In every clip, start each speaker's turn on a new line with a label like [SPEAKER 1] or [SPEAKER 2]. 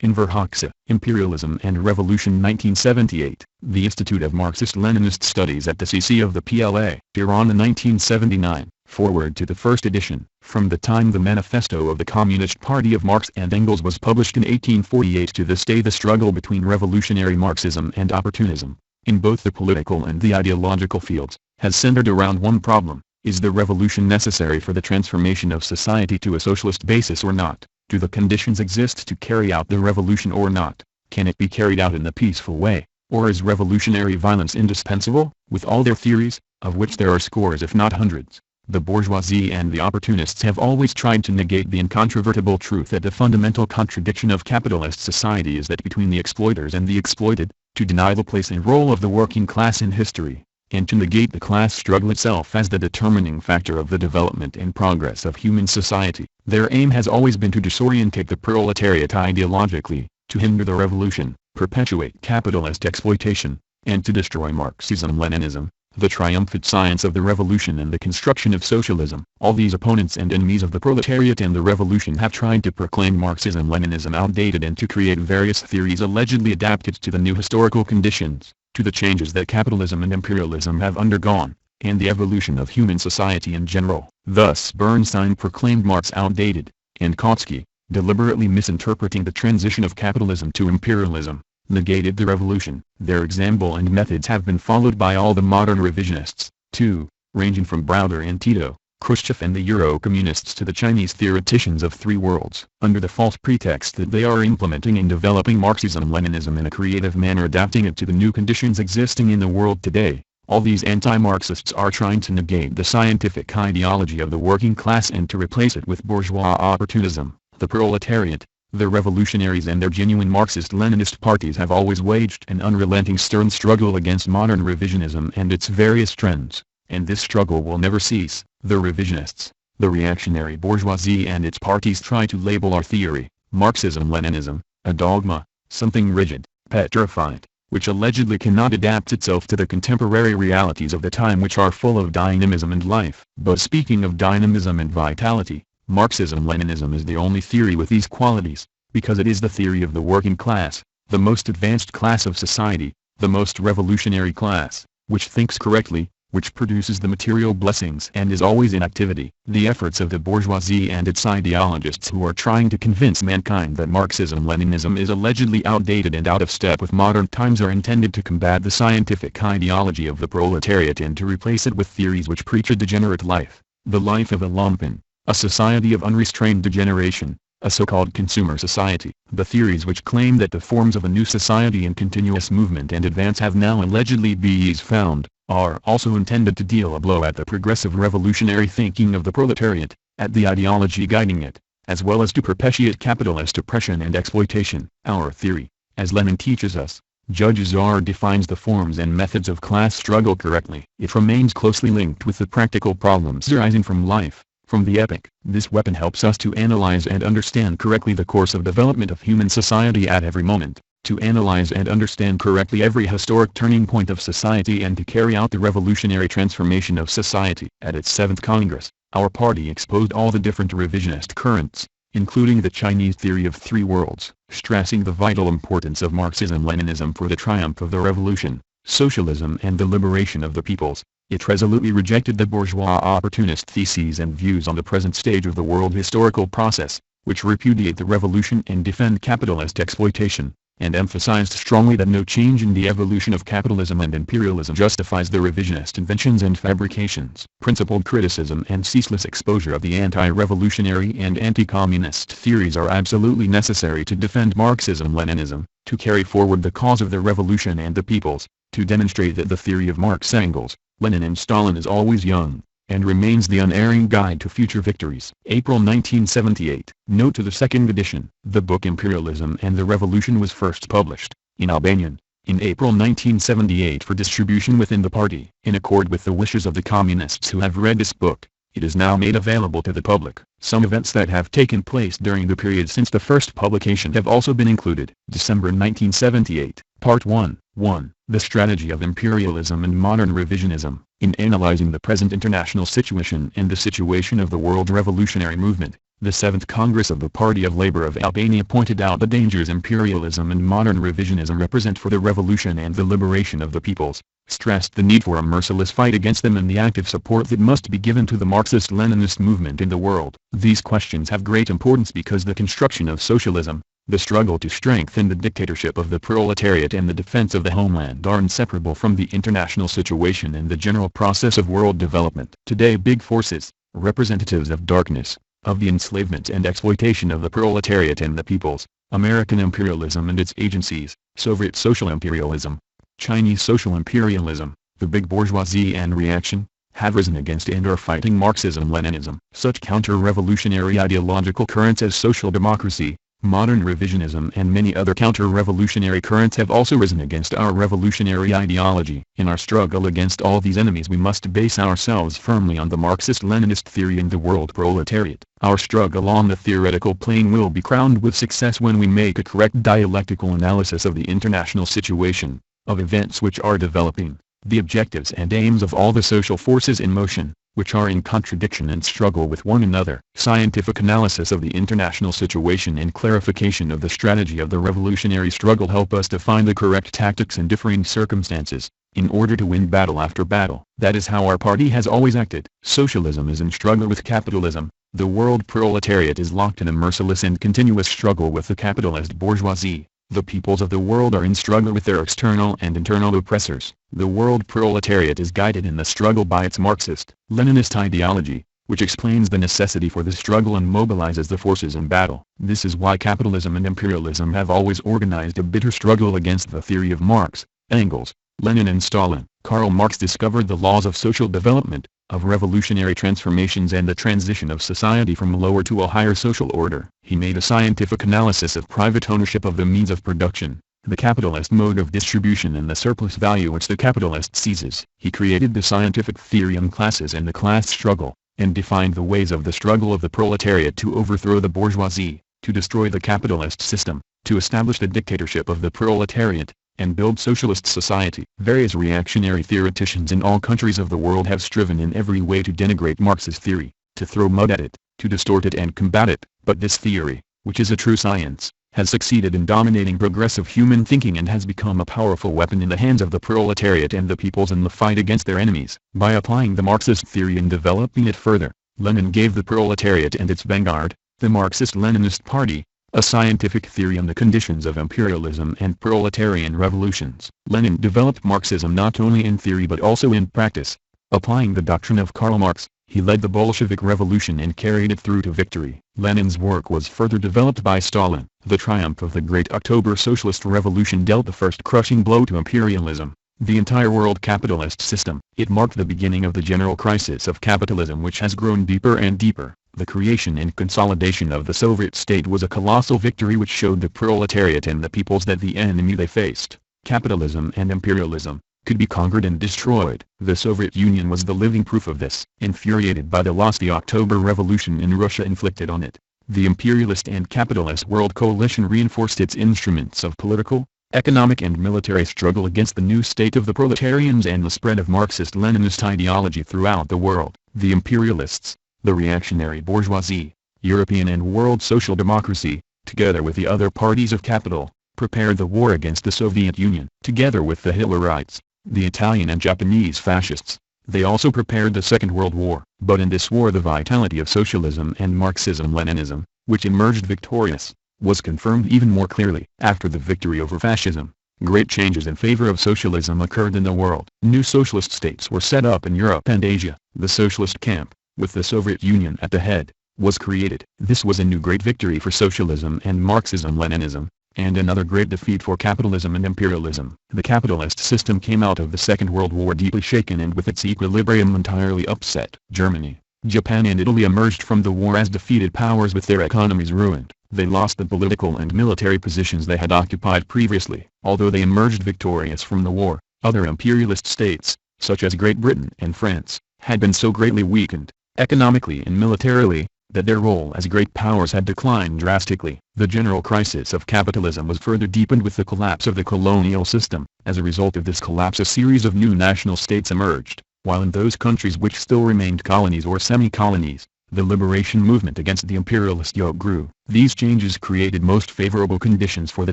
[SPEAKER 1] Enver Hoxha, Imperialism and Revolution 1978, The Institute of Marxist-Leninist Studies at the CC of the PLA, Iran 1979, foreword to the first edition. From the time the Manifesto of the Communist Party of Marx and Engels was published in 1848 to this day, the struggle between revolutionary Marxism and opportunism, in both the political and the ideological fields, has centered around one problem: is the revolution necessary for the transformation of society to a socialist basis or not? Do the conditions exist to carry out the revolution or not? Can it be carried out in the peaceful way, or is revolutionary violence indispensable? With all their theories, of which there are scores if not hundreds, the bourgeoisie and the opportunists have always tried to negate the incontrovertible truth that the fundamental contradiction of capitalist society is that between the exploiters and the exploited, to deny the place and role of the working class in history, and to negate the class struggle itself as the determining factor of the development and progress of human society. Their aim has always been to disorientate the proletariat ideologically, to hinder the revolution, perpetuate capitalist exploitation, and to destroy Marxism-Leninism, the triumphant science of the revolution and the construction of socialism. All these opponents and enemies of the proletariat and the revolution have tried to proclaim Marxism-Leninism outdated and to create various theories allegedly adapted to the new historical conditions, to the changes that capitalism and imperialism have undergone, and the evolution of human society in general. Thus Bernstein proclaimed Marx outdated, and Kautsky, deliberately misinterpreting the transition of capitalism to imperialism, negated the revolution. Their example and methods have been followed by all the modern revisionists, too, ranging from Browder and Tito, Khrushchev and the Euro-communists to the Chinese theoreticians of three worlds. Under the false pretext that they are implementing and developing Marxism-Leninism in a creative manner, adapting it to the new conditions existing in the world today, all these anti-Marxists are trying to negate the scientific ideology of the working class and to replace it with bourgeois opportunism. The proletariat, the revolutionaries and their genuine Marxist-Leninist parties have always waged an unrelenting stern struggle against modern revisionism and its various trends, and this struggle will never cease. The revisionists, the reactionary bourgeoisie and its parties try to label our theory, Marxism-Leninism, a dogma, something rigid, petrified, which allegedly cannot adapt itself to the contemporary realities of the time, which are full of dynamism and life. But speaking of dynamism and vitality, Marxism-Leninism is the only theory with these qualities, because it is the theory of the working class, the most advanced class of society, the most revolutionary class, which thinks correctly, which produces the material blessings and is always in activity. The efforts of the bourgeoisie and its ideologists who are trying to convince mankind that Marxism-Leninism is allegedly outdated and out of step with modern times are intended to combat the scientific ideology of the proletariat and to replace it with theories which preach a degenerate life, the life of a lumpen, a society of unrestrained degeneration, a so-called consumer society. The theories which claim that the forms of a new society in continuous movement and advance have now allegedly been found, are also intended to deal a blow at the progressive revolutionary thinking of the proletariat, at the ideology guiding it, as well as to perpetuate capitalist oppression and exploitation. Our theory, as Lenin teaches us, judges or defines the forms and methods of class struggle correctly. It remains closely linked with the practical problems arising from life, from the epoch. This weapon helps us to analyze and understand correctly the course of development of human society at every moment, to analyze and understand correctly every historic turning point of society and to carry out the revolutionary transformation of society. At its 7th Congress, our party exposed all the different revisionist currents, including the Chinese theory of three worlds, stressing the vital importance of Marxism-Leninism for the triumph of the revolution, socialism and the liberation of the peoples. It resolutely rejected the bourgeois opportunist theses and views on the present stage of the world historical process, which repudiate the revolution and defend capitalist exploitation, and emphasized strongly that no change in the evolution of capitalism and imperialism justifies the revisionist inventions and fabrications. Principled criticism and ceaseless exposure of the anti-revolutionary and anti-communist theories are absolutely necessary to defend Marxism-Leninism, to carry forward the cause of the revolution and the peoples, to demonstrate that the theory of Marx, Engels, Lenin and Stalin is always young, and remains the unerring guide to future victories. April 1978. Note to the 2nd edition. The book Imperialism and the Revolution was first published, in Albanian, in April 1978 for distribution within the party. In accord with the wishes of the communists who have read this book, it is now made available to the public. Some events that have taken place during the period since the first publication have also been included. December 1978. Part 1. 1. The Strategy of Imperialism and Modern Revisionism. In analyzing the present international situation and the situation of the world revolutionary movement, The 7th Congress of the Party of Labour of Albania pointed out the dangers imperialism and modern revisionism represent for the revolution and the liberation of the peoples, stressed the need for a merciless fight against them and the active support that must be given to the Marxist-Leninist movement in the world. These questions have great importance because the construction of socialism, the struggle to strengthen the dictatorship of the proletariat and the defense of the homeland are inseparable from the international situation and the general process of world development. Today big forces, representatives of darkness, of the enslavement and exploitation of the proletariat and the peoples, American imperialism and its agencies, Soviet social imperialism, Chinese social imperialism, the big bourgeoisie and reaction, have risen against and are fighting Marxism-Leninism. Such counter-revolutionary ideological currents as social democracy, modern revisionism and many other counter-revolutionary currents have also risen against our revolutionary ideology. In our struggle against all these enemies we must base ourselves firmly on the Marxist-Leninist theory and the world proletariat. Our struggle on the theoretical plane will be crowned with success when we make a correct dialectical analysis of the international situation, of events which are developing, the objectives and aims of all the social forces in motion, which are in contradiction and struggle with one another. Scientific analysis of the international situation and clarification of the strategy of the revolutionary struggle help us to find the correct tactics in differing circumstances, in order to win battle after battle. That is how our party has always acted. Socialism is in struggle with capitalism, the world proletariat is locked in a merciless and continuous struggle with the capitalist bourgeoisie. The peoples of the world are in struggle with their external and internal oppressors. The world proletariat is guided in the struggle by its Marxist-Leninist ideology, which explains the necessity for the struggle and mobilizes the forces in battle. This is why capitalism and imperialism have always organized a bitter struggle against the theory of Marx, Engels, Lenin and Stalin. Karl Marx discovered the laws of social development, of revolutionary transformations and the transition of society from lower to a higher social order. He made a scientific analysis of private ownership of the means of production, the capitalist mode of distribution and the surplus value which the capitalist seizes. He created the scientific theory on classes and the class struggle, and defined the ways of the struggle of the proletariat to overthrow the bourgeoisie, to destroy the capitalist system, to establish the dictatorship of the proletariat, and build socialist society. Various reactionary theoreticians in all countries of the world have striven in every way to denigrate Marx's theory, to throw mud at it, to distort it and combat it, but this theory, which is a true science, has succeeded in dominating progressive human thinking and has become a powerful weapon in the hands of the proletariat and the peoples in the fight against their enemies. By applying the Marxist theory and developing it further, Lenin gave the proletariat and its vanguard, the Marxist-Leninist Party, a scientific theory on the conditions of imperialism and proletarian revolutions. Lenin developed Marxism not only in theory but also in practice. Applying the doctrine of Karl Marx, he led the Bolshevik Revolution and carried it through to victory. Lenin's work was further developed by Stalin. The triumph of the Great October Socialist Revolution dealt the first crushing blow to imperialism, the entire world capitalist system. It marked the beginning of the general crisis of capitalism which has grown deeper and deeper. The creation and consolidation of the Soviet state was a colossal victory which showed the proletariat and the peoples that the enemy they faced, capitalism and imperialism, could be conquered and destroyed. The Soviet Union was the living proof of this. Infuriated by the loss the October Revolution in Russia inflicted on it, the imperialist and capitalist world coalition reinforced its instruments of political, economic and military struggle against the new state of the proletarians and the spread of Marxist-Leninist ideology throughout the world. The imperialists, the reactionary bourgeoisie, European and world social democracy, together with the other parties of capital, prepared the war against the Soviet Union. Together with the Hitlerites, the Italian and Japanese fascists, they also prepared the Second World War. But in this war the vitality of socialism and Marxism-Leninism, which emerged victorious, was confirmed even more clearly. After the victory over fascism, great changes in favor of socialism occurred in the world. New socialist states were set up in Europe and Asia. The socialist camp, with the Soviet Union at the head, was created. This was a new great victory for socialism and Marxism-Leninism, and another great defeat for capitalism and imperialism. The capitalist system came out of the Second World War deeply shaken and with its equilibrium entirely upset. Germany, Japan and Italy emerged from the war as defeated powers with their economies ruined. They lost the political and military positions they had occupied previously. Although they emerged victorious from the war, other imperialist states, such as Great Britain and France, had been so greatly weakened, economically and militarily, that their role as great powers had declined drastically. The general crisis of capitalism was further deepened with the collapse of the colonial system. As a result of this collapse a series of new national states emerged, while in those countries which still remained colonies or semi-colonies, The liberation movement against the imperialist yoke grew. These changes created most favorable conditions for the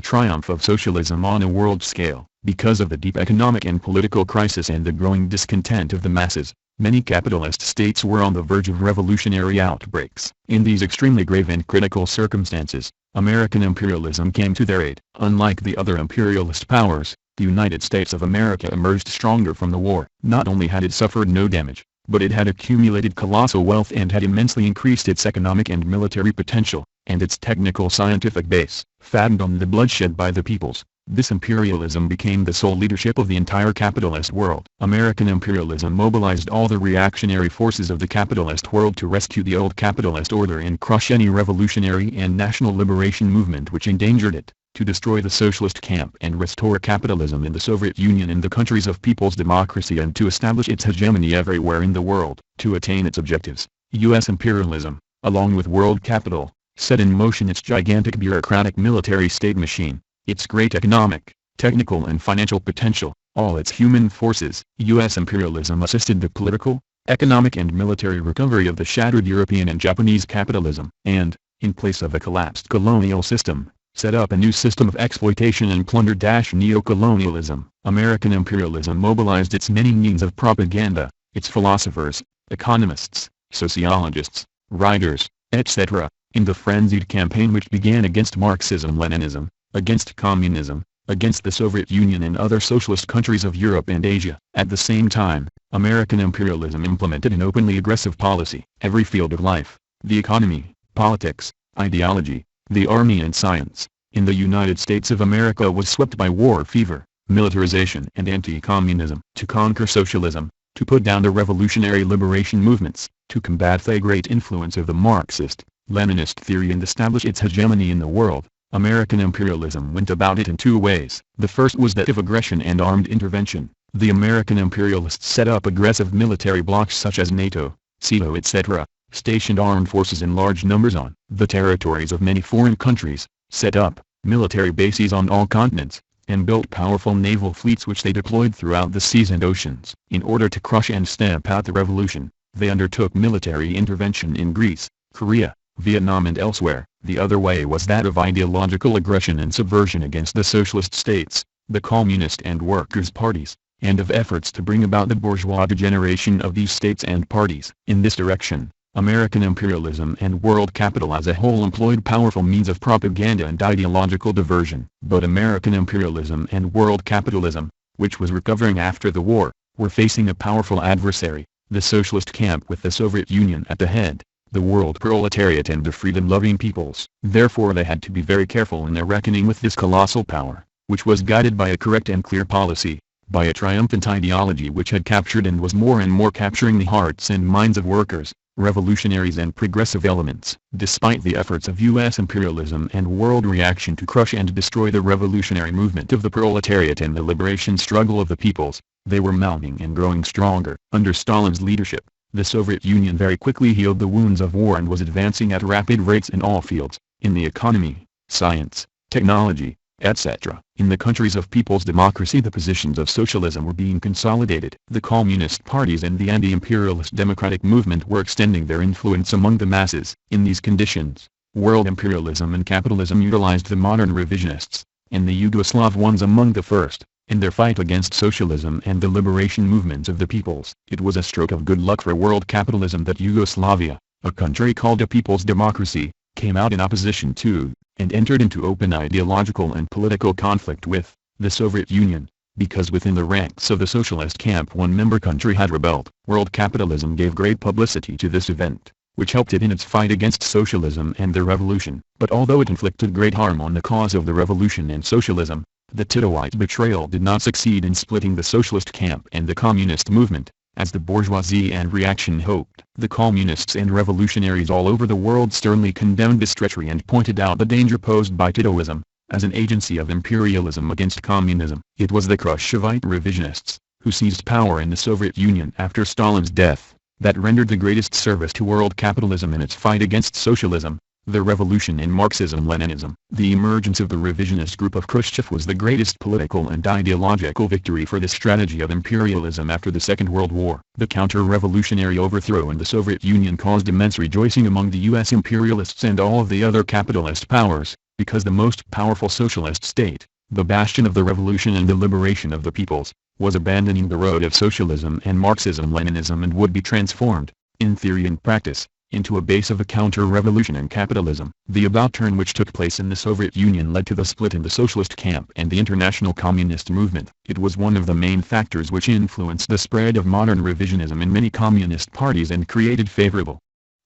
[SPEAKER 1] triumph of socialism on a world scale. Because of the deep economic and political crisis and the growing discontent of the masses, many capitalist states were on the verge of revolutionary outbreaks. In these extremely grave and critical circumstances, American imperialism came to their aid. Unlike the other imperialist powers, the United States of America emerged stronger from the war. Not only had it suffered no damage, but it had accumulated colossal wealth and had immensely increased its economic and military potential, and its technical scientific base. Fattened on the bloodshed by the peoples, this imperialism became the sole leadership of the entire capitalist world. American imperialism mobilized all the reactionary forces of the capitalist world to rescue the old capitalist order and crush any revolutionary and national liberation movement which endangered it, to destroy the socialist camp and restore capitalism in the Soviet Union and the countries of people's democracy and to establish its hegemony everywhere in the world. To attain its objectives, U.S. imperialism, along with world capital, set in motion its gigantic bureaucratic military state machine, its great economic, technical and financial potential, all its human forces. U.S. imperialism assisted the political, economic and military recovery of the shattered European and Japanese capitalism, and, in place of a collapsed colonial system, set up a new system of exploitation and plunder. Neocolonialism. American imperialism mobilized its many means of propaganda, its philosophers, economists, sociologists, writers, etc., in the frenzied campaign which began against Marxism-Leninism, against communism, against the Soviet Union and other socialist countries of Europe and Asia. At the same time, American imperialism implemented an openly aggressive policy. Every field of life, the economy, politics, ideology, the army and science, in the United States of America was swept by war fever, militarization and anti-communism. To conquer socialism, to put down the revolutionary liberation movements, to combat the great influence of the Marxist-Leninist theory and establish its hegemony in the world, American imperialism went about it in two ways. The first was that of aggression and armed intervention. The American imperialists set up aggressive military blocs such as NATO, SEATO etc., stationed armed forces in large numbers on the territories of many foreign countries, set up military bases on all continents, and built powerful naval fleets which they deployed throughout the seas and oceans. In order to crush and stamp out the revolution, they undertook military intervention in Greece, Korea, Vietnam and elsewhere. The other way was that of ideological aggression and subversion against the socialist states, the communist and workers' parties, and of efforts to bring about the bourgeois degeneration of these states and parties. In this direction, American imperialism and world capital as a whole employed powerful means of propaganda and ideological diversion. But American imperialism and world capitalism, which was recovering after the war, were facing a powerful adversary, the socialist camp with the Soviet Union at the head, the world proletariat and the freedom-loving peoples. Therefore they had to be very careful in their reckoning with this colossal power, which was guided by a correct and clear policy, by a triumphant ideology which had captured and was more and more capturing the hearts and minds of workers, revolutionaries and progressive elements. Despite the efforts of U.S. imperialism and world reaction to crush and destroy the revolutionary movement of the proletariat and the liberation struggle of the peoples, they were mounting and growing stronger. Under Stalin's leadership, the Soviet Union very quickly healed the wounds of war and was advancing at rapid rates in all fields, in the economy, science, technology, etc. In the countries of people's democracy the positions of socialism were being consolidated. The communist parties and the anti-imperialist democratic movement were extending their influence among the masses. In these conditions, world imperialism and capitalism utilized the modern revisionists, and the Yugoslav ones among the first, in their fight against socialism and the liberation movements of the peoples. It was a stroke of good luck for world capitalism that Yugoslavia, a country called a people's democracy, came out in opposition to, and entered into open ideological and political conflict with, the Soviet Union, because within the ranks of the socialist camp one member country had rebelled. World capitalism gave great publicity to this event, which helped it in its fight against socialism and the revolution. But although it inflicted great harm on the cause of the revolution and socialism, the Titoite betrayal did not succeed in splitting the socialist camp and the communist movement, as the bourgeoisie and reaction hoped. The communists and revolutionaries all over the world sternly condemned this treachery and pointed out the danger posed by Titoism, as an agency of imperialism against communism. It was the Khrushchevite revisionists, who seized power in the Soviet Union after Stalin's death, that rendered the greatest service to world capitalism in its fight against socialism. The revolution in Marxism-Leninism. The emergence of the revisionist group of Khrushchev was the greatest political and ideological victory for this strategy of imperialism after the Second World War. The counter-revolutionary overthrow in the Soviet Union caused immense rejoicing among the U.S. imperialists and all of the other capitalist powers, because the most powerful socialist state, the bastion of the revolution and the liberation of the peoples, was abandoning the road of socialism and Marxism-Leninism and would be transformed, in theory and practice, into a base of a counter-revolution in capitalism. The about turn which took place in the Soviet Union led to the split in the socialist camp and the international communist movement. It was one of the main factors which influenced the spread of modern revisionism in many communist parties and created favorable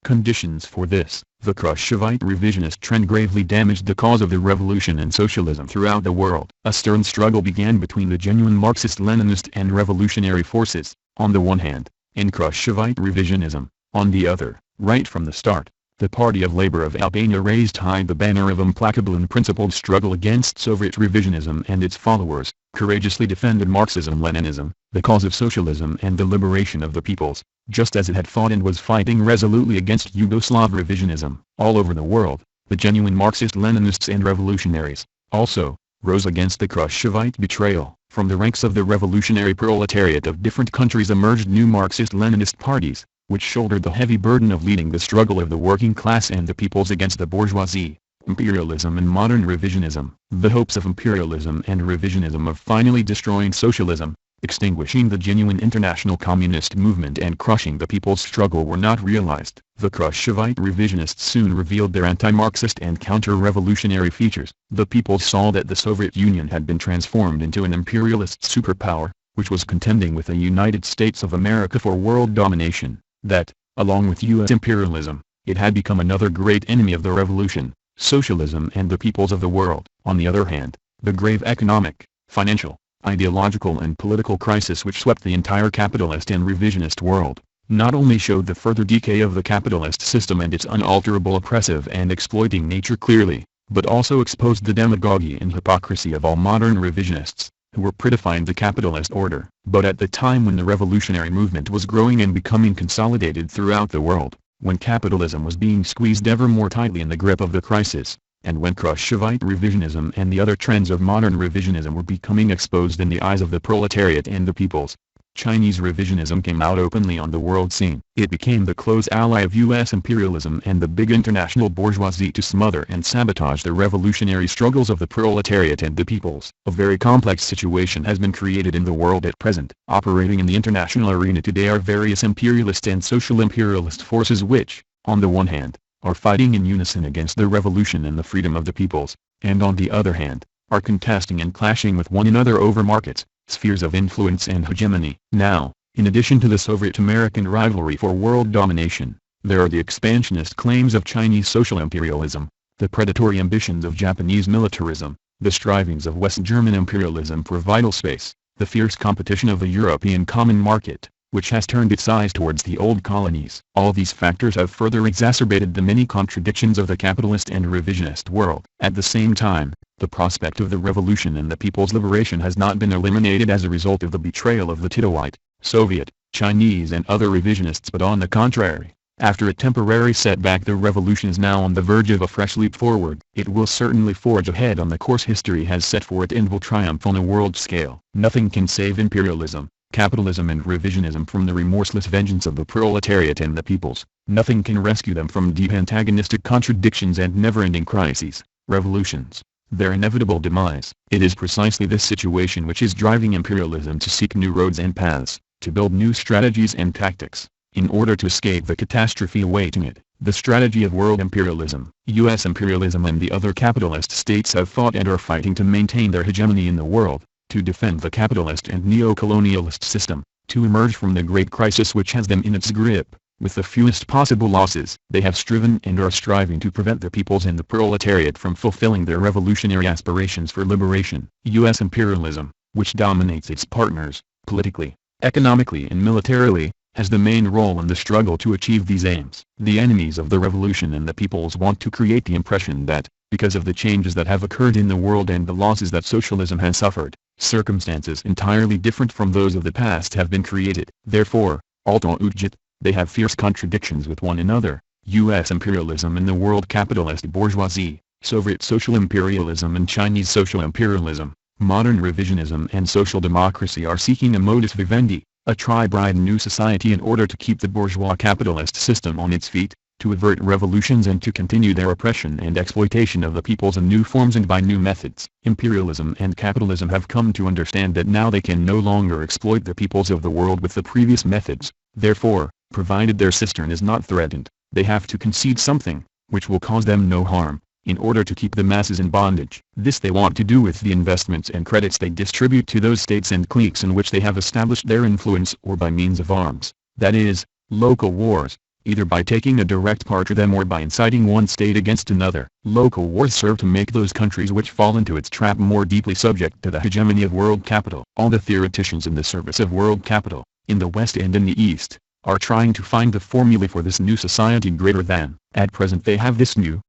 [SPEAKER 1] conditions for this. The Khrushchevite revisionist trend gravely damaged the cause of the revolution and socialism throughout the world. A stern struggle began between the genuine Marxist-Leninist and revolutionary forces, on the one hand, and Khrushchevite revisionism, on the other. Right from the start, the Party of Labour of Albania raised high the banner of implacable and principled struggle against Soviet revisionism, and its followers courageously defended Marxism-Leninism, the cause of socialism and the liberation of the peoples, just as it had fought and was fighting resolutely against Yugoslav revisionism. All over the world, the genuine Marxist-Leninists and revolutionaries, also, rose against the Khrushchevite betrayal. From the ranks of the revolutionary proletariat of different countries emerged new Marxist-Leninist parties, which shouldered the heavy burden of leading the struggle of the working class and the peoples against the bourgeoisie. Imperialism and modern revisionism. The hopes of imperialism and revisionism of finally destroying socialism, extinguishing the genuine international communist movement and crushing the people's struggle were not realized. The Khrushchevite revisionists soon revealed their anti-Marxist and counter-revolutionary features. The people saw that the Soviet Union had been transformed into an imperialist superpower, which was contending with the United States of America for world domination. That, along with U.S. imperialism, it had become another great enemy of the revolution, socialism and the peoples of the world. On the other hand, the grave economic, financial, ideological and political crisis which swept the entire capitalist and revisionist world, not only showed the further decay of the capitalist system and its unalterable oppressive and exploiting nature clearly, but also exposed the demagogy and hypocrisy of all modern revisionists, who were prettifying the capitalist order. But at the time when the revolutionary movement was growing and becoming consolidated throughout the world, when capitalism was being squeezed ever more tightly in the grip of the crisis, and when Khrushchevite revisionism and the other trends of modern revisionism were becoming exposed in the eyes of the proletariat and the peoples, Chinese revisionism came out openly on the world scene. It became the close ally of U.S. imperialism and the big international bourgeoisie to smother and sabotage the revolutionary struggles of the proletariat and the peoples. A very complex situation has been created in the world at present. Operating in the international arena today are various imperialist and social imperialist forces which, on the one hand, are fighting in unison against the revolution and the freedom of the peoples, and on the other hand, are contesting and clashing with one another over markets, spheres of influence and hegemony. Now, in addition to the Soviet-American rivalry for world domination, there are the expansionist claims of Chinese social imperialism, the predatory ambitions of Japanese militarism, the strivings of West German imperialism for vital space, the fierce competition of the European common market, which has turned its eyes towards the old colonies. All these factors have further exacerbated the many contradictions of the capitalist and revisionist world. At the same time, the prospect of the revolution and the people's liberation has not been eliminated as a result of the betrayal of the Titoite, Soviet, Chinese and other revisionists, but on the contrary, after a temporary setback, the revolution is now on the verge of a fresh leap forward. It will certainly forge ahead on the course history has set for it and will triumph on a world scale. Nothing can save imperialism, capitalism and revisionism from the remorseless vengeance of the proletariat and the peoples. Nothing can rescue them from deep antagonistic contradictions and never-ending crises, revolutions, their inevitable demise. It is precisely this situation which is driving imperialism to seek new roads and paths, to build new strategies and tactics, in order to escape the catastrophe awaiting it. The strategy of world imperialism. U.S. imperialism and the other capitalist states have fought and are fighting to maintain their hegemony in the world, to defend the capitalist and neo-colonialist system, to emerge from the great crisis which has them in its grip, with the fewest possible losses. They have striven and are striving to prevent the peoples and the proletariat from fulfilling their revolutionary aspirations for liberation. U.S. imperialism, which dominates its partners, politically, economically and militarily, has the main role in the struggle to achieve these aims. The enemies of the revolution and the peoples want to create the impression that, because of the changes that have occurred in the world and the losses that socialism has suffered, circumstances entirely different from those of the past have been created. Therefore, autant ujit, they have fierce contradictions with one another, U.S. imperialism and the world capitalist bourgeoisie, Soviet social imperialism and Chinese social imperialism, modern revisionism and social democracy are seeking a modus vivendi, a tribride new society in order to keep the bourgeois capitalist system on its feet, to avert revolutions and to continue their oppression and exploitation of the peoples in new forms and by new methods. Imperialism and capitalism have come to understand that now they can no longer exploit the peoples of the world with the previous methods. Therefore, provided their cistern is not threatened, they have to concede something, which will cause them no harm, in order to keep the masses in bondage. This they want to do with the investments and credits they distribute to those states and cliques in which they have established their influence, or by means of arms, that is, local wars, either by taking a direct part to them or by inciting one state against another. Local wars serve to make those countries which fall into its trap more deeply subject to the hegemony of world capital. All the theoreticians in the service of world capital, in the West and in the East, are trying to find the formula for this new society greater than. At present they have this new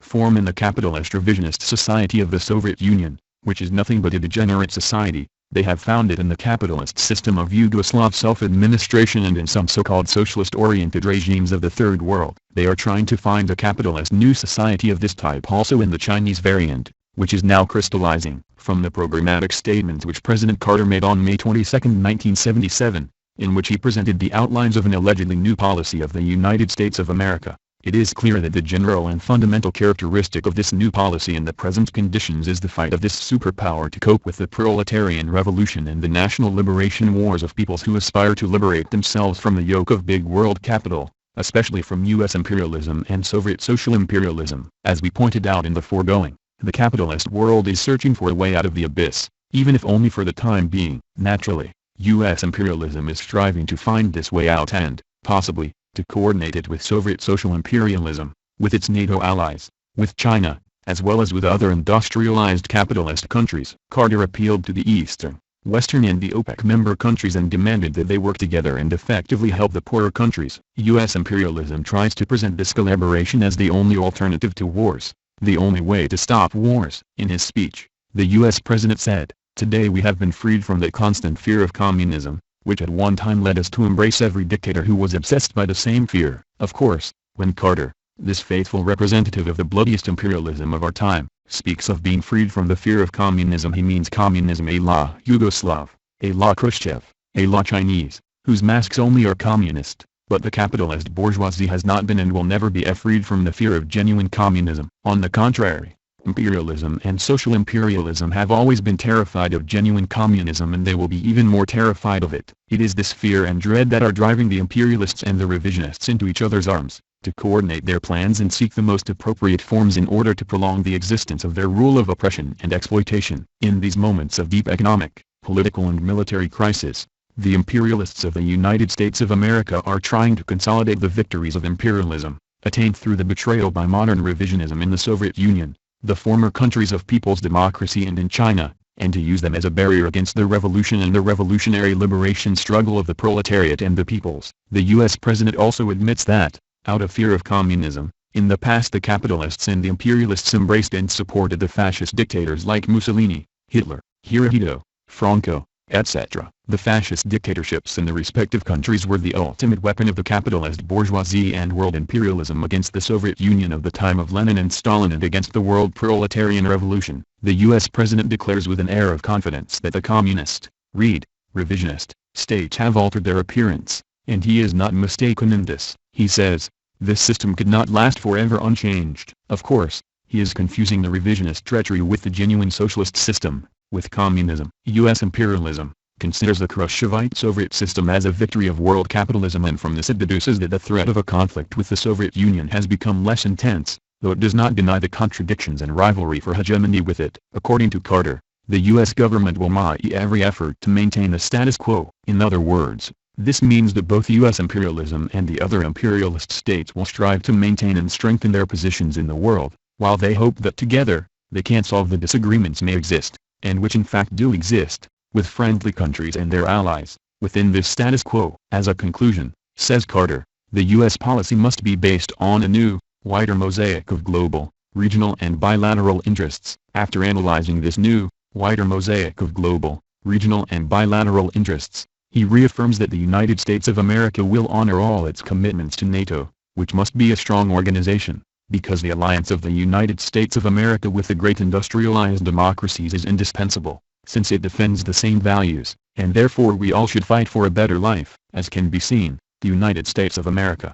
[SPEAKER 1] form in the capitalist revisionist society of the Soviet Union, which is nothing but a degenerate society. They have found it in the capitalist system of Yugoslav self-administration and in some so-called socialist-oriented regimes of the Third World. They are trying to find a capitalist new society of this type also in the Chinese variant, which is now crystallizing. From the programmatic statements which President Carter made on May 22, 1977, in which he presented the outlines of an allegedly new policy of the United States of America, it is clear that the general and fundamental characteristic of this new policy in the present conditions is the fight of this superpower to cope with the proletarian revolution and the national liberation wars of peoples who aspire to liberate themselves from the yoke of big world capital, especially from U.S. imperialism and Soviet social imperialism. As we pointed out in the foregoing, the capitalist world is searching for a way out of the abyss, even if only for the time being. Naturally, U.S. imperialism is striving to find this way out and, possibly, to coordinate it with Soviet social imperialism, with its NATO allies, with China, as well as with other industrialized capitalist countries. Carter appealed to the Eastern, Western and the OPEC member countries and demanded that they work together and effectively help the poorer countries. U.S. imperialism tries to present this collaboration as the only alternative to wars, the only way to stop wars. In his speech, the U.S. president said, "Today we have been freed from the constant fear of communism, which at one time led us to embrace every dictator who was obsessed by the same fear." Of course, when Carter, this faithful representative of the bloodiest imperialism of our time, speaks of being freed from the fear of communism, he means communism a la Yugoslav, a la Khrushchev, a la Chinese, whose masks only are communist. But the capitalist bourgeoisie has not been and will never be freed from the fear of genuine communism. On the contrary, imperialism and social imperialism have always been terrified of genuine communism and they will be even more terrified of it. It is this fear and dread that are driving the imperialists and the revisionists into each other's arms, to coordinate their plans and seek the most appropriate forms in order to prolong the existence of their rule of oppression and exploitation. In these moments of deep economic, political and military crisis, the imperialists of the United States of America are trying to consolidate the victories of imperialism, attained through the betrayal by modern revisionism in the Soviet Union, the former countries of people's democracy and in China, and to use them as a barrier against the revolution and the revolutionary liberation struggle of the proletariat and the peoples. The U.S. president also admits that, out of fear of communism, in the past the capitalists and the imperialists embraced and supported the fascist dictators like Mussolini, Hitler, Hirohito, Franco, etc. The fascist dictatorships in the respective countries were the ultimate weapon of the capitalist bourgeoisie and world imperialism against the Soviet Union of the time of Lenin and Stalin and against the world proletarian revolution. The U.S. president declares with an air of confidence that the communist, revisionist, states have altered their appearance, and he is not mistaken in this. He says, this system could not last forever unchanged. Of course, he is confusing the revisionist treachery with the genuine socialist system, with communism. U.S. imperialism considers the Khrushchevite Soviet system as a victory of world capitalism, and from this it deduces that the threat of a conflict with the Soviet Union has become less intense, though it does not deny the contradictions and rivalry for hegemony with it. According to Carter, the U.S. government will make every effort to maintain the status quo. In other words, this means that both U.S. imperialism and the other imperialist states will strive to maintain and strengthen their positions in the world, while they hope that together, they can solve the disagreements may exist, and which in fact do exist, with friendly countries and their allies, within this status quo. As a conclusion, says Carter, the U.S. policy must be based on a new, wider mosaic of global, regional and bilateral interests. After analyzing this new, wider mosaic of global, regional and bilateral interests, he reaffirms that the United States of America will honor all its commitments to NATO, which must be a strong organization, because the alliance of the United States of America with the great industrialized democracies is indispensable, since it defends the same values, and therefore we all should fight for a better life. As can be seen, the United States of America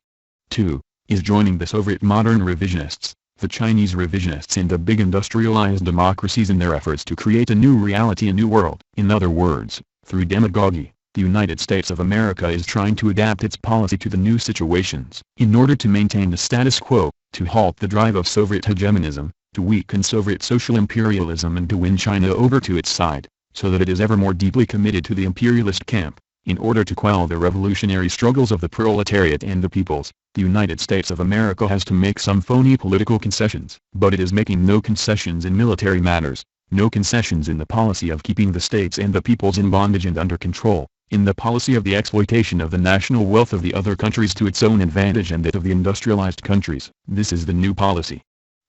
[SPEAKER 1] 2. is joining the Soviet modern revisionists, the Chinese revisionists and the big industrialized democracies in their efforts to create a new reality, a new world. In other words, through demagogy, the United States of America is trying to adapt its policy to the new situations in order to maintain the status quo, to halt the drive of Soviet hegemonism, to weaken Soviet social imperialism and to win China over to its side, so that it is ever more deeply committed to the imperialist camp. In order to quell the revolutionary struggles of the proletariat and the peoples, the United States of America has to make some phony political concessions. But it is making no concessions in military matters, no concessions in the policy of keeping the states and the peoples in bondage and under control, in the policy of the exploitation of the national wealth of the other countries to its own advantage and that of the industrialized countries. This is the new policy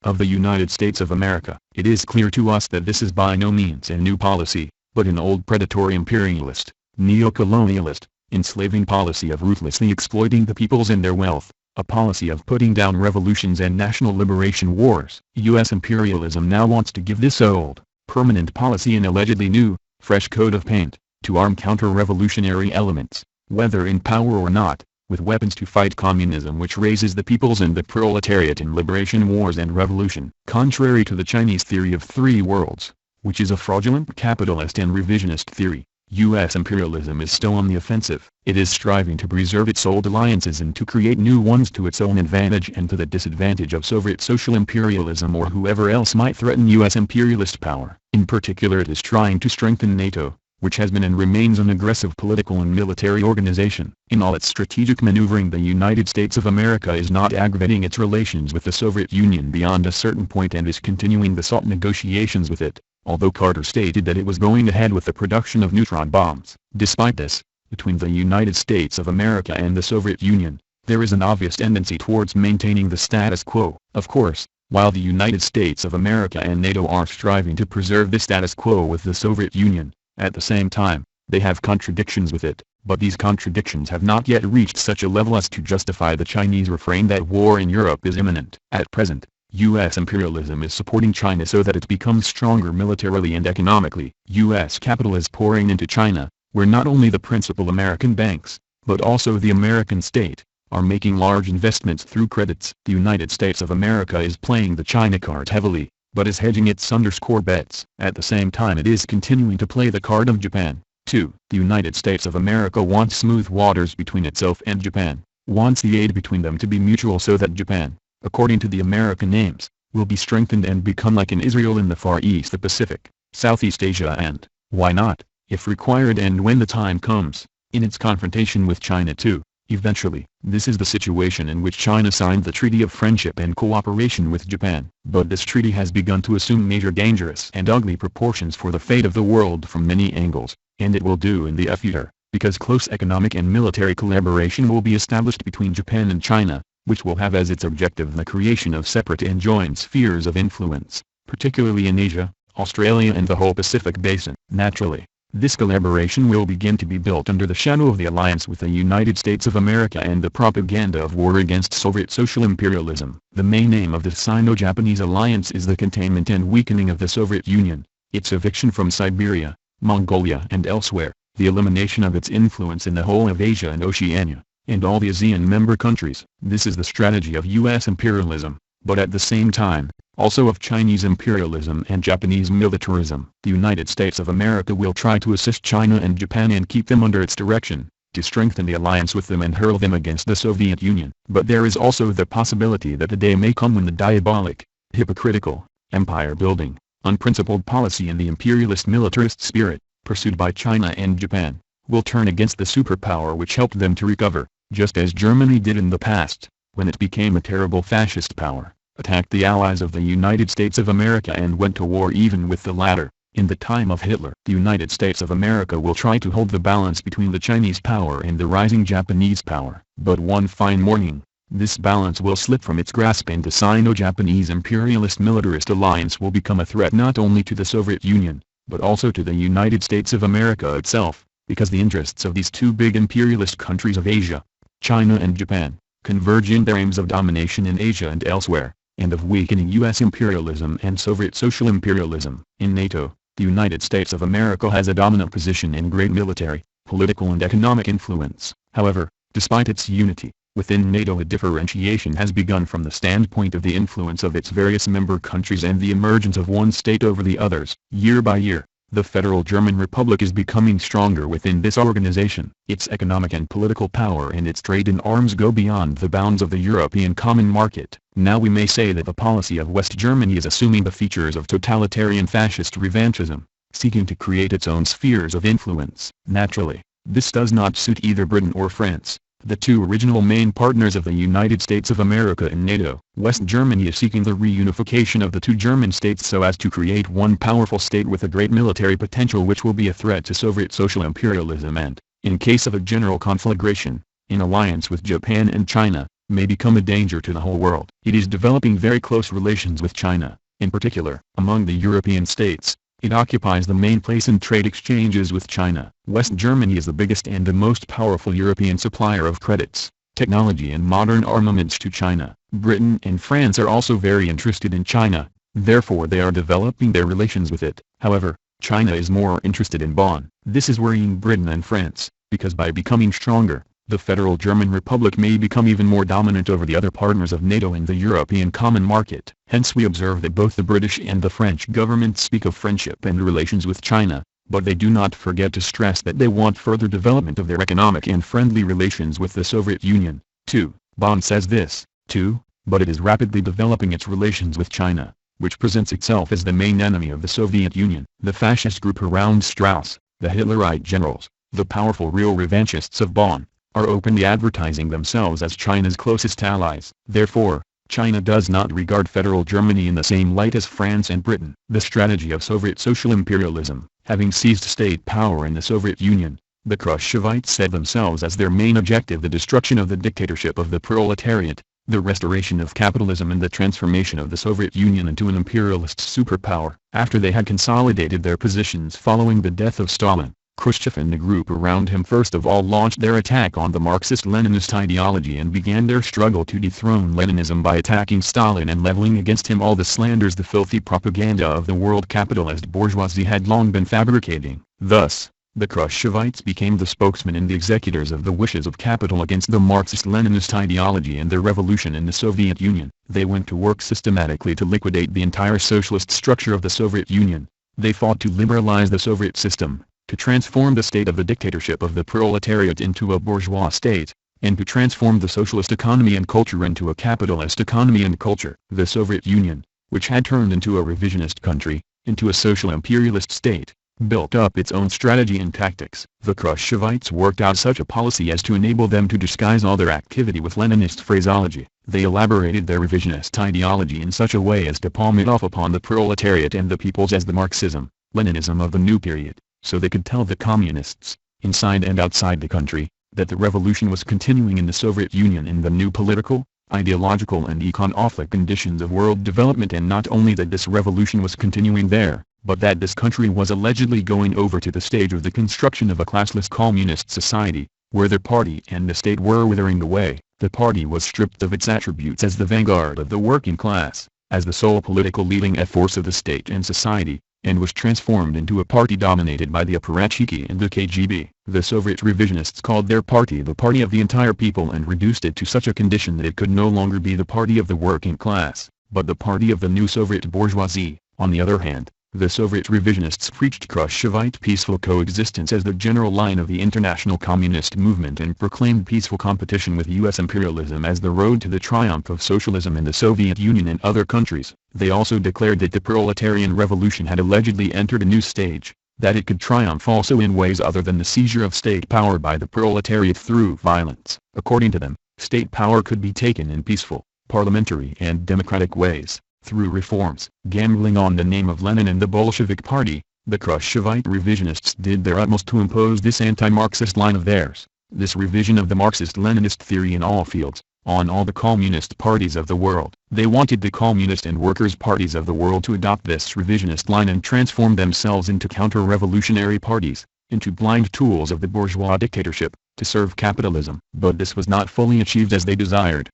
[SPEAKER 1] of the United States of America. It is clear to us that this is by no means a new policy, but an old predatory imperialist, neo-colonialist, enslaving policy of ruthlessly exploiting the peoples and their wealth, a policy of putting down revolutions and national liberation wars. U.S. imperialism now wants to give this old, permanent policy an allegedly new, fresh coat of paint, to arm counter-revolutionary elements, whether in power or not, with weapons to fight communism, which raises the peoples and the proletariat in liberation wars and revolution. Contrary to the Chinese theory of three worlds, which is a fraudulent capitalist and revisionist theory, U.S. imperialism is still on the offensive. It is striving to preserve its old alliances and to create new ones to its own advantage and to the disadvantage of Soviet social imperialism or whoever else might threaten U.S. imperialist power. In particular, it is trying to strengthen NATO, which has been and remains an aggressive political and military organization. In all its strategic maneuvering, the United States of America is not aggravating its relations with the Soviet Union beyond a certain point and is continuing the SALT negotiations with it, although Carter stated that it was going ahead with the production of neutron bombs. Despite this, between the United States of America and the Soviet Union, there is an obvious tendency towards maintaining the status quo. Of course, while the United States of America and NATO are striving to preserve the status quo with the Soviet Union, at the same time, they have contradictions with it, but these contradictions have not yet reached such a level as to justify the Chinese refrain that war in Europe is imminent. At present, U.S. imperialism is supporting China so that it becomes stronger militarily and economically. U.S. capital is pouring into China, where not only the principal American banks, but also the American state, are making large investments through credits. The United States of America is playing the China card heavily, but is hedging its underscore bets. At the same time, it is continuing to play the card of Japan, too. The United States of America wants smooth waters between itself and Japan, wants the aid between them to be mutual so that Japan, according to the American aims, will be strengthened and become like an Israel in the Far East, the Pacific, Southeast Asia and, why not, if required and when the time comes, in its confrontation with China too. Eventually, this is the situation in which China signed the Treaty of Friendship and Cooperation with Japan. But this treaty has begun to assume major dangerous and ugly proportions for the fate of the world from many angles, and it will do in the future, because close economic and military collaboration will be established between Japan and China, which will have as its objective the creation of separate and joint spheres of influence, particularly in Asia, Australia and the whole Pacific Basin. Naturally, this collaboration will begin to be built under the shadow of the alliance with the United States of America and the propaganda of war against Soviet social imperialism. The main aim of the Sino-Japanese alliance is the containment and weakening of the Soviet Union, its eviction from Siberia, Mongolia and elsewhere, the elimination of its influence in the whole of Asia and Oceania, and all the ASEAN member countries. This is the strategy of U.S. imperialism, but at the same time, also of Chinese imperialism and Japanese militarism. The United States of America will try to assist China and Japan and keep them under its direction, to strengthen the alliance with them and hurl them against the Soviet Union. But there is also the possibility that the day may come when the diabolic, hypocritical, empire-building, unprincipled policy and the imperialist militarist spirit, pursued by China and Japan, will turn against the superpower which helped them to recover, just as Germany did in the past, when it became a terrible fascist power, attacked the allies of the United States of America and went to war even with the latter. In the time of Hitler, the United States of America will try to hold the balance between the Chinese power and the rising Japanese power. But one fine morning, this balance will slip from its grasp and the Sino-Japanese imperialist militarist alliance will become a threat not only to the Soviet Union, but also to the United States of America itself, because the interests of these two big imperialist countries of Asia, China and Japan, converging their aims of domination in Asia and elsewhere, and of weakening U.S. imperialism and Soviet social imperialism. In NATO, the United States of America has a dominant position in great military, political and economic influence. However, despite its unity, within NATO a differentiation has begun from the standpoint of the influence of its various member countries and the emergence of one state over the others. Year by year, the Federal German Republic is becoming stronger within this organization. Its economic and political power and its trade in arms go beyond the bounds of the European common market. Now we may say that the policy of West Germany is assuming the features of totalitarian fascist revanchism, seeking to create its own spheres of influence. Naturally, this does not suit either Britain or France, the two original main partners of the United States of America in NATO. West Germany is seeking the reunification of the two German states so as to create one powerful state with a great military potential which will be a threat to Soviet social imperialism and, in case of a general conflagration, in alliance with Japan and China, may become a danger to the whole world. It is developing very close relations with China. In particular, among the European states, it occupies the main place in trade exchanges with China. West Germany is the biggest and the most powerful European supplier of credits, technology and modern armaments to China. Britain and France are also very interested in China, therefore they are developing their relations with it. However, China is more interested in Bonn. This is worrying Britain and France, because by becoming stronger, the Federal German Republic may become even more dominant over the other partners of NATO and the European common market. Hence we observe that both the British and the French governments speak of friendship and relations with China, but they do not forget to stress that they want further development of their economic and friendly relations with the Soviet Union, too. Bonn says this, too, but it is rapidly developing its relations with China, which presents itself as the main enemy of the Soviet Union. The fascist group around Strauss, the Hitlerite generals, the powerful real revanchists of Bonn, are openly advertising themselves as China's closest allies. Therefore, China does not regard Federal Germany in the same light as France and Britain. The strategy of Soviet social imperialism, having seized state power in the Soviet Union, the Khrushchevites set themselves as their main objective the destruction of the dictatorship of the proletariat, the restoration of capitalism and the transformation of the Soviet Union into an imperialist superpower. After they had consolidated their positions following the death of Stalin, Khrushchev and the group around him first of all launched their attack on the Marxist-Leninist ideology and began their struggle to dethrone Leninism by attacking Stalin and leveling against him all the slanders the filthy propaganda of the world capitalist bourgeoisie had long been fabricating. Thus, the Khrushchevites became the spokesmen and the executors of the wishes of capital against the Marxist-Leninist ideology and the revolution in the Soviet Union. They went to work systematically to liquidate the entire socialist structure of the Soviet Union. They fought to liberalize the Soviet system, to transform the state of the dictatorship of the proletariat into a bourgeois state, and to transform the socialist economy and culture into a capitalist economy and culture. The Soviet Union, which had turned into a revisionist country, into a social imperialist state, built up its own strategy and tactics. The Khrushchevites worked out such a policy as to enable them to disguise all their activity with Leninist phraseology. They elaborated their revisionist ideology in such a way as to palm it off upon the proletariat and the peoples as the Marxism, Leninism of the new period. So they could tell the communists, inside and outside the country, that the revolution was continuing in the Soviet Union in the new political, ideological and economic conditions of world development, and not only that this revolution was continuing there, but that this country was allegedly going over to the stage of the construction of a classless communist society, where the party and the state were withering away. The party was stripped of its attributes as the vanguard of the working class, as the sole political leading force of the state and society, and was transformed into a party dominated by the apparatchiki and the KGB. The Soviet revisionists called their party the party of the entire people and reduced it to such a condition that it could no longer be the party of the working class, but the party of the new Soviet bourgeoisie. On the other hand, the Soviet revisionists preached Khrushchevite peaceful coexistence as the general line of the international communist movement and proclaimed peaceful competition with U.S. imperialism as the road to the triumph of socialism in the Soviet Union and other countries. They also declared that the proletarian revolution had allegedly entered a new stage, that it could triumph also in ways other than the seizure of state power by the proletariat through violence. According to them, state power could be taken in peaceful, parliamentary and democratic ways, through reforms. Gambling on the name of Lenin and the Bolshevik Party, the Khrushchevite revisionists did their utmost to impose this anti-Marxist line of theirs, this revision of the Marxist-Leninist theory in all fields, on all the communist parties of the world. They wanted the communist and workers' parties of the world to adopt this revisionist line and transform themselves into counter-revolutionary parties, into blind tools of the bourgeois dictatorship, to serve capitalism. But this was not fully achieved as they desired.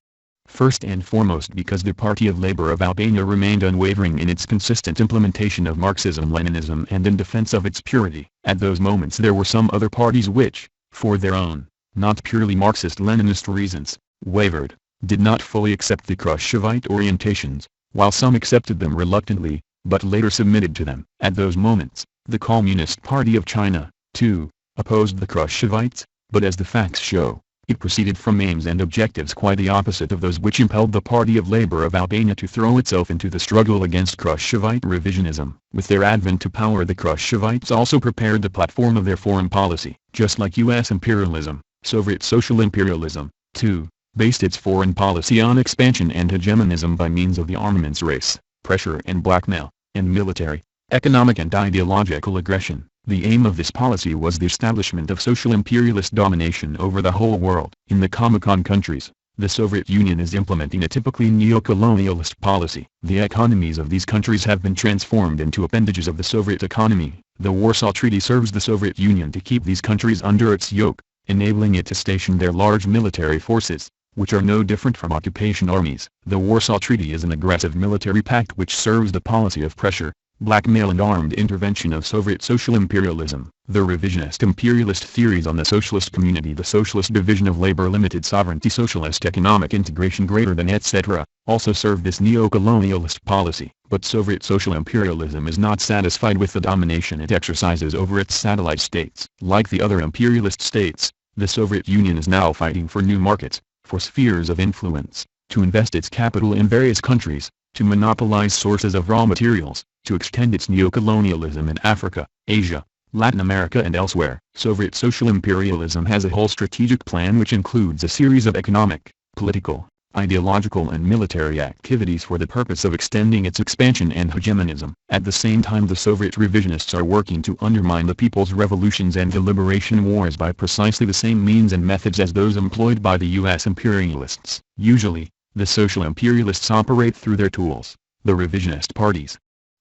[SPEAKER 1] First and foremost because the Party of Labor of Albania remained unwavering in its consistent implementation of Marxism-Leninism and in defense of its purity. At those moments there were some other parties which, for their own, not purely Marxist-Leninist reasons, wavered, did not fully accept the Khrushchevite orientations, while some accepted them reluctantly, but later submitted to them. At those moments, the Communist Party of China, too, opposed the Khrushchevites, but as the facts show, it proceeded from aims and objectives quite the opposite of those which impelled the Party of Labor of Albania to throw itself into the struggle against Khrushchevite revisionism. With their advent to power, the Khrushchevites also prepared the platform of their foreign policy. Just like U.S. imperialism, Soviet social imperialism, too, based its foreign policy on expansion and hegemonism by means of the armaments race, pressure and blackmail, and military, economic and ideological aggression. The aim of this policy was the establishment of social imperialist domination over the whole world. In the Comecon countries, the Soviet Union is implementing a typically neo-colonialist policy. The economies of these countries have been transformed into appendages of the Soviet economy. The Warsaw Treaty serves the Soviet Union to keep these countries under its yoke, enabling it to station their large military forces, which are no different from occupation armies. The Warsaw Treaty is an aggressive military pact which serves the policy of pressure, blackmail and armed intervention of Soviet social imperialism. The revisionist imperialist theories on the socialist community, the socialist division of labor, limited sovereignty, socialist economic integration greater than etc., also serve this neo-colonialist policy. But Soviet social imperialism is not satisfied with the domination it exercises over its satellite states. Like the other imperialist states, the Soviet Union is now fighting for new markets, for spheres of influence, to invest its capital in various countries, to monopolize sources of raw materials, to extend its neo-colonialism in Africa, Asia, Latin America and elsewhere. Soviet social imperialism has a whole strategic plan which includes a series of economic, political, ideological and military activities for the purpose of extending its expansion and hegemonism. At the same time, the Soviet revisionists are working to undermine the people's revolutions and the liberation wars by precisely the same means and methods as those employed by the U.S. imperialists. Usually, the social imperialists operate through their tools, the revisionist parties.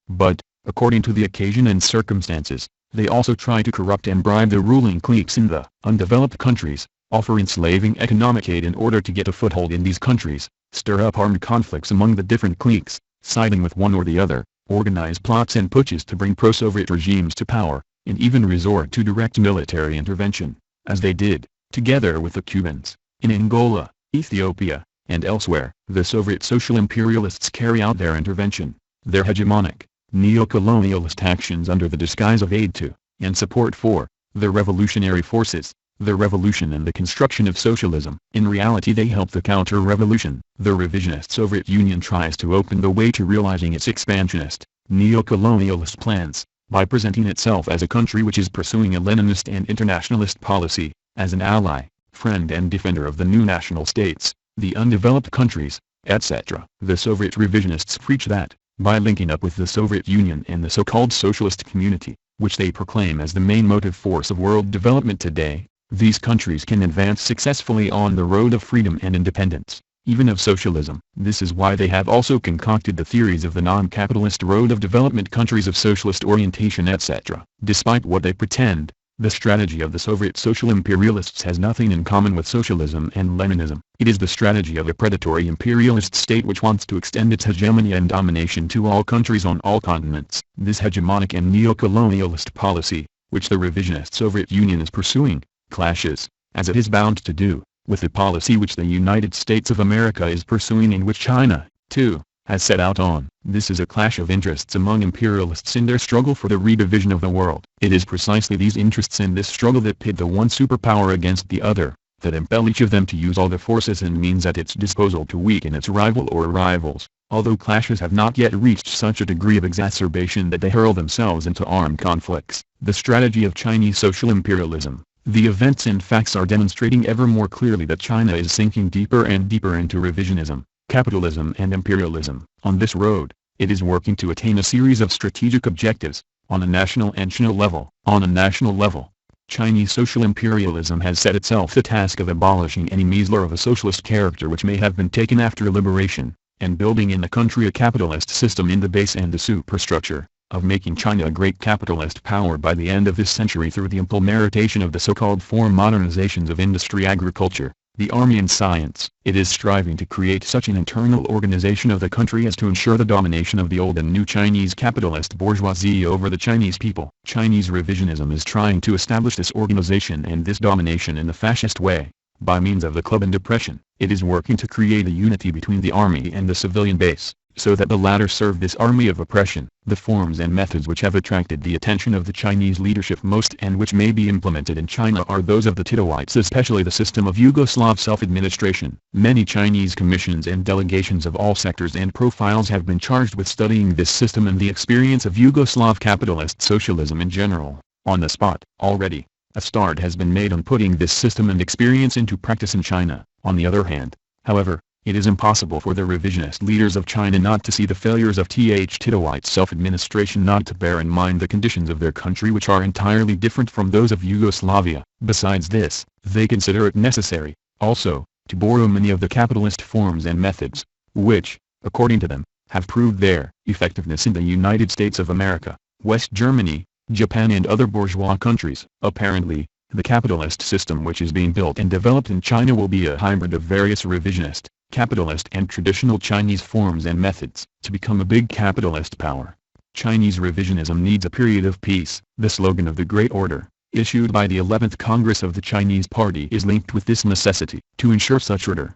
[SPEAKER 1] But, according to the occasion and circumstances, they also try to corrupt and bribe the ruling cliques in the undeveloped countries, offer enslaving economic aid in order to get a foothold in these countries, stir up armed conflicts among the different cliques, siding with one or the other, organize plots and putches to bring pro-Soviet regimes to power, and even resort to direct military intervention, as they did, together with the Cubans, in Angola, Ethiopia, and elsewhere. The Soviet social imperialists carry out their intervention, their hegemonic, neo-colonialist actions under the disguise of aid to, and support for, the revolutionary forces, the revolution and the construction of socialism. In reality they help the counter-revolution. The revisionist Soviet Union tries to open the way to realizing its expansionist, neo-colonialist plans, by presenting itself as a country which is pursuing a Leninist and internationalist policy, as an ally, friend and defender of the new national states, the undeveloped countries, etc. The Soviet revisionists preach that, by linking up with the Soviet Union and the so-called socialist community, which they proclaim as the main motive force of world development today, these countries can advance successfully on the road of freedom and independence, even of socialism. This is why they have also concocted the theories of the non-capitalist road of development, countries of socialist orientation, etc. Despite what they pretend, the strategy of the Soviet social imperialists has nothing in common with socialism and Leninism. It is the strategy of a predatory imperialist state which wants to extend its hegemony and domination to all countries on all continents. This hegemonic and neo-colonialist policy, which the revisionist Soviet Union is pursuing, clashes, as it is bound to do, with the policy which the United States of America is pursuing and which China, too, has set out on. This is a clash of interests among imperialists in their struggle for the redivision of the world. It is precisely these interests in this struggle that pit the one superpower against the other, that impel each of them to use all the forces and means at its disposal to weaken its rival or rivals, although clashes have not yet reached such a degree of exacerbation that they hurl themselves into armed conflicts. The strategy of Chinese social imperialism. The events and facts are demonstrating ever more clearly that China is sinking deeper and deeper into revisionism, capitalism and imperialism. On this road, it is working to attain a series of strategic objectives, on a national and national level. On a national level, Chinese social imperialism has set itself the task of abolishing any measure of a socialist character which may have been taken after liberation, and building in the country a capitalist system in the base and the superstructure, of making China a great capitalist power by the end of this century through the implementation of the so-called four modernizations of industry, agriculture, the army and science. It is striving to create such an internal organization of the country as to ensure the domination of the old and new Chinese capitalist bourgeoisie over the Chinese people. Chinese revisionism is trying to establish this organization and this domination in the fascist way, by means of the club and depression. It is working to create a unity between the army and the civilian base, so that the latter serve this army of oppression. The forms and methods which have attracted the attention of the Chinese leadership most and which may be implemented in China are those of the Titoites, especially the system of Yugoslav self-administration. Many Chinese commissions and delegations of all sectors and profiles have been charged with studying this system and the experience of Yugoslav capitalist socialism in general, on the spot. Already, a start has been made on putting this system and experience into practice in China. On the other hand, however, it is impossible for the revisionist leaders of China not to see the failures of Titoite self-administration, not to bear in mind the conditions of their country which are entirely different from those of Yugoslavia. Besides this, they consider it necessary, also, to borrow many of the capitalist forms and methods, which, according to them, have proved their effectiveness in the United States of America, West Germany, Japan and other bourgeois countries. Apparently, the capitalist system which is being built and developed in China will be a hybrid of various revisionist, capitalist and traditional Chinese forms and methods. To become a big capitalist power, Chinese revisionism needs a period of peace. The slogan of the Great Order, issued by the 11th Congress of the Chinese Party, is linked with this necessity. To ensure such order,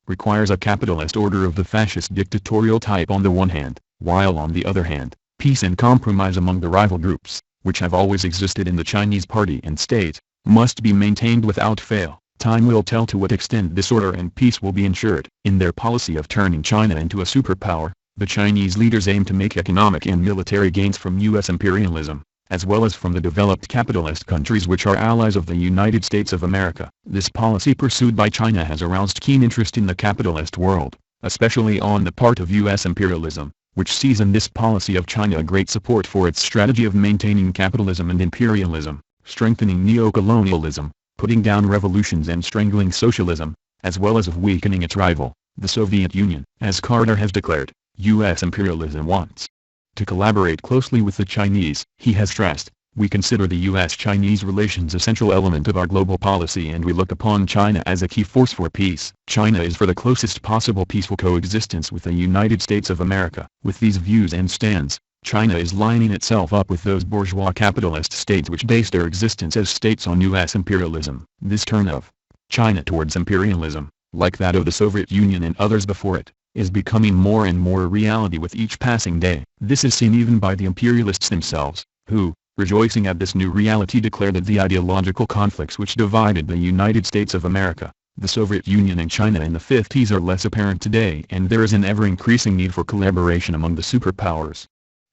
[SPEAKER 1] requires a capitalist order of the fascist dictatorial type on the one hand, while on the other hand, peace and compromise among the rival groups, which have always existed in the Chinese party and state, must be maintained without fail. Time will tell to what extent this order and peace will be ensured. In their policy of turning China into a superpower, the Chinese leaders aim to make economic and military gains from U.S. imperialism, as well as from the developed capitalist countries which are allies of the United States of America. This policy pursued by China has aroused keen interest in the capitalist world, especially on the part of U.S. imperialism, which sees in this policy of China a great support for its strategy of maintaining capitalism and imperialism, strengthening neo-colonialism, putting down revolutions and strangling socialism, as well as of weakening its rival, the Soviet Union. As Carter has declared, U.S. imperialism wants to collaborate closely with the Chinese. He has stressed, we consider the U.S.-Chinese relations a central element of our global policy and we look upon China as a key force for peace. China is for the closest possible peaceful coexistence with the United States of America. With these views and stands, China is lining itself up with those bourgeois capitalist states which base their existence as states on U.S. imperialism. This turn of China towards imperialism, like that of the Soviet Union and others before it, is becoming more and more a reality with each passing day. This is seen even by the imperialists themselves, who, rejoicing at this new reality, declare that the ideological conflicts which divided the United States of America, the Soviet Union and China in the 50s are less apparent today and there is an ever-increasing need for collaboration among the superpowers.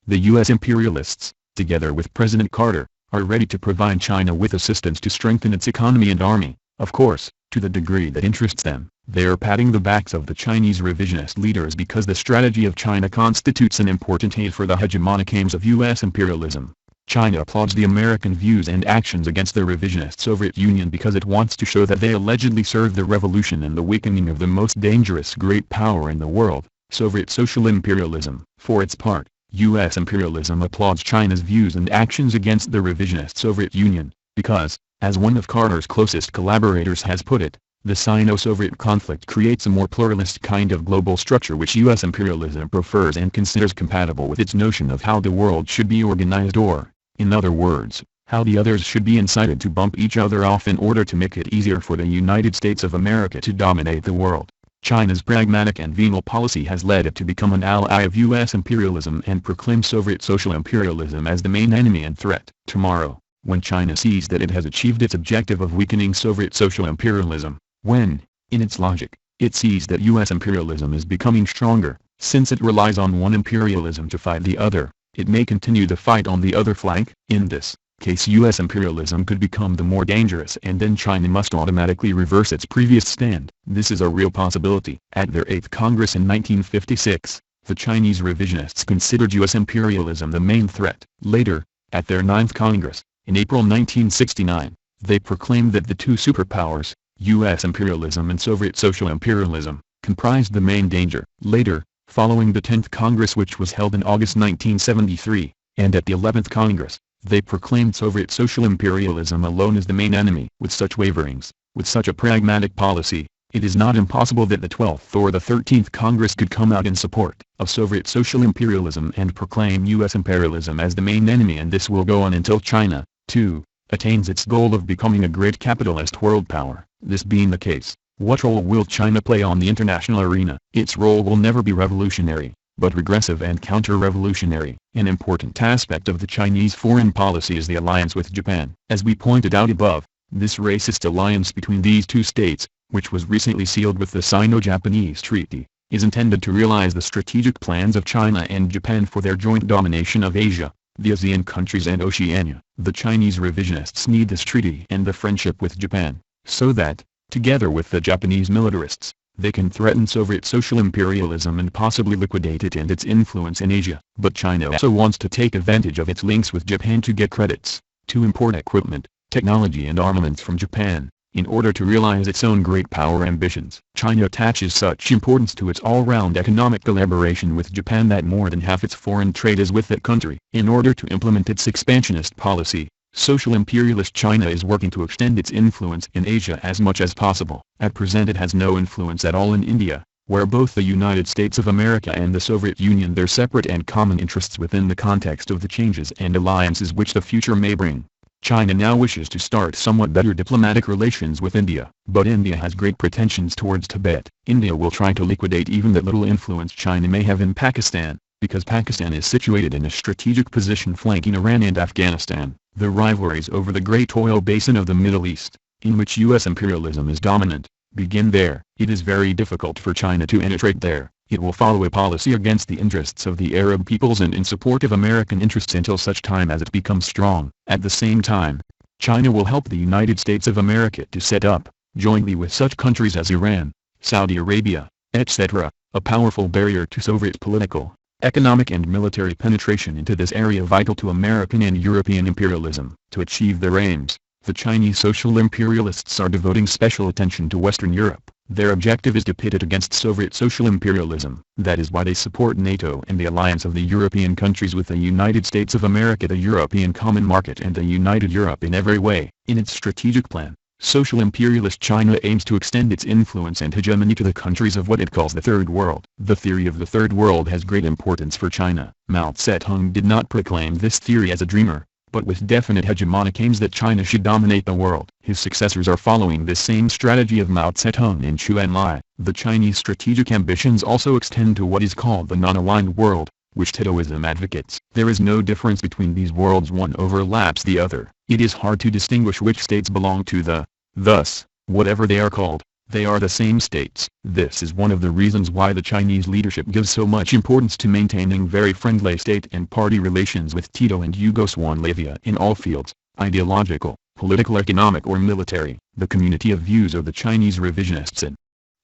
[SPEAKER 1] The U.S. imperialists, together with President Carter, are ready to provide China with assistance to strengthen its economy and army. Of course, to the degree that interests them, they are patting the backs of the Chinese revisionist leaders because the strategy of China constitutes an important aid for the hegemonic aims of U.S. imperialism. China applauds the American views and actions against the revisionist Soviet Union because it wants to show that they allegedly serve the revolution and the weakening of the most dangerous great power in the world, Soviet social imperialism. For its part, U.S. imperialism applauds China's views and actions against the revisionist Soviet Union, because, as one of Carter's closest collaborators has put it, the Sino-Soviet conflict creates a more pluralist kind of global structure which U.S. imperialism prefers and considers compatible with its notion of how the world should be organized, or, in other words, how the others should be incited to bump each other off in order to make it easier for the United States of America to dominate the world. China's pragmatic and venal policy has led it to become an ally of U.S. imperialism and proclaim Soviet social imperialism as the main enemy and threat. Tomorrow, when China sees that it has achieved its objective of weakening Soviet social imperialism, when, in its logic, it sees that U.S. imperialism is becoming stronger, since it relies on one imperialism to fight the other, it may continue the fight on the other flank. In this case, U.S. imperialism could become the more dangerous and then China must automatically reverse its previous stand. This is a real possibility. At their 8th Congress in 1956, the Chinese revisionists considered U.S. imperialism the main threat. Later, at their 9th Congress, in April 1969, they proclaimed that the two superpowers, U.S. imperialism and Soviet social imperialism, comprised the main danger. Later, following the 10th Congress which was held in August 1973, and at the 11th Congress, they proclaimed Soviet social imperialism alone as the main enemy. With such waverings, with such a pragmatic policy, it is not impossible that the 12th or the 13th Congress could come out in support of Soviet social imperialism and proclaim U.S. imperialism as the main enemy, and this will go on until China, too, attains its goal of becoming a great capitalist world power. This being the case, what role will China play on the international arena? Its role will never be revolutionary, but regressive and counter-revolutionary. An important aspect of the Chinese foreign policy is the alliance with Japan. As we pointed out above, this racist alliance between these two states, which was recently sealed with the Sino-Japanese Treaty, is intended to realize the strategic plans of China and Japan for their joint domination of Asia, the ASEAN countries and Oceania. The Chinese revisionists need this treaty and the friendship with Japan, so that, together with the Japanese militarists, they can threaten Soviet social imperialism and possibly liquidate it and its influence in Asia. But China also wants to take advantage of its links with Japan to get credits, to import equipment, technology and armaments from Japan, in order to realize its own great power ambitions. China attaches such importance to its all-round economic collaboration with Japan that more than half its foreign trade is with that country. In order to implement its expansionist policy, social imperialist China is working to extend its influence in Asia as much as possible. At present it has no influence at all in India, where both the United States of America and the Soviet Union bear separate and common interests within the context of the changes and alliances which the future may bring. China now wishes to start somewhat better diplomatic relations with India, but India has great pretensions towards Tibet. India will try to liquidate even that little influence China may have in Pakistan, because Pakistan is situated in a strategic position flanking Iran and Afghanistan. The rivalries over the great oil basin of the Middle East, in which U.S. imperialism is dominant, begin there. It is very difficult for China to penetrate there. It will follow a policy against the interests of the Arab peoples and in support of American interests until such time as it becomes strong. At the same time, China will help the United States of America to set up, jointly with such countries as Iran, Saudi Arabia, etc., a powerful barrier to Soviet political, economic and military penetration into this area vital to American and European imperialism. To achieve their aims, the Chinese social imperialists are devoting special attention to Western Europe. Their objective is to pit it against Soviet social imperialism. That is why they support NATO and the alliance of the European countries with the United States of America, the European Common Market and the United Europe in every way. In its strategic plan, social imperialist China aims to extend its influence and hegemony to the countries of what it calls the Third World. The theory of the Third World has great importance for China. Mao Zedong did not proclaim this theory as a dreamer, but with definite hegemonic aims that China should dominate the world. His successors are following this same strategy of Mao Zedong and Chu Enlai. The Chinese strategic ambitions also extend to what is called the non-aligned world, which Titoism advocates. There is no difference between these worlds, one overlaps the other. It is hard to distinguish which states belong to the. Thus, whatever they are called, they are the same states. This is one of the reasons why the Chinese leadership gives so much importance to maintaining very friendly state and party relations with Tito and Yugoslavia in all fields, ideological, political, economic or military. The community of views of the Chinese revisionists and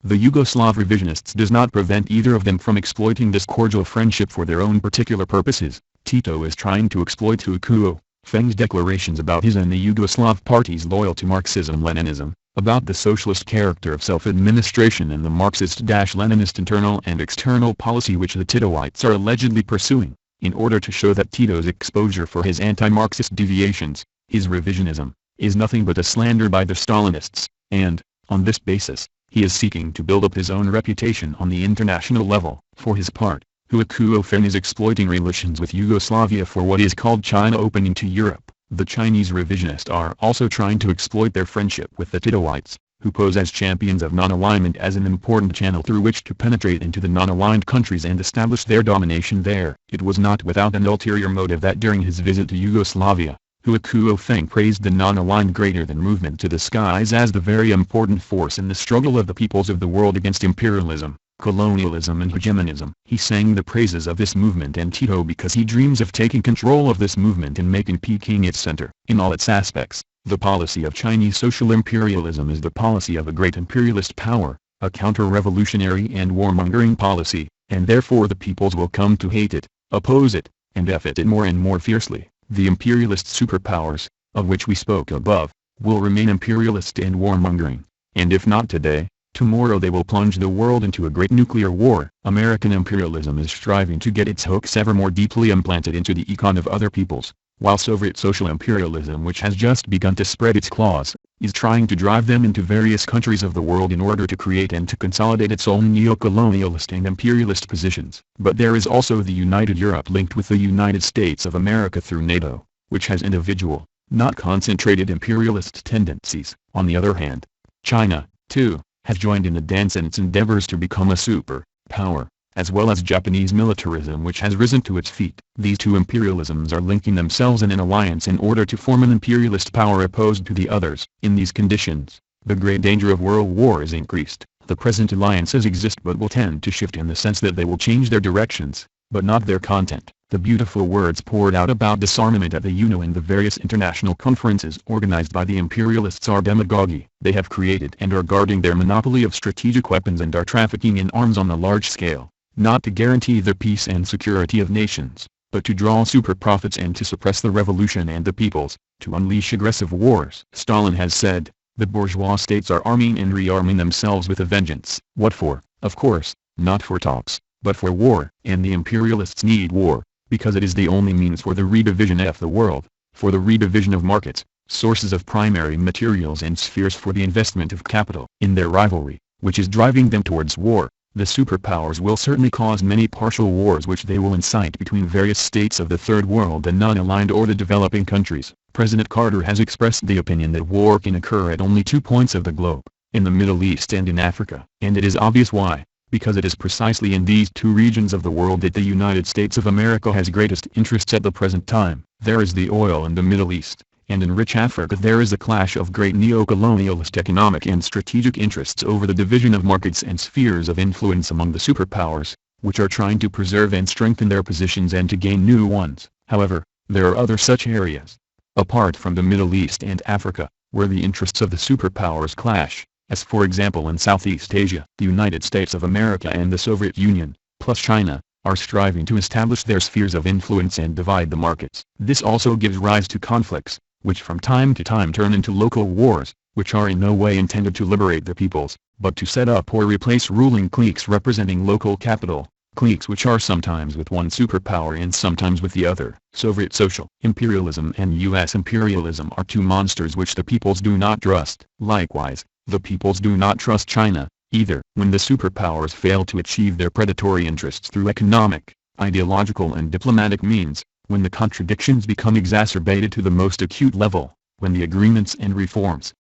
[SPEAKER 1] the Yugoslav revisionists does not prevent either of them from exploiting this cordial friendship for their own particular purposes. Tito is trying to exploit Hugo Feng's declarations about his and the Yugoslav parties loyal to Marxism-Leninism, about the socialist character of self-administration and the Marxist-Leninist internal and external policy which the Titoites are allegedly pursuing, in order to show that Tito's exposure for his anti-Marxist deviations, his revisionism, is nothing but a slander by the Stalinists, and, on this basis, he is seeking to build up his own reputation on the international level. For his part, Hugo Feng is exploiting relations with Yugoslavia for what is called China opening to Europe. The Chinese revisionists are also trying to exploit their friendship with the Titoites, who pose as champions of non-alignment as an important channel through which to penetrate into the non-aligned countries and establish their domination there. It was not without an ulterior motive that during his visit to Yugoslavia, Hugo Feng praised the non-aligned greater-than movement to the skies as the very important force in the struggle of the peoples of the world against imperialism, colonialism and hegemonism. He sang the praises of this movement and Tito because he dreams of taking control of this movement and making Peking its center. In all its aspects, the policy of Chinese social imperialism is the policy of a great imperialist power, a counter-revolutionary and warmongering policy, and therefore the peoples will come to hate it, oppose it, and effort it more and more fiercely. The imperialist superpowers, of which we spoke above, will remain imperialist and warmongering, and if not today, Tomorrow they will plunge the world into a great nuclear war. American imperialism is striving to get its hooks ever more deeply implanted into the econ of other peoples, while Soviet social imperialism, which has just begun to spread its claws, is trying to drive them into various countries of the world in order to create and to consolidate its own neo-colonialist and imperialist positions. But there is also the United Europe linked with the United States of America through NATO, which has individual, not concentrated imperialist tendencies. On the other hand, China, too, has joined in the dance in its endeavors to become a superpower, as well as Japanese militarism, which has risen to its feet. These two imperialisms are linking themselves in an alliance in order to form an imperialist power opposed to the others. In these conditions, the great danger of world war is increased. The present alliances exist but will tend to shift in the sense that they will change their directions, but not their content. The beautiful words poured out about disarmament at the UNO and the various international conferences organized by the imperialists are demagogy. They have created and are guarding their monopoly of strategic weapons and are trafficking in arms on a large scale, not to guarantee the peace and security of nations, but to draw super profits and to suppress the revolution and the peoples, to unleash aggressive wars. Stalin has said, the bourgeois states are arming and rearming themselves with a vengeance. What for? Of course, not for talks, but for war. And the imperialists need war, because it is the only means for the redivision of the world, for the redivision of markets, sources of primary materials and spheres for the investment of capital. In their rivalry, which is driving them towards war, the superpowers will certainly cause many partial wars which they will incite between various states of the Third World and non-aligned or the developing countries. President Carter has expressed the opinion that war can occur at only 2 points of the globe, in the Middle East and in Africa. And it is obvious why. Because it is precisely in these 2 regions of the world that the United States of America has greatest interests at the present time. There is the oil in the Middle East, and in rich Africa there is a clash of great neo-colonialist economic and strategic interests over the division of markets and spheres of influence among the superpowers, which are trying to preserve and strengthen their positions and to gain new ones. However, there are other such areas, apart from the Middle East and Africa, where the interests of the superpowers clash, as for example in Southeast Asia. The United States of America and the Soviet Union, plus China, are striving to establish their spheres of influence and divide the markets. This also gives rise to conflicts, which from time to time turn into local wars, which are in no way intended to liberate the peoples, but to set up or replace ruling cliques representing local capital, cliques which are sometimes with one superpower and sometimes with the other. Soviet social imperialism and U.S. imperialism are 2 monsters which the peoples do not trust. Likewise, the peoples do not trust China, either. When the superpowers fail to achieve their predatory interests through economic, ideological and diplomatic means, when the contradictions become exacerbated to the most acute level, when the agreements and reforms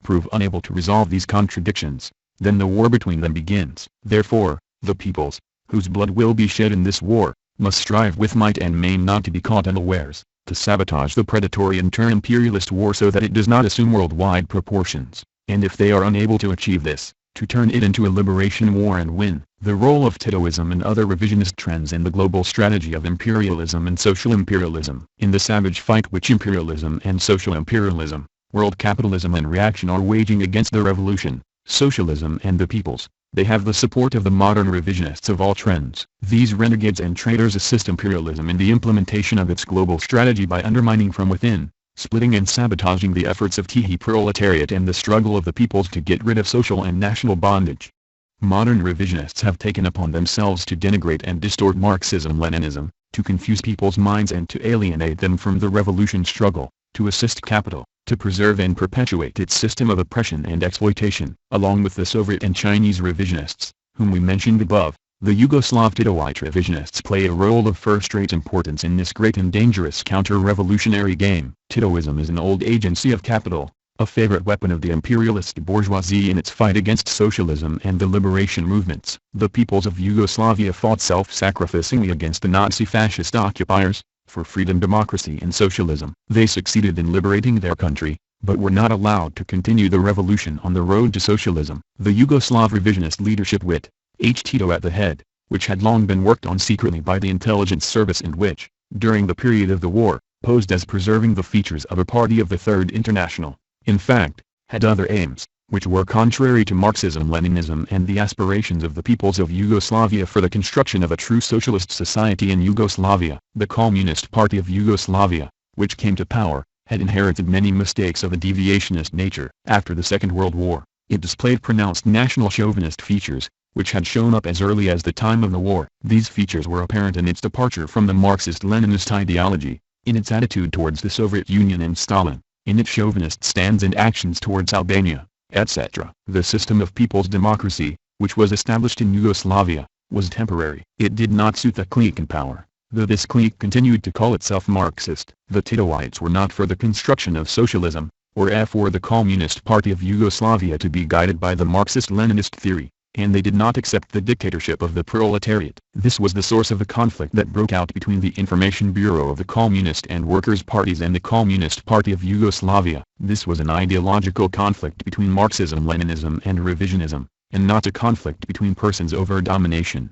[SPEAKER 1] prove unable to resolve these contradictions, then the war between them begins. Therefore, the peoples, whose blood will be shed in this war, must strive with might and main not to be caught unawares, to sabotage the predatory and turn imperialist war so that it does not assume worldwide proportions. And if they are unable to achieve this, to turn it into a liberation war and win. The role of Titoism and other revisionist trends in the global strategy of imperialism and social imperialism. In the savage fight which imperialism and social imperialism, world capitalism and reaction are waging against the revolution, socialism and the peoples, they have the support of the modern revisionists of all trends. These renegades and traitors assist imperialism in the implementation of its global strategy by undermining from within, splitting and sabotaging the efforts of the proletariat and the struggle of the peoples to get rid of social and national bondage. Modern revisionists have taken upon themselves to denigrate and distort Marxism Leninism, to confuse people's minds and to alienate them from the revolution struggle, to assist capital, to preserve and perpetuate its system of oppression and exploitation. Along with the Soviet and Chinese revisionists, whom we mentioned above, the Yugoslav Titoite revisionists play a role of first-rate importance in this great and dangerous counter-revolutionary game. Titoism is an old agency of capital, a favorite weapon of the imperialist bourgeoisie in its fight against socialism and the liberation movements. The peoples of Yugoslavia fought self-sacrificingly against the Nazi-fascist occupiers, for freedom, democracy and socialism. They succeeded in liberating their country, but were not allowed to continue the revolution on the road to socialism. The Yugoslav revisionist leadership with Tito at the head, which had long been worked on secretly by the intelligence service and which, during the period of the war, posed as preserving the features of a party of the Third International, in fact, had other aims, which were contrary to Marxism-Leninism and the aspirations of the peoples of Yugoslavia for the construction of a true socialist society in Yugoslavia. The Communist Party of Yugoslavia, which came to power, had inherited many mistakes of a deviationist nature. After the Second World War, It displayed pronounced national chauvinist features, which had shown up as early as the time of the war. These features were apparent in its departure from the Marxist-Leninist ideology, in its attitude towards the Soviet Union and Stalin, in its chauvinist stands and actions towards Albania, etc. The system of people's democracy, which was established in Yugoslavia, was temporary. It did not suit the clique in power, though this clique continued to call itself Marxist. The Titoites were not for the construction of socialism, or for the Communist Party of Yugoslavia to be guided by the Marxist-Leninist theory, and they did not accept the dictatorship of the proletariat. This was the source of the conflict that broke out between the Information Bureau of the Communist and Workers' Parties and the Communist Party of Yugoslavia. This was an ideological conflict between Marxism Leninism and revisionism, and not a conflict between persons over domination.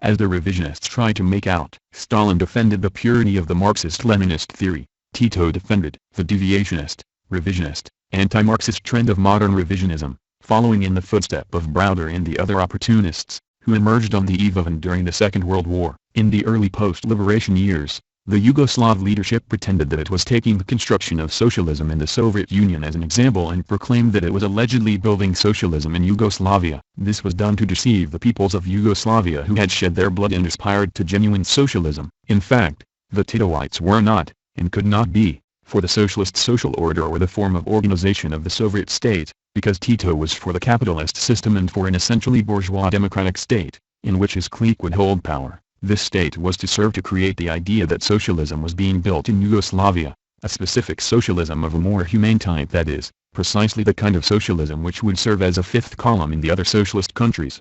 [SPEAKER 1] As the revisionists tried to make out, Stalin defended the purity of the Marxist-Leninist theory, Tito defended the deviationist, revisionist, anti-Marxist trend of modern revisionism, following in the footstep of Browder and the other opportunists, who emerged on the eve of and during the Second World War. In the early post-liberation years, the Yugoslav leadership pretended that it was taking the construction of socialism in the Soviet Union as an example and proclaimed that it was allegedly building socialism in Yugoslavia. This was done to deceive the peoples of Yugoslavia who had shed their blood and aspired to genuine socialism. In fact, the Titoites were not, and could not be, for the socialist social order or the form of organization of the Soviet state, because Tito was for the capitalist system and for an essentially bourgeois democratic state, in which his clique would hold power. This state was to serve to create the idea that socialism was being built in Yugoslavia, a specific socialism of a more humane type, that is, precisely the kind of socialism which would serve as a fifth column in the other socialist countries.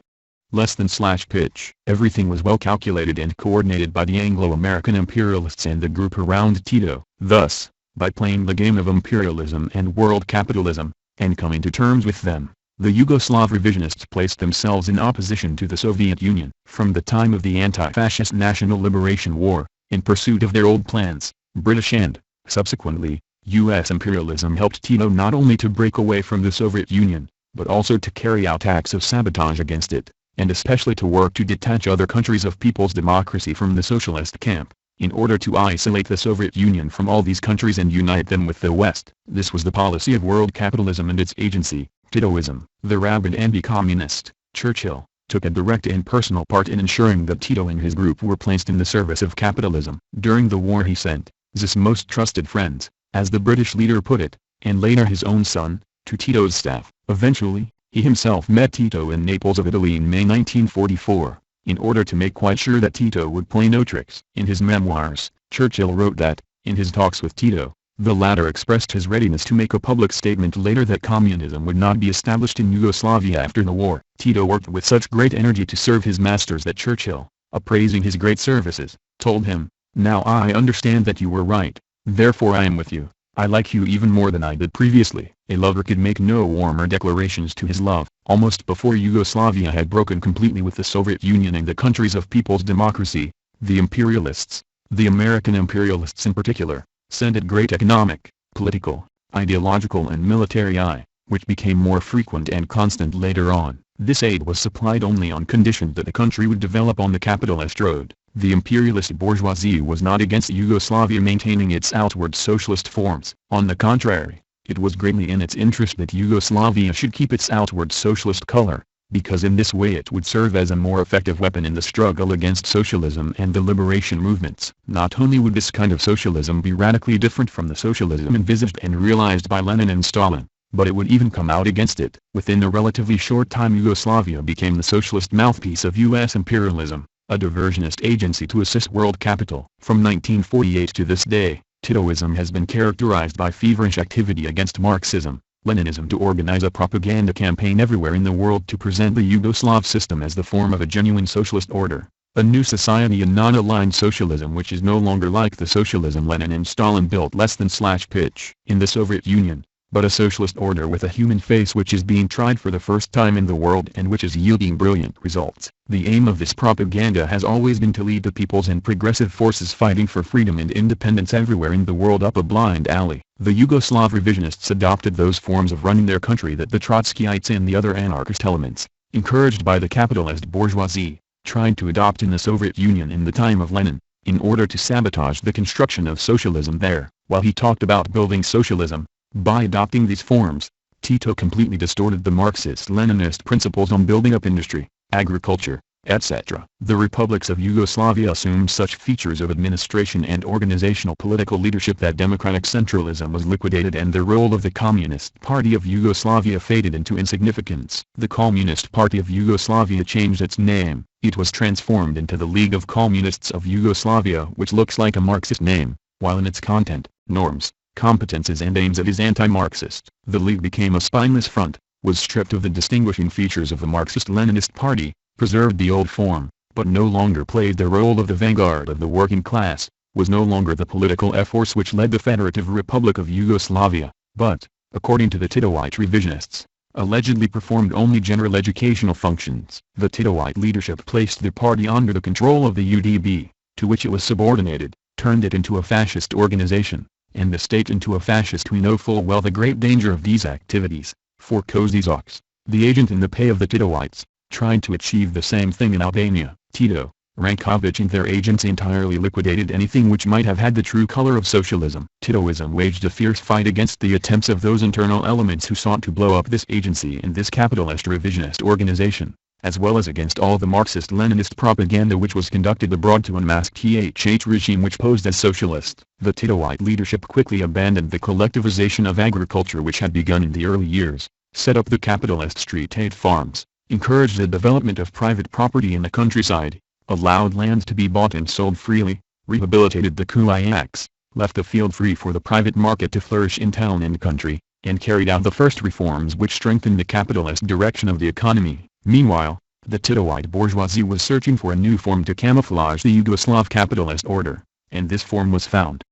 [SPEAKER 1] Less than pitch. Everything was well calculated and coordinated by the Anglo-American imperialists and the group around Tito. Thus, by playing the game of imperialism and world capitalism, and coming to terms with them, the Yugoslav revisionists placed themselves in opposition to the Soviet Union. From the time of the anti-fascist National Liberation War, in pursuit of their old plans, British and, subsequently, U.S. imperialism helped Tito not only to break away from the Soviet Union, but also to carry out acts of sabotage against it, and especially to work to detach other countries of people's democracy from the socialist camp, in order to isolate the Soviet Union from all these countries and unite them with the West. This was the policy of world capitalism and its agency, Titoism. The rabid anti-communist, Churchill, took a direct and personal part in ensuring that Tito and his group were placed in the service of capitalism. During the war he sent his most trusted friends, as the British leader put it, and later his own son, to Tito's staff. Eventually, he himself met Tito in Naples of Italy in May 1944. In order to make quite sure that Tito would play no tricks. In his memoirs, Churchill wrote that, in his talks with Tito, the latter expressed his readiness to make a public statement later that communism would not be established in Yugoslavia after the war. Tito worked with such great energy to serve his masters that Churchill, appraising his great services, told him, "Now I understand that you were right, therefore I am with you. I like you even more than I did previously." A lover could make no warmer declarations to his love. Almost before Yugoslavia had broken completely with the Soviet Union and the countries of people's democracy, the imperialists, the American imperialists in particular, sent it great economic, political, ideological and military aid, which became more frequent and constant later on. This aid was supplied only on condition that the country would develop on the capitalist road. The imperialist bourgeoisie was not against Yugoslavia maintaining its outward socialist forms. On the contrary, it was greatly in its interest that Yugoslavia should keep its outward socialist color, because in this way it would serve as a more effective weapon in the struggle against socialism and the liberation movements. Not only would this kind of socialism be radically different from the socialism envisaged and realized by Lenin and Stalin, but it would even come out against it. Within a relatively short time Yugoslavia became the socialist mouthpiece of U.S. imperialism, a diversionist agency to assist world capital. From 1948 to this day, Titoism has been characterized by feverish activity against Marxism, Leninism to organize a propaganda campaign everywhere in the world to present the Yugoslav system as the form of a genuine socialist order, a new society and non-aligned socialism which is no longer like the socialism Lenin and Stalin built less than pitch in the Soviet Union, but a socialist order with a human face which is being tried for the first time in the world and which is yielding brilliant results. The aim of this propaganda has always been to lead the peoples and progressive forces fighting for freedom and independence everywhere in the world up a blind alley. The Yugoslav revisionists adopted those forms of running their country that the Trotskyites and the other anarchist elements, encouraged by the capitalist bourgeoisie, tried to adopt in the Soviet Union in the time of Lenin, in order to sabotage the construction of socialism there. While he talked about building socialism, by adopting these forms, Tito completely distorted the Marxist-Leninist principles on building up industry, agriculture, etc. The republics of Yugoslavia assumed such features of administration and organizational political leadership that democratic centralism was liquidated and the role of the Communist Party of Yugoslavia faded into insignificance. The Communist Party of Yugoslavia changed its name. It was transformed into the League of Communists of Yugoslavia, which looks like a Marxist name, while in its content, norms, competences and aims it is anti-Marxist. The League became a spineless front, was stripped of the distinguishing features of the Marxist-Leninist Party, preserved the old form, but no longer played the role of the vanguard of the working class, was no longer the political force which led the Federative Republic of Yugoslavia, but, according to the Titoite revisionists, allegedly performed only general educational functions. The Titoite leadership placed the party under the control of the UDB, to which it was subordinated, turned it into a fascist organization, and the state into a fascist. We know full well the great danger of these activities, for Kozizaks, the agent in the pay of the Titoites, tried to achieve the same thing in Albania. Tito, Rankovic and their agents entirely liquidated anything which might have had the true color of socialism. Titoism waged a fierce fight against the attempts of those internal elements who sought to blow up this agency and this capitalist revisionist organization, as well as against all the Marxist-Leninist propaganda which was conducted abroad to unmask the regime which posed as socialist. The Titoite leadership quickly abandoned the collectivization of agriculture which had begun in the early years, set up the capitalist street-aid farms, encouraged the development of private property in the countryside, allowed land to be bought and sold freely, rehabilitated the kuyaks, left the field free for the private market to flourish in town and country, and carried out the first reforms which strengthened the capitalist direction of the economy. Meanwhile, the Titoite bourgeoisie was searching for a new form to camouflage the Yugoslav capitalist order, and this form was found.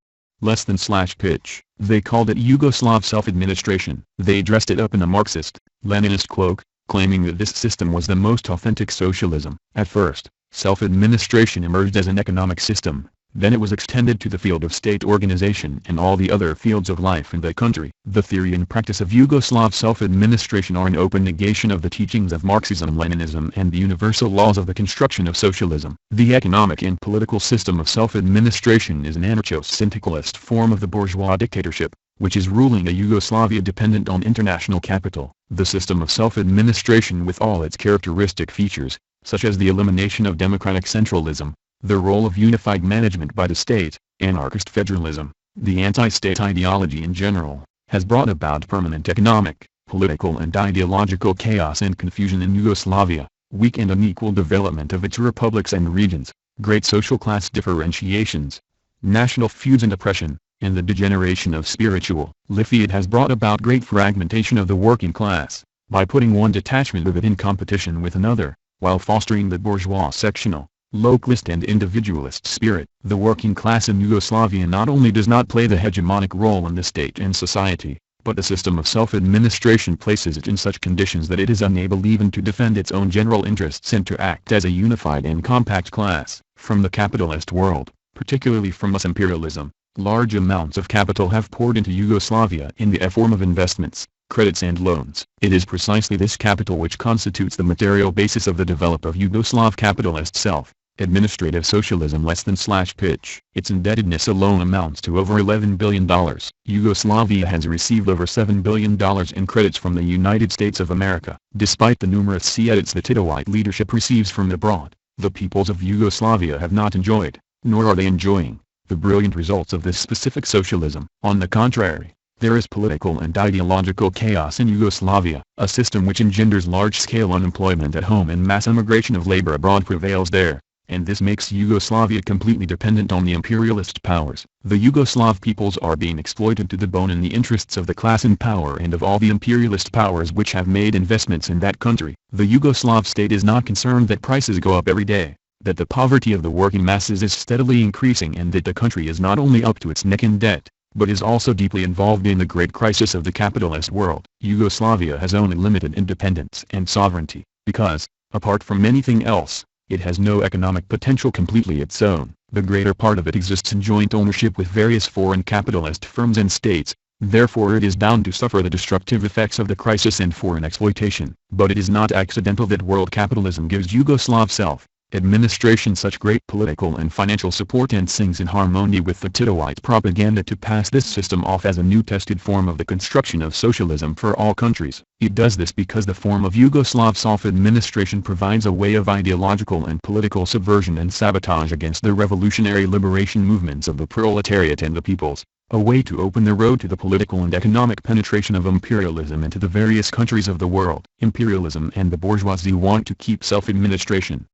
[SPEAKER 1] Less than pitch. They called it Yugoslav self-administration. They dressed it up in a Marxist, Leninist cloak, claiming that this system was the most authentic socialism. At first, self-administration emerged as an economic system, then it was extended to the field of state organization and all the other fields of life in the country. The theory and practice of Yugoslav self-administration are an open negation of the teachings of Marxism Leninism and the universal laws of the construction of socialism. The economic and political system of self-administration is an anarcho-syndicalist form of the bourgeois dictatorship, which is ruling a Yugoslavia dependent on international capital. The system of self-administration with all its characteristic features, such as the elimination of democratic centralism, the role of unified management by the state, anarchist federalism, the anti-state ideology in general, has brought about permanent economic, political and ideological chaos and confusion in Yugoslavia, weak and unequal development of its republics and regions, great social class differentiations, national feuds and oppression, and the degeneration of spiritual life. It has brought about great fragmentation of the working class, by putting one detachment of it in competition with another, while fostering the bourgeois sectional, localist and individualist spirit. The working class in Yugoslavia not only does not play the hegemonic role in the state and society, but the system of self-administration places it in such conditions that it is unable even to defend its own general interests and to act as a unified and compact class. From the capitalist world, particularly from us imperialism, large amounts of capital have poured into Yugoslavia in the form of investments, credits and loans. It is precisely this capital which constitutes the material basis of the development of Yugoslav capitalist self-administrative socialism. Less than pitch. Its indebtedness alone amounts to over $11 billion. Yugoslavia has received over $7 billion in credits from the United States of America. Despite the numerous credits the Titoite leadership receives from abroad, the peoples of Yugoslavia have not enjoyed, nor are they enjoying, the brilliant results of this specific socialism. On the contrary, there is political and ideological chaos in Yugoslavia. A system which engenders large-scale unemployment at home and mass immigration of labor abroad prevails there, and this makes Yugoslavia completely dependent on the imperialist powers. The Yugoslav peoples are being exploited to the bone in the interests of the class in power and of all the imperialist powers which have made investments in that country. The Yugoslav state is not concerned that prices go up every day, that the poverty of the working masses is steadily increasing, and that the country is not only up to its neck in debt, but is also deeply involved in the great crisis of the capitalist world. Yugoslavia has only limited independence and sovereignty, because, apart from anything else, it has no economic potential completely its own. The greater part of it exists in joint ownership with various foreign capitalist firms and states, therefore it is bound to suffer the destructive effects of the crisis and foreign exploitation. But it is not accidental that world capitalism gives Yugoslav self administration such great political and financial support and sings in harmony with the Titoite propaganda to pass this system off as a new tested form of the construction of socialism for all countries. It does this because the form of Yugoslav self-administration provides a way of ideological and political subversion and sabotage against the revolutionary liberation movements of the proletariat and the peoples, a way to open the road to the political and economic penetration of imperialism into the various countries of the world. Imperialism and the bourgeoisie want to keep self-administration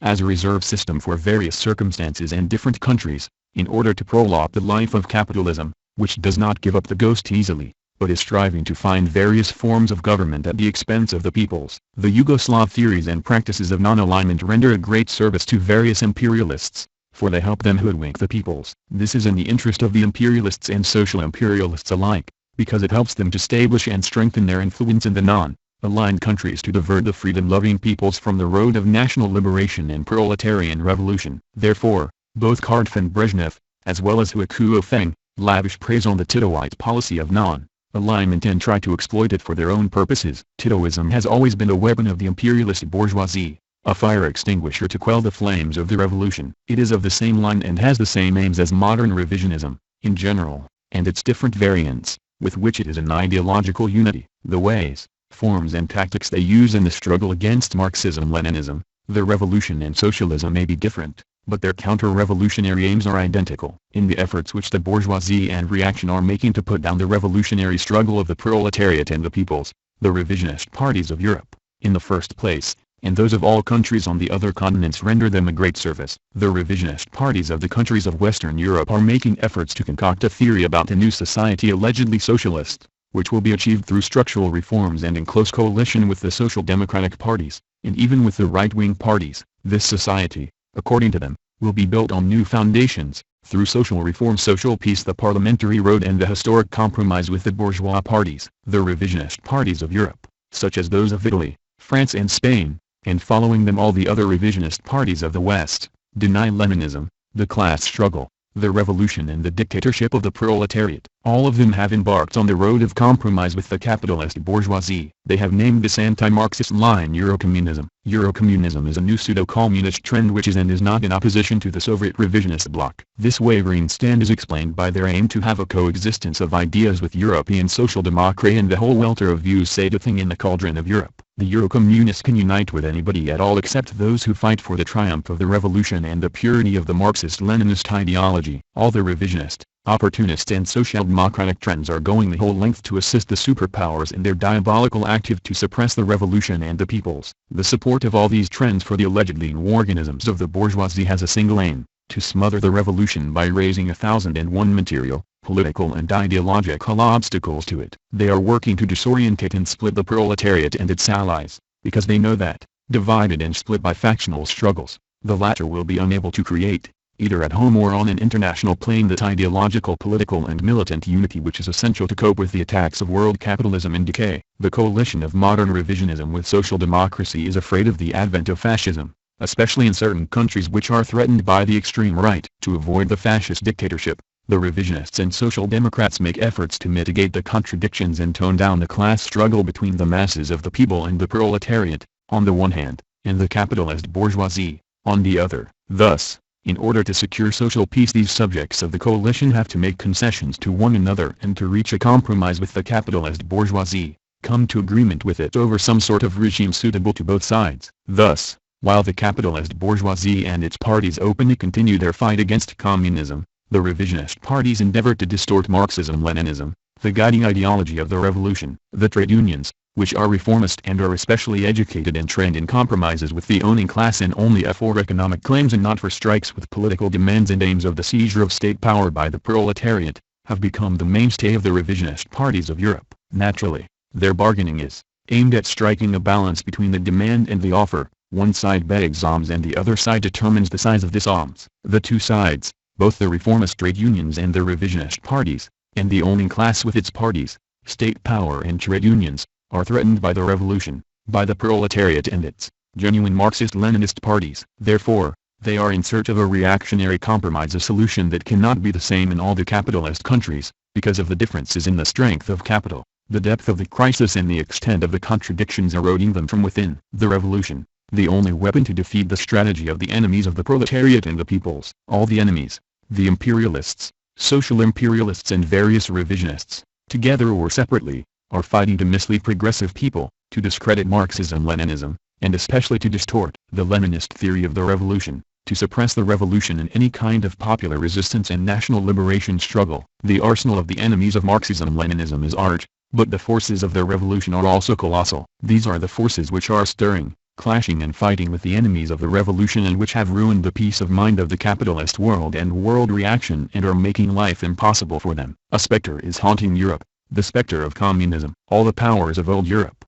[SPEAKER 1] as a reserve system for various circumstances and different countries, in order to prolong the life of capitalism, which does not give up the ghost easily, but is striving to find various forms of government at the expense of the peoples. The Yugoslav theories and practices of non-alignment render a great service to various imperialists, for they help them hoodwink the peoples. This is in the interest of the imperialists and social imperialists alike, because it helps them to establish and strengthen their influence in the non-aligned countries to divert the freedom-loving peoples from the road of national liberation and proletarian revolution. Therefore, both Kardf and Brezhnev, as well as Hu Kuofeng, lavish praise on the Titoite policy of non-alignment and try to exploit it for their own purposes. Titoism has always been a weapon of the imperialist bourgeoisie, a fire extinguisher to quell the flames of the revolution. It is of the same line and has the same aims as modern revisionism, in general, and its different variants, with which it is an ideological unity. The ways, forms and tactics they use in the struggle against Marxism-Leninism, the revolution and socialism may be different, but their counter-revolutionary aims are identical. In the efforts which the bourgeoisie and reaction are making to put down the revolutionary struggle of the proletariat and the peoples, the revisionist parties of Europe, in the first place, and those of all countries on the other continents render them a great service. The revisionist parties of the countries of Western Europe are making efforts to concoct a theory about a new society allegedly socialist, which will be achieved through structural reforms and in close coalition with the social democratic parties, and even with the right-wing parties. This society, according to them, will be built on new foundations, through social reform, social peace, the parliamentary road and the historic compromise with the bourgeois parties. The revisionist parties of Europe, such as those of Italy, France and Spain, and following them all the other revisionist parties of the West, deny Leninism, the class struggle, the revolution and the dictatorship of the proletariat. All of them have embarked on the road of compromise with the capitalist bourgeoisie. They have named this anti-Marxist line Eurocommunism. Eurocommunism is a new pseudo-communist trend which is and is not in opposition to the Soviet revisionist bloc. This wavering stand is explained by their aim to have a coexistence of ideas with European social democracy and the whole welter of views sating in the cauldron of Europe. The Eurocommunists can unite with anybody at all except those who fight for the triumph of the revolution and the purity of the Marxist-Leninist ideology. All the revisionist, opportunist and social democratic trends are going the whole length to assist the superpowers in their diabolical active to suppress the revolution and the peoples. The support of all these trends for the allegedly new organisms of the bourgeoisie has a single aim, to smother the revolution by raising 1001 material, political and ideological obstacles to it. They are working to disorientate and split the proletariat and its allies, because they know that, divided and split by factional struggles, the latter will be unable to create, either at home or on an international plane, that ideological, political and militant unity which is essential to cope with the attacks of world capitalism in decay. The coalition of modern revisionism with social democracy is afraid of the advent of fascism, especially in certain countries which are threatened by the extreme right. To avoid the fascist dictatorship, the revisionists and social democrats make efforts to mitigate the contradictions and tone down the class struggle between the masses of the people and the proletariat, on the one hand, and the capitalist bourgeoisie, on the other. Thus, in order to secure social peace, these subjects of the coalition have to make concessions to one another and to reach a compromise with the capitalist bourgeoisie, come to agreement with it over some sort of regime suitable to both sides. Thus, while the capitalist bourgeoisie and its parties openly continue their fight against communism, the revisionist parties endeavor to distort Marxism-Leninism, the guiding ideology of the revolution. The trade unions, which are reformist and are especially educated and trained in compromises with the owning class and only for economic claims and not for strikes with political demands and aims of the seizure of state power by the proletariat, have become the mainstay of the revisionist parties of Europe. Naturally, their bargaining is aimed at striking a balance between the demand and the offer. One side begs alms and the other side determines the size of this alms. The two sides, both the reformist trade unions and the revisionist parties, and the owning class with its parties, state power and trade unions, are threatened by the revolution, by the proletariat and its genuine Marxist-Leninist parties. Therefore, they are in search of a reactionary compromise, a solution that cannot be the same in all the capitalist countries, because of the differences in the strength of capital, the depth of the crisis and the extent of the contradictions eroding them from within. The revolution, the only weapon to defeat the strategy of the enemies of the proletariat and the peoples. All the enemies, the imperialists, social imperialists and various revisionists, together or separately, are fighting to mislead progressive people, to discredit Marxism-Leninism, and especially to distort the Leninist theory of the revolution, to suppress the revolution and any kind of popular resistance and national liberation struggle. The arsenal of the enemies of Marxism-Leninism is large, but the forces of their revolution are also colossal. These are the forces which are stirring, clashing and fighting with the enemies of the revolution and which have ruined the peace of mind of the capitalist world and world reaction and are making life impossible for them. A specter is haunting Europe, the specter of communism. All the powers of old Europe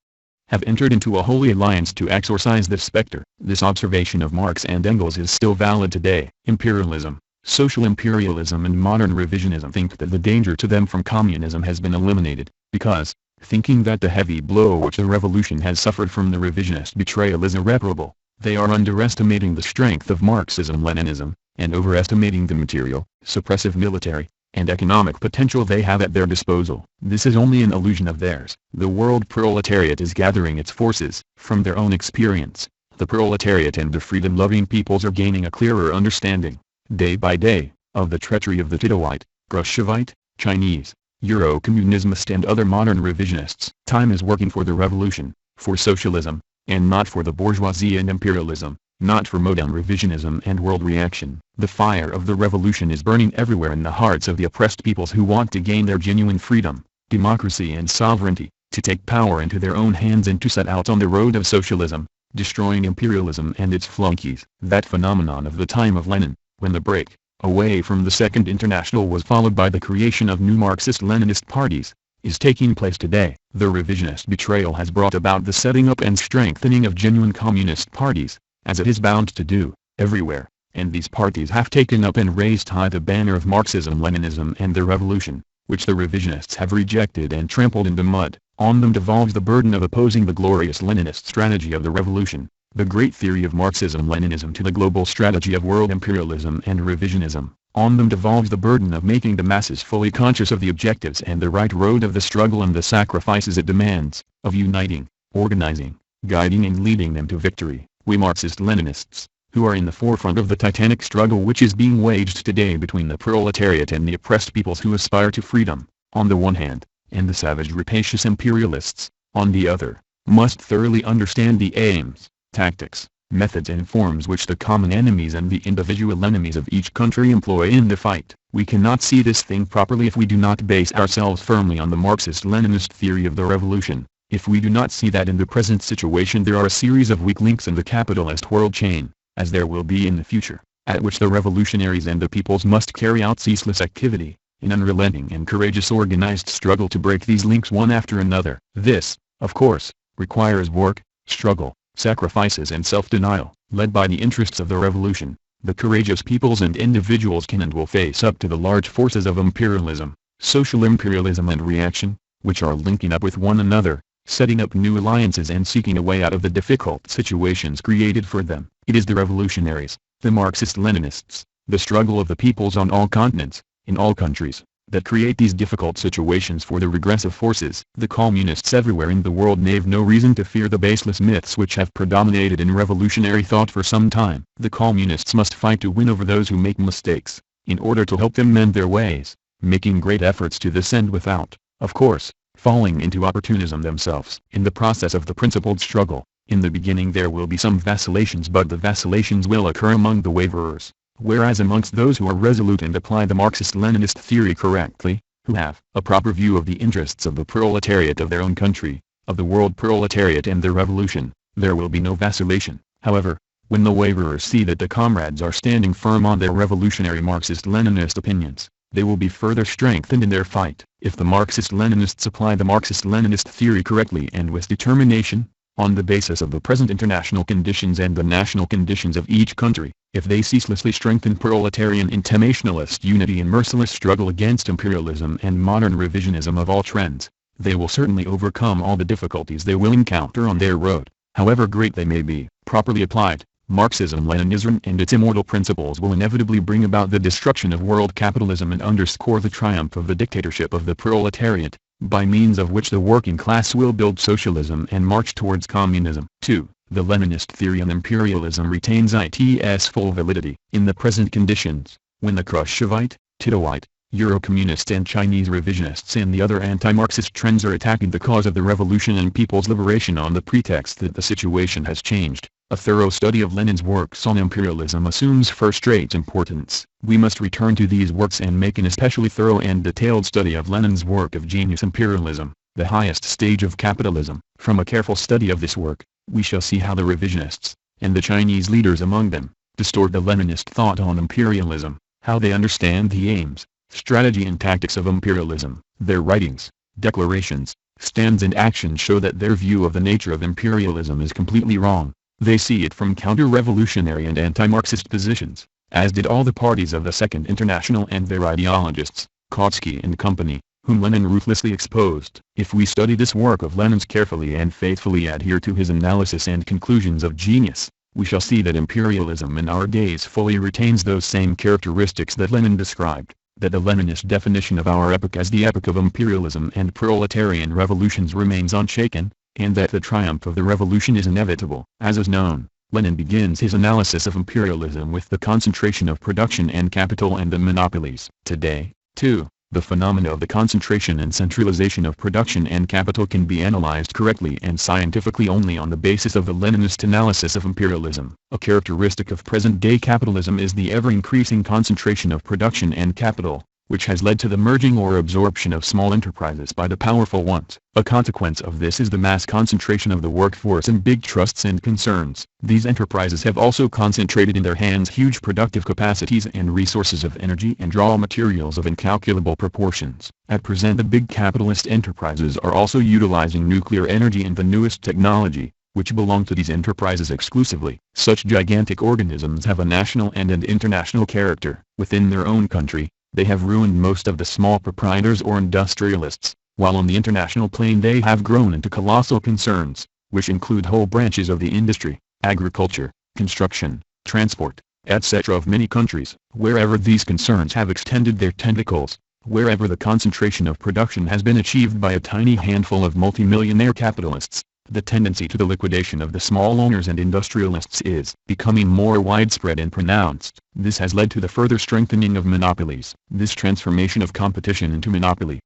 [SPEAKER 1] have entered into a holy alliance to exorcise this specter. This observation of Marx and Engels is still valid today. Imperialism, social imperialism and modern revisionism think that the danger to them from communism has been eliminated, because, thinking that the heavy blow which the revolution has suffered from the revisionist betrayal is irreparable, they are underestimating the strength of Marxism-Leninism, and overestimating the material, suppressive military, and economic potential they have at their disposal. This is only an illusion of theirs. The world proletariat is gathering its forces. From their own experience, the proletariat and the freedom-loving peoples are gaining a clearer understanding, day by day, of the treachery of the Titoite, Khrushchevite, Chinese, Euro-communismist and other modern revisionists. Time is working for the revolution, for socialism, and not for the bourgeoisie and imperialism, not for modern revisionism and world reaction. The fire of the revolution is burning everywhere in the hearts of the oppressed peoples who want to gain their genuine freedom, democracy and sovereignty, to take power into their own hands and to set out on the road of socialism, destroying imperialism and its flunkies. That phenomenon of the time of Lenin, when the break away from the Second International was followed by the creation of new Marxist-Leninist parties, is taking place today. The revisionist betrayal has brought about the setting up and strengthening of genuine communist parties, as it is bound to do, everywhere, and these parties have taken up and raised high the banner of Marxism-Leninism and the revolution, which the revisionists have rejected and trampled into mud. On them devolves the burden of opposing the glorious Leninist strategy of the revolution, the great theory of Marxism-Leninism to the global strategy of world imperialism and revisionism. On them devolves the burden of making the masses fully conscious of the objectives and the right road of the struggle and the sacrifices it demands, of uniting, organizing, guiding and leading them to victory. We Marxist-Leninists, who are in the forefront of the titanic struggle which is being waged today between the proletariat and the oppressed peoples who aspire to freedom, on the one hand, and the savage rapacious imperialists, on the other, must thoroughly understand the aims, tactics, methods and forms which the common enemies and the individual enemies of each country employ in the fight. We cannot see this thing properly if we do not base ourselves firmly on the Marxist-Leninist theory of the revolution. If we do not see that in the present situation there are a series of weak links in the capitalist world chain, as there will be in the future, at which the revolutionaries and the peoples must carry out ceaseless activity, in unrelenting and courageous organized struggle to break these links one after another. This, of course, requires work, struggle, sacrifices and self-denial. Led by the interests of the revolution, the courageous peoples and individuals can and will face up to the large forces of imperialism, social imperialism and reaction, which are linking up with one another, setting up new alliances and seeking a way out of the difficult situations created for them. It is the revolutionaries, the Marxist-Leninists, the struggle of the peoples on all continents, in all countries, that create these difficult situations for the regressive forces. The communists everywhere in the world have no reason to fear the baseless myths which have predominated in revolutionary thought for some time. The communists must fight to win over those who make mistakes, in order to help them mend their ways, making great efforts to this end without, of course, falling into opportunism themselves. In the process of the principled struggle, in the beginning there will be some vacillations, but the vacillations will occur among the waverers, whereas amongst those who are resolute and apply the Marxist-Leninist theory correctly, who have a proper view of the interests of the proletariat of their own country, of the world proletariat and the revolution, there will be no vacillation. However, when the waverers see that the comrades are standing firm on their revolutionary Marxist-Leninist opinions, they will be further strengthened in their fight. If the Marxist-Leninists apply the Marxist-Leninist theory correctly and with determination, on the basis of the present international conditions and the national conditions of each country, if they ceaselessly strengthen proletarian internationalist unity and merciless struggle against imperialism and modern revisionism of all trends, they will certainly overcome all the difficulties they will encounter on their road, however great they may be. Properly applied, Marxism-Leninism and its immortal principles will inevitably bring about the destruction of world capitalism and underscore the triumph of the dictatorship of the proletariat, by means of which the working class will build socialism and march towards communism. 2. The Leninist theory on imperialism retains its full validity. In the present conditions, when the Khrushchevite, Titoite, Euro-communist and Chinese revisionists and the other anti-Marxist trends are attacking the cause of the revolution and people's liberation on the pretext that the situation has changed, a thorough study of Lenin's works on imperialism assumes first-rate importance. We must return to these works and make an especially thorough and detailed study of Lenin's work of genius imperialism, the highest stage of capitalism. From a careful study of this work, we shall see how the revisionists, and the Chinese leaders among them, distort the Leninist thought on imperialism, how they understand the aims, strategy and tactics of imperialism. Their writings, declarations, stands and actions show that their view of the nature of imperialism is completely wrong. They see it from counter-revolutionary and anti-Marxist positions, as did all the parties of the Second International and their ideologists, Kautsky and company, whom Lenin ruthlessly exposed. If we study this work of Lenin's carefully and faithfully adhere to his analysis and conclusions of genius, we shall see that imperialism in our days fully retains those same characteristics that Lenin described, that the Leninist definition of our epoch as the epoch of imperialism and proletarian revolutions remains unshaken, and that the triumph of the revolution is inevitable. As is known, Lenin begins his analysis of imperialism with the concentration of production and capital and the monopolies. Today, too, the phenomena of the concentration and centralization of production and capital can be analyzed correctly and scientifically only on the basis of the Leninist analysis of imperialism. A characteristic of present-day capitalism is the ever-increasing concentration of production and capital, which has led to the merging or absorption of small enterprises by the powerful ones. A consequence of this is the mass concentration of the workforce in big trusts and concerns. These enterprises have also concentrated in their hands huge productive capacities and resources of energy and raw materials of incalculable proportions. At present the big capitalist enterprises are also utilizing nuclear energy and the newest technology, which belong to these enterprises exclusively. Such gigantic organisms have a national and an international character. Within their own country, they have ruined most of the small proprietors or industrialists, while on the international plane they have grown into colossal concerns, which include whole branches of the industry, agriculture, construction, transport, etc. of many countries. Wherever these concerns have extended their tentacles, wherever the concentration of production has been achieved by a tiny handful of multimillionaire capitalists, the tendency to the liquidation of the small owners and industrialists is becoming more widespread and pronounced. This has led to the further strengthening of monopolies. This transformation of competition into monopoly,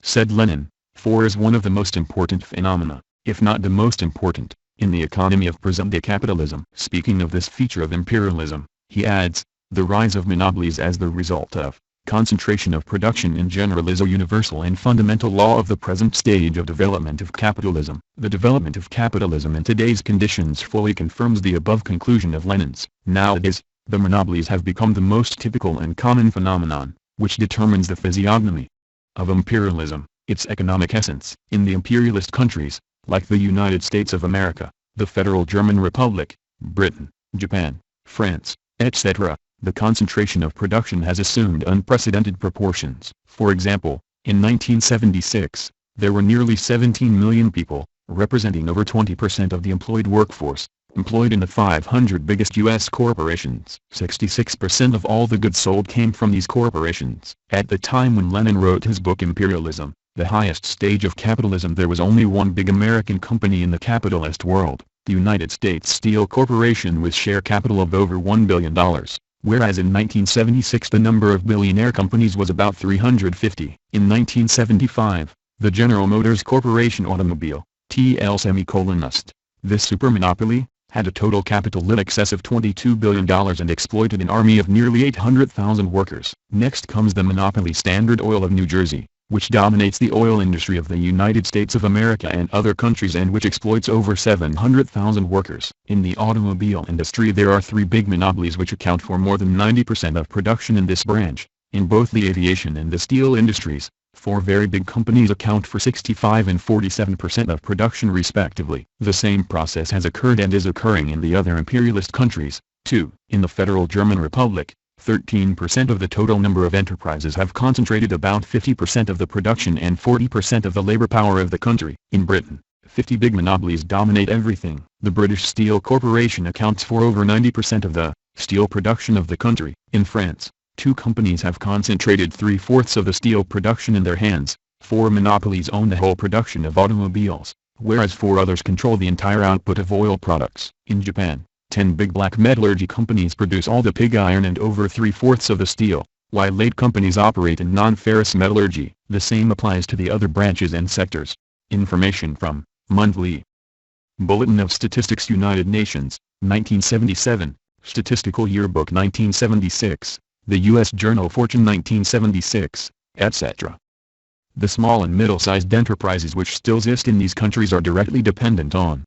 [SPEAKER 1] said Lenin, is one of the most important phenomena, if not the most important, in the economy of present-day capitalism. Speaking of this feature of imperialism, he adds, the rise of monopolies as the result of concentration of production in general is a universal and fundamental law of the present stage of development of capitalism. The development of capitalism in today's conditions fully confirms the above conclusion of Lenin's. Nowadays, the monopolies have become the most typical and common phenomenon, which determines the physiognomy of imperialism, its economic essence. In the imperialist countries, like the United States of America, the Federal German Republic, Britain, Japan, France, etc., the concentration of production has assumed unprecedented proportions. For example, in 1976, there were nearly 17 million people, representing over 20% of the employed workforce, employed in the 500 biggest U.S. corporations. 66% of all the goods sold came from these corporations. At the time when Lenin wrote his book Imperialism, the highest stage of capitalism, there was only one big American company in the capitalist world, the United States Steel Corporation, with share capital of over $1 billion. Whereas in 1976 the number of billionaire companies was about 350. In 1975, the General Motors Corporation automobile, TL this supermonopoly, had a total capital in excess of $22 billion and exploited an army of nearly 800,000 workers. Next comes the monopoly Standard Oil of New Jersey, which dominates the oil industry of the United States of America and other countries and which exploits over 700,000 workers. In the automobile industry there are three big monopolies which account for more than 90% of production in this branch. In both the aviation and the steel industries, four very big companies account for 65 and 47% of production respectively. The same process has occurred and is occurring in the other imperialist countries, too. In the Federal German Republic, 13% of the total number of enterprises have concentrated about 50% of the production and 40% of the labor power of the country. In Britain, 50 big monopolies dominate everything. The British Steel Corporation accounts for over 90% of the steel production of the country. In France, two companies have concentrated 3/4 of the steel production in their hands. Four monopolies own the whole production of automobiles. whereas 4 others control the entire output of oil products. In Japan, 10 big black metallurgy companies produce all the pig iron and over 3/4 of the steel, while 8 companies operate in non-ferrous metallurgy. The same applies to the other branches and sectors. Information from Monthly Bulletin of Statistics, United Nations, 1977, Statistical Yearbook 1976, the U.S. Journal Fortune 1976, etc. The small and middle-sized enterprises which still exist in these countries are directly dependent on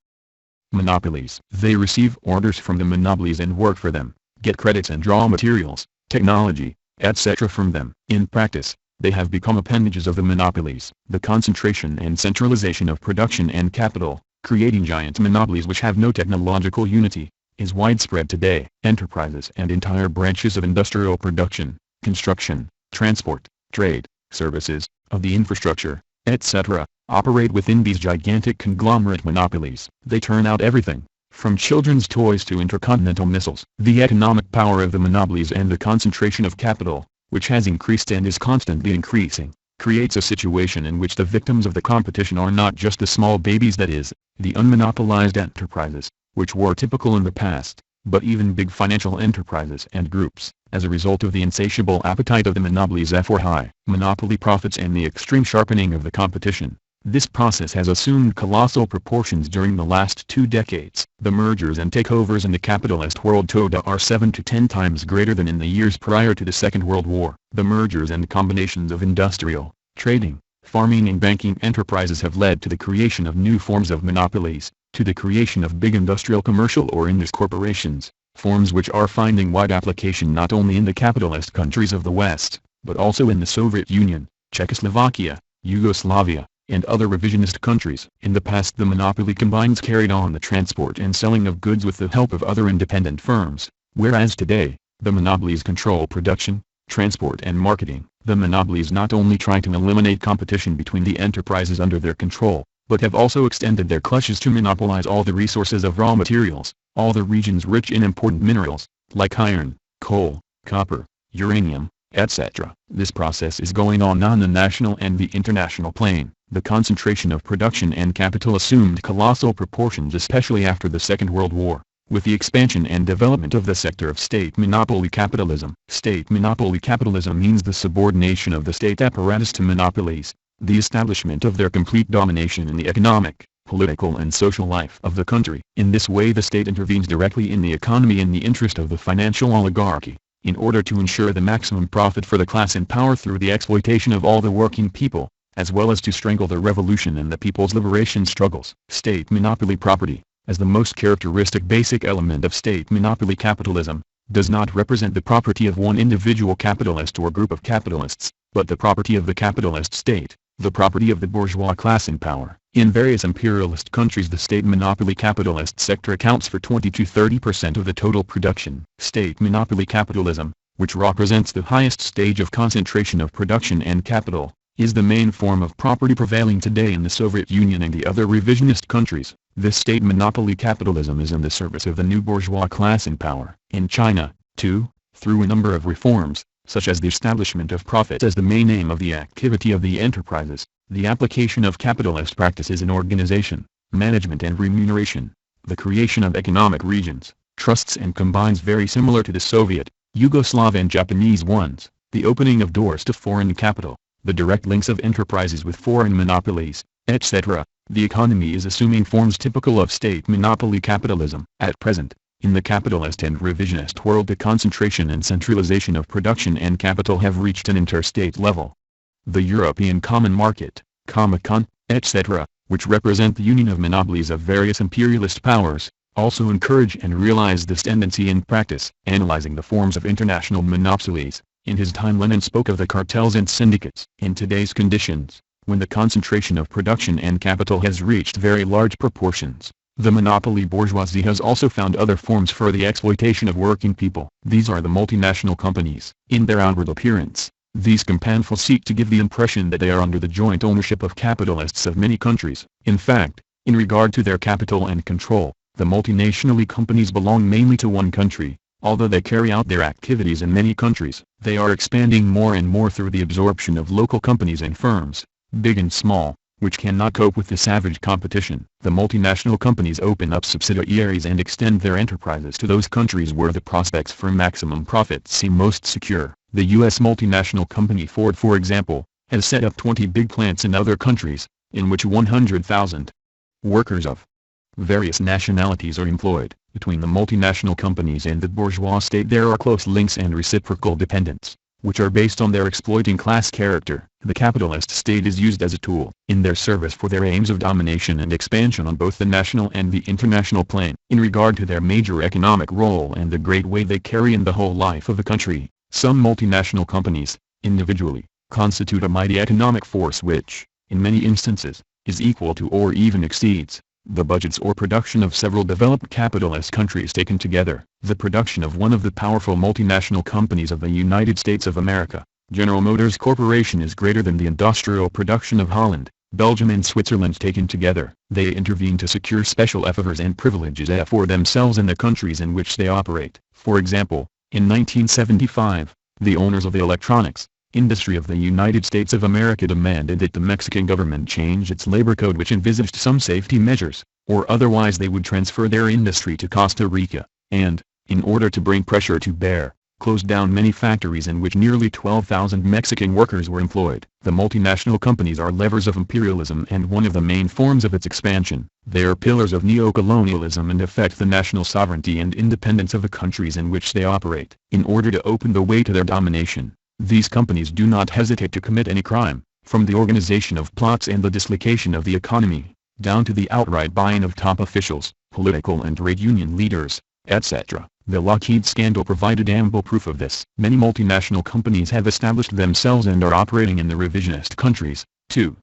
[SPEAKER 1] monopolies. They receive orders from the monopolies and work for them, get credits and raw materials, technology, etc. from them. In practice, they have become appendages of the monopolies. The concentration and centralization of production and capital, creating giant monopolies which have no technological unity, is widespread today. Enterprises and entire branches of industrial production, construction, transport, trade, services, of the infrastructure, etc., operate within these gigantic conglomerate monopolies. They turn out everything, from children's toys to intercontinental missiles. The economic power of the monopolies and the concentration of capital, which has increased and is constantly increasing, creates a situation in which the victims of the competition are not just the small babies, that is, the unmonopolized enterprises, which were typical in the past, but even big financial enterprises and groups, as a result of the insatiable appetite of the monopolies for high monopoly profits and the extreme sharpening of the competition. This process has assumed colossal proportions during the last 2 decades. The mergers and takeovers in the capitalist world today are 7 to 10 times greater than in the years prior to the Second World War. The mergers and combinations of industrial, trading, farming and banking enterprises have led to the creation of new forms of monopolies, to the creation of big industrial, commercial or industry corporations, forms which are finding wide application not only in the capitalist countries of the West, but also in the Soviet Union, Czechoslovakia, Yugoslavia, and other revisionist countries. In the past, the monopoly combines carried on the transport and selling of goods with the help of other independent firms, whereas today, the monopolies control production, transport and marketing. The monopolies not only try to eliminate competition between the enterprises under their control, but have also extended their clutches to monopolize all the resources of raw materials, all the regions rich in important minerals, like iron, coal, copper, uranium, etc. This process is going on the national and the international plane. The concentration of production and capital assumed colossal proportions, especially after the Second World War, with the expansion and development of the sector of state monopoly capitalism. State monopoly capitalism means the subordination of the state apparatus to monopolies, the establishment of their complete domination in the economic, political and social life of the country. In this way, the state intervenes directly in the economy in the interest of the financial oligarchy, in order to ensure the maximum profit for the class in power through the exploitation of all the working people, as well as to strangle the revolution and the people's liberation struggles. State monopoly property, as the most characteristic basic element of state monopoly capitalism, does not represent the property of one individual capitalist or group of capitalists, but the property of the capitalist state, the property of the bourgeois class in power. In various imperialist countries, the state monopoly capitalist sector accounts for 20 to 30% of the total production. State monopoly capitalism, which represents the highest stage of concentration of production and capital, is the main form of property prevailing today in the Soviet Union and the other revisionist countries. This state monopoly capitalism is in the service of the new bourgeois class in power. In China, too, through a number of reforms, such as the establishment of profit as the main aim of the activity of the enterprises, the application of capitalist practices in organization, management and remuneration, the creation of economic regions, trusts and combines very similar to the Soviet, Yugoslav and Japanese ones, the opening of doors to foreign capital, the direct links of enterprises with foreign monopolies, etc. The economy is assuming forms typical of state monopoly capitalism. At present, in the capitalist and revisionist world, the concentration and centralization of production and capital have reached an interstate level. The European Common Market, Comecon, etc., which represent the union of monopolies of various imperialist powers, also encourage and realize this tendency in practice. Analyzing the forms of international monopolies, in his time Lenin spoke of the cartels and syndicates. In today's conditions, when the concentration of production and capital has reached very large proportions, the monopoly bourgeoisie has also found other forms for the exploitation of working people. These are the multinational companies. In their outward appearance, these companies seek to give the impression that they are under the joint ownership of capitalists of many countries. In fact, in regard to their capital and control, the multinational companies belong mainly to one country. Although they carry out their activities in many countries, they are expanding more and more through the absorption of local companies and firms, big and small, which cannot cope with the savage competition. The multinational companies open up subsidiaries and extend their enterprises to those countries where the prospects for maximum profits seem most secure. The U.S. multinational company Ford, for example, has set up 20 big plants in other countries, in which 100,000 workers of various nationalities are employed. Between the multinational companies and the bourgeois state there are close links and reciprocal dependence, which are based on their exploiting class character. The capitalist state is used as a tool in their service for their aims of domination and expansion on both the national and the international plane. In regard to their major economic role and the great way they carry in the whole life of a country, some multinational companies, individually, constitute a mighty economic force which, in many instances, is equal to or even exceeds the budgets or production of several developed capitalist countries taken together. The production of one of the powerful multinational companies of the United States of America, General Motors Corporation, is greater than the industrial production of Holland, Belgium and Switzerland taken together. They intervene to secure special favors and privileges for themselves in the countries in which they operate. For example, in 1975, the owners of the electronics industry of the United States of America demanded that the Mexican government change its labor code, which envisaged some safety measures, or otherwise they would transfer their industry to Costa Rica, and, in order to bring pressure to bear, closed down many factories in which nearly 12,000 Mexican workers were employed. The multinational companies are levers of imperialism and one of the main forms of its expansion. They are pillars of neocolonialism and affect the national sovereignty and independence of the countries in which they operate. In order to open the way to their domination, these companies do not hesitate to commit any crime, from the organization of plots and the dislocation of the economy, down to the outright buying of top officials, political and trade union leaders, etc. The Lockheed scandal provided ample proof of this. Many multinational companies have established themselves and are operating in the revisionist countries, too.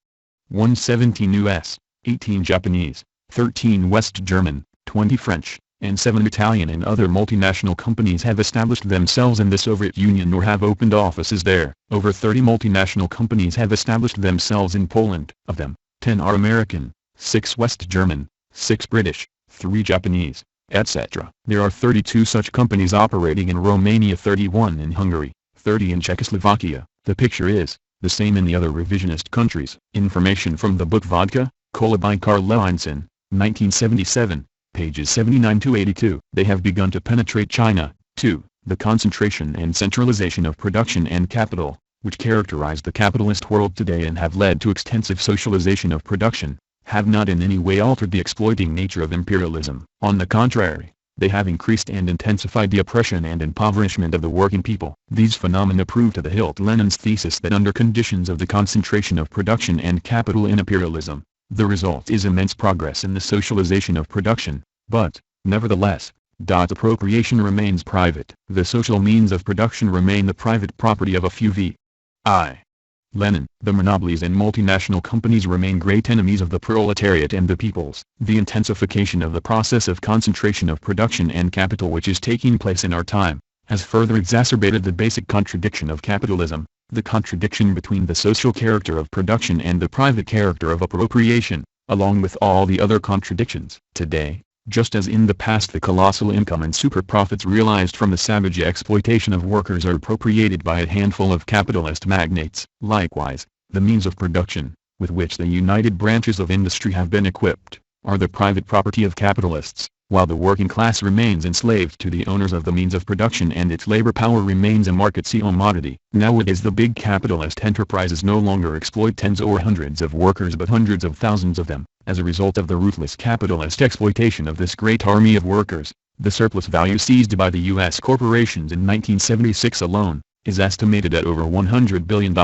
[SPEAKER 1] 117 US, 18 Japanese, 13 West German, 20 French, and 7 Italian and other multinational companies have established themselves in the Soviet Union or have opened offices there. Over 30 multinational companies have established themselves in Poland. Of them, 10 are American, 6 West German, 6 British, 3 Japanese, etc. There are 32 such companies operating in Romania, 31 in Hungary, 30 in Czechoslovakia. The picture is the same in the other revisionist countries. Information from the book Vodka, Cola by Karl Levinson, 1977. Pages 79 to 82. They have begun to penetrate China, too. The concentration and centralization of production and capital, which characterize the capitalist world today and have led to extensive socialization of production, have not in any way altered the exploiting nature of imperialism. On the contrary, they have increased and intensified the oppression and impoverishment of the working people. These phenomena prove to the hilt Lenin's thesis that under conditions of the concentration of production and capital in imperialism, the result is immense progress in the socialization of production, but, nevertheless, appropriation remains private. The social means of production remain the private property of a few v.i. Lenin. The monopolies and multinational companies remain great enemies of the proletariat and the peoples. The intensification of the process of concentration of production and capital which is taking place in our time, has further exacerbated the basic contradiction of capitalism, the contradiction between the social character of production and the private character of appropriation, along with all the other contradictions. Today, just as in the past, the colossal income and super profits realized from the savage exploitation of workers are appropriated by a handful of capitalist magnates. Likewise, the means of production, with which the united branches of industry have been equipped, are the private property of capitalists, while the working class remains enslaved to the owners of the means of production and its labor power remains a market commodity. Nowadays the big capitalist enterprises no longer exploit tens or hundreds of workers but hundreds of thousands of them. As a result of the ruthless capitalist exploitation of this great army of workers, the surplus value seized by the U.S. corporations in 1976 alone, is estimated at over $100 billion,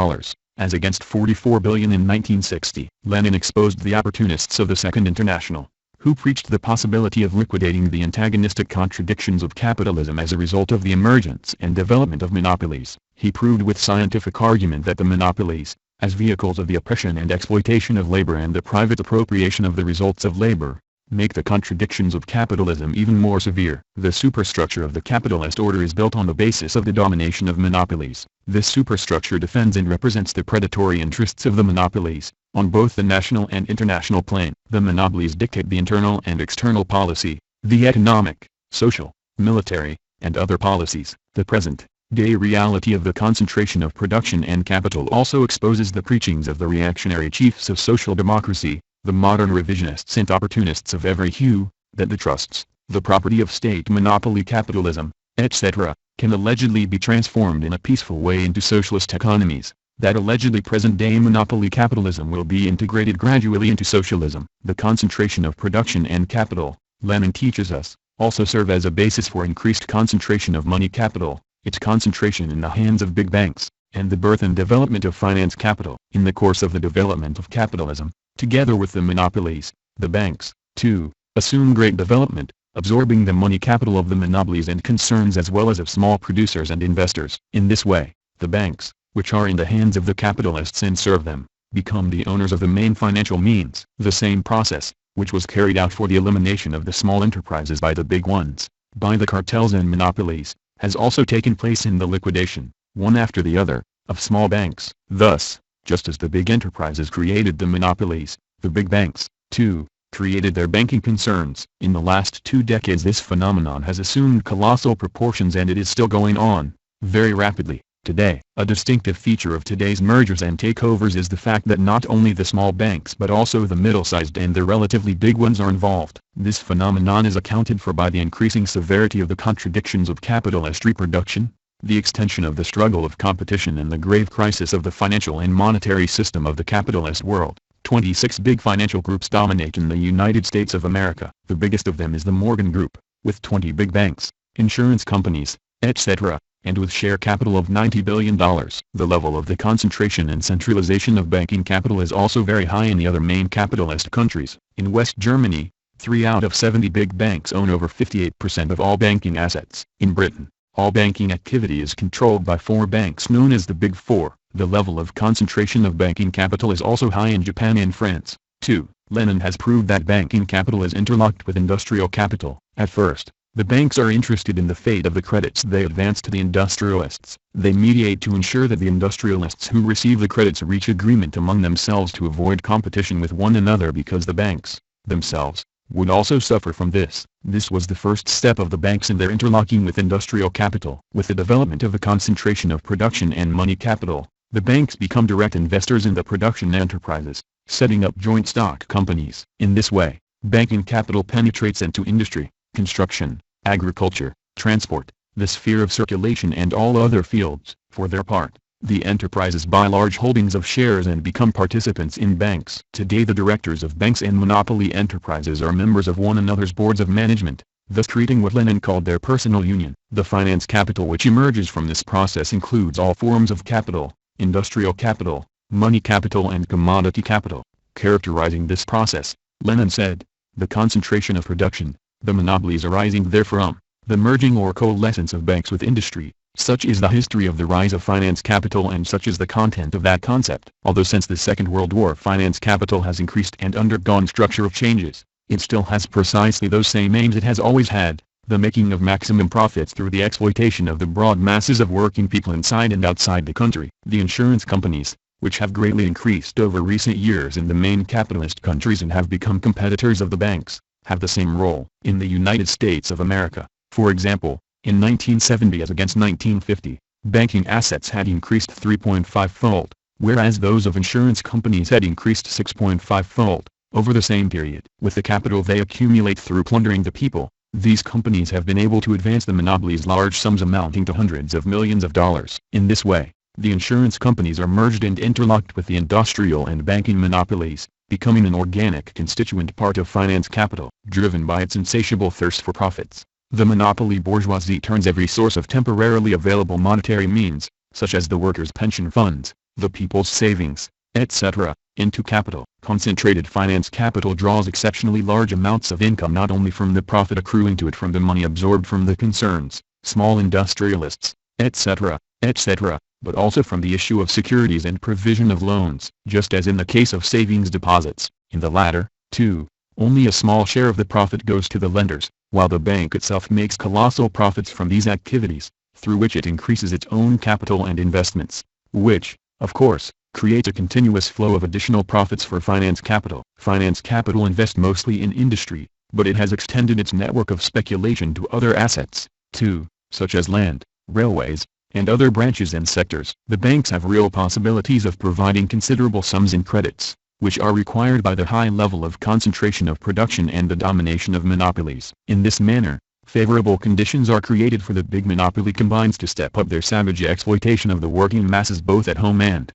[SPEAKER 1] as against $44 billion in 1960. Lenin exposed the opportunists of the Second International, who preached the possibility of liquidating the antagonistic contradictions of capitalism as a result of the emergence and development of monopolies. He proved with scientific argument that the monopolies, as vehicles of the oppression and exploitation of labor and the private appropriation of the results of labor, make the contradictions of capitalism even more severe. The superstructure of the capitalist order is built on the basis of the domination of monopolies. This superstructure defends and represents the predatory interests of the monopolies, on both the national and international plane. The monopolies dictate the internal and external policy, the economic, social, military, and other policies. The present, day reality of the concentration of production and capital also exposes the preachings of the reactionary chiefs of social democracy, the modern revisionists and opportunists of every hue, that the trusts, the property of state monopoly capitalism, etc., can allegedly be transformed in a peaceful way into socialist economies, that allegedly present-day monopoly capitalism will be integrated gradually into socialism. The concentration of production and capital, Lenin teaches us, also serve as a basis for increased concentration of money capital, its concentration in the hands of big banks, and the birth and development of finance capital. In the course of the development of capitalism, together with the monopolies, the banks, too, assume great development, absorbing the money capital of the monopolies and concerns as well as of small producers and investors. In this way, the banks, which are in the hands of the capitalists and serve them, become the owners of the main financial means. The same process, which was carried out for the elimination of the small enterprises by the big ones, by the cartels and monopolies, has also taken place in the liquidation, one after the other, of small banks. Thus, just as the big enterprises created the monopolies, the big banks, too, created their banking concerns. In the last 2 decades this phenomenon has assumed colossal proportions and it is still going on, very rapidly, today. A distinctive feature of today's mergers and takeovers is the fact that not only the small banks but also the middle-sized and the relatively big ones are involved. This phenomenon is accounted for by the increasing severity of the contradictions of capitalist reproduction, the extension of the struggle of competition and the grave crisis of the financial and monetary system of the capitalist world. 26 big financial groups dominate in the United States of America. The biggest of them is the Morgan Group, with 20 big banks, insurance companies, etc., and with share capital of $90 billion. The level of the concentration and centralization of banking capital is also very high in the other main capitalist countries. In West Germany, 3 out of 70 big banks own over 58% of all banking assets. In Britain, all banking activity is controlled by 4 banks known as the Big Four. The level of concentration of banking capital is also high in Japan and France, too. Lenin has proved that banking capital is interlocked with industrial capital. At first, the banks are interested in the fate of the credits they advance to the industrialists. They mediate to ensure that the industrialists who receive the credits reach agreement among themselves to avoid competition with one another because the banks, themselves, would also suffer from this. This was the first step of the banks in their interlocking with industrial capital. With the development of the concentration of production and money capital, the banks become direct investors in the production enterprises, setting up joint stock companies. In this way, banking capital penetrates into industry, construction, agriculture, transport, the sphere of circulation and all other fields. For their part, the enterprises buy large holdings of shares and become participants in banks. Today the directors of banks and monopoly enterprises are members of one another's boards of management, thus creating what Lenin called their personal union. The finance capital which emerges from this process includes all forms of capital, industrial capital, money capital and commodity capital. Characterizing this process, Lenin said, the concentration of production, the monopolies arising therefrom, the merging or coalescence of banks with industry, such is the history of the rise of finance capital and such is the content of that concept. Although since the Second World War finance capital has increased and undergone structural changes, it still has precisely those same aims it has always had, the making of maximum profits through the exploitation of the broad masses of working people inside and outside the country. The insurance companies, which have greatly increased over recent years in the main capitalist countries and have become competitors of the banks, have the same role. In the United States of America, for example, in 1970 as against 1950, banking assets had increased 3.5-fold, whereas those of insurance companies had increased 6.5-fold, over the same period. With the capital they accumulate through plundering the people, these companies have been able to advance the monopolies large sums amounting to hundreds of millions of dollars. In this way, the insurance companies are merged and interlocked with the industrial and banking monopolies, becoming an organic constituent part of finance capital. Driven by its insatiable thirst for profits, the monopoly bourgeoisie turns every source of temporarily available monetary means, such as the workers' pension funds, the people's savings, etc., into capital. Concentrated finance capital draws exceptionally large amounts of income not only from the profit accruing to it from the money absorbed from the concerns, small industrialists, etc., etc., but also from the issue of securities and provision of loans. Just as in the case of savings deposits, in the latter, too, only a small share of the profit goes to the lenders, while the bank itself makes colossal profits from these activities, through which it increases its own capital and investments, which, of course, creates a continuous flow of additional profits for finance capital. Finance capital invests mostly in industry, but it has extended its network of speculation to other assets, too, such as land, railways, and other branches and sectors. The banks have real possibilities of providing considerable sums in credits, which are required by the high level of concentration of production and the domination of monopolies. In this manner, favorable conditions are created for the big monopoly combines to step up their savage exploitation of the working masses both at home and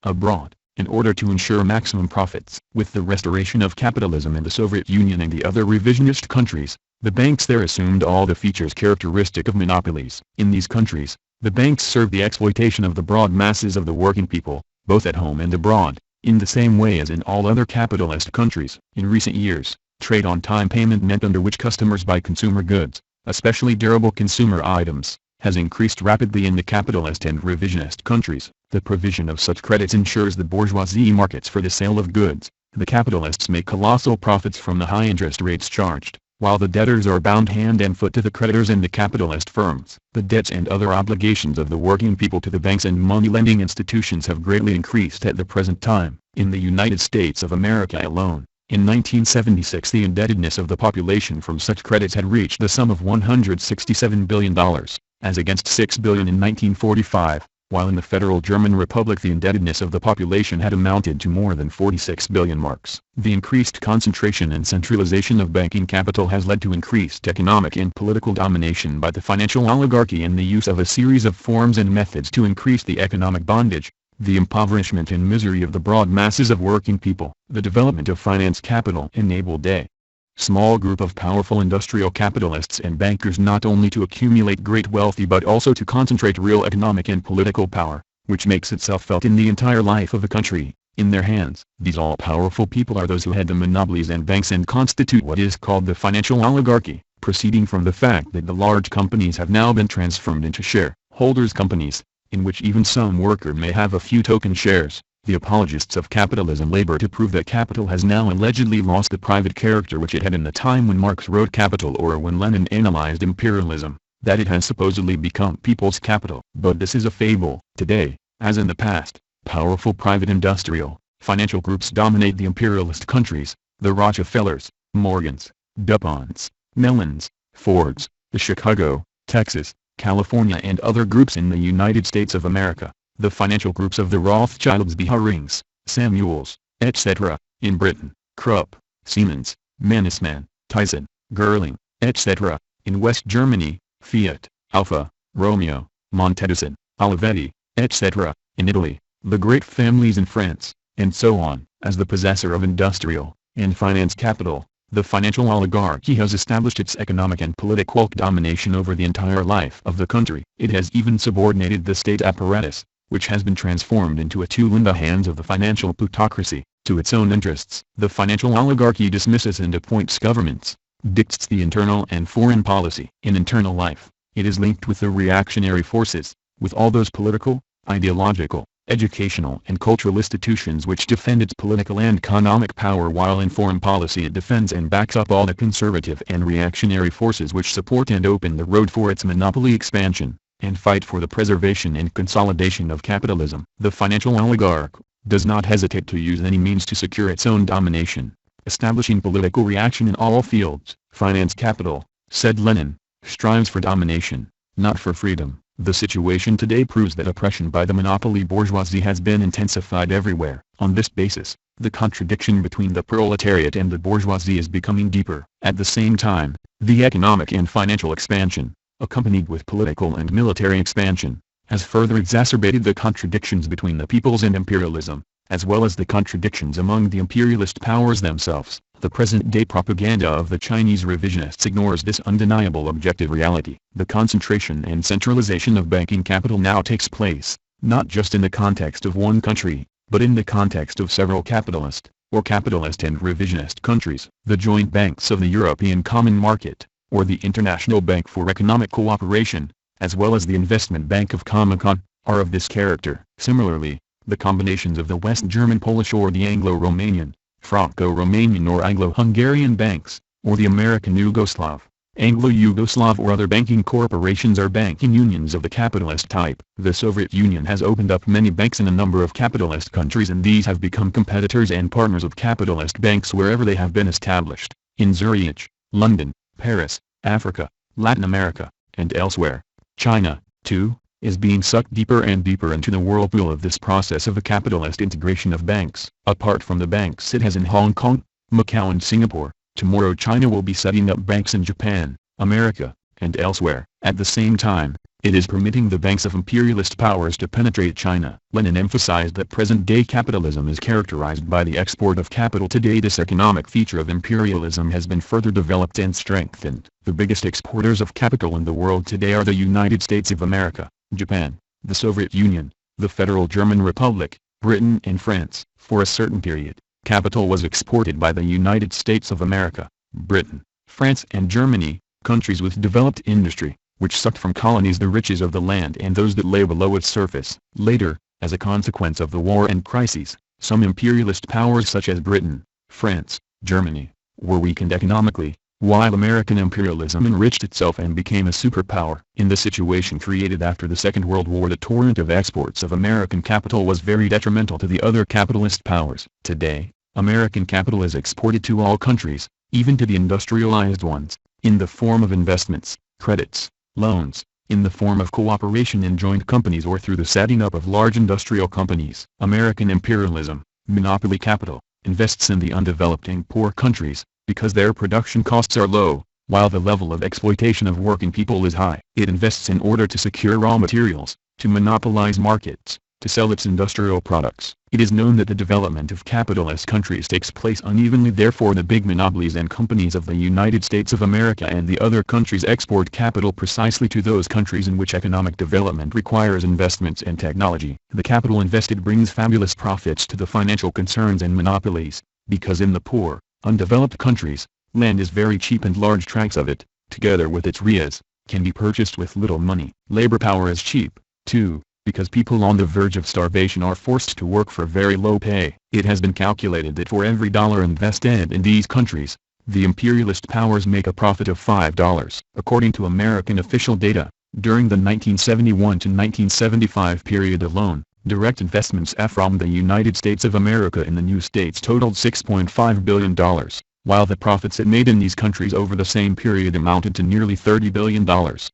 [SPEAKER 1] abroad, in order to ensure maximum profits. With the restoration of capitalism in the Soviet Union and the other revisionist countries, the banks there assumed all the features characteristic of monopolies. In these countries, the banks serve the exploitation of the broad masses of the working people, both at home and abroad, in the same way as in all other capitalist countries. In recent years, trade on time payment meant under which customers buy consumer goods, especially durable consumer items, has increased rapidly in the capitalist and revisionist countries. The provision of such credits ensures the bourgeoisie markets for the sale of goods. The capitalists make colossal profits from the high interest rates charged, while the debtors are bound hand and foot to the creditors and the capitalist firms. The debts and other obligations of the working people to the banks and money-lending institutions have greatly increased at the present time. In the United States of America alone, in 1976 the indebtedness of the population from such credits had reached the sum of $167 billion, as against $6 billion in 1945, while in the Federal German Republic the indebtedness of the population had amounted to more than 46 billion marks. The increased concentration and centralization of banking capital has led to increased economic and political domination by the financial oligarchy and the use of a series of forms and methods to increase the economic bondage, the impoverishment and misery of the broad masses of working people. The development of finance capital enabled a small group of powerful industrial capitalists and bankers not only to accumulate great wealth but also to concentrate real economic and political power, which makes itself felt in the entire life of a country, in their hands. These all-powerful people are those who head the monopolies and banks and constitute what is called the financial oligarchy, proceeding from the fact that the large companies have now been transformed into shareholders' companies, in which even some worker may have a few token shares. The apologists of capitalism labor to prove that capital has now allegedly lost the private character which it had in the time when Marx wrote Capital or when Lenin analyzed imperialism, that it has supposedly become people's capital. But this is a fable. Today, as in the past, powerful private industrial, financial groups dominate the imperialist countries, the Rockefellers, Morgans, DuPonts, Mellons, Fords, the Chicago, Texas, California and other groups in the United States of America. The financial groups of the Rothschilds, Beharings, Samuels, etc., in Britain, Krupp, Siemens, Mannesmann, Thyssen, Gerling, etc., in West Germany, Fiat, Alfa, Romeo, Montedison, Olivetti, etc., in Italy, the great families in France, and so on. As the possessor of industrial and finance capital, the financial oligarchy has established its economic and political domination over the entire life of the country. It has even subordinated the state apparatus, which has been transformed into a tool in the hands of the financial plutocracy, to its own interests. The financial oligarchy dismisses and appoints governments, dictates the internal and foreign policy. In internal life, it is linked with the reactionary forces, with all those political, ideological, educational and cultural institutions which defend its political and economic power, while in foreign policy it defends and backs up all the conservative and reactionary forces which support and open the road for its monopoly expansion, and fight for the preservation and consolidation of capitalism. The financial oligarch does not hesitate to use any means to secure its own domination, establishing political reaction in all fields. Finance capital, said Lenin, strives for domination, not for freedom. The situation today proves that oppression by the monopoly bourgeoisie has been intensified everywhere. On this basis, the contradiction between the proletariat and the bourgeoisie is becoming deeper. At the same time, the economic and financial expansion, accompanied with political and military expansion, has further exacerbated the contradictions between the peoples and imperialism, as well as the contradictions among the imperialist powers themselves. The present-day propaganda of the Chinese revisionists ignores this undeniable objective reality. The concentration and centralization of banking capital now takes place, not just in the context of one country, but in the context of several capitalist and revisionist countries. The joint banks of the European Common Market, or the International Bank for Economic Cooperation, as well as the Investment Bank of Comecon, are of this character. Similarly, the combinations of the West German Polish or the Anglo-Romanian, Franco-Romanian or Anglo-Hungarian banks, or the American Yugoslav, Anglo-Yugoslav or other banking corporations are banking unions of the capitalist type. The Soviet Union has opened up many banks in a number of capitalist countries, and these have become competitors and partners of capitalist banks wherever they have been established, in Zurich, London, Paris, Africa, Latin America, and elsewhere. China, too, is being sucked deeper and deeper into the whirlpool of this process of a capitalist integration of banks. Apart from the banks it has in Hong Kong, Macau and Singapore, tomorrow China will be setting up banks in Japan, America, and elsewhere. At the same time, it is permitting the banks of imperialist powers to penetrate China. Lenin emphasized that present-day capitalism is characterized by the export of capital. Today this economic feature of imperialism has been further developed and strengthened. The biggest exporters of capital in the world today are the United States of America, Japan, the Soviet Union, the Federal German Republic, Britain and France. For a certain period, capital was exported by the United States of America, Britain, France and Germany, countries with developed industry, which sucked from colonies the riches of the land and those that lay below its surface. Later, as a consequence of the war and crises, some imperialist powers such as Britain, France, Germany, were weakened economically, while American imperialism enriched itself and became a superpower. In the situation created after the Second World War, the torrent of exports of American capital was very detrimental to the other capitalist powers. Today, American capital is exported to all countries, even to the industrialized ones, in the form of investments, credits, loans, in the form of cooperation in joint companies or through the setting up of large industrial companies. American imperialism, monopoly capital, invests in the undeveloped and poor countries, because their production costs are low, while the level of exploitation of working people is high. It invests in order to secure raw materials, to monopolize markets, to sell its industrial products. It is known that the development of capitalist countries takes place unevenly. Therefore the big monopolies and companies of the United States of America and the other countries export capital precisely to those countries in which economic development requires investments and technology. The capital invested brings fabulous profits to the financial concerns and monopolies, because in the poor, undeveloped countries, land is very cheap and large tracts of it, together with its reas, can be purchased with little money. Labor power is cheap, too, because people on the verge of starvation are forced to work for very low pay. It has been calculated that for every dollar invested in these countries, the imperialist powers make a profit of $5. According to American official data, during the 1971 to 1975 period alone, direct investments from the United States of America in the new states totaled $6.5 billion, while the profits it made in these countries over the same period amounted to nearly $30 billion.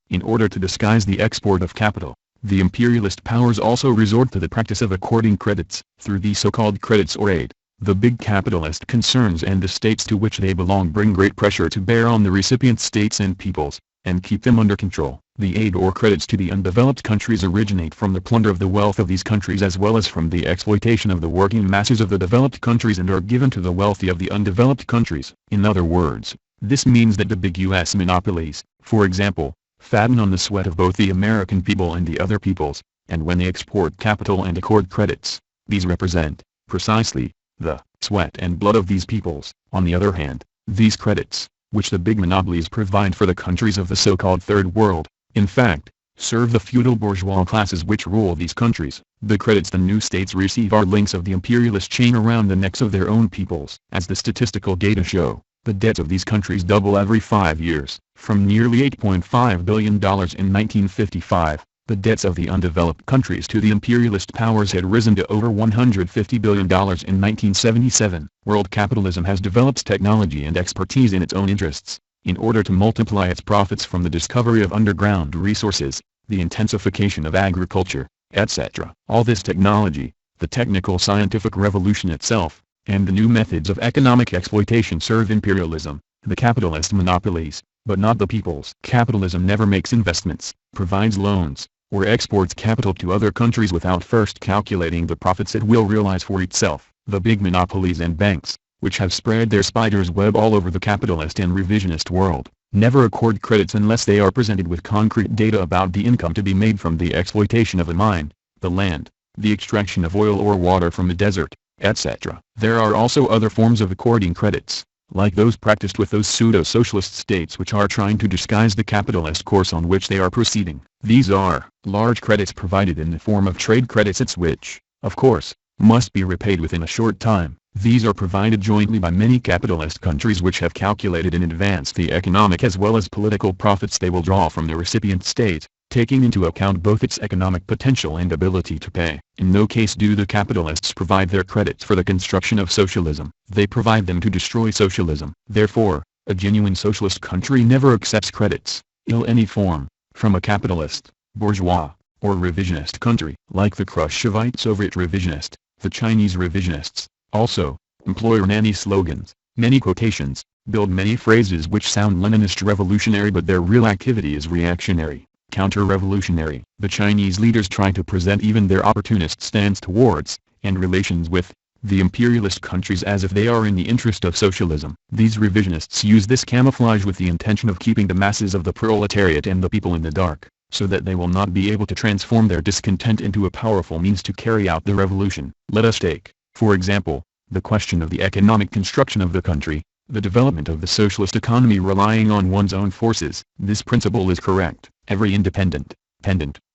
[SPEAKER 1] In order to disguise the export of capital, the imperialist powers also resort to the practice of according credits. Through these so-called credits or aid, the big capitalist concerns and the states to which they belong bring great pressure to bear on the recipient states and peoples, and keep them under control. The aid or credits to the undeveloped countries originate from the plunder of the wealth of these countries as well as from the exploitation of the working masses of the developed countries and are given to the wealthy of the undeveloped countries. In other words, this means that the big U.S. monopolies, for example, fatten on the sweat of both the American people and the other peoples, and when they export capital and accord credits, these represent, precisely, the sweat and blood of these peoples. On the other hand, these credits, which the big monopolies provide for the countries of the so-called Third World, in fact, serve the feudal bourgeois classes which rule these countries. The credits the new states receive are links of the imperialist chain around the necks of their own peoples. As the statistical data show, the debts of these countries double every 5 years. From nearly $8.5 billion in 1955, the debts of the undeveloped countries to the imperialist powers had risen to over $150 billion in 1977. World capitalism has developed technology and expertise in its own interests, in order to multiply its profits from the discovery of underground resources, the intensification of agriculture, etc. All this technology, the technical scientific revolution itself, and the new methods of economic exploitation serve imperialism, the capitalist monopolies, but not the peoples. Capitalism never makes investments, provides loans, or exports capital to other countries without first calculating the profits it will realize for itself. The big monopolies and banks, which have spread their spider's web all over the capitalist and revisionist world, never accord credits unless they are presented with concrete data about the income to be made from the exploitation of a mine, the land, the extraction of oil or water from a desert, etc. There are also other forms of according credits, like those practiced with those pseudo-socialist states which are trying to disguise the capitalist course on which they are proceeding. These are large credits provided in the form of trade credits which, of course, must be repaid within a short time. These are provided jointly by many capitalist countries which have calculated in advance the economic as well as political profits they will draw from the recipient state, taking into account both its economic potential and ability to pay. In no case do the capitalists provide their credits for the construction of socialism. They provide them to destroy socialism. Therefore, a genuine socialist country never accepts credits, in any form, from a capitalist, bourgeois, or revisionist country, like the Khrushchevite Soviet revisionist, the Chinese revisionists. Also, employ many slogans, many quotations, build many phrases which sound Leninist revolutionary but their real activity is reactionary, counter-revolutionary. The Chinese leaders try to present even their opportunist stance towards, and relations with, the imperialist countries as if they are in the interest of socialism. These revisionists use this camouflage with the intention of keeping the masses of the proletariat and the people in the dark, so that they will not be able to transform their discontent into a powerful means to carry out the revolution. Let us take, for example, the question of the economic construction of the country, the development of the socialist economy relying on one's own forces. This principle is correct. Every independent,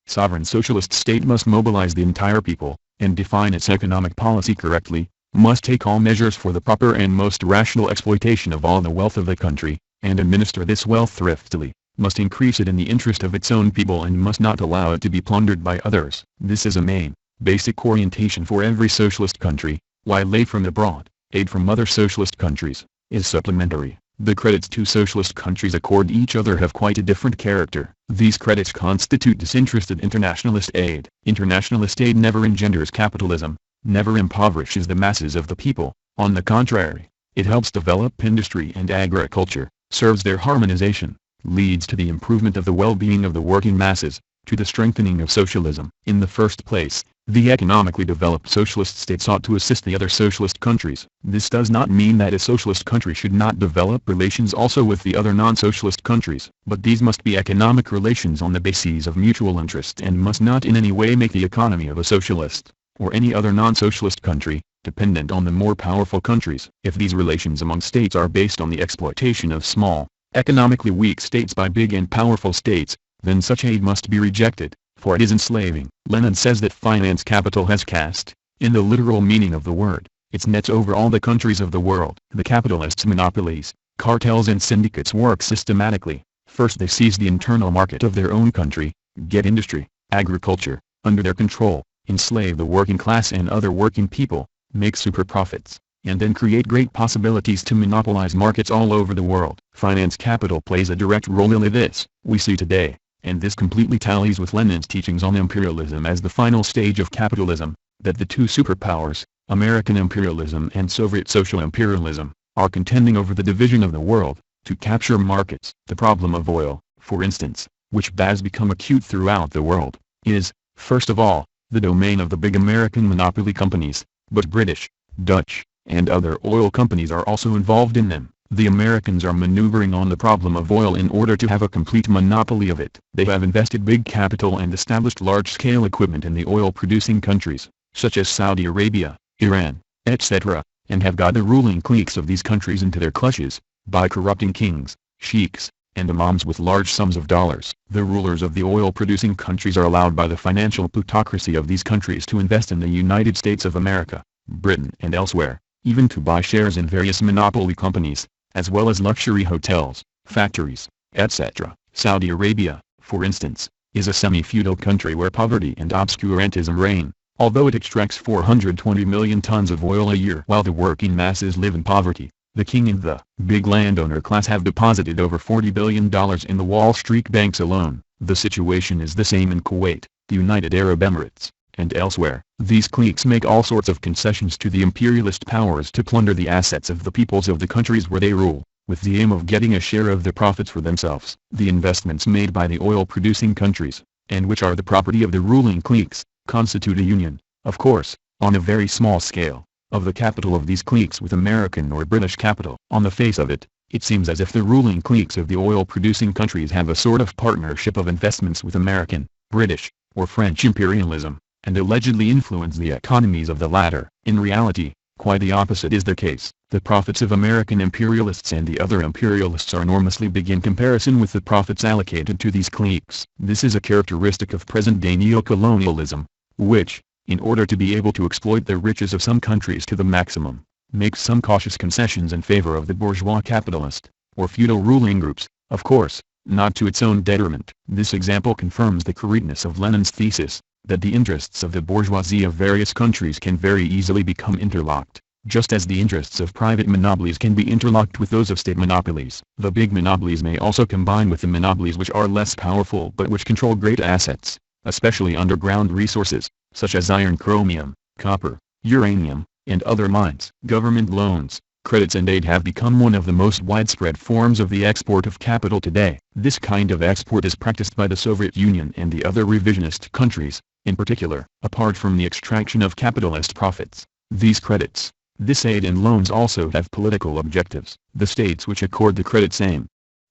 [SPEAKER 1] sovereign socialist state must mobilize the entire people, and define its economic policy correctly, must take all measures for the proper and most rational exploitation of all the wealth of the country, and administer this wealth thriftily, must increase it in the interest of its own people and must not allow it to be plundered by others. This is a main, basic orientation for every socialist country, while aid from abroad, aid from other socialist countries, is supplementary. The credits two socialist countries accord each other have quite a different character. These credits constitute disinterested internationalist aid. Internationalist aid never engenders capitalism, never impoverishes the masses of the people. On the contrary, it helps develop industry and agriculture, serves their harmonization, leads to the improvement of the well-being of the working masses, to the strengthening of socialism. In the first place, the economically developed socialist states ought to assist the other socialist countries. This does not mean that a socialist country should not develop relations also with the other non-socialist countries, but these must be economic relations on the bases of mutual interest and must not in any way make the economy of a socialist, or any other non-socialist country, dependent on the more powerful countries. If these relations among states are based on the exploitation of small, economically weak states by big and powerful states, then such aid must be rejected, for it is enslaving. Lenin says that finance capital has cast, in the literal meaning of the word, its nets over all the countries of the world. The capitalists' monopolies, cartels and syndicates work systematically. First they seize the internal market of their own country, get industry, agriculture, under their control, enslave the working class and other working people, make super profits, and then create great possibilities to monopolize markets all over the world. Finance capital plays a direct role in this, we see today. And this completely tallies with Lenin's teachings on imperialism as the final stage of capitalism, that the two superpowers, American imperialism and Soviet social imperialism, are contending over the division of the world, to capture markets. The problem of oil, for instance, which has become acute throughout the world, is, first of all, the domain of the big American monopoly companies, but British, Dutch, and other oil companies are also involved in them. The Americans are maneuvering on the problem of oil in order to have a complete monopoly of it. They have invested big capital and established large-scale equipment in the oil-producing countries, such as Saudi Arabia, Iran, etc., and have got the ruling cliques of these countries into their clutches, by corrupting kings, sheiks, and imams with large sums of dollars. The rulers of the oil-producing countries are allowed by the financial plutocracy of these countries to invest in the United States of America, Britain and elsewhere, even to buy shares in various monopoly companies, as well as luxury hotels, factories, etc. Saudi Arabia, for instance, is a semi-feudal country where poverty and obscurantism reign, although it extracts 420 million tons of oil a year. While the working masses live in poverty, the king and the big landowner class have deposited over $40 billion in the Wall Street banks alone. The situation is the same in Kuwait, the United Arab Emirates, and elsewhere. These cliques make all sorts of concessions to the imperialist powers to plunder the assets of the peoples of the countries where they rule, with the aim of getting a share of the profits for themselves. The investments made by the oil-producing countries, and which are the property of the ruling cliques, constitute a union, of course, on a very small scale, of the capital of these cliques with American or British capital. On the face of it, it seems as if the ruling cliques of the oil-producing countries have a sort of partnership of investments with American, British, or French imperialism, and allegedly influence the economies of the latter. In reality, quite the opposite is the case. The profits of American imperialists and the other imperialists are enormously big in comparison with the profits allocated to these cliques. This is a characteristic of present-day neocolonialism, which, in order to be able to exploit the riches of some countries to the maximum, makes some cautious concessions in favor of the bourgeois capitalist, or feudal ruling groups, of course, not to its own detriment. This example confirms the correctness of Lenin's thesis, that the interests of the bourgeoisie of various countries can very easily become interlocked, just as the interests of private monopolies can be interlocked with those of state monopolies. The big monopolies may also combine with the monopolies which are less powerful but which control great assets, especially underground resources, such as iron, chromium, copper, uranium, and other mines. Government loans, credits and aid have become one of the most widespread forms of the export of capital today. This kind of export is practiced by the Soviet Union and the other revisionist countries, in particular. Apart from the extraction of capitalist profits, these credits, this aid and loans also have political objectives. The states which accord the credits aim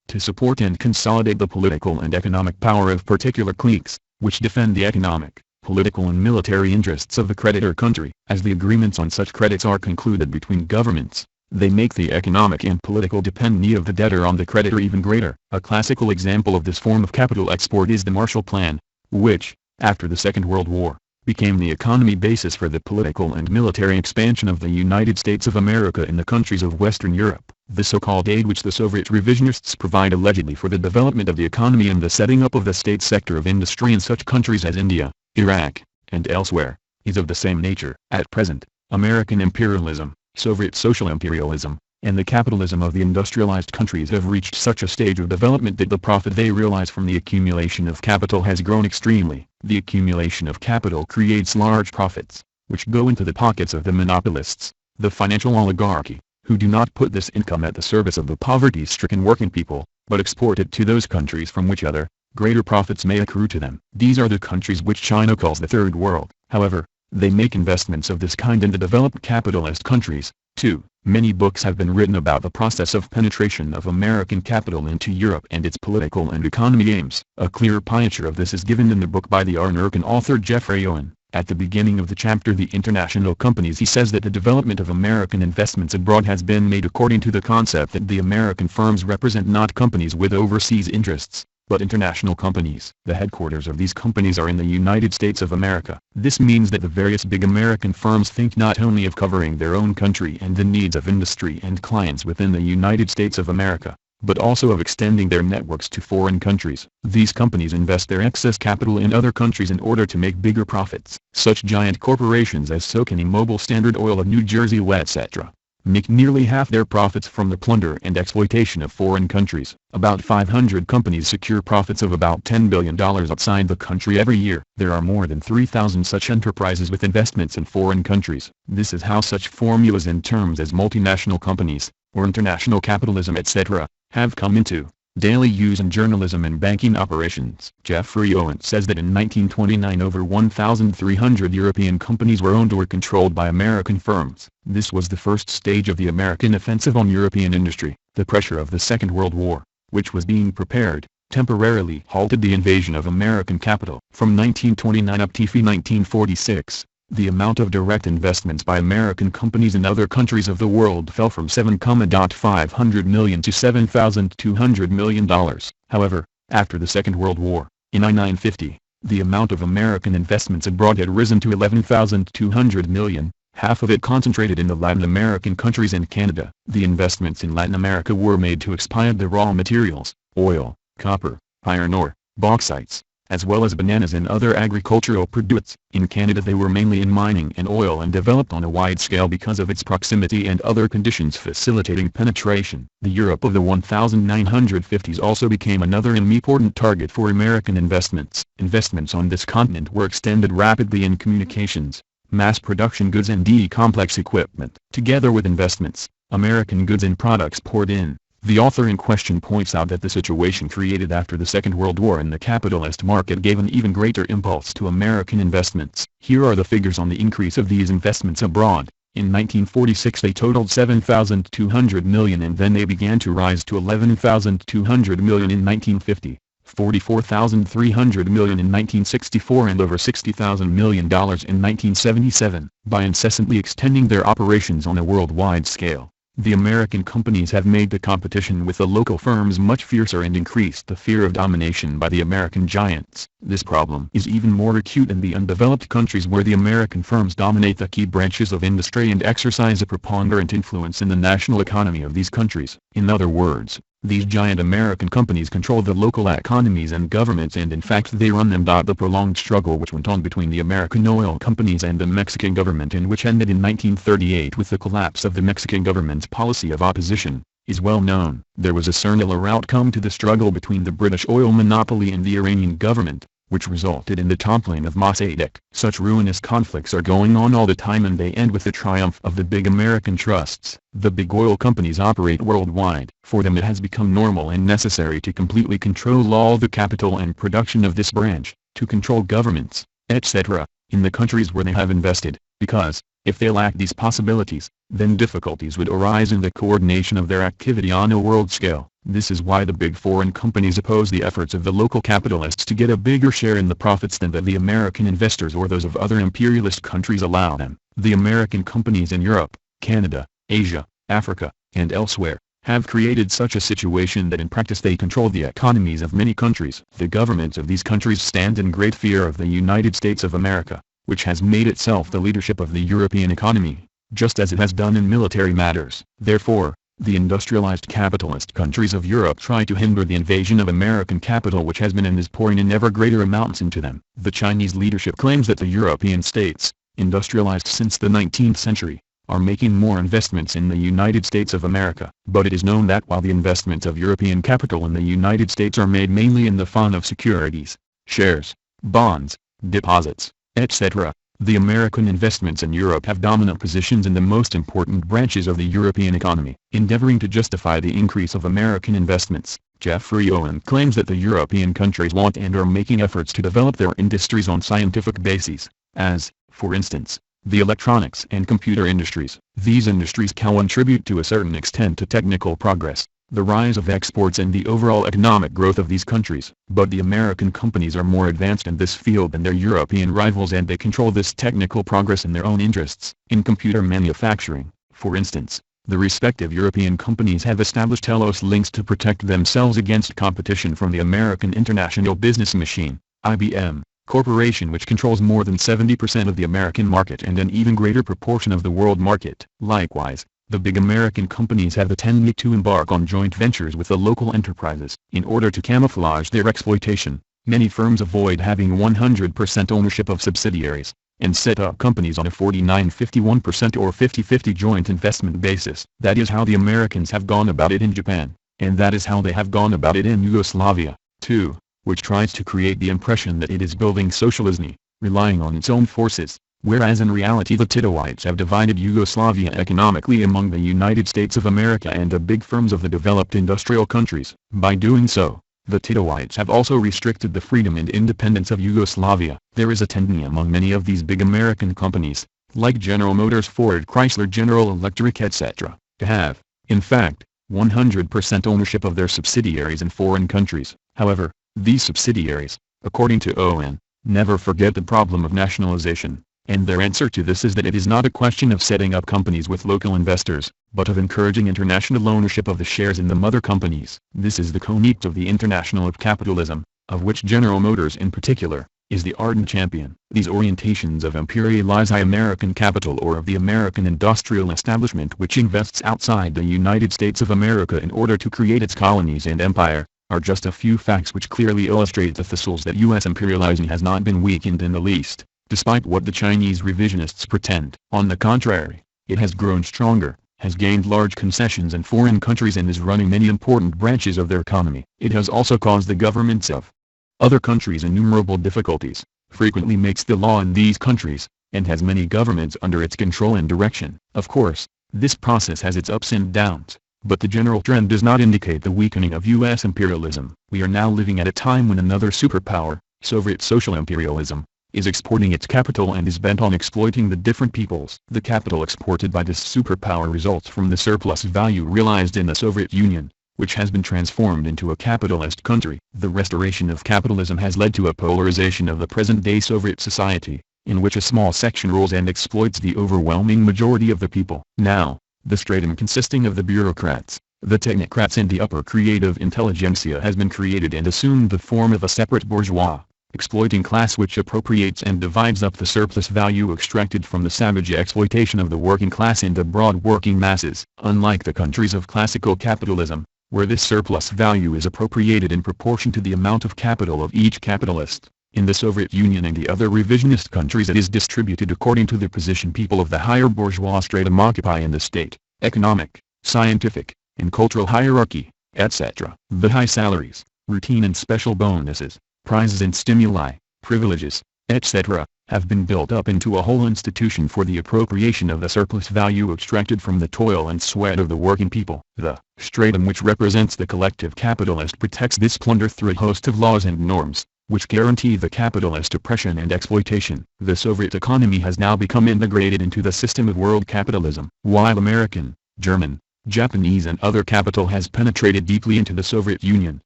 [SPEAKER 1] to support and consolidate the political and economic power of particular cliques, which defend the economic, political and military interests of the creditor country. As the agreements on such credits are concluded between governments, they make the economic and political dependency of the debtor on the creditor even greater. A classical example of this form of capital export is the Marshall Plan, which, after the Second World War, became the economy basis for the political and military expansion of the United States of America in the countries of Western Europe. The so-called aid which the Soviet revisionists provide allegedly for the development of the economy and the setting up of the state sector of industry in such countries as India, Iraq, and elsewhere, is of the same nature. At present, American imperialism, Soviet social imperialism, and the capitalism of the industrialized countries have reached such a stage of development that the profit they realize from the accumulation of capital has grown extremely. The accumulation of capital creates large profits, which go into the pockets of the monopolists, the financial oligarchy, who do not put this income at the service of the poverty-stricken working people, but export it to those countries from which other, greater profits may accrue to them. These are the countries which China calls the Third World. However, they make investments of this kind in the developed capitalist countries, too. Many books have been written about the process of penetration of American capital into Europe and its political and economic aims. A clear picture of this is given in the book by the American author Jeffrey Owen. At the beginning of the chapter The International Companies, he says that the development of American investments abroad has been made according to the concept that the American firms represent not companies with overseas interests, but international companies. The headquarters of these companies are in the United States of America. This means that the various big American firms think not only of covering their own country and the needs of industry and clients within the United States of America, but also of extending their networks to foreign countries. These companies invest their excess capital in other countries in order to make bigger profits. Such giant corporations as Socony Mobile, Standard Oil of New Jersey, etc., make nearly half their profits from the plunder and exploitation of foreign countries. About 500 companies secure profits of about $10 billion outside the country every year. There are more than 3,000 such enterprises with investments in foreign countries. This is how such formulas in terms as multinational companies, or international capitalism, etc., have come into daily use in journalism and banking operations. Jeffrey Owen says that in 1929 over 1,300 European companies were owned or controlled by American firms. This was the first stage of the American offensive on European industry. The pressure of the Second World War, which was being prepared, temporarily halted the invasion of American capital. From 1929 up to 1946, the amount of direct investments by American companies in other countries of the world fell from $7,500 million to $7,200 million. However, after the Second World War, in 1950, the amount of American investments abroad had risen to $11,200 million, half of it concentrated in the Latin American countries and Canada. The investments in Latin America were made to exploit the raw materials, oil, copper, iron ore, bauxites, as well as bananas and other agricultural products. In Canada they were mainly in mining and oil and developed on a wide scale because of its proximity and other conditions facilitating penetration. The Europe of the 1950s also became another important target for American investments. Investments on this continent were extended rapidly in communications, mass production goods and complex equipment. Together with investments, American goods and products poured in. The author in question points out that the situation created after the Second World War in the capitalist market gave an even greater impulse to American investments. Here are the figures on the increase of these investments abroad. In 1946 they totaled $7,200 million and then they began to rise to $11,200 million in 1950, $44,300 million in 1964 and over $60,000 million in 1977. By incessantly extending their operations on a worldwide scale, the American companies have made the competition with the local firms much fiercer and increased the fear of domination by the American giants. This problem is even more acute in the undeveloped countries where the American firms dominate the key branches of industry and exercise a preponderant influence in the national economy of these countries. In other words, these giant American companies control the local economies and governments and in fact they run them. The prolonged struggle which went on between the American oil companies and the Mexican government and which ended in 1938 with the collapse of the Mexican government's policy of opposition, is well known. There was a similar outcome to the struggle between the British oil monopoly and the Iranian government. which resulted in the toppling of Mossadegh. Such ruinous conflicts are going on all the time, and they end with the triumph of the big American trusts. The big oil companies operate worldwide. For them it has become normal and necessary to completely control all the capital and production of this branch, to control governments, etc., in the countries where they have invested, because, if they lack these possibilities, then difficulties would arise in the coordination of their activity on a world scale. This is why the big foreign companies oppose the efforts of the local capitalists to get a bigger share in the profits than that the American investors or those of other imperialist countries allow them. The American companies in Europe, Canada, Asia, Africa, and elsewhere, have created such a situation that in practice they control the economies of many countries. The governments of these countries stand in great fear of the United States of America, which has made itself the leadership of the European economy, just as it has done in military matters. Therefore, the industrialized capitalist countries of Europe try to hinder the invasion of American capital, which has been and is pouring in ever greater amounts into them. The Chinese leadership claims that the European states, industrialized since the 19th century, are making more investments in the United States of America. But it is known that while the investments of European capital in the United States are made mainly in the form of securities, shares, bonds, deposits, etc., the American investments in Europe have dominant positions in the most important branches of the European economy. Endeavoring to justify the increase of American investments, Jeffrey Owen claims that the European countries want and are making efforts to develop their industries on scientific bases, as, for instance, the electronics and computer industries. These industries can contribute to a certain extent to technical progress, the rise of exports and the overall economic growth of these countries. But the American companies are more advanced in this field than their European rivals, and they control this technical progress in their own interests. In computer manufacturing, for instance, the respective European companies have established telos links to protect themselves against competition from the American international business machine, IBM, corporation, which controls more than 70% of the American market and an even greater proportion of the world market. Likewise, the big American companies have the tendency to embark on joint ventures with the local enterprises. In order to camouflage their exploitation, many firms avoid having 100% ownership of subsidiaries, and set up companies on a 49-51% or 50-50 joint investment basis. That is how the Americans have gone about it in Japan, and that is how they have gone about it in Yugoslavia, too, which tries to create the impression that it is building socialism, relying on its own forces, whereas in reality the Titoites have divided Yugoslavia economically among the United States of America and the big firms of the developed industrial countries. By doing so, the Titoites have also restricted the freedom and independence of Yugoslavia. There is a tendency among many of these big American companies, like General Motors, Ford, Chrysler, General Electric, etc., to have, in fact, 100% ownership of their subsidiaries in foreign countries. However, these subsidiaries, according to Owen, never forget the problem of nationalization, and their answer to this is that it is not a question of setting up companies with local investors, but of encouraging international ownership of the shares in the mother companies. This is the concept of the international of capitalism, of which General Motors in particular, is the ardent champion. These orientations of imperializing American capital or of the American industrial establishment which invests outside the United States of America in order to create its colonies and empire, are just a few facts which clearly illustrate the thistles that U.S. imperialism has not been weakened in the least, despite what the Chinese revisionists pretend. On the contrary, it has grown stronger, has gained large concessions in foreign countries, and is running many important branches of their economy. It has also caused the governments of other countries innumerable difficulties, frequently makes the law in these countries, and has many governments under its control and direction. Of course, this process has its ups and downs, but the general trend does not indicate the weakening of U.S. imperialism. We are now living at a time when another superpower, Soviet social imperialism, is exporting its capital and is bent on exploiting the different peoples. The capital exported by this superpower results from the surplus value realized in the Soviet Union, which has been transformed into a capitalist country. The restoration of capitalism has led to a polarization of the present-day Soviet society, in which a small section rules and exploits the overwhelming majority of the people. Now, the stratum consisting of the bureaucrats, the technocrats and the upper creative intelligentsia has been created and assumed the form of a separate bourgeois, exploiting class which appropriates and divides up the surplus value extracted from the savage exploitation of the working class and the broad working masses. Unlike the countries of classical capitalism, where this surplus value is appropriated in proportion to the amount of capital of each capitalist, in the Soviet Union and the other revisionist countries it is distributed according to the position people of the higher bourgeois stratum occupy in the state, economic, scientific, and cultural hierarchy, etc. The high salaries, routine and special bonuses, prizes and stimuli, privileges, etc., have been built up into a whole institution for the appropriation of the surplus value extracted from the toil and sweat of the working people. The stratum which represents the collective capitalist protects this plunder through a host of laws and norms, which guarantee the capitalist oppression and exploitation. The Soviet economy has now become integrated into the system of world capitalism, while American, German, Japanese and other capital has penetrated deeply into the Soviet Union.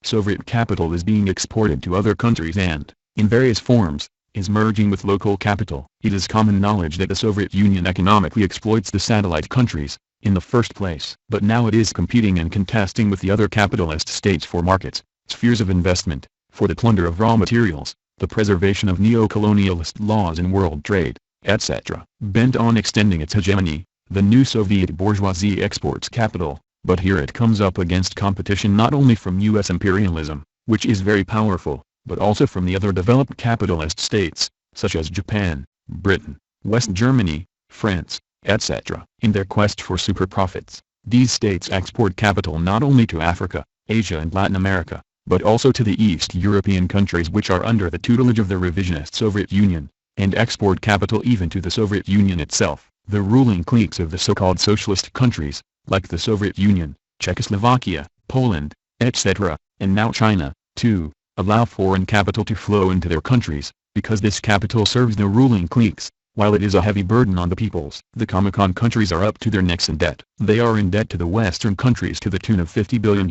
[SPEAKER 1] Soviet capital is being exported to other countries and, in various forms, is merging with local capital. It is common knowledge that the Soviet Union economically exploits the satellite countries, in the first place. But now it is competing and contesting with the other capitalist states for markets, spheres of investment, for the plunder of raw materials, the preservation of neo-colonialist laws in world trade, etc. Bent on extending its hegemony, the new Soviet bourgeoisie exports capital, but here it comes up against competition not only from U.S. imperialism, which is very powerful, but also from the other developed capitalist states, such as Japan, Britain, West Germany, France, etc. In their quest for super profits, these states export capital not only to Africa, Asia and Latin America, but also to the East European countries which are under the tutelage of the revisionist Soviet Union, and export capital even to the Soviet Union itself. The ruling cliques of the so-called socialist countries, like the Soviet Union, Czechoslovakia, Poland, etc., and now China, too, allow foreign capital to flow into their countries, because this capital serves the ruling cliques, while it is a heavy burden on the peoples. The Comecon countries are up to their necks in debt. They are in debt to the Western countries to the tune of $50 billion.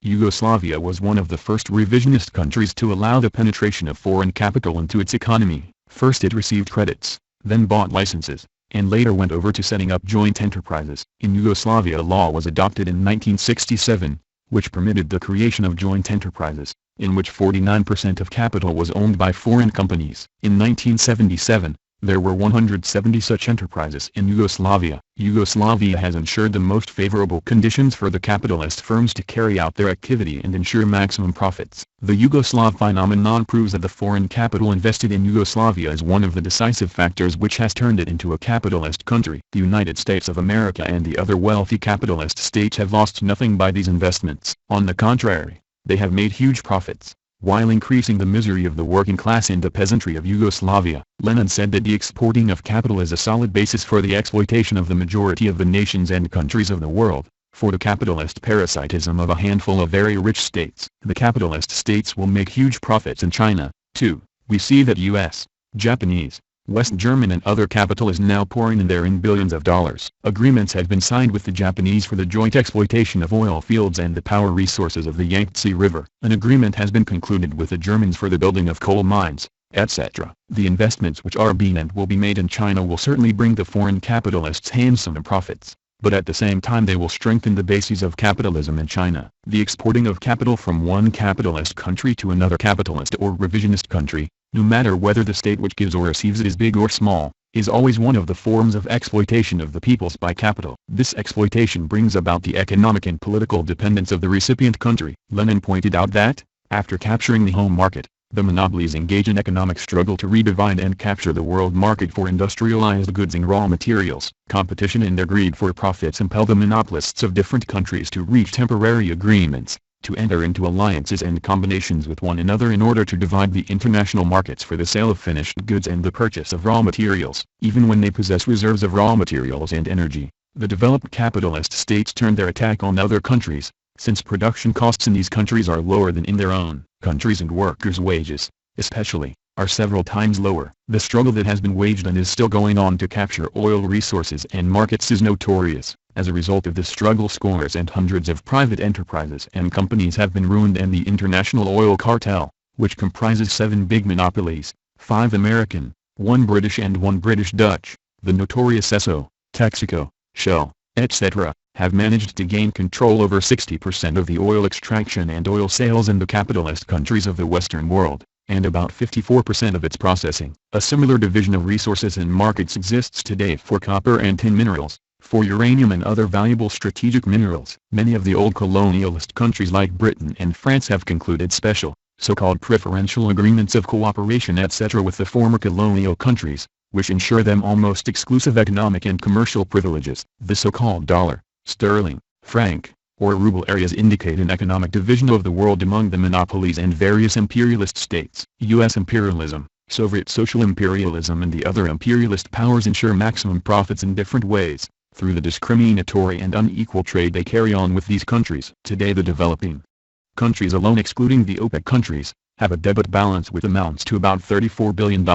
[SPEAKER 1] Yugoslavia was one of the first revisionist countries to allow the penetration of foreign capital into its economy. First it received credits, then bought licenses, and later went over to setting up joint enterprises. In Yugoslavia a law was adopted in 1967, which permitted the creation of joint enterprises, in which 49% of capital was owned by foreign companies. In 1977, there were 170 such enterprises in Yugoslavia. Yugoslavia has ensured the most favorable conditions for the capitalist firms to carry out their activity and ensure maximum profits. The Yugoslav phenomenon proves that the foreign capital invested in Yugoslavia is one of the decisive factors which has turned it into a capitalist country. The United States of America and the other wealthy capitalist states have lost nothing by these investments. On the contrary, they have made huge profits, while increasing the misery of the working class and the peasantry of Yugoslavia. Lenin said that the exporting of capital is a solid basis for the exploitation of the majority of the nations and countries of the world, for the capitalist parasitism of a handful of very rich states. The capitalist states will make huge profits in China, too. We see that U.S., Japanese, West German and other capital is now pouring in there in billions of dollars. Agreements have been signed with the Japanese for the joint exploitation of oil fields and the power resources of the Yangtze River. An agreement has been concluded with the Germans for the building of coal mines, etc. The investments which are being and will be made in China will certainly bring the foreign capitalists handsome profits, but at the same time they will strengthen the bases of capitalism in China. The exporting of capital from one capitalist country to another capitalist or revisionist country, no matter whether the state which gives or receives it is big or small, is always one of the forms of exploitation of the peoples by capital. This exploitation brings about the economic and political dependence of the recipient country. Lenin pointed out that, after capturing the home market, the monopolies engage in economic struggle to redivide and capture the world market for industrialized goods and raw materials. Competition and their greed for profits impel the monopolists of different countries to reach temporary agreements, to enter into alliances and combinations with one another in order to divide the international markets for the sale of finished goods and the purchase of raw materials. Even when they possess reserves of raw materials and energy, the developed capitalist states turn their attack on other countries, since production costs in these countries are lower than in their own countries and workers' wages, especially, are several times lower. The struggle that has been waged and is still going on to capture oil resources and markets is notorious. As a result of this struggle, scores and hundreds of private enterprises and companies have been ruined, and the international oil cartel, which comprises 7 big monopolies, 5 American, 1 British and 1 British Dutch, the notorious Esso, Texaco, Shell, etc., have managed to gain control over 60% of the oil extraction and oil sales in the capitalist countries of the Western world, and about 54% of its processing. A similar division of resources and markets exists today for copper and tin minerals, for uranium and other valuable strategic minerals. Many of the old colonialist countries like Britain and France have concluded special, so-called preferential agreements of cooperation etc. with the former colonial countries, which ensure them almost exclusive economic and commercial privileges. The so-called dollar, sterling, franc, or ruble areas indicate an economic division of the world among the monopolies and various imperialist states. U.S. imperialism, Soviet social imperialism and the other imperialist powers ensure maximum profits in different ways, through the discriminatory and unequal trade they carry on with these countries. Today the developing countries alone, excluding the OPEC countries, have a debit balance which amounts to about $34 billion.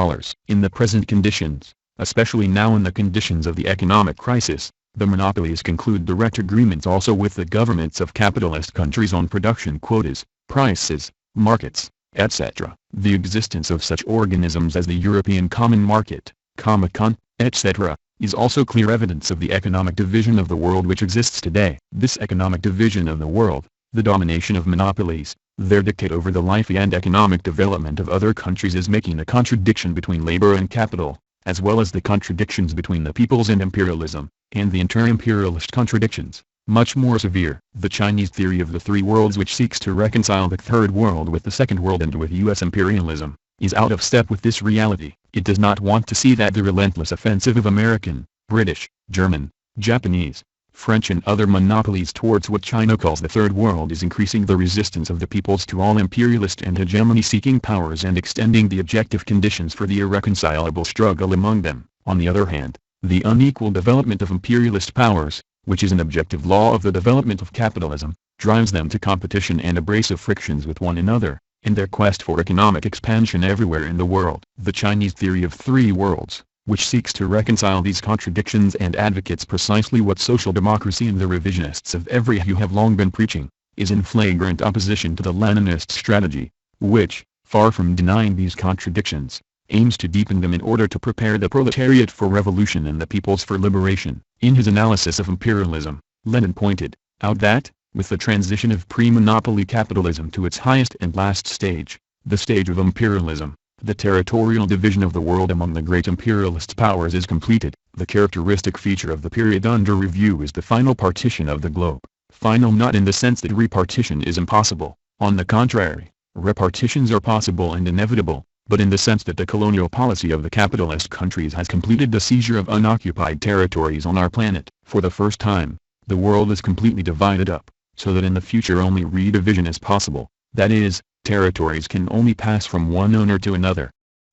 [SPEAKER 1] In the present conditions, especially now in the conditions of the economic crisis, the monopolies conclude direct agreements also with the governments of capitalist countries on production quotas, prices, markets, etc. The existence of such organisms as the European Common Market, Comecon, etc., is also clear evidence of the economic division of the world which exists today. This economic division of the world, the domination of monopolies, their dictate over the life and economic development of other countries, is making the contradiction between labor and capital, as well as the contradictions between the peoples and imperialism, and the inter-imperialist contradictions, much more severe. The Chinese theory of the three worlds, which seeks to reconcile the third world with the second world and with U.S. imperialism, is out of step with this reality. It does not want to see that the relentless offensive of American, British, German, Japanese, French and other monopolies towards what China calls the third world is increasing the resistance of the peoples to all imperialist and hegemony-seeking powers and extending the objective conditions for the irreconcilable struggle among them. On the other hand, the unequal development of imperialist powers, which is an objective law of the development of capitalism, drives them to competition and abrasive frictions with one another, in their quest for economic expansion everywhere in the world. The Chinese theory of three worlds, which seeks to reconcile these contradictions and advocates precisely what social democracy and the revisionists of every hue have long been preaching, is in flagrant opposition to the Leninist strategy, which, far from denying these contradictions, aims to deepen them in order to prepare the proletariat for revolution and the peoples for liberation. In his analysis of imperialism, Lenin pointed out that, with the transition of pre-monopoly capitalism to its highest and last stage, the stage of imperialism, the territorial division of the world among the great imperialist powers is completed. The characteristic feature of the period under review is the final partition of the globe. Final not in the sense that repartition is impossible, on the contrary, repartitions are possible and inevitable, but in the sense that the colonial policy of the capitalist countries has completed the seizure of unoccupied territories on our planet. For the first time, the world is completely divided up, so that in the future only redivision is possible, that is, territories can only pass from one owner to another.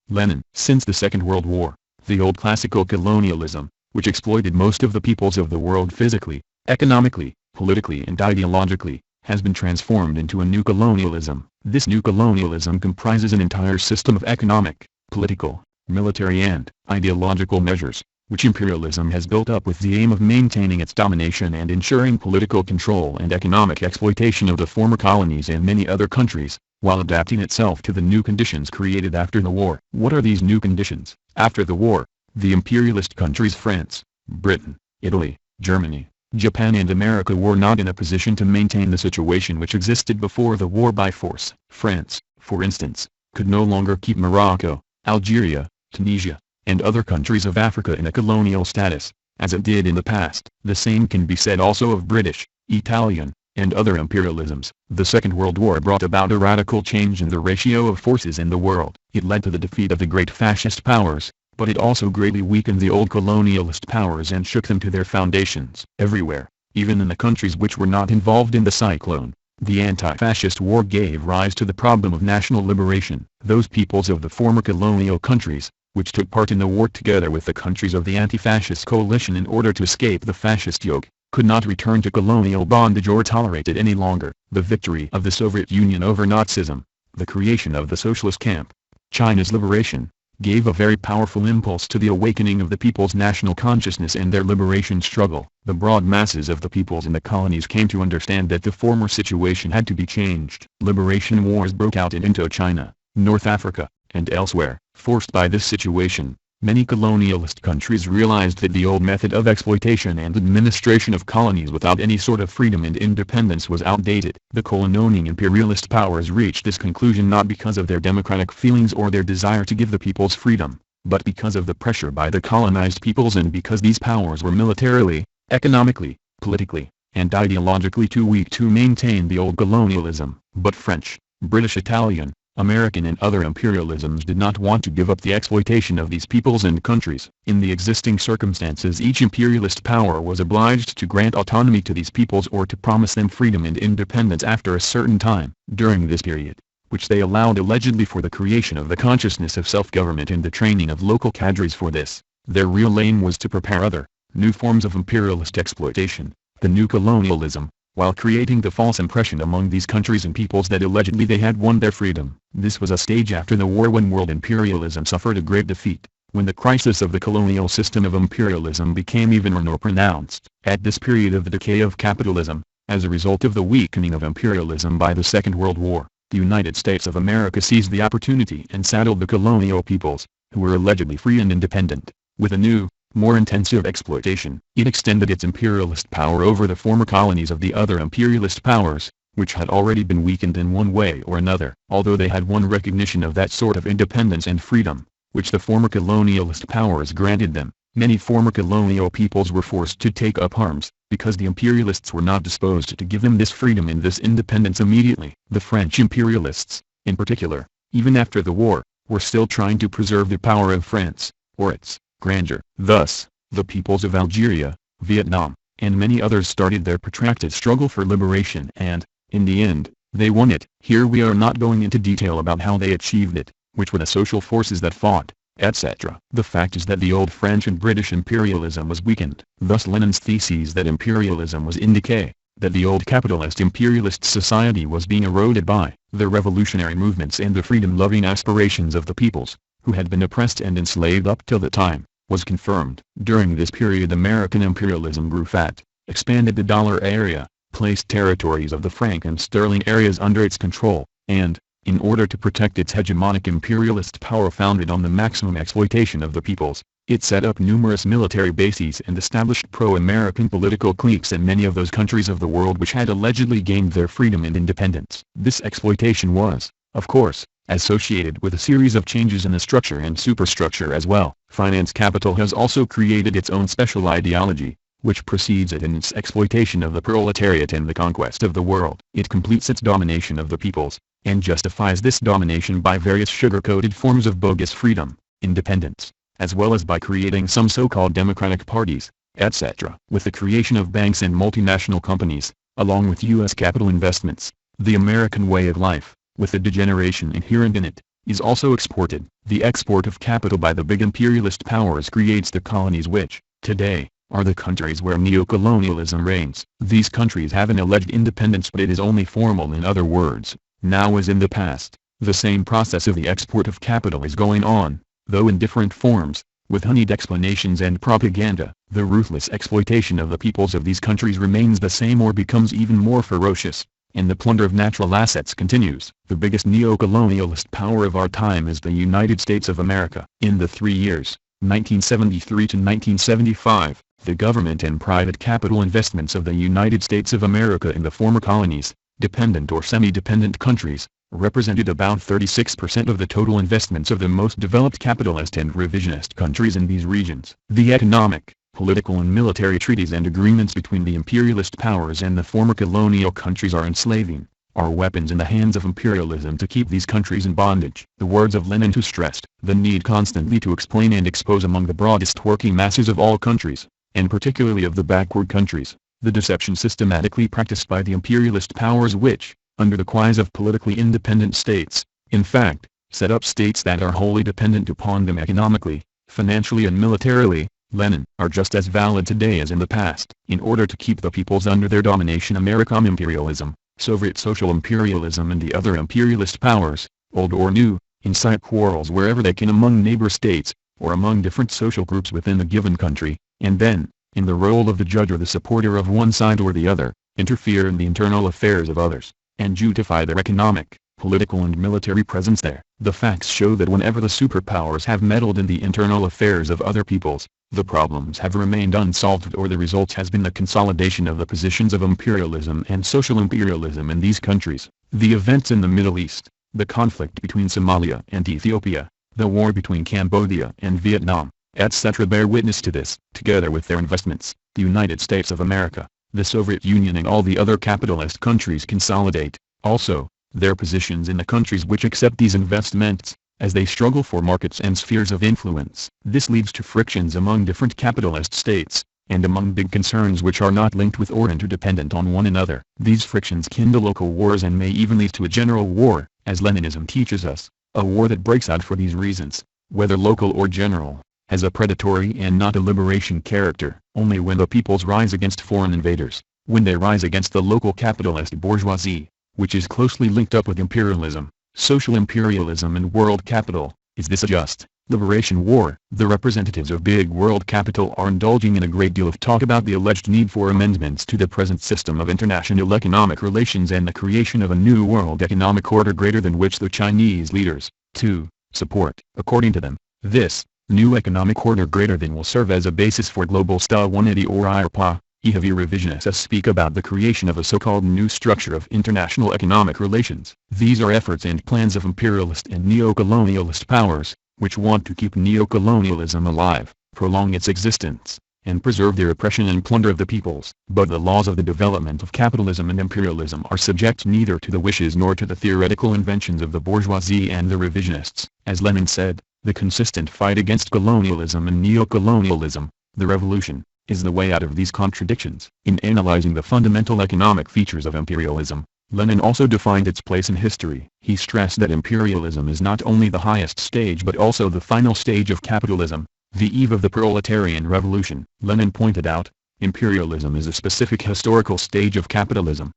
[SPEAKER 1] Lenin. Since the Second World War, the old classical colonialism, which exploited most of the peoples of the world physically, economically, politically and ideologically, has been transformed into a new colonialism. This new colonialism comprises an entire system of economic, political, military and ideological measures, which imperialism has built up with the aim of maintaining its domination and ensuring political control and economic exploitation of the former colonies and many other countries, while adapting itself to the new conditions created after the war. What are these new conditions? After the war, the imperialist countries France, Britain, Italy, Germany, Japan and America were not in a position to maintain the situation which existed before the war by force. France, for instance, could no longer keep Morocco, Algeria, Tunisia, and other countries of Africa in a colonial status, as it did in the past. The same can be said also of British, Italian, and other imperialisms. The Second World War brought about a radical change in the ratio of forces in the world. It led to the defeat of the great fascist powers, but it also greatly weakened the old colonialist powers and shook them to their foundations. Everywhere, even in the countries which were not involved in the cyclone, the anti-fascist war gave rise to the problem of national liberation. Those peoples of the former colonial countries, which took part in the war together with the countries of the anti-fascist coalition in order to escape the fascist yoke, could not return to colonial bondage or tolerate it any longer. The victory of the Soviet Union over Nazism, the creation of the socialist camp, China's liberation, gave a very powerful impulse to the awakening of the people's national consciousness and their liberation struggle. The broad masses of the peoples in the colonies came to understand that the former situation had to be changed. Liberation wars broke out in Indochina, North Africa, and elsewhere. Forced by this situation, many colonialist countries realized that the old method of exploitation and administration of colonies without any sort of freedom and independence was outdated. The colonizing imperialist powers reached this conclusion not because of their democratic feelings or their desire to give the peoples freedom, but because of the pressure by the colonized peoples and because these powers were militarily, economically, politically, and ideologically too weak to maintain the old colonialism. But French, British, Italian, American and other imperialisms did not want to give up the exploitation of these peoples and countries. In the existing circumstances, each imperialist power was obliged to grant autonomy to these peoples or to promise them freedom and independence after a certain time. During this period, which they allowed allegedly for the creation of the consciousness of self-government and the training of local cadres for this, their real aim was to prepare other, new forms of imperialist exploitation, the new colonialism, while creating the false impression among these countries and peoples that allegedly they had won their freedom. This was a stage after the war when world imperialism suffered a great defeat, when the crisis of the colonial system of imperialism became even more pronounced. At this period of the decay of capitalism, as a result of the weakening of imperialism by the Second World War, the United States of America seized the opportunity and saddled the colonial peoples, who were allegedly free and independent, with a new, more intensive exploitation. It extended its imperialist power over the former colonies of the other imperialist powers, which had already been weakened in one way or another. Although they had won recognition of that sort of independence and freedom, which the former colonialist powers granted them, many former colonial peoples were forced to take up arms, because the imperialists were not disposed to give them this freedom and this independence immediately. The French imperialists, in particular, even after the war, were still trying to preserve the power of France, or its grandeur. Thus, the peoples of Algeria, Vietnam, and many others started their protracted struggle for liberation and, in the end, they won it. Here we are not going into detail about how they achieved it, which were the social forces that fought, etc. The fact is that the old French and British imperialism was weakened. Thus Lenin's theses that imperialism was in decay, that the old capitalist imperialist society was being eroded by the revolutionary movements and the freedom-loving aspirations of the peoples, who had been oppressed and enslaved up till the time, was confirmed. During this period American imperialism grew fat, expanded the dollar area, placed territories of the franc and sterling areas under its control, and, in order to protect its hegemonic imperialist power founded on the maximum exploitation of the peoples, it set up numerous military bases and established pro-American political cliques in many of those countries of the world which had allegedly gained their freedom and independence. This exploitation was, of course, associated with a series of changes in the structure and superstructure as well. Finance capital has also created its own special ideology, which precedes it in its exploitation of the proletariat and the conquest of the world. It completes its domination of the peoples, and justifies this domination by various sugar-coated forms of bogus freedom, independence, as well as by creating some so-called democratic parties, etc. With the creation of banks and multinational companies, along with U.S. capital investments, the American way of life, with the degeneration inherent in it, is also exported. The export of capital by the big imperialist powers creates the colonies which, today, are the countries where neocolonialism reigns. These countries have an alleged independence, but it is only formal. In other words, now as in the past, the same process of the export of capital is going on, though in different forms, with honeyed explanations and propaganda. The ruthless exploitation of the peoples of these countries remains the same or becomes even more ferocious, and the plunder of natural assets continues. The biggest neo-colonialist power of our time is the United States of America. In the 3 years, 1973 to 1975, the government and private capital investments of the United States of America in the former colonies, dependent or semi-dependent countries, represented about 36% of the total investments of the most developed capitalist and revisionist countries in these regions. The economic, political and military treaties and agreements between the imperialist powers and the former colonial countries are enslaving, are weapons in the hands of imperialism to keep these countries in bondage. The words of Lenin, who stressed the need constantly to explain and expose among the broadest working masses of all countries, and particularly of the backward countries, the deception systematically practiced by the imperialist powers which, under the guise of politically independent states, in fact, set up states that are wholly dependent upon them economically, financially and militarily, Lenin, are just as valid today as in the past. In order to keep the peoples under their domination, American imperialism, Soviet social imperialism and the other imperialist powers, old or new, incite quarrels wherever they can among neighbor states, or among different social groups within a given country, and then, in the role of the judge or the supporter of one side or the other, interfere in the internal affairs of others, and justify their economic, political and military presence there. The facts show that whenever the superpowers have meddled in the internal affairs of other peoples, the problems have remained unsolved, or the result has been the consolidation of the positions of imperialism and social imperialism in these countries. The events in the Middle East, the conflict between Somalia and Ethiopia, the war between Cambodia and Vietnam, etc. bear witness to this. Together with their investments, the United States of America, the Soviet Union and all the other capitalist countries consolidate, also, their positions in the countries which accept these investments, as they struggle for markets and spheres of influence. This leads to frictions among different capitalist states, and among big concerns which are not linked with or interdependent on one another. These frictions kindle local wars and may even lead to a general war, as Leninism teaches us. A war that breaks out for these reasons, whether local or general, has a predatory and not a liberation character. Only when the peoples rise against foreign invaders, when they rise against the local capitalist bourgeoisie, which is closely linked up with imperialism, social imperialism and world capital, is this a just liberation war. The representatives of big world capital are indulging in a great deal of talk about the alleged need for amendments to the present system of international economic relations and the creation of a new world economic order greater than which the Chinese leaders, too, support. According to them, this new economic order greater than will serve as a basis for global style 180 or IRPA. Heavy revisionists speak about the creation of a so-called new structure of international economic relations. These are efforts and plans of imperialist and neo-colonialist powers, which want to keep neo-colonialism alive, prolong its existence, and preserve their oppression and plunder of the peoples. But the laws of the development of capitalism and imperialism are subject neither to the wishes nor to the theoretical inventions of the bourgeoisie and the revisionists. As Lenin said, the consistent fight against colonialism and neo-colonialism, the revolution, is the way out of these contradictions. In analyzing the fundamental economic features of imperialism, Lenin also defined its place in history. He stressed that imperialism is not only the highest stage but also the final stage of capitalism, the eve of the proletarian revolution. Lenin pointed out, imperialism is a specific historical stage of capitalism.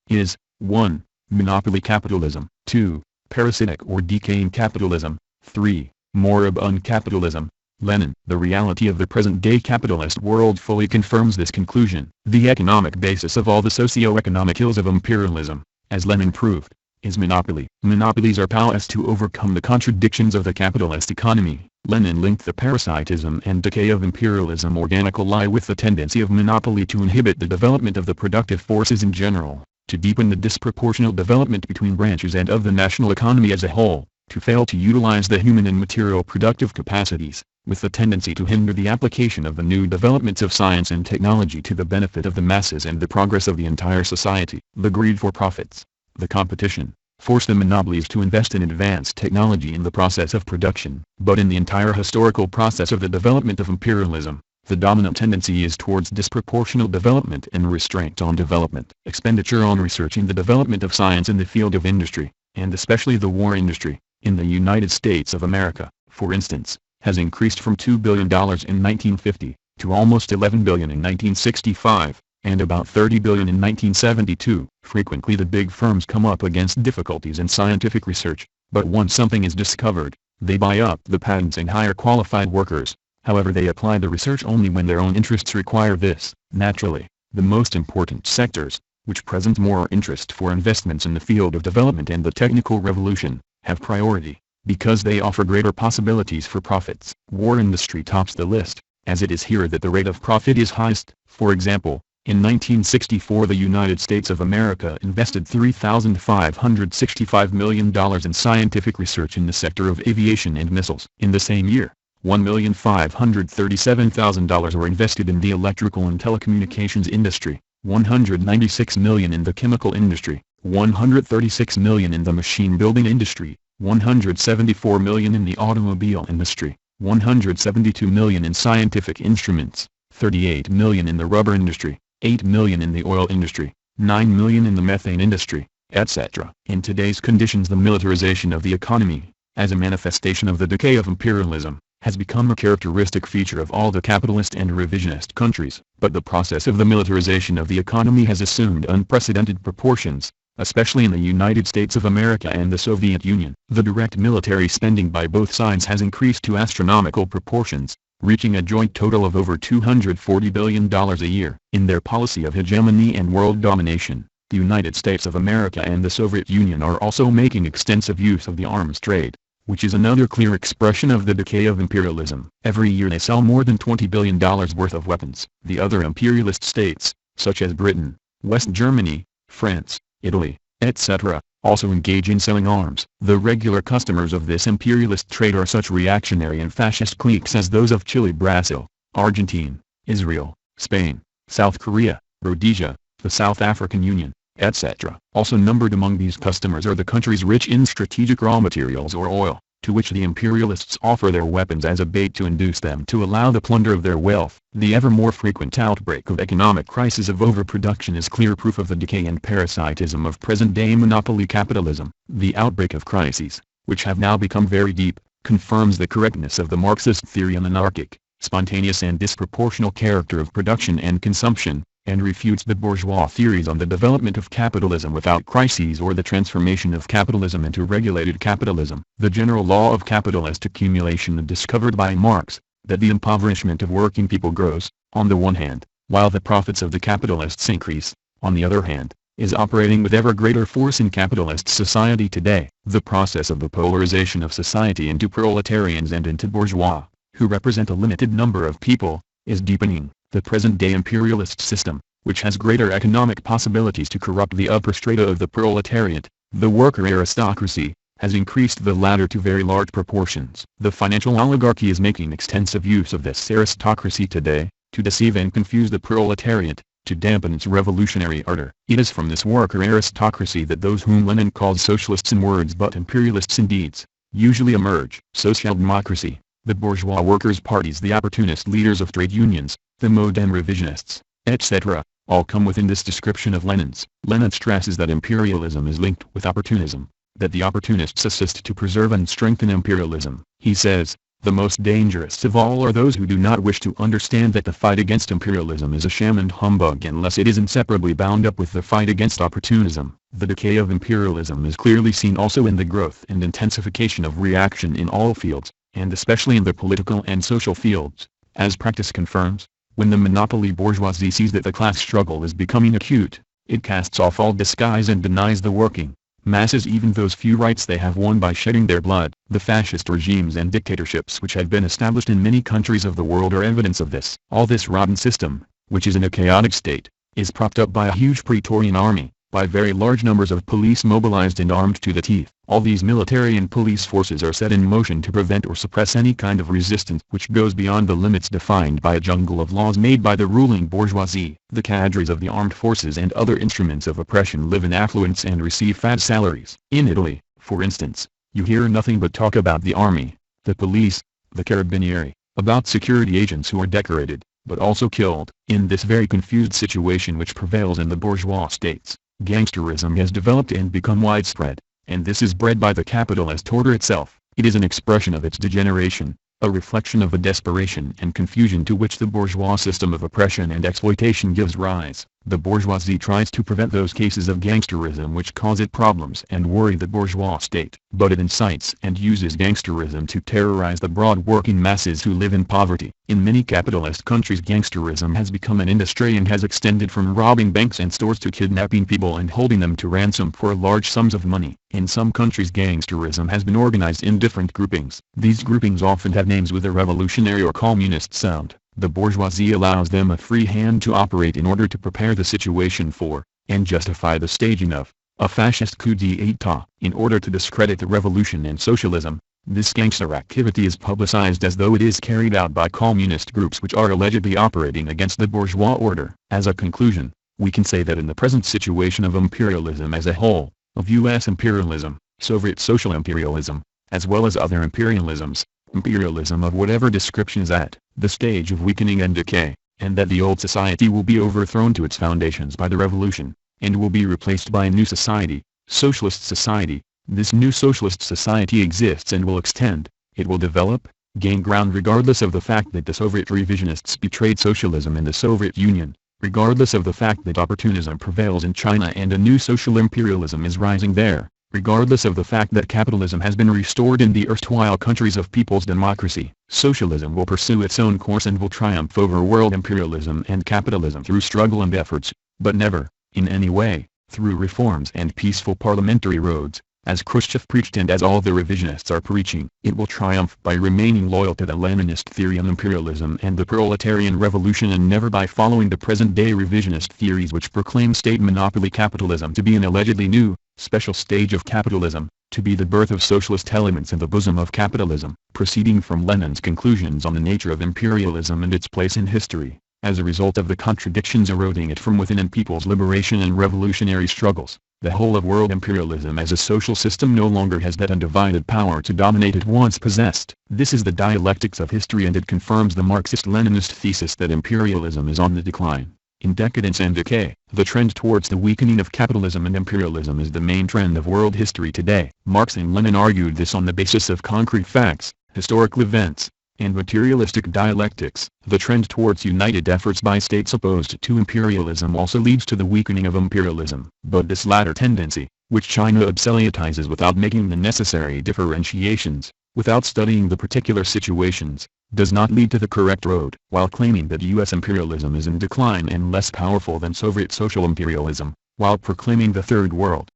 [SPEAKER 1] It is, 1. Monopoly capitalism, 2. Parasitic or decaying capitalism, 3. Moribund capitalism. Lenin. The reality of the present-day capitalist world fully confirms this conclusion. The economic basis of all the socio-economic ills of imperialism, as Lenin proved, is monopoly. Monopolies are powerless to overcome the contradictions of the capitalist economy. Lenin linked the parasitism and decay of imperialism organically with the tendency of monopoly to inhibit the development of the productive forces in general, to deepen the disproportional development between branches and of the national economy as a whole, to fail to utilize the human and material productive capacities, with the tendency to hinder the application of the new developments of science and technology to the benefit of the masses and the progress of the entire society. The greed for profits, the competition, force the monopolies to invest in advanced technology in the process of production. But in the entire historical process of the development of imperialism, the dominant tendency is towards disproportional development and restraint on development. Expenditure on research in the development of science in the field of industry, and especially the war industry, in the United States of America, for instance, has increased from $2 billion in 1950, to almost $11 billion in 1965, and about $30 billion in 1972. Frequently the big firms come up against difficulties in scientific research, but once something is discovered, they buy up the patents and hire qualified workers. However, they apply the research only when their own interests require this. Naturally, the most important sectors, which present more interest for investments in the field of development and the technical revolution, have priority, because they offer greater possibilities for profits. War industry tops the list, as it is here that the rate of profit is highest. For example, in 1964 the United States of America invested $3,565 million in scientific research in the sector of aviation and missiles. In the same year, $1,537,000 were invested in the electrical and telecommunications industry, $196 million in the chemical industry, $136 million in the machine building industry, $174 million in the automobile industry, $172 million in scientific instruments, $38 million in the rubber industry, $8 million in the oil industry, $9 million in the methane industry, etc. In today's conditions, the militarization of the economy, as a manifestation of the decay of imperialism, has become a characteristic feature of all the capitalist and revisionist countries. But the process of the militarization of the economy has assumed unprecedented proportions, especially in the United States of America and the Soviet Union. The direct military spending by both sides has increased to astronomical proportions, reaching a joint total of over $240 billion a year. In their policy of hegemony and world domination, the United States of America and the Soviet Union are also making extensive use of the arms trade, which is another clear expression of the decay of imperialism. Every year they sell more than $20 billion worth of weapons. The other imperialist states, such as Britain, West Germany, France, Italy, etc., also engage in selling arms. The regular customers of this imperialist trade are such reactionary and fascist cliques as those of Chile, Brazil, Argentina, Israel, Spain, South Korea, Rhodesia, the South African Union, etc. Also numbered among these customers are the countries rich in strategic raw materials or oil, to which the imperialists offer their weapons as a bait to induce them to allow the plunder of their wealth. The ever more frequent outbreak of economic crisis of overproduction is clear proof of the decay and parasitism of present-day monopoly capitalism. The outbreak of crises, which have now become very deep, confirms the correctness of the Marxist theory on anarchic, spontaneous and disproportional character of production and consumption, and refutes the bourgeois theories on the development of capitalism without crises or the transformation of capitalism into regulated capitalism. The general law of capitalist accumulation discovered by Marx, that the impoverishment of working people grows, on the one hand, while the profits of the capitalists increase, on the other hand, is operating with ever greater force in capitalist society today. The process of the polarization of society into proletarians and into bourgeois, who represent a limited number of people, is deepening. The present-day imperialist system, which has greater economic possibilities to corrupt the upper strata of the proletariat, the worker aristocracy, has increased the latter to very large proportions. The financial oligarchy is making extensive use of this aristocracy today, to deceive and confuse the proletariat, to dampen its revolutionary ardor. It is from this worker aristocracy that those whom Lenin calls socialists in words but imperialists in deeds, usually emerge. Social democracy, the bourgeois workers' parties, the opportunist leaders of trade unions, the modern revisionists, etc., all come within this description of Lenin's. Lenin stresses that imperialism is linked with opportunism, that the opportunists assist to preserve and strengthen imperialism. He says, the most dangerous of all are those who do not wish to understand that the fight against imperialism is a sham and humbug unless it is inseparably bound up with the fight against opportunism. The decay of imperialism is clearly seen also in the growth and intensification of reaction in all fields, and especially in the political and social fields, as practice confirms. When the monopoly bourgeoisie sees that the class struggle is becoming acute, it casts off all disguise and denies the working masses even those few rights they have won by shedding their blood. The fascist regimes and dictatorships which have been established in many countries of the world are evidence of this. All this rotten system, which is in a chaotic state, is propped up by a huge Praetorian army, by very large numbers of police mobilized and armed to the teeth. All these military and police forces are set in motion to prevent or suppress any kind of resistance which goes beyond the limits defined by a jungle of laws made by the ruling bourgeoisie. The cadres of the armed forces and other instruments of oppression live in affluence and receive fat salaries. In Italy, for instance, you hear nothing but talk about the army, the police, the carabinieri, about security agents who are decorated, but also killed. In this very confused situation which prevails in the bourgeois states, gangsterism has developed and become widespread, and this is bred by the capitalist order itself. It is an expression of its degeneration, a reflection of the desperation and confusion to which the bourgeois system of oppression and exploitation gives rise. The bourgeoisie tries to prevent those cases of gangsterism which cause it problems and worry the bourgeois state, but it incites and uses gangsterism to terrorize the broad working masses who live in poverty. In many capitalist countries gangsterism has become an industry and has extended from robbing banks and stores to kidnapping people and holding them to ransom for large sums of money. In some countries gangsterism has been organized in different groupings. These groupings often have names with a revolutionary or communist sound. The bourgeoisie allows them a free hand to operate in order to prepare the situation for, and justify the staging of, a fascist coup d'état. In order to discredit the revolution and socialism, this gangster activity is publicized as though it is carried out by communist groups which are allegedly operating against the bourgeois order. As a conclusion, we can say that in the present situation of imperialism as a whole, of U.S. imperialism, Soviet social imperialism, as well as other imperialisms, imperialism of whatever description is at the stage of weakening and decay, and that the old society will be overthrown to its foundations by the revolution, and will be replaced by a new society, socialist society. This new socialist society exists and will extend, it will develop, gain ground regardless of the fact that the Soviet revisionists betrayed socialism in the Soviet Union, regardless of the fact that opportunism prevails in China and a new social imperialism is rising there, regardless of the fact that capitalism has been restored in the erstwhile countries of people's democracy. Socialism will pursue its own course and will triumph over world imperialism and capitalism through struggle and efforts, but never, in any way, through reforms and peaceful parliamentary roads, as Khrushchev preached and as all the revisionists are preaching. It will triumph by remaining loyal to the Leninist theory on imperialism and the proletarian revolution, and never by following the present-day revisionist theories which proclaim state monopoly capitalism to be an allegedly new, special stage of capitalism, to be the birth of socialist elements in the bosom of capitalism. Proceeding from Lenin's conclusions on the nature of imperialism and its place in history, as a result of the contradictions eroding it from within and people's liberation and revolutionary struggles. The whole of world imperialism as a social system no longer has that undivided power to dominate it once possessed. This is the dialectics of history, and it confirms the Marxist-Leninist thesis that imperialism is on the decline, in decadence and decay. The trend towards the weakening of capitalism and imperialism is the main trend of world history today. Marx and Lenin argued this on the basis of concrete facts, historical events, and materialistic dialectics. The trend towards united efforts by states opposed to imperialism also leads to the weakening of imperialism. But this latter tendency, which China absolutizes without making the necessary differentiations, without studying the particular situations, does not lead to the correct road. While claiming that U.S. imperialism is in decline and less powerful than Soviet social imperialism, while proclaiming the Third World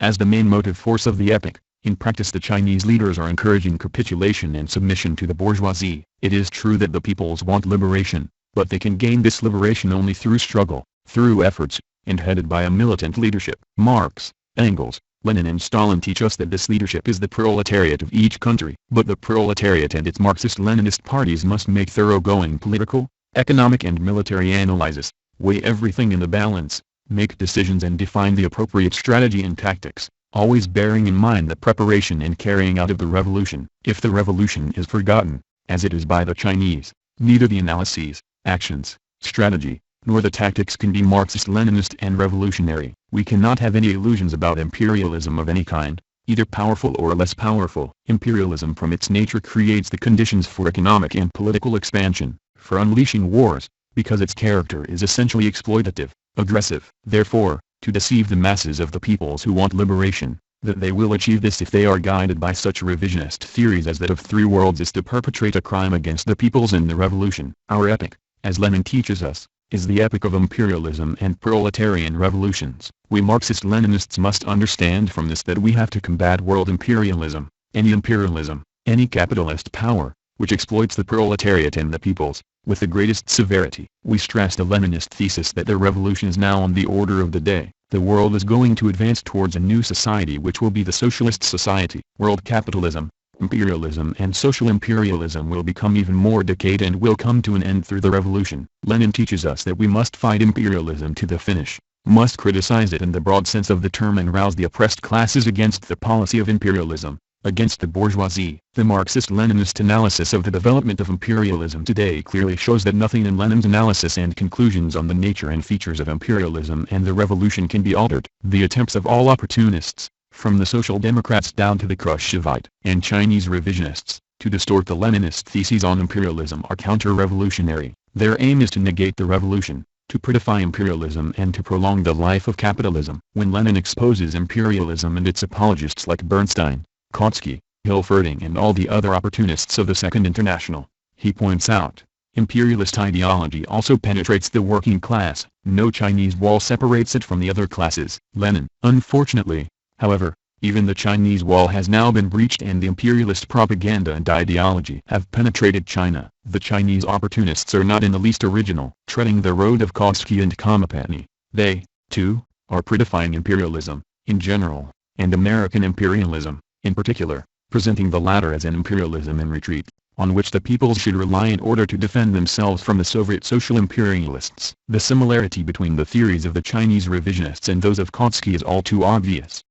[SPEAKER 1] as the main motive force of the epoch, in practice the Chinese leaders are encouraging capitulation and submission to the bourgeoisie. It is true that the peoples want liberation, but they can gain this liberation only through struggle, through efforts, and headed by a militant leadership. Marx, Engels, Lenin and Stalin teach us that this leadership is the proletariat of each country. But the proletariat and its Marxist-Leninist parties must make thoroughgoing political, economic and military analysis, weigh everything in the balance, make decisions and define the appropriate strategy and tactics, always bearing in mind the preparation and carrying out of the revolution. If the revolution is forgotten, as it is by the Chinese, neither the analyses, actions, strategy, nor the tactics can be Marxist-Leninist and revolutionary. We cannot have any illusions about imperialism of any kind, either powerful or less powerful. Imperialism from its nature creates the conditions for economic and political expansion, for unleashing wars, because its character is essentially exploitative, aggressive. Therefore, to deceive the masses of the peoples who want liberation, that they will achieve this if they are guided by such revisionist theories as that of three worlds is to perpetrate a crime against the peoples in the revolution. Our epoch, as Lenin teaches us, is the epoch of imperialism and proletarian revolutions. We Marxist-Leninists must understand from this that we have to combat world imperialism, any capitalist power, which exploits the proletariat and the peoples, with the greatest severity. We stress the Leninist thesis that the revolution is now on the order of the day. The world is going to advance towards a new society which will be the socialist society. World capitalism, imperialism and social imperialism will become even more decayed and will come to an end through the revolution. Lenin teaches us that we must fight imperialism to the finish, must criticize it in the broad sense of the term and rouse the oppressed classes against the policy of imperialism, against the bourgeoisie. The Marxist-Leninist analysis of the development of imperialism today clearly shows that nothing in Lenin's analysis and conclusions on the nature and features of imperialism and the revolution can be altered. The attempts of all opportunists, from the Social Democrats down to the Khrushchevite and Chinese revisionists, to distort the Leninist theses on imperialism are counter-revolutionary. Their aim is to negate the revolution, to prettify imperialism and to prolong the life of capitalism. When Lenin exposes imperialism and its apologists like Bernstein, Kautsky, Hilferding and all the other opportunists of the Second International, he points out, imperialist ideology also penetrates the working class. No Chinese wall separates it from the other classes. Lenin. Unfortunately, however, even the Chinese wall has now been breached and the imperialist propaganda and ideology have penetrated China. The Chinese opportunists are not in the least original. Treading the road of Kautsky and company, they, too, are prettifying imperialism, in general, and American imperialism, in particular, presenting the latter as an imperialism in retreat, on which the peoples should rely in order to defend themselves from the Soviet social imperialists. The similarity between the theories of the Chinese revisionists and those of Kautsky is all too obvious.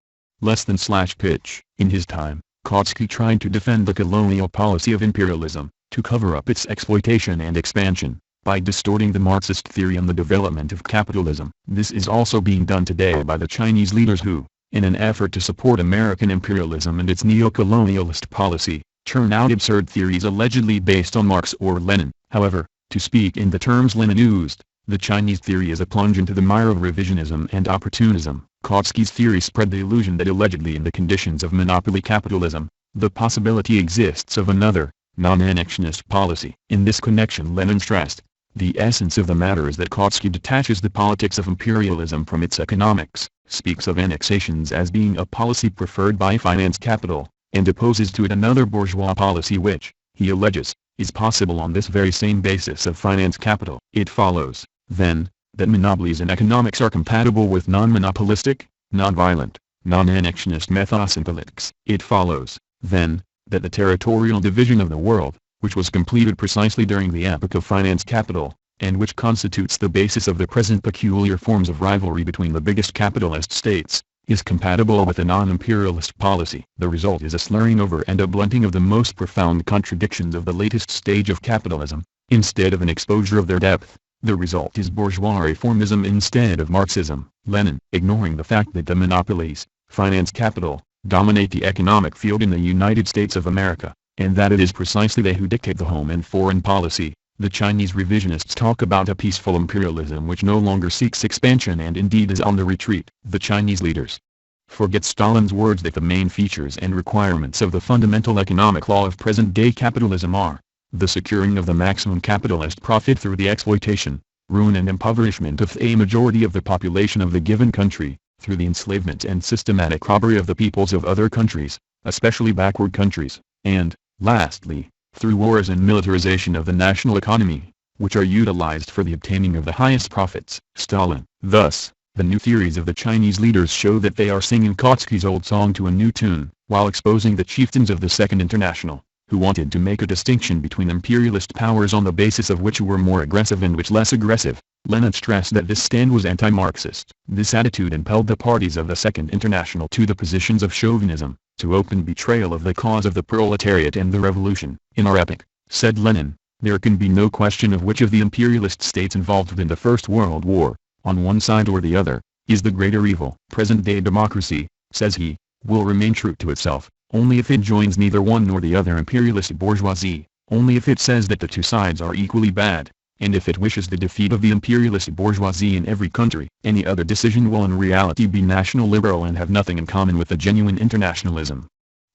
[SPEAKER 1] Pitch. In his time, Kautsky tried to defend the colonial policy of imperialism, to cover up its exploitation and expansion, by distorting the Marxist theory on the development of capitalism. This is also being done today by the Chinese leaders who, in an effort to support American imperialism and its neo-colonialist policy, churn out absurd theories allegedly based on Marx or Lenin. However, to speak in the terms Lenin used, the Chinese theory is a plunge into the mire of revisionism and opportunism. Kautsky's theory spread the illusion that allegedly in the conditions of monopoly capitalism, the possibility exists of another, non-annexionist policy. In this connection Lenin stressed, the essence of the matter is that Kautsky detaches the politics of imperialism from its economics, speaks of annexations as being a policy preferred by finance capital, and opposes to it another bourgeois policy which, he alleges, is possible on this very same basis of finance capital. It follows, then, that monopolies in economics are compatible with non-monopolistic, non-violent, non-annexionist methods and politics. It follows, then, that the territorial division of the world, which was completed precisely during the epoch of finance capital, and which constitutes the basis of the present peculiar forms of rivalry between the biggest capitalist states, is compatible with a non-imperialist policy. The result is a slurring over and a blunting of the most profound contradictions of the latest stage of capitalism, instead of an exposure of their depth. The result is bourgeois reformism instead of Marxism. Lenin, ignoring the fact that the monopolies, finance capital, dominate the economic field in the United States of America, and that it is precisely they who dictate the home and foreign policy, the Chinese revisionists talk about a peaceful imperialism which no longer seeks expansion and indeed is on the retreat. The Chinese leaders forget Stalin's words that the main features and requirements of the fundamental economic law of present-day capitalism are the securing of the maximum capitalist profit through the exploitation, ruin and impoverishment of a majority of the population of the given country, through the enslavement and systematic robbery of the peoples of other countries, especially backward countries, and, lastly, through wars and militarization of the national economy, which are utilized for the obtaining of the highest profits. Stalin. Thus, the new theories of the Chinese leaders show that they are singing Kautsky's old song to a new tune, while exposing the chieftains of the Second International, who wanted to make a distinction between imperialist powers on the basis of which were more aggressive and which less aggressive. Lenin stressed that this stand was anti-Marxist. This attitude impelled the parties of the Second International to the positions of chauvinism, to open betrayal of the cause of the proletariat and the revolution. In our epoch, said Lenin, there can be no question of which of the imperialist states involved in the First World War, on one side or the other, is the greater evil. Present-day democracy, says he, will remain true to itself, only if it joins neither one nor the other imperialist bourgeoisie, only if it says that the two sides are equally bad, and if it wishes the defeat of the imperialist bourgeoisie in every country. Any other decision will in reality be national liberal and have nothing in common with the genuine internationalism.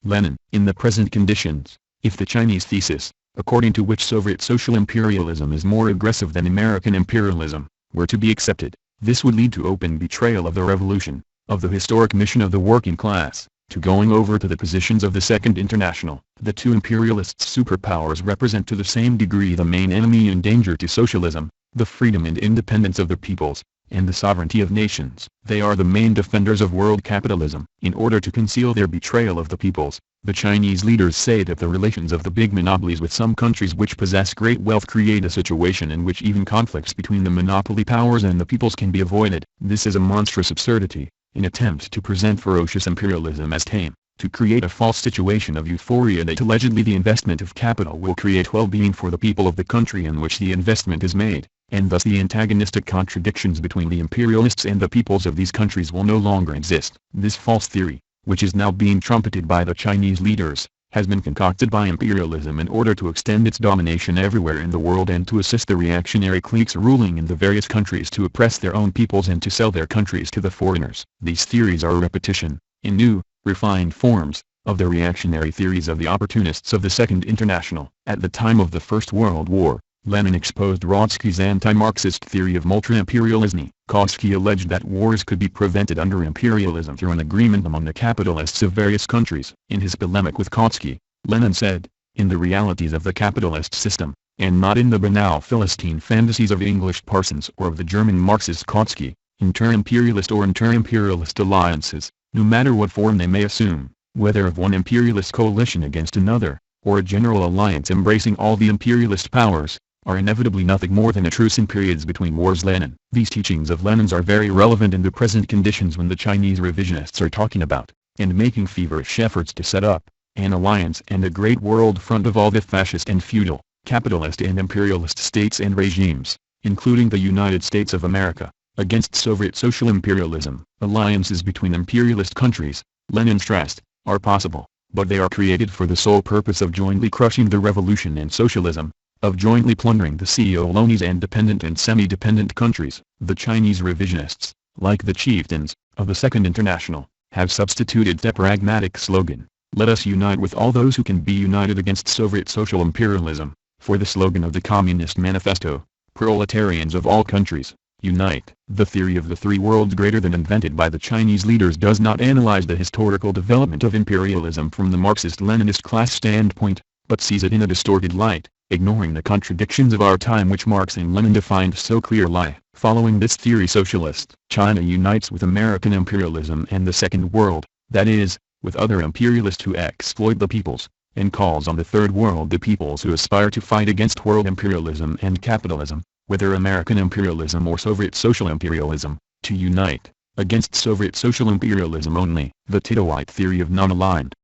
[SPEAKER 1] Lenin. In the present conditions, if the Chinese thesis, according to which Soviet social imperialism is more aggressive than American imperialism, were to be accepted, this would lead to open betrayal of the revolution, of the historic mission of the working class, to going over to the positions of the Second International. The two imperialist superpowers represent to the same degree the main enemy and danger to socialism, the freedom and independence of the peoples, and the sovereignty of nations. They are the main defenders of world capitalism. In order to conceal their betrayal of the peoples, the Chinese leaders say that the relations of the big monopolies with some countries which possess great wealth create a situation in which even conflicts between the monopoly powers and the peoples can be avoided. This is a monstrous absurdity, an attempt to present ferocious imperialism as tame, to create a false situation of euphoria that allegedly the investment of capital will create well-being for the people of the country in which the investment is made, and thus the antagonistic contradictions between the imperialists and the peoples of these countries will no longer exist. This false theory, which is now being trumpeted by the Chinese leaders, has been concocted by imperialism in order to extend its domination everywhere in the world and to assist the reactionary cliques ruling in the various countries to oppress their own peoples and to sell their countries to the foreigners. These theories are a repetition, in new, refined forms, of the reactionary theories of the opportunists of the Second International. At the time of the First World War, Lenin exposed Trotsky's anti-Marxist theory of multi-imperialism. Kautsky alleged that wars could be prevented under imperialism through an agreement among the capitalists of various countries. In his polemic with Kautsky, Lenin said, in the realities of the capitalist system, and not in the banal Philistine fantasies of English Parsons or of the German Marxist Kautsky, inter-imperialist or inter-imperialist alliances, no matter what form they may assume, whether of one imperialist coalition against another, or a general alliance embracing all the imperialist powers, are inevitably nothing more than a truce in periods between wars. Lenin. These teachings of Lenin's are very relevant in the present conditions when the Chinese revisionists are talking about, and making feverish efforts to set up, an alliance and a great world front of all the fascist and feudal, capitalist and imperialist states and regimes, including the United States of America, against Soviet social imperialism. Alliances between imperialist countries, Lenin stressed, are possible, but they are created for the sole purpose of jointly crushing the revolution and socialism, of jointly plundering the colonies and dependent and semi-dependent countries. The Chinese revisionists, like the chieftains, of the Second International, have substituted the pragmatic slogan, "Let us unite with all those who can be united against Soviet social imperialism," for the slogan of the Communist Manifesto, "Proletarians of all countries, unite." The theory of the three worlds greater than invented by the Chinese leaders does not analyze the historical development of imperialism from the Marxist-Leninist class standpoint, but sees it in a distorted light, ignoring the contradictions of our time which Marx and Lenin defined so clearly. Following this theory, socialist China unites with American imperialism and the Second World, that is, with other imperialists who exploit the peoples, and calls on the Third World the peoples who aspire to fight against world imperialism and capitalism, whether American imperialism or Soviet social imperialism, to unite against Soviet social imperialism only. The Titoite theory of non-aligned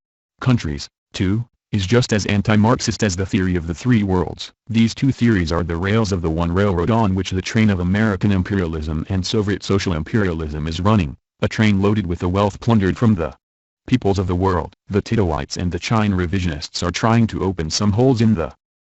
[SPEAKER 1] countries, too, is just as anti-Marxist as the theory of the three worlds. These two theories are the rails of the one railroad on which the train of American imperialism and Soviet social imperialism is running, a train loaded with the wealth plundered from the peoples of the world. The Titoites and the China revisionists are trying to open some holes in the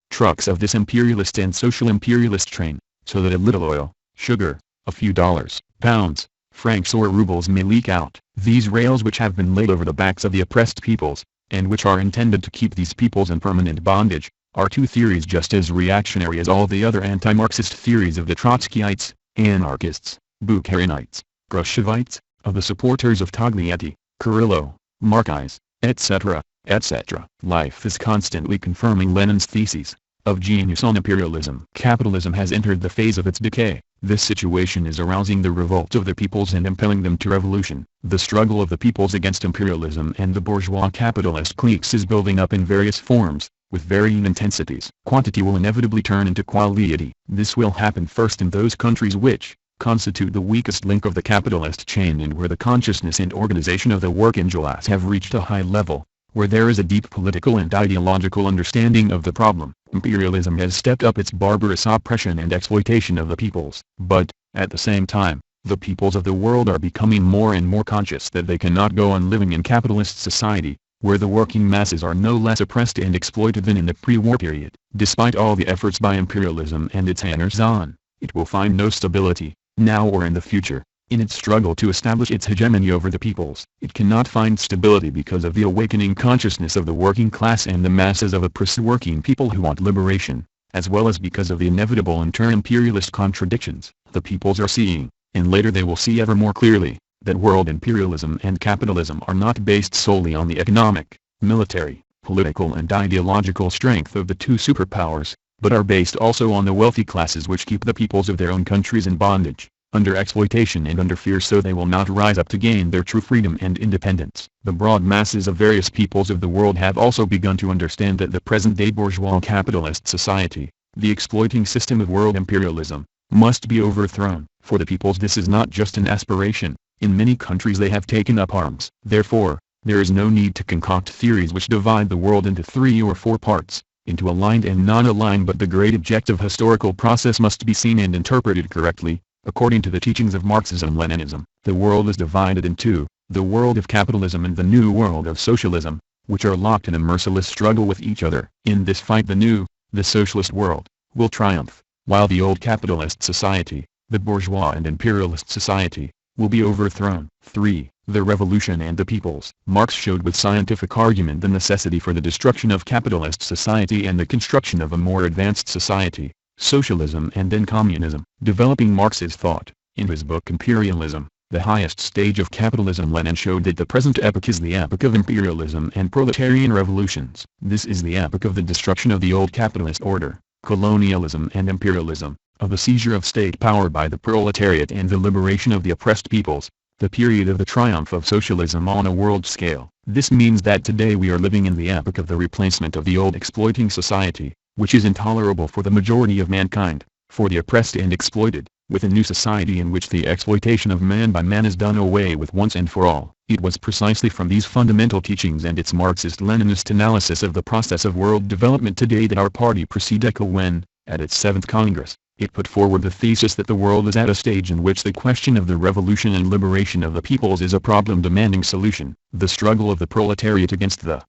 [SPEAKER 1] trucks of this imperialist and social imperialist train, so that a little oil, sugar, a few dollars, pounds, francs or rubles may leak out. These rails, which have been laid over the backs of the oppressed peoples, and which are intended to keep these peoples in permanent bondage, are two theories just as reactionary as all the other anti-Marxist theories of the Trotskyites, anarchists, Bukharinites, Grushevites, of the supporters of Togliatti, Kirillo, Marquise, etc., etc. Life is constantly confirming Lenin's theses of genius on imperialism. Capitalism has entered the phase of its decay. This situation is arousing the revolt of the peoples and impelling them to revolution. The struggle of the peoples against imperialism and the bourgeois capitalist cliques is building up in various forms, with varying intensities. Quantity will inevitably turn into quality. This will happen first in those countries which constitute the weakest link of the capitalist chain and where the consciousness and organization of the working class have reached a high level, where there is a deep political and ideological understanding of the problem. Imperialism has stepped up its barbarous oppression and exploitation of the peoples. But, at the same time, the peoples of the world are becoming more and more conscious that they cannot go on living in capitalist society, where the working masses are no less oppressed and exploited than in the pre-war period. Despite all the efforts by imperialism and its hangers-on, it will find no stability, now or in the future, in its struggle to establish its hegemony over the peoples. It cannot find stability because of the awakening consciousness of the working class and the masses of oppressed working people who want liberation, as well as because of the inevitable inter-imperialist contradictions. The peoples are seeing, and later they will see ever more clearly, that world imperialism and capitalism are not based solely on the economic, military, political and ideological strength of the two superpowers, but are based also on the wealthy classes which keep the peoples of their own countries in bondage, under exploitation and under fear, so they will not rise up to gain their true freedom and independence. The broad masses of various peoples of the world have also begun to understand that the present-day bourgeois capitalist society, the exploiting system of world imperialism, must be overthrown. For the peoples this is not just an aspiration. In many countries they have taken up arms. Therefore, there is no need to concoct theories which divide the world into 3 or 4 parts, into aligned and non-aligned, but the great objective historical process must be seen and interpreted correctly. According to the teachings of Marxism Leninism, the world is divided in two, the world of capitalism and the new world of socialism, which are locked in a merciless struggle with each other. In this fight the new, the socialist world, will triumph, while the old capitalist society, the bourgeois and imperialist society, will be overthrown. 3. The Revolution and the Peoples. Marx showed with scientific argument the necessity for the destruction of capitalist society and the construction of a more advanced society, socialism and then communism. Developing Marx's thought, in his book Imperialism, the highest stage of capitalism, Lenin showed that the present epoch is the epoch of imperialism and proletarian revolutions. This is the epoch of the destruction of the old capitalist order, colonialism and imperialism, of the seizure of state power by the proletariat and the liberation of the oppressed peoples, the period of the triumph of socialism on a world scale. This means that today we are living in the epoch of the replacement of the old exploiting society, which is intolerable for the majority of mankind, for the oppressed and exploited, with a new society in which the exploitation of man by man is done away with once and for all. It was precisely from these fundamental teachings and its Marxist-Leninist analysis of the process of world development today that our party proceeded when, at its 7th Congress, it put forward the thesis that the world is at a stage in which the question of the revolution and liberation of the peoples is a problem demanding solution. The struggle of the proletariat against the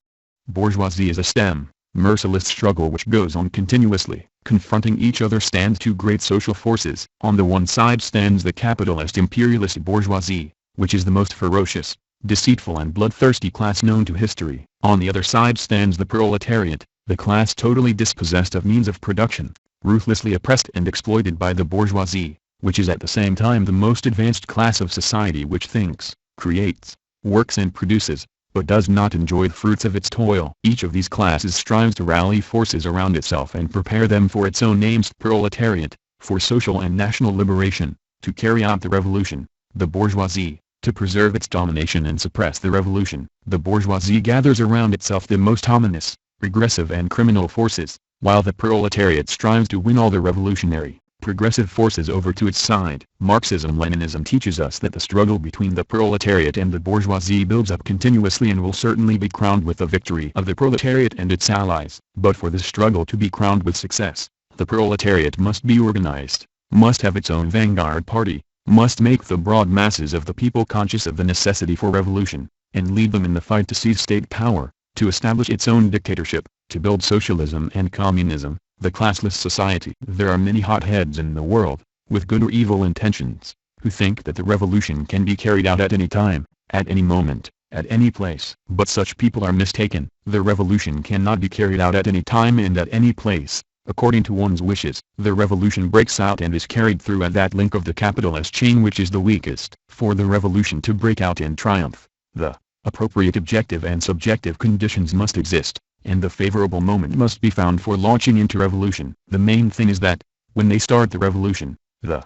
[SPEAKER 1] bourgeoisie is a merciless struggle which goes on continuously. Confronting each other stand two great social forces. On the one side stands the capitalist imperialist bourgeoisie, which is the most ferocious, deceitful and bloodthirsty class known to history. On the other side stands the proletariat, the class totally dispossessed of means of production, ruthlessly oppressed and exploited by the bourgeoisie, which is at the same time the most advanced class of society, which thinks, creates, works and produces, but does not enjoy the fruits of its toil. Each of these classes strives to rally forces around itself and prepare them for its own names: proletariat, for social and national liberation, to carry out the revolution; the bourgeoisie, to preserve its domination and suppress the revolution. The bourgeoisie gathers around itself the most ominous, regressive and criminal forces, while the proletariat strives to win all the revolutionary, progressive forces over to its side. Marxism-Leninism teaches us that the struggle between the proletariat and the bourgeoisie builds up continuously and will certainly be crowned with the victory of the proletariat and its allies. But for this struggle to be crowned with success, the proletariat must be organized, must have its own vanguard party, must make the broad masses of the people conscious of the necessity for revolution, and lead them in the fight to seize state power, to establish its own dictatorship, to build socialism and communism, the classless society. There are many hotheads in the world, with good or evil intentions, who think that the revolution can be carried out at any time, at any moment, at any place. But such people are mistaken. The revolution cannot be carried out at any time and at any place, according to one's wishes. The revolution breaks out and is carried through at that link of the capitalist chain which is the weakest. For the revolution to break out and triumph, the appropriate objective and subjective conditions must exist, and the favorable moment must be found for launching into revolution. The main thing is that, when they start the revolution, the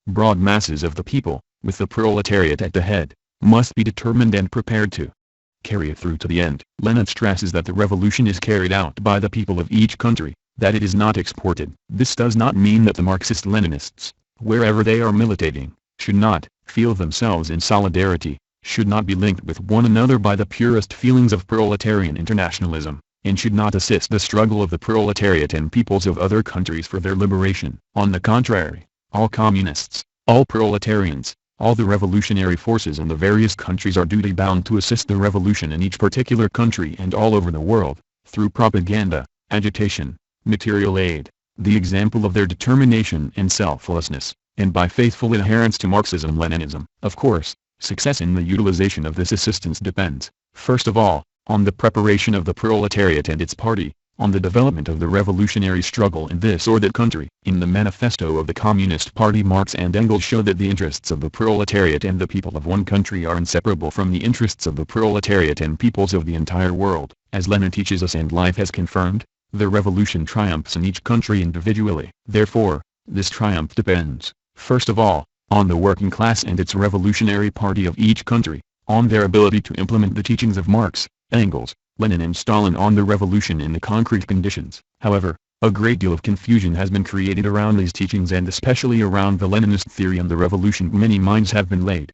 [SPEAKER 1] broad masses of the people, with the proletariat at the head, must be determined and prepared to carry it through to the end. Lenin stresses that the revolution is carried out by the people of each country, that it is not exported. This does not mean that the Marxist-Leninists, wherever they are militating, should not feel themselves in solidarity, should not be linked with one another by the purest feelings of proletarian internationalism, and should not assist the struggle of the proletariat and peoples of other countries for their liberation. On the contrary, all communists, all proletarians, all the revolutionary forces in the various countries are duty-bound to assist the revolution in each particular country and all over the world, through propaganda, agitation, material aid, the example of their determination and selflessness, and by faithful adherence to Marxism-Leninism. Of course, success in the utilization of this assistance depends, first of all, on the preparation of the proletariat and its party, on the development of the revolutionary struggle in this or that country. In the manifesto of the Communist Party, Marx and Engels show that the interests of the proletariat and the people of one country are inseparable from the interests of the proletariat and peoples of the entire world. As Lenin teaches us and life has confirmed, the revolution triumphs in each country individually. Therefore, this triumph depends, first of all, on the working class and its revolutionary party of each country, on their ability to implement the teachings of Marx, Engels, Lenin and Stalin on the revolution in the concrete conditions. However, a great deal of confusion has been created around these teachings and especially around the Leninist theory on the revolution. Many mines have been laid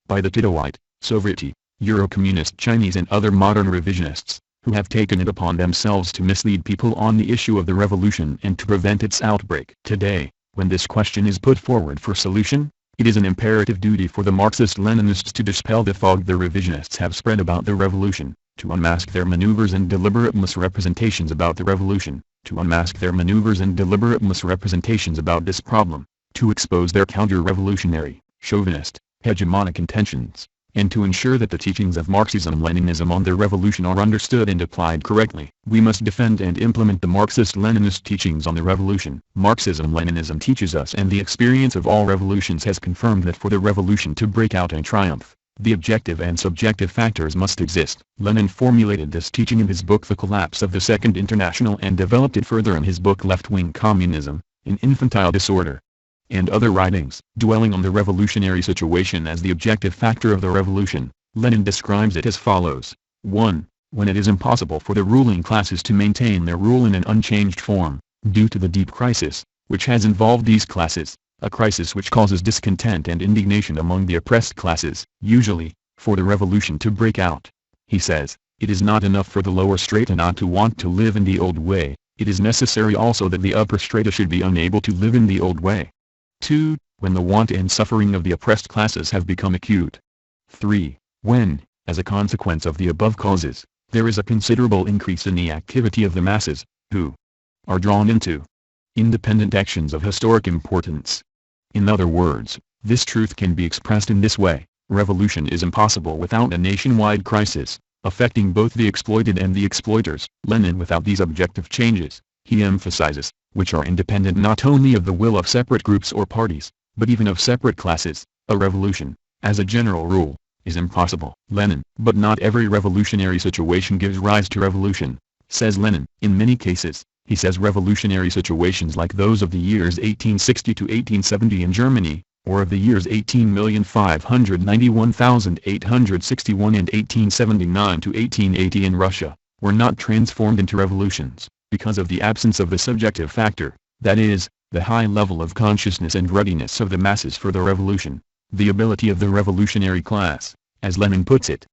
[SPEAKER 1] by the Titoite, Sovieti, Euro-communist Chinese and other modern revisionists, who have taken it upon themselves to mislead people on the issue of the revolution and to prevent its outbreak. Today, when this question is put forward for solution, it is an imperative duty for the Marxist-Leninists to dispel the fog the revisionists have spread about the revolution, to unmask their maneuvers and deliberate misrepresentations about the revolution, to unmask their maneuvers and deliberate misrepresentations about this problem, to expose their counter-revolutionary, chauvinist, hegemonic intentions, and to ensure that the teachings of Marxism-Leninism on the revolution are understood and applied correctly. We must defend and implement the Marxist-Leninist teachings on the revolution. Marxism-Leninism teaches us, and the experience of all revolutions has confirmed, that for the revolution to break out and triumph, the objective and subjective factors must exist. Lenin formulated this teaching in his book The Collapse of the Second International and developed it further in his book Left-Wing Communism, in Infantile Disorder, and other writings. Dwelling on the revolutionary situation as the objective factor of the revolution, Lenin describes it as follows. 1. When it is impossible for the ruling classes to maintain their rule in an unchanged form, due to the deep crisis, which has involved these classes, a crisis which causes discontent and indignation among the oppressed classes. Usually, for the revolution to break out, he says, it is not enough for the lower strata not to want to live in the old way, it is necessary also that the upper strata should be unable to live in the old way. 2. When the want and suffering of the oppressed classes have become acute. 3. When, as a consequence of the above causes, there is a considerable increase in the activity of the masses, who are drawn into independent actions of historic importance. In other words, this truth can be expressed in this way: revolution is impossible without a nationwide crisis, affecting both the exploited and the exploiters. Lenin, without these objective changes, he emphasizes, which are independent not only of the will of separate groups or parties, but even of separate classes, a revolution, as a general rule, is impossible. Lenin: but not every revolutionary situation gives rise to revolution, says Lenin. In many cases, he says, revolutionary situations like those of the years 1860 to 1870 in Germany, or of the years 18,591,861 and 1879 to 1880 in Russia, were not transformed into revolutions, because of the absence of the subjective factor, that is, the high level of consciousness and readiness of the masses for the revolution, the ability of the revolutionary class, as Lenin puts it,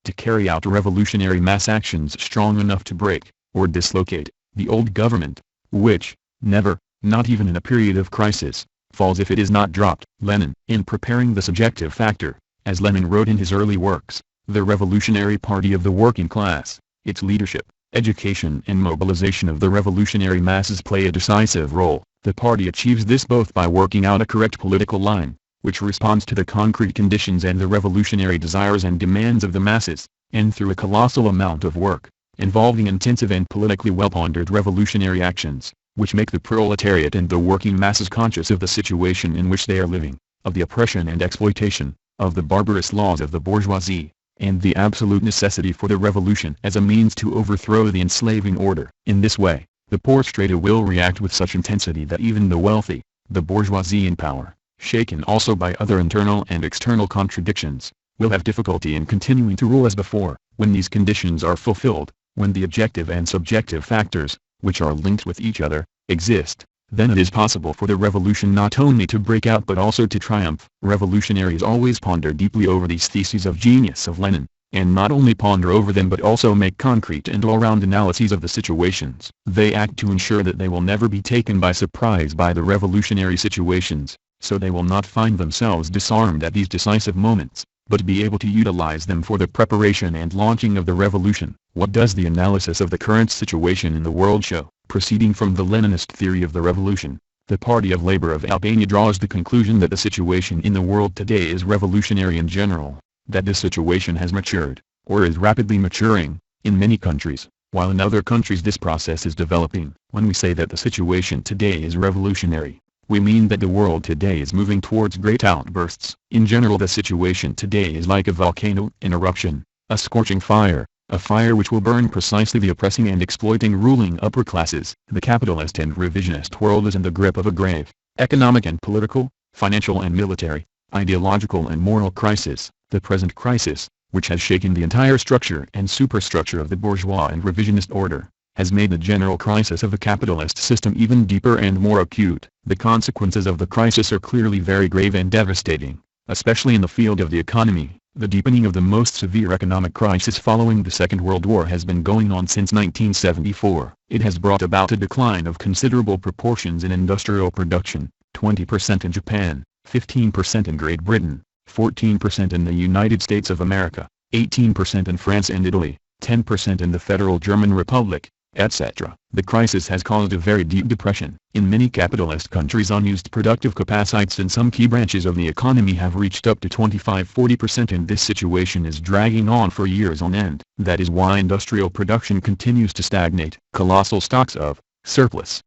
[SPEAKER 1] to carry out revolutionary mass actions strong enough to break, or dislocate, the old government, which, never, not even in a period of crisis, falls if it is not dropped. Lenin. In preparing the subjective factor, as Lenin wrote in his early works, the Revolutionary Party of the working class, its leadership, education and mobilization of the revolutionary masses play a decisive role. The party achieves this both by working out a correct political line, which responds to the concrete conditions and the revolutionary desires and demands of the masses, and through a colossal amount of work, involving intensive and politically well-pondered revolutionary actions, which make the proletariat and the working masses conscious of the situation in which they are living, of the oppression and exploitation, of the barbarous laws of the bourgeoisie, and the absolute necessity for the revolution as a means to overthrow the enslaving order. In this way, the poor strata will react with such intensity that even the wealthy, the bourgeoisie in power, shaken also by other internal and external contradictions, will have difficulty in continuing to rule as before. When these conditions are fulfilled, when the objective and subjective factors, which are linked with each other, exist, then it is possible for the revolution not only to break out but also to triumph. Revolutionaries always ponder deeply over these theses of genius of Lenin, and not only ponder over them but also make concrete and all-round analyses of the situations. They act to ensure that they will never be taken by surprise by the revolutionary situations, so they will not find themselves disarmed at these decisive moments, but be able to utilize them for the preparation and launching of the revolution. What does the analysis of the current situation in the world show? Proceeding from the Leninist theory of the revolution, the Party of Labour of Albania draws the conclusion that the situation in the world today is revolutionary in general, that this situation has matured, or is rapidly maturing, in many countries, while in other countries this process is developing. When we say that the situation today is revolutionary, we mean that the world today is moving towards great outbursts. In general, the situation today is like a volcano in eruption, a scorching fire, a fire which will burn precisely the oppressing and exploiting ruling upper classes. The capitalist and revisionist world is in the grip of a grave, economic and political, financial and military, ideological and moral crisis. The present crisis, which has shaken the entire structure and superstructure of the bourgeois and revisionist order, has made the general crisis of the capitalist system even deeper and more acute. The consequences of the crisis are clearly very grave and devastating, especially in the field of the economy. The deepening of the most severe economic crisis following the Second World War has been going on since 1974. It has brought about a decline of considerable proportions in industrial production, 20% in Japan, 15% in Great Britain, 14% in the United States of America, 18% in France and Italy, 10% in the Federal German Republic, etc. The crisis has caused a very deep depression. In many capitalist countries, unused productive capacities in some key branches of the economy have reached up to 25–40%, and this situation is dragging on for years on end. That is why industrial production continues to stagnate. Colossal stocks of surplus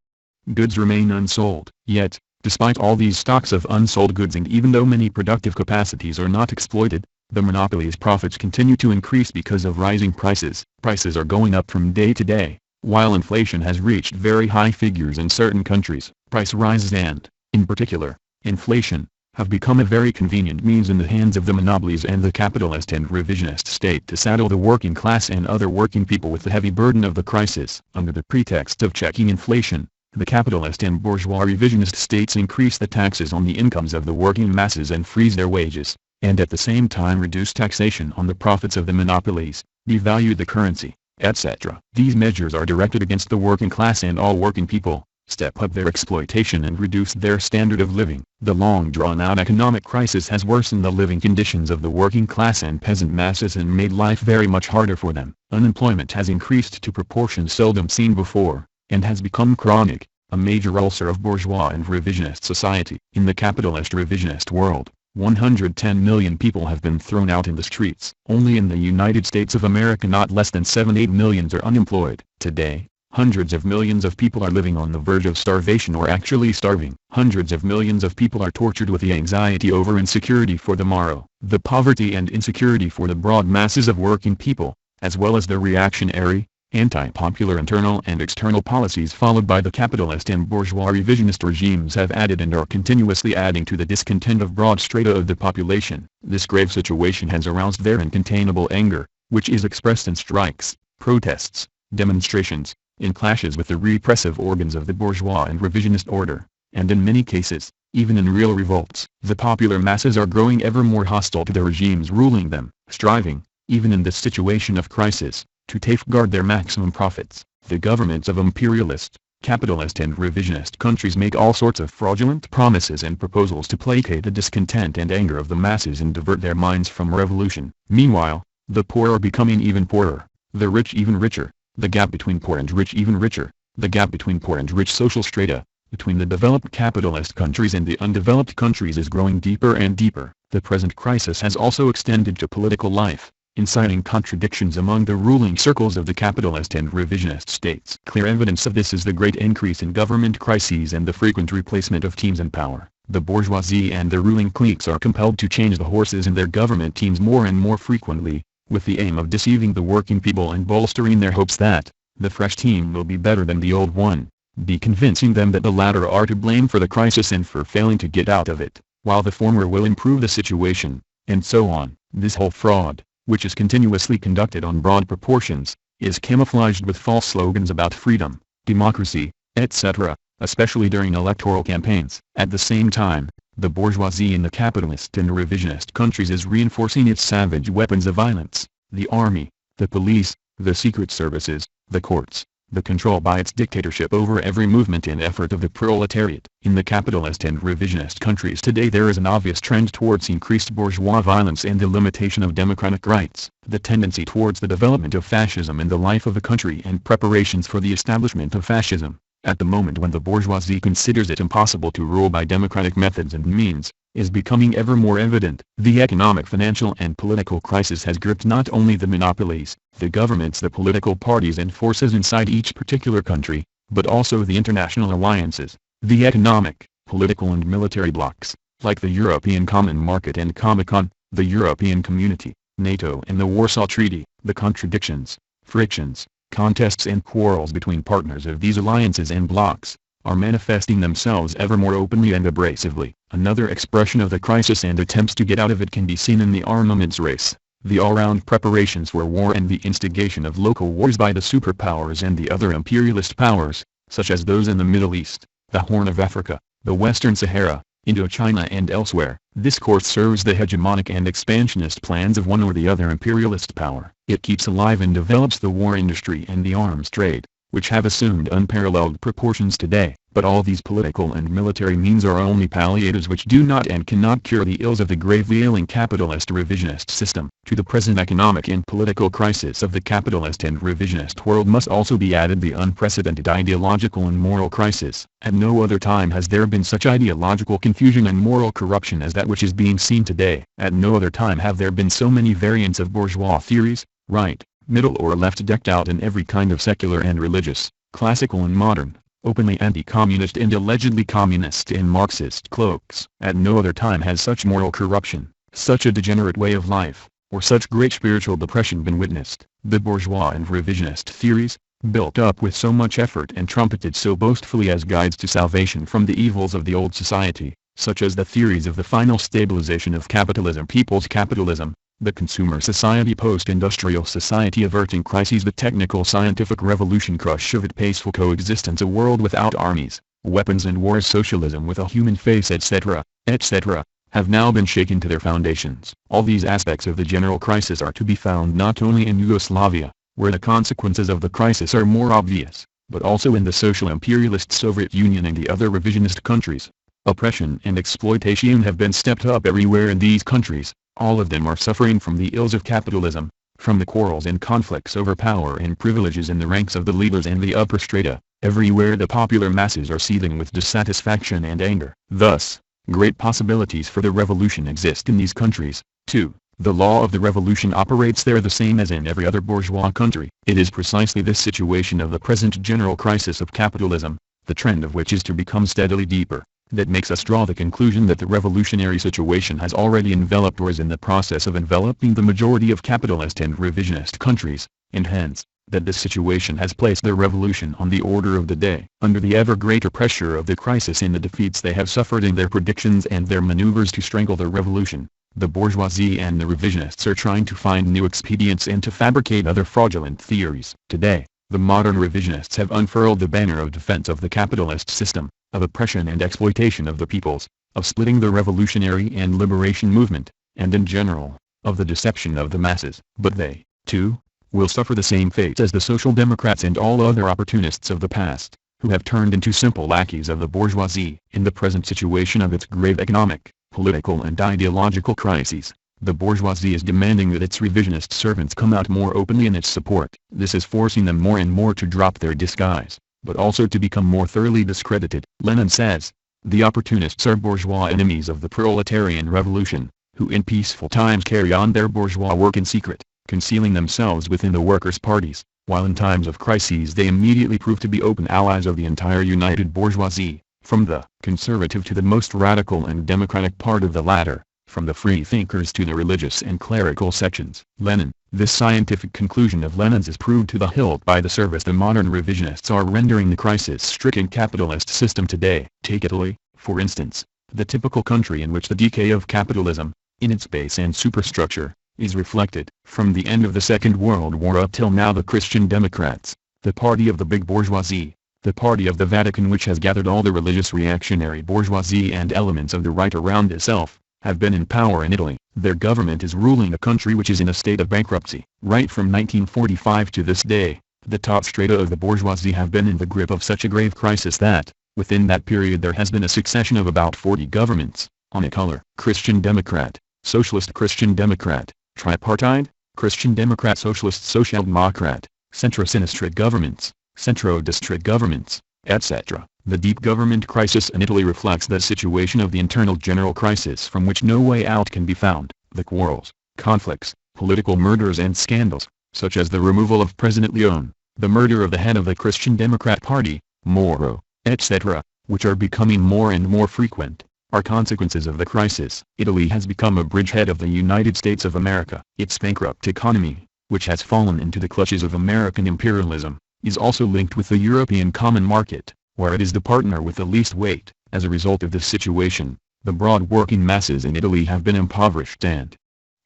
[SPEAKER 1] goods remain unsold. Yet, despite all these stocks of unsold goods and even though many productive capacities are not exploited, the monopolies' profits continue to increase because of rising prices. Prices are going up from day to day. While inflation has reached very high figures in certain countries, price rises and, in particular, inflation, have become a very convenient means in the hands of the monopolies and the capitalist and revisionist state to saddle the working class and other working people with the heavy burden of the crisis. Under the pretext of checking inflation, the capitalist and bourgeois revisionist states increase the taxes on the incomes of the working masses and freeze their wages, and at the same time reduce taxation on the profits of the monopolies, devalue the currency, etc. These measures are directed against the working class and all working people, step up their exploitation and reduce their standard of living. The long drawn-out economic crisis has worsened the living conditions of the working class and peasant masses and made life very much harder for them. Unemployment has increased to proportions seldom seen before, and has become chronic, a major ulcer of bourgeois and revisionist society. In the capitalist revisionist world, 110 million people have been thrown out in the streets. Only in the United States of America not less than 7–8 million are unemployed. Today, hundreds of millions of people are living on the verge of starvation or actually starving. Hundreds of millions of people are tortured with the anxiety over insecurity for the morrow. The poverty and insecurity for the broad masses of working people, as well as the reactionary, anti-popular internal and external policies followed by the capitalist and bourgeois revisionist regimes have added and are continuously adding to the discontent of broad strata of the population. This grave situation has aroused their incontainable anger, which is expressed in strikes, protests, demonstrations, in clashes with the repressive organs of the bourgeois and revisionist order. and in many cases, even in real revolts. The popular masses are growing ever more hostile to the regimes ruling them, striving, even in this situation of crisis, to safeguard their maximum profits. The governments of imperialist, capitalist and revisionist countries make all sorts of fraudulent promises and proposals to placate the discontent and anger of the masses and divert their minds from revolution. Meanwhile, the poor are becoming even poorer, the rich even richer, the gap between poor and rich even richer, the gap between poor and rich social strata, between the developed capitalist countries and the undeveloped countries is growing deeper and deeper. The present crisis has also extended to political life, inciting contradictions among the ruling circles of the capitalist and revisionist states. Clear evidence of this is the great increase in government crises and the frequent replacement of teams in power. The bourgeoisie and the ruling cliques are compelled to change the horses in their government teams more and more frequently, with the aim of deceiving the working people and bolstering their hopes that the fresh team will be better than the old one, be convincing them that the latter are to blame for the crisis and for failing to get out of it, while the former will improve the situation, and so on. This whole fraud, which is continuously conducted on broad proportions, is camouflaged with false slogans about freedom, democracy, etc., especially during electoral campaigns. At the same time, the bourgeoisie in the capitalist and revisionist countries is reinforcing its savage weapons of violence, the army, the police, the secret services, the courts, the control by its dictatorship over every movement and effort of the proletariat. In the capitalist and revisionist countries today there is an obvious trend towards increased bourgeois violence and the limitation of democratic rights. The tendency towards the development of fascism in the life of the country and preparations for the establishment of fascism, at the moment when the bourgeoisie considers it impossible to rule by democratic methods and means, is becoming ever more evident. The economic, financial and political crisis has gripped not only the monopolies, the governments, the political parties and forces inside each particular country, but also the international alliances, the economic, political and military blocs, like the European Common Market and Comecon, the European Community, NATO and the Warsaw Treaty. The contradictions, frictions, contests and quarrels between partners of these alliances and blocs, are manifesting themselves ever more openly and abrasively. Another expression of the crisis and attempts to get out of it can be seen in the armaments race, the all-round preparations for war and the instigation of local wars by the superpowers and the other imperialist powers, such as those in the Middle East, the Horn of Africa, the Western Sahara, Indochina and elsewhere. This course serves the hegemonic and expansionist plans of one or the other imperialist power. It keeps alive and develops the war industry and the arms trade, which have assumed unparalleled proportions today. But all these political and military means are only palliatives which do not and cannot cure the ills of the gravely ailing capitalist revisionist system. To the present economic and political crisis of the capitalist and revisionist world must also be added the unprecedented ideological and moral crisis. At no other time has there been such ideological confusion and moral corruption as that which is being seen today. At no other time have there been so many variants of bourgeois theories, right, middle or left, decked out in every kind of secular and religious, classical and modern, openly anti-communist and allegedly communist and Marxist cloaks. At no other time has such moral corruption, such a degenerate way of life, or such great spiritual depression been witnessed. The bourgeois and revisionist theories, built up with so much effort and trumpeted so boastfully as guides to salvation from the evils of the old society, such as the theories of the final stabilization of capitalism, people's capitalism, the consumer society, post-industrial society averting crises, the technical scientific revolution, crush of it, peaceful coexistence, a world without armies, weapons and wars, socialism with a human face, etc., etc., have now been shaken to their foundations. All these aspects of the general crisis are to be found not only in Yugoslavia, where the consequences of the crisis are more obvious, but also in the social imperialist Soviet Union and the other revisionist countries. Oppression and exploitation have been stepped up everywhere in these countries. All of them are suffering from the ills of capitalism, from the quarrels and conflicts over power and privileges in the ranks of the leaders and the upper strata. Everywhere the popular masses are seething with dissatisfaction and anger. Thus, great possibilities for the revolution exist in these countries, too. The law of the revolution operates there the same as in every other bourgeois country. It is precisely this situation of the present general crisis of capitalism, the trend of which is to become steadily deeper, that makes us draw the conclusion that the revolutionary situation has already enveloped or is in the process of enveloping the majority of capitalist and revisionist countries, and hence, that this situation has placed the revolution on the order of the day. Under the ever greater pressure of the crisis and the defeats they have suffered in their predictions and their maneuvers to strangle the revolution, the bourgeoisie and the revisionists are trying to find new expedients and to fabricate other fraudulent theories. Today, The modern revisionists have unfurled the banner of defense of the capitalist system, of oppression and exploitation of the peoples, of splitting the revolutionary and liberation movement, and in general, of the deception of the masses. But they, too, will suffer the same fate as the Social Democrats and all other opportunists of the past, who have turned into simple lackeys of the bourgeoisie. In the present situation of its grave economic, political and ideological crises, the bourgeoisie is demanding that its revisionist servants come out more openly in its support. This is forcing them more and more to drop their disguise, but also to become more thoroughly discredited. Lenin says, "The opportunists are bourgeois enemies of the proletarian revolution, who in peaceful times carry on their bourgeois work in secret, concealing themselves within the workers' parties, while in times of crises they immediately prove to be open allies of the entire united bourgeoisie, from the conservative to the most radical and democratic part of the latter, from the free thinkers to the religious and clerical sections." Lenin. This scientific conclusion of Lenin's is proved to the hilt by the service the modern revisionists are rendering the crisis-stricken capitalist system today. Take Italy, for instance, the typical country in which the decay of capitalism, in its base and superstructure, is reflected. From the end of the Second World War up till now, the Christian Democrats, the party of the big bourgeoisie, the party of the Vatican, which has gathered all the religious reactionary bourgeoisie and elements of the right around itself, have been in power in Italy. Their government is ruling a country which is in a state of bankruptcy. Right from 1945 to this day, the top strata of the bourgeoisie have been in the grip of such a grave crisis that, within that period, there has been a succession of about 40 governments, on a color: Christian Democrat, Socialist Christian Democrat, Tripartite, Christian Democrat Socialist Social Democrat, Centro-Sinistra governments, Centro-Destra governments, etc. The deep government crisis in Italy reflects the situation of the internal general crisis from which no way out can be found. The quarrels, conflicts, political murders and scandals, such as the removal of President Leone, the murder of the head of the Christian Democrat Party, Moro, etc., which are becoming more and more frequent, are consequences of the crisis. Italy has become a bridgehead of the United States of America. Its bankrupt economy, which has fallen into the clutches of American imperialism, is also linked with the European common market, where it is the partner with the least weight. As a result of this situation, the broad working masses in Italy have been impoverished and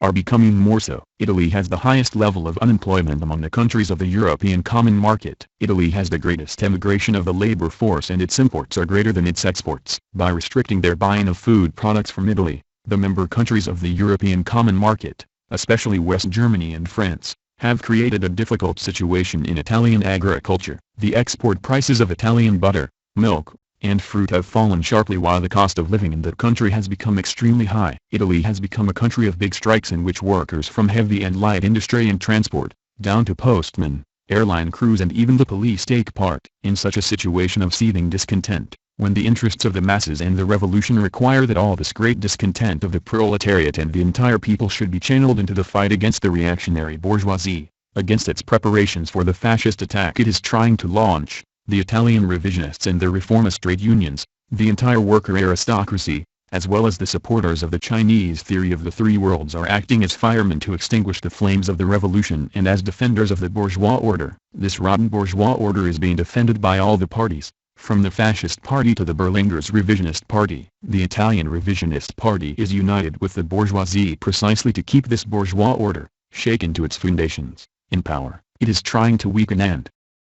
[SPEAKER 1] are becoming more so. Italy has the highest level of unemployment among the countries of the European common market. Italy has the greatest emigration of the labor force, and its imports are greater than its exports. By restricting their buying of food products from Italy, the member countries of the European common market, especially West Germany and France, have created a difficult situation in Italian agriculture. The export prices of Italian butter, milk, and fruit have fallen sharply, while the cost of living in the country has become extremely high. Italy has become a country of big strikes in which workers from heavy and light industry and transport, down to postmen, airline crews and even the police take part. In such a situation of seething discontent, when the interests of the masses and the revolution require that all this great discontent of the proletariat and the entire people should be channeled into the fight against the reactionary bourgeoisie, against its preparations for the fascist attack it is trying to launch, the Italian revisionists and their reformist trade unions, the entire worker aristocracy, as well as the supporters of the Chinese theory of the three worlds, are acting as firemen to extinguish the flames of the revolution and as defenders of the bourgeois order. This rotten bourgeois order is being defended by all the parties, from the fascist party to the Berlinguer's revisionist party. The Italian revisionist party is united with the bourgeoisie precisely to keep this bourgeois order, shaken to its foundations, in power. It is trying to weaken and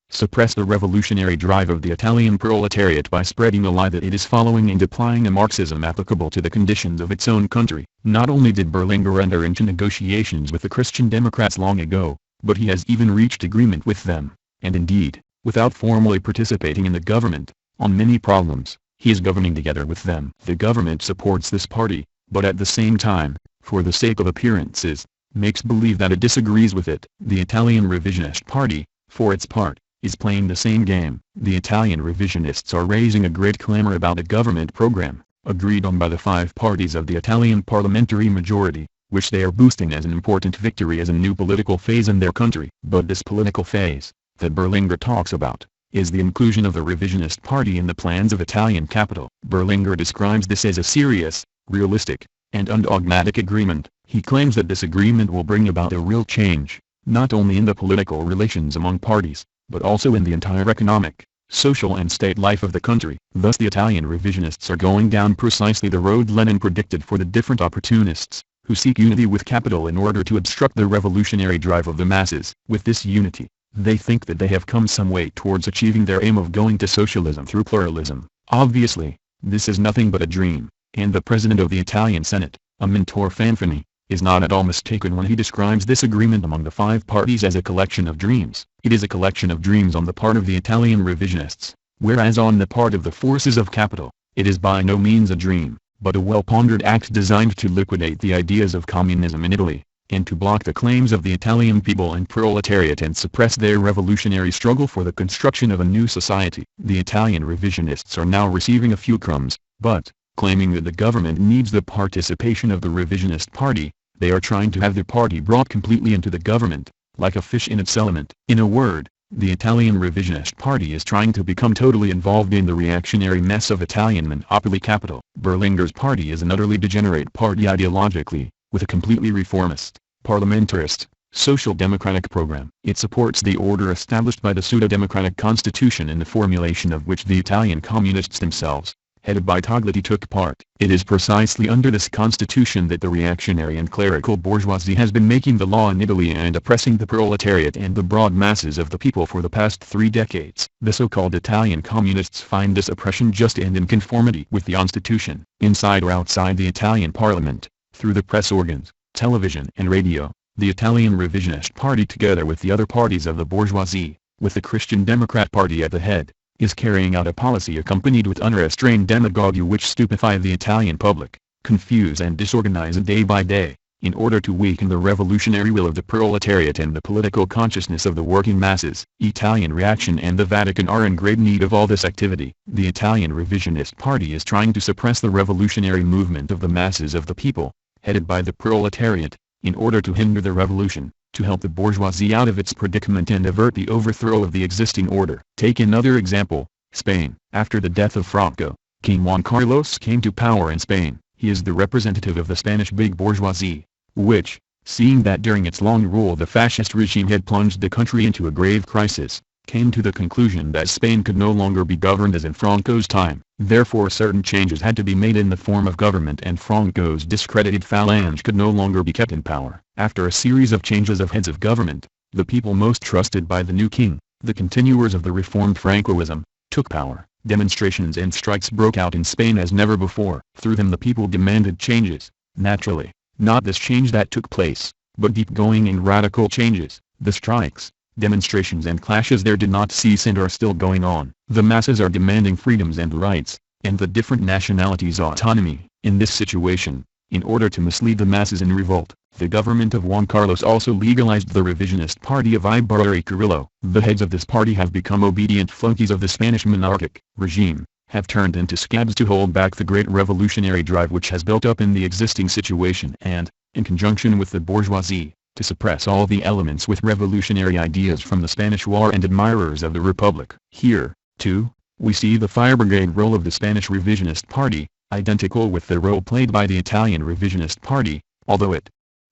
[SPEAKER 1] suppress the revolutionary drive of the Italian proletariat by spreading the lie that it is following and applying a Marxism applicable to the conditions of its own country. Not only did Berlinguer enter into negotiations with the Christian Democrats long ago, but he has even reached agreement with them, and indeed, without formally participating in the government, on many problems, he is governing together with them. The government supports this party, but at the same time, for the sake of appearances, makes believe that it disagrees with it. The Italian revisionist party, for its part, is playing the same game. The Italian revisionists are raising a great clamor about a government program, agreed on by the five parties of the Italian parliamentary majority, which they are boosting as an important victory as a new political phase in their country. But this political phase, that Berlinguer talks about, is the inclusion of the revisionist party in the plans of Italian capital. Berlinguer describes this as a serious, realistic, and undogmatic agreement. He claims that this agreement will bring about a real change, not only in the political relations among parties, but also in the entire economic, social and state life of the country. Thus the Italian revisionists are going down precisely the road Lenin predicted for the different opportunists, who seek unity with capital in order to obstruct the revolutionary drive of the masses. With this unity, They think that they have come some way towards achieving their aim of going to socialism through pluralism. Obviously, this is nothing but a dream, and the president of the Italian Senate, Amintore Fanfani, is not at all mistaken when he describes this agreement among the five parties as a collection of dreams. It is a collection of dreams on the part of the Italian revisionists, whereas on the part of the forces of capital, it is by no means a dream, but a well-pondered act designed to liquidate the ideas of communism in Italy, and to block the claims of the Italian people and proletariat and suppress their revolutionary struggle for the construction of a new society. The Italian revisionists are now receiving a few crumbs, but, claiming that the government needs the participation of the revisionist party, they are trying to have their party brought completely into the government, like a fish in its element. In a word, the Italian revisionist party is trying to become totally involved in the reactionary mess of Italian monopoly capital. Berlinguer's party is an utterly degenerate party ideologically, with a completely reformist, parliamentarist, social democratic program. It supports the order established by the pseudo-democratic constitution in the formulation of which the Italian communists themselves, headed by Togliatti, took part. It is precisely under this constitution that the reactionary and clerical bourgeoisie has been making the law in Italy and oppressing the proletariat and the broad masses of the people for the past 3 decades. The so-called Italian communists find this oppression just and in conformity with the constitution. Inside or outside the Italian parliament, through the press organs, television and radio, the Italian revisionist party, together with the other parties of the bourgeoisie, with the Christian Democrat Party at the head, is carrying out a policy accompanied with unrestrained demagogy which stupefy the Italian public, confuse and disorganize it day by day, in order to weaken the revolutionary will of the proletariat and the political consciousness of the working masses. Italian reaction and the Vatican are in great need of all this activity. The Italian revisionist party is trying to suppress the revolutionary movement of the masses of the people, headed by the proletariat, in order to hinder the revolution, to help the bourgeoisie out of its predicament and avert the overthrow of the existing order. Take another example, Spain. After the death of Franco, King Juan Carlos came to power in Spain. He is the representative of the Spanish big bourgeoisie, which, seeing that during its long rule the fascist regime had plunged the country into a grave crisis, came to the conclusion that Spain could no longer be governed as in Franco's time. Therefore certain changes had to be made in the form of government, and Franco's discredited phalange could no longer be kept in power. After a series of changes of heads of government, the people most trusted by the new king, the continuers of the reformed Francoism, took power. Demonstrations and strikes broke out in Spain as never before. Through them the people demanded changes. Naturally, not this change that took place, but deep-going and radical changes. The strikes, demonstrations and clashes there did not cease and are still going on. The masses are demanding freedoms and rights, and the different nationalities autonomy. In this situation, in order to mislead the masses in revolt, the government of Juan Carlos also legalized the revisionist party of Ibarra Carrillo. The heads of this party have become obedient flunkies of the Spanish monarchic regime, have turned into scabs to hold back the great revolutionary drive which has built up in the existing situation, and, in conjunction with the bourgeoisie, to suppress all the elements with revolutionary ideas from the Spanish War and admirers of the Republic. Here, too, we see the fire brigade role of the Spanish revisionist party, identical with the role played by the Italian revisionist party, although it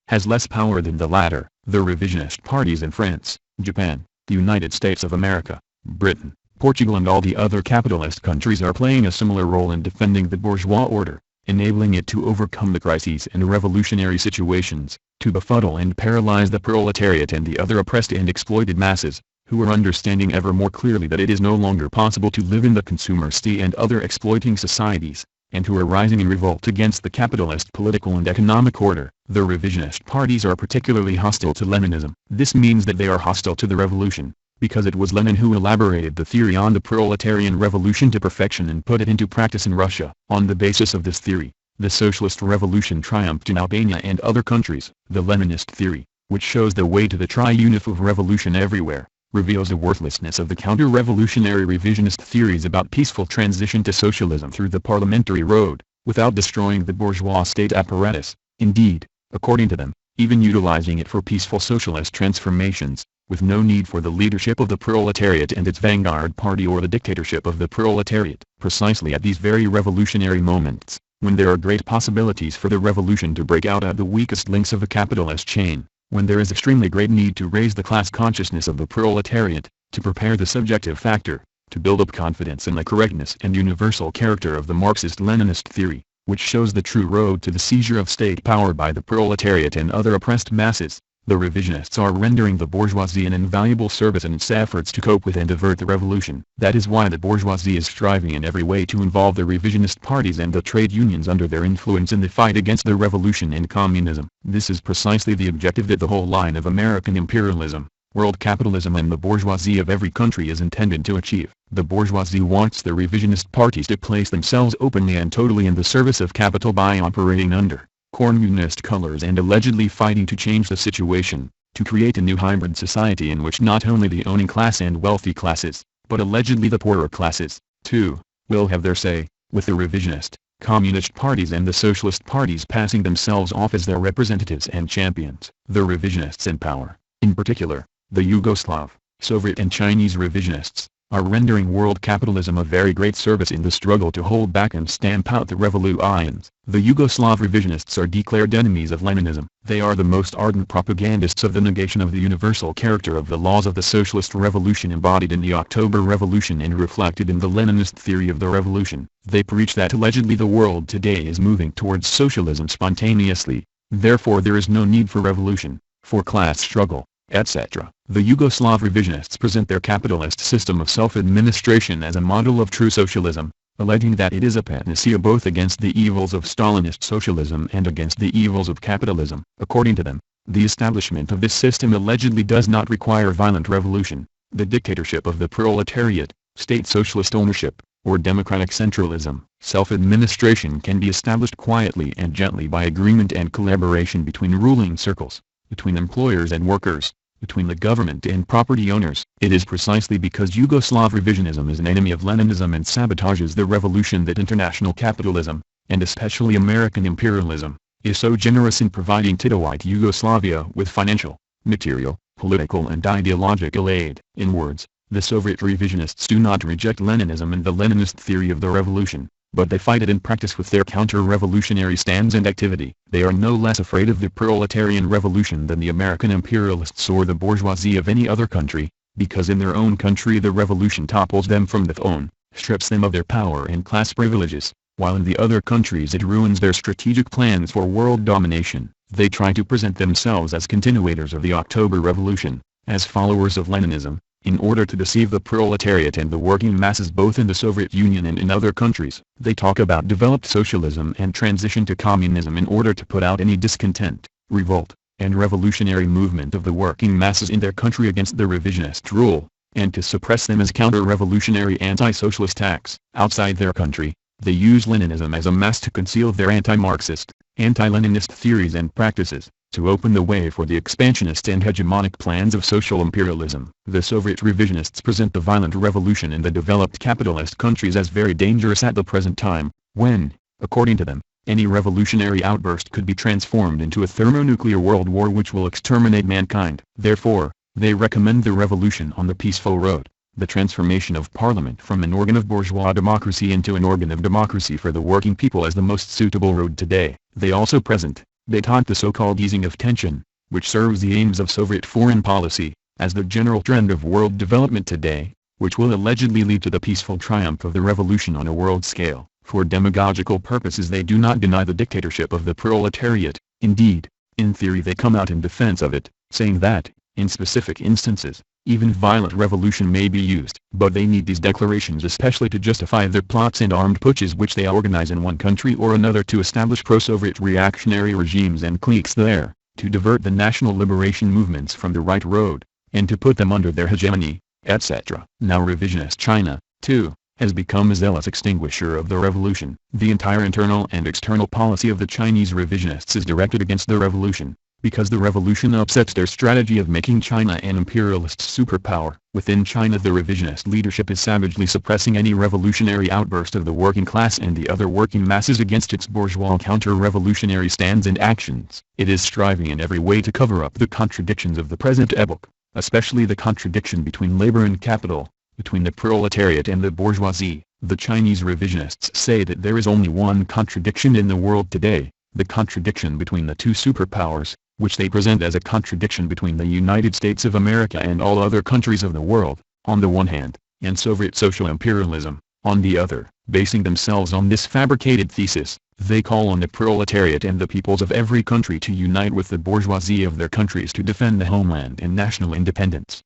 [SPEAKER 1] has less power than the latter. The revisionist parties in France, Japan, the United States of America, Britain, Portugal and all the other capitalist countries are playing a similar role in defending the bourgeois order, enabling it to overcome the crises and revolutionary situations, to befuddle and paralyze the proletariat and the other oppressed and exploited masses, who are understanding ever more clearly that it is no longer possible to live in the consumer state and other exploiting societies, and who are rising in revolt against the capitalist political and economic order. The revisionist parties are particularly hostile to Leninism. This means that they are hostile to the revolution, because it was Lenin who elaborated the theory on the proletarian revolution to perfection and put it into practice in Russia. On the basis of this theory, the socialist revolution triumphed in Albania and other countries. The Leninist theory, which shows the way to the triumph of revolution everywhere, reveals the worthlessness of the counter-revolutionary revisionist theories about peaceful transition to socialism through the parliamentary road, without destroying the bourgeois state apparatus. Indeed, according to them, even utilizing it for peaceful socialist transformations, with no need for the leadership of the proletariat and its vanguard party or the dictatorship of the proletariat. Precisely at these very revolutionary moments, when there are great possibilities for the revolution to break out at the weakest links of the capitalist chain, when there is extremely great need to raise the class consciousness of the proletariat, to prepare the subjective factor, to build up confidence in the correctness and universal character of the Marxist-Leninist theory, which shows the true road to the seizure of state power by the proletariat and other oppressed masses, The revisionists are rendering the bourgeoisie an invaluable service in its efforts to cope with and avert the revolution. That is why the bourgeoisie is striving in every way to involve the revisionist parties and the trade unions under their influence in the fight against the revolution and communism. This is precisely the objective that the whole line of American imperialism, world capitalism and the bourgeoisie of every country is intended to achieve. The bourgeoisie wants the revisionist parties to place themselves openly and totally in the service of capital by operating under communist colors and allegedly fighting to change the situation, to create a new hybrid society in which not only the owning class and wealthy classes, but allegedly the poorer classes, too, will have their say, with the revisionist, communist parties and the socialist parties passing themselves off as their representatives and champions. The revisionists in power, in particular, the Yugoslav, Soviet and Chinese revisionists, are rendering world capitalism a very great service in the struggle to hold back and stamp out the revolutions. The Yugoslav revisionists are declared enemies of Leninism. They are the most ardent propagandists of the negation of the universal character of the laws of the socialist revolution embodied in the October Revolution and reflected in the Leninist theory of the revolution. They preach that allegedly the world today is moving towards socialism spontaneously, therefore there is no need for revolution, for class struggle, etc. The Yugoslav revisionists present their capitalist system of self-administration as a model of true socialism, alleging that it is a panacea both against the evils of Stalinist socialism and against the evils of capitalism. According to them, the establishment of this system allegedly does not require violent revolution, the dictatorship of the proletariat, state socialist ownership, or democratic centralism. Self-administration can be established quietly and gently by agreement and collaboration between ruling circles, between employers and workers, between the government and property owners. It is precisely because Yugoslav revisionism is an enemy of Leninism and sabotages the revolution that international capitalism, and especially American imperialism, is so generous in providing Tito-white Yugoslavia with financial, material, political and ideological aid. In words, the Soviet revisionists do not reject Leninism and the Leninist theory of the revolution, but they fight it in practice with their counter-revolutionary stands and activity. They are no less afraid of the proletarian revolution than the American imperialists or the bourgeoisie of any other country, because in their own country the revolution topples them from the throne, strips them of their power and class privileges, while in the other countries it ruins their strategic plans for world domination. They try to present themselves as continuators of the October Revolution, as followers of Leninism, in order to deceive the proletariat and the working masses both in the Soviet Union and in other countries. They talk about developed socialism and transition to communism in order to put out any discontent, revolt, and revolutionary movement of the working masses in their country against the revisionist rule, and to suppress them as counter-revolutionary anti-socialist acts. Outside their country, they use Leninism as a mask to conceal their anti-Marxist, anti-Leninist theories and practices, to open the way for the expansionist and hegemonic plans of social imperialism. The Soviet revisionists present the violent revolution in the developed capitalist countries as very dangerous at the present time, when, according to them, any revolutionary outburst could be transformed into a thermonuclear world war which will exterminate mankind. Therefore, they recommend the revolution on the peaceful road, the transformation of parliament from an organ of bourgeois democracy into an organ of democracy for the working people as the most suitable road today. They also present, they taught the so-called easing of tension, which serves the aims of Soviet foreign policy, as the general trend of world development today, which will allegedly lead to the peaceful triumph of the revolution on a world scale. For demagogical purposes they do not deny the dictatorship of the proletariat. Indeed, in theory they come out in defense of it, saying that, in specific instances, even violent revolution may be used. But they need these declarations especially to justify their plots and armed putches which they organize in one country or another to establish pro-Soviet reactionary regimes and cliques there, to divert the national liberation movements from the right road, and to put them under their hegemony, etc. Now revisionist China, too, has become a zealous extinguisher of the revolution. The entire internal and external policy of the Chinese revisionists is directed against the revolution, because the revolution upsets their strategy of making China an imperialist superpower. Within China the revisionist leadership is savagely suppressing any revolutionary outburst of the working class and the other working masses against its bourgeois counter-revolutionary stands and actions. It is striving in every way to cover up the contradictions of the present epoch, especially the contradiction between labor and capital, between the proletariat and the bourgeoisie. The Chinese revisionists say that there is only one contradiction in the world today, the contradiction between the two superpowers, which they present as a contradiction between the United States of America and all other countries of the world, on the one hand, and Soviet social imperialism, on the other. Basing themselves on this fabricated thesis, They call on the proletariat and the peoples of every country to unite with the bourgeoisie of their countries to defend the homeland and national independence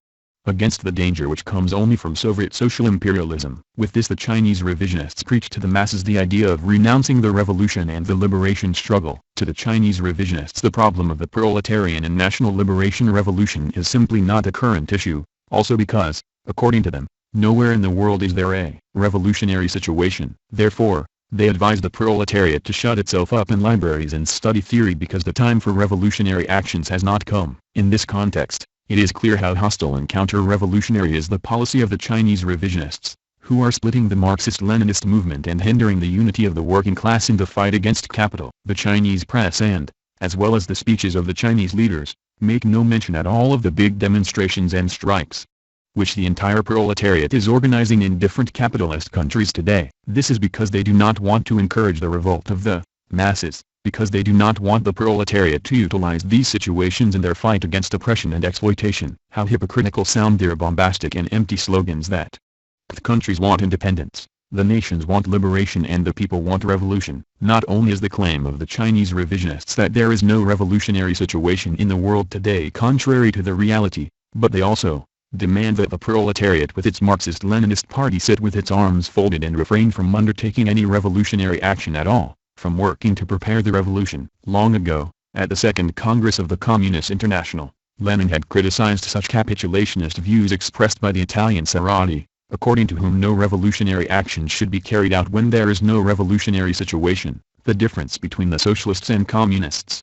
[SPEAKER 1] against the danger which comes only from Soviet social imperialism. With this the Chinese revisionists preach to the masses the idea of renouncing the revolution and the liberation struggle. To the Chinese revisionists the problem of the proletarian and national liberation revolution is simply not a current issue, also because, according to them, nowhere in the world is there a revolutionary situation. Therefore, they advise the proletariat to shut itself up in libraries and study theory because the time for revolutionary actions has not come. In this context, it is clear how hostile and counter-revolutionary is the policy of the Chinese revisionists, who are splitting the Marxist-Leninist movement and hindering the unity of the working class in the fight against capital. The Chinese press and, as well as the speeches of the Chinese leaders, make no mention at all of the big demonstrations and strikes, which the entire proletariat is organizing in different capitalist countries today. This is because they do not want to encourage the revolt of the masses, because they do not want the proletariat to utilize these situations in their fight against oppression and exploitation. How hypocritical sound their bombastic and empty slogans that the countries want independence, the nations want liberation and the people want revolution. Not only is the claim of the Chinese revisionists that there is no revolutionary situation in the world today contrary to the reality, but they also demand that the proletariat with its Marxist-Leninist party sit with its arms folded and refrain from undertaking any revolutionary action at all, from working to prepare the revolution. Long ago, at the Second Congress of the Communist International, Lenin had criticized such capitulationist views expressed by the Italian Sarati, according to whom no revolutionary action should be carried out when there is no revolutionary situation. The difference between the socialists and communists,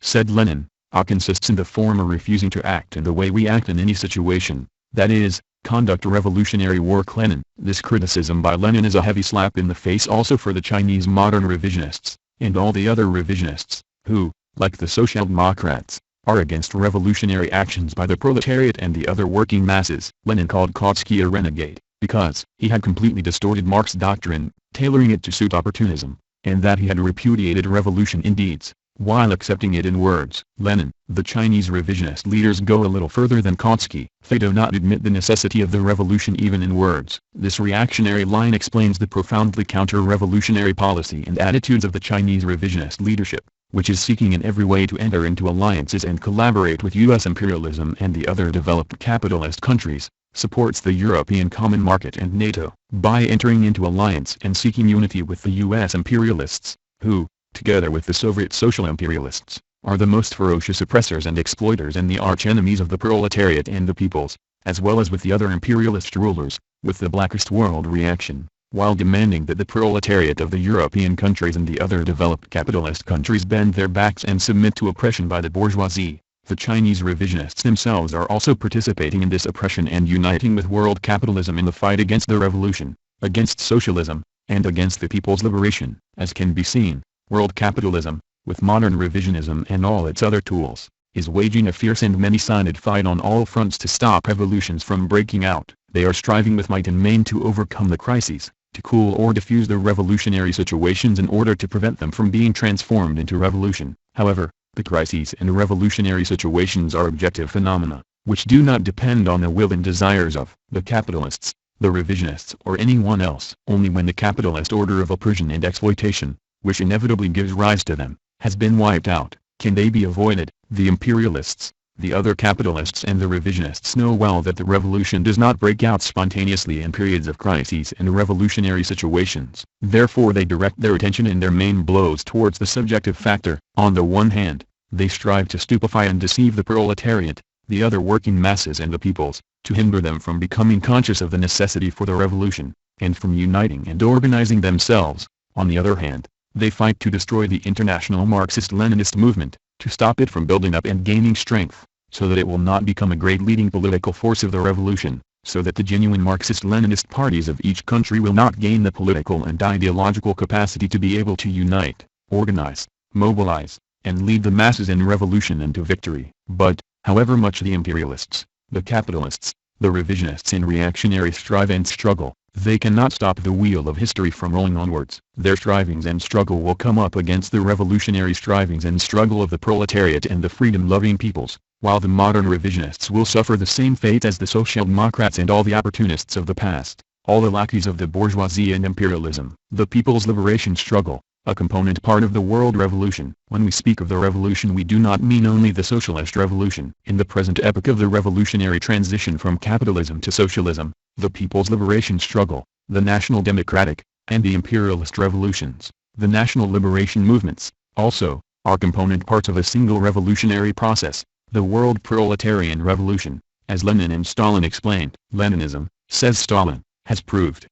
[SPEAKER 1] said Lenin, consists in the former refusing to act in the way we act in any situation, that is, conduct a revolutionary work. Lenin. This criticism by Lenin is a heavy slap in the face also for the Chinese modern revisionists, and all the other revisionists, who, like the Social Democrats, are against revolutionary actions by the proletariat and the other working masses. Lenin called Kautsky a renegade, because he had completely distorted Marx doctrine, tailoring it to suit opportunism, and that he had repudiated revolution in deeds, while accepting it in words. Lenin. The Chinese revisionist leaders go a little further than Kautsky. They do not admit the necessity of the revolution even in words. This reactionary line explains the profoundly counter-revolutionary policy and attitudes of the Chinese revisionist leadership, which is seeking in every way to enter into alliances and collaborate with U.S. imperialism and the other developed capitalist countries, supports the European Common Market and NATO. By entering into alliance and seeking unity with the U.S. imperialists, who, together with the Soviet social imperialists, are the most ferocious oppressors and exploiters and the arch-enemies of the proletariat and the peoples, as well as with the other imperialist rulers, with the blackest world reaction, while demanding that the proletariat of the European countries and the other developed capitalist countries bend their backs and submit to oppression by the bourgeoisie. The Chinese revisionists themselves are also participating in this oppression and uniting with world capitalism in the fight against the revolution, against socialism, and against the people's liberation. As can be seen, world capitalism, with modern revisionism and all its other tools, is waging a fierce and many-sided fight on all fronts to stop revolutions from breaking out. They are striving with might and main to overcome the crises, to cool or diffuse the revolutionary situations in order to prevent them from being transformed into revolution. However, the crises and revolutionary situations are objective phenomena, which do not depend on the will and desires of the capitalists, the revisionists or anyone else. Only when the capitalist order of oppression and exploitation, which inevitably gives rise to them, has been wiped out, can they be avoided. The imperialists, the other capitalists and the revisionists know well that the revolution does not break out spontaneously in periods of crises and revolutionary situations. Therefore they direct their attention and their main blows towards the subjective factor. On the one hand, they strive to stupefy and deceive the proletariat, the other working masses and the peoples, to hinder them from becoming conscious of the necessity for the revolution, and from uniting and organizing themselves. On the other hand, they fight to destroy the international Marxist-Leninist movement, to stop it from building up and gaining strength, so that it will not become a great leading political force of the revolution, so that the genuine Marxist-Leninist parties of each country will not gain the political and ideological capacity to be able to unite, organize, mobilize, and lead the masses in revolution and to victory. But, however much the imperialists, the capitalists, the revisionists and reactionaries strive and struggle, they cannot stop the wheel of history from rolling onwards. Their strivings and struggle will come up against the revolutionary strivings and struggle of the proletariat and the freedom-loving peoples, while the modern revisionists will suffer the same fate as the Social Democrats and all the opportunists of the past, all the lackeys of the bourgeoisie and imperialism. The people's liberation struggle, a component part of the world revolution. When we speak of the revolution, we do not mean only the socialist revolution. In the present epoch of the revolutionary transition from capitalism to socialism, the people's liberation struggle, the national democratic, and the imperialist revolutions, the national liberation movements, also, are component parts of a single revolutionary process, the world proletarian revolution, as Lenin and Stalin explained. Leninism, says Stalin, has proved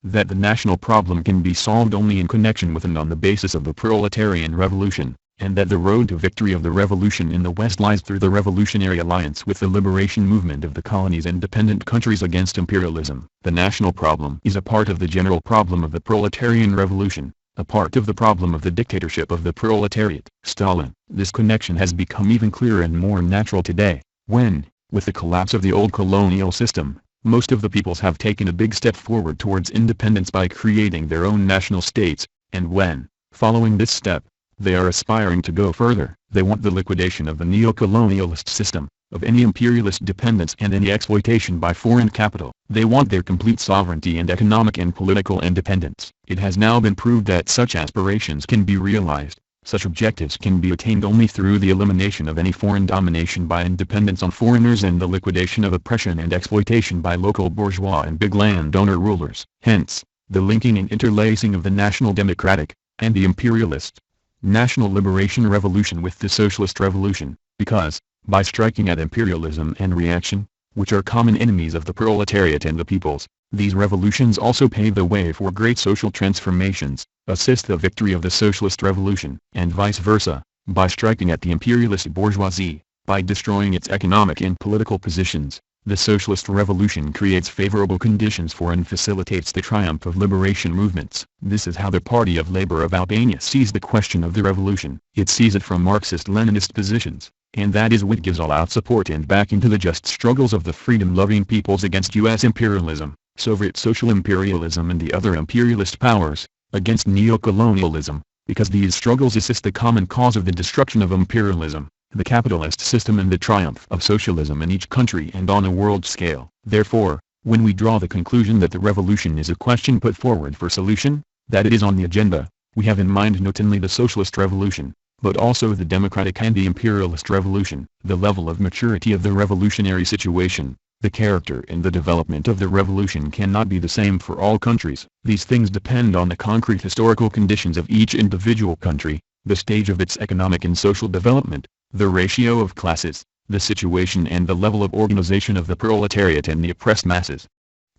[SPEAKER 1] that the national problem can be solved only in connection with and on the basis of the proletarian revolution, and that the road to victory of the revolution in the West lies through the revolutionary alliance with the liberation movement of the colonies and dependent countries against imperialism. The national problem is a part of the general problem of the proletarian revolution, a part of the problem of the dictatorship of the proletariat. Stalin. This connection has become even clearer and more natural today, when, with the collapse of the old colonial system, most of the peoples have taken a big step forward towards independence by creating their own national states, and when, following this step, they are aspiring to go further. They want the liquidation of the neo-colonialist system, of any imperialist dependence and any exploitation by foreign capital. They want their complete sovereignty and economic and political independence. It has now been proved that such aspirations can be realized. Such objectives can be attained only through the elimination of any foreign domination by independence on foreigners and the liquidation of oppression and exploitation by local bourgeois and big landowner rulers. Hence, the linking and interlacing of the national democratic, and the imperialist, national liberation revolution with the socialist revolution, because, by striking at imperialism and reaction, which are common enemies of the proletariat and the peoples, these revolutions also pave the way for great social transformations, assist the victory of the socialist revolution, and vice versa, by striking at the imperialist bourgeoisie, by destroying its economic and political positions. The socialist revolution creates favorable conditions for and facilitates the triumph of liberation movements. This is how the Party of Labor of Albania sees the question of the revolution. It sees it from Marxist-Leninist positions, and that is what gives all out support and backing to the just struggles of the freedom-loving peoples against U.S. imperialism, Soviet social imperialism and the other imperialist powers, against neo-colonialism, because these struggles assist the common cause of the destruction of imperialism, the capitalist system, and the triumph of socialism in each country and on a world scale. Therefore, when we draw the conclusion that the revolution is a question put forward for solution, that it is on the agenda, we have in mind not only the socialist revolution, but also the democratic and the imperialist revolution. The level of maturity of the revolutionary situation, the character and the development of the revolution cannot be the same for all countries. These things depend on the concrete historical conditions of each individual country, the stage of its economic and social development, the ratio of classes, the situation and the level of organization of the proletariat and the oppressed masses,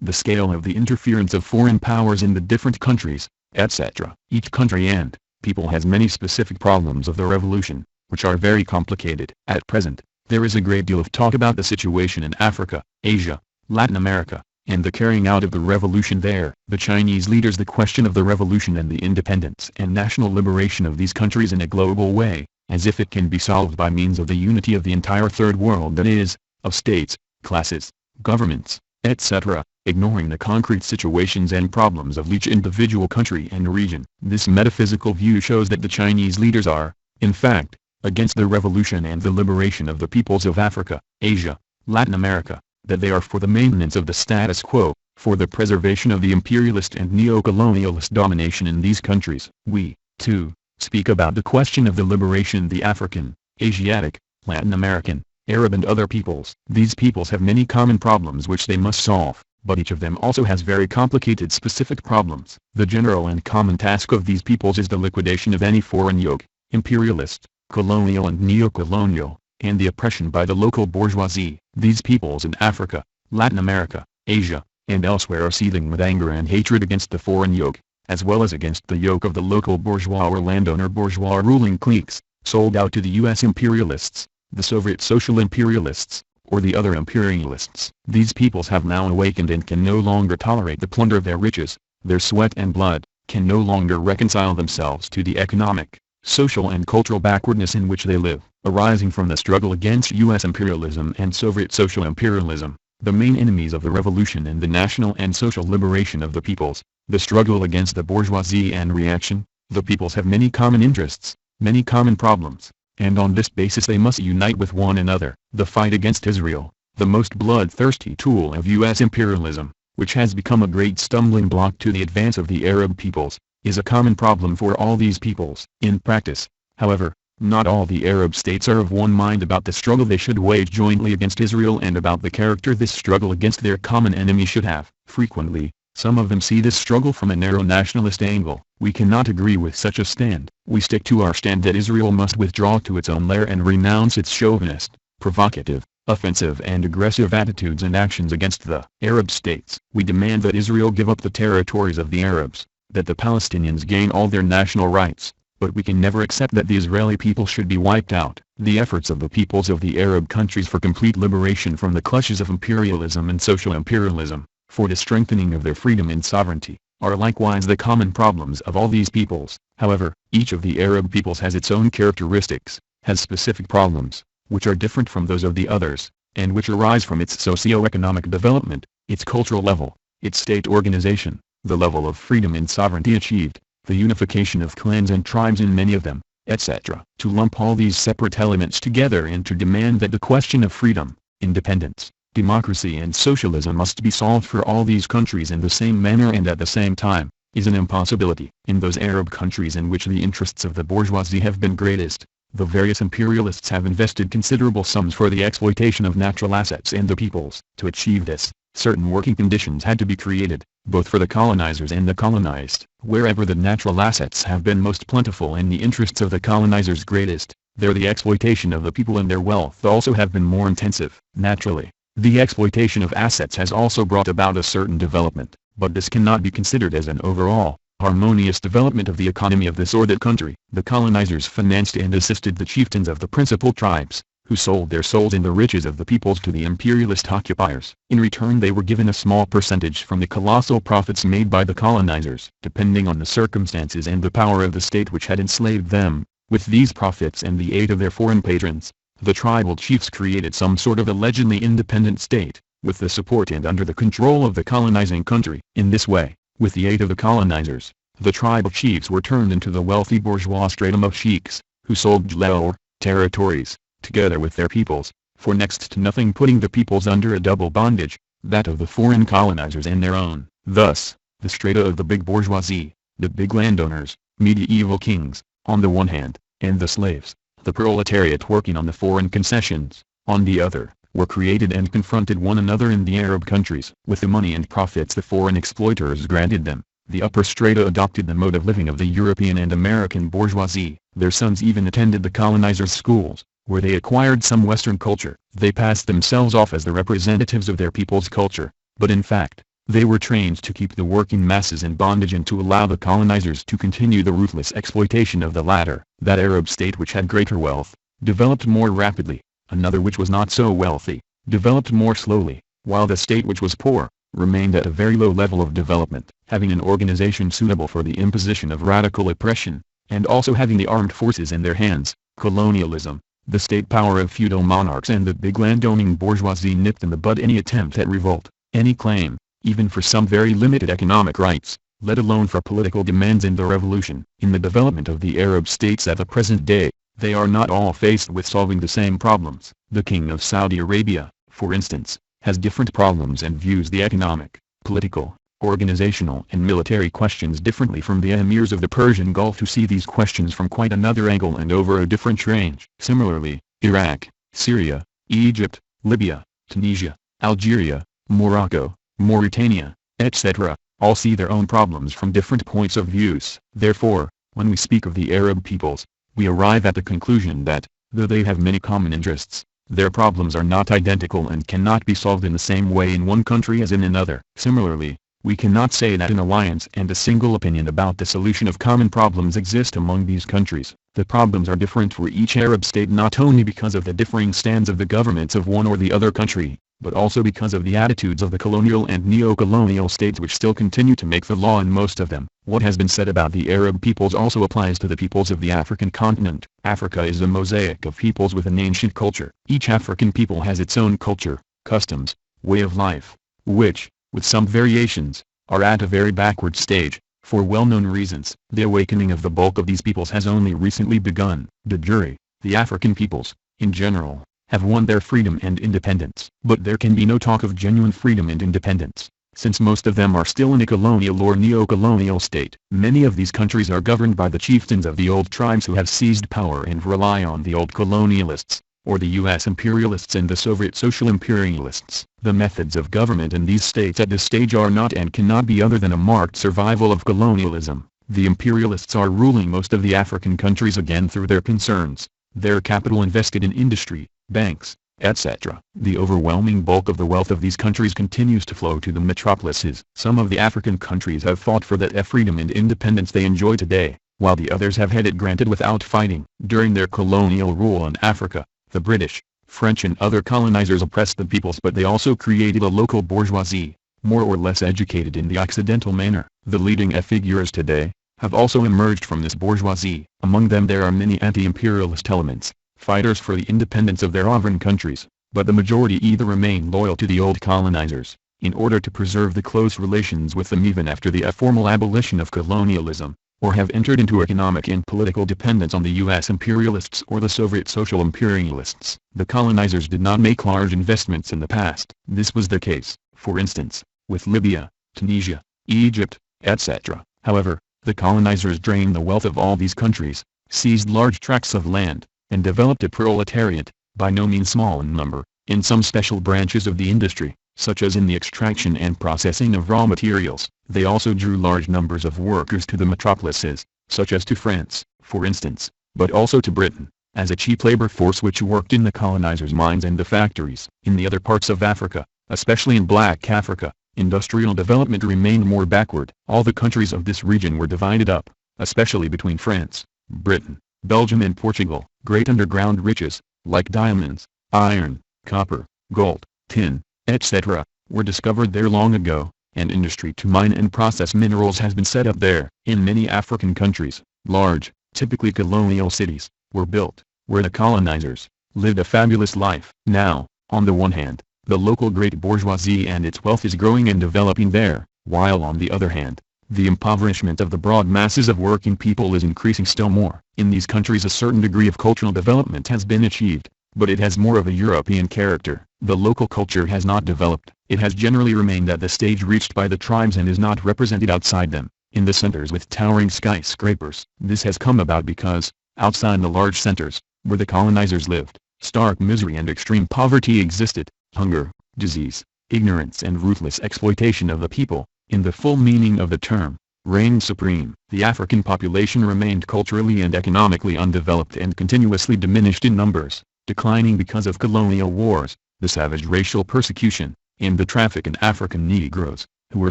[SPEAKER 1] the scale of the interference of foreign powers in the different countries, etc. Each country and people has many specific problems of the revolution, which are very complicated. At present, there is a great deal of talk about the situation in Africa, Asia, Latin America, and the carrying out of the revolution there. The Chinese leaders the question of the revolution and the independence and national liberation of these countries in a global way, as if it can be solved by means of the unity of the entire third world, that is, of states, classes, governments, etc., ignoring the concrete situations and problems of each individual country and region. This metaphysical view shows that the Chinese leaders are, in fact, against the revolution and the liberation of the peoples of Africa, Asia, Latin America, that they are for the maintenance of the status quo, for the preservation of the imperialist and neo-colonialist domination in these countries. We, too, speak about the question of the liberation of the African, Asiatic, Latin American, Arab and other peoples. These peoples have many common problems which they must solve, but each of them also has very complicated specific problems. The general and common task of these peoples is the liquidation of any foreign yoke, imperialist, colonial and neo-colonial, and the oppression by the local bourgeoisie. These peoples in Africa, Latin America, Asia, and elsewhere are seething with anger and hatred against the foreign yoke, as well as against the yoke of the local bourgeois or landowner bourgeois ruling cliques, sold out to the U.S. imperialists, the Soviet social imperialists, or the other imperialists. These peoples have now awakened and can no longer tolerate the plunder of their riches, their sweat and blood, can no longer reconcile themselves to the economic, social and cultural backwardness in which they live, arising from the struggle against U.S. imperialism and Soviet social imperialism, the main enemies of the revolution and the national and social liberation of the peoples, the struggle against the bourgeoisie and reaction. The peoples have many common interests, many common problems, and on this basis they must unite with one another. The fight against Israel, the most bloodthirsty tool of U.S. imperialism, which has become a great stumbling block to the advance of the Arab peoples, is a common problem for all these peoples. In practice, however, not all the Arab states are of one mind about the struggle they should wage jointly against Israel and about the character this struggle against their common enemy should have. Frequently, some of them see this struggle from a narrow nationalist angle. We cannot agree with such a stand. We stick to our stand that Israel must withdraw to its own lair and renounce its chauvinist, provocative, offensive and aggressive attitudes and actions against the Arab states. We demand that Israel give up the territories of the Arabs, that the Palestinians gain all their national rights, but we can never accept that the Israeli people should be wiped out. The efforts of the peoples of the Arab countries for complete liberation from the clutches of imperialism and social imperialism, for the strengthening of their freedom and sovereignty, are likewise the common problems of all these peoples. However, each of the Arab peoples has its own characteristics, has specific problems, which are different from those of the others, and which arise from its socio-economic development, its cultural level, its state organization, the level of freedom and sovereignty achieved, the unification of clans and tribes in many of them, etc. To lump all these separate elements together and to demand that the question of freedom, independence, democracy and socialism must be solved for all these countries in the same manner and at the same time, is an impossibility. In those Arab countries in which the interests of the bourgeoisie have been greatest, the various imperialists have invested considerable sums for the exploitation of natural assets and the peoples. To achieve this, certain working conditions had to be created, both for the colonizers and the colonized. Wherever the natural assets have been most plentiful and the interests of the colonizers greatest, there the exploitation of the people and their wealth also have been more intensive. Naturally, the exploitation of assets has also brought about a certain development, but this cannot be considered as an overall, harmonious development of the economy of this or that country. The colonizers financed and assisted the chieftains of the principal tribes, who sold their souls and the riches of the peoples to the imperialist occupiers. In return they were given a small percentage from the colossal profits made by the colonizers. Depending on the circumstances and the power of the state which had enslaved them, with these profits and the aid of their foreign patrons, the tribal chiefs created some sort of allegedly independent state, with the support and under the control of the colonizing country. In this way, with the aid of the colonizers, the tribal chiefs were turned into the wealthy bourgeois stratum of sheiks, who sold or territories, together with their peoples, for next to nothing, putting the peoples under a double bondage, that of the foreign colonizers and their own. Thus, the strata of the big bourgeoisie, the big landowners, medieval kings, on the one hand, and the slaves, the proletariat working on the foreign concessions, on the other, were created and confronted one another in the Arab countries. With the money and profits the foreign exploiters granted them, the upper strata adopted the mode of living of the European and American bourgeoisie. Their sons even attended the colonizers' schools, where they acquired some Western culture. They passed themselves off as the representatives of their people's culture, but in fact, they were trained to keep the working masses in bondage and to allow the colonizers to continue the ruthless exploitation of the latter. That Arab state which had greater wealth, developed more rapidly, another which was not so wealthy, developed more slowly, while the state which was poor, remained at a very low level of development. Having an organization suitable for the imposition of radical oppression, and also having the armed forces in their hands, colonialism, the state power of feudal monarchs and the big landowning bourgeoisie nipped in the bud any attempt at revolt, any claim, even for some very limited economic rights, let alone for political demands in the revolution. In the development of the Arab states at the present day, they are not all faced with solving the same problems. The king of Saudi Arabia, for instance, has different problems and views the economic, political, organizational and military questions differently from the emirs of the Persian Gulf, who see these questions from quite another angle and over a different range. Similarly, Iraq, Syria, Egypt, Libya, Tunisia, Algeria, Morocco, Mauritania, etc., all see their own problems from different points of views. Therefore, when we speak of the Arab peoples, we arrive at the conclusion that, though they have many common interests, their problems are not identical and cannot be solved in the same way in one country as in another. Similarly, we cannot say that an alliance and a single opinion about the solution of common problems exist among these countries. The problems are different for each Arab state not only because of the differing stands of the governments of one or the other country, but also because of the attitudes of the colonial and neo-colonial states which still continue to make the law in most of them. What has been said about the Arab peoples also applies to the peoples of the African continent. Africa is a mosaic of peoples with an ancient culture. Each African people has its own culture, customs, way of life, which, with some variations, are at a very backward stage, for well-known reasons. The awakening of the bulk of these peoples has only recently begun. De jure, the African peoples, in general, have won their freedom and independence. But there can be no talk of genuine freedom and independence, since most of them are still in a colonial or neo-colonial state. Many of these countries are governed by the chieftains of the old tribes who have seized power and rely on the old colonialists, or the U.S. imperialists and the Soviet social imperialists. The methods of government in these states at this stage are not and cannot be other than a marked survival of colonialism. The imperialists are ruling most of the African countries again through their concerns, their capital invested in industry, banks, etc. The overwhelming bulk of the wealth of these countries continues to flow to the metropolises. Some of the African countries have fought for that freedom and independence they enjoy today, while the others have had it granted without fighting. During their colonial rule in Africa, the British, French and other colonizers oppressed the peoples, but they also created a local bourgeoisie, more or less educated in the Occidental manner. The leading figures today have also emerged from this bourgeoisie. Among them there are many anti-imperialist elements, fighters for the independence of their sovereign countries, but the majority either remain loyal to the old colonizers, in order to preserve the close relations with them even after the formal abolition of colonialism, or have entered into economic and political dependence on the U.S. imperialists or the Soviet social imperialists. The colonizers did not make large investments in the past. This was the case, for instance, with Libya, Tunisia, Egypt, etc. However, the colonizers drained the wealth of all these countries, seized large tracts of land, and developed a proletariat, by no means small in number, in some special branches of the industry, such as in the extraction and processing of raw materials. They also drew large numbers of workers to the metropolises, such as to France, for instance, but also to Britain, as a cheap labor force which worked in the colonizers' mines and the factories. In the other parts of Africa, especially in Black Africa, industrial development remained more backward. All the countries of this region were divided up, especially between France, Britain, Belgium and Portugal. Great underground riches, like diamonds, iron, copper, gold, tin, etc., were discovered there long ago, and industry to mine and process minerals has been set up there. In many African countries, large, typically colonial cities, were built, where the colonizers lived a fabulous life. Now, on the one hand, the local great bourgeoisie and its wealth is growing and developing there, while on the other hand, the impoverishment of the broad masses of working people is increasing still more. In these countries a certain degree of cultural development has been achieved, but it has more of a European character. The local culture has not developed. It has generally remained at the stage reached by the tribes and is not represented outside them, in the centers with towering skyscrapers. This has come about because, outside the large centers, where the colonizers lived, stark misery and extreme poverty existed. Hunger, disease, ignorance and ruthless exploitation of the people, in the full meaning of the term, reigned supreme. The African population remained culturally and economically undeveloped and continuously diminished in numbers, declining because of colonial wars, the savage racial persecution, and the traffic in African Negroes, who were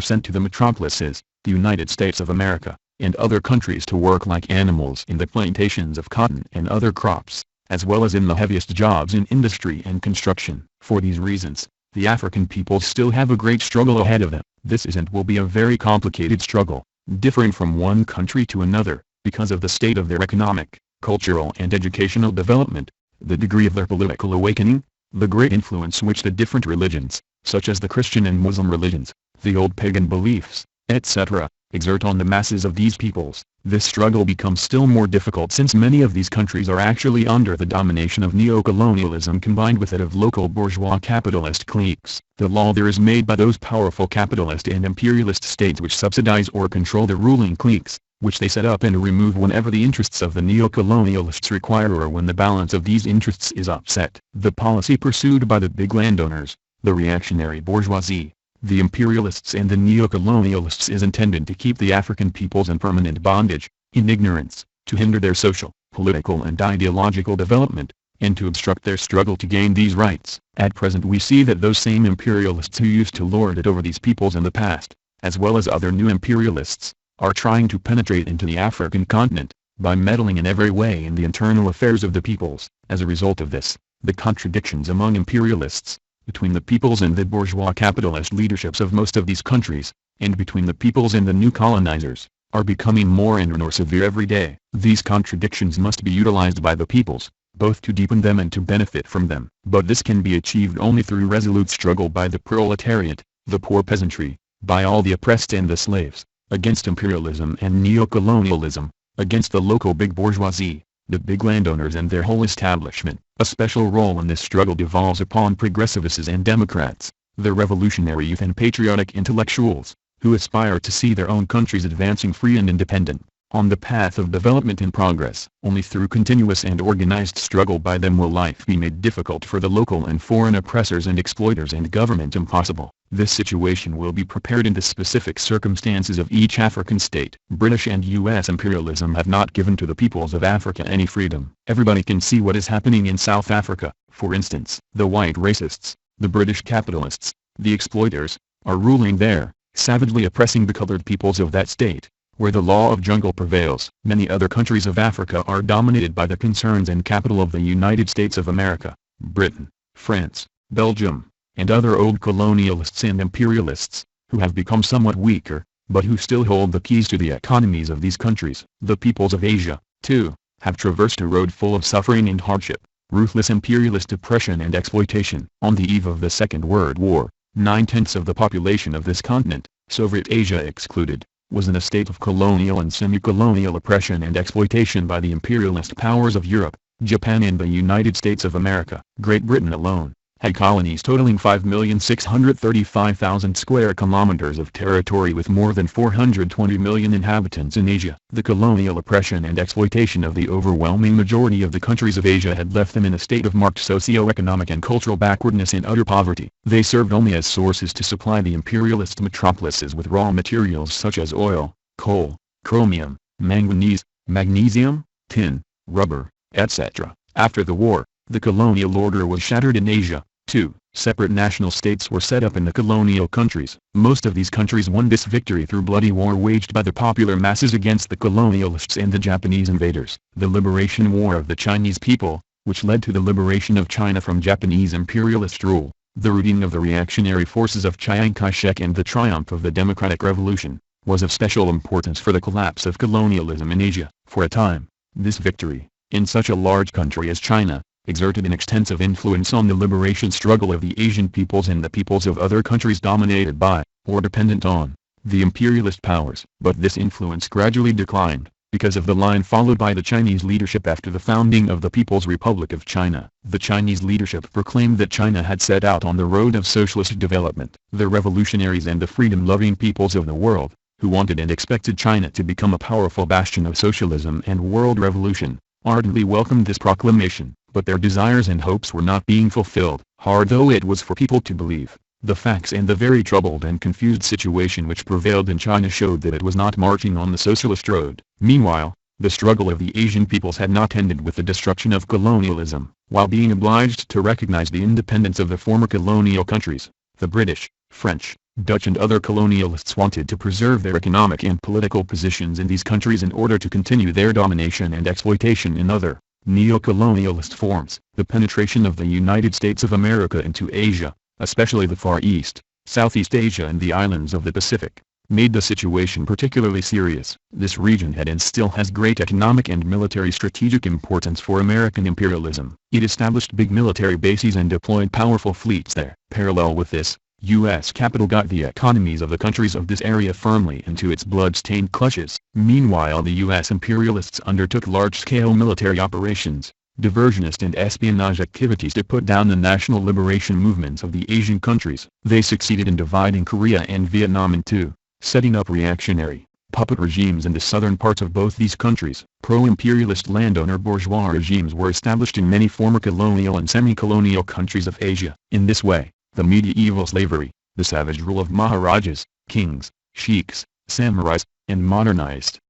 [SPEAKER 1] sent to the metropolises, the United States of America, and other countries to work like animals in the plantations of cotton and other crops, as well as in the heaviest jobs in industry and construction. For these reasons, the African peoples still have a great struggle ahead of them. This is and will be a very complicated struggle, differing from one country to another, because of the state of their economic, cultural and educational development, the degree of their political awakening, the great influence which the different religions, such as the Christian and Muslim religions, the old pagan beliefs, etc., exert on the masses of these peoples. This struggle becomes still more difficult since many of these countries are actually under the domination of neo-colonialism combined with that of local bourgeois capitalist cliques. The law there is made by those powerful capitalist and imperialist states which subsidize or control the ruling cliques, which they set up and remove whenever the interests of the neo-colonialists require or when the balance of these interests is upset. The policy pursued by the big landowners, the reactionary bourgeoisie, the imperialists and the neo-colonialists is intended to keep the African peoples in permanent bondage, in ignorance, to hinder their social, political and ideological development, and to obstruct their struggle to gain these rights. At present we see that those same imperialists who used to lord it over these peoples in the past, as well as other new imperialists, are trying to penetrate into the African continent, by meddling in every way in the internal affairs of the peoples. As a result of this, the contradictions among imperialists, between the peoples and the bourgeois capitalist leaderships of most of these countries, and between the peoples and the new colonizers, are becoming more and more severe every day. These contradictions must be utilized by the peoples, both to deepen them and to benefit from them. But this can be achieved only through resolute struggle by the proletariat, the poor peasantry, by all the oppressed and the slaves, against imperialism and neo-colonialism, against the local big bourgeoisie, the big landowners and their whole establishment. A special role in this struggle devolves upon progressivists and Democrats, the revolutionary youth and patriotic intellectuals, who aspire to see their own countries advancing free and independent, on the path of development and progress. Only through continuous and organized struggle by them will life be made difficult for the local and foreign oppressors and exploiters and government impossible. This situation will be prepared in the specific circumstances of each African state. British and U.S. imperialism have not given to the peoples of Africa any freedom. Everybody can see what is happening in South Africa, for instance. The white racists, the British capitalists, the exploiters, are ruling there, savagely oppressing the colored peoples of that state, where the law of jungle prevails. Many other countries of Africa are dominated by the concerns and capital of the United States of America, Britain, France, Belgium, and other old colonialists and imperialists, who have become somewhat weaker, but who still hold the keys to the economies of these countries. The peoples of Asia, too, have traversed a road full of suffering and hardship, ruthless imperialist oppression and exploitation. On the eve of the Second World War, 9/10 of the population of this continent, Soviet Asia excluded, was in a state of colonial and semi-colonial oppression and exploitation by the imperialist powers of Europe, Japan and the United States of America. Great Britain alone had colonies totaling 5,635,000 square kilometers of territory with more than 420 million inhabitants in Asia. The colonial oppression and exploitation of the overwhelming majority of the countries of Asia had left them in a state of marked socio-economic and cultural backwardness and utter poverty. They served only as sources to supply the imperialist metropolises with raw materials such as oil, coal, chromium, manganese, magnesium, tin, rubber, etc. After the war, the colonial order was shattered in Asia. 2 separate national states were set up in the colonial countries. Most of these countries won this victory through bloody war waged by the popular masses against the colonialists and the Japanese invaders. The Liberation War of the Chinese people, which led to the liberation of China from Japanese imperialist rule, the routing of the reactionary forces of Chiang Kai-shek and the triumph of the Democratic Revolution, was of special importance for the collapse of colonialism in Asia. For a time, this victory, in such a large country as China, exerted an extensive influence on the liberation struggle of the Asian peoples and the peoples of other countries dominated by, or dependent on, the imperialist powers. But this influence gradually declined, because of the line followed by the Chinese leadership after the founding of the People's Republic of China. The Chinese leadership proclaimed that China had set out on the road of socialist development. The revolutionaries and the freedom-loving peoples of the world, who wanted and expected China to become a powerful bastion of socialism and world revolution, ardently welcomed this proclamation. But their desires and hopes were not being fulfilled. Hard though it was for people to believe, the facts and the very troubled and confused situation which prevailed in China showed that it was not marching on the socialist road. Meanwhile, the struggle of the Asian peoples had not ended with the destruction of colonialism. While being obliged to recognize the independence of the former colonial countries, the British, French, Dutch and other colonialists wanted to preserve their economic and political positions in these countries in order to continue their domination and exploitation in other neo-colonialist forms. The penetration of the United States of America into Asia, especially the Far East, Southeast Asia and the islands of the Pacific, made the situation particularly serious. This region had and still has great economic and military strategic importance for American imperialism. It established big military bases and deployed powerful fleets there. Parallel with this, U.S. capital got the economies of the countries of this area firmly into its blood-stained clutches. Meanwhile the U.S. imperialists undertook large-scale military operations, diversionist and espionage activities to put down the national liberation movements of the Asian countries. They succeeded in dividing Korea and Vietnam in two, setting up reactionary, puppet regimes in the southern parts of both these countries. Pro-imperialist landowner bourgeois regimes were established in many former colonial and semi-colonial countries of Asia. In this way, the medieval slavery, the savage rule of maharajas, kings, sheiks, samurais, and modernized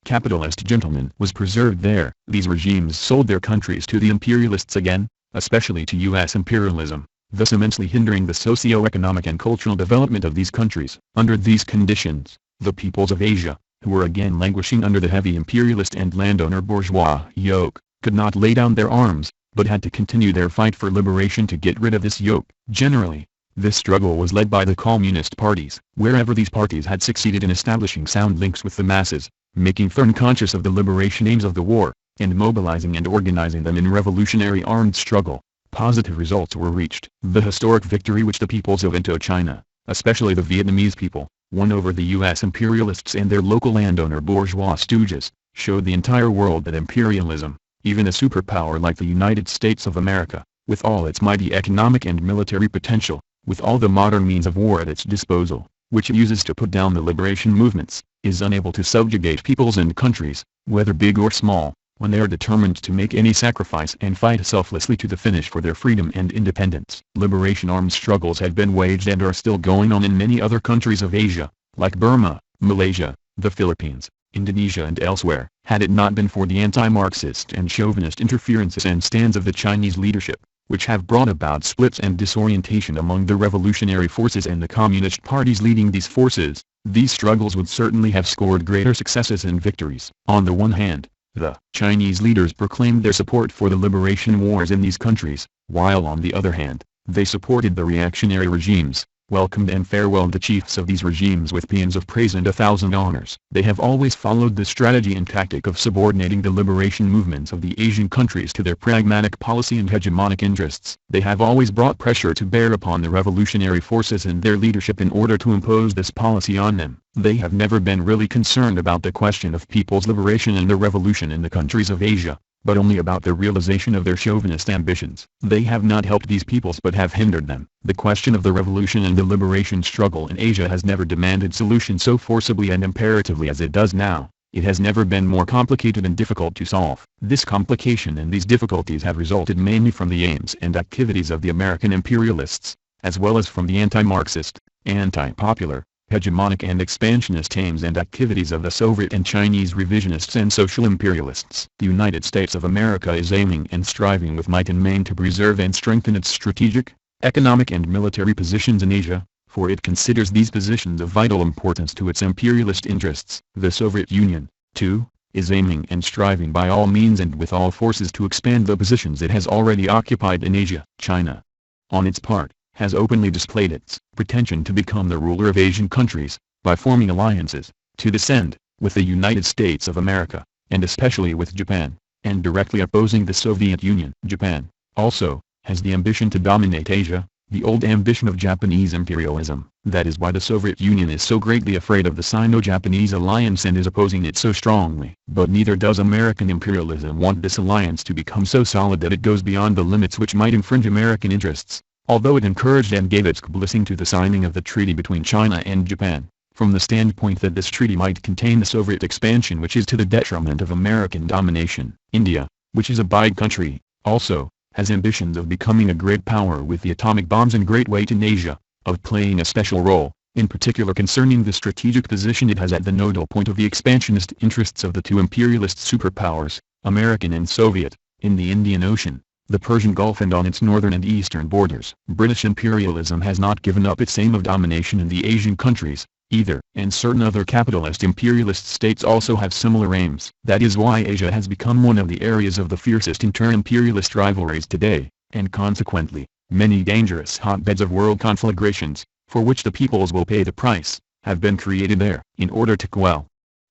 [SPEAKER 1] capitalist gentlemen was preserved there. These regimes sold their countries to the imperialists again, especially to U.S. imperialism, thus immensely hindering the socio-economic and cultural development of these countries. Under these conditions, the peoples of Asia, who were again languishing under the heavy imperialist and landowner bourgeois yoke, could not lay down their arms, but had to continue their fight for liberation to get rid of this yoke. Generally, this struggle was led by the communist parties. Wherever these parties had succeeded in establishing sound links with the masses, making them conscious of the liberation aims of the war, and mobilizing and organizing them in revolutionary armed struggle, positive results were reached. The historic victory which the peoples of Indochina, especially the Vietnamese people, won over the U.S. imperialists and their local landowner bourgeois stooges, showed the entire world that imperialism, even a superpower like the United States of America, with all its mighty economic and military potential, with all the modern means of war at its disposal, which it uses to put down the liberation movements, is unable to subjugate peoples and countries, whether big or small, when they are determined to make any sacrifice and fight selflessly to the finish for their freedom and independence. Liberation armed struggles have been waged and are still going on in many other countries of Asia, like Burma, Malaysia, the Philippines, Indonesia and elsewhere, had it not been for the anti-Marxist and chauvinist interferences and stands of the Chinese leadership, which have brought about splits and disorientation among the revolutionary forces and the communist parties leading these forces. These struggles would certainly have scored greater successes and victories. On the one hand, the Chinese leaders proclaimed their support for the liberation wars in these countries, while on the other hand, they supported the reactionary regimes, welcomed and farewelled the chiefs of these regimes with paeans of praise and 1,000 honors. They have always followed the strategy and tactic of subordinating the liberation movements of the Asian countries to their pragmatic policy and hegemonic interests. They have always brought pressure to bear upon the revolutionary forces and their leadership in order to impose this policy on them. They have never been really concerned about the question of people's liberation and the revolution in the countries of Asia, but only about the realization of their chauvinist ambitions. They have not helped these peoples but have hindered them. The question of the revolution and the liberation struggle in Asia has never demanded solution so forcibly and imperatively as it does now. It has never been more complicated and difficult to solve. This complication and these difficulties have resulted mainly from the aims and activities of the American imperialists, as well as from the anti-Marxist, anti-popular, hegemonic and expansionist aims and activities of the Soviet and Chinese revisionists and social imperialists. The United States of America is aiming and striving with might and main to preserve and strengthen its strategic, economic and military positions in Asia, for it considers these positions of vital importance to its imperialist interests. The Soviet Union, too, is aiming and striving by all means and with all forces to expand the positions it has already occupied in Asia. China, on its part, has openly displayed its pretension to become the ruler of Asian countries, by forming alliances, to this end, with the United States of America, and especially with Japan, and directly opposing the Soviet Union. Japan, also, has the ambition to dominate Asia, the old ambition of Japanese imperialism. That is why the Soviet Union is so greatly afraid of the Sino-Japanese alliance and is opposing it so strongly. But neither does American imperialism want this alliance to become so solid that it goes beyond the limits which might infringe American interests. Although it encouraged and gave its blessing to the signing of the treaty between China and Japan, from the standpoint that this treaty might contain the Soviet expansion which is to the detriment of American domination. India, which is a big country, also, has ambitions of becoming a great power with the atomic bombs and great weight in Asia, of playing a special role, in particular concerning the strategic position it has at the nodal point of the expansionist interests of the two imperialist superpowers, American and Soviet, in the Indian Ocean, the Persian Gulf and on its northern and eastern borders. British imperialism has not given up its aim of domination in the Asian countries, either, and certain other capitalist imperialist states also have similar aims. That is why Asia has become one of the areas of the fiercest inter-imperialist rivalries today, and consequently, many dangerous hotbeds of world conflagrations, for which the peoples will pay the price, have been created there. In order to quell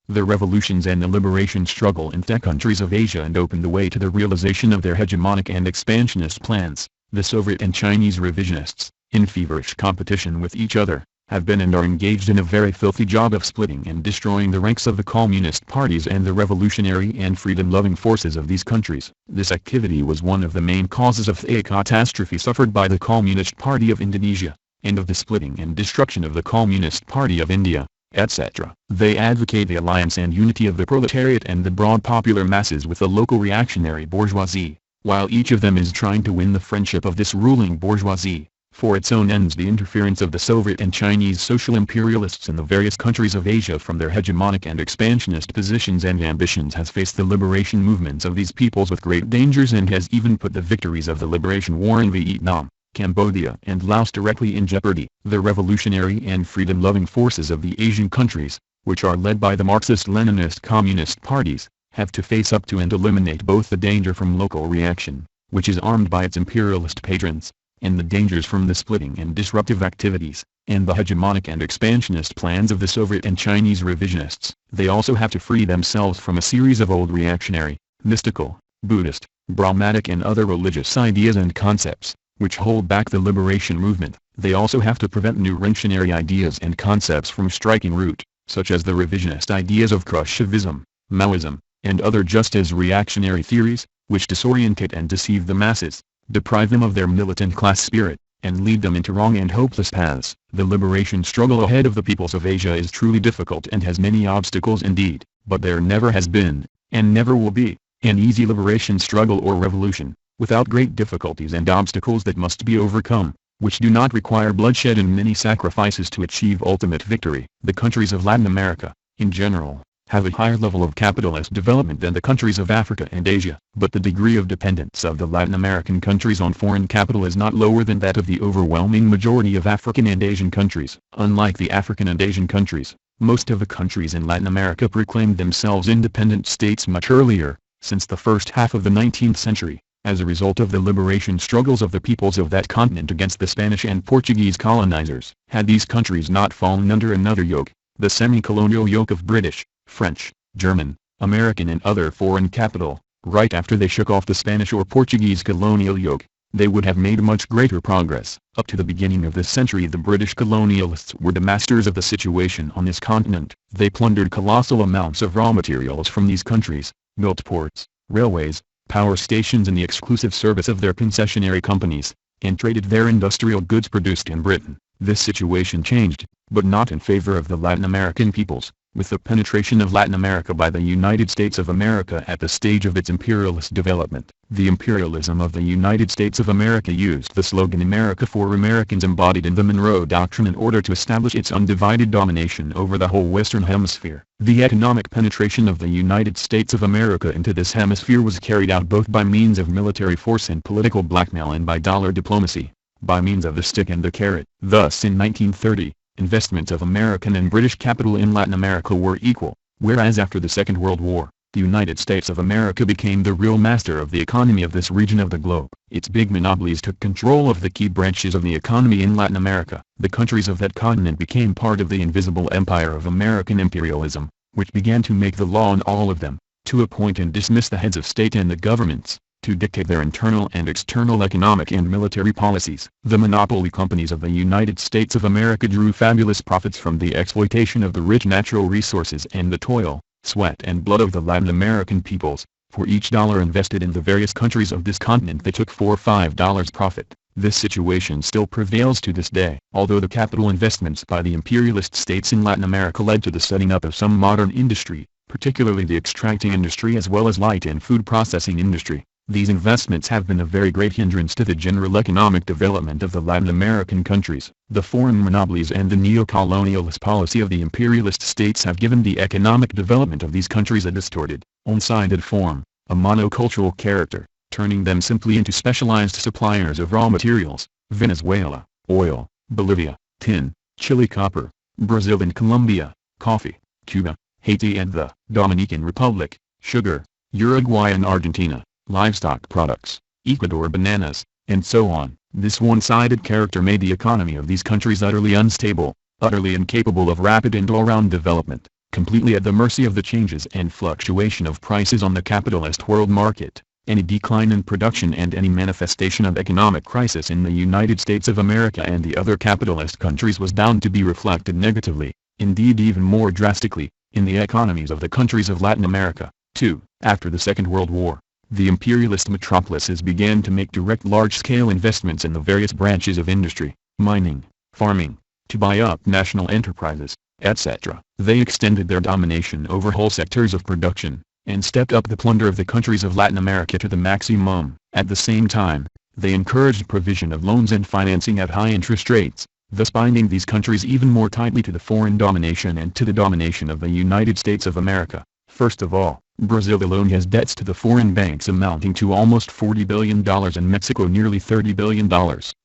[SPEAKER 1] the revolutions and the liberation struggle in the countries of Asia and open the way to the realization of their hegemonic and expansionist plans, the Soviet and Chinese revisionists, in feverish competition with each other, have been and are engaged in a very filthy job of splitting and destroying the ranks of the communist parties and the revolutionary and freedom-loving forces of these countries. This activity was one of the main causes of the catastrophe suffered by the Communist Party of Indonesia, and of the splitting and destruction of the Communist Party of India, etc. They advocate the alliance and unity of the proletariat and the broad popular masses with the local reactionary bourgeoisie, while each of them is trying to win the friendship of this ruling bourgeoisie, for its own ends. The interference of the Soviet and Chinese social imperialists in the various countries of Asia from their hegemonic and expansionist positions and ambitions has faced the liberation movements of these peoples with great dangers and has even put the victories of the liberation war in Vietnam, Cambodia and Laos directly in jeopardy. The revolutionary and freedom-loving forces of the Asian countries, which are led by the Marxist-Leninist communist parties, have to face up to and eliminate both the danger from local reaction, which is armed by its imperialist patrons, and the dangers from the splitting and disruptive activities, and the hegemonic and expansionist plans of the Soviet and Chinese revisionists. They also have to free themselves from a series of old reactionary, mystical, Buddhist, Brahmanic and other religious ideas and concepts, which hold back the liberation movement. They also have to prevent new reactionary ideas and concepts from striking root, such as the revisionist ideas of Khrushchevism, Maoism, and other just as reactionary theories, which disorientate and deceive the masses, deprive them of their militant class spirit, and lead them into wrong and hopeless paths. The liberation struggle ahead of the peoples of Asia is truly difficult and has many obstacles indeed, but there never has been, and never will be, an easy liberation struggle or revolution, without great difficulties and obstacles that must be overcome, which do not require bloodshed and many sacrifices to achieve ultimate victory. The countries of Latin America, in general, have a higher level of capitalist development than the countries of Africa and Asia, but the degree of dependence of the Latin American countries on foreign capital is not lower than that of the overwhelming majority of African and Asian countries. Unlike the African and Asian countries, most of the countries in Latin America proclaimed themselves independent states much earlier, since the first half of the 19th century, as a result of the liberation struggles of the peoples of that continent against the Spanish and Portuguese colonizers. Had these countries not fallen under another yoke, the semi-colonial yoke of British, French, German, American and other foreign capital, right after they shook off the Spanish or Portuguese colonial yoke, they would have made much greater progress. Up to the beginning of this century the British colonialists were the masters of the situation on this continent. They plundered colossal amounts of raw materials from these countries, built ports, railways, power stations in the exclusive service of their concessionary companies, and traded their industrial goods produced in Britain. This situation changed, but not in favor of the Latin American peoples, with the penetration of Latin America by the United States of America at the stage of its imperialist development. The imperialism of the United States of America used the slogan "America for Americans" embodied in the Monroe Doctrine in order to establish its undivided domination over the whole Western Hemisphere. The economic penetration of the United States of America into this hemisphere was carried out both by means of military force and political blackmail and by dollar diplomacy, by means of the stick and the carrot. Thus in 1930, investments of American and British capital in Latin America were equal, whereas after the Second World War, the United States of America became the real master of the economy of this region of the globe. Its big monopolies took control of the key branches of the economy in Latin America. The countries of that continent became part of the invisible empire of American imperialism, which began to make the law in all of them, to appoint and dismiss the heads of state and the governments, to dictate their internal and external economic and military policies. The monopoly companies of the United States of America drew fabulous profits from the exploitation of the rich natural resources and the toil, sweat and blood of the Latin American peoples. For each dollar invested in the various countries of this continent they took $4 or $5 profit. This situation still prevails to this day. Although the capital investments by the imperialist states in Latin America led to the setting up of some modern industry, particularly the extracting industry as well as light and food processing industry, these investments have been a very great hindrance to the general economic development of the Latin American countries. The foreign monopolies and the neo-colonialist policy of the imperialist states have given the economic development of these countries a distorted, one-sided form, a monocultural character, turning them simply into specialized suppliers of raw materials. Venezuela, oil; Bolivia, tin; Chile, copper; Brazil and Colombia, coffee; Cuba, Haiti and the Dominican Republic, sugar; Uruguay and Argentina, livestock products; Ecuador, bananas, and so on. This one-sided character made the economy of these countries utterly unstable, utterly incapable of rapid and all-round development, completely at the mercy of the changes and fluctuation of prices on the capitalist world market. Any decline in production and any manifestation of economic crisis in the United States of America and the other capitalist countries was bound to be reflected negatively, indeed even more drastically, in the economies of the countries of Latin America. 2. After the Second World War, the imperialist metropolises began to make direct large-scale investments in the various branches of industry, mining, farming, to buy up national enterprises, etc. They extended their domination over whole sectors of production, and stepped up the plunder of the countries of Latin America to the maximum. At the same time, they encouraged provision of loans and financing at high interest rates, thus binding these countries even more tightly to the foreign domination and to the domination of the United States of America. First of all, Brazil alone has debts to the foreign banks amounting to almost $40 billion and Mexico nearly $30 billion.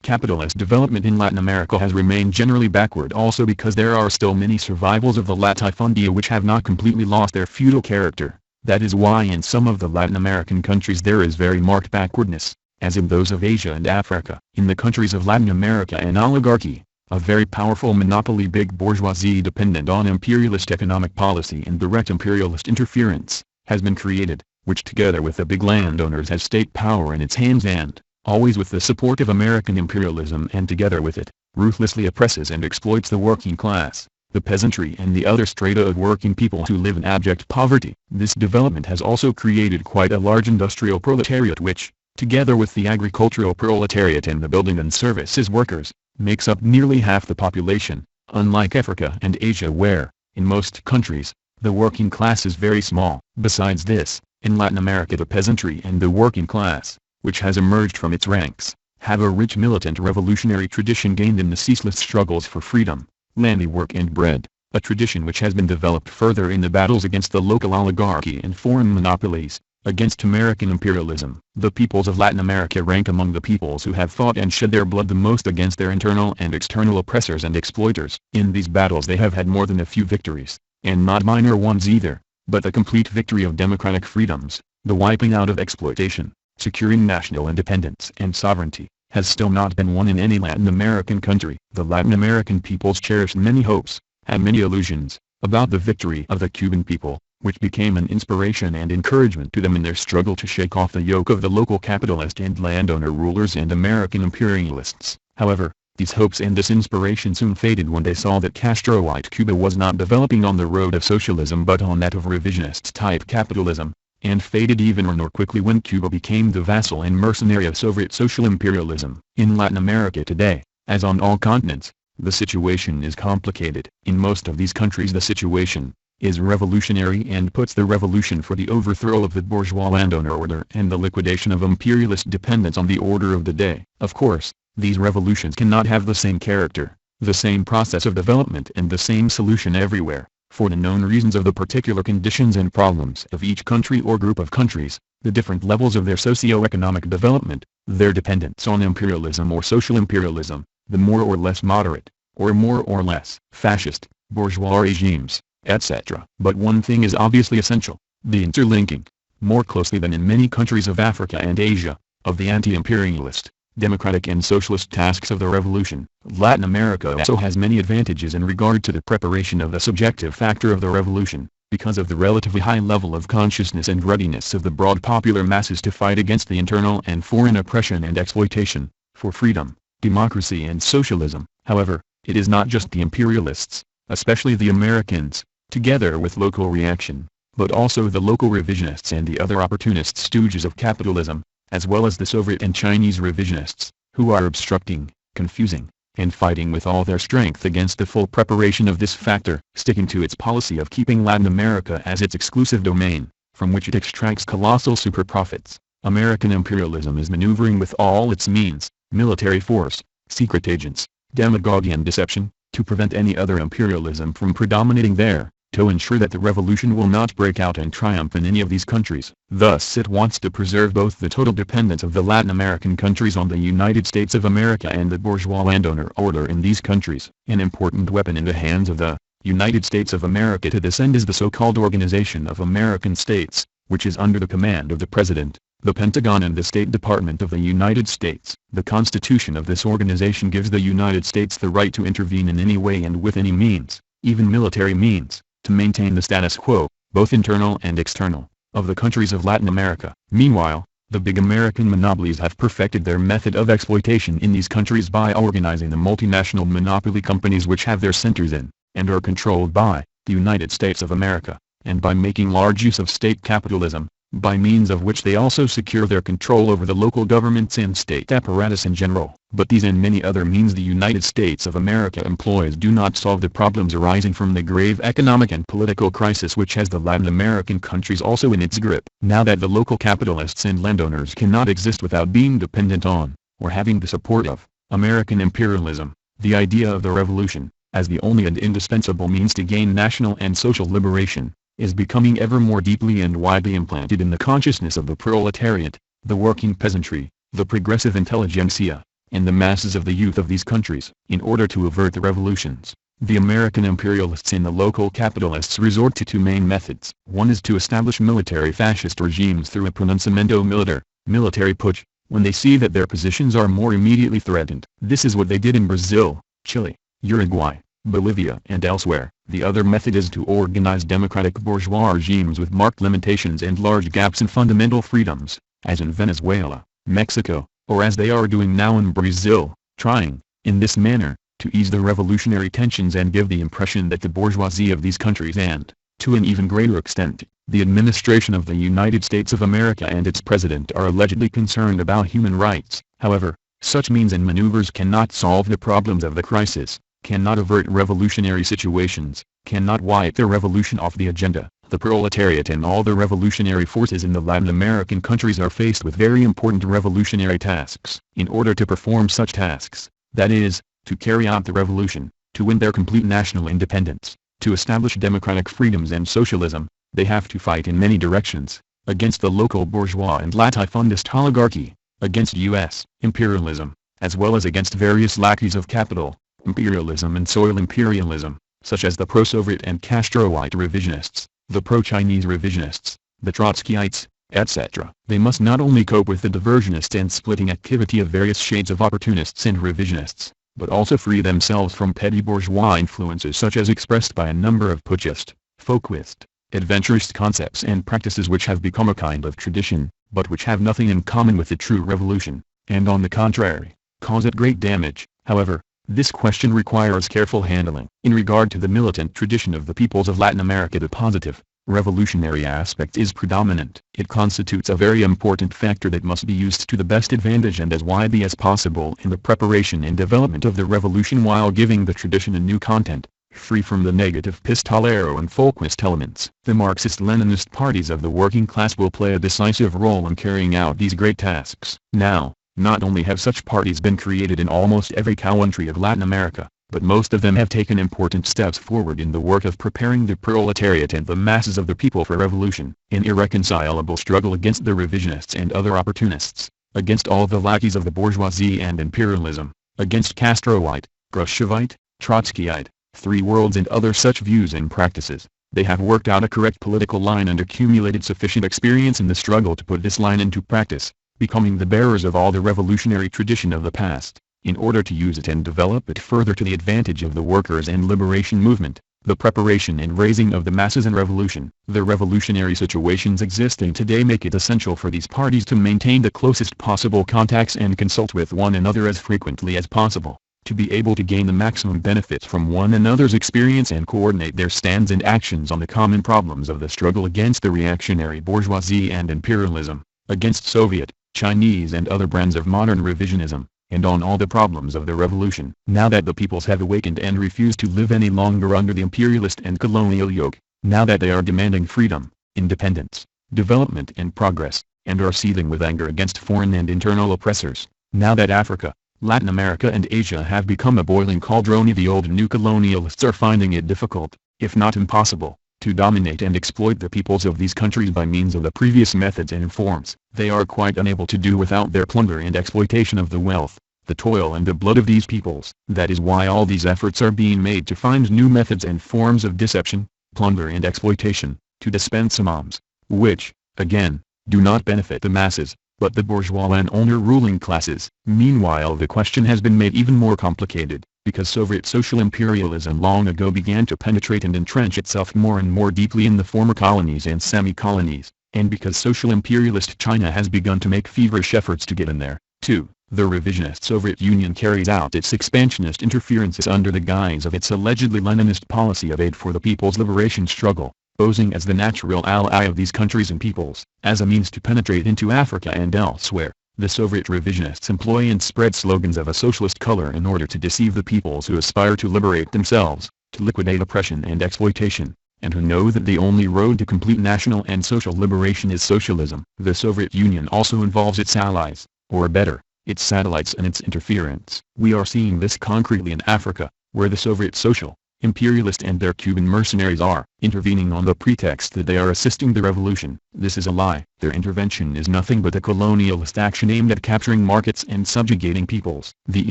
[SPEAKER 1] Capitalist development in Latin America has remained generally backward also because there are still many survivals of the latifundia which have not completely lost their feudal character. That is why in some of the Latin American countries there is very marked backwardness, as in those of Asia and Africa. In the countries of Latin America an oligarchy, a very powerful monopoly big bourgeoisie dependent on imperialist economic policy and direct imperialist interference, has been created, which together with the big landowners has state power in its hands and, always with the support of American imperialism and together with it, ruthlessly oppresses and exploits the working class, the peasantry and the other strata of working people who live in abject poverty. This development has also created quite a large industrial proletariat which, together with the agricultural proletariat and the building and services workers, makes up nearly half the population, unlike Africa and Asia where, in most countries, the working class is very small. Besides this, in Latin America the peasantry and the working class, which has emerged from its ranks, have a rich militant revolutionary tradition gained in the ceaseless struggles for freedom, handiwork and bread, a tradition which has been developed further in the battles against the local oligarchy and foreign monopolies, against American imperialism. The peoples of Latin America rank among the peoples who have fought and shed their blood the most against their internal and external oppressors and exploiters. In these battles they have had more than a few victories, and not minor ones either, but the complete victory of democratic freedoms, the wiping out of exploitation, securing national independence and sovereignty, has still not been won in any Latin American country. The Latin American peoples cherished many hopes, had many illusions, about the victory of the Cuban people, which became an inspiration and encouragement to them in their struggle to shake off the yoke of the local capitalist and landowner rulers and American imperialists. However, these hopes and this inspiration soon faded when they saw that Castro-white Cuba was not developing on the road of socialism but on that of revisionist-type capitalism, and faded even more quickly when Cuba became the vassal and mercenary of Soviet social imperialism. In Latin America today, as on all continents, the situation is complicated. In most of these countries the situation is revolutionary and puts the revolution for the overthrow of the bourgeois landowner order and the liquidation of imperialist dependence on the order of the day. Of course, these revolutions cannot have the same character, the same process of development and the same solution everywhere, for the known reasons of the particular conditions and problems of each country or group of countries, the different levels of their socio-economic development, their dependence on imperialism or social imperialism, the more or less moderate, or more or less fascist, bourgeois regimes, etc. But one thing is obviously essential, the interlinking, more closely than in many countries of Africa and Asia, of the anti-imperialist, democratic and socialist tasks of the revolution. Latin America also has many advantages in regard to the preparation of the subjective factor of the revolution, because of the relatively high level of consciousness and readiness of the broad popular masses to fight against the internal and foreign oppression and exploitation, for freedom, democracy and socialism. However, it is not just the imperialists, especially the Americans, together with local reaction, but also the local revisionists and the other opportunist stooges of capitalism, as well as the Soviet and Chinese revisionists, who are obstructing, confusing, and fighting with all their strength against the full preparation of this factor. Sticking to its policy of keeping Latin America as its exclusive domain, from which it extracts colossal super profits, American imperialism is maneuvering with all its means, military force, secret agents, demagoguery and deception, to prevent any other imperialism from predominating there, to ensure that the revolution will not break out and triumph in any of these countries. Thus it wants to preserve both the total dependence of the Latin American countries on the United States of America and the bourgeois landowner order in these countries. An important weapon in the hands of the United States of America to this end is the so-called Organization of American States, which is under the command of the President, the Pentagon and the State Department of the United States. The Constitution of this organization gives the United States the right to intervene in any way and with any means, even military means, to maintain the status quo, both internal and external, of the countries of Latin America. Meanwhile, the big American monopolies have perfected their method of exploitation in these countries by organizing the multinational monopoly companies which have their centers in, and are controlled by, the United States of America, and by making large use of state capitalism, by means of which they also secure their control over the local governments and state apparatus in general. But these and many other means the United States of America employs do not solve the problems arising from the grave economic and political crisis which has the Latin American countries also in its grip. Now that the local capitalists and landowners cannot exist without being dependent on, or having the support of, American imperialism, the idea of the revolution, as the only and indispensable means to gain national and social liberation, is becoming ever more deeply and widely implanted in the consciousness of the proletariat, the working peasantry, the progressive intelligentsia, and the masses of the youth of these countries. In order to avert the revolutions, the American imperialists and the local capitalists resort to two main methods. One is to establish military fascist regimes through a pronunciamento militar, military putsch, when they see that their positions are more immediately threatened. This is what they did in Brazil, Chile, Uruguay, Bolivia and elsewhere. The other method is to organize democratic bourgeois regimes with marked limitations and large gaps in fundamental freedoms, as in Venezuela, Mexico, or as they are doing now in Brazil, trying, in this manner, to ease the revolutionary tensions and give the impression that the bourgeoisie of these countries and, To an even greater extent, the administration of the United States of America and its president are allegedly concerned about human rights. However, such means and maneuvers cannot solve the problems of the crisis, cannot avert revolutionary situations, cannot wipe the revolution off the agenda. The proletariat and all the revolutionary forces in the Latin American countries are faced with very important revolutionary tasks. In order to perform such tasks, that is, to carry out the revolution, to win their complete national independence, to establish democratic freedoms and socialism, they have to fight in many directions, against the local bourgeois and latifundist oligarchy, against U.S. imperialism, as well as against various lackeys of capital, imperialism and soil imperialism, such as the pro-Soviet and Castroite revisionists, the pro-Chinese revisionists, the Trotskyites, etc. They must not only cope with the diversionist and splitting activity of various shades of opportunists and revisionists, but also free themselves from petty bourgeois influences such as expressed by a number of putschist, folkist, adventurist concepts and practices which have become a kind of tradition, but which have nothing in common with the true revolution, and on the contrary, cause it great damage. However, this question requires careful handling. In regard to the militant tradition of the peoples of Latin America, the positive, revolutionary aspect is predominant. It constitutes a very important factor that must be used to the best advantage and as widely as possible in the preparation and development of the revolution, while giving the tradition a new content, free from the negative pistolero and folkist elements. The Marxist-Leninist parties of the working class will play a decisive role in carrying out these great tasks. Now, not only have such parties been created in almost every country of Latin America, but most of them have taken important steps forward in the work of preparing the proletariat and the masses of the people for revolution, in irreconcilable struggle against the revisionists and other opportunists, against all the lackeys of the bourgeoisie and imperialism, against Castroite, Khrushchevite, Trotskyite, Three Worlds and other such views and practices. They have worked out a correct political line and accumulated sufficient experience in the struggle to put this line into practice, becoming the bearers of all the revolutionary tradition of the past, in order to use it and develop it further to the advantage of the workers and liberation movement, the preparation and raising of the masses and revolution. The revolutionary situations existing today make it essential for these parties to maintain the closest possible contacts and consult with one another as frequently as possible, to be able to gain the maximum benefits from one another's experience and coordinate their stands and actions on the common problems of the struggle against the reactionary bourgeoisie and imperialism, against Soviet, Chinese and other brands of modern revisionism, and on all the problems of the revolution. Now that the peoples have awakened and refuse to live any longer under the imperialist and colonial yoke, now that they are demanding freedom, independence, development and progress, and are seething with anger against foreign and internal oppressors, now that Africa, Latin America and Asia have become a boiling cauldron, the old and new colonialists are finding it difficult, if not impossible, to dominate and exploit the peoples of these countries by means of the previous methods and forms. They are quite unable to do without their plunder and exploitation of the wealth, the toil and the blood of these peoples. That is why all these efforts are being made to find new methods and forms of deception, plunder and exploitation, to dispense some alms, which, again, do not benefit the masses, but the bourgeois and owner ruling classes. Meanwhile, the question has been made even more complicated, because Soviet social imperialism long ago began to penetrate and entrench itself more and more deeply in the former colonies and semi-colonies, and because social imperialist China has begun to make feverish efforts to get in there, too. The revisionist Soviet Union carries out its expansionist interferences under the guise of its allegedly Leninist policy of aid for the people's liberation struggle, posing as the natural ally of these countries and peoples. As a means to penetrate into Africa and elsewhere, the Soviet revisionists employ and spread slogans of a socialist color in order to deceive the peoples who aspire to liberate themselves, to liquidate oppression and exploitation, and who know that the only road to complete national and social liberation is socialism. The Soviet Union also involves its allies, or better, its satellites, in its interference. We are seeing this concretely in Africa, where the Soviet social, imperialist and their Cuban mercenaries are intervening on the pretext that they are assisting the revolution. This is a lie. Their intervention is nothing but a colonialist action aimed at capturing markets and subjugating peoples. The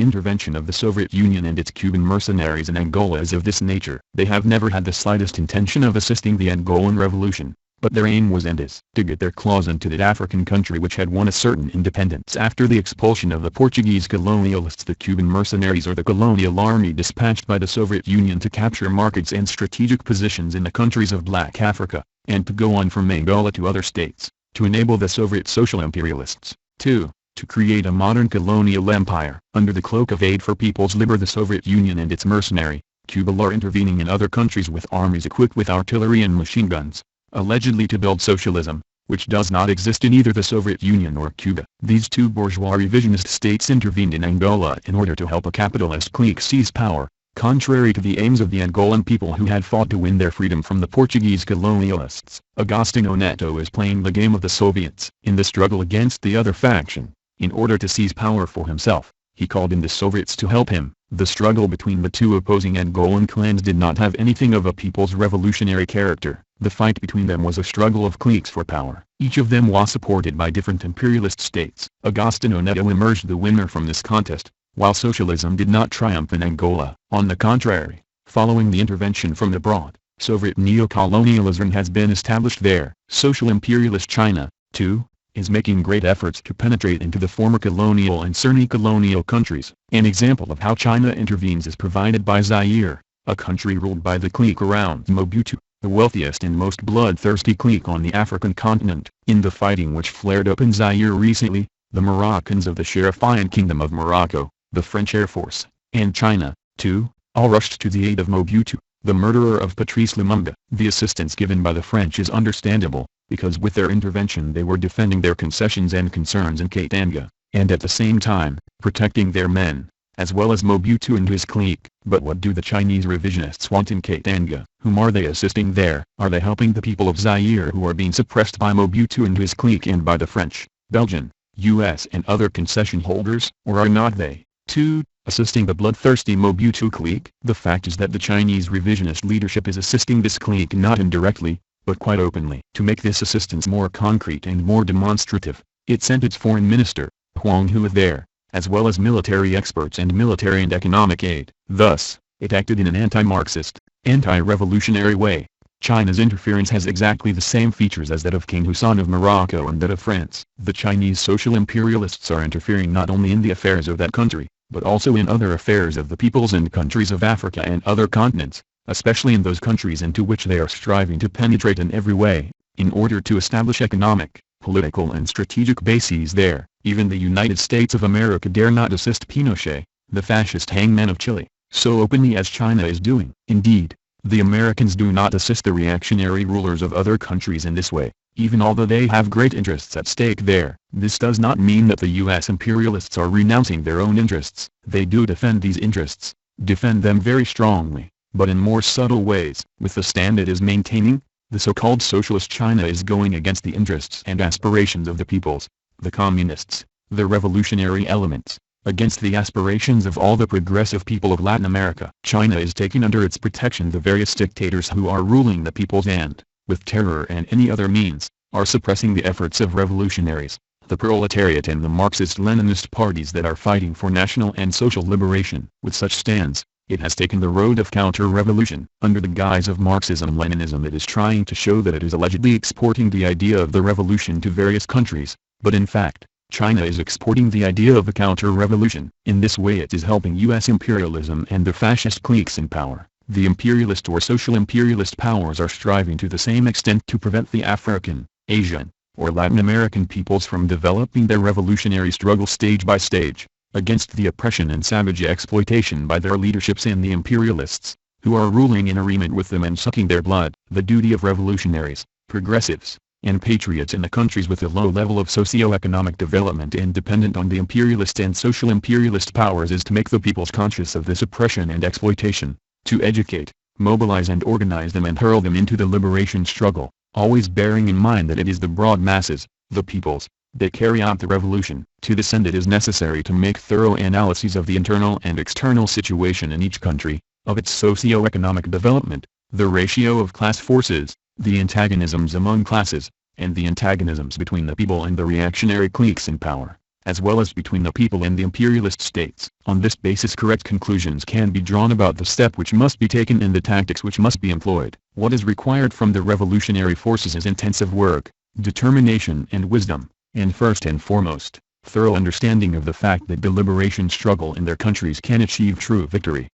[SPEAKER 1] intervention of the Soviet Union and its Cuban mercenaries in Angola is of this nature. They have never had the slightest intention of assisting the Angolan revolution, but their aim was and is to get their claws into that African country which had won a certain independence after the expulsion of the Portuguese colonialists. The Cuban mercenaries are the colonial army dispatched by the Soviet Union to capture markets and strategic positions in the countries of Black Africa, and to go on from Angola to other states, to enable the Soviet social imperialists, to create a modern colonial empire. Under the cloak of aid for people's liberation, the Soviet Union and its mercenary, Cuba are intervening in other countries with armies equipped with artillery and machine guns, allegedly to build socialism, which does not exist in either the Soviet Union or Cuba. These two bourgeois revisionist states intervened in Angola in order to help a capitalist clique seize power, contrary to the aims of the Angolan people who had fought to win their freedom from the Portuguese colonialists. Agostinho Neto is playing the game of the Soviets in the struggle against the other faction, in order to seize power for himself. He called in the Soviets to help him. The struggle between the two opposing Angolan clans did not have anything of a people's revolutionary character. The fight between them was a struggle of cliques for power. Each of them was supported by different imperialist states. Agostinho Neto emerged the winner from this contest, while socialism did not triumph in Angola. On the contrary, following the intervention from abroad, Soviet neocolonialism has been established there. Social imperialist China, too, is making great efforts to penetrate into the former colonial and semi-colonial countries. An example of how China intervenes is provided by Zaire, a country ruled by the clique around Mobutu, the wealthiest and most bloodthirsty clique on the African continent. In the fighting which flared up in Zaire recently, the Moroccans of the Sharifian Kingdom of Morocco, the French Air Force, and China, too, all rushed to the aid of Mobutu, the murderer of Patrice Lumumba. The assistance given by the French is understandable, because with their intervention they were defending their concessions and concerns in Katanga, and at the same time, protecting their men, as well as Mobutu and his clique. But what do the Chinese revisionists want in Katanga? Whom are they assisting there? Are they helping the people of Zaire who are being suppressed by Mobutu and his clique and by the French, Belgian, US and other concession holders? Or are not they, too, assisting the bloodthirsty Mobutu clique? The fact is that the Chinese revisionist leadership is assisting this clique not indirectly, but quite openly. To make this assistance more concrete and more demonstrative, it sent its foreign minister, Huang Hu there, as well as military experts and military and economic aid. Thus, it acted in an anti-Marxist, anti-revolutionary way. China's interference has exactly the same features as that of King Hassan of Morocco and that of France. The Chinese social imperialists are interfering not only in the affairs of that country, but also in other affairs of the peoples and countries of Africa and other continents, especially in those countries into which they are striving to penetrate in every way, in order to establish economic, political and strategic bases there. Even the United States of America dare not assist Pinochet, the fascist hangman of Chile, so openly as China is doing. Indeed, the Americans do not assist the reactionary rulers of other countries in this way, even although they have great interests at stake there. This does not mean that the US imperialists are renouncing their own interests. They do defend these interests, defend them very strongly, but in more subtle ways. With the stand it is maintaining, the so-called socialist China is going against the interests and aspirations of the peoples, the communists, the revolutionary elements, against the aspirations of all the progressive people of Latin America. China is taking under its protection the various dictators who are ruling the peoples and, with terror and any other means, are suppressing the efforts of revolutionaries, the proletariat and the Marxist-Leninist parties that are fighting for national and social liberation. With such stands, it has taken the road of counter-revolution. Under the guise of Marxism Leninism it is trying to show that it is allegedly exporting the idea of the revolution to various countries, but in fact, China is exporting the idea of a counter-revolution. In this way it is helping US imperialism and the fascist cliques in power. The imperialist or social imperialist powers are striving to the same extent to prevent the African, Asian, or Latin American peoples from developing their revolutionary struggle stage by stage, against the oppression and savage exploitation by their leaderships and the imperialists, who are ruling in agreement with them and sucking their blood. The duty of revolutionaries, progressives, and patriots in the countries with a low level of socio-economic development and dependent on the imperialist and social imperialist powers is to make the peoples conscious of this oppression and exploitation, to educate, mobilize and organize them and hurl them into the liberation struggle, always bearing in mind that it is the broad masses, the peoples, that carry out the revolution. To this end it is necessary to make thorough analyses of the internal and external situation in each country, of its socio-economic development, the ratio of class forces, the antagonisms among classes, and the antagonisms between the people and the reactionary cliques in power, as well as between the people and the imperialist states. On this basis correct conclusions can be drawn about the step which must be taken and the tactics which must be employed. What is required from the revolutionary forces is intensive work, determination and wisdom, and first and foremost, thorough understanding of the fact that the liberation struggle in their countries can achieve true victory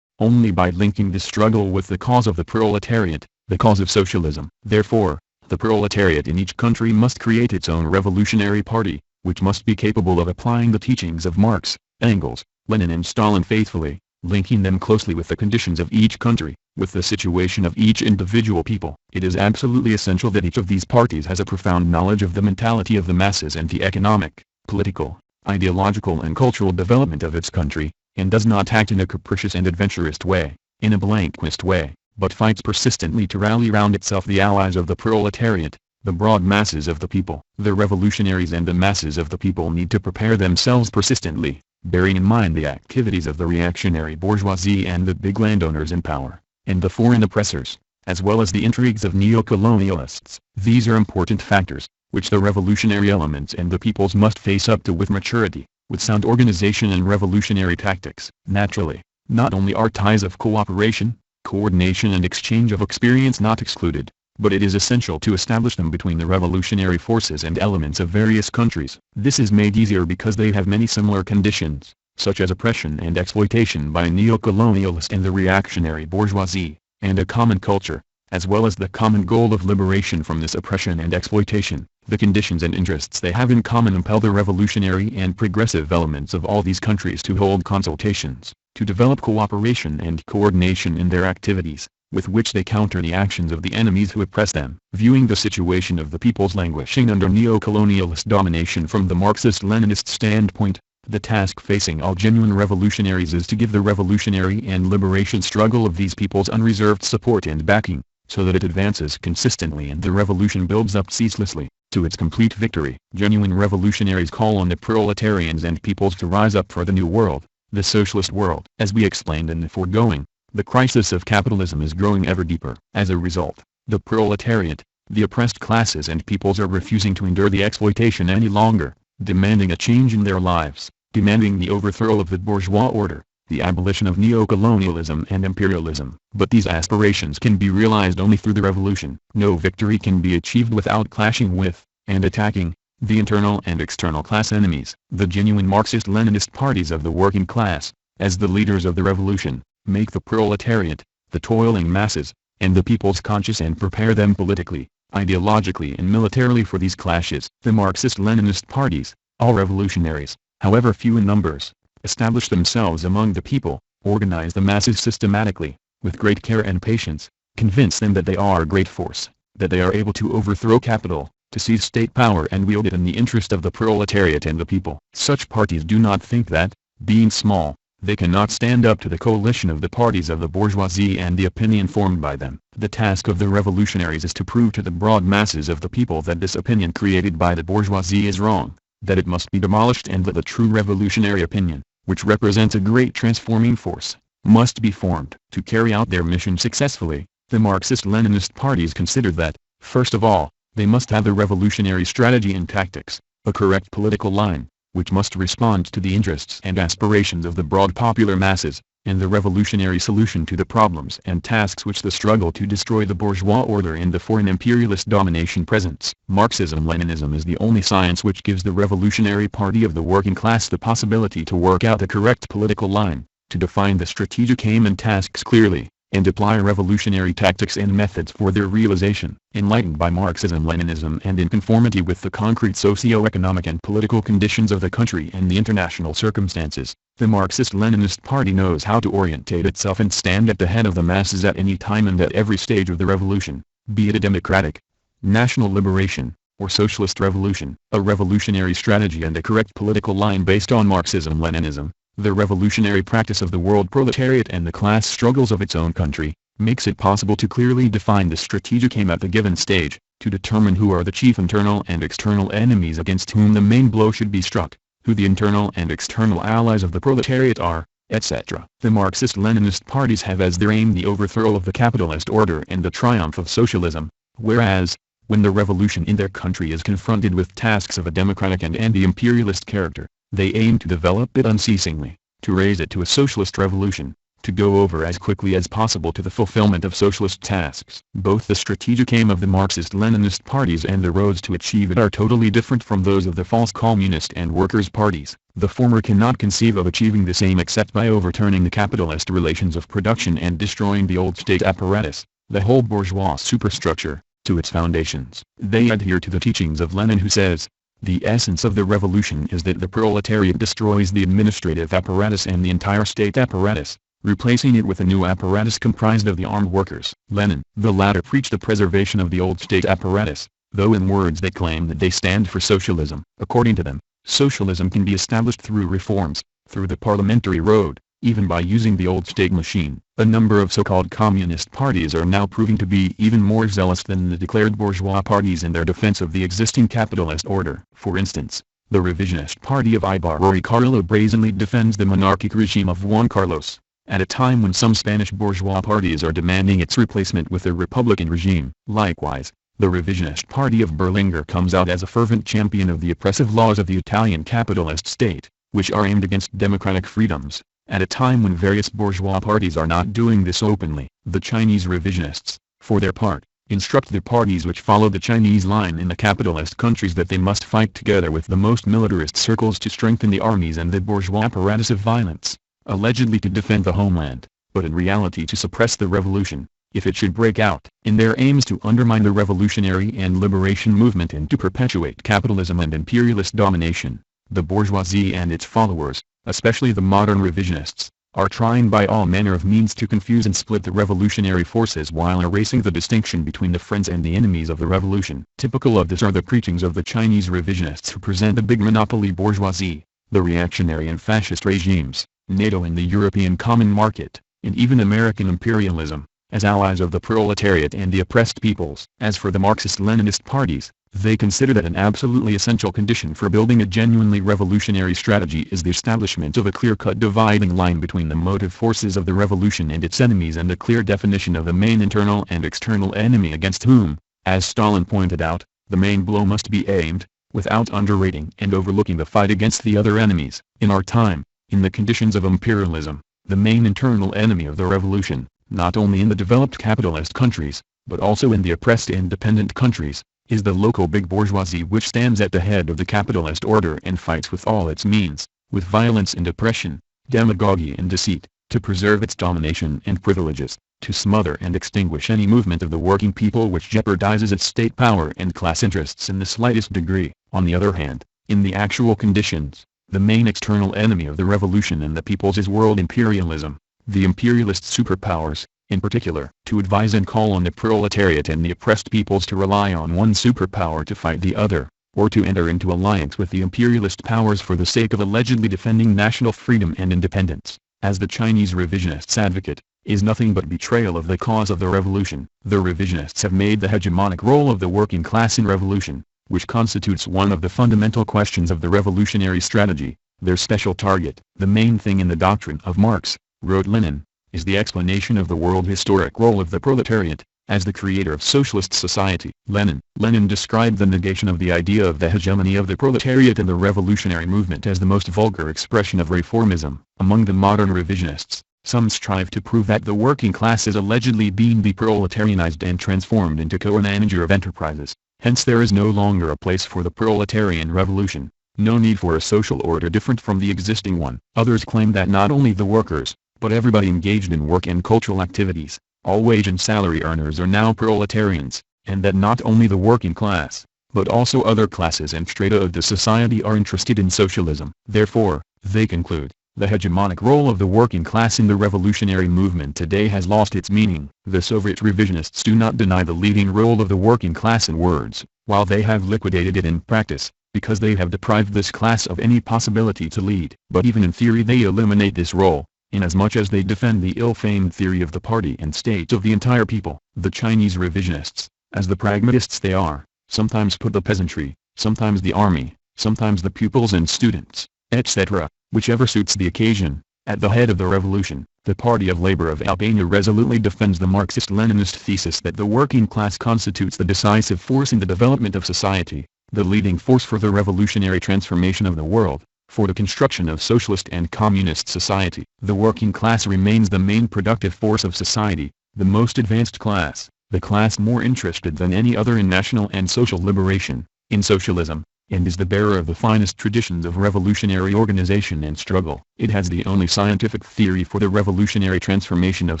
[SPEAKER 1] only by linking this struggle with the cause of the proletariat, the cause of socialism. Therefore, the proletariat in each country must create its own revolutionary party, which must be capable of applying the teachings of Marx, Engels, Lenin and Stalin faithfully, linking them closely with the conditions of each country, with the situation of each individual people. It is absolutely essential that each of these parties has a profound knowledge of the mentality of the masses and the economic, political, ideological and cultural development of its country, and does not act in a capricious and adventurist way, in a blanquist way, but fights persistently to rally round itself the allies of the proletariat, the broad masses of the people. The revolutionaries and the masses of the people need to prepare themselves persistently, bearing in mind the activities of the reactionary bourgeoisie and the big landowners in power, and the foreign oppressors, as well as the intrigues of neo-colonialists. These are important factors, which the revolutionary elements and the peoples must face up to with maturity, with sound organization and revolutionary tactics. Naturally, not only are ties of cooperation, coordination and exchange of experience not excluded, but it is essential to establish them between the revolutionary forces and elements of various countries. This is made easier because they have many similar conditions, such as oppression and exploitation by neo-colonialists and the reactionary bourgeoisie, and a common culture, as well as the common goal of liberation from this oppression and exploitation. The conditions and interests they have in common impel the revolutionary and progressive elements of all these countries to hold consultations, to develop cooperation and coordination in their activities, with which they counter the actions of the enemies who oppress them. Viewing the situation of the peoples languishing under neo-colonialist domination from the Marxist-Leninist standpoint, the task facing all genuine revolutionaries is to give the revolutionary and liberation struggle of these peoples unreserved support and backing, so that it advances consistently and the revolution builds up ceaselessly, to its complete victory. Genuine revolutionaries call on the proletarians and peoples to rise up for the new world, the socialist world. As we explained in the foregoing, the crisis of capitalism is growing ever deeper. As a result, the proletariat, the oppressed classes and peoples are refusing to endure the exploitation any longer, demanding a change in their lives, demanding the overthrow of the bourgeois order, the abolition of neo-colonialism and imperialism. But these aspirations can be realized only through the revolution. No victory can be achieved without clashing with, and attacking, the internal and external class enemies. The genuine Marxist-Leninist parties of the working class, as the leaders of the revolution, make the proletariat, the toiling masses, and the peoples conscious and prepare them politically, ideologically and militarily for these clashes. The Marxist-Leninist parties, all revolutionaries, however few in numbers, establish themselves among the people, organize the masses systematically, with great care and patience, convince them that they are a great force, that they are able to overthrow capital, to seize state power and wield it in the interest of the proletariat and the people. Such parties do not think that, being small, they cannot stand up to the coalition of the parties of the bourgeoisie and the opinion formed by them. The task of the revolutionaries is to prove to the broad masses of the people that this opinion created by the bourgeoisie is wrong, that it must be demolished and that the true revolutionary opinion, which represents a great transforming force, must be formed. To carry out their mission successfully, the Marxist-Leninist parties consider that, first of all, they must have a revolutionary strategy and tactics, a correct political line, which must respond to the interests and aspirations of the broad popular masses, and the revolutionary solution to the problems and tasks which the struggle to destroy the bourgeois order and the foreign imperialist domination presents. Marxism Leninism is the only science which gives the revolutionary party of the working class the possibility to work out the correct political line, to define the strategic aim and tasks clearly, and apply revolutionary tactics and methods for their realization. Enlightened by Marxism Leninism and in conformity with the concrete socio-economic and political conditions of the country and the international circumstances, the Marxist-Leninist party knows how to orientate itself and stand at the head of the masses at any time and at every stage of the revolution, be it a democratic, national liberation, or socialist revolution. A revolutionary strategy and a correct political line based on Marxism-Leninism, the revolutionary practice of the world proletariat and the class struggles of its own country, makes it possible to clearly define the strategic aim at the given stage, to determine who are the chief internal and external enemies against whom the main blow should be struck, who the internal and external allies of the proletariat are, etc. The Marxist-Leninist parties have as their aim the overthrow of the capitalist order and the triumph of socialism, whereas, when the revolution in their country is confronted with tasks of a democratic and anti-imperialist character, they aim to develop it unceasingly, to raise it to a socialist revolution, to go over as quickly as possible to the fulfillment of socialist tasks. Both the strategic aim of the Marxist-Leninist parties and the roads to achieve it are totally different from those of the false communist and workers' parties. The former cannot conceive of achieving this aim except by overturning the capitalist relations of production and destroying the old state apparatus, the whole bourgeois superstructure, to its foundations. They adhere to the teachings of Lenin, who says, "The essence of the revolution is that the proletariat destroys the administrative apparatus and the entire state apparatus, replacing it with a new apparatus comprised of the armed workers. Lenin. The latter preached the preservation of the old state apparatus, though in words they claim that they stand for socialism. According to them, socialism can be established through reforms, through the parliamentary road, even by using the old state machine. A number of so-called communist parties are now proving to be even more zealous than the declared bourgeois parties in their defense of the existing capitalist order. For instance, the revisionist party of Ibarra Carlo brazenly defends the monarchic regime of Juan Carlos, at a time when some Spanish bourgeois parties are demanding its replacement with a republican regime. Likewise, the revisionist party of Berlinguer comes out as a fervent champion of the oppressive laws of the Italian capitalist state, which are aimed against democratic freedoms, at a time when various bourgeois parties are not doing this openly. The Chinese revisionists, for their part, instruct the parties which follow the Chinese line in the capitalist countries that they must fight together with the most militarist circles to strengthen the armies and the bourgeois apparatus of violence, allegedly to defend the homeland, but in reality to suppress the revolution, if it should break out. In their aims to undermine the revolutionary and liberation movement and to perpetuate capitalism and imperialist domination, the bourgeoisie and its followers, especially the modern revisionists, are trying by all manner of means to confuse and split the revolutionary forces while erasing the distinction between the friends and the enemies of the revolution. Typical of this are the preachings of the Chinese revisionists who present the big monopoly bourgeoisie, the reactionary and fascist regimes, NATO and the European Common Market, and even American imperialism, as allies of the proletariat and the oppressed peoples. As for the Marxist-Leninist parties, they consider that an absolutely essential condition for building a genuinely revolutionary strategy is the establishment of a clear-cut dividing line between the motive forces of the revolution and its enemies and a clear definition of the main internal and external enemy against whom, as Stalin pointed out, the main blow must be aimed, without underrating and overlooking the fight against the other enemies. In our time, in the conditions of imperialism, the main internal enemy of the revolution, not only in the developed capitalist countries, but also in the oppressed and dependent countries, is the local big bourgeoisie which stands at the head of the capitalist order and fights with all its means, with violence and oppression, demagogy and deceit, to preserve its domination and privileges, to smother and extinguish any movement of the working people which jeopardizes its state power and class interests in the slightest degree. On the other hand, in the actual conditions, the main external enemy of the revolution and the peoples is world imperialism, the imperialist superpowers, in particular, to advise and call on the proletariat and the oppressed peoples to rely on one superpower to fight the other, or to enter into alliance with the imperialist powers for the sake of allegedly defending national freedom and independence, as the Chinese revisionists advocate, is nothing but betrayal of the cause of the revolution. The revisionists have made the hegemonic role of the working class in revolution, which constitutes one of the fundamental questions of the revolutionary strategy, their special target. The main thing in the doctrine of Marx, wrote Lenin, is the explanation of the world historic role of the proletariat, as the creator of socialist society. Lenin described the negation of the idea of the hegemony of the proletariat in the revolutionary movement as the most vulgar expression of reformism. Among the modern revisionists, some strive to prove that the working class is allegedly being deproletarianized and transformed into co-manager of enterprises, hence there is no longer a place for the proletarian revolution, no need for a social order different from the existing one. Others claim that not only the workers, but everybody engaged in work and cultural activities, all wage and salary earners are now proletarians, and that not only the working class, but also other classes and strata of the society are interested in socialism. Therefore, they conclude, the hegemonic role of the working class in the revolutionary movement today has lost its meaning. The Soviet revisionists do not deny the leading role of the working class in words, while they have liquidated it in practice, because they have deprived this class of any possibility to lead. But even in theory they eliminate this role, inasmuch as they defend the ill-famed theory of the party and state of the entire people. The Chinese revisionists, as the pragmatists they are, sometimes put the peasantry, sometimes the army, sometimes the pupils and students, etc., whichever suits the occasion, at the head of the revolution. The Party of Labor of Albania resolutely defends the Marxist-Leninist thesis that the working class constitutes the decisive force in the development of society, the leading force for the revolutionary transformation of the world, for the construction of socialist and communist society. The working class remains the main productive force of society, the most advanced class, the class more interested than any other in national and social liberation. In socialism, and is the bearer of the finest traditions of revolutionary organization and struggle. It has the only scientific theory for the revolutionary transformation of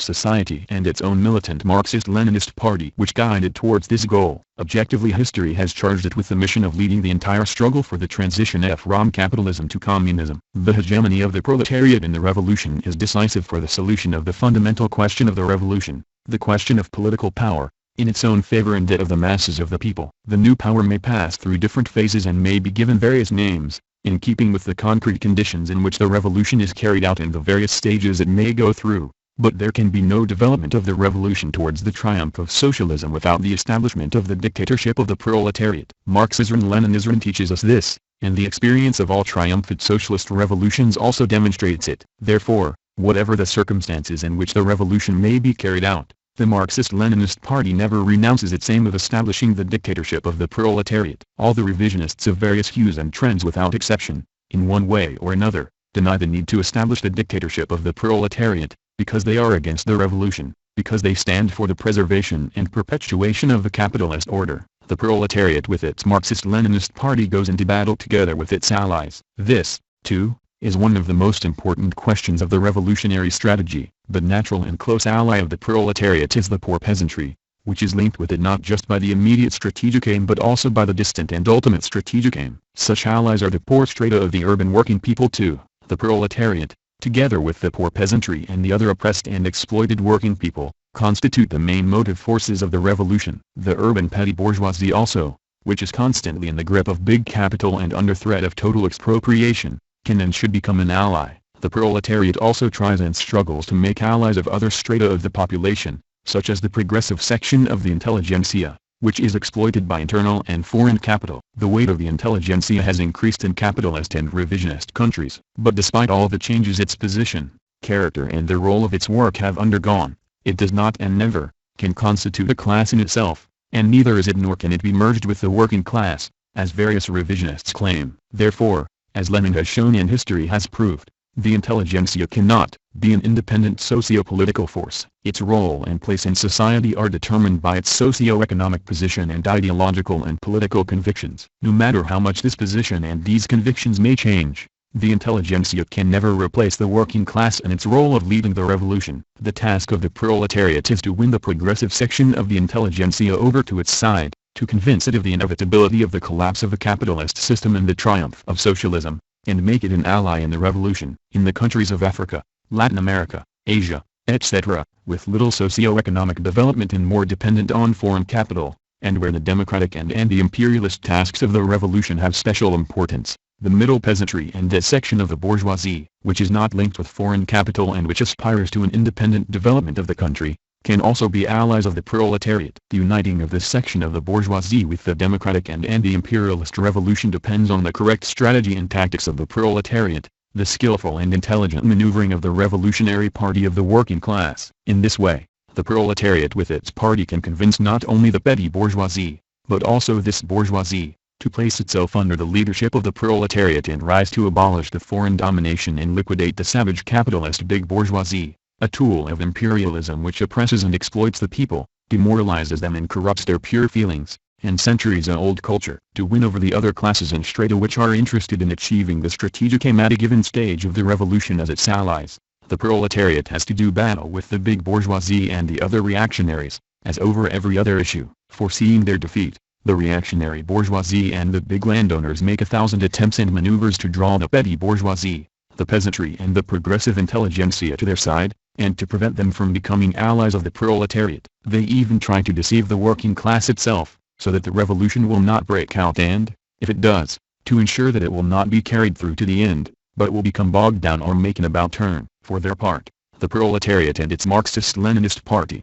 [SPEAKER 1] society and its own militant Marxist-Leninist party which guided towards this goal. Objectively, history has charged it with the mission of leading the entire struggle for the transition from capitalism to communism. The hegemony of the proletariat in the revolution is decisive for the solution of the fundamental question of the revolution, the question of political power, in its own favor and that of the masses of the people. The new power may pass through different phases and may be given various names, in keeping with the concrete conditions in which the revolution is carried out and the various stages it may go through. But there can be no development of the revolution towards the triumph of socialism without the establishment of the dictatorship of the proletariat. Marxism Leninism teaches us this, and the experience of all triumphant socialist revolutions also demonstrates it. Therefore, whatever the circumstances in which the revolution may be carried out, the Marxist-Leninist Party never renounces its aim of establishing the dictatorship of the proletariat. All the revisionists of various hues and trends without exception, in one way or another, deny the need to establish the dictatorship of the proletariat, because they are against the revolution, because they stand for the preservation and perpetuation of the capitalist order. The proletariat with its Marxist-Leninist Party goes into battle together with its allies. This, too, is one of the most important questions of the revolutionary strategy. The natural and close ally of the proletariat is the poor peasantry, which is linked with it not just by the immediate strategic aim but also by the distant and ultimate strategic aim. Such allies are the poor strata of the urban working people too. The proletariat, together with the poor peasantry and the other oppressed and exploited working people, constitute the main motive forces of the revolution. The urban petty bourgeoisie also, which is constantly in the grip of big capital and under threat of total expropriation, can and should become an ally. The proletariat also tries and struggles to make allies of other strata of the population, such as the progressive section of the intelligentsia, which is exploited by internal and foreign capital. The weight of the intelligentsia has increased in capitalist and revisionist countries, but despite all the changes its position, character and the role of its work have undergone, it does not and never can constitute a class in itself, and neither is it nor can it be merged with the working class, as various revisionists claim. Therefore, as Lenin has shown and history has proved, the intelligentsia cannot be an independent socio-political force. Its role and place in society are determined by its socio-economic position and ideological and political convictions. No matter how much this position and these convictions may change, the intelligentsia can never replace the working class in its role of leading the revolution. The task of the proletariat is to win the progressive section of the intelligentsia over to its side, to convince it of the inevitability of the collapse of the capitalist system and the triumph of socialism, and make it an ally in the revolution. In the countries of Africa, Latin America, Asia, etc., with little socio-economic development and more dependent on foreign capital, and where the democratic and anti-imperialist tasks of the revolution have special importance, the middle peasantry and that section of the bourgeoisie, which is not linked with foreign capital and which aspires to an independent development of the country, can also be allies of the proletariat. The uniting of this section of the bourgeoisie with the democratic and anti-imperialist revolution depends on the correct strategy and tactics of the proletariat, the skillful and intelligent maneuvering of the revolutionary party of the working class. In this way, the proletariat with its party can convince not only the petty bourgeoisie, but also this bourgeoisie, to place itself under the leadership of the proletariat and rise to abolish the foreign domination and liquidate the savage capitalist big bourgeoisie, a tool of imperialism which oppresses and exploits the people, demoralizes them and corrupts their pure feelings, and centuries-old culture. To win over the other classes and strata which are interested in achieving the strategic aim at a given stage of the revolution as its allies, the proletariat has to do battle with the big bourgeoisie and the other reactionaries, as over every other issue. Foreseeing their defeat, the reactionary bourgeoisie and the big landowners make 1,000 attempts and maneuvers to draw the petty bourgeoisie, the peasantry and the progressive intelligentsia to their side, and to prevent them from becoming allies of the proletariat. They even try to deceive the working class itself, so that the revolution will not break out and, if it does, to ensure that it will not be carried through to the end, but will become bogged down or make an about turn. For their part, the proletariat and its Marxist-Leninist party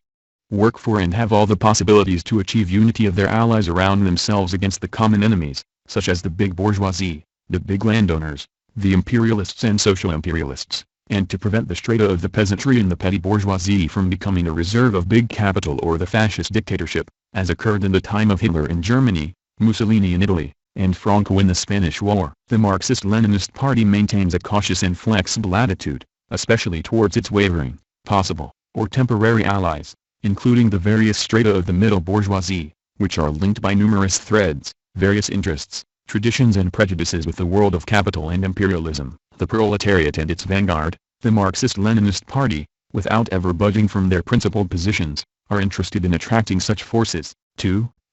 [SPEAKER 1] work for and have all the possibilities to achieve unity of their allies around themselves against the common enemies, such as the big bourgeoisie, the big landowners, the imperialists and social-imperialists, and to prevent the strata of the peasantry and the petty bourgeoisie from becoming a reserve of big capital or the fascist dictatorship, as occurred in the time of Hitler in Germany, Mussolini in Italy, and Franco in the Spanish War. The Marxist-Leninist Party maintains a cautious and flexible attitude, especially towards its wavering, possible, or temporary allies, including the various strata of the middle bourgeoisie, which are linked by numerous threads, various interests, traditions and prejudices with the world of capital and imperialism, the proletariat and its vanguard, the Marxist-Leninist Party, without ever budging from their principled positions, are interested in attracting such forces,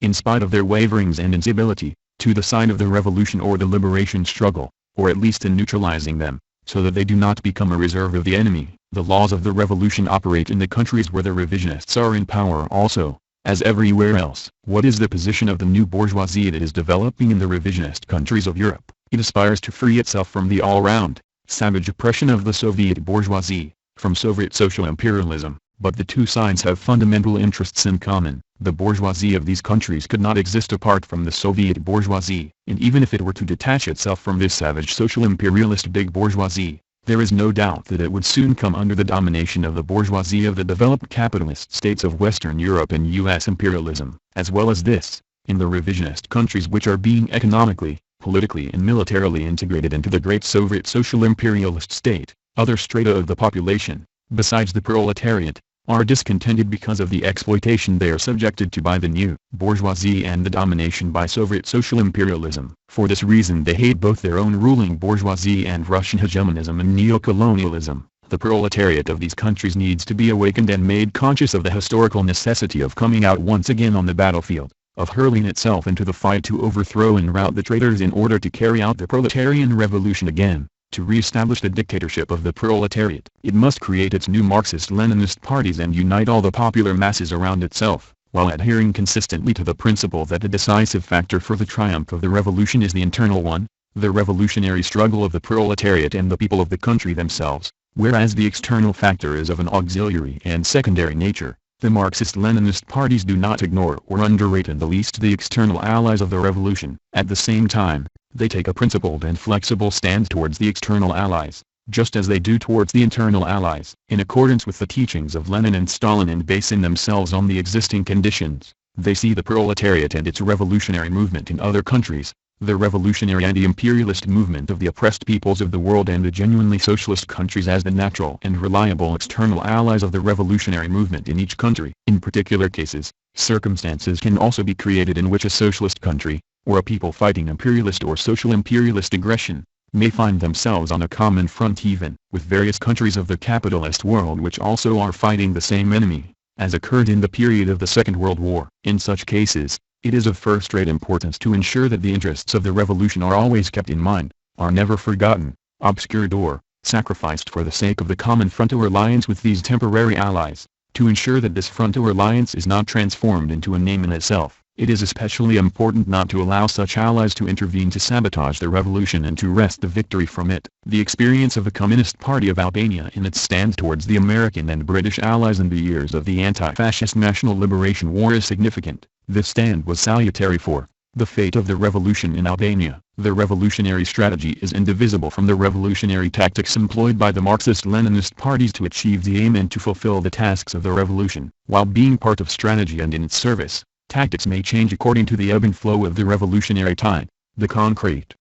[SPEAKER 1] in spite of their waverings and instability, to the side of the revolution or the liberation struggle, or at least in neutralizing them, so that they do not become a reserve of the enemy. The laws of the revolution operate in the countries where the revisionists are in power also, as everywhere else. What is the position of the new bourgeoisie that is developing in the revisionist countries of Europe? It aspires to free itself from the all-round, savage oppression of the Soviet bourgeoisie, from Soviet social imperialism, but the two sides have fundamental interests in common. The bourgeoisie of these countries could not exist apart from the Soviet bourgeoisie, and even if it were to detach itself from this savage social imperialist big bourgeoisie, there is no doubt that it would soon come under the domination of the bourgeoisie of the developed capitalist states of Western Europe and U.S. imperialism. As well as this, in the revisionist countries which are being economically, politically and militarily integrated into the great Soviet social imperialist state, other strata of the population, besides the proletariat, are discontented because of the exploitation they are subjected to by the new bourgeoisie and the domination by Soviet social imperialism. For this reason they hate both their own ruling bourgeoisie and Russian hegemonism and neocolonialism. The proletariat of these countries needs to be awakened and made conscious of the historical necessity of coming out once again on the battlefield, of hurling itself into the fight to overthrow and rout the traitors in order to carry out the proletarian revolution again. To re-establish the dictatorship of the proletariat, it must create its new Marxist-Leninist parties and unite all the popular masses around itself, while adhering consistently to the principle that the decisive factor for the triumph of the revolution is the internal one, the revolutionary struggle of the proletariat and the people of the country themselves, whereas the external factor is of an auxiliary and secondary nature. The Marxist-Leninist parties do not ignore or underrate in the least the external allies of the revolution. At the same time, they take a principled and flexible stand towards the external allies, just as they do towards the internal allies. In accordance with the teachings of Lenin and Stalin and basing themselves on the existing conditions, they see the proletariat and its revolutionary movement in other countries, the revolutionary anti-imperialist movement of the oppressed peoples of the world and the genuinely socialist countries as the natural and reliable external allies of the revolutionary movement in each country. In particular cases, circumstances can also be created in which a socialist country, or a people fighting imperialist or social imperialist aggression, may find themselves on a common front even with various countries of the capitalist world which also are fighting the same enemy, as occurred in the period of the Second World War. In such cases, it is of first-rate importance to ensure that the interests of the revolution are always kept in mind, are never forgotten, obscured or sacrificed for the sake of the common front or alliance with these temporary allies. To ensure that this front or alliance is not transformed into a name in itself, it is especially important not to allow such allies to intervene to sabotage the revolution and to wrest the victory from it. The experience of the Communist Party of Albania in its stand towards the American and British allies in the years of the anti-fascist National Liberation War is significant. This stand was salutary for the fate of the revolution in Albania. The revolutionary strategy is indivisible from the revolutionary tactics employed by the Marxist-Leninist parties to achieve the aim and to fulfill the tasks of the revolution. While being part of strategy and in its service, tactics may change according to the ebb and flow of the revolutionary tide, the concrete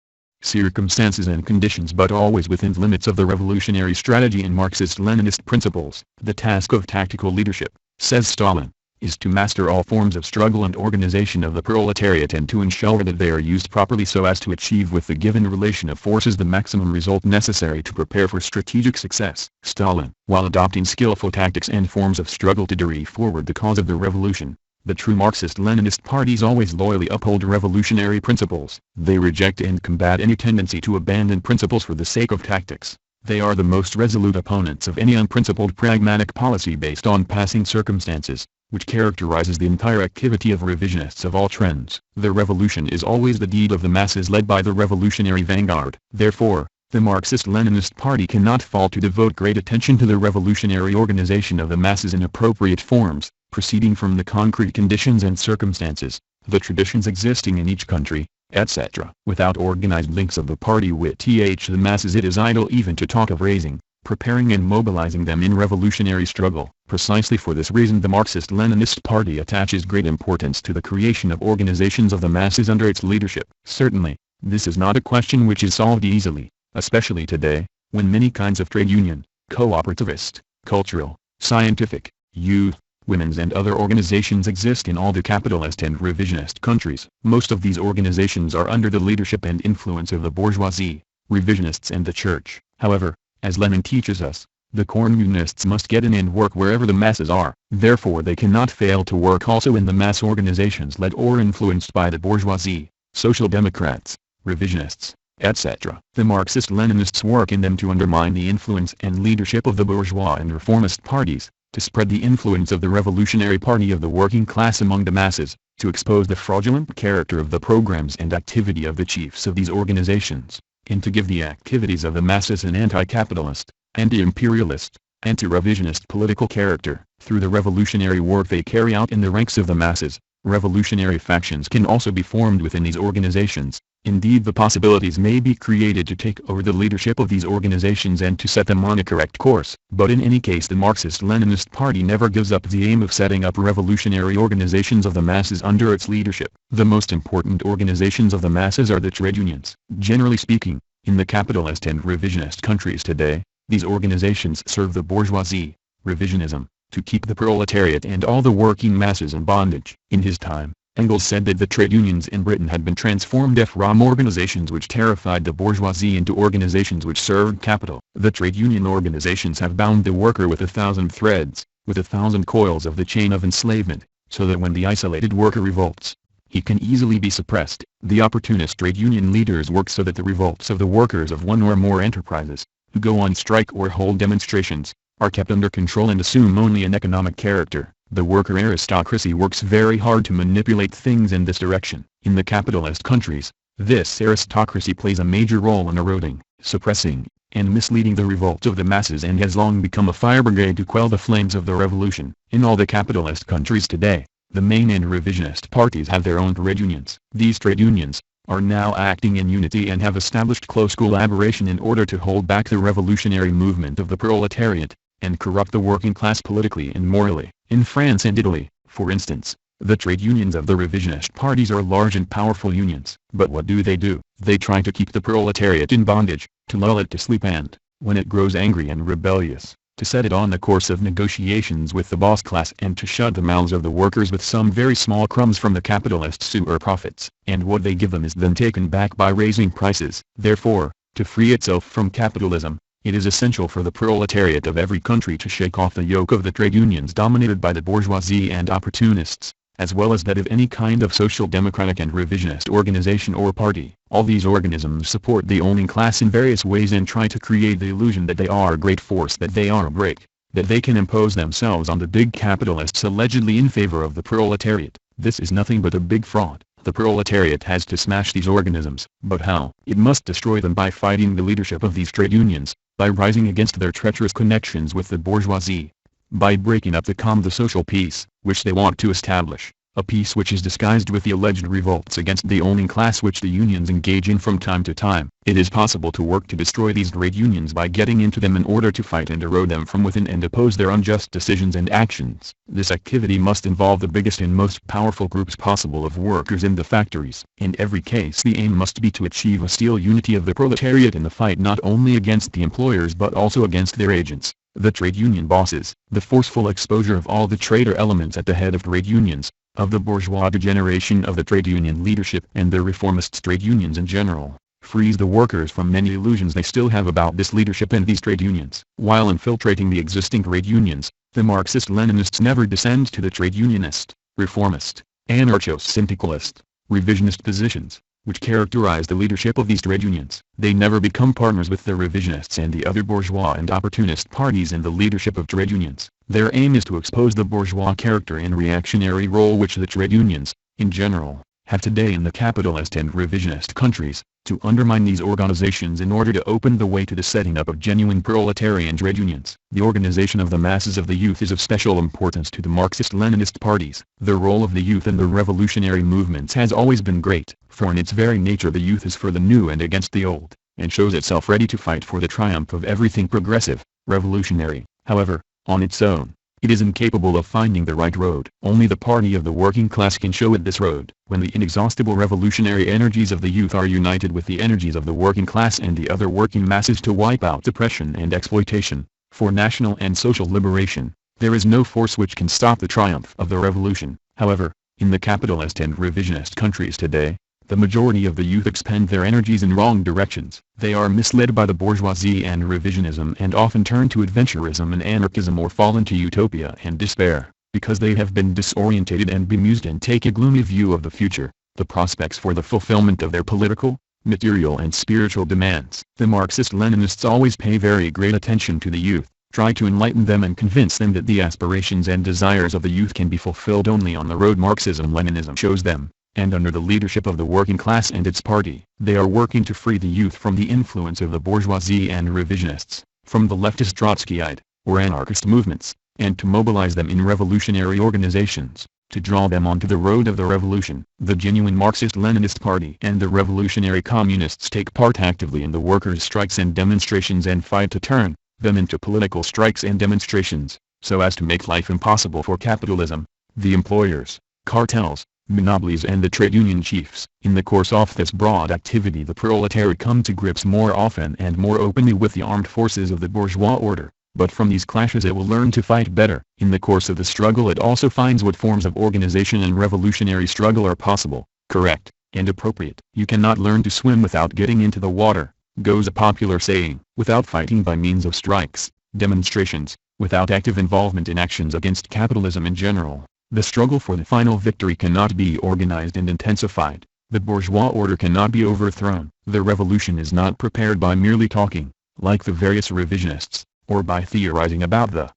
[SPEAKER 1] circumstances and conditions, but always within the limits of the revolutionary strategy and Marxist-Leninist principles. The task of tactical leadership, says Stalin, is to master all forms of struggle and organization of the proletariat and to ensure that they are used properly so as to achieve with the given relation of forces the maximum result necessary to prepare for strategic success. Stalin, while adopting skillful tactics and forms of struggle to carry forward the cause of the revolution, the true Marxist-Leninist parties always loyally uphold revolutionary principles. They reject and combat any tendency to abandon principles for the sake of tactics. They are the most resolute opponents of any unprincipled pragmatic policy based on passing circumstances, which characterizes the entire activity of revisionists of all trends. The revolution is always the deed of the masses led by the revolutionary vanguard. Therefore, the Marxist-Leninist Party cannot fail to devote great attention to the revolutionary organization of the masses in appropriate forms, proceeding from the concrete conditions and circumstances, the traditions existing in each country, etc. Without organized links of the party with the masses it is idle even to talk of raising, preparing and mobilizing them in revolutionary struggle. Precisely for this reason the Marxist-Leninist Party attaches great importance to the creation of organizations of the masses under its leadership. Certainly, this is not a question which is solved easily, especially today, when many kinds of trade union, cooperativist, cultural, scientific, youth, women's and other organizations exist in all the capitalist and revisionist countries. Most of these organizations are under the leadership and influence of the bourgeoisie, revisionists and the church. However, as Lenin teaches us, the communists must get in and work wherever the masses are. Therefore they cannot fail to work also in the mass organizations led or influenced by the bourgeoisie, social democrats, revisionists, etc. The Marxist-Leninists work in them to undermine the influence and leadership of the bourgeois and reformist parties, to spread the influence of the revolutionary party of the working class among the masses, to expose the fraudulent character of the programs and activity of the chiefs of these organizations, and to give the activities of the masses an anti-capitalist, anti-imperialist, anti-revisionist political character. Through the revolutionary work they carry out in the ranks of the masses, revolutionary factions can also be formed within these organizations. Indeed, the possibilities may be created to take over the leadership of these organizations and to set them on a correct course. But in any case, the Marxist-Leninist Party never gives up the aim of setting up revolutionary organizations of the masses under its leadership. The most important organizations of the masses are the trade unions. Generally speaking, in the capitalist and revisionist countries today, these organizations serve the bourgeoisie, revisionism, to keep the proletariat and all the working masses in bondage. In his time, Engels said that the trade unions in Britain had been transformed from organizations which terrified the bourgeoisie into organizations which served capital. The trade union organizations have bound the worker with 1,000 threads, with 1,000 coils of the chain of enslavement, so that when the isolated worker revolts, he can easily be suppressed. The opportunist trade union leaders work so that the revolts of the workers of one or more enterprises, who go on strike or hold demonstrations, are kept under control and assume only an economic character. The worker aristocracy works very hard to manipulate things in this direction. In the capitalist countries, this aristocracy plays a major role in eroding, suppressing, and misleading the revolt of the masses and has long become a fire brigade to quell the flames of the revolution. In all the capitalist countries today, the main and revisionist parties have their own trade unions. These trade unions are now acting in unity and have established close collaboration in order to hold back the revolutionary movement of the proletariat, and corrupt the working class politically and morally. In France and Italy, for instance, the trade unions of the revisionist parties are large and powerful unions. But what do? They try to keep the proletariat in bondage, to lull it to sleep and, when it grows angry and rebellious, to set it on the course of negotiations with the boss class and to shut the mouths of the workers with some very small crumbs from the capitalist sewer profits. And what they give them is then taken back by raising prices. Therefore, to free itself from capitalism, it is essential for the proletariat of every country to shake off the yoke of the trade unions dominated by the bourgeoisie and opportunists, as well as that of any kind of social democratic and revisionist organization or party. All these organisms support the owning class in various ways and try to create the illusion that they are a great force, that they are a brake, that they can impose themselves on the big capitalists allegedly in favor of the proletariat. This is nothing but a big fraud. The proletariat has to smash these organisms. But how? It must destroy them by fighting the leadership of these trade unions, by rising against their treacherous connections with the bourgeoisie, by breaking up the social peace, which they want to establish, a peace which is disguised with the alleged revolts against the owning class which the unions engage in from time to time. It is possible to work to destroy these trade unions by getting into them in order to fight and erode them from within and oppose their unjust decisions and actions. This activity must involve the biggest and most powerful groups possible of workers in the factories. In every case the aim must be to achieve a steel unity of the proletariat in the fight not only against the employers but also against their agents, the trade union bosses. The forceful exposure of all the traitor elements at the head of trade unions, of the bourgeois degeneration of the trade union leadership and the reformist trade unions in general, frees the workers from many illusions they still have about this leadership and these trade unions. While infiltrating the existing trade unions, the Marxist-Leninists never descend to the trade unionist, reformist, anarcho-syndicalist, revisionist positions, which characterize the leadership of these trade unions. They never become partners with the revisionists and the other bourgeois and opportunist parties in the leadership of trade unions. Their aim is to expose the bourgeois character and reactionary role which the trade unions, in general, have today in the capitalist and revisionist countries, to undermine these organizations in order to open the way to the setting up of genuine proletarian trade unions. The organization of the masses of the youth is of special importance to the Marxist-Leninist parties. The role of the youth in the revolutionary movements has always been great, for in its very nature the youth is for the new and against the old, and shows itself ready to fight for the triumph of everything progressive, revolutionary. However, on its own, it is incapable of finding the right road. Only the party of the working class can show it this road. When the inexhaustible revolutionary energies of the youth are united with the energies of the working class and the other working masses to wipe out oppression and exploitation, for national and social liberation, There is no force which can stop the triumph of the revolution. However, in the capitalist and revisionist countries today, the majority of the youth expend their energies in wrong directions. They are misled by the bourgeoisie and revisionism and often turn to adventurism and anarchism or fall into utopia and despair, because they have been disorientated and bemused and take a gloomy view of the future, the prospects for the fulfillment of their political, material and spiritual demands. The Marxist-Leninists always pay very great attention to the youth, try to enlighten them and convince them that the aspirations and desires of the youth can be fulfilled only on the road Marxism-Leninism shows them, and under the leadership of the working class and its party. They are working to free the youth from the influence of the bourgeoisie and revisionists, from the leftist Trotskyite, or anarchist movements, and to mobilize them in revolutionary organizations, to draw them onto the road of the revolution. The genuine Marxist-Leninist Party and the revolutionary communists take part actively in the workers' strikes and demonstrations and fight to turn them into political strikes and demonstrations, so as to make life impossible for capitalism, the employers, cartels, monopolies and the trade union chiefs. In the course of this broad activity the proletariat come to grips more often and more openly with the armed forces of the bourgeois order, but from these clashes it will learn to fight better. In the course of the struggle it also finds what forms of organization and revolutionary struggle are possible, correct, and appropriate. You cannot learn to swim without getting into the water, goes a popular saying. Without fighting by means of strikes, demonstrations, without active involvement in actions against capitalism in general, the struggle for the final victory cannot be organized and intensified. The bourgeois order cannot be overthrown. The revolution is not prepared by merely talking, like the various revisionists, or by theorizing about the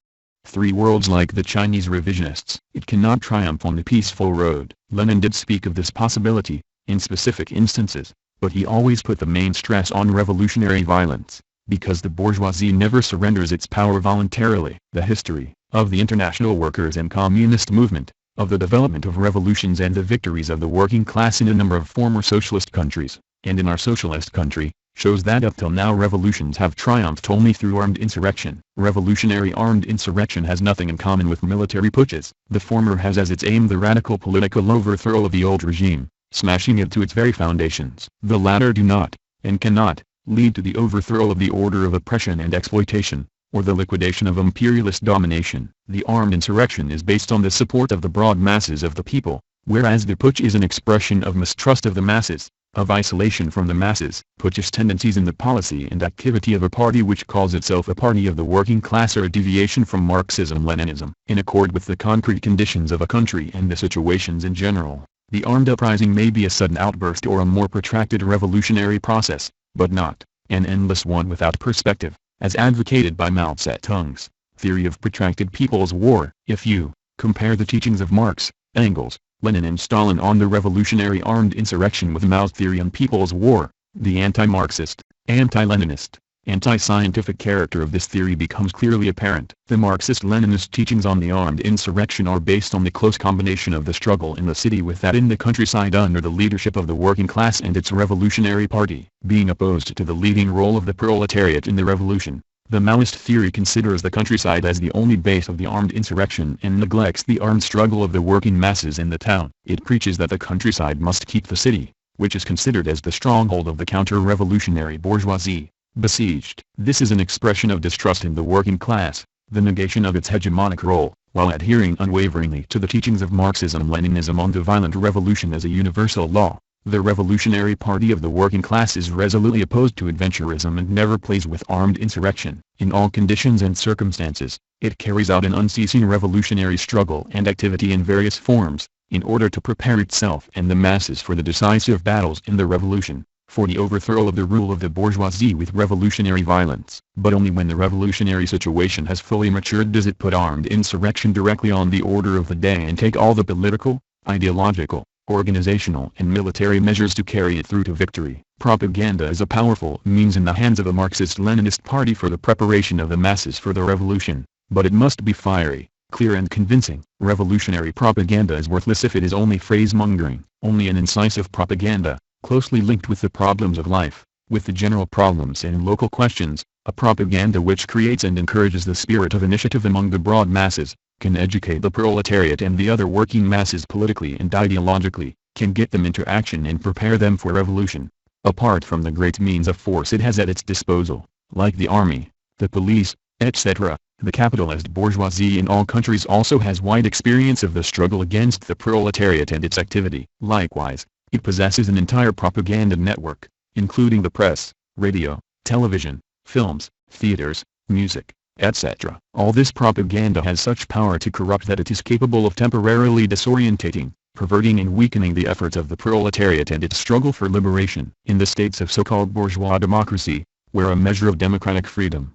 [SPEAKER 1] three worlds like the Chinese revisionists. It cannot triumph on the peaceful road. Lenin did speak of this possibility, in specific instances, but he always put the main stress on revolutionary violence, because the bourgeoisie never surrenders its power voluntarily. The history of the international workers and communist movement, of the development of revolutions and the victories of the working class in a number of former socialist countries, and in our socialist country, shows that up till now revolutions have triumphed only through armed insurrection. Revolutionary armed insurrection has nothing in common with military putches. The former has as its aim the radical political overthrow of the old regime, smashing it to its very foundations. The latter do not, and cannot, lead to the overthrow of the order of oppression and exploitation, or the liquidation of imperialist domination. The armed insurrection is based on the support of the broad masses of the people, whereas the putsch is an expression of mistrust of the masses, of isolation from the masses. Putschist tendencies in the policy and activity of a party which calls itself a party of the working class are a deviation from Marxism-Leninism. In accord with the concrete conditions of a country and the situations in general, the armed uprising may be a sudden outburst or a more protracted revolutionary process, but not an endless one without perspective, as advocated by Mao Zedong's theory of protracted people's war. If you compare the teachings of Marx, Engels, Lenin and Stalin on the revolutionary armed insurrection with Mao's theory on people's war, the anti-Marxist, anti-Leninist, anti-scientific character of this theory becomes clearly apparent. The Marxist-Leninist teachings on the armed insurrection are based on the close combination of the struggle in the city with that in the countryside under the leadership of the working class and its revolutionary party. Being opposed to the leading role of the proletariat in the revolution, the Maoist theory considers the countryside as the only base of the armed insurrection and neglects the armed struggle of the working masses in the town. It preaches that the countryside must keep the city, which is considered as the stronghold of the counter-revolutionary bourgeoisie, besieged. This is an expression of distrust in the working class, the negation of its hegemonic role, while adhering unwaveringly to the teachings of Marxism-Leninism on the violent revolution as a universal law. The revolutionary party of the working class is resolutely opposed to adventurism and never plays with armed insurrection. In all conditions and circumstances, it carries out an unceasing revolutionary struggle and activity in various forms, in order to prepare itself and the masses for the decisive battles in the revolution, for the overthrow of the rule of the bourgeoisie with revolutionary violence. But only when the revolutionary situation has fully matured does it put armed insurrection directly on the order of the day and take all the political, ideological, organizational and military measures to carry it through to victory. Propaganda is a powerful means in the hands of a Marxist-Leninist party for the preparation of the masses for the revolution, but it must be fiery, clear and convincing. Revolutionary propaganda is worthless if it is only phrase-mongering. Only an incisive propaganda, closely linked with the problems of life, with the general problems and local questions, a propaganda which creates and encourages the spirit of initiative among the broad masses, can educate the proletariat and the other working masses politically and ideologically, can get them into action and prepare them for revolution. Apart from the great means of force it has at its disposal, like the army, the police, etc. The capitalist bourgeoisie in all countries also has wide experience of the struggle against the proletariat and its activity. Likewise, it possesses an entire propaganda network, including the press, radio, television, films, theaters, music, etc. All this propaganda has such power to corrupt that it is capable of temporarily disorientating, perverting and weakening the efforts of the proletariat and its struggle for liberation. In the states of so-called bourgeois democracy, where a measure of democratic freedom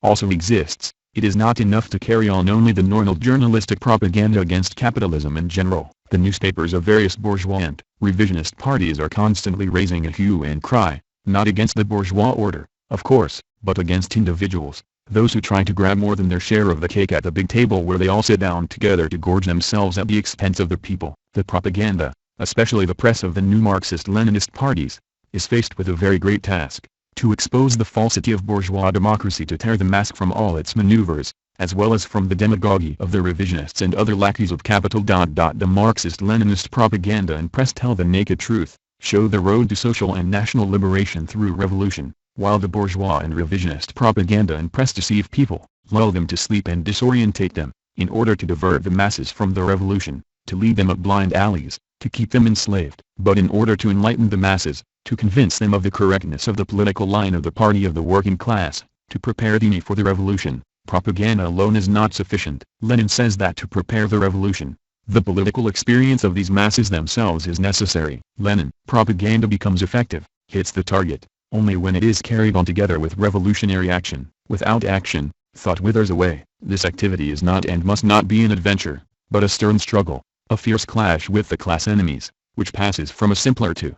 [SPEAKER 1] also exists, it is not enough to carry on only the normal journalistic propaganda against capitalism in general. The newspapers of various bourgeois and revisionist parties are constantly raising a hue and cry, not against the bourgeois order, of course, but against individuals, those who try to grab more than their share of the cake at the big table where they all sit down together to gorge themselves at the expense of the people. The propaganda, especially the press of the new Marxist-Leninist parties, is faced with a very great task, to expose the falsity of bourgeois democracy, to tear the mask from all its maneuvers, as well as from the demagogy of the revisionists and other lackeys of capital. The Marxist-Leninist propaganda and press tell the naked truth, show the road to social and national liberation through revolution, while the bourgeois and revisionist propaganda and press deceive people, lull them to sleep and disorientate them, in order to divert the masses from the revolution, to lead them up blind alleys, to keep them enslaved. But in order to enlighten the masses, to convince them of the correctness of the political line of the party of the working class, to prepare them for the revolution, propaganda alone is not sufficient. Lenin says that to prepare the revolution, the political experience of these masses themselves is necessary. Lenin, propaganda becomes effective, hits the target, only when it is carried on together with revolutionary action. Without action, thought withers away. This activity is not and must not be an adventure, but a stern struggle, a fierce clash with the class enemies, which passes from a simpler to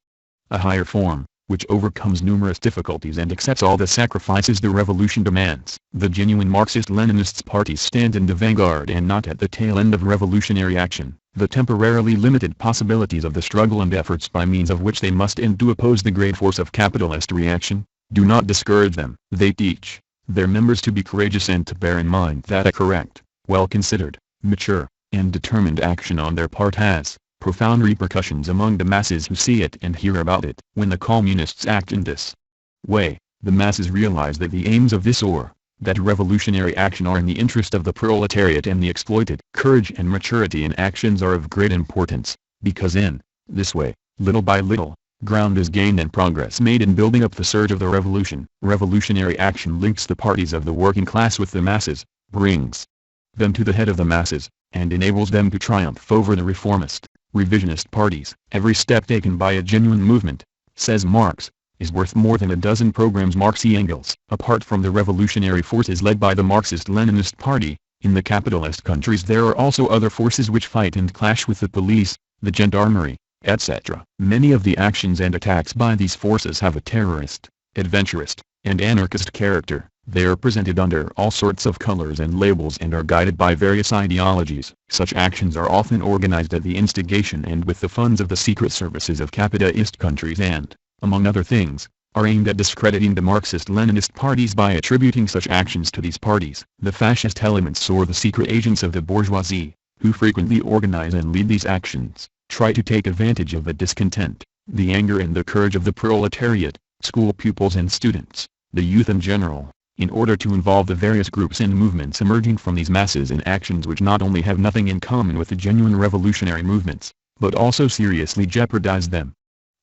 [SPEAKER 1] a higher form, which overcomes numerous difficulties and accepts all the sacrifices the revolution demands. The genuine Marxist-Leninists parties stand in the vanguard and not at the tail end of revolutionary action. The temporarily limited possibilities of the struggle and efforts by means of which they must end to oppose the great force of capitalist reaction, do not discourage them. They teach their members to be courageous and to bear in mind that a correct, well-considered, mature, and determined action on their part has profound repercussions among the masses who see it and hear about it. When the communists act in this way, the masses realize that the aims of this or that revolutionary action are in the interest of the proletariat and the exploited. Courage and maturity in actions are of great importance, because in this way, little by little, ground is gained and progress made in building up the surge of the revolution. Revolutionary action links the parties of the working class with the masses, brings them to the head of the masses, and enables them to triumph over the reformist, revisionist parties. Every step taken by a genuine movement, says Marx, is worth more than a dozen programs. Marx Engels. Apart from the revolutionary forces led by the Marxist-Leninist party, in the capitalist countries there are also other forces which fight and clash with the police, the gendarmerie, etc. Many of the actions and attacks by these forces have a terrorist, adventurist, and anarchist character. They are presented under all sorts of colors and labels and are guided by various ideologies. Such actions are often organized at the instigation and with the funds of the secret services of capitalist countries and, among other things, are aimed at discrediting the Marxist-Leninist parties by attributing such actions to these parties. The fascist elements or the secret agents of the bourgeoisie, who frequently organize and lead these actions, try to take advantage of the discontent, the anger and the courage of the proletariat, school pupils and students, the youth in general, in order to involve the various groups and movements emerging from these masses in actions which not only have nothing in common with the genuine revolutionary movements, but also seriously jeopardize them.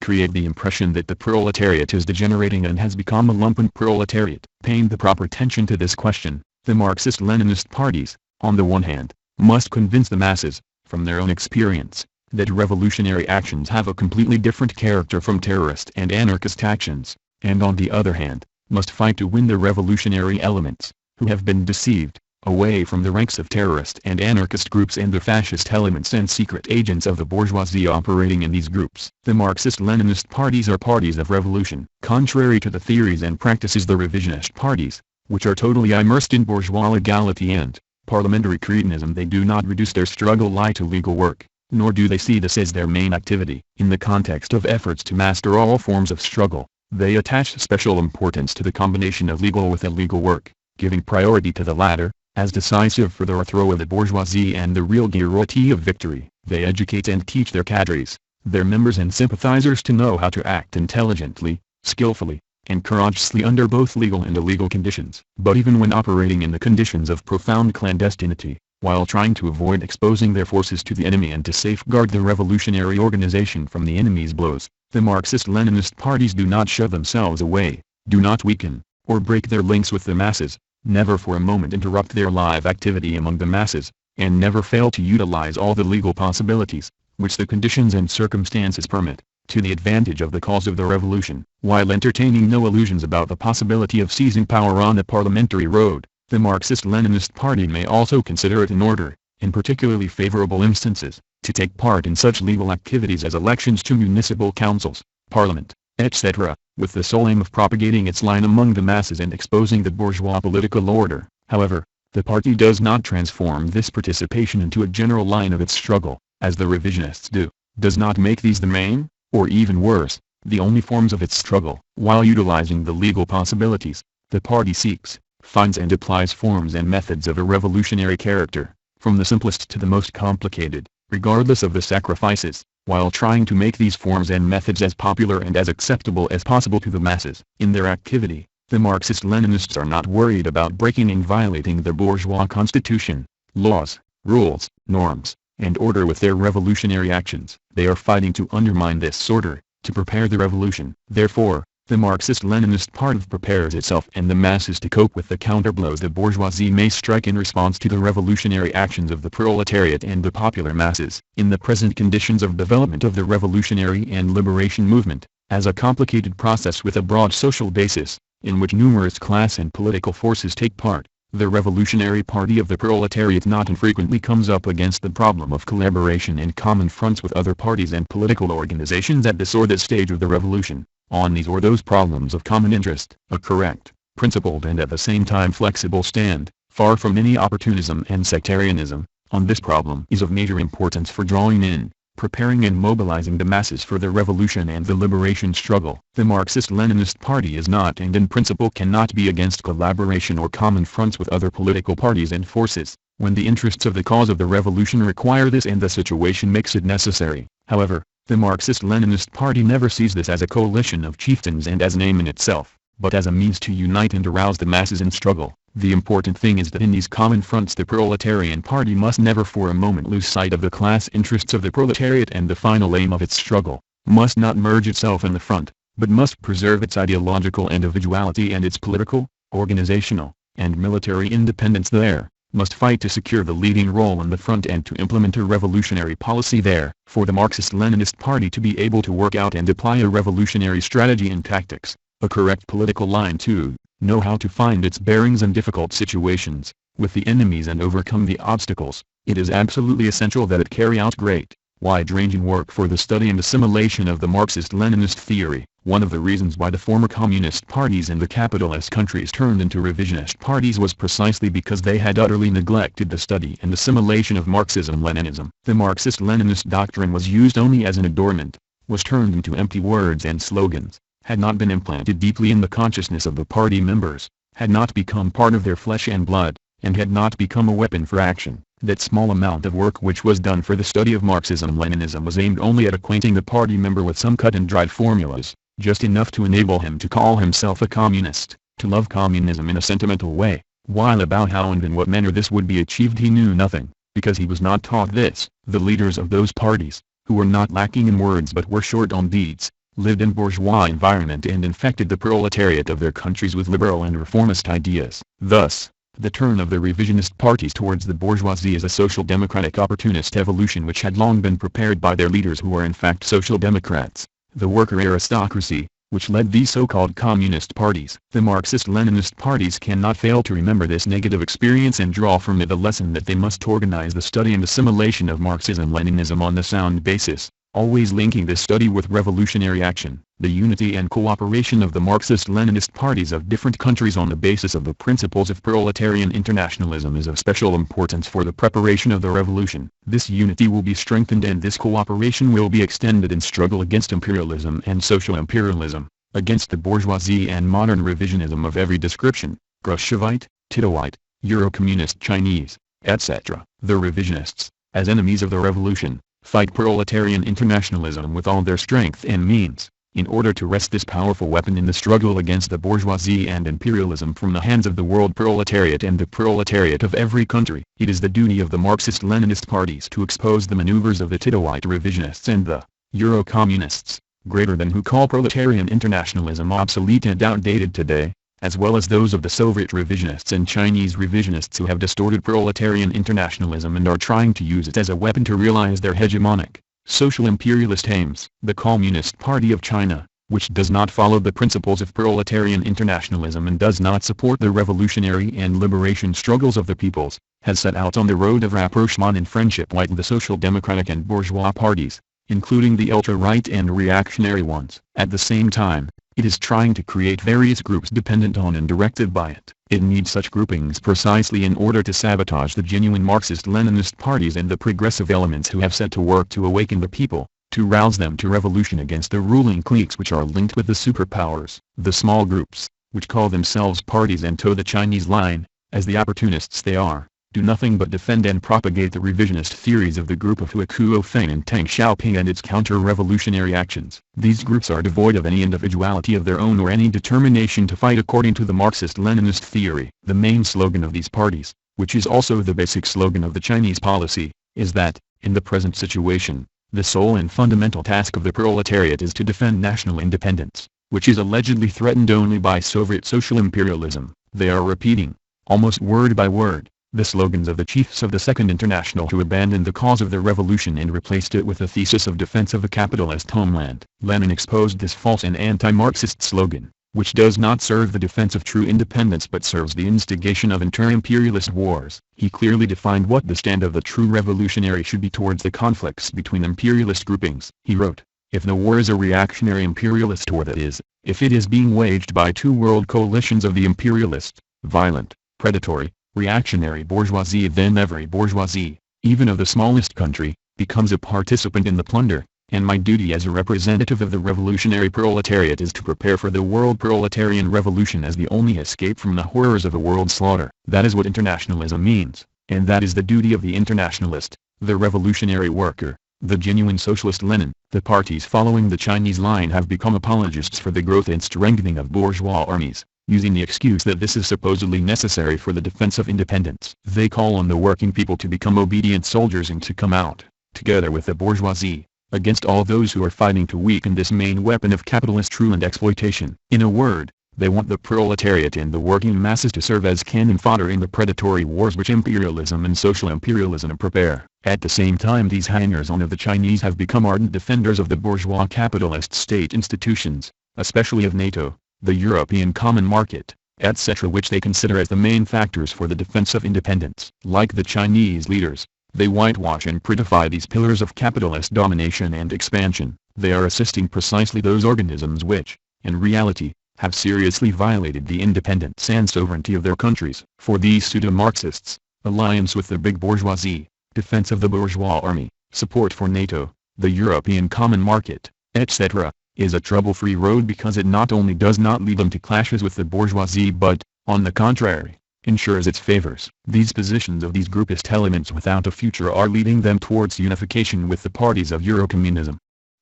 [SPEAKER 1] Create the impression that the proletariat is degenerating and has become a lumpen proletariat. Paying the proper attention to this question, the Marxist-Leninist parties, on the one hand, must convince the masses, from their own experience, that revolutionary actions have a completely different character from terrorist and anarchist actions, and on the other hand, must fight to win the revolutionary elements, who have been deceived, away from the ranks of terrorist and anarchist groups and the fascist elements and secret agents of the bourgeoisie operating in these groups. The Marxist-Leninist parties are parties of revolution. Contrary to the theories and practices the revisionist parties, which are totally immersed in bourgeois legality and parliamentary cretinism, they do not reduce their struggle to legal work, nor do they see this as their main activity. In the context of efforts to master all forms of struggle, they attach special importance to the combination of legal with illegal work, giving priority to the latter, as decisive for the overthrow of the bourgeoisie and the real guarantee of victory. They educate and teach their cadres, their members and sympathizers to know how to act intelligently, skillfully, and courageously under both legal and illegal conditions. But even when operating in the conditions of profound clandestinity, while trying to avoid exposing their forces to the enemy and to safeguard the revolutionary organization from the enemy's blows, the Marxist-Leninist parties do not shove themselves away, do not weaken, or break their links with the masses, never for a moment interrupt their live activity among the masses, and never fail to utilize all the legal possibilities, which the conditions and circumstances permit, to the advantage of the cause of the revolution. While entertaining no illusions about the possibility of seizing power on the parliamentary road, the Marxist-Leninist Party may also consider it in order, in particularly favorable instances, to take part in such legal activities as elections to municipal councils, parliament, etc., with the sole aim of propagating its line among the masses and exposing the bourgeois political order. However, the party does not transform this participation into a general line of its struggle, as the revisionists do, does not make these the main, or even worse, the only forms of its struggle. While utilizing the legal possibilities, the party seeks, finds and applies forms and methods of a revolutionary character, from the simplest to the most complicated, regardless of the sacrifices, while trying to make these forms and methods as popular and as acceptable as possible to the masses. In their activity, the Marxist-Leninists are not worried about breaking and violating the bourgeois constitution, laws, rules, norms, and order with their revolutionary actions. They are fighting to undermine this order, to prepare the revolution. Therefore, the Marxist-Leninist Party prepares itself and the masses to cope with the counterblows the bourgeoisie may strike in response to the revolutionary actions of the proletariat and the popular masses. In the present conditions of development of the revolutionary and liberation movement, as a complicated process with a broad social basis, in which numerous class and political forces take part, the Revolutionary Party of the Proletariat not infrequently comes up against the problem of collaboration and common fronts with other parties and political organizations at this or that stage of the revolution, on these or those problems of common interest. A correct, principled and at the same time flexible stand, far from any opportunism and sectarianism, on this problem is of major importance for drawing in, preparing and mobilizing the masses for the revolution and the liberation struggle. The Marxist-Leninist Party is not and in principle cannot be against collaboration or common fronts with other political parties and forces, when the interests of the cause of the revolution require this and the situation makes it necessary. However, the Marxist-Leninist Party never sees this as a coalition of chieftains and as an aim in itself, but as a means to unite and arouse the masses in struggle. The important thing is that in these common fronts the proletarian party must never for a moment lose sight of the class interests of the proletariat and the final aim of its struggle, must not merge itself in the front, but must preserve its ideological individuality and its political, organizational, and military independence there, must fight to secure the leading role in the front and to implement a revolutionary policy there. For the Marxist-Leninist Party to be able to work out and apply a revolutionary strategy and tactics, a correct political line to know how to find its bearings in difficult situations, with the enemies and overcome the obstacles, it is absolutely essential that it carry out great, wide-ranging work for the study and assimilation of the Marxist-Leninist theory. One of the reasons why the former communist parties in the capitalist countries turned into revisionist parties was precisely because they had utterly neglected the study and assimilation of Marxism-Leninism. The Marxist-Leninist doctrine was used only as an adornment, was turned into empty words and slogans, had not been implanted deeply in the consciousness of the party members, had not become part of their flesh and blood, and had not become a weapon for action. That small amount of work which was done for the study of Marxism-Leninism was aimed only at acquainting the party member with some cut-and-dried formulas, just enough to enable him to call himself a communist, to love communism in a sentimental way, while about how and in what manner this would be achieved he knew nothing, because he was not taught this. The leaders of those parties, who were not lacking in words but were short on deeds, lived in bourgeois environment and infected the proletariat of their countries with liberal and reformist ideas. Thus, the turn of the revisionist parties towards the bourgeoisie is a social democratic opportunist evolution which had long been prepared by their leaders who were in fact social democrats, the worker aristocracy, which led these so-called communist parties. The Marxist-Leninist parties cannot fail to remember this negative experience and draw from it the lesson that they must organize the study and assimilation of Marxism-Leninism on the sound basis, always linking this study with revolutionary action. The unity and cooperation of the Marxist-Leninist parties of different countries on the basis of the principles of proletarian internationalism is of special importance for the preparation of the revolution. This unity will be strengthened and this cooperation will be extended in struggle against imperialism and social imperialism, against the bourgeoisie and modern revisionism of every description, Khrushchevite, Titoite, Euro-communist Chinese, etc. The revisionists, as enemies of the revolution, fight proletarian internationalism with all their strength and means, in order to wrest this powerful weapon in the struggle against the bourgeoisie and imperialism from the hands of the world proletariat and the proletariat of every country. It is the duty of the Marxist-Leninist parties to expose the maneuvers of the Titoite revisionists and the Euro-communists, greater than who call proletarian internationalism obsolete and outdated today, as well as those of the Soviet revisionists and Chinese revisionists who have distorted proletarian internationalism and are trying to use it as a weapon to realize their hegemonic, social imperialist aims. The Communist Party of China, which does not follow the principles of proletarian internationalism and does not support the revolutionary and liberation struggles of the peoples, has set out on the road of rapprochement and friendship with the social democratic and bourgeois parties, including the ultra-right and reactionary ones. At the same time, it is trying to create various groups dependent on and directed by it. It needs such groupings precisely in order to sabotage the genuine Marxist-Leninist parties and the progressive elements who have set to work to awaken the people, to rouse them to revolution against the ruling cliques which are linked with the superpowers. The small groups, which call themselves parties and toe the Chinese line, as the opportunists they are, do nothing but defend and propagate the revisionist theories of the group of Huo Feng and Teng Xiaoping and its counter-revolutionary actions. These groups are devoid of any individuality of their own or any determination to fight according to the Marxist-Leninist theory. The main slogan of these parties, which is also the basic slogan of the Chinese policy, is that, in the present situation, the sole and fundamental task of the proletariat is to defend national independence, which is allegedly threatened only by Soviet social imperialism. They are repeating, almost word by word, the slogans of the chiefs of the Second International who abandoned the cause of the revolution and replaced it with a thesis of defense of a capitalist homeland. Lenin exposed this false and anti-Marxist slogan, which does not serve the defense of true independence but serves the instigation of inter-imperialist wars. He clearly defined what the stand of the true revolutionary should be towards the conflicts between imperialist groupings. He wrote, "If the war is a reactionary imperialist war, that is, if it is being waged by two world coalitions of the imperialist, violent, predatory, reactionary bourgeoisie, then every bourgeoisie, even of the smallest country, becomes a participant in the plunder, and my duty as a representative of the revolutionary proletariat is to prepare for the world proletarian revolution as the only escape from the horrors of a world slaughter." That is what internationalism means, and that is the duty of the internationalist, the revolutionary worker, the genuine socialist. Lenin. The parties following the Chinese line have become apologists for the growth and strengthening of bourgeois armies, using the excuse that this is supposedly necessary for the defense of independence. They call on the working people to become obedient soldiers and to come out, together with the bourgeoisie, against all those who are fighting to weaken this main weapon of capitalist rule and exploitation. In a word, they want the proletariat and the working masses to serve as cannon fodder in the predatory wars which imperialism and social imperialism prepare. At the same time, these hangers-on of the Chinese have become ardent defenders of the bourgeois capitalist state institutions, especially of NATO, the European Common Market, etc., which they consider as the main factors for the defense of independence. Like the Chinese leaders, they whitewash and prettify these pillars of capitalist domination and expansion. They are assisting precisely those organisms which, in reality, have seriously violated the independence and sovereignty of their countries. For these pseudo-Marxists, alliance with the big bourgeoisie, defense of the bourgeois army, support for NATO, the European Common Market, etc., is a trouble-free road because it not only does not lead them to clashes with the bourgeoisie but, on the contrary, ensures its favors. These positions of these groupist elements without a future are leading them towards unification with the parties of Eurocommunism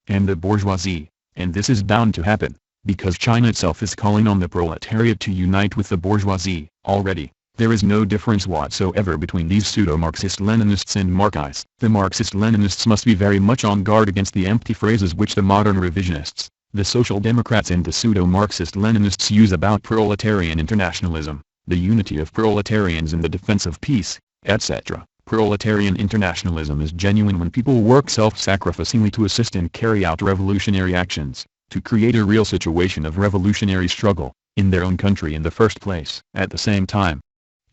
[SPEAKER 1] and the bourgeoisie, and this is bound to happen, because China itself is calling on the proletariat to unite with the bourgeoisie. Already, there is no difference whatsoever between these pseudo-Marxist-Leninists and Marxists. The Marxist-Leninists must be very much on guard against the empty phrases which the modern revisionists, the Social Democrats and the pseudo-Marxist-Leninists use about proletarian internationalism, the unity of proletarians in the defense of peace, etc. Proletarian internationalism is genuine when people work self-sacrificingly to assist and carry out revolutionary actions, to create a real situation of revolutionary struggle, in their own country in the first place. At the same time,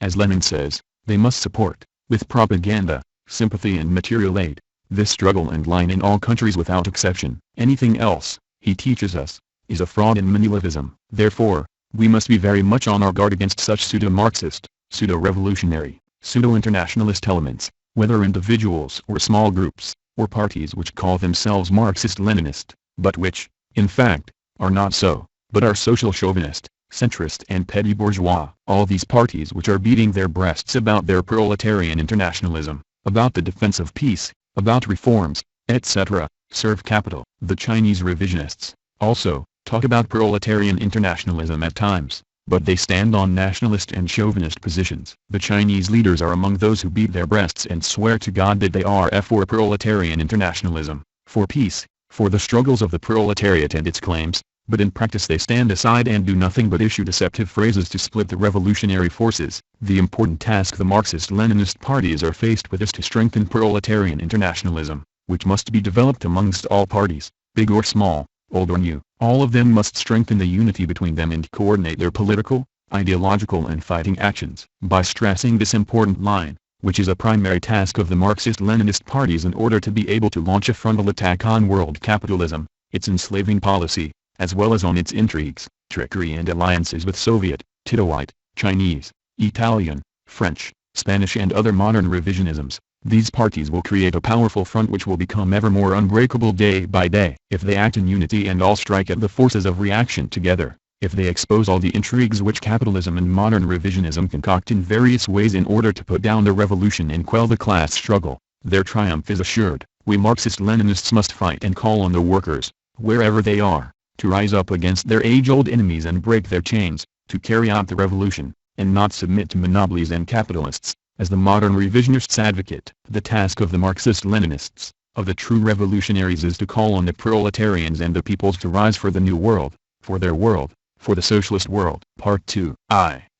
[SPEAKER 1] as Lenin says, they must support, with propaganda, sympathy and material aid, this struggle and line in all countries without exception. Anything else, he teaches us, is a fraud and manipulavism. Therefore, we must be very much on our guard against such pseudo-Marxist, pseudo-revolutionary, pseudo-internationalist elements, whether individuals or small groups, or parties which call themselves Marxist-Leninist, but which, in fact, are not so, but are social chauvinist, centrist and petty bourgeois. All these parties which are beating their breasts about their proletarian internationalism, about the defense of peace, about reforms, etc., serve capital. The Chinese revisionists, also talk about proletarian internationalism at times, but they stand on nationalist and chauvinist positions. The Chinese leaders are among those who beat their breasts and swear to God that they are for proletarian internationalism, for peace, for the struggles of the proletariat and its claims, but in practice they stand aside and do nothing but issue deceptive phrases to split the revolutionary forces. The important task the Marxist-Leninist parties are faced with is to strengthen proletarian internationalism, which must be developed amongst all parties, big or small, old or new. All of them must strengthen the unity between them and coordinate their political, ideological and fighting actions. By stressing this important line, which is a primary task of the Marxist-Leninist parties in order to be able to launch a frontal attack on world capitalism, its enslaving policy, as well as on its intrigues, trickery and alliances with Soviet, Titoite, Chinese, Italian, French, Spanish and other modern revisionisms, these parties will create a powerful front which will become ever more unbreakable day by day. If they act in unity and all strike at the forces of reaction together, if they expose all the intrigues which capitalism and modern revisionism concoct in various ways in order to put down the revolution and quell the class struggle, their triumph is assured. We Marxist-Leninists must fight and call on the workers, wherever they are, to rise up against their age-old enemies and break their chains, to carry out the revolution, and not submit to monopolies and capitalists. As the modern revisionists advocate, the task of the Marxist-Leninists, of the true revolutionaries is to call on the proletarians and the peoples to rise for the new world, for their world, for the socialist world. Part 2.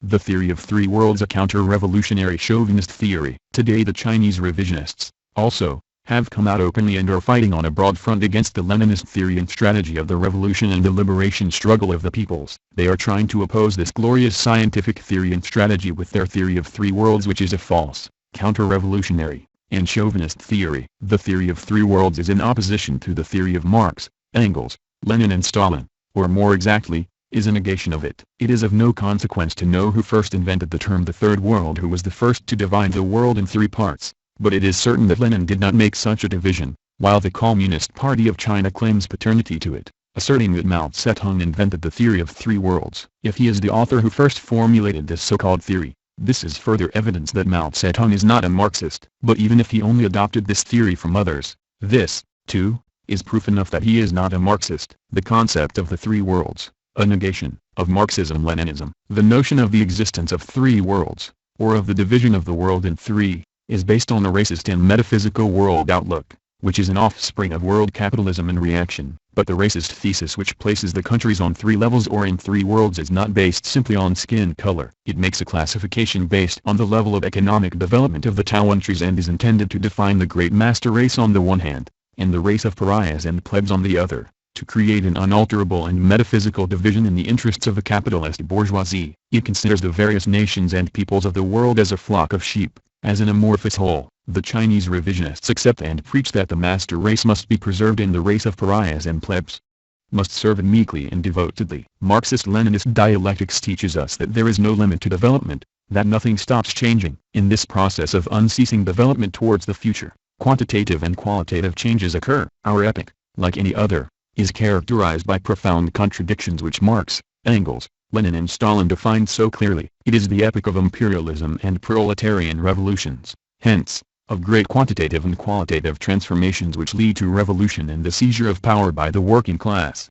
[SPEAKER 1] The theory of three worlds, a counter-revolutionary chauvinist theory. Today the Chinese revisionists, also, have come out openly and are fighting on a broad front against the Leninist theory and strategy of the revolution and the liberation struggle of the peoples. They are trying to oppose this glorious scientific theory and strategy with their theory of three worlds, which is a false, counter-revolutionary, and chauvinist theory. The theory of three worlds is in opposition to the theory of Marx, Engels, Lenin and Stalin, or more exactly, is a negation of it. It is of no consequence to know who first invented the term the third world, who was the first to divide the world in three parts. But it is certain that Lenin did not make such a division, while the Communist Party of China claims paternity to it, asserting that Mao Zedong invented the theory of three worlds. If he is the author who first formulated this so-called theory, this is further evidence that Mao Zedong is not a Marxist. But even if he only adopted this theory from others, this, too, is proof enough that he is not a Marxist. The concept of the three worlds, a negation, of Marxism-Leninism. The notion of the existence of three worlds, or of the division of the world in three, is based on a racist and metaphysical world outlook, which is an offspring of world capitalism and reaction. But the racist thesis which places the countries on three levels or in three worlds is not based simply on skin color. It makes a classification based on the level of economic development of the countries and is intended to define the great master race on the one hand, and the race of pariahs and plebs on the other, to create an unalterable and metaphysical division in the interests of the capitalist bourgeoisie. It considers the various nations and peoples of the world as a flock of sheep, as an amorphous whole. The Chinese revisionists accept and preach that the master race must be preserved and the race of pariahs and plebs must serve it meekly and devotedly. Marxist-Leninist dialectics teaches us that there is no limit to development, that nothing stops changing. In this process of unceasing development towards the future, quantitative and qualitative changes occur. Our epoch, like any other, is characterized by profound contradictions which Marx, Engels, Lenin and Stalin defined so clearly. It is the epoch of imperialism and proletarian revolutions, hence, of great quantitative and qualitative transformations which lead to revolution and the seizure of power by the working class.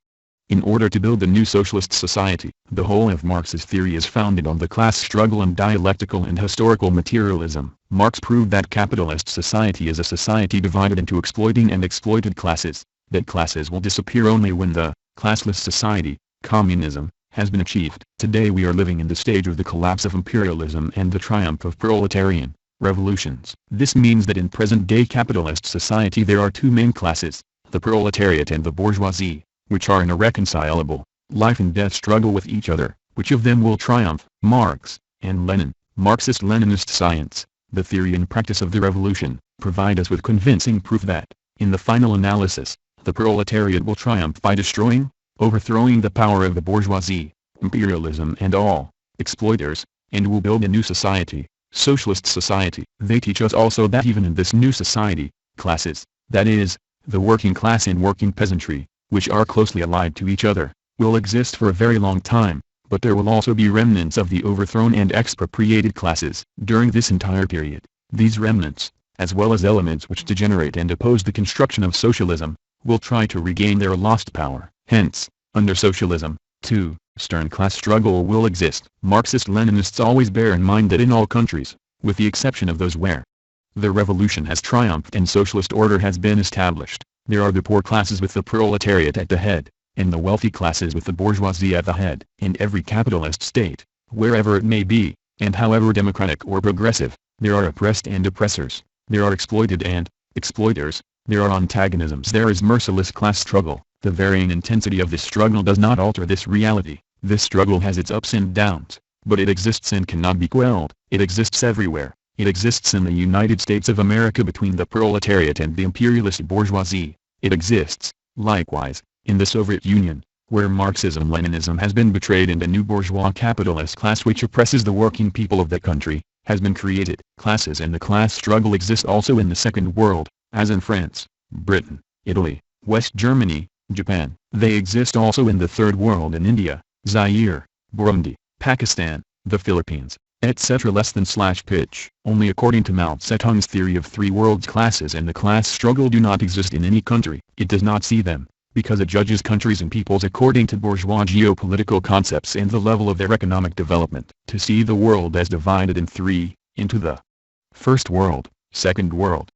[SPEAKER 1] In order to build a new socialist society, the whole of Marx's theory is founded on the class struggle and dialectical and historical materialism. Marx proved that capitalist society is a society divided into exploiting and exploited classes, that classes will disappear only when the classless society, communism, has been achieved. Today we are living in the stage of the collapse of imperialism and the triumph of proletarian revolutions. This means that in present-day capitalist society there are two main classes, the proletariat and the bourgeoisie, which are in a irreconcilable, life-and-death struggle with each other. Which of them will triumph? Marx and Lenin, Marxist-Leninist science, the theory and practice of the revolution, provide us with convincing proof that, in the final analysis, the proletariat will triumph by destroying, overthrowing the power of the bourgeoisie, imperialism and all exploiters, and will build a new society, socialist society. They teach us also that even in this new society, classes, that is, the working class and working peasantry, which are closely allied to each other, will exist for a very long time, but there will also be remnants of the overthrown and expropriated classes. During this entire period, these remnants, as well as elements which degenerate and oppose the construction of socialism, will try to regain their lost power. Hence, under socialism, too, stern class struggle will exist. Marxist-Leninists always bear in mind that in all countries, with the exception of those where the revolution has triumphed and socialist order has been established, there are the poor classes with the proletariat at the head, and the wealthy classes with the bourgeoisie at the head. In every capitalist state, wherever it may be, and however democratic or progressive, there are oppressed and oppressors, there are exploited and exploiters, there are antagonisms. There is merciless class struggle. The varying intensity of this struggle does not alter this reality. This struggle has its ups and downs, but it exists and cannot be quelled. It exists everywhere. It exists in the United States of America between the proletariat and the imperialist bourgeoisie. It exists, likewise, in the Soviet Union, where Marxism-Leninism has been betrayed and a new bourgeois capitalist class which oppresses the working people of that country, has been created. Classes and the class struggle exist also in the Second World, as in France, Britain, Italy, West Germany, Japan. They exist also in the Third World in India, Zaire, Burundi, Pakistan, the Philippines, etc. Pitch. Only according to Mao Zedong's theory of three worlds, classes and the class struggle do not exist in any country. It does not see them, because it judges countries and peoples according to bourgeois geopolitical concepts and the level of their economic development. To see the world as divided in three, into the First World, Second World,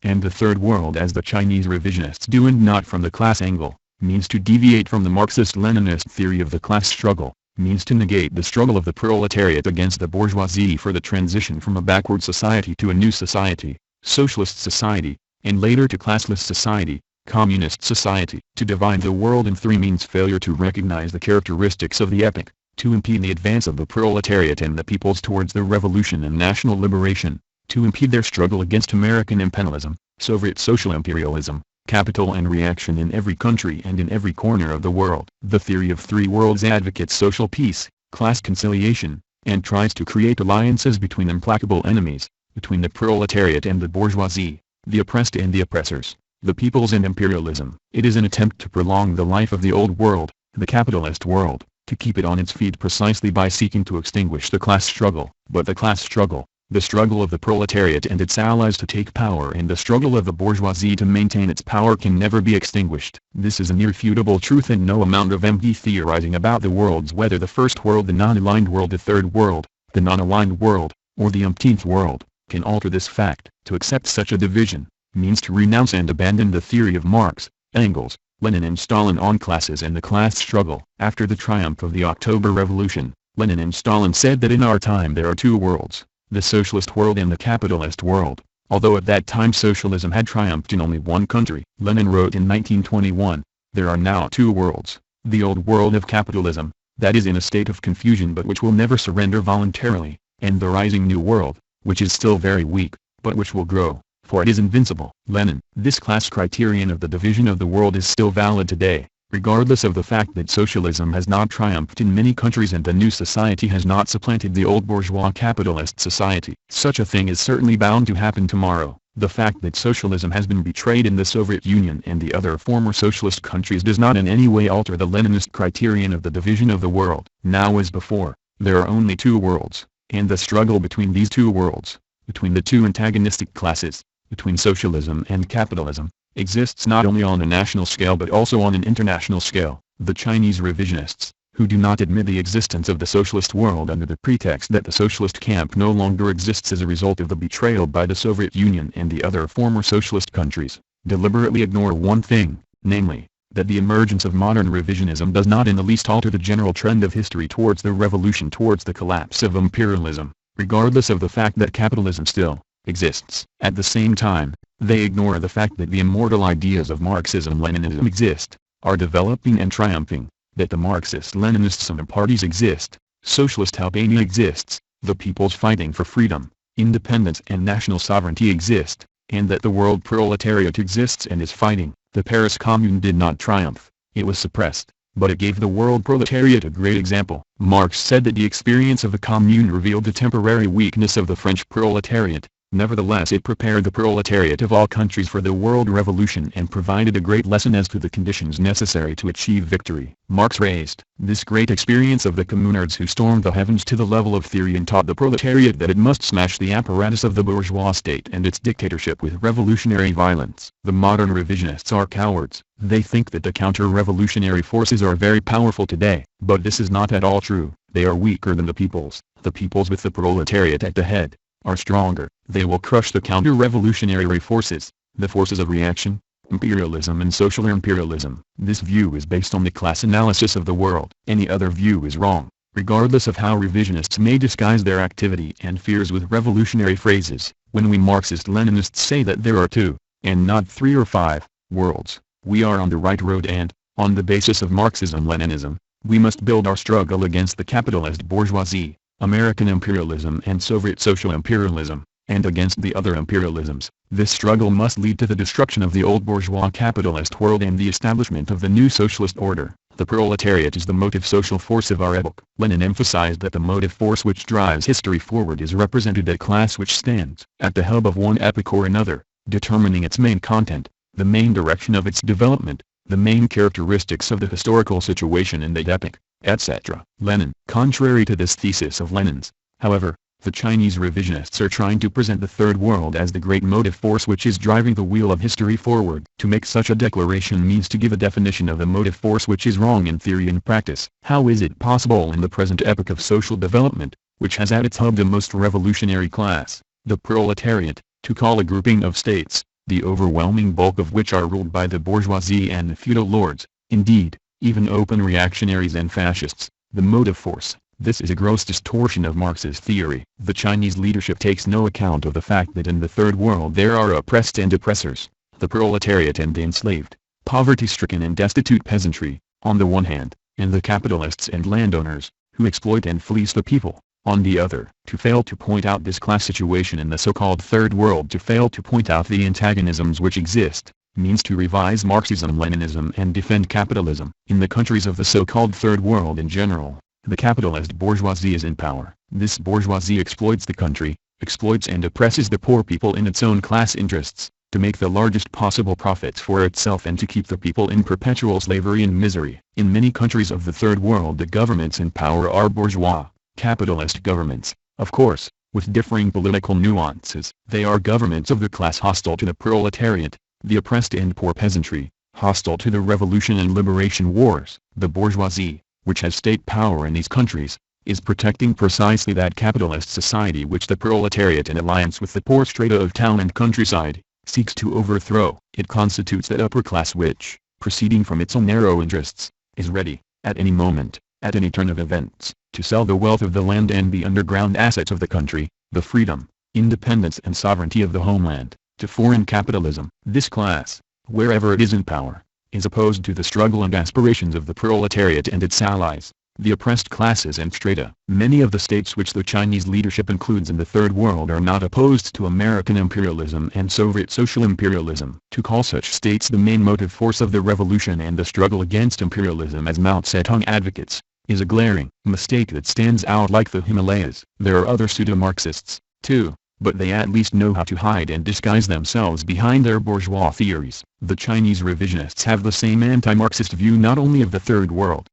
[SPEAKER 1] and the Third World as the Chinese revisionists do and not from the class angle, means to deviate from the Marxist-Leninist theory of the class struggle, means to negate the struggle of the proletariat against the bourgeoisie for the transition from a backward society to a new society, socialist society, and later to classless society, communist society. To divide the world in three means failure to recognize the characteristics of the epoch, to impede the advance of the proletariat and the peoples towards the revolution and national liberation, to impede their struggle against American imperialism, Soviet social imperialism, capital and reaction in every country and in every corner of the world. The theory of three worlds advocates social peace, class conciliation, and tries to create alliances between implacable enemies, between the proletariat and the bourgeoisie, the oppressed and the oppressors, the peoples and imperialism. It is an attempt to prolong the life of the old world, the capitalist world, to keep it on its feet precisely by seeking to extinguish the class struggle. But the class struggle, the struggle of the proletariat and its allies to take power and the struggle of the bourgeoisie to maintain its power can never be extinguished. This is an irrefutable truth, and no amount of empty theorizing about the worlds, whether the first world, the non-aligned world, the third world, the non-aligned world, or the umpteenth world, can alter this fact. To accept such a division means to renounce and abandon the theory of Marx, Engels, Lenin and Stalin on classes and the class struggle. After the triumph of the October Revolution, Lenin and Stalin said that in our time there are two worlds, the socialist world and the capitalist world. Although at that time socialism had triumphed in only one country, Lenin wrote in 1921, there are now two worlds, the old world of capitalism, that is in a state of confusion but which will never surrender voluntarily, and the rising new world, which is still very weak, but which will grow, for it is invincible. Lenin. This class criterion of the division of the world is still valid today, regardless of the fact that socialism has not triumphed in many countries and the new society has not supplanted the old bourgeois capitalist society. Such a thing is certainly bound to happen tomorrow. The fact that socialism has been betrayed in the Soviet Union and the other former socialist countries does not in any way alter the Leninist criterion of the division of the world. Now as before, there are only two worlds, and the struggle between these two worlds, between the two antagonistic classes, between socialism and capitalism, exists not only on a national scale but also on an international scale. The Chinese revisionists, who do not admit the existence of the socialist world under the pretext that the socialist camp no longer exists as a result of the betrayal by the Soviet Union and the other former socialist countries, deliberately ignore one thing, namely, that the emergence of modern revisionism does not in the least alter the general trend of history towards the revolution, towards the collapse of imperialism, regardless of the fact that capitalism still exists. At the same time, they ignore the fact that the immortal ideas of Marxism-Leninism exist, are developing and triumphing, that the Marxist-Leninist summer parties exist, Socialist Albania exists, the peoples fighting for freedom, independence and national sovereignty exist, and that the world proletariat exists and is fighting. The Paris Commune did not triumph, it was suppressed, but it gave the world proletariat a great example. Marx said that the experience of the Commune revealed the temporary weakness of the French proletariat, Nevertheless, it prepared the proletariat of all countries for the world revolution and provided a great lesson as to the conditions necessary to achieve victory. Marx raised this great experience of the communards who stormed the heavens to the level of theory and taught the proletariat that it must smash the apparatus of the bourgeois state and its dictatorship with revolutionary violence. The modern revisionists are cowards. They think that the counter-revolutionary forces are very powerful today, but this is not at all true. They are weaker than the peoples. The peoples with the proletariat at the head are stronger. They will crush the counter-revolutionary forces, the forces of reaction, imperialism and social imperialism. This view is based on the class analysis of the world. Any other view is wrong, regardless of how revisionists may disguise their activity and fears with revolutionary phrases. When we Marxist-Leninists say that there are two, and not 3 or 5, worlds, we are on the right road and, on the basis of Marxism-Leninism, we must build our struggle against the capitalist bourgeoisie, American imperialism and Soviet social imperialism, and against the other imperialisms. This struggle must lead to the destruction of the old bourgeois capitalist world and the establishment of the new socialist order. The proletariat is the motive social force of our epoch. Lenin emphasized that the motive force which drives history forward is represented a class which stands at the hub of one epoch or another, determining its main content, the main direction of its development, the main characteristics of the historical situation in that epoch, etc. Lenin. Contrary to this thesis of Lenin's, however, the Chinese revisionists are trying to present the Third World as the great motive force which is driving the wheel of history forward. To make such a declaration means to give a definition of a motive force which is wrong in theory and practice. How is it possible in the present epoch of social development, which has at its hub the most revolutionary class, the proletariat, to call a grouping of states, the overwhelming bulk of which are ruled by the bourgeoisie and the feudal lords, indeed, even open reactionaries and fascists, the motive force? This is a gross distortion of Marx's theory. The Chinese leadership takes no account of the fact that in the Third World there are oppressed and oppressors, the proletariat and the enslaved, poverty-stricken and destitute peasantry, on the one hand, and the capitalists and landowners, who exploit and fleece the people, on the other. To fail to point out this class situation in the so-called Third World, to fail to point out the antagonisms which exist, means to revise Marxism-Leninism and defend capitalism. In the countries of the so-called Third World in general, the capitalist bourgeoisie is in power. This bourgeoisie exploits the country, exploits and oppresses the poor people in its own class interests, to make the largest possible profits for itself and to keep the people in perpetual slavery and misery. In many countries of the Third World the governments in power are bourgeois, capitalist governments, of course, with differing political nuances. They are governments of the class hostile to the proletariat, the oppressed and poor peasantry, hostile to the revolution and liberation wars. The bourgeoisie, which has state power in these countries, is protecting precisely that capitalist society which the proletariat in alliance with the poor strata of town and countryside, seeks to overthrow. It constitutes that upper class which, proceeding from its own narrow interests, is ready, at any moment, at any turn of events, to sell the wealth of the land and the underground assets of the country, the freedom, independence and sovereignty of the homeland, to foreign capitalism. This class, wherever it is in power, is opposed to the struggle and aspirations of the proletariat and its allies, the oppressed classes and strata. Many of the states which the Chinese leadership includes in the Third World are not opposed to American imperialism and Soviet social imperialism. To call such states the main motive force of the revolution and the struggle against imperialism as Mao Zedong advocates, is a glaring mistake that stands out like the Himalayas. There are other pseudo-Marxists, too, but they at least know how to hide and disguise themselves behind their bourgeois theories. The Chinese revisionists have the same anti-Marxist view not only of the Third World,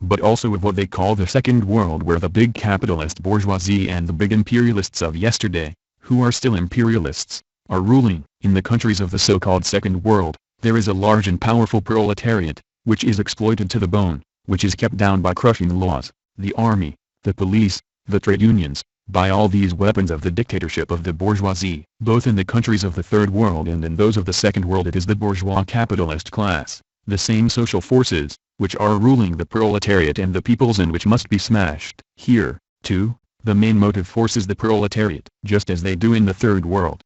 [SPEAKER 1] but also of what they call the Second World, where the big capitalist bourgeoisie and the big imperialists of yesterday, who are still imperialists, are ruling. In the countries of the so-called Second World, there is a large and powerful proletariat, which is exploited to the bone, which is kept down by crushing laws, the army, the police, the trade unions, by all these weapons of the dictatorship of the bourgeoisie. Both in the countries of the Third World and in those of the Second World it is the bourgeois capitalist class, the same social forces, which are ruling the proletariat and the peoples and which must be smashed. Here, too, the main motive force is the proletariat, just as they do in the Third World.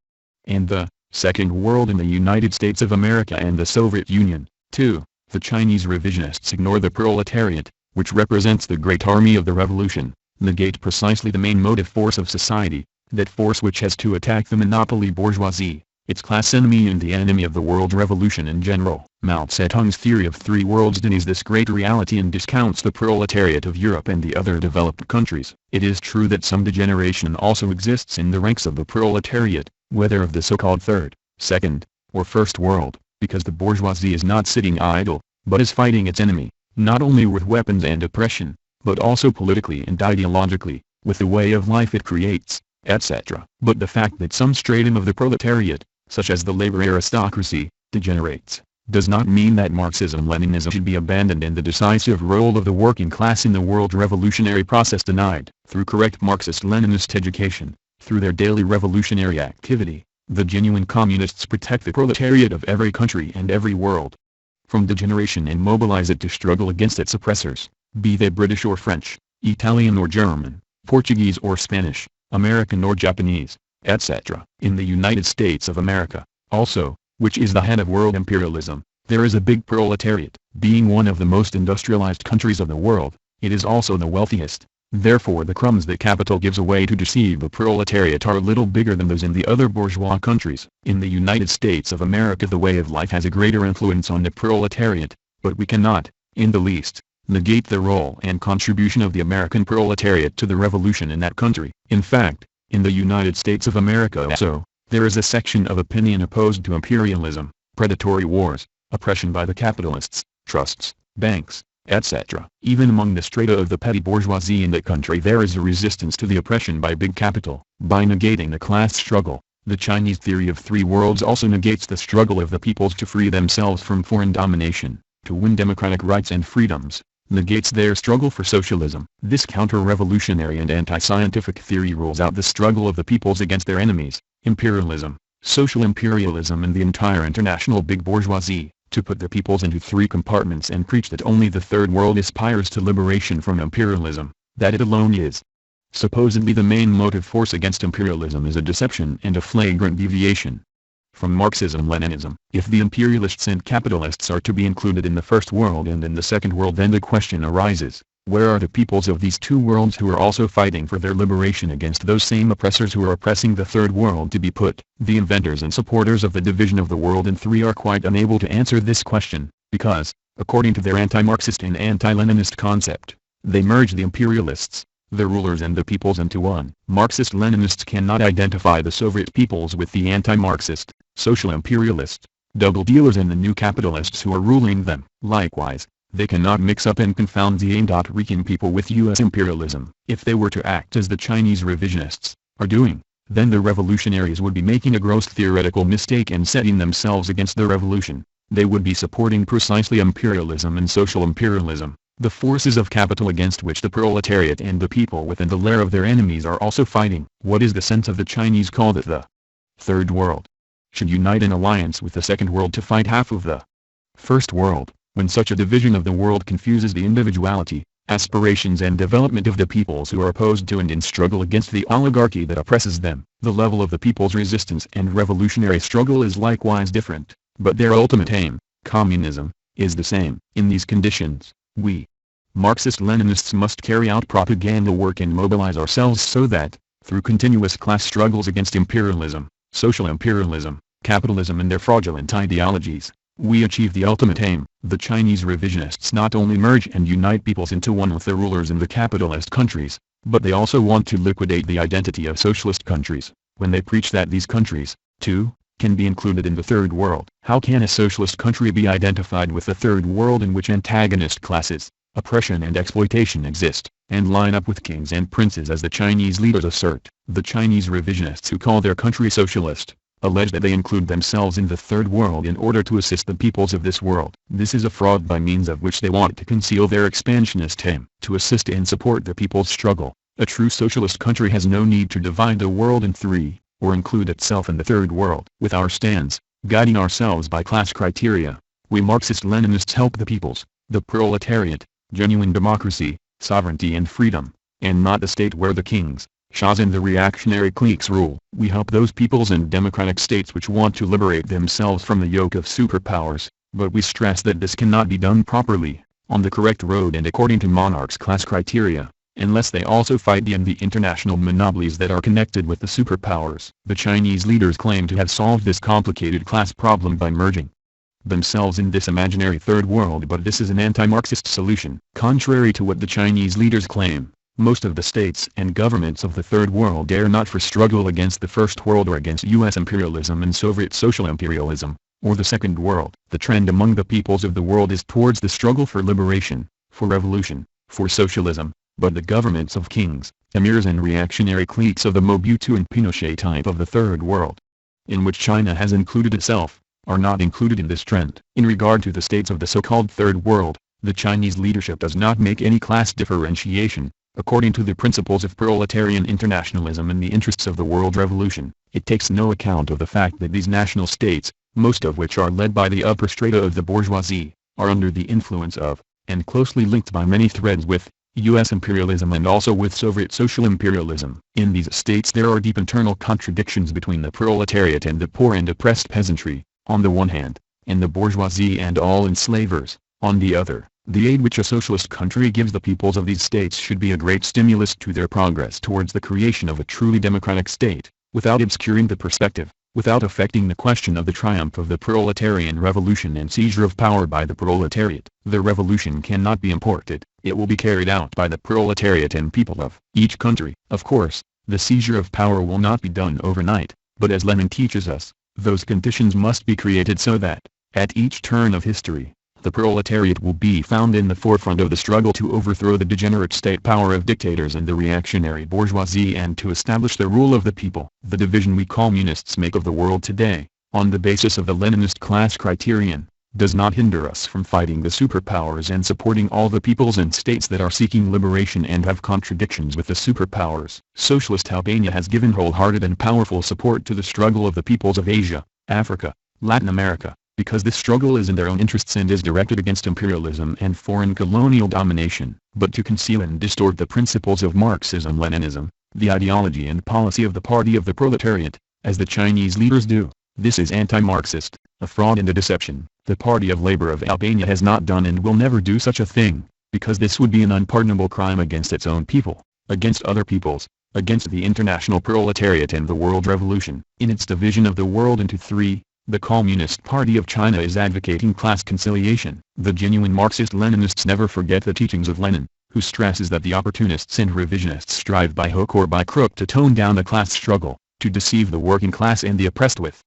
[SPEAKER 1] And the Second World in the United States of America and the Soviet Union, too. The Chinese revisionists ignore the proletariat, which represents the great army of the revolution, negate precisely the main motive force of society, that force which has to attack the monopoly bourgeoisie, its class enemy and the enemy of the world revolution in general. Mao Zedong's theory of three worlds denies this great reality and discounts the proletariat of Europe and the other developed countries. It is true that some degeneration also exists in the ranks of the proletariat, whether of the so-called third, second, or first world, because the bourgeoisie is not sitting idle, but is fighting its enemy, not only with weapons and oppression, but also politically and ideologically, with the way of life it creates, etc. But the fact that some stratum of the proletariat, such as the labor aristocracy, degenerates, does not mean that Marxism-Leninism should be abandoned and the decisive role of the working class in the world revolutionary process denied. Through correct Marxist-Leninist education, through their daily revolutionary activity, the genuine communists protect the proletariat of every country and every world from degeneration and mobilize it to struggle against its oppressors, be they British or French, Italian or German, Portuguese or Spanish, American or Japanese, etc. In the United States of America, also, which is the head of world imperialism, there is a big proletariat. Being one of the most industrialized countries of the world, it is also the wealthiest. Therefore the crumbs that capital gives away to deceive the proletariat are a little bigger than those in the other bourgeois countries. In the United States of America the way of life has a greater influence on the proletariat, but we cannot, in the least, negate the role and contribution of the American proletariat to the revolution in that country. In fact, in the United States of America also, there is a section of opinion opposed to imperialism, predatory wars, oppression by the capitalists, trusts, banks, etc. Even among the strata of the petty bourgeoisie in that country there is a resistance to the oppression by big capital. By negating the class struggle, the Chinese theory of three worlds also negates the struggle of the peoples to free themselves from foreign domination, to win democratic rights and freedoms, negates their struggle for socialism. This counter-revolutionary and anti-scientific theory rules out the struggle of the peoples against their enemies, imperialism, social imperialism and the entire international big bourgeoisie, to put the peoples into three compartments and preach that only the third world aspires to liberation from imperialism, that it alone is supposedly the main motive force against imperialism is a deception and a flagrant deviation from Marxism-Leninism. If the imperialists and capitalists are to be included in the first world and in the second world, then the question arises, where are the peoples of these two worlds who are also fighting for their liberation against those same oppressors who are oppressing the third world to be put? The inventors and supporters of the division of the world in three are quite unable to answer this question, because, according to their anti-Marxist and anti-Leninist concept, they merge the imperialists, the rulers and the peoples into one. Marxist-Leninists cannot identify the Soviet peoples with the anti-Marxist, social imperialist, double dealers and the new capitalists who are ruling them. Likewise, they cannot mix up and confound the Puerto people with U.S. imperialism. If they were to act as the Chinese revisionists are doing, then the revolutionaries would be making a gross theoretical mistake and setting themselves against the revolution. They would be supporting precisely imperialism and social imperialism, the forces of capital against which the proletariat and the people within the lair of their enemies are also fighting. What is the sense of the Chinese call that the third world should unite in alliance with the second world to fight half of the first world, when such a division of the world confuses the individuality, aspirations and development of the peoples who are opposed to and in struggle against the oligarchy that oppresses them? The level of the people's resistance and revolutionary struggle is likewise different, but their ultimate aim, communism, is the same. In these conditions, we Marxist-Leninists must carry out propaganda work and mobilize ourselves so that, through continuous class struggles against imperialism, social imperialism, capitalism and their fraudulent ideologies, we achieve the ultimate aim. The Chinese revisionists not only merge and unite peoples into one with the rulers in the capitalist countries, but they also want to liquidate the identity of socialist countries, when they preach that these countries, too, can be included in the third world. How can a socialist country be identified with the third world in which antagonist classes, oppression and exploitation exist, and line up with kings and princes as the Chinese leaders assert? The Chinese revisionists who call their country socialist, allege that they include themselves in the third world in order to assist the peoples of this world. This is a fraud by means of which they want to conceal their expansionist aim. To assist and support the people's struggle, a true socialist country has no need to divide the world in three, or include itself in the third world. With our stance, guiding ourselves by class criteria, we Marxist-Leninists help the peoples, the proletariat, genuine democracy, sovereignty and freedom, and not the state where the kings, shahs and the reactionary cliques rule. We help those peoples and democratic states which want to liberate themselves from the yoke of superpowers, but we stress that this cannot be done properly, on the correct road and according to monarchs' class criteria, unless they also fight the international monopolies that are connected with the superpowers. The Chinese leaders claim to have solved this complicated class problem by merging themselves in this imaginary third world, but this is an anti-Marxist solution. Contrary to what the Chinese leaders claim, Most of the states and governments of the Third World dare not for struggle against the First World or against U.S. imperialism and Soviet social imperialism, or the Second World. The trend among the peoples of the world is towards the struggle for liberation, for revolution, for socialism, but the governments of kings, emirs and reactionary cliques of the Mobutu and Pinochet type of the Third World, in which China has included itself, are not included in this trend. In regard to the states of the so-called Third World, the Chinese leadership does not make any class differentiation. According to the principles of proletarian internationalism and the interests of the world revolution, it takes no account of the fact that these national states, most of which are led by the upper strata of the bourgeoisie, are under the influence of, and closely linked by many threads with, U.S. imperialism and also with Soviet social imperialism. In these states there are deep internal contradictions between the proletariat and the poor and oppressed peasantry, on the one hand, and the bourgeoisie and all enslavers, on the other. The aid which a socialist country gives the peoples of these states should be a great stimulus to their progress towards the creation of a truly democratic state, without obscuring the perspective, without affecting the question of the triumph of the proletarian revolution and seizure of power by the proletariat. The revolution cannot be imported, it will be carried out by the proletariat and people of each country. Of course, the seizure of power will not be done overnight, but as Lenin teaches us, those conditions must be created so that, at each turn of history, the proletariat will be found in the forefront of the struggle to overthrow the degenerate state power of dictators and the reactionary bourgeoisie and to establish the rule of the people. The division we communists make of the world today, on the basis of the Leninist class criterion, does not hinder us from fighting the superpowers and supporting all the peoples and states that are seeking liberation and have contradictions with the superpowers. Socialist Albania has given wholehearted and powerful support to the struggle of the peoples of Asia, Africa, Latin America, because this struggle is in their own interests and is directed against imperialism and foreign colonial domination. But to conceal and distort the principles of Marxism Leninism, the ideology and policy of the Party of the Proletariat, as the Chinese leaders do, this is anti-Marxist, a fraud and a deception. The Party of Labor of Albania has not done and will never do such a thing, because this would be an unpardonable crime against its own people, against other peoples, against the international proletariat and the world revolution. In its division of the world into three, the Communist Party of China is advocating class conciliation. The genuine Marxist-Leninists never forget the teachings of Lenin, who stresses that the opportunists and revisionists strive by hook or by crook to tone down the class struggle, to deceive the working class and the oppressed with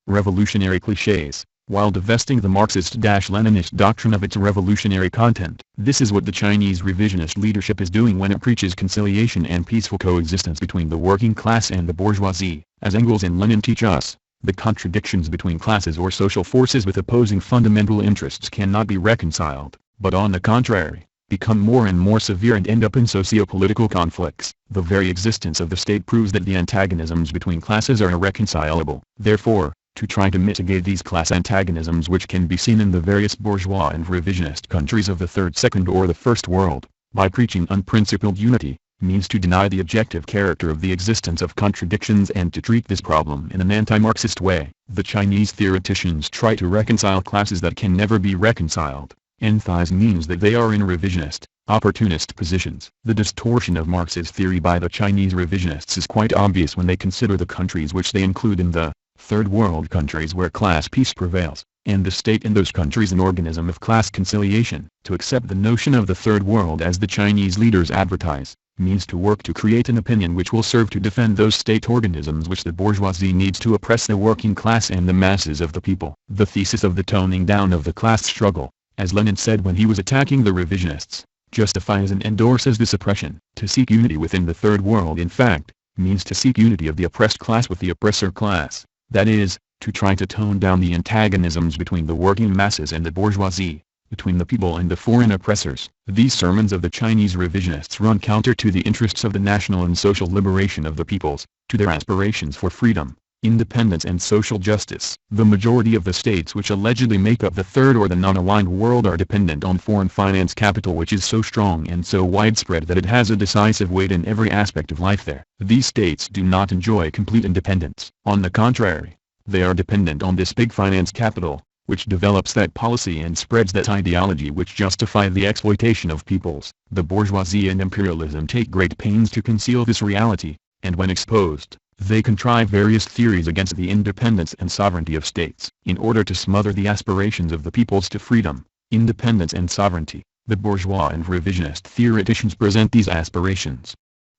[SPEAKER 1] revolutionary cliches, while divesting the Marxist-Leninist doctrine of its revolutionary content. This is what the Chinese revisionist leadership is doing when it preaches conciliation and peaceful coexistence between the working class and the bourgeoisie. As Engels and Lenin teach us, the contradictions between classes or social forces with opposing fundamental interests cannot be reconciled, but on the contrary, become more and more severe and end up in socio-political conflicts. The very existence of the state proves that the antagonisms between classes are irreconcilable. Therefore, to try to mitigate these class antagonisms which can be seen in the various bourgeois and revisionist countries of the Third, Second or the First World, by preaching unprincipled unity, means to deny the objective character of the existence of contradictions and to treat this problem in an anti-Marxist way. The Chinese theoreticians try to reconcile classes that can never be reconciled, and this means that they are in revisionist, opportunist positions. The distortion of Marx's theory by the Chinese revisionists is quite obvious when they consider the countries which they include in the Third World countries where class peace prevails, and the state in those countries an organism of class conciliation. To accept the notion of the Third World as the Chinese leaders advertise, means to work to create an opinion which will serve to defend those state organisms which the bourgeoisie needs to oppress the working class and the masses of the people. The thesis of the toning down of the class struggle, as Lenin said when he was attacking the revisionists, justifies and endorses this oppression. To seek unity within the Third World in fact, means to seek unity of the oppressed class with the oppressor class, that is, to try to tone down the antagonisms between the working masses and the bourgeoisie, between the people and the foreign oppressors. These sermons of the Chinese revisionists run counter to the interests of the national and social liberation of the peoples, to their aspirations for freedom, independence and social justice. The majority of the states which allegedly make up the Third or the non-aligned world are dependent on foreign finance capital which is so strong and so widespread that it has a decisive weight in every aspect of life there. These states do not enjoy complete independence. On the contrary, they are dependent on this big finance capital, which develops that policy and spreads that ideology which justify the exploitation of peoples. The bourgeoisie and imperialism take great pains to conceal this reality, and when exposed, they contrive various theories against the independence and sovereignty of states. In order to smother the aspirations of the peoples to freedom, independence and sovereignty, The bourgeois and revisionist theoreticians present these aspirations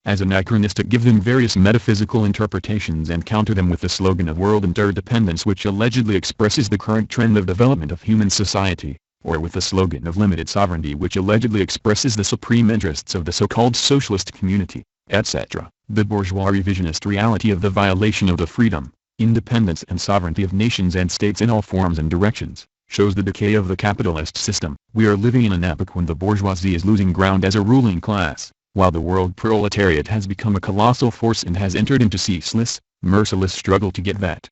[SPEAKER 1] as anachronistic, give them various metaphysical interpretations, and counter them with the slogan of world interdependence, which allegedly expresses the current trend of development of human society, or with the slogan of limited sovereignty, which allegedly expresses the supreme interests of the so-called socialist community, etc. The bourgeois revisionist reality of the violation of the freedom, independence and sovereignty of nations and states in all forms and directions, shows the decay of the capitalist system. We are living in an epoch when the bourgeoisie is losing ground as a ruling class, while the world proletariat has become a colossal force and has entered into ceaseless, merciless struggle to get that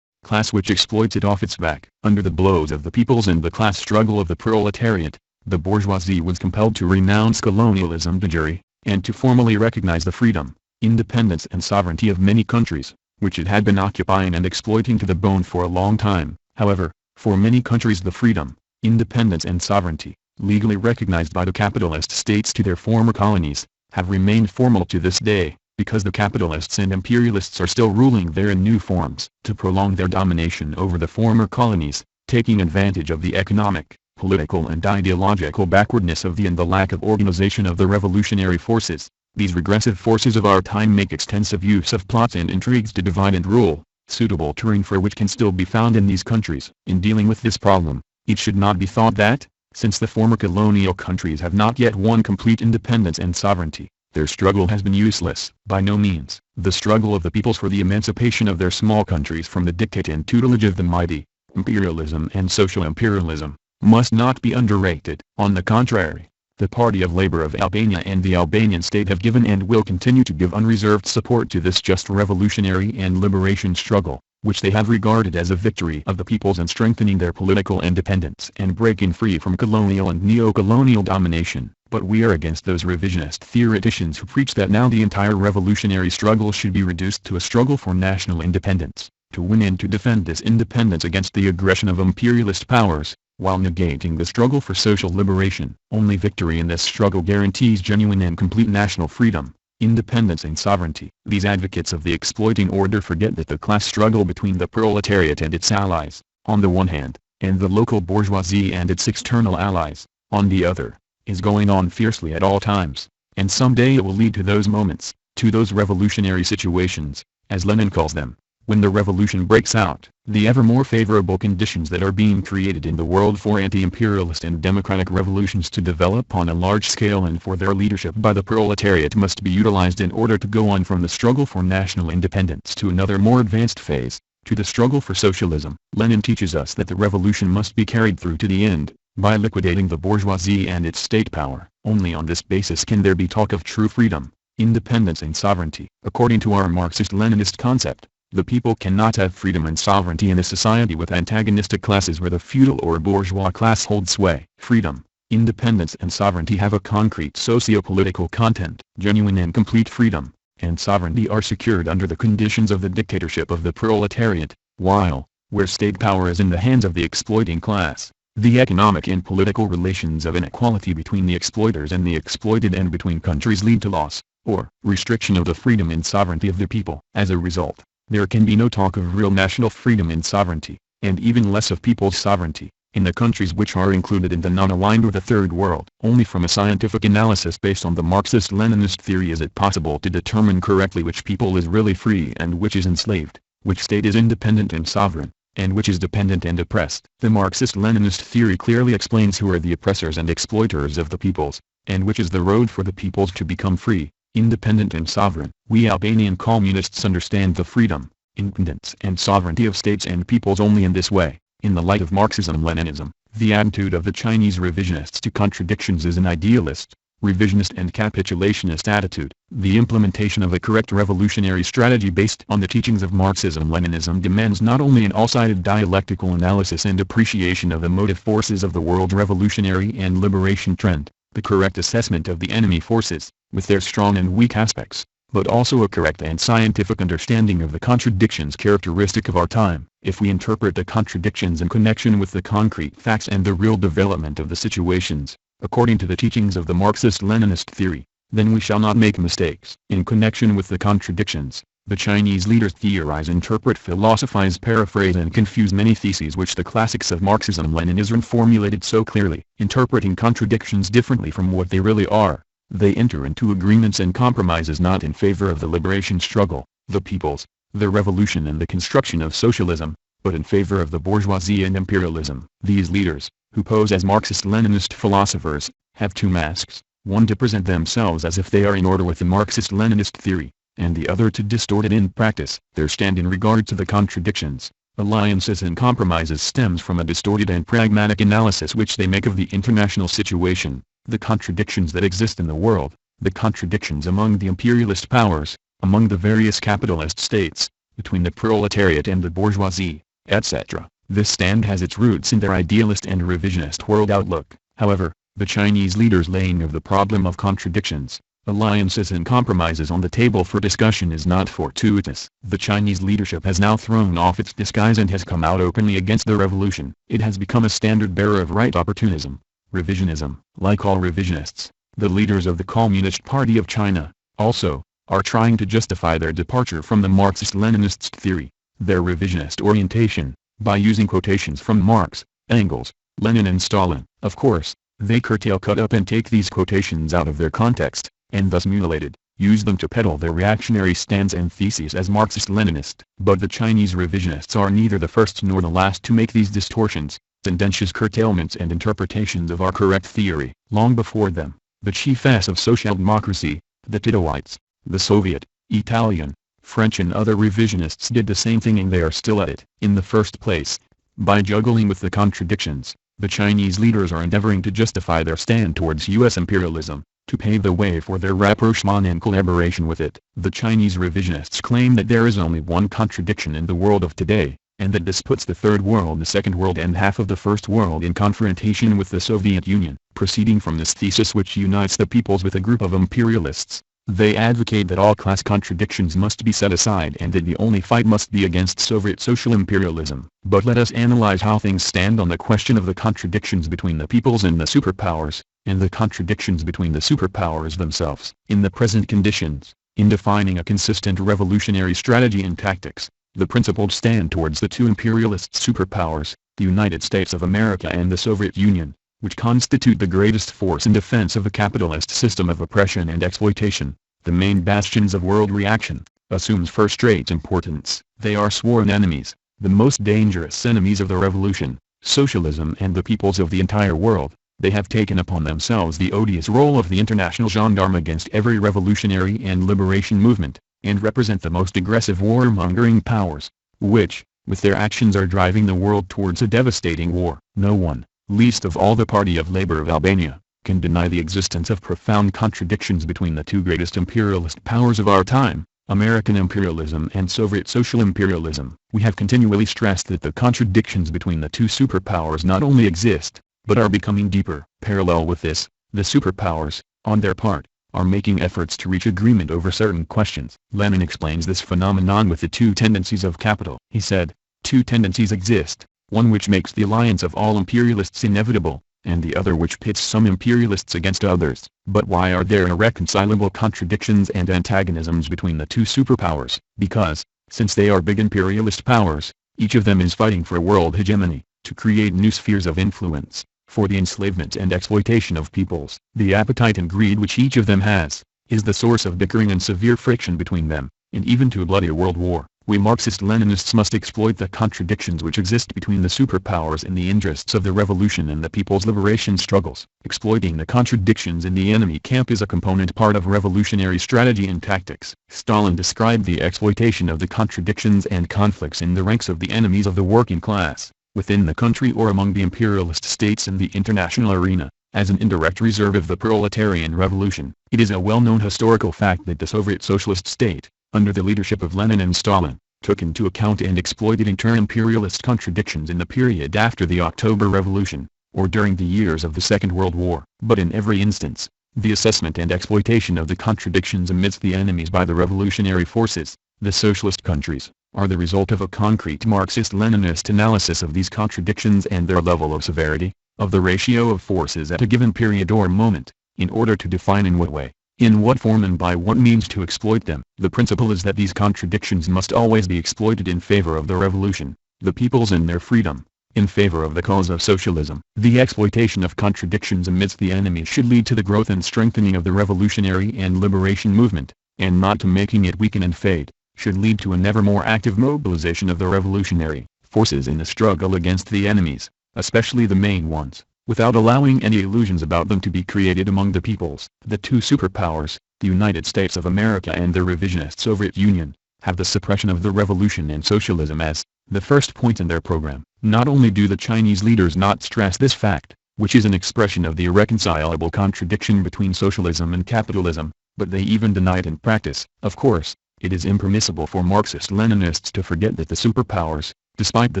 [SPEAKER 1] class which exploits it off its back. Under the blows of the peoples and the class struggle of the proletariat, the bourgeoisie was compelled to renounce colonialism de jure, and to formally recognize the freedom, independence and sovereignty of many countries, which it had been occupying and exploiting to the bone for a long time. However, for many countries the freedom, independence and sovereignty, legally recognized by the capitalist states to their former colonies, have remained formal to this day, because the capitalists and imperialists are still ruling there in new forms. To prolong their domination over the former colonies, taking advantage of the economic, political and ideological backwardness of the lack of organization of the revolutionary forces, these regressive forces of our time make extensive use of plots and intrigues to divide and rule, suitable terrain for which can still be found in these countries. In dealing with this problem, it should not be thought that, since the former colonial countries have not yet won complete independence and sovereignty, their struggle has been useless. By no means. The struggle of the peoples for the emancipation of their small countries from the dictate and tutelage of the mighty, imperialism and social imperialism, must not be underrated. On the contrary, the Party of Labour of Albania and the Albanian state have given and will continue to give unreserved support to this just revolutionary and liberation struggle, which they have regarded as a victory of the peoples in strengthening their political independence and breaking free from colonial and neo-colonial domination. But we are against those revisionist theoreticians who preach that now the entire revolutionary struggle should be reduced to a struggle for national independence, to win and to defend this independence against the aggression of imperialist powers, while negating the struggle for social liberation. Only victory in this struggle guarantees genuine and complete national freedom, independence and sovereignty. These advocates of the exploiting order forget that the class struggle between the proletariat and its allies, on the one hand, and the local bourgeoisie and its external allies, on the other, is going on fiercely at all times, and someday it will lead to those moments, to those revolutionary situations, as Lenin calls them, when the revolution breaks out. The ever more favorable conditions that are being created in the world for anti-imperialist and democratic revolutions to develop on a large scale and for their leadership by the proletariat must be utilized in order to go on from the struggle for national independence to another more advanced phase, to the struggle for socialism. Lenin teaches us that the revolution must be carried through to the end, by liquidating the bourgeoisie and its state power. Only on this basis can there be talk of true freedom, independence and sovereignty. According to our Marxist-Leninist concept, the people cannot have freedom and sovereignty in a society with antagonistic classes where the feudal or bourgeois class holds sway. Freedom, independence and sovereignty have a concrete socio-political content. Genuine and complete freedom and sovereignty are secured under the conditions of the dictatorship of the proletariat, while, where state power is in the hands of the exploiting class, the economic and political relations of inequality between the exploiters and the exploited and between countries lead to loss, or restriction of the freedom and sovereignty of the people. As a result, there can be no talk of real national freedom and sovereignty, and even less of people's sovereignty, in the countries which are included in the non-aligned or the Third World. Only from a scientific analysis based on the Marxist-Leninist theory is it possible to determine correctly which people is really free and which is enslaved, which state is independent and sovereign, and which is dependent and oppressed. The Marxist-Leninist theory clearly explains who are the oppressors and exploiters of the peoples, and which is the road for the peoples to become free, independent and sovereign. We Albanian communists understand the freedom, independence and sovereignty of states and peoples only in this way. In the light of Marxism Leninism, the attitude of the Chinese revisionists to contradictions is an idealist, revisionist and capitulationist attitude. The implementation of a correct revolutionary strategy based on the teachings of Marxism Leninism demands not only an all-sided dialectical analysis and appreciation of the motive forces of the world revolutionary and liberation trend, the correct assessment of the enemy forces, with their strong and weak aspects, but also a correct and scientific understanding of the contradictions characteristic of our time. If we interpret the contradictions in connection with the concrete facts and the real development of the situations, according to the teachings of the Marxist-Leninist theory, then we shall not make mistakes. In connection with the contradictions, The Chinese leaders theorize, interpret, philosophize, paraphrase and confuse many theses which the classics of Marxism-Leninism formulated so clearly, interpreting contradictions differently from what they really are. They enter into agreements and compromises not in favor of the liberation struggle, the peoples, the revolution and the construction of socialism, but in favor of the bourgeoisie and imperialism. These leaders, who pose as Marxist-Leninist philosophers, have two masks, one to present themselves as if they are in order with the Marxist-Leninist theory, and the other to distort it in practice. Their stand in regard to the contradictions, alliances and compromises stems from a distorted and pragmatic analysis which they make of the international situation, the contradictions that exist in the world, the contradictions among the imperialist powers, among the various capitalist states, between the proletariat and the bourgeoisie, etc. This stand has its roots in their idealist and revisionist world outlook. However, the Chinese leaders' laying of the problem of contradictions, alliances and compromises on the table for discussion is not fortuitous. The Chinese leadership has now thrown off its disguise and has come out openly against the revolution. It has become a standard bearer of right opportunism, revisionism. Like all revisionists, the leaders of the Communist Party of China, also, are trying to justify their departure from the Marxist-Leninist theory, their revisionist orientation, by using quotations from Marx, Engels, Lenin and Stalin. Of course, they curtail, cut up and take these quotations out of their context, and thus mutilated, use them to peddle their reactionary stands and theses as Marxist-Leninist. But the Chinese revisionists are neither the first nor the last to make these distortions, tendentious curtailments and interpretations of our correct theory. Long before them, the chiefess of social democracy, the Titoites, the Soviet, Italian, French and other revisionists did the same thing, and they are still at it. In the first place, by juggling with the contradictions, the Chinese leaders are endeavoring to justify their stand towards U.S. imperialism, to pave the way for their rapprochement and collaboration with it. The Chinese revisionists claim that there is only one contradiction in the world of today, and that this puts the Third World, the Second World and half of the First World in confrontation with the Soviet Union. Proceeding from this thesis which unites the peoples with a group of imperialists, they advocate that all class contradictions must be set aside and that the only fight must be against Soviet social imperialism. But let us analyze how things stand on the question of the contradictions between the peoples and the superpowers, and the contradictions between the superpowers themselves. In the present conditions, in defining a consistent revolutionary strategy and tactics, the principled stand towards the two imperialist superpowers, the United States of America and the Soviet Union, which constitute the greatest force in defense of a capitalist system of oppression and exploitation, the main bastions of world reaction, assumes first-rate importance. They are sworn enemies, the most dangerous enemies of the revolution, socialism and the peoples of the entire world. They have taken upon themselves the odious role of the international gendarme against every revolutionary and liberation movement, and represent the most aggressive warmongering powers, which, with their actions are driving the world towards a devastating war. No one, least of all the Party of Labour of Albania, can deny the existence of profound contradictions between the two greatest imperialist powers of our time, American imperialism and Soviet social imperialism. We have continually stressed that the contradictions between the two superpowers not only exist, but are becoming deeper. Parallel with this, the superpowers, on their part, are making efforts to reach agreement over certain questions. Lenin explains this phenomenon with the two tendencies of capital. He said, two tendencies exist, one which makes the alliance of all imperialists inevitable, and the other which pits some imperialists against others. But why are there irreconcilable contradictions and antagonisms between the two superpowers? Because, since they are big imperialist powers, each of them is fighting for world hegemony, to create new spheres of influence, for the enslavement and exploitation of peoples. The appetite and greed which each of them has, is the source of bickering and severe friction between them, and even to a bloody world war. We Marxist-Leninists must exploit the contradictions which exist between the superpowers in the interests of the revolution and the people's liberation struggles. Exploiting the contradictions in the enemy camp is a component part of revolutionary strategy and tactics. Stalin described the exploitation of the contradictions and conflicts in the ranks of the enemies of the working class, within the country or among the imperialist states in the international arena, as an indirect reserve of the proletarian revolution. It is a well-known historical fact that the Soviet Socialist state, under the leadership of Lenin and Stalin, took into account and exploited inter-imperialist contradictions in the period after the October Revolution, or during the years of the Second World War. But in every instance, the assessment and exploitation of the contradictions amidst the enemies by the revolutionary forces, the socialist countries, are the result of a concrete Marxist-Leninist analysis of these contradictions and their level of severity, of the ratio of forces at a given period or moment, in order to define in what way, In what form and by what means to exploit them. The principle is that these contradictions must always be exploited in favor of the revolution, the peoples and their freedom, in favor of the cause of socialism. The exploitation of contradictions amidst the enemy should lead to the growth and strengthening of the revolutionary and liberation movement, and not to making it weaken and fade, should lead to an ever more active mobilization of the revolutionary forces in the struggle against the enemies, especially the main ones, without allowing any illusions about them to be created among the peoples. The two superpowers, the United States of America and the revisionist Soviet Union, have the suppression of the revolution and socialism as the first point in their program. Not only do the Chinese leaders not stress this fact, which is an expression of the irreconcilable contradiction between socialism and capitalism, but they even deny it in practice. Of course, it is impermissible for Marxist-Leninists to forget that the superpowers, despite the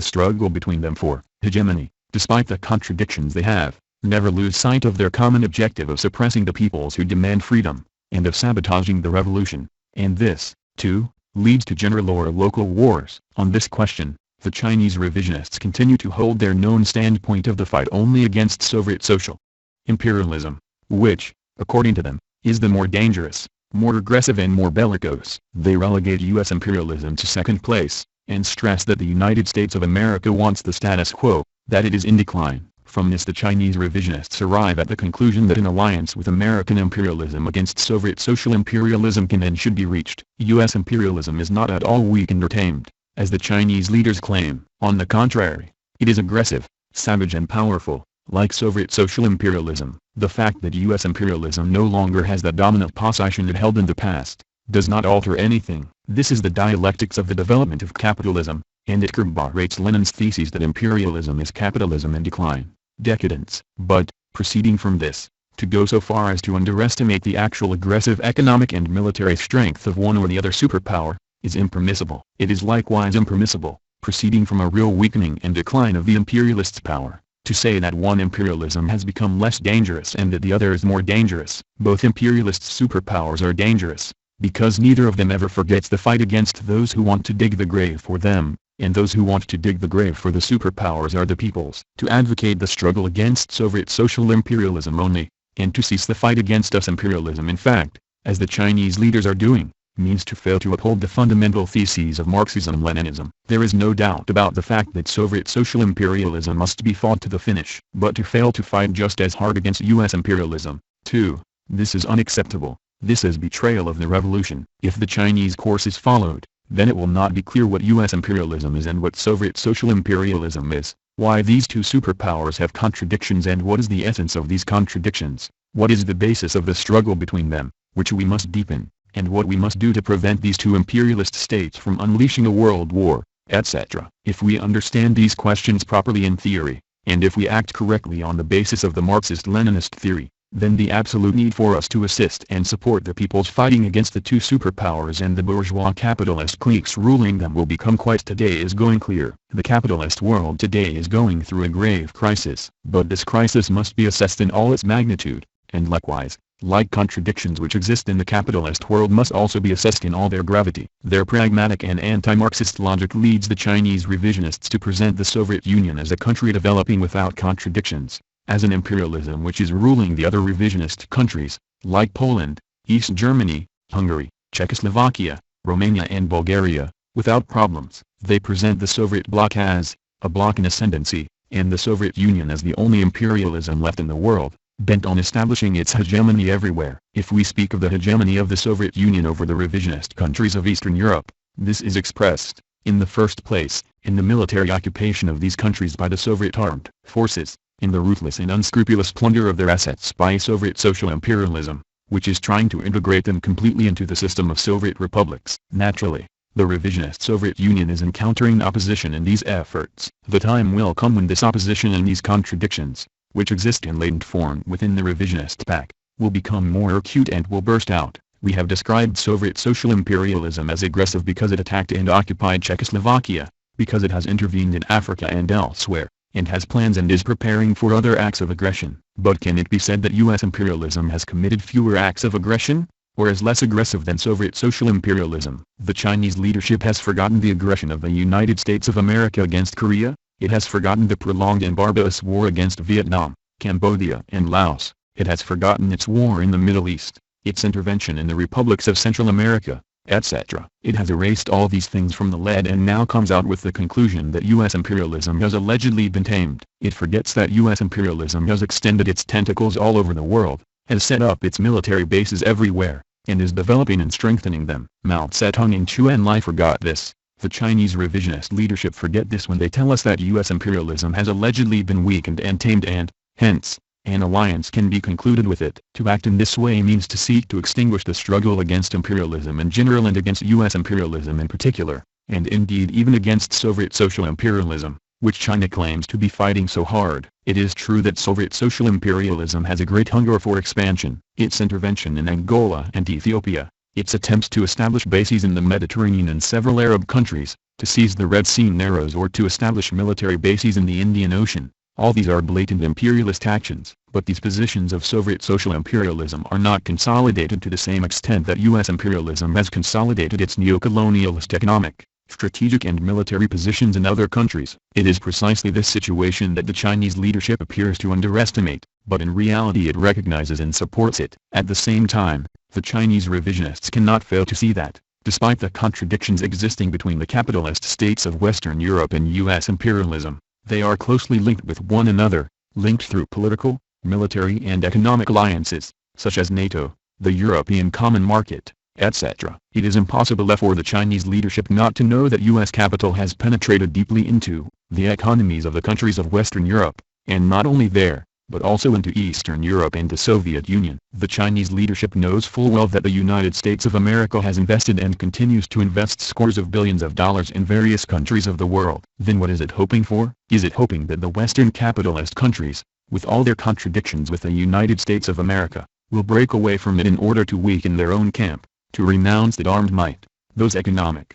[SPEAKER 1] struggle between them for hegemony, despite the contradictions they have, never lose sight of their common objective of suppressing the peoples who demand freedom, and of sabotaging the revolution, and this, too, leads to general or local wars. On this question, the Chinese revisionists continue to hold their known standpoint of the fight only against Soviet social imperialism, which, according to them, is the more dangerous, more aggressive and more bellicose. They relegate U.S. imperialism to second place, and stress that the United States of America wants the status quo, that it is in decline. From this the Chinese revisionists arrive at the conclusion that an alliance with American imperialism against Soviet social imperialism can and should be reached. U.S. imperialism is not at all weakened or tamed, as the Chinese leaders claim. On the contrary, it is aggressive, savage and powerful, like Soviet social imperialism. The fact that U.S. imperialism no longer has the dominant position it held in the past, does not alter anything. This is the dialectics of the development of capitalism, and it corroborates Lenin's thesis that imperialism is capitalism in decline, decadence. But, proceeding from this, to go so far as to underestimate the actual aggressive economic and military strength of one or the other superpower, is impermissible. It is likewise impermissible, proceeding from a real weakening and decline of the imperialists' power, to say that one imperialism has become less dangerous and that the other is more dangerous. Both imperialist superpowers are dangerous, because neither of them ever forgets the fight against those who want to dig the grave for them, and those who want to dig the grave for the superpowers are the peoples. To advocate the struggle against Soviet social imperialism only, and to cease the fight against US imperialism in fact, as the Chinese leaders are doing, means to fail to uphold the fundamental theses of Marxism Leninism. There is no doubt about the fact that Soviet social imperialism must be fought to the finish. But to fail to fight just as hard against US imperialism, too, this is unacceptable. This is betrayal of the revolution. If the Chinese course is followed, then it will not be clear what US imperialism is and what Soviet social imperialism is, why these two superpowers have contradictions and what is the essence of these contradictions, what is the basis of the struggle between them, which we must deepen, and what we must do to prevent these two imperialist states from unleashing a world war, etc. If we understand these questions properly in theory, and if we act correctly on the basis of the Marxist-Leninist theory, then the absolute need for us to assist and support the peoples fighting against the two superpowers and the bourgeois capitalist cliques ruling them will become quite today is going clear. The capitalist world today is going through a grave crisis, but this crisis must be assessed in all its magnitude, and likewise, like contradictions which exist in the capitalist world must also be assessed in all their gravity. Their pragmatic and anti-Marxist logic leads the Chinese revisionists to present the Soviet Union as a country developing without contradictions, as an imperialism which is ruling the other revisionist countries, like Poland, East Germany, Hungary, Czechoslovakia, Romania and Bulgaria, without problems. They present the Soviet bloc as a bloc in ascendancy, and the Soviet Union as the only imperialism left in the world, bent on establishing its hegemony everywhere. If we speak of the hegemony of the Soviet Union over the revisionist countries of Eastern Europe, this is expressed, in the first place, in the military occupation of these countries by the Soviet armed forces, in the ruthless and unscrupulous plunder of their assets by Soviet social imperialism, which is trying to integrate them completely into the system of Soviet republics. Naturally, the revisionist Soviet Union is encountering opposition in these efforts. The time will come when this opposition and these contradictions, which exist in latent form within the revisionist pack, will become more acute and will burst out. We have described Soviet social imperialism as aggressive because it attacked and occupied Czechoslovakia, because it has intervened in Africa and elsewhere, and has plans and is preparing for other acts of aggression. But can it be said that US imperialism has committed fewer acts of aggression, or is less aggressive than Soviet social imperialism? The Chinese leadership has forgotten the aggression of the United States of America against Korea, it has forgotten the prolonged and barbarous war against Vietnam, Cambodia and Laos, it has forgotten its war in the Middle East, its intervention in the republics of Central America, etc. It has erased all these things from the lead and now comes out with the conclusion that U.S. imperialism has allegedly been tamed. It forgets that U.S. imperialism has extended its tentacles all over the world, has set up its military bases everywhere, and is developing and strengthening them. Mao Zedong and Chu Enlai forgot this. The Chinese revisionist leadership forget this when they tell us that U.S. imperialism has allegedly been weakened and tamed and, hence, an alliance can be concluded with it. To act in this way means to seek to extinguish the struggle against imperialism in general and against U.S. imperialism in particular, and indeed even against Soviet social imperialism, which China claims to be fighting so hard. It is true that Soviet social imperialism has a great hunger for expansion. Its intervention in Angola and Ethiopia, its attempts to establish bases in the Mediterranean and several Arab countries, to seize the Red Sea Narrows or to establish military bases in the Indian Ocean. All these are blatant imperialist actions, but these positions of Soviet social imperialism are not consolidated to the same extent that U.S. imperialism has consolidated its neo-colonialist economic, strategic and military positions in other countries. It is precisely this situation that the Chinese leadership appears to underestimate, but in reality it recognizes and supports it. At the same time, the Chinese revisionists cannot fail to see that, despite the contradictions existing between the capitalist states of Western Europe and U.S. imperialism, they are closely linked with one another, linked through political, military and economic alliances, such as NATO, the European Common Market, etc. It is impossible for the Chinese leadership not to know that U.S. capital has penetrated deeply into the economies of the countries of Western Europe, and not only there, but also into Eastern Europe and the Soviet Union. The Chinese leadership knows full well that the United States of America has invested and continues to invest scores of billions of dollars in various countries of the world. Then what is it hoping for? Is it hoping that the Western capitalist countries, with all their contradictions with the United States of America, will break away from it in order to weaken their own camp, to renounce that armed might, those economic,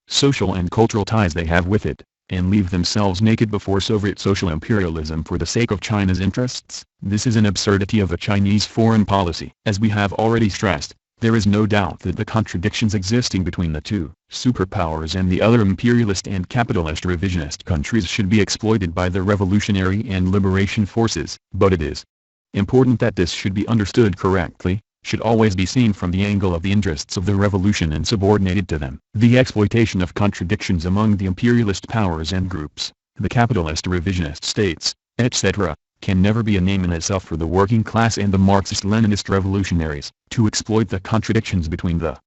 [SPEAKER 1] social and cultural ties they have with it, and leave themselves naked before Soviet social imperialism for the sake of China's interests? This is an absurdity of the Chinese foreign policy. As we have already stressed, there is no doubt that the contradictions existing between the two superpowers and the other imperialist and capitalist revisionist countries should be exploited by the revolutionary and liberation forces. But it is important that this should be understood correctly, should always be seen from the angle of the interests of the revolution and subordinated to them. The exploitation of contradictions among the imperialist powers and groups, the capitalist revisionist states, etc., can never be a name in itself for the working class and the Marxist-Leninist revolutionaries. To exploit the contradictions between the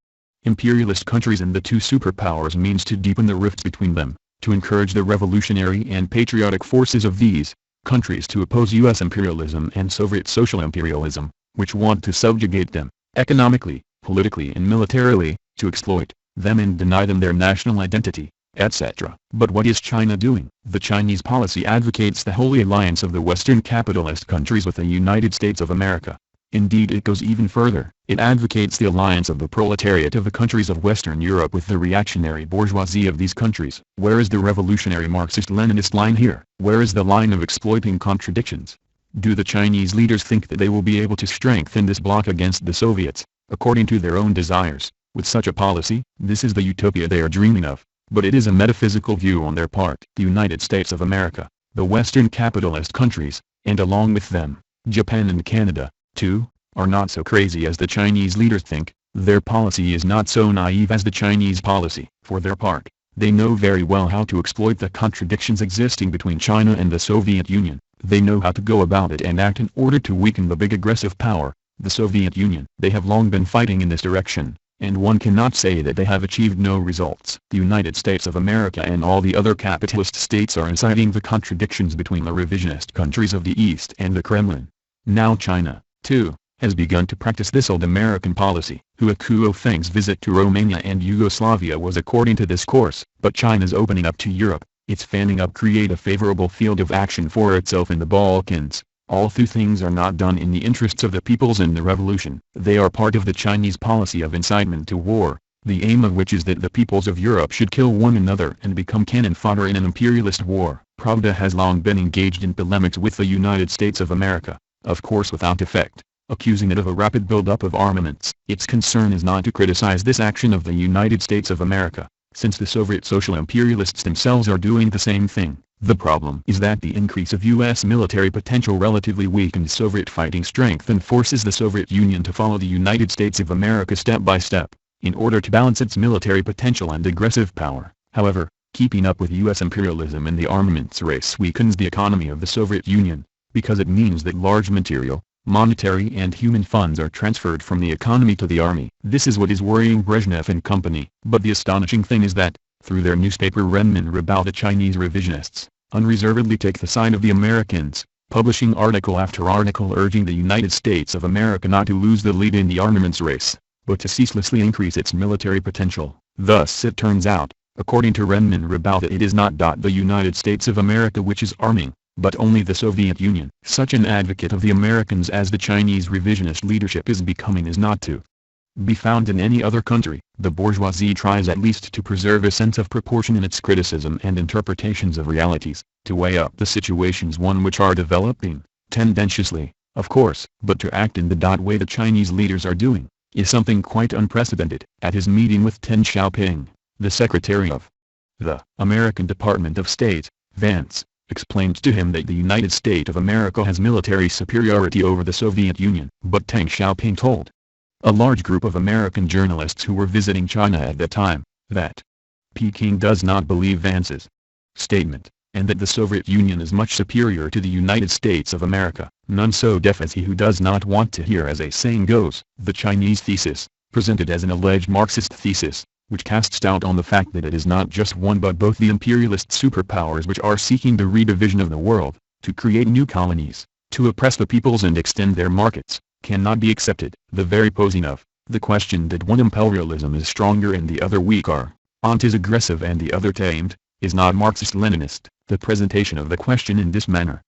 [SPEAKER 1] imperialist countries and the two superpowers means to deepen the rifts between them, to encourage the revolutionary and patriotic forces of these countries to oppose U.S. imperialism and Soviet social imperialism, which want to subjugate them, economically, politically and militarily, to exploit them and deny them their national identity, etc. But what is China doing? The Chinese policy advocates the holy alliance of the Western capitalist countries with the United States of America. Indeed, it goes even further. It advocates the alliance of the proletariat of the countries of Western Europe with the reactionary bourgeoisie of these countries. Where is the revolutionary Marxist-Leninist line here? Where is the line of exploiting contradictions? Do the Chinese leaders think that they will be able to strengthen this bloc against the Soviets, according to their own desires, with such a policy? This is the utopia they are dreaming of, but it is a metaphysical view on their part. The United States of America, the Western capitalist countries, and along with them, Japan and Canada, too, are not so crazy as the Chinese leaders think. Their policy is not so naive as the Chinese policy. For their part, they know very well how to exploit the contradictions existing between China and the Soviet Union. They know how to go about it and act in order to weaken the big aggressive power, the Soviet Union. They have long been fighting in this direction, and one cannot say that they have achieved no results. The United States of America and all the other capitalist states are inciting the contradictions between the revisionist countries of the East and the Kremlin. Now China, too, has begun to practice this old American policy. Hu Kuofeng's visit to Romania and Yugoslavia was according to this course. But China's opening up to Europe, its fanning up create a favorable field of action for itself in the Balkans. All these things are not done in the interests of the peoples in the revolution. They are part of the Chinese policy of incitement to war, the aim of which is that the peoples of Europe should kill one another and become cannon fodder in an imperialist war. Pravda has long been engaged in polemics with the United States of America, of course without effect, accusing it of a rapid buildup of armaments. Its concern is not to criticize this action of the United States of America, since the Soviet social imperialists themselves are doing the same thing. The problem is that the increase of U.S. military potential relatively weakened Soviet fighting strength and forces the Soviet Union to follow the United States of America step by step, in order to balance its military potential and aggressive power. However, keeping up with U.S. imperialism in the armaments race weakens the economy of the Soviet Union, because it means that large material, monetary and human funds are transferred from the economy to the army. This is what is worrying Brezhnev and company. But the astonishing thing is that, through their newspaper Renmin Rebao, the Chinese revisionists unreservedly take the side of the Americans, publishing article after article urging the United States of America not to lose the lead in the armaments race, but to ceaselessly increase its military potential. Thus it turns out, according to Renmin Rebao, that it is not the United States of America which is arming, but only the Soviet Union. Such an advocate of the Americans as the Chinese revisionist leadership is becoming is not to be found in any other country. The bourgeoisie tries at least to preserve a sense of proportion in its criticism and interpretations of realities, to weigh up the situations which are developing, tendentiously, of course. But to act in the way the Chinese leaders are doing, is something quite unprecedented. At his meeting with Deng Xiaoping, the Secretary of the American Department of State, Vance, explained to him that the United States of America has military superiority over the Soviet Union. But Deng Xiaoping told a large group of American journalists who were visiting China at that time, that Peking does not believe Vance's statement, and that the Soviet Union is much superior to the United States of America. None so deaf as he who does not want to hear, as a saying goes. The Chinese thesis, presented as an alleged Marxist thesis, which casts doubt on the fact that it is not just one but both the imperialist superpowers which are seeking the redivision of the world, to create new colonies, to oppress the peoples and extend their markets, cannot be accepted. The very posing of the question that one imperialism is stronger and the other weaker, one is aggressive and the other tamed, is not Marxist-Leninist. The presentation of the question in this manner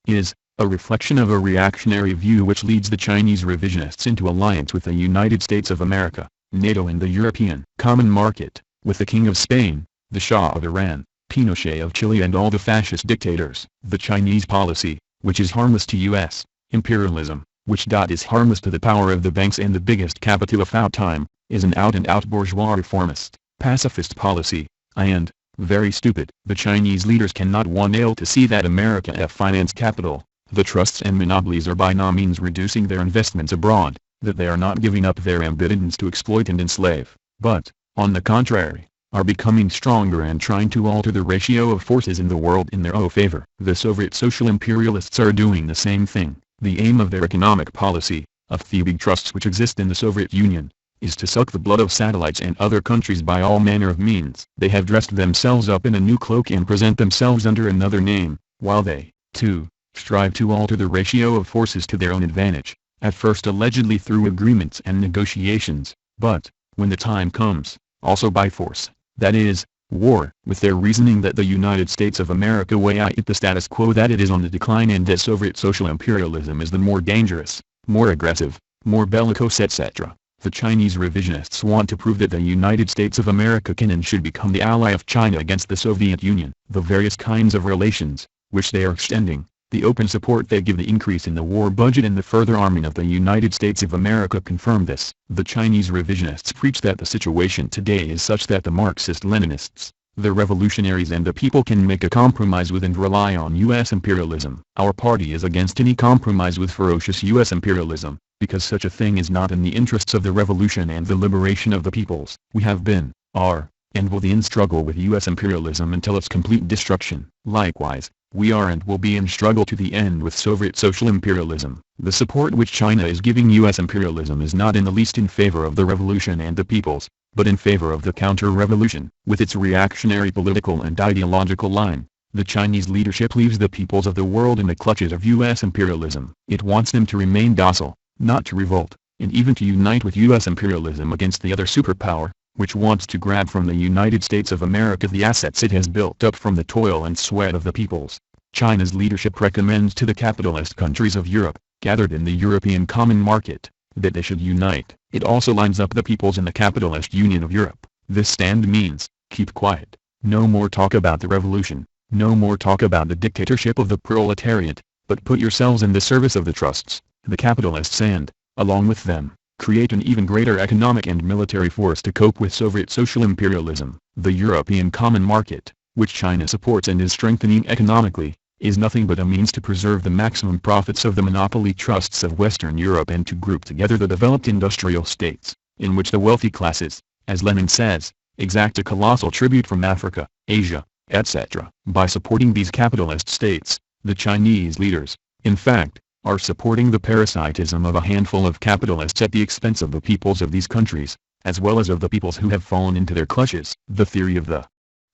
[SPEAKER 1] is a reflection of a reactionary view which leads the Chinese revisionists into alliance with the United States of America, NATO and the European Common Market, with the King of Spain, the Shah of Iran, Pinochet of Chile and all the fascist dictators. The Chinese policy, which is harmless to U.S. imperialism, which is harmless to the power of the banks and the biggest capital of our time, is an out-and-out bourgeois reformist, pacifist policy, and very stupid. The Chinese leaders cannot fail to see that America finance capital, the trusts and monopolies are by no means reducing their investments abroad, that they are not giving up their ambitions to exploit and enslave, but, on the contrary, are becoming stronger and trying to alter the ratio of forces in the world in their own favor. The Soviet social imperialists are doing the same thing. The aim of their economic policy, of the big trusts which exist in the Soviet Union, is to suck the blood of satellites and other countries by all manner of means. They have dressed themselves up in a new cloak and present themselves under another name, while they, too, strive to alter the ratio of forces to their own advantage, at first allegedly through agreements and negotiations, but, when the time comes, also by force, that is, war. With their reasoning that the United States of America weighs the status quo, that it is on the decline and that Soviet social imperialism is the more dangerous, more aggressive, more bellicose etc. The Chinese revisionists want to prove that the United States of America can and should become the ally of China against the Soviet Union. The various kinds of relations, which they are extending, the open support they give, the increase in the war budget and the further arming of the United States of America confirm this. The Chinese revisionists preach that the situation today is such that the Marxist-Leninists, the revolutionaries and the people can make a compromise with and rely on U.S. imperialism. Our party is against any compromise with ferocious U.S. imperialism, because such a thing is not in the interests of the revolution and the liberation of the peoples. We have been, are, and will be in struggle with U.S. imperialism until its complete destruction. Likewise, we are and will be in struggle to the end with Soviet social imperialism. The support which China is giving U.S. imperialism is not in the least in favor of the revolution and the peoples, but in favor of the counter-revolution. With its reactionary political and ideological line, the Chinese leadership leaves the peoples of the world in the clutches of U.S. imperialism. It wants them to remain docile, not to revolt, and even to unite with U.S. imperialism against the other superpower, which wants to grab from the United States of America the assets it has built up from the toil and sweat of the peoples. China's leadership recommends to the capitalist countries of Europe, gathered in the European Common Market, that they should unite. It also lines up the peoples in the capitalist Union of Europe. This stand means, keep quiet, no more talk about the revolution, no more talk about the dictatorship of the proletariat, but put yourselves in the service of the trusts, the capitalists and, along with them, create an even greater economic and military force to cope with Soviet social imperialism. The European Common Market, which China supports and is strengthening economically, is nothing but a means to preserve the maximum profits of the monopoly trusts of Western Europe and to group together the developed industrial states, in which the wealthy classes, as Lenin says, exact a colossal tribute from Africa, Asia, etc. By supporting these capitalist states, the Chinese leaders, in fact, are supporting the parasitism of a handful of capitalists at the expense of the peoples of these countries, as well as of the peoples who have fallen into their clutches. The theory of the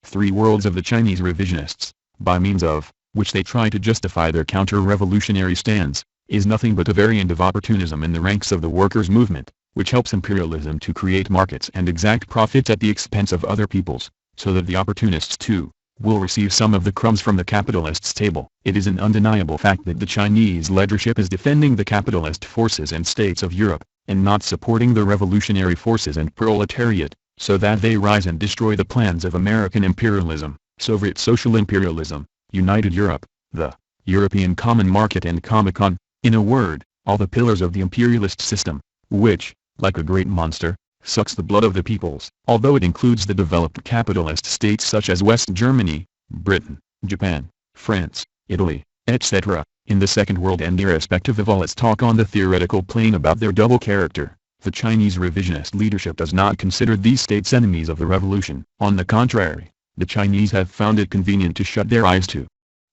[SPEAKER 1] three worlds of the Chinese revisionists, by means of which they try to justify their counter-revolutionary stands, is nothing but a variant of opportunism in the ranks of the workers' movement, which helps imperialism to create markets and exact profits at the expense of other peoples, so that the opportunists too will receive some of the crumbs from the capitalists' table. It is an undeniable fact that the Chinese leadership is defending the capitalist forces and states of Europe, and not supporting the revolutionary forces and proletariat, so that they rise and destroy the plans of American imperialism, Soviet social imperialism, United Europe, the European Common Market and Comecon, in a word, all the pillars of the imperialist system, which, like a great monster, sucks the blood of the peoples. Although it includes the developed capitalist states such as West Germany, Britain, Japan, France, Italy, etc., in the Second World, and irrespective of all its talk on the theoretical plane about their double character, the Chinese revisionist leadership does not consider these states enemies of the revolution. On the contrary, the Chinese have found it convenient to shut their eyes to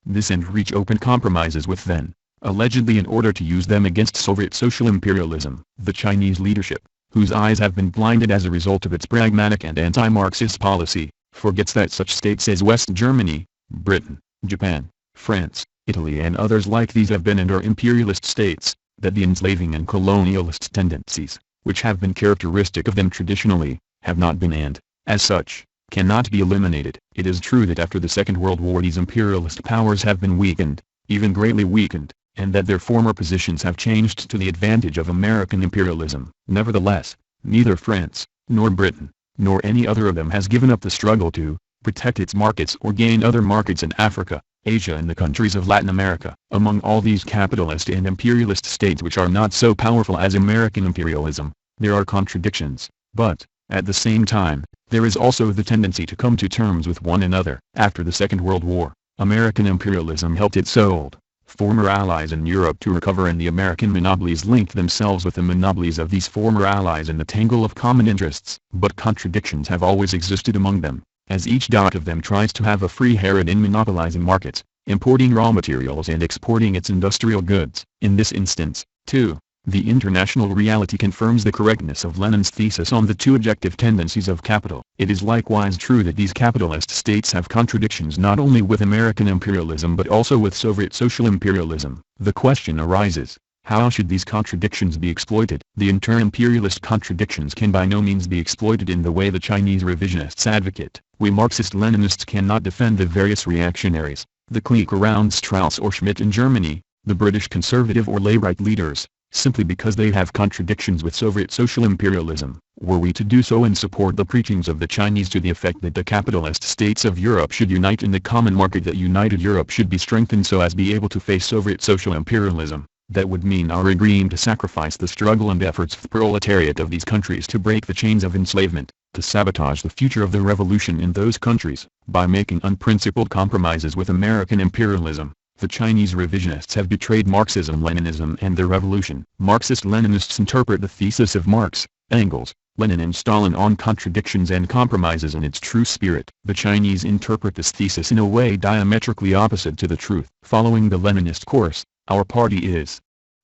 [SPEAKER 1] this and reach open compromises with them, allegedly in order to use them against Soviet social imperialism. The Chinese leadership, whose eyes have been blinded as a result of its pragmatic and anti-Marxist policy, forgets that such states as West Germany, Britain, Japan, France, Italy and others like these have been and are imperialist states, that the enslaving and colonialist tendencies, which have been characteristic of them traditionally, have not been and, as such, cannot be eliminated. It is true that after the Second World War these imperialist powers have been weakened, even greatly weakened, and that their former positions have changed to the advantage of American imperialism. Nevertheless, neither France, nor Britain, nor any other of them has given up the struggle to protect its markets or gain other markets in Africa, Asia and the countries of Latin America. Among all these capitalist and imperialist states which are not so powerful as American imperialism, there are contradictions, but, at the same time, there is also the tendency to come to terms with one another. After the Second World War, American imperialism helped its old, former allies in Europe to recover, and the American monopolies linked themselves with the monopolies of these former allies in the tangle of common interests. But contradictions have always existed among them, as each dot of them tries to have a free hand in monopolizing markets, importing raw materials and exporting its industrial goods. In this instance, too, the international reality confirms the correctness of Lenin's thesis on the two objective tendencies of capital. It is likewise true that these capitalist states have contradictions not only with American imperialism but also with Soviet social imperialism. The question arises, how should these contradictions be exploited? The inter-imperialist contradictions can by no means be exploited in the way the Chinese revisionists advocate. We Marxist-Leninists cannot defend the various reactionaries, the clique around Strauss or Schmidt in Germany, the British conservative or lay-right leaders, simply because they have contradictions with Soviet social imperialism. Were we to do so and support the preachings of the Chinese to the effect that the capitalist states of Europe should unite in the common market, that united Europe should be strengthened so as be able to face Soviet social imperialism, that would mean our agreeing to sacrifice the struggle and efforts of the proletariat of these countries to break the chains of enslavement, to sabotage the future of the revolution in those countries, by making unprincipled compromises with American imperialism. The Chinese revisionists have betrayed Marxism Leninism and the revolution. Marxist-Leninists interpret the thesis of Marx, Engels, Lenin and Stalin on contradictions and compromises in its true spirit. The Chinese interpret this thesis in a way diametrically opposite to the truth. Following the Leninist course, our party is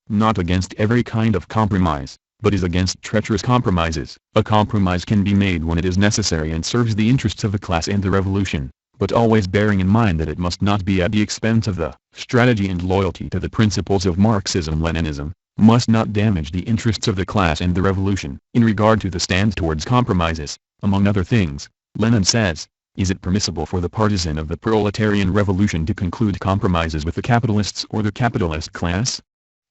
[SPEAKER 1] not against every kind of compromise, but is against treacherous compromises. A compromise can be made when it is necessary and serves the interests of the class and the revolution, but always bearing in mind that it must not be at the expense of the strategy, and loyalty to the principles of Marxism-Leninism must not damage the interests of the class and the revolution. In regard to the stand towards compromises, among other things, Lenin says, is it permissible for the partisan of the proletarian revolution to conclude compromises with the capitalists or the capitalist class?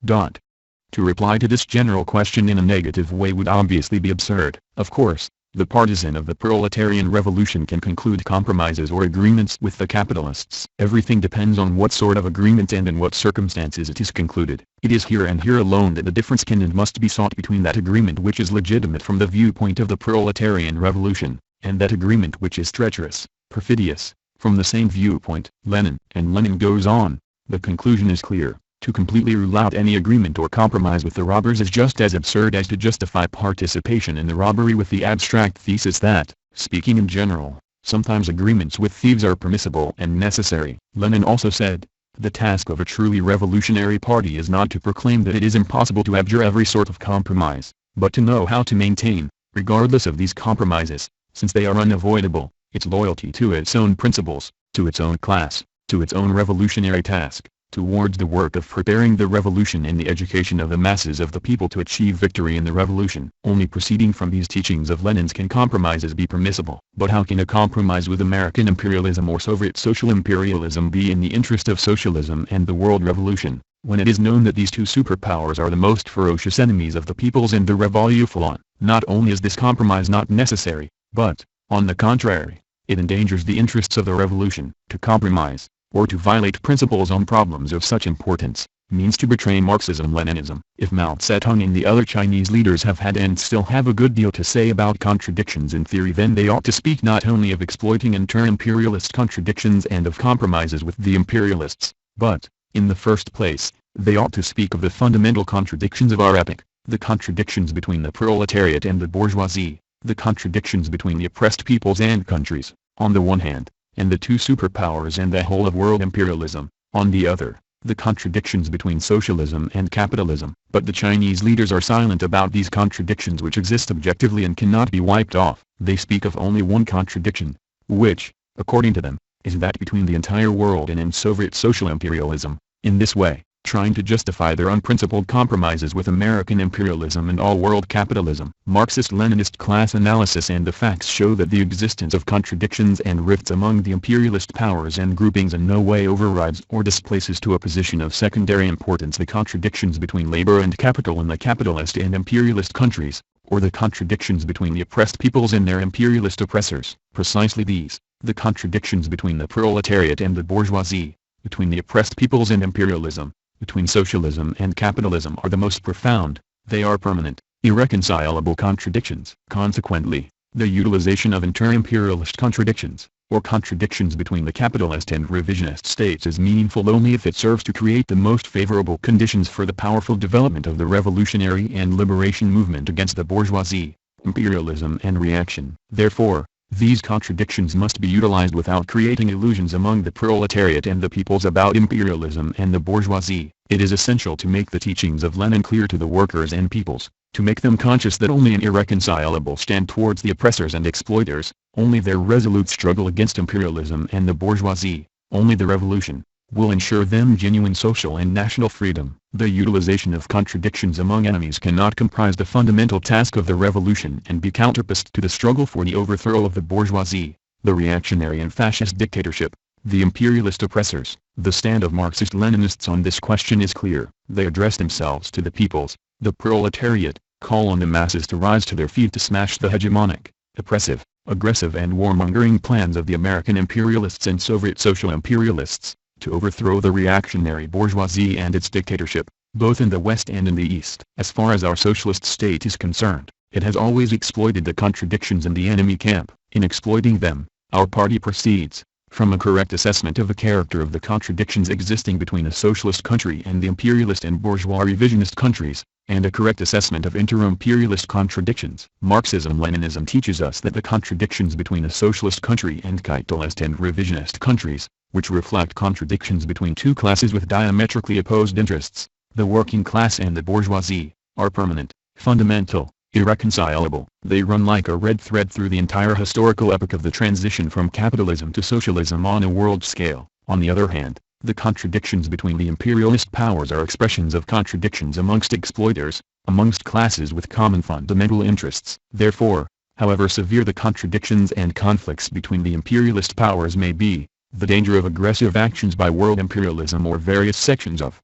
[SPEAKER 1] To reply to this general question in a negative way would obviously be absurd. Of course, the partisan of the proletarian revolution can conclude compromises or agreements with the capitalists. Everything depends on what sort of agreement and in what circumstances it is concluded. It is here and here alone that the difference can and must be sought between that agreement which is legitimate from the viewpoint of the proletarian revolution, and that agreement which is treacherous, perfidious, From the same viewpoint, Lenin goes on, the conclusion is clear. To completely rule out any agreement or compromise with the robbers is just as absurd as to justify participation in the robbery with the abstract thesis that, speaking in general, sometimes agreements with thieves are permissible and necessary. Lenin also said, the task of a truly revolutionary party is not to proclaim that it is impossible to abjure every sort of compromise, but to know how to maintain, regardless of these compromises, since they are unavoidable, its loyalty to its own principles, to its own class, to its own revolutionary task, towards the work of preparing the revolution and the education of the masses of the people to achieve victory in the revolution. Only proceeding from these teachings of Lenin's can compromises be permissible. But how can a compromise with American imperialism or Soviet social imperialism be in the interest of socialism and the world revolution, when it is known that these two superpowers are the most ferocious enemies of the peoples in the Revolution? Not only is this compromise not necessary, but, on the contrary, it endangers the interests of the revolution. To compromise, or to violate principles on problems of such importance, means to betray Marxism-Leninism. If Mao Zedong and the other Chinese leaders have had and still have a good deal to say about contradictions in theory, then they ought to speak not only of exploiting inter-imperialist contradictions and of compromises with the imperialists, but, in the first place, they ought to speak of the fundamental contradictions of our epoch, the contradictions between the proletariat and the bourgeoisie, the contradictions between the oppressed peoples and countries, on the one hand, and the two superpowers and the whole of world imperialism, on the other, the contradictions between socialism and capitalism. But the Chinese leaders are silent about these contradictions which exist objectively and cannot be wiped off. They speak of only one contradiction, which, according to them, is that between the entire world and in Soviet social imperialism. In this way, trying to justify their unprincipled compromises with American imperialism and all-world capitalism. Marxist-Leninist class analysis and the facts show that the existence of contradictions and rifts among the imperialist powers and groupings in no way overrides or displaces to a position of secondary importance the contradictions between labor and capital in the capitalist and imperialist countries, or the contradictions between the oppressed peoples and their imperialist oppressors. Precisely these, the contradictions between the proletariat and the bourgeoisie, between the oppressed peoples and imperialism, between socialism and capitalism are the most profound. They are permanent, irreconcilable contradictions. Consequently, the utilization of inter-imperialist contradictions, or contradictions between the capitalist and revisionist states is meaningful only if it serves to create the most favorable conditions for the powerful development of the revolutionary and liberation movement against the bourgeoisie, imperialism and reaction. Therefore, these contradictions must be utilized without creating illusions among the proletariat and the peoples about imperialism and the bourgeoisie. It is essential to make the teachings of Lenin clear to the workers and peoples, to make them conscious that only an irreconcilable stand towards the oppressors and exploiters, only their resolute struggle against imperialism and the bourgeoisie, only the revolution, will ensure them genuine social and national freedom. The utilization of contradictions among enemies cannot comprise the fundamental task of the revolution and be counterpoised to the struggle for the overthrow of the bourgeoisie, the reactionary and fascist dictatorship, the imperialist oppressors. The stand of Marxist-Leninists on this question is clear. They address themselves to the peoples, the proletariat, call on the masses to rise to their feet to smash the hegemonic, oppressive, aggressive and warmongering plans of the American imperialists and Soviet social imperialists, to overthrow the reactionary bourgeoisie and its dictatorship, both in the West and in the East. As far as our socialist state is concerned, it has always exploited the contradictions in the enemy camp. In exploiting them, our party proceeds from a correct assessment of the character of the contradictions existing between a socialist country and the imperialist and bourgeois revisionist countries, and a correct assessment of inter-imperialist contradictions. Marxism-Leninism teaches us that the contradictions between a socialist country and capitalist and revisionist countries, which reflect contradictions between two classes with diametrically opposed interests, the working class and the bourgeoisie, are permanent, fundamental, irreconcilable. They run like a red thread through the entire historical epoch of the transition from capitalism to socialism on a world scale. On the other hand, the contradictions between the imperialist powers are expressions of contradictions amongst exploiters, amongst classes with common fundamental interests. Therefore, however severe the contradictions and conflicts between the imperialist powers may be, the danger of aggressive actions by world imperialism or various sections of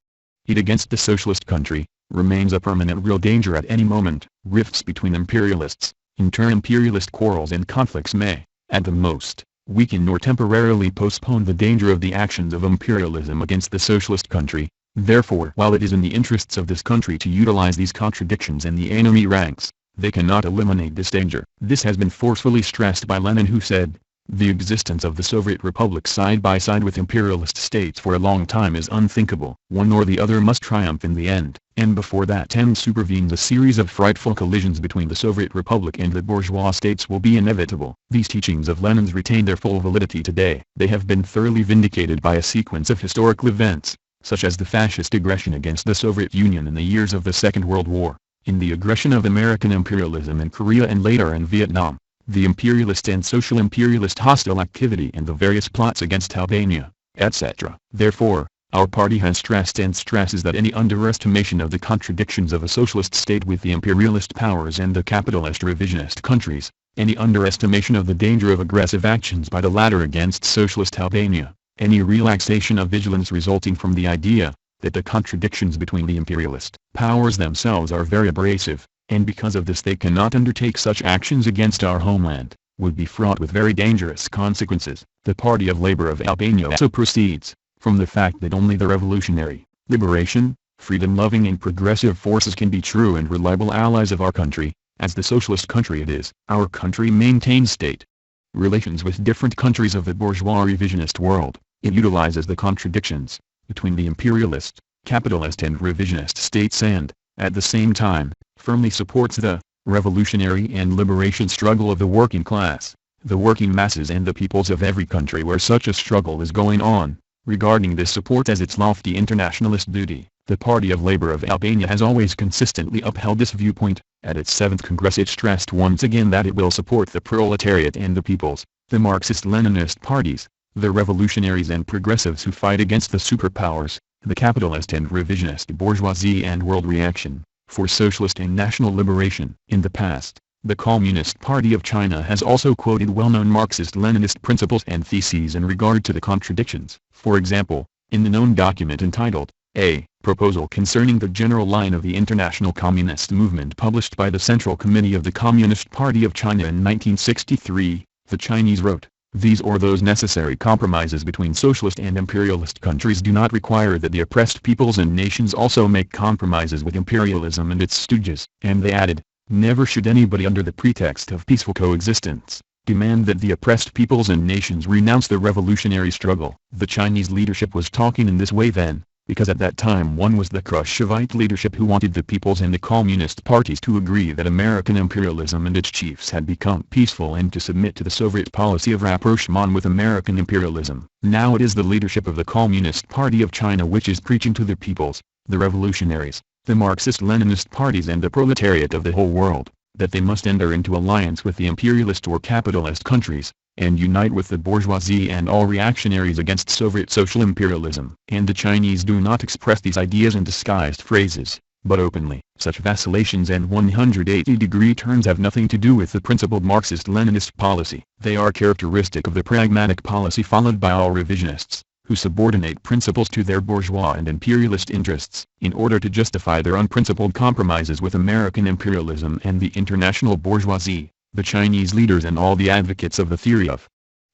[SPEAKER 1] it against the socialist country, remains a permanent real danger at any moment. Rifts between imperialists, inter-imperialist quarrels and conflicts may, at the most, weaken or temporarily postpone the danger of the actions of imperialism against the socialist country. Therefore, while it is in the interests of this country to utilize these contradictions in the enemy ranks, they cannot eliminate this danger. This has been forcefully stressed by Lenin, who said, The existence of the Soviet Republic side by side with imperialist states for a long time is unthinkable. One or the other must triumph in the end, and before that end supervenes a series of frightful collisions between the Soviet Republic and the bourgeois states will be inevitable. These teachings of Lenin's retain their full validity today. They have been thoroughly vindicated by a sequence of historical events, such as the fascist aggression against the Soviet Union in the years of the Second World War, in the aggression of American imperialism in Korea and later in Vietnam, the imperialist and social imperialist hostile activity and the various plots against Albania, etc. Therefore, our party has stressed and stresses that any underestimation of the contradictions of a socialist state with the imperialist powers and the capitalist revisionist countries, any underestimation of the danger of aggressive actions by the latter against socialist Albania, any relaxation of vigilance resulting from the idea that the contradictions between the imperialist powers themselves are very abrasive, and because of this they cannot undertake such actions against our homeland, would be fraught with very dangerous consequences. The Party of Labor of Albania also proceeds from the fact that only the revolutionary, liberation, freedom-loving and progressive forces can be true and reliable allies of our country, as the socialist country it is. Our country maintains state relations with different countries of the bourgeois revisionist world. It utilizes the contradictions between the imperialist, capitalist and revisionist states and, at the same time, firmly supports the revolutionary and liberation struggle of the working class, the working masses and the peoples of every country where such a struggle is going on. Regarding this support as its lofty internationalist duty, the Party of Labor of Albania has always consistently upheld this viewpoint. At its 7th Congress it stressed once again that it will support the proletariat and the peoples, the Marxist-Leninist parties, the revolutionaries and progressives who fight against the superpowers, the capitalist and revisionist bourgeoisie and world reaction, for socialist and national liberation. In the past, the Communist Party of China has also quoted well-known Marxist-Leninist principles and theses in regard to the contradictions. For example, in the known document entitled, A Proposal Concerning the General Line of the International Communist Movement published by the Central Committee of the Communist Party of China in 1963, the Chinese wrote, "These or those necessary compromises between socialist and imperialist countries do not require that the oppressed peoples and nations also make compromises with imperialism and its stooges." And they added, "Never should anybody under the pretext of peaceful coexistence demand that the oppressed peoples and nations renounce the revolutionary struggle." The Chinese leadership was talking in this way then, because at that time one was the Khrushchevite leadership who wanted the peoples and the communist parties to agree that American imperialism and its chiefs had become peaceful and to submit to the Soviet policy of rapprochement with American imperialism. Now it is the leadership of the Communist Party of China which is preaching to the peoples, the revolutionaries, the Marxist-Leninist parties and the proletariat of the whole world, that they must enter into alliance with the imperialist or capitalist countries, and unite with the bourgeoisie and all reactionaries against Soviet social imperialism. And the Chinese do not express these ideas in disguised phrases, but openly. Such vacillations and 180-degree turns have nothing to do with the principled Marxist-Leninist policy. They are characteristic of the pragmatic policy followed by all revisionists, who subordinate principles to their bourgeois and imperialist interests. In order to justify their unprincipled compromises with American imperialism and the international bourgeoisie, the Chinese leaders and all the advocates of the theory of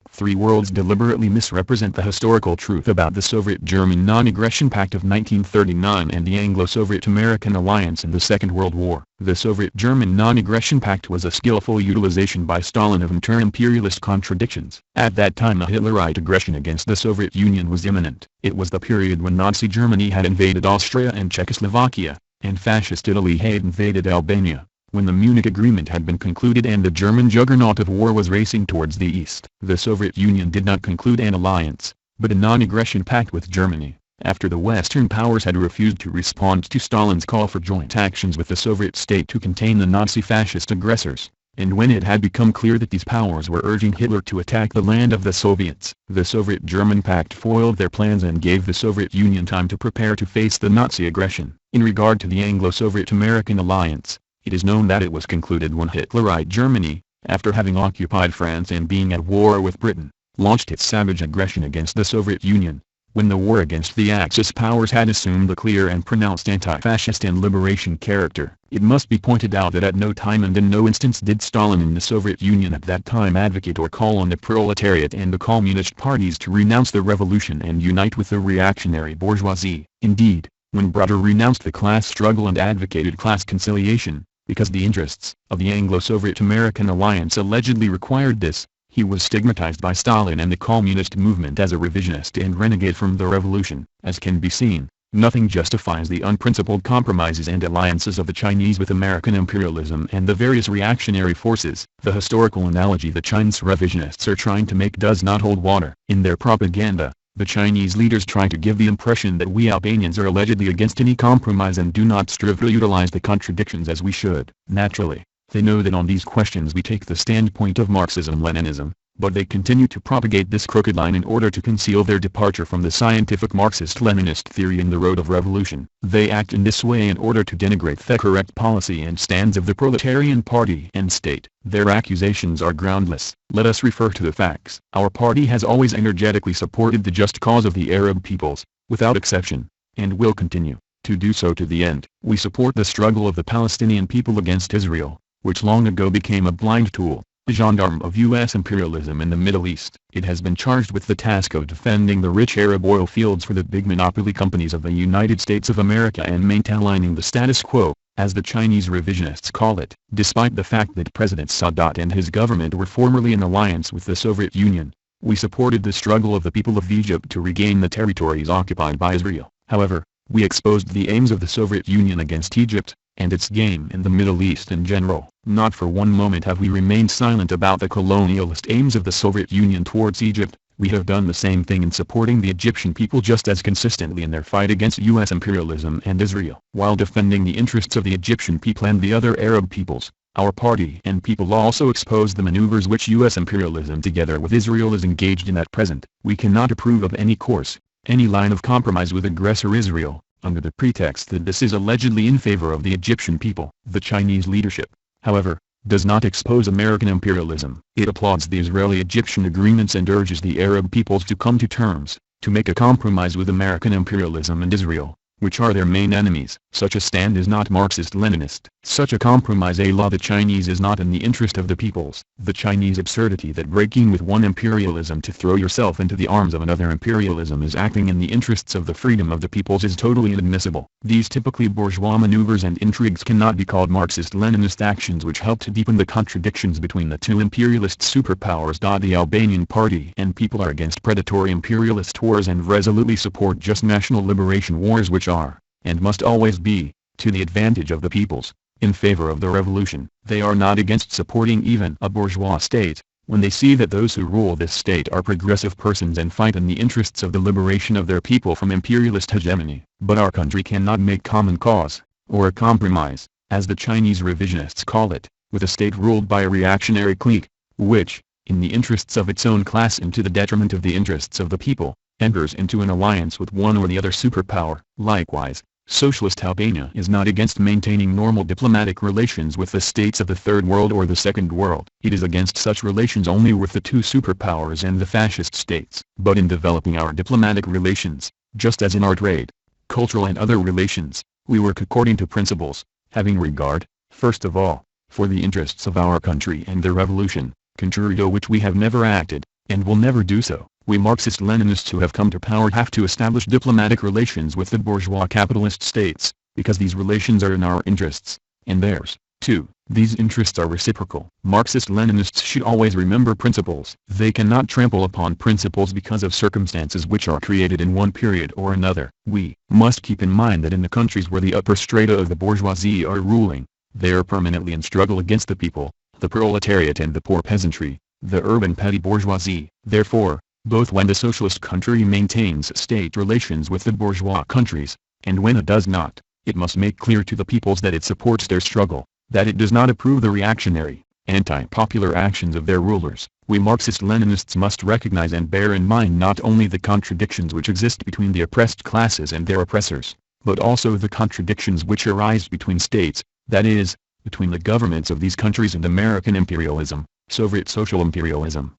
[SPEAKER 1] three worlds deliberately misrepresent the historical truth about the Soviet-German Non-Aggression Pact of 1939 and the Anglo-Soviet-American alliance in the Second World War. The Soviet-German Non-Aggression Pact was a skillful utilization by Stalin of inter-imperialist contradictions. At that time a Hitlerite aggression against the Soviet Union was imminent. It was the period when Nazi Germany had invaded Austria and Czechoslovakia, and Fascist Italy had invaded Albania, when the Munich Agreement had been concluded and the German juggernaut of war was racing towards the east. The Soviet Union did not conclude an alliance, but a non-aggression pact with Germany, after the Western powers had refused to respond to Stalin's call for joint actions with the Soviet state to contain the Nazi-fascist aggressors, and when it had become clear that these powers were urging Hitler to attack the land of the Soviets. The Soviet-German pact foiled their plans and gave the Soviet Union time to prepare to face the Nazi aggression. In regard to the Anglo-Soviet-American alliance, it is known that it was concluded when Hitlerite Germany, after having occupied France and being at war with Britain, launched its savage aggression against the Soviet Union. When the war against the Axis powers had assumed a clear and pronounced anti-fascist and liberation character, it must be pointed out that at no time and in no instance did Stalin and the Soviet Union at that time advocate or call on the proletariat and the communist parties to renounce the revolution and unite with the reactionary bourgeoisie. Indeed, when Brother renounced the class struggle and advocated class conciliation, because the interests of the Anglo-Soviet-American alliance allegedly required this, He was stigmatized by Stalin and the communist movement as a revisionist and renegade from the revolution. As can be seen, nothing justifies the unprincipled compromises and alliances of the Chinese with American imperialism and the various reactionary forces. The historical analogy the Chinese revisionists are trying to make does not hold water. In their propaganda, the Chinese leaders try to give the impression that we Albanians are allegedly against any compromise and do not strive to utilize the contradictions as we should. Naturally, they know that on these questions we take the standpoint of Marxism-Leninism, but they continue to propagate this crooked line in order to conceal their departure from the scientific Marxist-Leninist theory in the road of revolution. They act in this way in order to denigrate the correct policy and stands of the proletarian party and state. Their accusations are groundless. Let us refer to the facts. Our party has always energetically supported the just cause of the Arab peoples, without exception, and will continue to do so to the end. We support the struggle of the Palestinian people against Israel, which long ago became a blind tool, the gendarme of U.S. imperialism in the Middle East. It has been charged with the task of defending the rich Arab oil fields for the big monopoly companies of the United States of America and maintaining the status quo, as the Chinese revisionists call it. Despite the fact that President Sadat and his government were formerly in alliance with the Soviet Union, we supported the struggle of the people of Egypt to regain the territories occupied by Israel. However, we exposed the aims of the Soviet Union against Egypt, and its game in the Middle East in general. Not for one moment have we remained silent about the colonialist aims of the Soviet Union towards Egypt. We have done the same thing in supporting the Egyptian people just as consistently in their fight against U.S. imperialism and Israel. While defending the interests of the Egyptian people and the other Arab peoples, our party and people also expose the maneuvers which U.S. imperialism together with Israel is engaged in at present. We cannot approve of any course, any line of compromise with aggressor Israel, under the pretext that this is allegedly in favor of the Egyptian people. The Chinese leadership, however, does not expose American imperialism. It applauds the Israeli-Egyptian agreements and urges the Arab peoples to come to terms, to make a compromise with American imperialism and Israel, which are their main enemies. Such a stand is not Marxist-Leninist. Such a compromise the Chinese is not in the interest of the peoples. The Chinese absurdity that breaking with one imperialism to throw yourself into the arms of another imperialism is acting in the interests of the freedom of the peoples is totally inadmissible. These typically bourgeois maneuvers and intrigues cannot be called Marxist-Leninist actions which help to deepen the contradictions between the two imperialist superpowers. The Albanian party and people are against predatory imperialist wars and resolutely support just national liberation wars which are, and must always be, to the advantage of the peoples, in favor of the revolution. They are not against supporting even a bourgeois state, when they see that those who rule this state are progressive persons and fight in the interests of the liberation of their people from imperialist hegemony. But our country cannot make common cause, or a compromise, as the Chinese revisionists call it, with a state ruled by a reactionary clique, which, in the interests of its own class and to the detriment of the interests of the people, enters into an alliance with one or the other superpower. Likewise, Socialist Albania is not against maintaining normal diplomatic relations with the states of the Third World or the Second World. It is against such relations only with the two superpowers and the fascist states. But in developing our diplomatic relations, just as in our trade, cultural and other relations, we work according to principles, having regard, first of all, for the interests of our country and the revolution, contrary to which we have never acted, and will never do so. We Marxist-Leninists who have come to power have to establish diplomatic relations with the bourgeois capitalist states, because these relations are in our interests, and theirs, too. These interests are reciprocal. Marxist-Leninists should always remember principles. They cannot trample upon principles because of circumstances which are created in one period or another. We must keep in mind that in the countries where the upper strata of the bourgeoisie are ruling, they are permanently in struggle against the people, the proletariat and the poor peasantry, the urban petty bourgeoisie. Therefore, both when the socialist country maintains state relations with the bourgeois countries, and when it does not, it must make clear to the peoples that it supports their struggle, that it does not approve the reactionary, anti-popular actions of their rulers. We Marxist-Leninists must recognize and bear in mind not only the contradictions which exist between the oppressed classes and their oppressors, but also the contradictions which arise between states, that is, between the governments of these countries and American imperialism, Soviet social imperialism,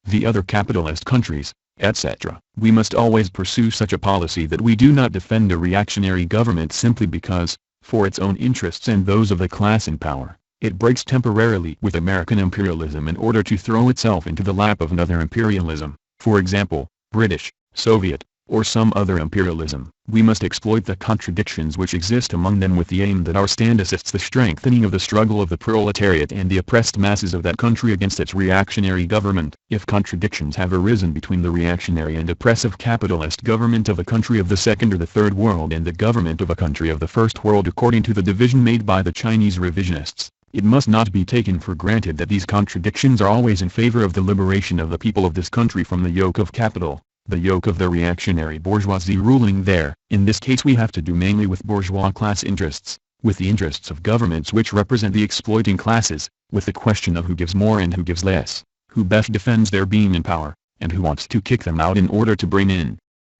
[SPEAKER 1] the other capitalist countries, etc. We must always pursue such a policy that we do not defend a reactionary government simply because, for its own interests and those of the class in power, it breaks temporarily with American imperialism in order to throw itself into the lap of another imperialism, for example, British, Soviet, or some other imperialism. We must exploit the contradictions which exist among them with the aim that our stand assists the strengthening of the struggle of the proletariat and the oppressed masses of that country against its reactionary government. If contradictions have arisen between the reactionary and oppressive capitalist government of a country of the second or the third world and the government of a country of the first world according to the division made by the Chinese revisionists, it must not be taken for granted that these contradictions are always in favor of the liberation of the people of this country from the yoke of capital, the yoke of the reactionary bourgeoisie ruling there. In this case we have to do mainly with bourgeois class interests, with the interests of governments which represent the exploiting classes, with the question of who gives more and who gives less, who best defends their being in power, and who wants to kick them out in order to bring in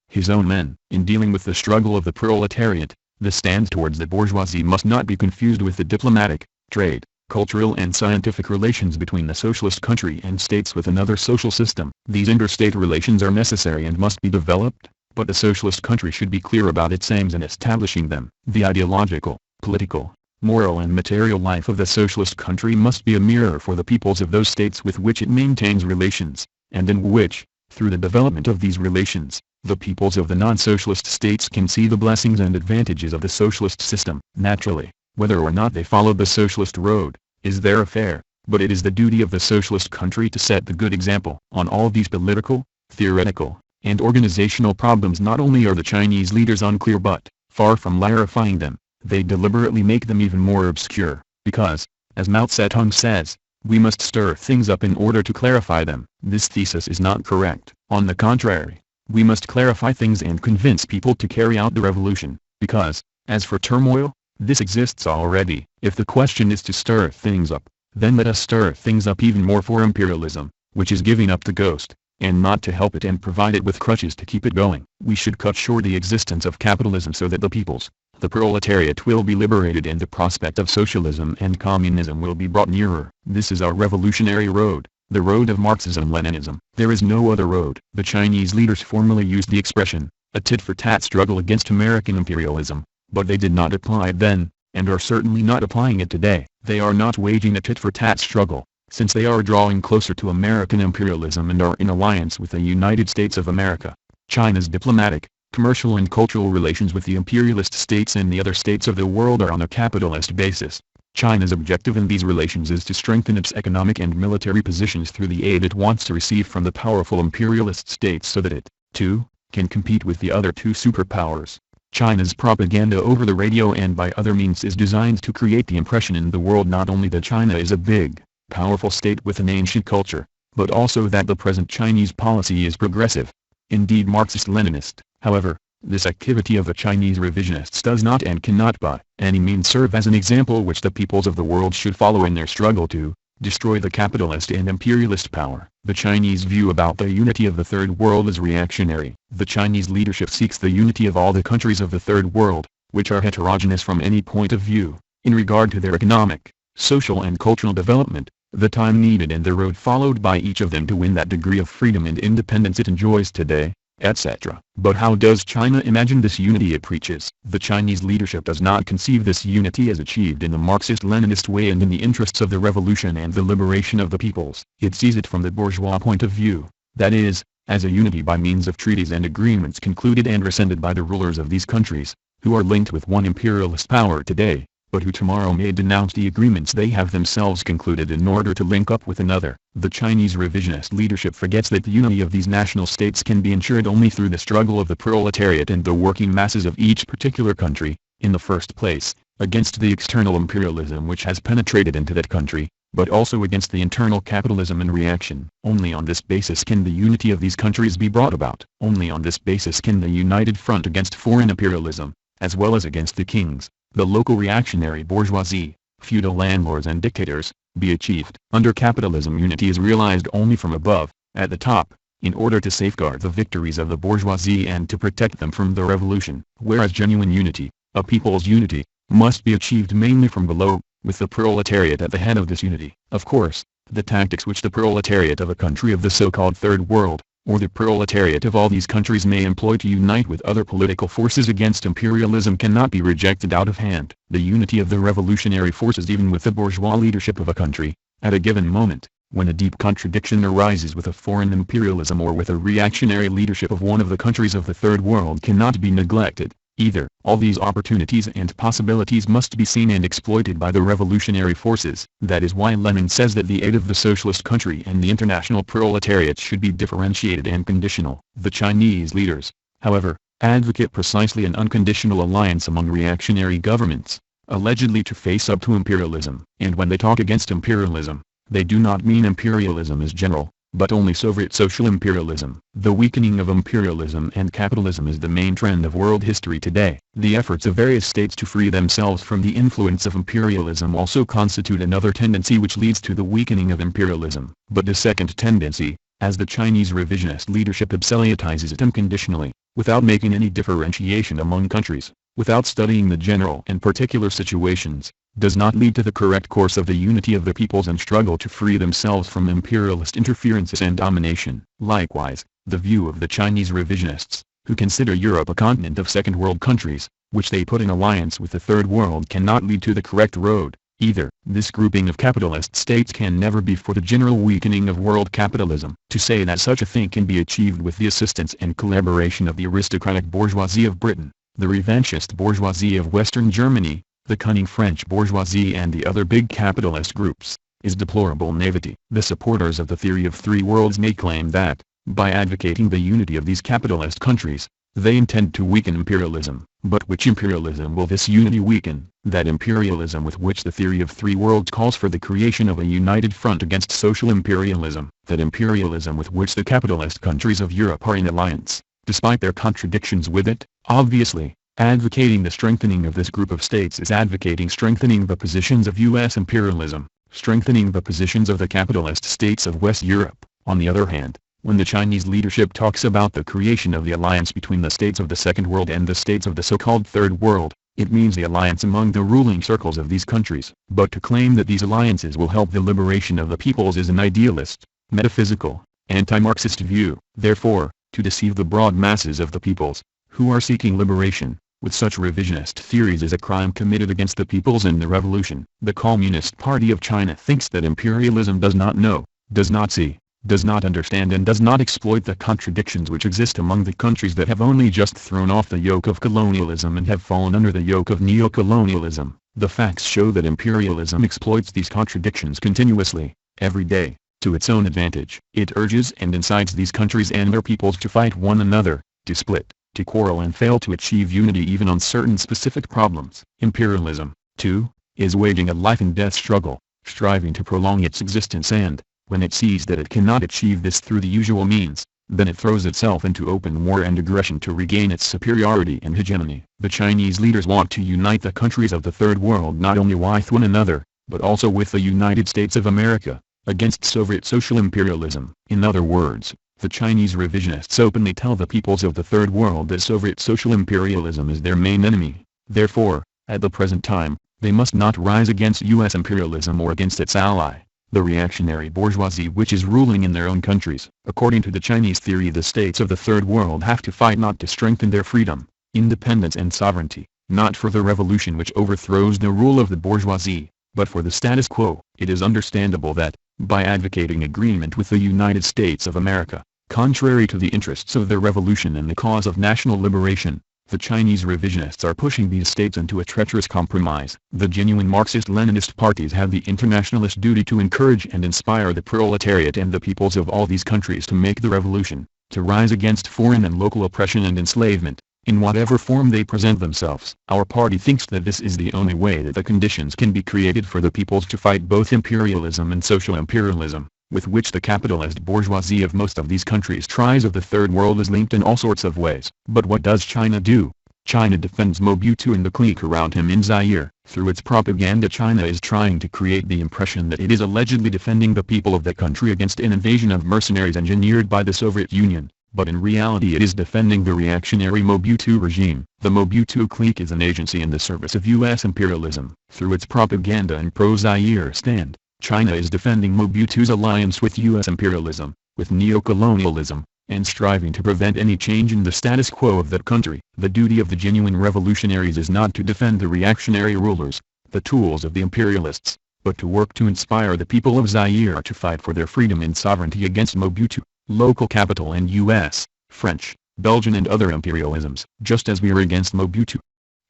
[SPEAKER 1] his own men. In dealing with the struggle of the proletariat, the stand towards the bourgeoisie must not be confused with the diplomatic, trade, cultural and scientific relations between the socialist country and states with another social system. These interstate relations are necessary and must be developed, but the socialist country should be clear about its aims in establishing them. The ideological, political, moral and material life of the socialist country must be a mirror for the peoples of those states with which it maintains relations, and in which, through the development of these relations, the peoples of the non-socialist states can see the blessings and advantages of the socialist system. Naturally, whether or not they follow the socialist road, is their affair, but it is the duty of the socialist country to set the good example. On all these political, theoretical, and organizational problems not only are the Chinese leaders unclear but, far from clarifying them, they deliberately make them even more obscure, because, as Mao Zedong says, we must stir things up in order to clarify them. This thesis is not correct. On the contrary, we must clarify things and convince people to carry out the revolution, because, as for turmoil, this exists already. If the question is to stir things up, then let us stir things up even more for imperialism, which is giving up the ghost, and not to help it and provide it with crutches to keep it going. We should cut short the existence of capitalism so that the peoples, the proletariat will be liberated and the prospect of socialism and communism will be brought nearer. This is our revolutionary road, the road of Marxism Leninism. There is no other road. The Chinese leaders formerly used the expression, a tit-for-tat struggle against American imperialism, but they did not apply it then, and are certainly not applying it today. They are not waging a tit-for-tat struggle, since they are drawing closer to American imperialism and are in alliance with the United States of America. China's diplomatic, commercial and cultural relations with the imperialist states and the other states of the world are on a capitalist basis. China's objective in these relations is to strengthen its economic and military positions through the aid it wants to receive from the powerful imperialist states so that it, too, can compete with the other two superpowers. China's propaganda over the radio and by other means is designed to create the impression in the world not only that China is a big, powerful state with an ancient culture, but also that the present Chinese policy is progressive, indeed Marxist-Leninist. However, this activity of the Chinese revisionists does not and cannot by any means serve as an example which the peoples of the world should follow in their struggle to destroy the capitalist and imperialist power. The Chinese view about the unity of the Third World is reactionary. The Chinese leadership seeks the unity of all the countries of the Third World, which are heterogeneous from any point of view, in regard to their economic, social and cultural development, the time needed and the road followed by each of them to win that degree of freedom and independence it enjoys today, etc. But how does China imagine this unity it preaches? The Chinese leadership does not conceive this unity as achieved in the Marxist-Leninist way and in the interests of the revolution and the liberation of the peoples. It sees it from the bourgeois point of view, that is, as a unity by means of treaties and agreements concluded and rescinded by the rulers of these countries, who are linked with one imperialist power today, but who tomorrow may denounce the agreements they have themselves concluded in order to link up with another. The Chinese revisionist leadership forgets that the unity of these national states can be ensured only through the struggle of the proletariat and the working masses of each particular country, in the first place, against the external imperialism which has penetrated into that country, but also against the internal capitalism and reaction. Only on this basis can the unity of these countries be brought about. Only on this basis can the united front against foreign imperialism, as well as against the kings, the local reactionary bourgeoisie, feudal landlords and dictators, be achieved. Under capitalism unity is realized only from above, at the top, in order to safeguard the victories of the bourgeoisie and to protect them from the revolution. Whereas genuine unity, a people's unity, must be achieved mainly from below, with the proletariat at the head of this unity. Of course, the tactics which the proletariat of a country of the so-called Third World, or the proletariat of all these countries may employ to unite with other political forces against imperialism cannot be rejected out of hand. The unity of the revolutionary forces even with the bourgeois leadership of a country, at a given moment, When a deep contradiction arises with a foreign imperialism or with a reactionary leadership of one of the countries of the Third World cannot be neglected, either. All these opportunities and possibilities must be seen and exploited by the revolutionary forces. That is why Lenin says that the aid of the socialist country and the international proletariat should be differentiated and conditional. The Chinese leaders, however, advocate precisely an unconditional alliance among reactionary governments, allegedly to face up to imperialism. And when they talk against imperialism, they do not mean imperialism as general, but only Soviet social imperialism. The weakening of imperialism and capitalism is the main trend of world history today. The efforts of various states to free themselves from the influence of imperialism also constitute another tendency which leads to the weakening of imperialism. But the second tendency, as the Chinese revisionist leadership absolutizes it unconditionally, without making any differentiation among countries, without studying the general and particular situations, does not lead to the correct course of the unity of the peoples and struggle to free themselves from imperialist interferences and domination. Likewise, the view of the Chinese revisionists, who consider Europe a continent of second world countries, which they put in alliance with the third world, cannot lead to the correct road, either. This grouping of capitalist states can never be for the general weakening of world capitalism. To say that such a thing can be achieved with the assistance and collaboration of the aristocratic bourgeoisie of Britain, the revanchist bourgeoisie of Western Germany, the cunning French bourgeoisie and the other big capitalist groups, is deplorable naivety. The supporters of the theory of three worlds may claim that, by advocating the unity of these capitalist countries, they intend to weaken imperialism. But which imperialism will this unity weaken? That imperialism with which the theory of three worlds calls for the creation of a united front against social imperialism. That imperialism with which the capitalist countries of Europe are in alliance, despite their contradictions with it. Obviously, advocating the strengthening of this group of states is advocating strengthening the positions of U.S. imperialism, strengthening the positions of the capitalist states of West Europe. On the other hand, when the Chinese leadership talks about the creation of the alliance between the states of the Second World and the states of the so-called Third World, it means the alliance among the ruling circles of these countries. But to claim that these alliances will help the liberation of the peoples is an idealist, metaphysical, anti-Marxist view. Therefore, to deceive the broad masses of the peoples, who are seeking liberation, with such revisionist theories is a crime committed against the peoples and the revolution. The Communist Party of China thinks that imperialism does not know, does not see, does not understand and does not exploit the contradictions which exist among the countries that have only just thrown off the yoke of colonialism and have fallen under the yoke of neo-colonialism. The facts show that imperialism exploits these contradictions continuously, every day, to its own advantage. It urges and incites these countries and their peoples to fight one another, to split, to quarrel and fail to achieve unity even on certain specific problems. Imperialism, too, is waging a life-and-death struggle, striving to prolong its existence and, when it sees that it cannot achieve this through the usual means, then it throws itself into open war and aggression to regain its superiority and hegemony. The Chinese leaders want to unite the countries of the Third World not only with one another, but also with the United States of America, against Soviet social imperialism. In other words, the Chinese revisionists openly tell the peoples of the Third World that Soviet social imperialism is their main enemy. Therefore, at the present time, they must not rise against U.S. imperialism or against its ally, the reactionary bourgeoisie which is ruling in their own countries. According to the Chinese theory, the states of the Third World have to fight not to strengthen their freedom, independence and sovereignty, not for the revolution which overthrows the rule of the bourgeoisie, but for the status quo. It is understandable that, by advocating agreement with the United States of America, contrary to the interests of the revolution and the cause of national liberation, the Chinese revisionists are pushing these states into a treacherous compromise. The genuine Marxist-Leninist parties have the internationalist duty to encourage and inspire the proletariat and the peoples of all these countries to make the revolution, to rise against foreign and local oppression and enslavement, in whatever form they present themselves. Our party thinks that this is the only way that the conditions can be created for the peoples to fight both imperialism and social imperialism, with which the capitalist bourgeoisie of most of these countries tries of the Third World is linked in all sorts of ways. But what does China do? China defends Mobutu and the clique around him in Zaire. Through its propaganda, China is trying to create the impression that it is allegedly defending the people of that country against an invasion of mercenaries engineered by the Soviet Union. But in reality it is defending the reactionary Mobutu regime. The Mobutu clique is an agency in the service of U.S. imperialism. Through its propaganda and pro-Zaire stand, China is defending Mobutu's alliance with U.S. imperialism, with neo-colonialism, and striving to prevent any change in the status quo of that country. The duty of the genuine revolutionaries is not to defend the reactionary rulers, the tools of the imperialists, but to work to inspire the people of Zaire to fight for their freedom and sovereignty against Mobutu, local capital and US, French, Belgian and other imperialisms, just as we are against Mobutu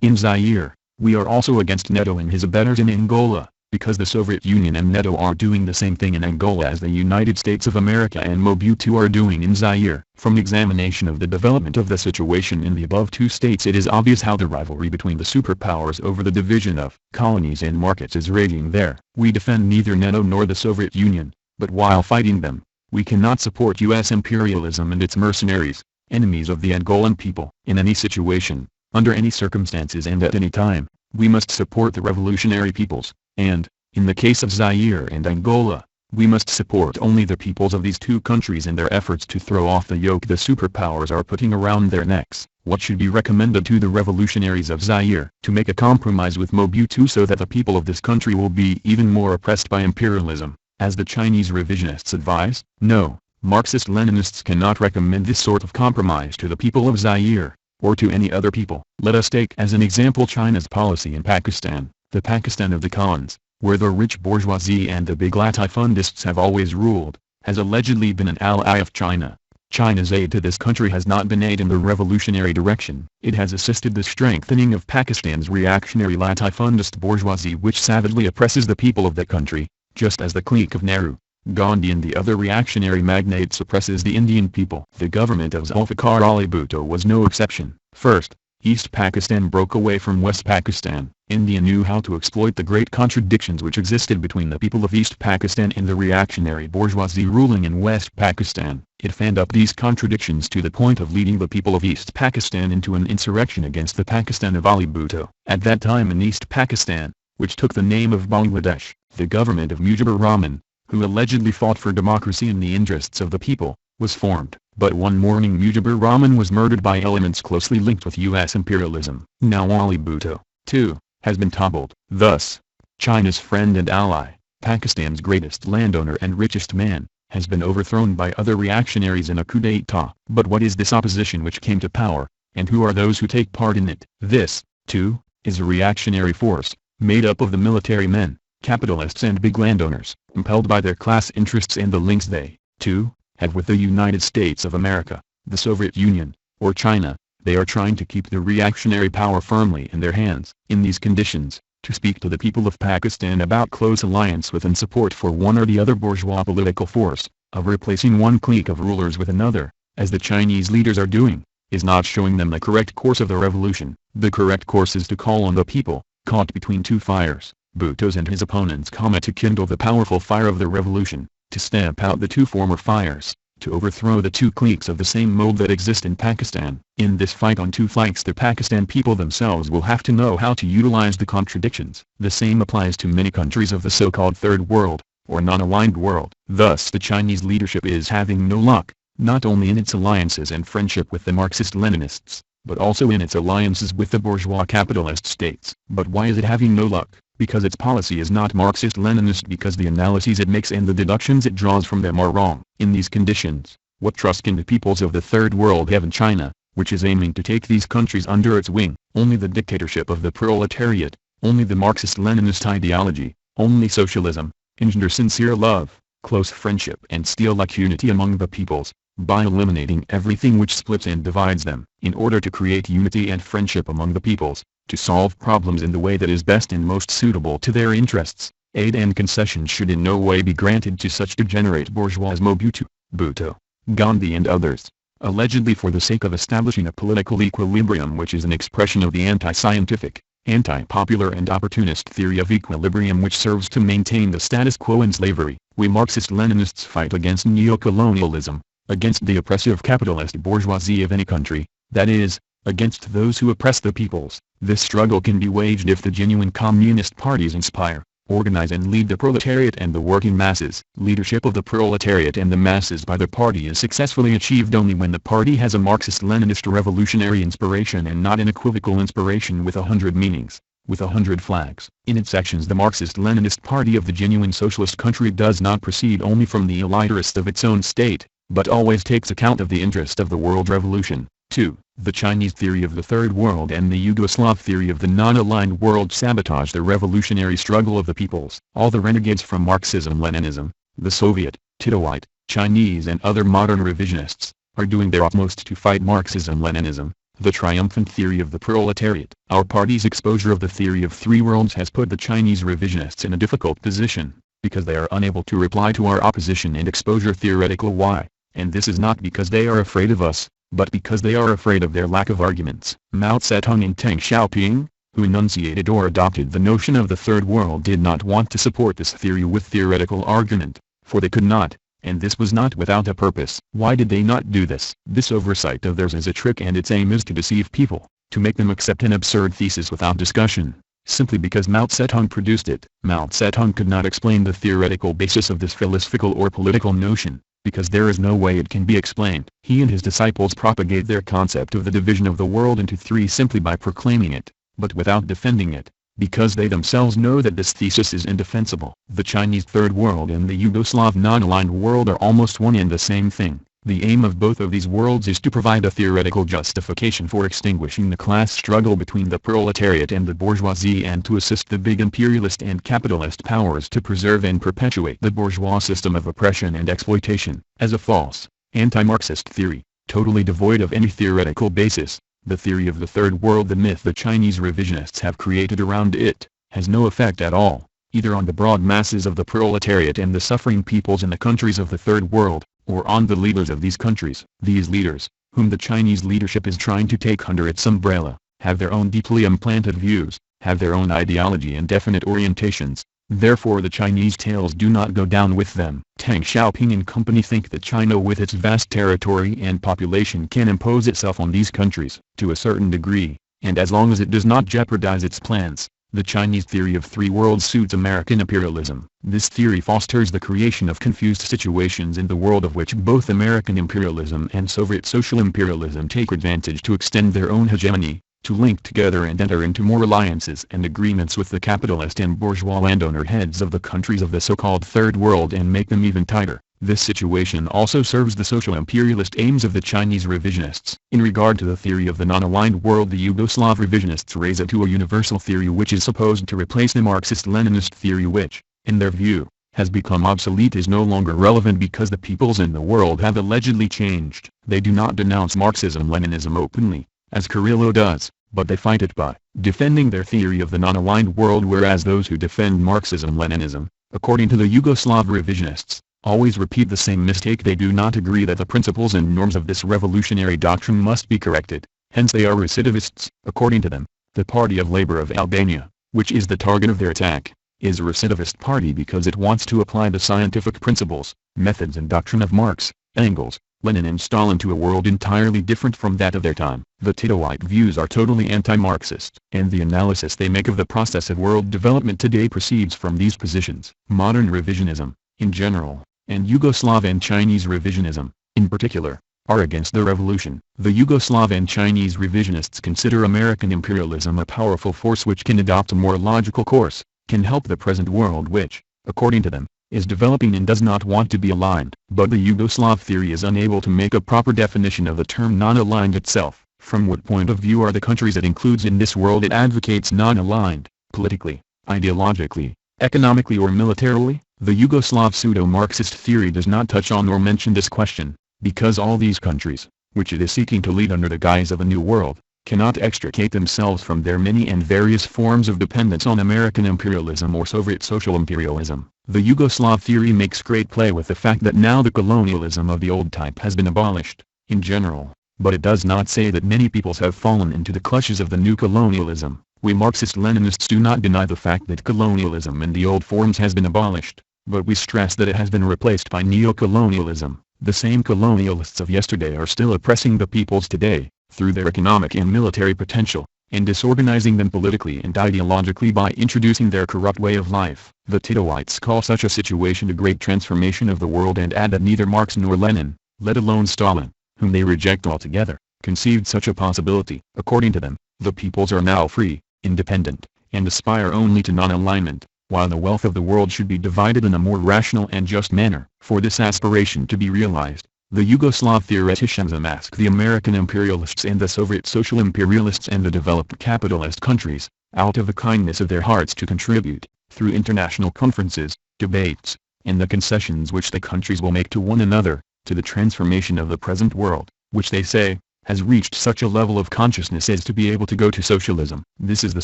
[SPEAKER 1] in Zaire. We are also against Neto and his abettors in Angola, because the Soviet Union and Neto are doing the same thing in Angola as the United States of America and Mobutu are doing in Zaire. From examination of the development of the situation in the above two states, it is obvious how the rivalry between the superpowers over the division of colonies and markets is raging there. We defend neither Neto nor the Soviet Union, but while fighting them, we cannot support U.S. imperialism and its mercenaries, enemies of the Angolan people. In any situation, under any circumstances and at any time, we must support the revolutionary peoples, and, in the case of Zaire and Angola, we must support only the peoples of these two countries in their efforts to throw off the yoke the superpowers are putting around their necks. What should be recommended to the revolutionaries of Zaire? To make a compromise with Mobutu so that the people of this country will be even more oppressed by imperialism, as the Chinese revisionists advise? No, Marxist-Leninists cannot recommend this sort of compromise to the people of Zaire, or to any other people. Let us take as an example China's policy in Pakistan, the Pakistan of the Khans, where the rich bourgeoisie and the big latifundists have always ruled, has allegedly been an ally of China. China's aid to this country has not been aid in the revolutionary direction. It has assisted the strengthening of Pakistan's reactionary latifundist bourgeoisie, which savagely oppresses the people of that country, just as the clique of Nehru, Gandhi and the other reactionary magnates oppresses the Indian people. The government of Zulfikar Ali Bhutto was no exception. First, East Pakistan broke away from West Pakistan. India knew how to exploit the great contradictions which existed between the people of East Pakistan and the reactionary bourgeoisie ruling in West Pakistan. It fanned up these contradictions to the point of leading the people of East Pakistan into an insurrection against the Pakistan of Ali Bhutto. At that time in East Pakistan, which took the name of Bangladesh, the government of Mujibur Rahman, who allegedly fought for democracy in the interests of the people, was formed. But one morning Mujibur Rahman was murdered by elements closely linked with U.S. imperialism. Now Ali Bhutto, too, has been toppled. Thus, China's friend and ally, Pakistan's greatest landowner and richest man, has been overthrown by other reactionaries in a coup d'état. But what is this opposition which came to power, and who are those who take part in it? This, too, is a reactionary force, made up of the military men, capitalists and big landowners, impelled by their class interests and the links they, too, have with the United States of America, the Soviet Union, or China. They are trying to keep the reactionary power firmly in their hands. In these conditions, to speak to the people of Pakistan about close alliance with and support for one or the other bourgeois political force, of replacing one clique of rulers with another, as the Chinese leaders are doing, is not showing them the correct course of the revolution. The correct course is to call on the people, caught between two fires, Bhutto's and his opponents' to kindle the powerful fire of the revolution, to stamp out the two former fires, to overthrow the two cliques of the same mold that exist in Pakistan. In this fight on two flanks, the Pakistan people themselves will have to know how to utilize the contradictions. The same applies to many countries of the so-called Third World, or non-aligned world. Thus the Chinese leadership is having no luck, not only in its alliances and friendship with the Marxist-Leninists, but also in its alliances with the bourgeois capitalist states. But why is it having no luck? Because its policy is not Marxist-Leninist, because the analyses it makes and the deductions it draws from them are wrong. In these conditions, what trust can the peoples of the Third World have in China, which is aiming to take these countries under its wing? Only the dictatorship of the proletariat, only the Marxist-Leninist ideology, only socialism, engender sincere love, close friendship and steel-like unity among the peoples, by eliminating everything which splits and divides them. In order to create unity and friendship among the peoples, to solve problems in the way that is best and most suitable to their interests, aid and concessions should in no way be granted to such degenerate bourgeois as Mobutu, Bhutto, Gandhi and others, allegedly for the sake of establishing a political equilibrium which is an expression of the anti-scientific, anti-popular and opportunist theory of equilibrium which serves to maintain the status quo in slavery. We Marxist-Leninists fight against neocolonialism, against the oppressive capitalist bourgeoisie of any country, that is, against those who oppress the peoples. This struggle can be waged if the genuine communist parties inspire, organize and lead the proletariat and the working masses. Leadership of the proletariat and the masses by the party is successfully achieved only when the party has a Marxist-Leninist revolutionary inspiration and not an equivocal inspiration with 100 meanings, with 100 flags. In its actions the Marxist-Leninist party of the genuine socialist country does not proceed only from the elitist of its own state, but always takes account of the interest of the world revolution. 2. The Chinese theory of the Third World and the Yugoslav theory of the non-aligned world sabotage the revolutionary struggle of the peoples. All the renegades from Marxism-Leninism, the Soviet, Titoite, Chinese and other modern revisionists, are doing their utmost to fight Marxism-Leninism, the triumphant theory of the proletariat. Our party's exposure of the theory of three worlds has put the Chinese revisionists in a difficult position, because they are unable to reply to our opposition and exposure theoretical why, and this is not because they are afraid of us, but because they are afraid of their lack of arguments. Mao Zedong and Deng Xiaoping, who enunciated or adopted the notion of the Third World, did not want to support this theory with theoretical argument, for they could not, and this was not without a purpose. Why did they not do this? This oversight of theirs is a trick, and its aim is to deceive people, to make them accept an absurd thesis without discussion, simply because Mao Zedong produced it. Mao Zedong could not explain the theoretical basis of this philosophical or political notion, because there is no way it can be explained. He and his disciples propagate their concept of the division of the world into three simply by proclaiming it, but without defending it, because they themselves know that this thesis is indefensible. The Chinese Third World and the Yugoslav non-aligned world are almost one and the same thing. The aim of both of these worlds is to provide a theoretical justification for extinguishing the class struggle between the proletariat and the bourgeoisie, and to assist the big imperialist and capitalist powers to preserve and perpetuate the bourgeois system of oppression and exploitation. As a false, anti-Marxist theory, totally devoid of any theoretical basis, the theory of the Third World, the myth the Chinese revisionists have created around it, has no effect at all, either on the broad masses of the proletariat and the suffering peoples in the countries of the Third World, or on the leaders of these countries. These leaders, whom the Chinese leadership is trying to take under its umbrella, have their own deeply implanted views, have their own ideology and definite orientations, therefore the Chinese tales do not go down with them. Deng Xiaoping and company think that China with its vast territory and population can impose itself on these countries, to a certain degree, and as long as it does not jeopardize its plans. The Chinese theory of three worlds suits American imperialism. This theory fosters the creation of confused situations in the world, of which both American imperialism and Soviet social imperialism take advantage to extend their own hegemony, to link together and enter into more alliances and agreements with the capitalist and bourgeois landowner heads of the countries of the so-called Third World and make them even tighter. This situation also serves the social imperialist aims of the Chinese revisionists. In regard to the theory of the non-aligned world, the Yugoslav revisionists raise it to a universal theory which is supposed to replace the Marxist-Leninist theory, which, in their view, has become obsolete, is no longer relevant because the peoples in the world have allegedly changed. They do not denounce Marxism-Leninism openly, as Carrillo does, but they fight it by defending their theory of the non-aligned world, whereas those who defend Marxism-Leninism, according to the Yugoslav revisionists, always repeat the same mistake. They do not agree that the principles and norms of this revolutionary doctrine must be corrected, hence they are recidivists. According to them, the Party of Labour of Albania, which is the target of their attack, is a recidivist party because it wants to apply the scientific principles, methods and doctrine of Marx, Engels, Lenin and Stalin to a world entirely different from that of their time. The Titoite views are totally anti-Marxist, and the analysis they make of the process of world development today proceeds from these positions. Modern revisionism, in general, and Yugoslav and Chinese revisionism, in particular, are against the revolution. The Yugoslav and Chinese revisionists consider American imperialism a powerful force which can adopt a more logical course, can help the present world which, according to them, is developing and does not want to be aligned. But the Yugoslav theory is unable to make a proper definition of the term non-aligned itself. From what point of view are the countries it includes in this world it advocates non-aligned, politically, ideologically, economically or militarily? The Yugoslav pseudo-Marxist theory does not touch on or mention this question, because all these countries, which it is seeking to lead under the guise of a new world, cannot extricate themselves from their many and various forms of dependence on American imperialism or Soviet social imperialism. The Yugoslav theory makes great play with the fact that now the colonialism of the old type has been abolished, in general, but it does not say that many peoples have fallen into the clutches of the new colonialism. We Marxist-Leninists do not deny the fact that colonialism in the old forms has been abolished, but we stress that it has been replaced by neo-colonialism. The same colonialists of yesterday are still oppressing the peoples today, through their economic and military potential, and disorganizing them politically and ideologically by introducing their corrupt way of life. The Titoites call such a situation a great transformation of the world and add that neither Marx nor Lenin, let alone Stalin, whom they reject altogether, conceived such a possibility. According to them, the peoples are now free, independent, and aspire only to non-alignment, while the wealth of the world should be divided in a more rational and just manner. For this aspiration to be realized, The Yugoslav theoreticians unmask the American imperialists and the Soviet social imperialists and the developed capitalist countries, out of the kindness of their hearts to contribute, through international conferences, debates, and the concessions which the countries will make to one another, to the transformation of the present world, which they say, has reached such a level of consciousness as to be able to go to socialism. This is the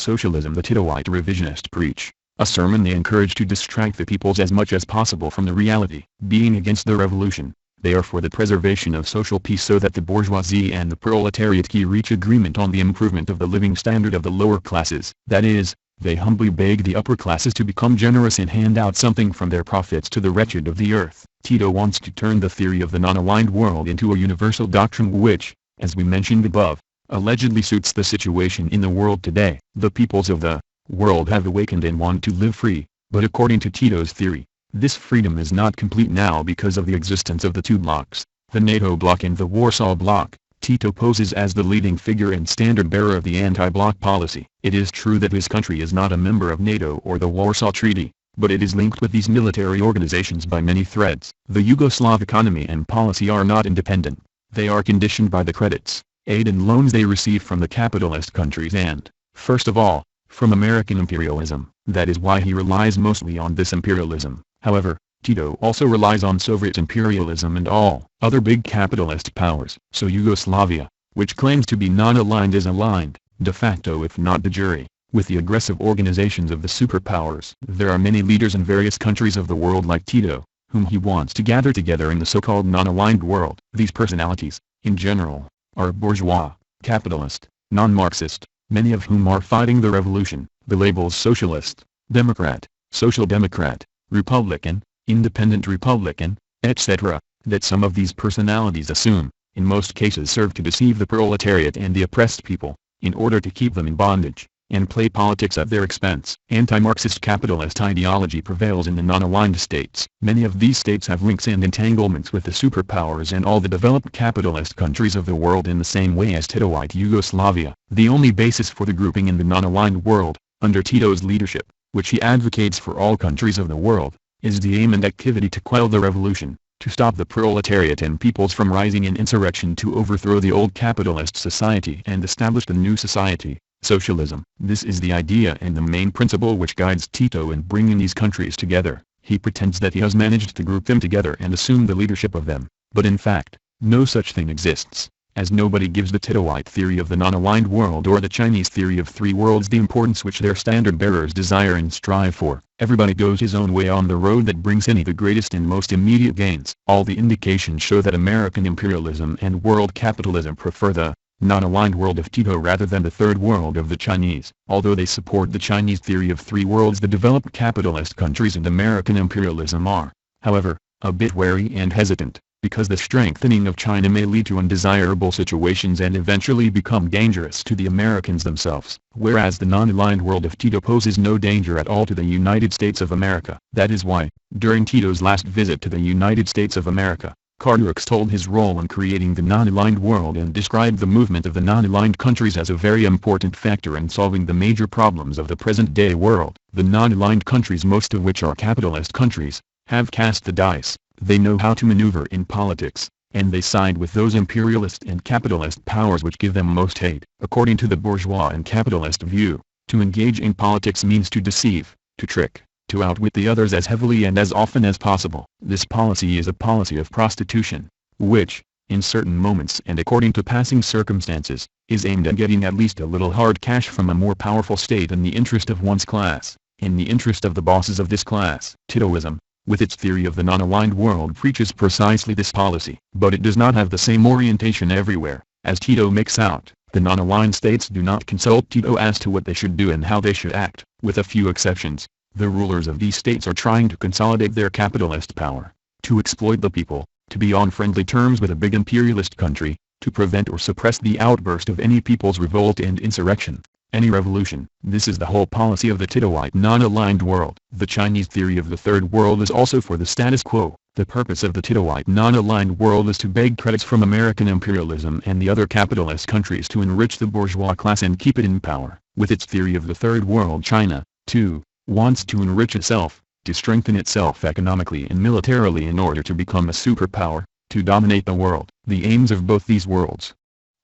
[SPEAKER 1] socialism the Titoite revisionists preach, a sermon they encourage to distract the peoples as much as possible from the reality. Being against the revolution, they are for the preservation of social peace so that the bourgeoisie and the proletariat can reach agreement on the improvement of the living standard of the lower classes. That is, they humbly beg the upper classes to become generous and hand out something from their profits to the wretched of the earth. Tito wants to turn the theory of the non-aligned world into a universal doctrine which, as we mentioned above, allegedly suits the situation in the world today. The peoples of the world have awakened and want to live free, but according to Tito's theory, this freedom is not complete now because of the existence of the two blocs, the NATO bloc and the Warsaw bloc. Tito poses as the leading figure and standard-bearer of the anti-bloc policy. It is true that his country is not a member of NATO or the Warsaw Treaty, but it is linked with these military organizations by many threads. The Yugoslav economy and policy are not independent. They are conditioned by the credits, aid and loans they receive from the capitalist countries and, first of all, from American imperialism. That is why he relies mostly on this imperialism. However, Tito also relies on Soviet imperialism and all other big capitalist powers. So Yugoslavia, which claims to be non-aligned, is aligned, de facto if not de jure, with the aggressive organizations of the superpowers. There are many leaders in various countries of the world like Tito, whom he wants to gather together in the so-called non-aligned world. These personalities, in general, are bourgeois, capitalist, non-Marxist, many of whom are fighting the revolution. The labels socialist, democrat, social democrat, republican, independent republican, etc., that some of these personalities assume, in most cases serve to deceive the proletariat and the oppressed people, in order to keep them in bondage, and play politics at their expense. Anti-Marxist capitalist ideology prevails in the non-aligned states. Many of these states have links and entanglements with the superpowers and all the developed capitalist countries of the world in the same way as Titoite Yugoslavia. The only basis for the grouping in the non-aligned world, under Tito's leadership, which he advocates for all countries of the world, is the aim and activity to quell the revolution, to stop the proletariat and peoples from rising in insurrection to overthrow the old capitalist society and establish the new society, socialism. This is the idea and the main principle which guides Tito in bringing these countries together. He pretends that he has managed to group them together and assume the leadership of them, but in fact, no such thing exists, as nobody gives the Titoite theory of the non-aligned world or the Chinese theory of three worlds the importance which their standard-bearers desire and strive for. Everybody goes his own way on the road that brings any the greatest and most immediate gains. All the indications show that American imperialism and world capitalism prefer the non-aligned world of Tito rather than the third world of the Chinese. Although they support the Chinese theory of three worlds, the developed capitalist countries and American imperialism are, however, a bit wary and hesitant, because the strengthening of China may lead to undesirable situations and eventually become dangerous to the Americans themselves, whereas the non-aligned world of Tito poses no danger at all to the United States of America. That is why, during Tito's last visit to the United States of America, Carter extolled his role in creating the non-aligned world and described the movement of the non-aligned countries as a very important factor in solving the major problems of the present-day world. The non-aligned countries, most of which are capitalist countries, have cast the dice. They know how to maneuver in politics, and they side with those imperialist and capitalist powers which give them most aid. According to the bourgeois and capitalist view, to engage in politics means to deceive, to trick, to outwit the others as heavily and as often as possible. This policy is a policy of prostitution, which, in certain moments and according to passing circumstances, is aimed at getting at least a little hard cash from a more powerful state in the interest of one's class, in the interest of the bosses of this class. Titoism, with its theory of the non-aligned world, preaches precisely this policy. But it does not have the same orientation everywhere, as Tito makes out. The non-aligned states do not consult Tito as to what they should do and how they should act. With a few exceptions, the rulers of these states are trying to consolidate their capitalist power, to exploit the people, to be on friendly terms with a big imperialist country, to prevent or suppress the outburst of any people's revolt and insurrection, any revolution. This is the whole policy of the Titoite non-aligned world. The Chinese theory of the third world is also for the status quo. The purpose of the Titoite non-aligned world is to beg credits from American imperialism and the other capitalist countries to enrich the bourgeois class and keep it in power. With its theory of the third world, China, too, wants to enrich itself, to strengthen itself economically and militarily in order to become a superpower, to dominate the world. The aims of both these worlds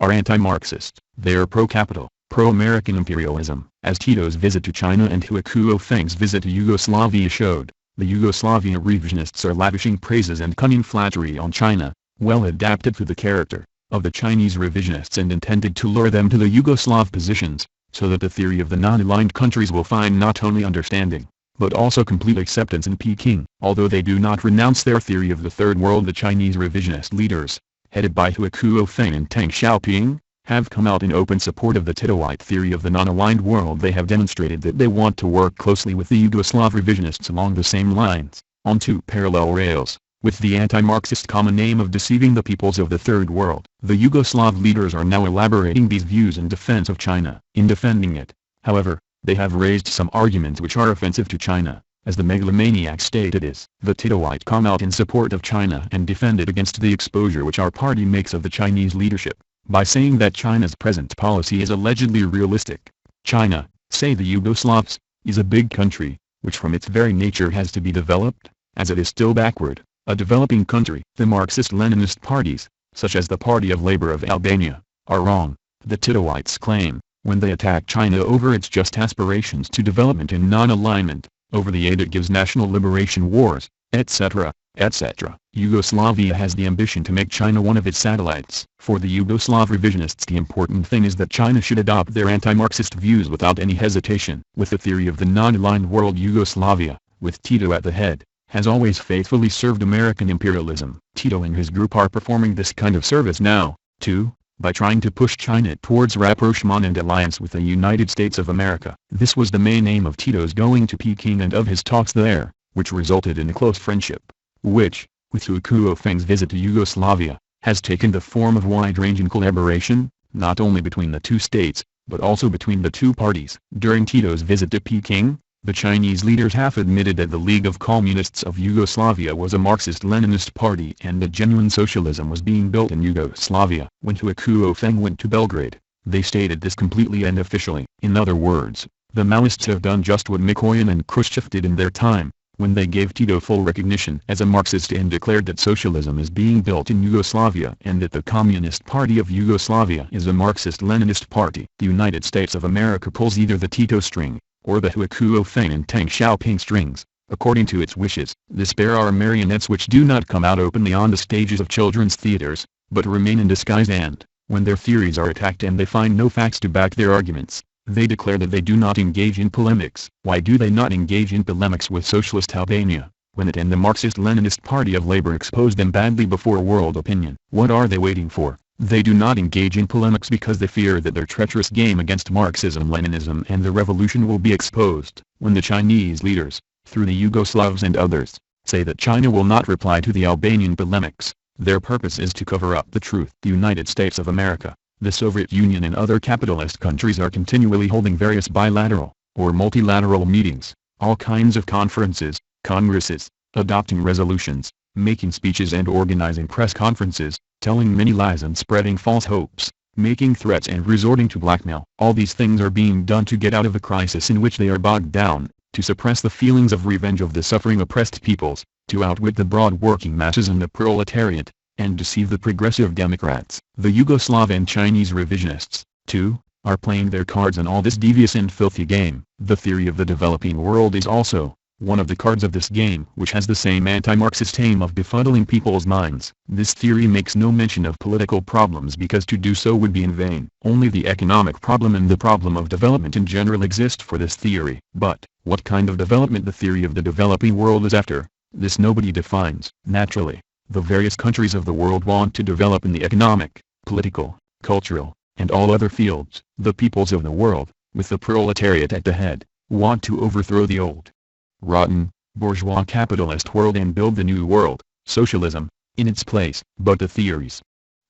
[SPEAKER 1] are anti-Marxist. They are pro-capital, pro-American imperialism. As Tito's visit to China and Hu Kuofeng's visit to Yugoslavia showed, the Yugoslavia revisionists are lavishing praises and cunning flattery on China, well adapted to the character of the Chinese revisionists and intended to lure them to the Yugoslav positions, so that the theory of the non-aligned countries will find not only understanding, but also complete acceptance in Peking. Although they do not renounce their theory of the Third World, the Chinese revisionist leaders, headed by Hu Kuofeng and Deng Xiaoping, have come out in open support of the Titoite theory of the non-aligned world. They have demonstrated that they want to work closely with the Yugoslav revisionists along the same lines, on two parallel rails, with the anti-Marxist common aim of deceiving the peoples of the Third World. The Yugoslav leaders are now elaborating these views in defense of China. In defending it, however, they have raised some arguments which are offensive to China. As the megalomaniac state it is, the Titoite come out in support of China and defend it against the exposure which our party makes of the Chinese leadership, by saying that China's present policy is allegedly realistic. China, say the Yugoslavs, is a big country, which from its very nature has to be developed, as it is still backward, a developing country. The Marxist-Leninist parties, such as the Party of Labor of Albania, are wrong, the Titoites claim, when they attack China over its just aspirations to development and non-alignment, over the aid it gives national liberation wars, etc., etc. Yugoslavia has the ambition to make China one of its satellites. For the Yugoslav revisionists, the important thing is that China should adopt their anti-Marxist views without any hesitation. With the theory of the non-aligned world, Yugoslavia, with Tito at the head, has always faithfully served American imperialism. Tito and his group are performing this kind of service now, too, by trying to push China towards rapprochement and alliance with the United States of America. This was the main aim of Tito's going to Peking and of his talks there, which resulted in a close friendship, which, with Hu Kuofeng's visit to Yugoslavia, has taken the form of wide-ranging collaboration, not only between the two states, but also between the two parties. During Tito's visit to Peking, the Chinese leaders half admitted that the League of Communists of Yugoslavia was a Marxist-Leninist party and that genuine socialism was being built in Yugoslavia. When Hu Kuofeng went to Belgrade, they stated this completely and officially. In other words, the Maoists have done just what Mikoyan and Khrushchev did in their time, when they gave Tito full recognition as a Marxist and declared that socialism is being built in Yugoslavia and that the Communist Party of Yugoslavia is a Marxist-Leninist party. The United States of America pulls either the Tito string, or the Hu Kuofeng and Deng Xiaoping strings, according to its wishes. This pair are marionettes which do not come out openly on the stages of children's theaters, but remain in disguise, and, when their theories are attacked and they find no facts to back their arguments, they declare that they do not engage in polemics. Why do they not engage in polemics with Socialist Albania, when it and the Marxist-Leninist Party of Labor expose them badly before world opinion? What are they waiting for? They do not engage in polemics because they fear that their treacherous game against Marxism Leninism and the revolution will be exposed. When the Chinese leaders, through the Yugoslavs and others, say that China will not reply to the Albanian polemics, their purpose is to cover up the truth. The United States of America, the Soviet Union and other capitalist countries are continually holding various bilateral, or multilateral meetings, all kinds of conferences, congresses, adopting resolutions, making speeches and organizing press conferences, telling many lies and spreading false hopes, making threats and resorting to blackmail. All these things are being done to get out of the crisis in which they are bogged down, to suppress the feelings of revenge of the suffering oppressed peoples, to outwit the broad working masses and the proletariat, and deceive the progressive Democrats. The Yugoslav and Chinese revisionists, too, are playing their cards in all this devious and filthy game. The theory of the developing world is also one of the cards of this game, which has the same anti-Marxist aim of befuddling people's minds. This theory makes no mention of political problems because to do so would be in vain. Only the economic problem and the problem of development in general exist for this theory. But, what kind of development the theory of the developing world is after, this nobody defines. Naturally, the various countries of the world want to develop in the economic, political, cultural, and all other fields. The peoples of the world, with the proletariat at the head, want to overthrow the old, rotten, bourgeois capitalist world and build the new world, socialism, in its place. But the theories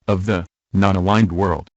[SPEAKER 1] of the non-aligned world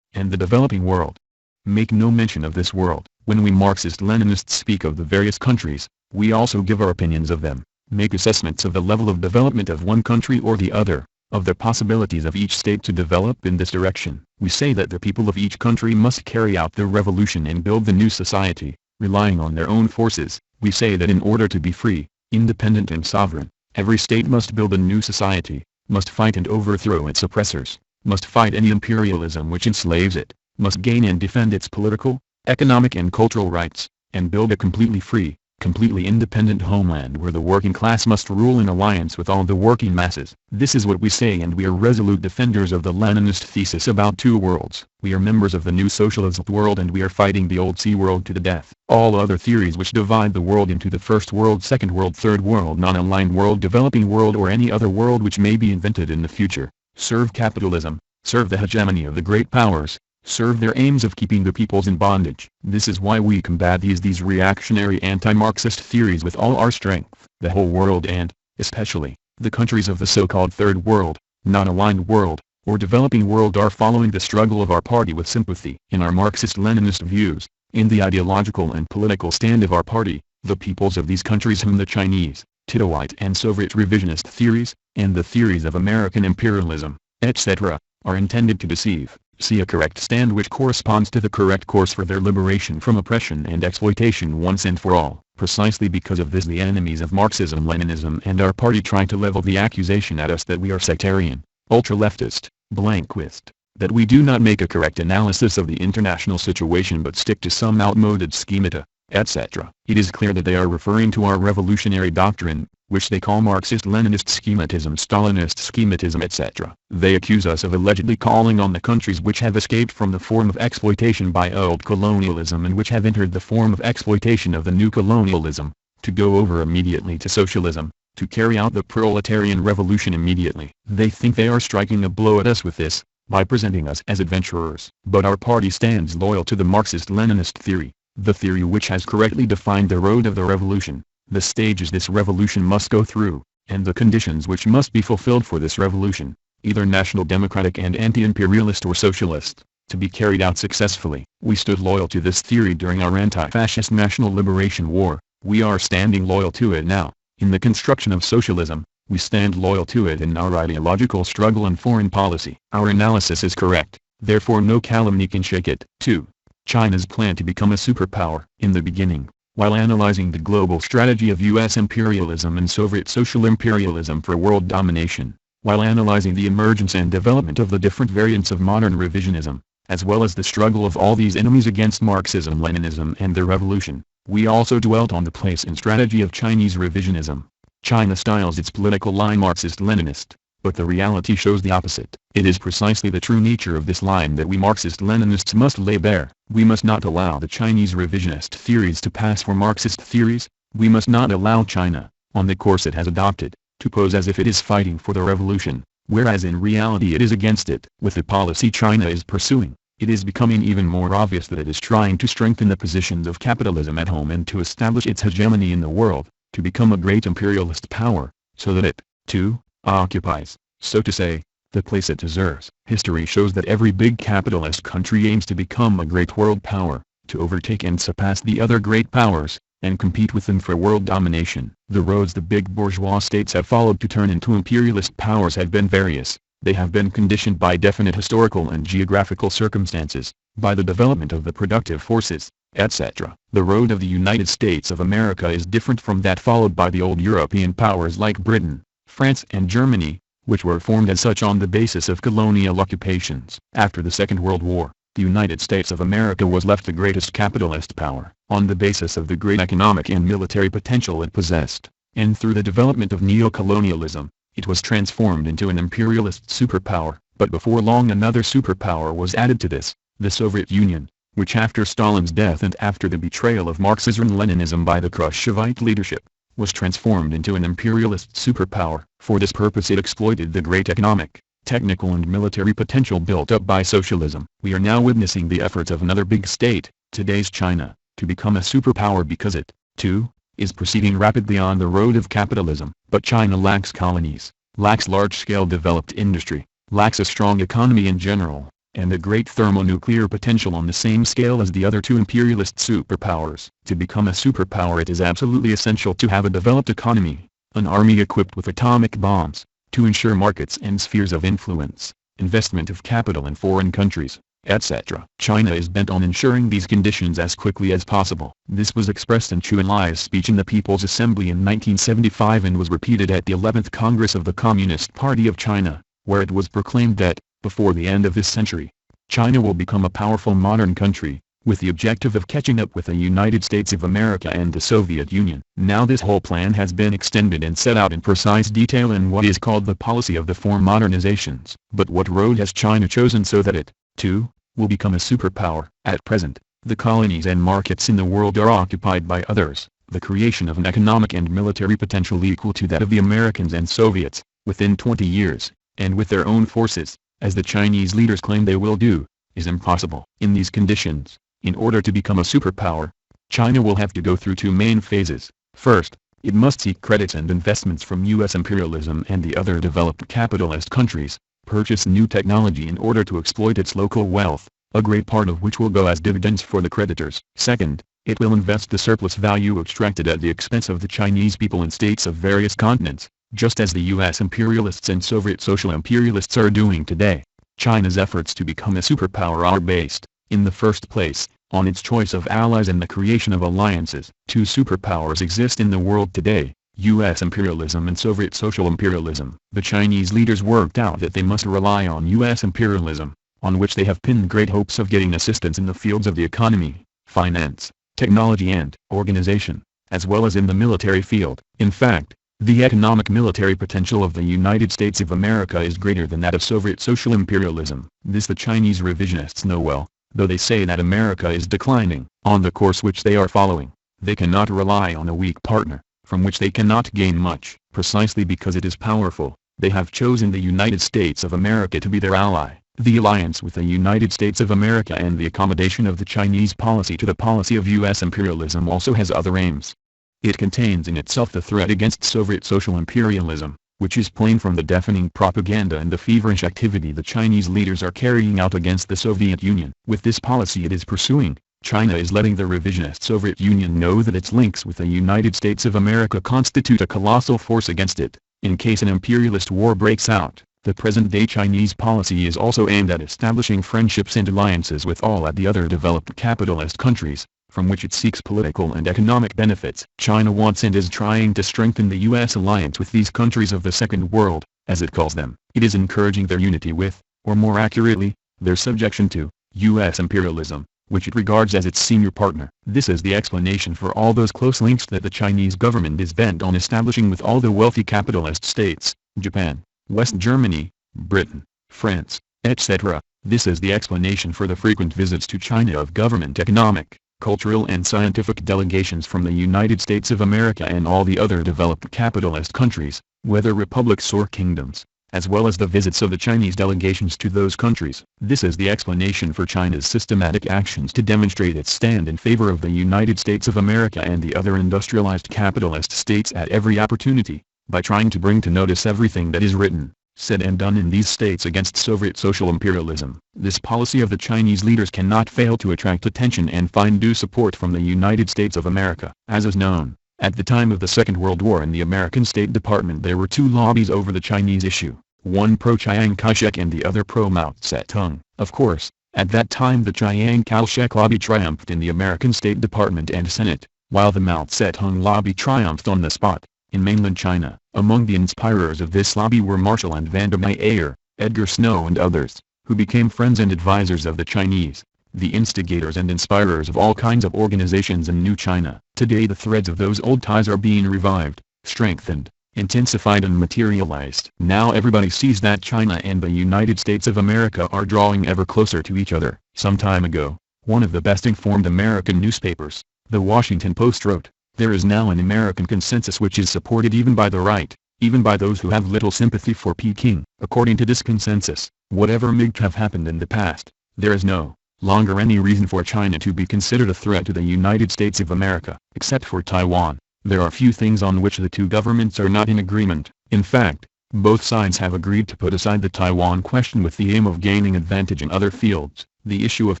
[SPEAKER 1] and the developing world make no mention of this world. When we Marxist-Leninists speak of the various countries, we also give our opinions of them, make assessments of the level of development of one country or the other, of the possibilities of each state to develop in this direction. We say that the people of each country must carry out their revolution and build the new society, relying on their own forces. We say that in order to be free, independent and sovereign, every state must build a new society, must fight and overthrow its oppressors, must fight any imperialism which enslaves it, must gain and defend its political, economic and cultural rights, and build a completely free, completely independent homeland where the working class must rule in alliance with all the working masses. This is what we say, and we are resolute defenders of the Leninist thesis about two worlds. We are members of the new socialist world, and we are fighting the old sea world to the death. All other theories which divide the world into the first world, second world, third world, non-aligned world, developing world, or any other world which may be invented in the future, serve capitalism, serve the hegemony of the great powers, serve their aims of keeping the peoples in bondage. This is why we combat these reactionary anti-Marxist theories with all our strength. The whole world, and, especially, the countries of the so-called third world, non-aligned world, or developing world, are following the struggle of our party with sympathy. In our Marxist-Leninist views, in the ideological and political stand of our party, the peoples of these countries, whom the Chinese, Titoite and Soviet revisionist theories, and the theories of American imperialism, etc., are intended to deceive, see a correct stand which corresponds to the correct course for their liberation from oppression and exploitation once and for all. Precisely because of this, the enemies of Marxism-Leninism and our party try to level the accusation at us that we are sectarian, ultra-leftist, blanquist, that we do not make a correct analysis of the international situation but stick to some outmoded schemata, etc. It is clear that they are referring to our revolutionary doctrine, which they call Marxist-Leninist schematism, Stalinist schematism, etc. They accuse us of allegedly calling on the countries which have escaped from the form of exploitation by old colonialism and which have entered the form of exploitation of the new colonialism, to go over immediately to socialism, to carry out the proletarian revolution immediately. They think they are striking a blow at us with this, by presenting us as adventurers. But our party stands loyal to the Marxist-Leninist theory, the theory which has correctly defined the road of the revolution, the stages this revolution must go through, and the conditions which must be fulfilled for this revolution, either national democratic and anti-imperialist or socialist, to be carried out successfully. We stood loyal to this theory during our anti-fascist national liberation war. We are standing loyal to it now, in the construction of socialism. We stand loyal to it in our ideological struggle and foreign policy. Our analysis is correct, therefore no calumny can shake it. 2. China's plan to become a superpower. In the beginning, while analyzing the global strategy of U.S. imperialism and Soviet social imperialism for world domination, while analyzing the emergence and development of the different variants of modern revisionism, as well as the struggle of all these enemies against Marxism-Leninism and their revolution, we also dwelt on the place and strategy of Chinese revisionism. China styles its political line Marxist-Leninist, but the reality shows the opposite. It is precisely the true nature of this line that we Marxist-Leninists must lay bare. We must not allow the Chinese revisionist theories to pass for Marxist theories. We must not allow China, on the course it has adopted, to pose as if it is fighting for the revolution, whereas in reality it is against it. With the policy China is pursuing, it is becoming even more obvious that it is trying to strengthen the positions of capitalism at home and to establish its hegemony in the world, to become a great imperialist power, so that it, too, occupies, so to say, the place it deserves. History shows that every big capitalist country aims to become a great world power, to overtake and surpass the other great powers, and compete with them for world domination. The roads the big bourgeois states have followed to turn into imperialist powers have been various. They have been conditioned by definite historical and geographical circumstances, by the development of the productive forces, etc. The road of the United States of America is different from that followed by the old European powers like Britain, France and Germany, which were formed as such on the basis of colonial occupations. After the Second World War, the United States of America was left the greatest capitalist power, on the basis of the great economic and military potential it possessed, and through the development of neo-colonialism, it was transformed into an imperialist superpower. But before long another superpower was added to this, the Soviet Union, which after Stalin's death and after the betrayal of Marxism-Leninism by the Khrushchevite leadership, was transformed into an imperialist superpower. For this purpose it exploited the great economic, technical and military potential built up by socialism. We are now witnessing the efforts of another big state, today's China, to become a superpower because it, too, is proceeding rapidly on the road of capitalism. But China lacks colonies, lacks large-scale developed industry, lacks a strong economy in general, and a great thermonuclear potential on the same scale as the other two imperialist superpowers. To become a superpower it is absolutely essential to have a developed economy, an army equipped with atomic bombs, to ensure markets and spheres of influence, investment of capital in foreign countries, etc. China is bent on ensuring these conditions as quickly as possible. This was expressed in Chu Enlai's speech in the People's Assembly in 1975 and was repeated at the 11th Congress of the Communist Party of China, where it was proclaimed that, before the end of this century, China will become a powerful modern country, with the objective of catching up with the United States of America and the Soviet Union. Now this whole plan has been extended and set out in precise detail in what is called the policy of the four modernizations. But what road has China chosen so that it, too, will become a superpower? At present, the colonies and markets in the world are occupied by others. The creation of an economic and military potential equal to that of the Americans and Soviets, within 20 years, and with their own forces, as the Chinese leaders claim they will do, is impossible. In these conditions, in order to become a superpower, China will have to go through two main phases. First, it must seek credits and investments from U.S. imperialism and the other developed capitalist countries, purchase new technology in order to exploit its local wealth, a great part of which will go as dividends for the creditors. Second, it will invest the surplus value extracted at the expense of the Chinese people in states of various continents, just as the U.S. imperialists and Soviet social imperialists are doing today. China's efforts to become a superpower are based, in the first place, on its choice of allies and the creation of alliances. Two superpowers exist in the world today, U.S. imperialism and Soviet social imperialism. The Chinese leaders worked out that they must rely on U.S. imperialism, on which they have pinned great hopes of getting assistance in the fields of the economy, finance, technology and organization, as well as in the military field. In fact, the economic military potential of the United States of America is greater than that of Soviet social imperialism. This the Chinese revisionists know well, though they say that America is declining. On the course which they are following, they cannot rely on a weak partner, from which they cannot gain much. Precisely because it is powerful, they have chosen the United States of America to be their ally. The alliance with the United States of America and the accommodation of the Chinese policy to the policy of U.S. imperialism also has other aims. It contains in itself the threat against Soviet social imperialism, which is plain from the deafening propaganda and the feverish activity the Chinese leaders are carrying out against the Soviet Union. With this policy it is pursuing, China is letting the revisionist Soviet Union know that its links with the United States of America constitute a colossal force against it, in case an imperialist war breaks out. The present-day Chinese policy is also aimed at establishing friendships and alliances with all the other developed capitalist countries, from which it seeks political and economic benefits. China wants and is trying to strengthen the U.S. alliance with these countries of the Second World, as it calls them. It is encouraging their unity with, or more accurately, their subjection to, U.S. imperialism, which it regards as its senior partner. This is the explanation for all those close links that the Chinese government is bent on establishing with all the wealthy capitalist states, Japan, West Germany, Britain, France, etc. This is the explanation for the frequent visits to China of government economic, cultural and scientific delegations from the United States of America and all the other developed capitalist countries, whether republics or kingdoms, as well as the visits of the Chinese delegations to those countries. This is the explanation for China's systematic actions to demonstrate its stand in favor of the United States of America and the other industrialized capitalist states at every opportunity, by trying to bring to notice everything that is written, said and done in these states against Soviet social imperialism. This policy of the Chinese leaders cannot fail to attract attention and find due support from the United States of America. As is known, at the time of the Second World War in the American State Department there were two lobbies over the Chinese issue, one pro-Chiang Kai-shek and the other pro-Mao Zedong. Of course, at that time the Chiang Kai-shek lobby triumphed in the American State Department and Senate, while the Mao Zedong lobby triumphed on the spot, in mainland China. Among the inspirers of this lobby were Marshall and Vandermeyer, Edgar Snow and others, who became friends and advisors of the Chinese, the instigators and inspirers of all kinds of organizations in New China. Today the threads of those old ties are being revived, strengthened, intensified and materialized. Now everybody sees that China and the United States of America are drawing ever closer to each other. Some time ago, one of the best informed American newspapers, The Washington Post wrote, "There is now an American consensus which is supported even by the right, even by those who have little sympathy for Peking." According to this consensus, whatever may have happened in the past, there is no longer any reason for China to be considered a threat to the United States of America. Except for Taiwan, there are few things on which the two governments are not in agreement. In fact, both sides have agreed to put aside the Taiwan question with the aim of gaining advantage in other fields. The issue of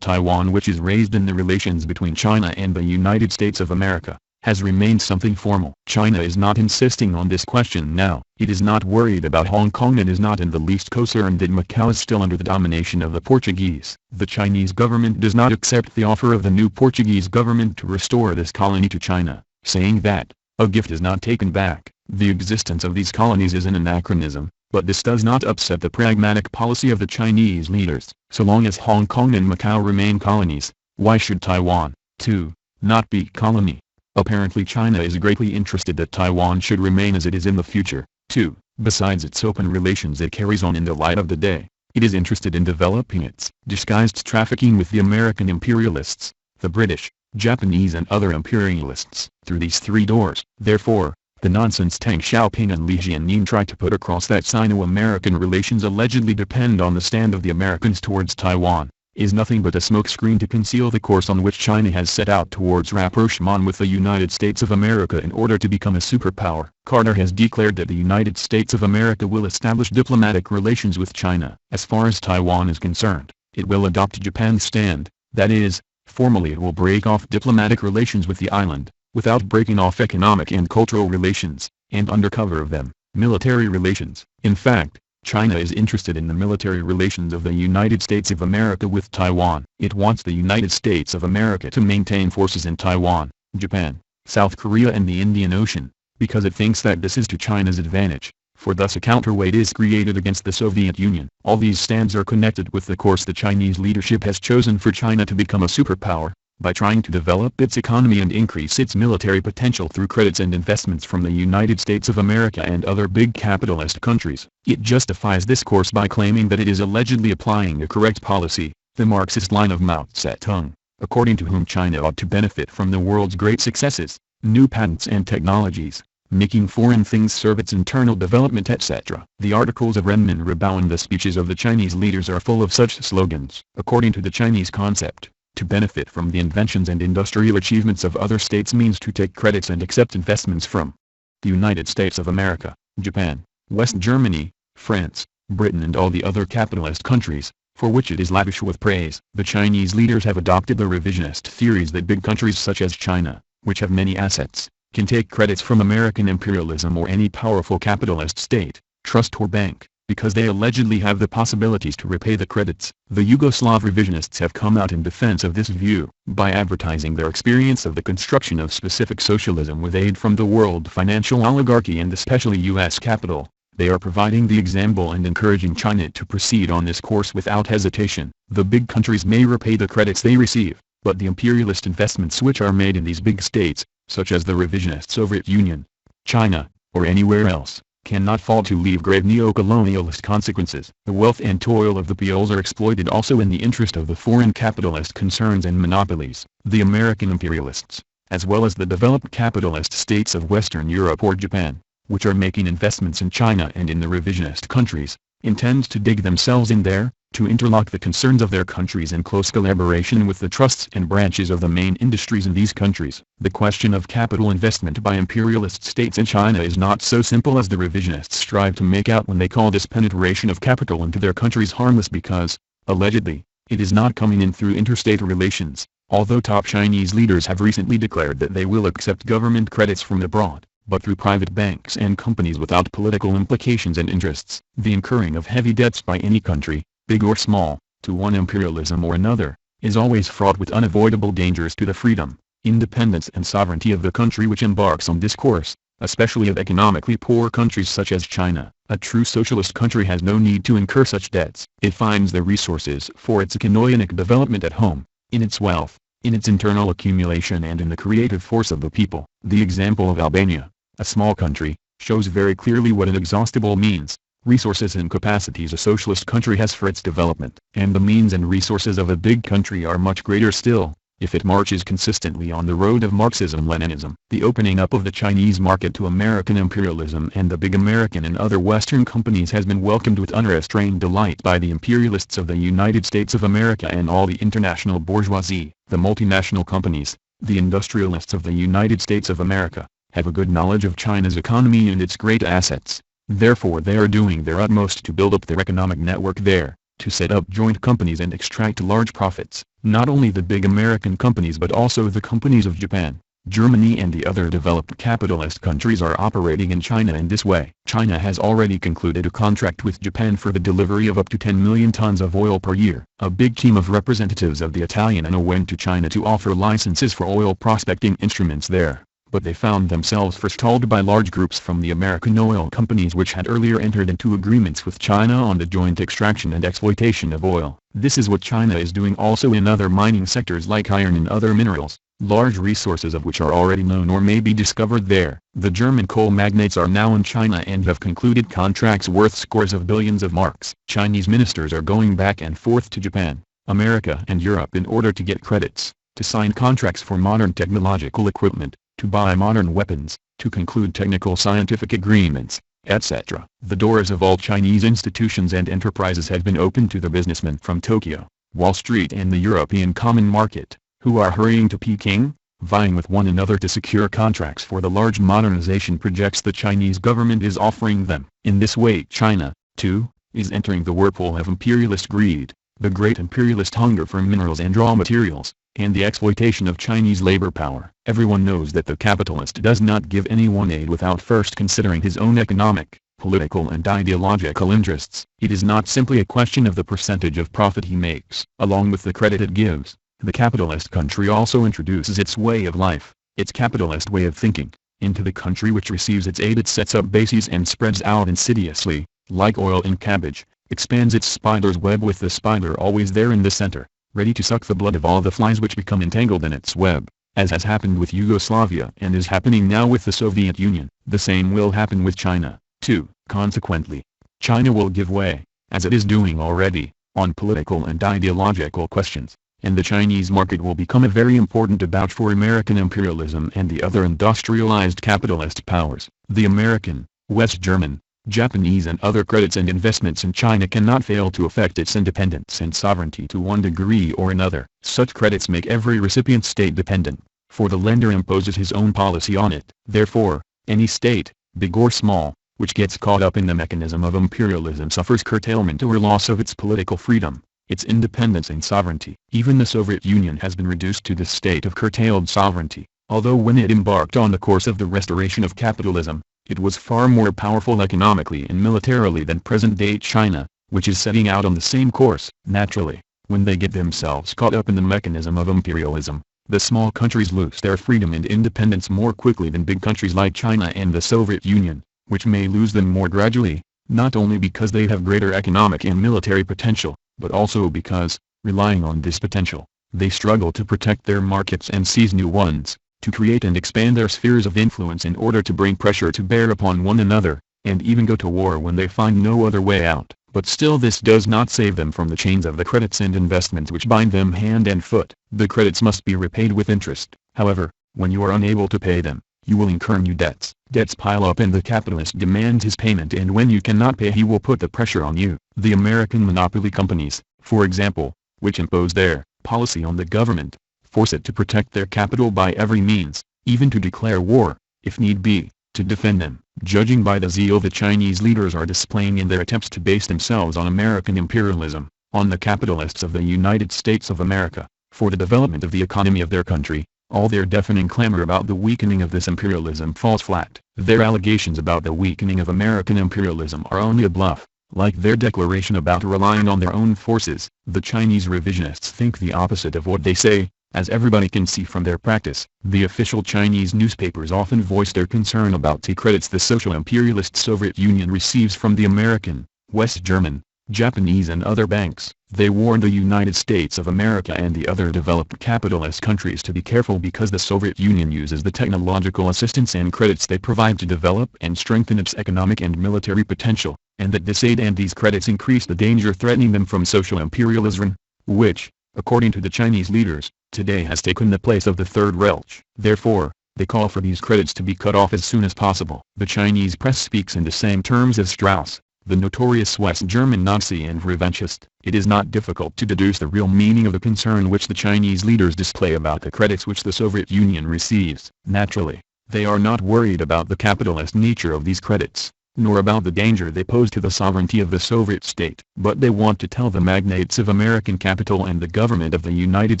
[SPEAKER 1] Taiwan, which is raised in the relations between China and the United States of America, has remained something formal. China is not insisting on this question now. It is not worried about Hong Kong and is not in the least concerned that Macau is still under the domination of the Portuguese. The Chinese government does not accept the offer of the new Portuguese government to restore this colony to China, saying that a gift is not taken back. The existence of these colonies is an anachronism, but this does not upset the pragmatic policy of the Chinese leaders. So long as Hong Kong and Macau remain colonies, why should Taiwan, too, not be colony? Apparently China is greatly interested that Taiwan should remain as it is in the future, too. Besides its open relations it carries on in the light of the day, it is interested in developing its disguised trafficking with the American imperialists, the British, Japanese and other imperialists through these three doors. Therefore, the nonsense Deng Xiaoping and Li Jianning try to put across that Sino-American relations allegedly depend on the stand of the Americans towards Taiwan, is nothing but a smokescreen to conceal the course on which China has set out towards rapprochement with the United States of America in order to become a superpower. Carter has declared that the United States of America will establish diplomatic relations with China. As far as Taiwan is concerned, it will adopt Japan's stand, that is, formally it will break off diplomatic relations with the island, without breaking off economic and cultural relations, and under cover of them, military relations. In fact, China is interested in the military relations of the United States of America with Taiwan. It wants the United States of America to maintain forces in Taiwan, Japan, South Korea and the Indian Ocean, because it thinks that this is to China's advantage, for thus a counterweight is created against the Soviet Union. All these stands are connected with the course the Chinese leadership has chosen for China to become a superpower, by trying to develop its economy and increase its military potential through credits and investments from the United States of America and other big capitalist countries. It justifies this course by claiming that it is allegedly applying a correct policy, the Marxist line of Mao Zedong, according to whom China ought to benefit from the world's great successes, new patents and technologies, making foreign things serve its internal development etc. The articles of Renmin Rebao and the speeches of the Chinese leaders are full of such slogans. According to the Chinese concept, to benefit from the inventions and industrial achievements of other states means to take credits and accept investments from the United States of America, Japan, West Germany, France, Britain and all the other capitalist countries, for which it is lavish with praise. The Chinese leaders have adopted the revisionist theories that big countries such as China, which have many assets, can take credits from American imperialism or any powerful capitalist state, trust or bank, because they allegedly have the possibilities to repay the credits. The Yugoslav revisionists have come out in defense of this view, by advertising their experience of the construction of specific socialism with aid from the world financial oligarchy and especially U.S. capital. They are providing the example and encouraging China to proceed on this course without hesitation. The big countries may repay the credits they receive, but the imperialist investments which are made in these big states, such as the revisionist Soviet Union, China, or anywhere else, cannot fall to leave grave neo-colonialist consequences. The wealth and toil of the peoples are exploited also in the interest of the foreign capitalist concerns and monopolies. The American imperialists, as well as the developed capitalist states of Western Europe or Japan, which are making investments in China and in the revisionist countries, intend to dig themselves in there, to interlock the concerns of their countries in close collaboration with the trusts and branches of the main industries in these countries. The question of capital investment by imperialist states in China is not so simple as the revisionists strive to make out when they call this penetration of capital into their countries harmless because, allegedly, it is not coming in through interstate relations, although top Chinese leaders have recently declared that they will accept government credits from abroad, but through private banks and companies without political implications and interests. The incurring of heavy debts by any country, big or small, to one imperialism or another, is always fraught with unavoidable dangers to the freedom, independence and sovereignty of the country which embarks on this course, especially of economically poor countries such as China. A true socialist country has no need to incur such debts. It finds the resources for its economic development at home, in its wealth, in its internal accumulation and in the creative force of the people. The example of Albania, a small country, shows very clearly what inexhaustible means, resources and capacities a socialist country has for its development. And the means and resources of a big country are much greater still, if it marches consistently on the road of Marxism Leninism. The opening up of the Chinese market to American imperialism and the big American and other Western companies has been welcomed with unrestrained delight by the imperialists of the United States of America and all the international bourgeoisie. The multinational companies, the industrialists of the United States of America, have a good knowledge of China's economy and its great assets. Therefore they are doing their utmost to build up their economic network there, to set up joint companies and extract large profits. Not only the big American companies but also the companies of Japan, Germany and the other developed capitalist countries are operating in China in this way. China has already concluded a contract with Japan for the delivery of up to 10 million tons of oil per year. A big team of representatives of the Italian NO went to China to offer licenses for oil prospecting instruments there, but they found themselves forestalled by large groups from the American oil companies which had earlier entered into agreements with China on the joint extraction and exploitation of oil. This is what China is doing also in other mining sectors like iron and other minerals, large resources of which are already known or may be discovered there. The German coal magnates are now in China and have concluded contracts worth scores of billions of marks. Chinese ministers are going back and forth to Japan, America and Europe in order to get credits, to sign contracts for modern technological equipment, to buy modern weapons, to conclude technical scientific agreements, etc. The doors of all Chinese institutions and enterprises have been opened to the businessmen from Tokyo, Wall Street and the European common market, who are hurrying to Peking, vying with one another to secure contracts for the large modernization projects the Chinese government is offering them. In this way China, too, is entering the whirlpool of imperialist greed, the great imperialist hunger for minerals and raw materials, and the exploitation of Chinese labor power. Everyone knows that the capitalist does not give anyone aid without first considering his own economic, political and ideological interests. It is not simply a question of the percentage of profit he makes. Along with the credit it gives, the capitalist country also introduces its way of life, its capitalist way of thinking, into the country which receives its aid. It sets up bases and spreads out insidiously, like oil in cabbage, expands its spider's web with the spider always there in the center, ready to suck the blood of all the flies which become entangled in its web, as has happened with Yugoslavia and is happening now with the Soviet Union. The same will happen with China, too. Consequently, China will give way, as it is doing already, on political and ideological questions, and the Chinese market will become a very important debauch for American imperialism and the other industrialized capitalist powers. The American, West German, Japanese and other credits and investments in China cannot fail to affect its independence and sovereignty to one degree or another. Such credits make every recipient state dependent, for the lender imposes his own policy on it. Therefore, any state, big or small, which gets caught up in the mechanism of imperialism suffers curtailment or loss of its political freedom, its independence and sovereignty. Even the Soviet Union has been reduced to this state of curtailed sovereignty, although when it embarked on the course of the restoration of capitalism, it was far more powerful economically and militarily than present-day China, which is setting out on the same course. Naturally, when they get themselves caught up in the mechanism of imperialism, the small countries lose their freedom and independence more quickly than big countries like China and the Soviet Union, which may lose them more gradually, not only because they have greater economic and military potential, but also because, relying on this potential, they struggle to protect their markets and seize new ones, to create and expand their spheres of influence in order to bring pressure to bear upon one another, and even go to war when they find no other way out. But still this does not save them from the chains of the credits and investments which bind them hand and foot. The credits must be repaid with interest. However, when you are unable to pay them, you will incur new debts. Debts pile up and the capitalist demands his payment, and when you cannot pay he will put the pressure on you. The American monopoly companies, for example, which impose their policy on the government, force it to protect their capital by every means, even to declare war, if need be, to defend them. Judging by the zeal the Chinese leaders are displaying in their attempts to base themselves on American imperialism, on the capitalists of the United States of America, for the development of the economy of their country, all their deafening clamor about the weakening of this imperialism falls flat. Their allegations about the weakening of American imperialism are only a bluff, like their declaration about relying on their own forces. The Chinese revisionists think the opposite of what they say, as everybody can see from their practice. The official Chinese newspapers often voice their concern about the credits the social imperialist Soviet Union receives from the American, West German, Japanese and other banks. They warn the United States of America and the other developed capitalist countries to be careful because the Soviet Union uses the technological assistance and credits they provide to develop and strengthen its economic and military potential, and that this aid and these credits increase the danger threatening them from social imperialism, which, according to the Chinese leaders, today has taken the place of the Third Reich. Therefore, they call for these credits to be cut off as soon as possible. The Chinese press speaks in the same terms as Strauss, the notorious West German Nazi and revanchist. It is not difficult to deduce the real meaning of the concern which the Chinese leaders display about the credits which the Soviet Union receives. Naturally, they are not worried about the capitalist nature of these credits, nor about the danger they pose to the sovereignty of the Soviet state. But they want to tell the magnates of American capital and the government of the United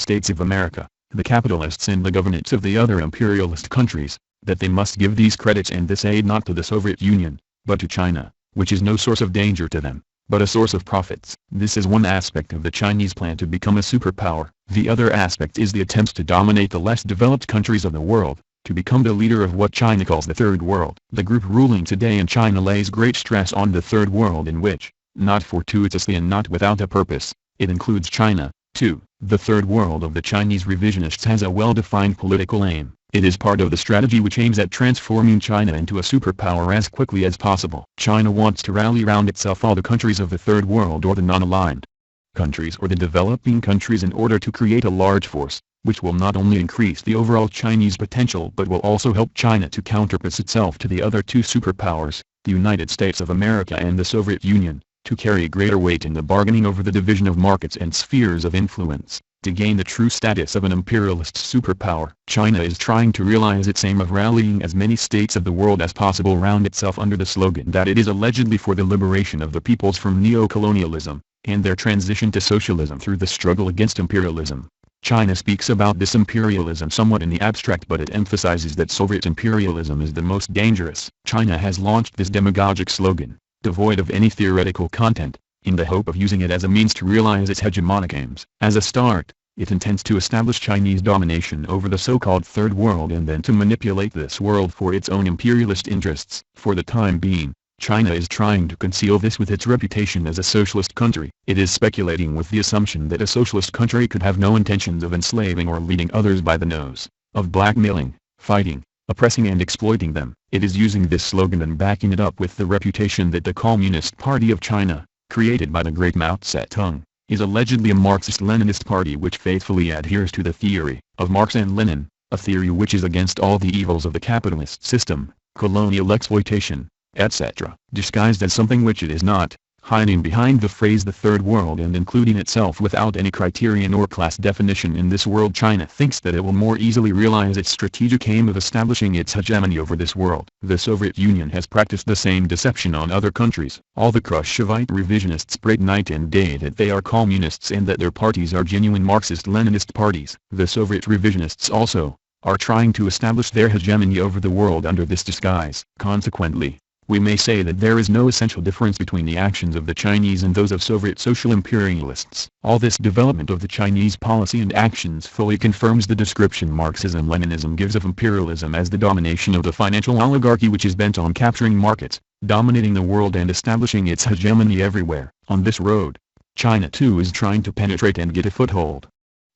[SPEAKER 1] States of America, the capitalists and the governments of the other imperialist countries, that they must give these credits and this aid not to the Soviet Union, but to China, which is no source of danger to them, but a source of profits. This is one aspect of the Chinese plan to become a superpower. The other aspect is the attempts to dominate the less developed countries of the world, to become the leader of what China calls the Third World. The group ruling today in China lays great stress on the Third World, in which, not fortuitously and not without a purpose, it includes China, too. The Third World of the Chinese revisionists has a well-defined political aim. It is part of the strategy which aims at transforming China into a superpower as quickly as possible. China wants to rally round itself all the countries of the Third World or the non-aligned countries or the developing countries in order to create a large force, which will not only increase the overall Chinese potential but will also help China to counterpoise itself to the other two superpowers, the United States of America and the Soviet Union, to carry greater weight in the bargaining over the division of markets and spheres of influence, to gain the true status of an imperialist superpower. China is trying to realize its aim of rallying as many states of the world as possible round itself under the slogan that it is allegedly for the liberation of the peoples from neo-colonialism, and their transition to socialism through the struggle against imperialism. China speaks about this imperialism somewhat in the abstract, but it emphasizes that Soviet imperialism is the most dangerous. China has launched this demagogic slogan, devoid of any theoretical content, in the hope of using it as a means to realize its hegemonic aims. As a start, it intends to establish Chinese domination over the so-called Third World and then to manipulate this world for its own imperialist interests. For the time being, China is trying to conceal this with its reputation as a socialist country. It is speculating with the assumption that a socialist country could have no intentions of enslaving or leading others by the nose, of blackmailing, fighting, oppressing and exploiting them. It is using this slogan and backing it up with the reputation that the Communist Party of China, created by the great Mao Zedong, is allegedly a Marxist-Leninist party which faithfully adheres to the theory of Marx and Lenin, a theory which is against all the evils of the capitalist system, colonial exploitation, etc., disguised as something which it is not, hiding behind the phrase the Third World and including itself without any criterion or class definition in this world. China thinks that it will more easily realize its strategic aim of establishing its hegemony over this world. The Soviet Union has practiced the same deception on other countries. All the Khrushchevite revisionists prate night and day that they are communists and that their parties are genuine Marxist-Leninist parties. The Soviet revisionists also are trying to establish their hegemony over the world under this disguise. Consequently, we may say that there is no essential difference between the actions of the Chinese and those of Soviet social imperialists. All this development of the Chinese policy and actions fully confirms the description Marxism Leninism gives of imperialism as the domination of the financial oligarchy which is bent on capturing markets, dominating the world and establishing its hegemony everywhere. On this road, China too is trying to penetrate and get a foothold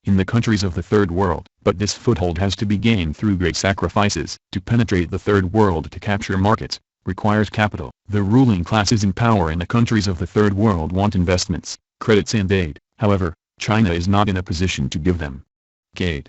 [SPEAKER 1] in the countries of the Third World. But this foothold has to be gained through great sacrifices. To penetrate the Third World to capture markets requires capital. The ruling classes in power in the countries of the Third World want investments, credits and aid. However, China is not in a position to give them aid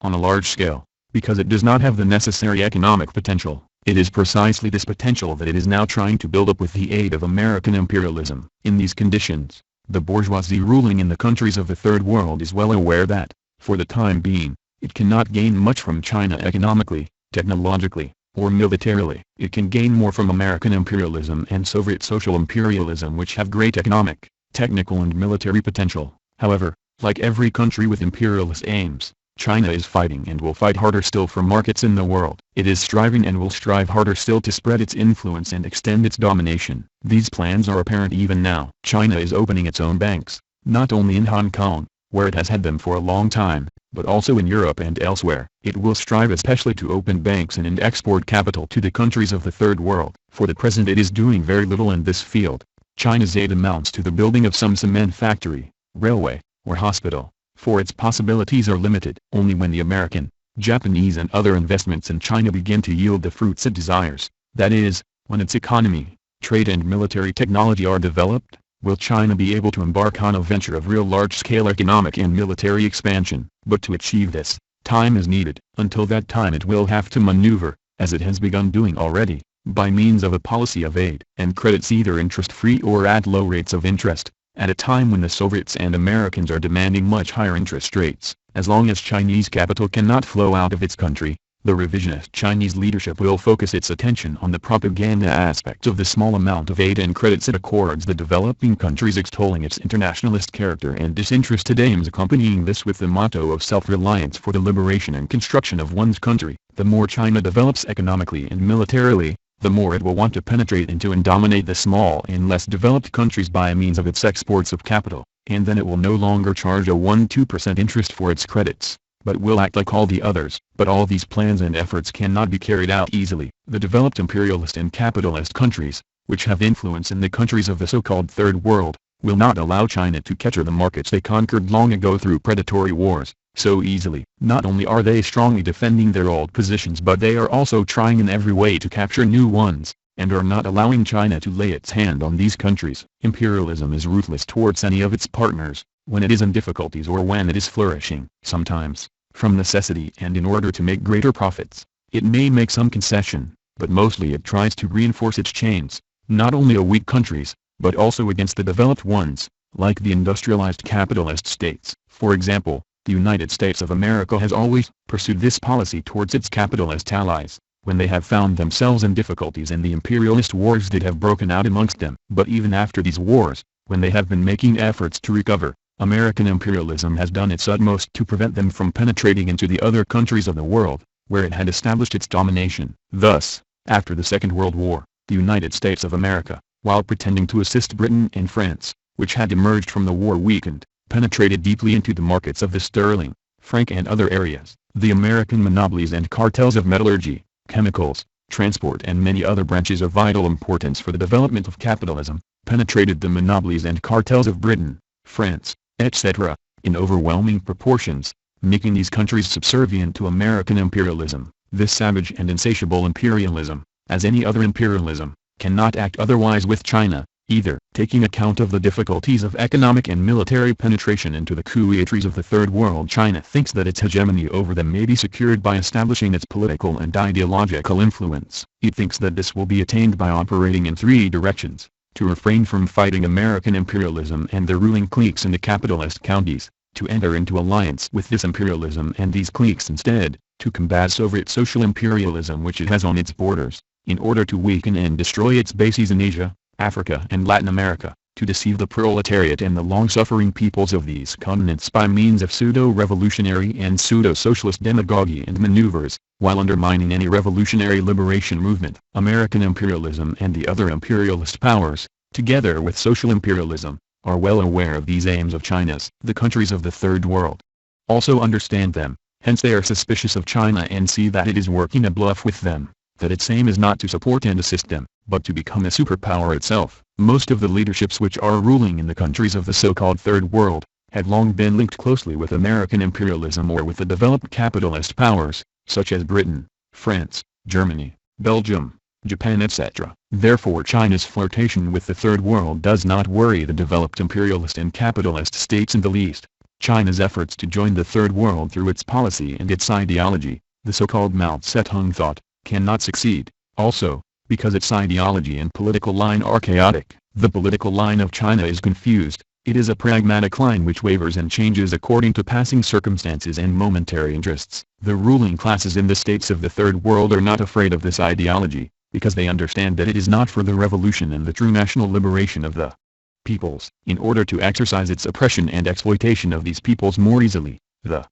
[SPEAKER 1] on a large scale, because it does not have the necessary economic potential. It is precisely this potential that it is now trying to build up with the aid of American imperialism. In these conditions, the bourgeoisie ruling in the countries of the Third World is well aware that, for the time being, it cannot gain much from China economically, technologically, or militarily. It can gain more from American imperialism and Soviet social imperialism, which have great economic, technical and military potential. However, like every country with imperialist aims, China is fighting and will fight harder still for markets in the world. It is striving and will strive harder still to spread its influence and extend its domination. These plans are apparent even now. China is opening its own banks, not only in Hong Kong, where it has had them for a long time, but also in Europe and elsewhere. It will strive especially to open banks and export capital to the countries of the Third World. For the present it is doing very little in this field. China's aid amounts to the building of some cement factory, railway, or hospital, for its possibilities are limited. Only when the American, Japanese and other investments in China begin to yield the fruits it desires, that is, when its economy, trade and military technology are developed, will China be able to embark on a venture of real large-scale economic and military expansion. But to achieve this, time is needed. Until that time it will have to maneuver, as it has begun doing already, by means of a policy of aid and credits either interest-free or at low rates of interest, at a time when the Soviets and Americans are demanding much higher interest rates. As long as Chinese capital cannot flow out of its country, The revisionist Chinese leadership will focus its attention on the propaganda aspect of the small amount of aid and credits it accords the developing countries, extolling its internationalist character and disinterested aims, accompanying this with the motto of self-reliance for the liberation and construction of one's country. The more China develops economically and militarily, the more it will want to penetrate into and dominate the small and less developed countries by means of its exports of capital, and then it will no longer charge a 1-2% interest for its credits, but will act like all the others. But all these plans and efforts cannot be carried out easily. The developed imperialist and capitalist countries, which have influence in the countries of the so-called Third World, will not allow China to capture the markets they conquered long ago through predatory wars so easily. Not only are they strongly defending their old positions, but they are also trying in every way to capture new ones, and are not allowing China to lay its hand on these countries. Imperialism is ruthless towards any of its partners, when it is in difficulties or when it is flourishing. Sometimes, from necessity and in order to make greater profits, it may make some concession, but mostly it tries to reinforce its chains, not only of weak countries, but also against the developed ones, like the industrialized capitalist states. For example, the United States of America has always pursued this policy towards its capitalist allies, when they have found themselves in difficulties in the imperialist wars that have broken out amongst them. But even after these wars, when they have been making efforts to recover, American imperialism has done its utmost to prevent them from penetrating into the other countries of the world, where it had established its domination. Thus, after the Second World War, the United States of America, while pretending to assist Britain and France, which had emerged from the war weakened, penetrated deeply into the markets of the sterling, franc and other areas. The American monopolies and cartels of metallurgy, chemicals, transport and many other branches of vital importance for the development of capitalism, penetrated the monopolies and cartels of Britain, France, etc., in overwhelming proportions, making these countries subservient to American imperialism. This savage and insatiable imperialism, as any other imperialism, cannot act otherwise with China, either. Taking account of the difficulties of economic and military penetration into the countries of the Third World, China thinks that its hegemony over them may be secured by establishing its political and ideological influence. It thinks that this will be attained by operating in three directions: to refrain from fighting American imperialism and the ruling cliques in the capitalist counties, to enter into alliance with this imperialism and these cliques instead, to combat Soviet social imperialism which it has on its borders, in order to weaken and destroy its bases in Asia, Africa and Latin America, to deceive the proletariat and the long-suffering peoples of these continents by means of pseudo-revolutionary and pseudo-socialist demagogy and maneuvers, while undermining any revolutionary liberation movement. American imperialism and the other imperialist powers, together with social imperialism, are well aware of these aims of China's. The countries of the Third World also understand them, hence they are suspicious of China and see that it is working a bluff with them, that its aim is not to support and assist them, but to become a superpower itself. Most of the leaderships which are ruling in the countries of the so-called Third World, have long been linked closely with American imperialism or with the developed capitalist powers, such as Britain, France, Germany, Belgium, Japan etc. Therefore China's flirtation with the Third World does not worry the developed imperialist and capitalist states in the least. China's efforts to join the Third World through its policy and its ideology, the so-called Mao Zedong thought, cannot succeed. Also, because its ideology and political line are chaotic, the political line of China is confused. It is a pragmatic line which wavers and changes according to passing circumstances and momentary interests. The ruling classes in the states of the Third World are not afraid of this ideology, because they understand that it is not for the revolution and the true national liberation of the peoples. In order to exercise its oppression and exploitation of these peoples more easily, the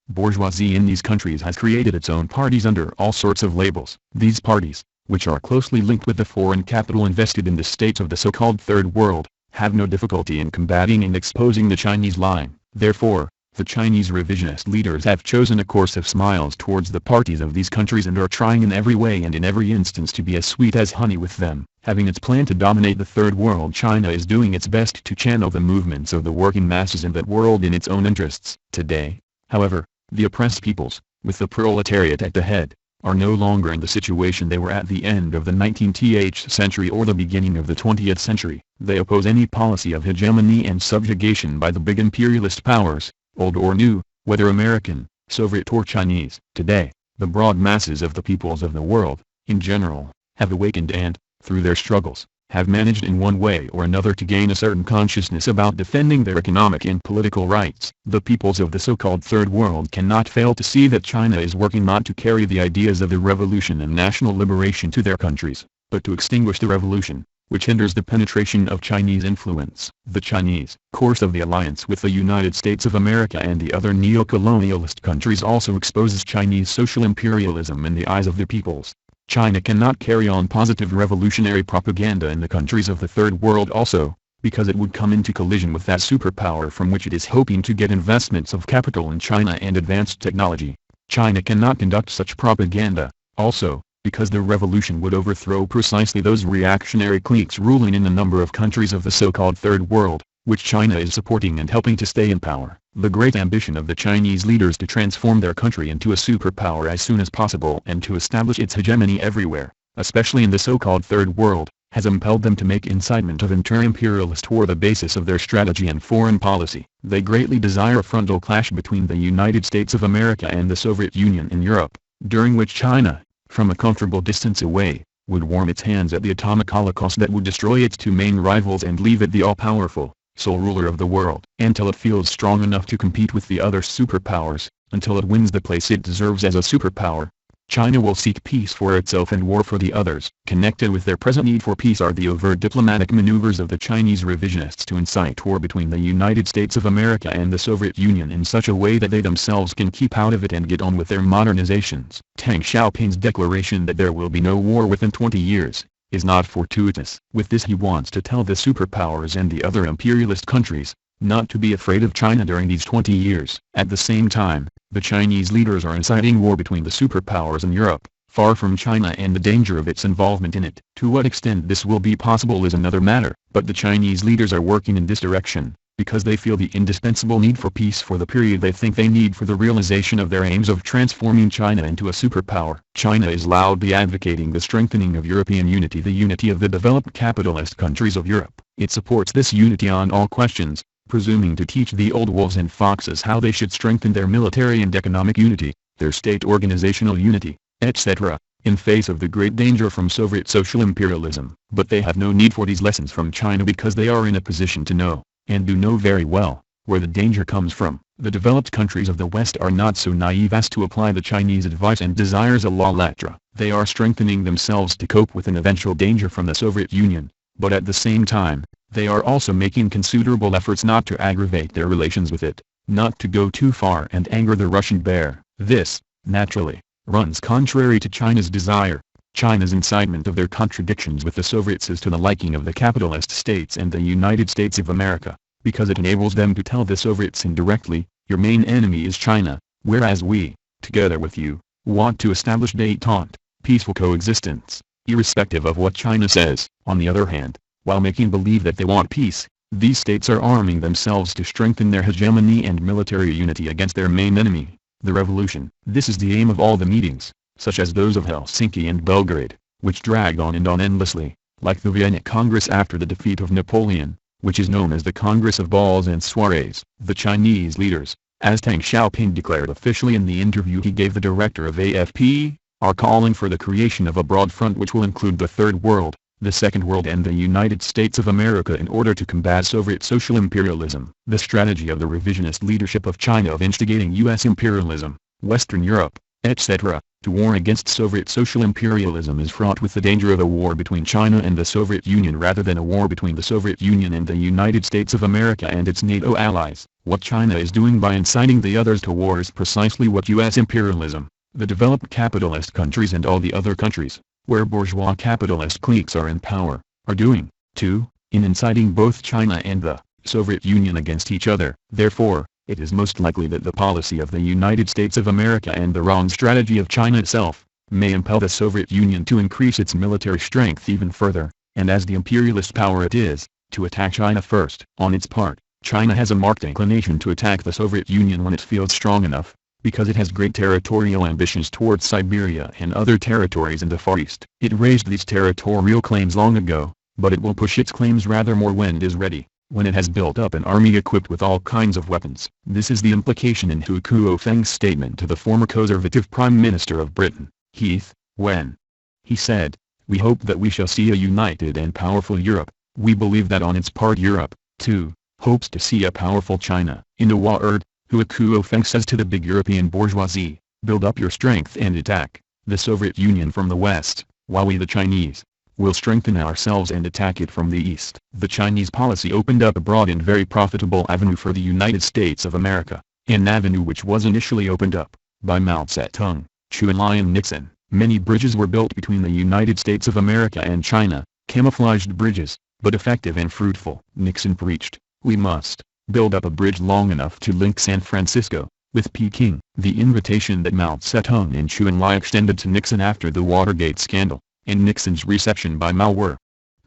[SPEAKER 1] bourgeoisie in these countries has created its own parties under all sorts of labels. These parties, which are closely linked with the foreign capital invested in the states of the so-called Third World, have no difficulty in combating and exposing the Chinese line. Therefore, the Chinese revisionist leaders have chosen a course of smiles towards the parties of these countries and are trying in every way and in every instance to be as sweet as honey with them. Having its plan to dominate the Third World, China is doing its best to channel the movements of the working masses in that world in its own interests. Today, however, the oppressed peoples, with the proletariat at the head, are no longer in the situation they were at the end of the 19th century or the beginning of the 20th century. They oppose any policy of hegemony and subjugation by the big imperialist powers, old or new, whether American, Soviet or Chinese. Today, the broad masses of the peoples of the world, in general, have awakened and, through their struggles, have managed in one way or another to gain a certain consciousness about defending their economic and political rights. The peoples of the so-called Third World cannot fail to see that China is working not to carry the ideas of the revolution and national liberation to their countries, but to extinguish the revolution, which hinders the penetration of Chinese influence. The Chinese course of the alliance with the United States of America and the other neo-colonialist countries also exposes Chinese social imperialism in the eyes of the peoples. China cannot carry on positive revolutionary propaganda in the countries of the Third World also, because it would come into collision with that superpower from which it is hoping to get investments of capital in China and advanced technology. China cannot conduct such propaganda, also, because the revolution would overthrow precisely those reactionary cliques ruling in a number of countries of the so-called Third World, which China is supporting and helping to stay in power. The great ambition of the Chinese leaders to transform their country into a superpower as soon as possible and to establish its hegemony everywhere, especially in the so-called Third World, has impelled them to make incitement of inter-imperialist war the basis of their strategy and foreign policy. They greatly desire a frontal clash between the United States of America and the Soviet Union in Europe, during which China, from a comfortable distance away, would warm its hands at the atomic holocaust that would destroy its two main rivals and leave it the all-powerful, sole ruler of the world. Until it feels strong enough to compete with the other superpowers, until it wins the place it deserves as a superpower, China will seek peace for itself and war for the others. Connected with their present need for peace are the overt diplomatic maneuvers of the Chinese revisionists to incite war between the United States of America and the Soviet Union in such a way that they themselves can keep out of it and get on with their modernizations. Deng Xiaoping's declaration that there will be no war within 20 years, is not fortuitous. With this he wants to tell the superpowers and the other imperialist countries, not to be afraid of China during these 20 years. At the same time, the Chinese leaders are inciting war between the superpowers in Europe, far from China and the danger of its involvement in it. To what extent this will be possible is another matter, but the Chinese leaders are working in this direction, because they feel the indispensable need for peace for the period they think they need for the realization of their aims of transforming China into a superpower. China is loudly advocating the strengthening of European unity, the unity of the developed capitalist countries of Europe. It supports this unity on all questions, presuming to teach the old wolves and foxes how they should strengthen their military and economic unity, their state organizational unity, etc., in face of the great danger from Soviet social imperialism. But they have no need for these lessons from China because they are in a position to know, and do know very well, where the danger comes from. The developed countries of the West are not so naive as to apply the Chinese advice and desires a la lettre. They are strengthening themselves to cope with an eventual danger from the Soviet Union, but at the same time, they are also making considerable efforts not to aggravate their relations with it, not to go too far and anger the Russian bear. This, naturally, runs contrary to China's desire. China's incitement of their contradictions with the Soviets is to the liking of the capitalist states and the United States of America, because it enables them to tell the Soviets indirectly, your main enemy is China, whereas we, together with you, want to establish détente, peaceful coexistence, irrespective of what China says. On the other hand, while making believe that they want peace, these states are arming themselves to strengthen their hegemony and military unity against their main enemy, the revolution. This is the aim of all the meetings, such as those of Helsinki and Belgrade, which drag on and on endlessly, like the Vienna Congress after the defeat of Napoleon, which is known as the Congress of Balls and Soirees. The Chinese leaders, as Deng Xiaoping declared officially in the interview he gave the director of AFP, are calling for the creation of a broad front which will include the Third World, the Second World and the United States of America in order to combat Soviet social imperialism. The strategy of the revisionist leadership of China of instigating U.S. imperialism, Western Europe, etc., to war against Soviet social imperialism is fraught with the danger of a war between China and the Soviet Union rather than a war between the Soviet Union and the United States of America and its NATO allies. What China is doing by inciting the others to war is precisely what U.S. imperialism, the developed capitalist countries and all the other countries, where bourgeois capitalist cliques are in power, are doing, too, in inciting both China and the Soviet Union against each other. Therefore, it is most likely that the policy of the United States of America and the wrong strategy of China itself, may impel the Soviet Union to increase its military strength even further, and as the imperialist power it is, to attack China first. On its part, China has a marked inclination to attack the Soviet Union when it feels strong enough, because it has great territorial ambitions towards Siberia and other territories in the Far East. It raised these territorial claims long ago, but it will push its claims rather more when it is ready, when it has built up an army equipped with all kinds of weapons. This is the implication in Hu Kuo-feng's statement to the former conservative Prime Minister of Britain, Heath, when he said, We hope that we shall see a united and powerful Europe. We believe that on its part Europe, too, hopes to see a powerful China. In a word, Huo Feng says to the big European bourgeoisie, build up your strength and attack the Soviet Union from the west, while we the Chinese will strengthen ourselves and attack it from the east. The Chinese policy opened up a broad and very profitable avenue for the United States of America, an avenue which was initially opened up by Mao Zedong, Chu Enlai and Nixon. Many bridges were built between the United States of America and China, camouflaged bridges, but effective and fruitful. Nixon preached, we must build up a bridge long enough to link San Francisco with Peking. The invitation that Mao Zedong and Chu Enlai extended to Nixon after the Watergate scandal, and Nixon's reception by Mao were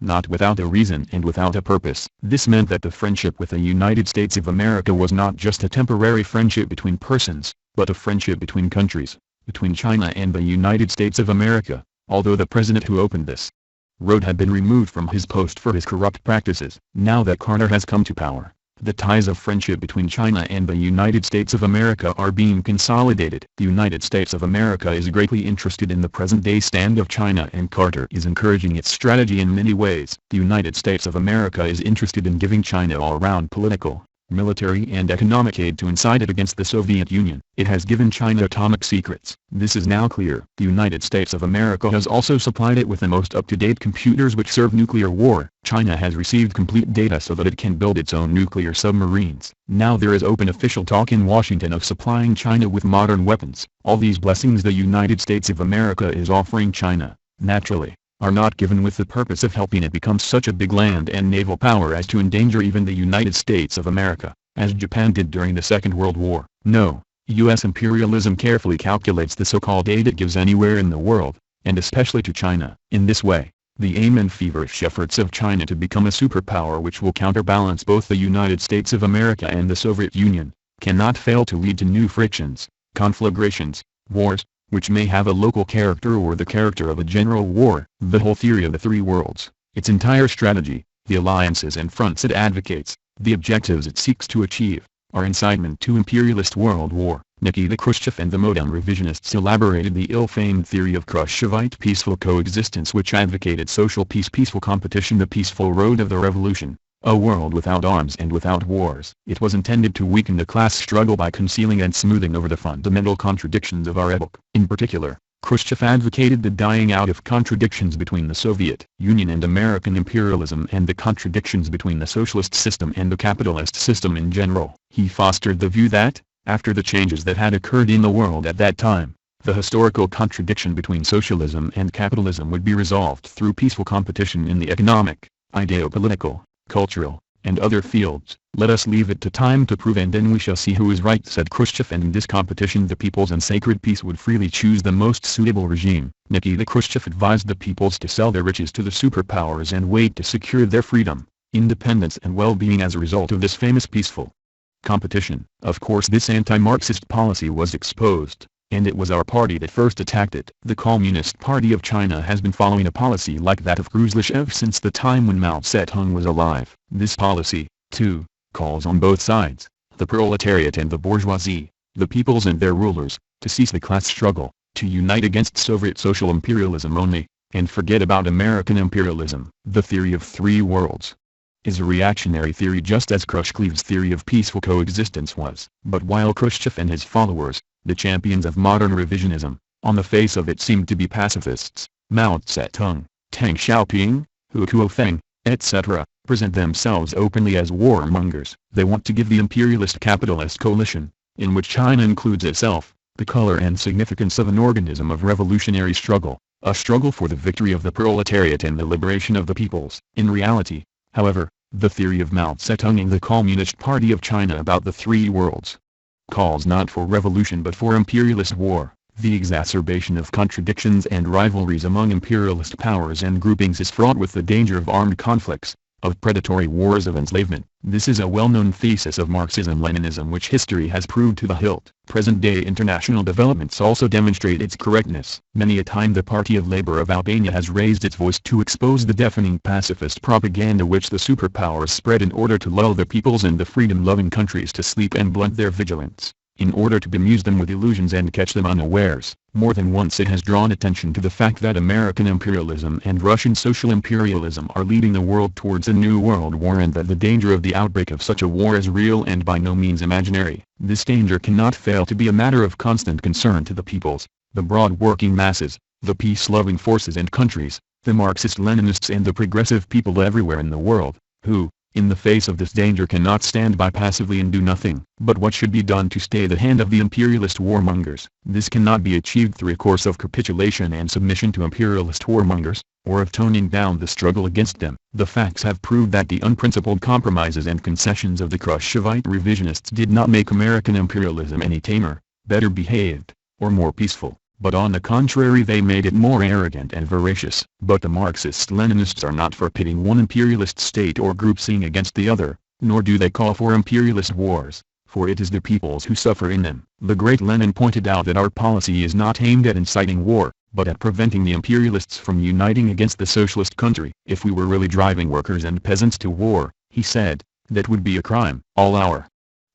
[SPEAKER 1] not without a reason and without a purpose. This meant that the friendship with the United States of America was not just a temporary friendship between persons, but a friendship between countries, between China and the United States of America. Although the president who opened this road had been removed from his post for his corrupt practices, now that Carter has come to power, the ties of friendship between China and the United States of America are being consolidated. The United States of America is greatly interested in the present-day stand of China, and Carter is encouraging its strategy in many ways. The United States of America is interested in giving China all-round political, military and economic aid to incite it against the Soviet Union. It has given China atomic secrets. This is now clear. The United States of America has also supplied it with the most up-to-date computers which serve nuclear war. China has received complete data so that it can build its own nuclear submarines. Now there is open official talk in Washington of supplying China with modern weapons. All these blessings the United States of America is offering China, naturally, are not given with the purpose of helping it become such a big land and naval power as to endanger even the United States of America, as Japan did during the Second World War. No, U.S. imperialism carefully calculates the so-called aid it gives anywhere in the world, and especially to China. In this way, the aim and feverish efforts of China to become a superpower which will counterbalance both the United States of America and the Soviet Union, cannot fail to lead to new frictions, conflagrations, wars, which may have a local character or the character of a general war. The whole theory of the three worlds, its entire strategy, the alliances and fronts it advocates, the objectives it seeks to achieve, are incitement to imperialist world war. Nikita Khrushchev and the modern revisionists elaborated the ill-famed theory of Khrushchevite peaceful coexistence which advocated social peace, peaceful competition, the peaceful road of the revolution, a world without arms and without wars. It was intended to weaken the class struggle by concealing and smoothing over the fundamental contradictions of our epoch. In particular, Khrushchev advocated the dying out of contradictions between the Soviet Union and American imperialism and the contradictions between the socialist system and the capitalist system in general. He fostered the view that, after the changes that had occurred in the world at that time, the historical contradiction between socialism and capitalism would be resolved through peaceful competition in the economic, ideo-political, cultural, and other fields. Let us leave it to time to prove, and then we shall see who is right, said Khrushchev, and in this competition the peoples and sacred peace would freely choose the most suitable regime. Nikita Khrushchev advised the peoples to sell their riches to the superpowers and wait to secure their freedom, independence and well-being as a result of this famous peaceful competition. Of course this anti-Marxist policy was exposed, and it was our party that first attacked it. The Communist Party of China has been following a policy like that of Khrushchev since the time when Mao Zedong was alive. This policy, too, calls on both sides, the proletariat and the bourgeoisie, the peoples and their rulers, to cease the class struggle, to unite against Soviet social imperialism only, and forget about American imperialism. The theory of three worlds is a reactionary theory just as Khrushchev's theory of peaceful coexistence was. But while Khrushchev and his followers, the champions of modern revisionism, on the face of it seemed to be pacifists, Mao Zedong, Deng Xiaoping, Hu Kuofeng, etc., present themselves openly as warmongers. They want to give the imperialist capitalist coalition, in which China includes itself, the color and significance of an organism of revolutionary struggle, a struggle for the victory of the proletariat and the liberation of the peoples. In reality, however, the theory of Mao Zedong and the Communist Party of China about the three worlds calls not for revolution but for imperialist war. The exacerbation of contradictions and rivalries among imperialist powers and groupings is fraught with the danger of armed conflicts, of predatory wars, of enslavement. This is a well-known thesis of Marxism Leninism which history has proved to the hilt. Present-day international developments also demonstrate its correctness. Many a time the Party of Labour of Albania has raised its voice to expose the deafening pacifist propaganda which the superpowers spread in order to lull the peoples and the freedom-loving countries to sleep and blunt their vigilance. in order to bemuse them with illusions and catch them unawares. More than once it has drawn attention to the fact that American imperialism and Russian social imperialism are leading the world towards a new world war, and that the danger of the outbreak of such a war is real and by no means imaginary. This danger cannot fail to be a matter of constant concern to the peoples, the broad working masses, the peace-loving forces and countries, the Marxist-Leninists and the progressive people everywhere in the world, who, in the face of this danger, cannot stand by passively and do nothing. But what should be done to stay the hand of the imperialist warmongers? This cannot be achieved through a course of capitulation and submission to imperialist warmongers, or of toning down the struggle against them. The facts have proved that the unprincipled compromises and concessions of the Khrushchevite revisionists did not make American imperialism any tamer, better behaved, or more peaceful, but on the contrary they made it more arrogant and voracious. But the Marxist-Leninists are not for pitting one imperialist state or group seeing against the other, nor do they call for imperialist wars, for it is the peoples who suffer in them. The great Lenin pointed out that our policy is not aimed at inciting war, but at preventing the imperialists from uniting against the socialist country. If we were really driving workers and peasants to war, he said, that would be a crime. All our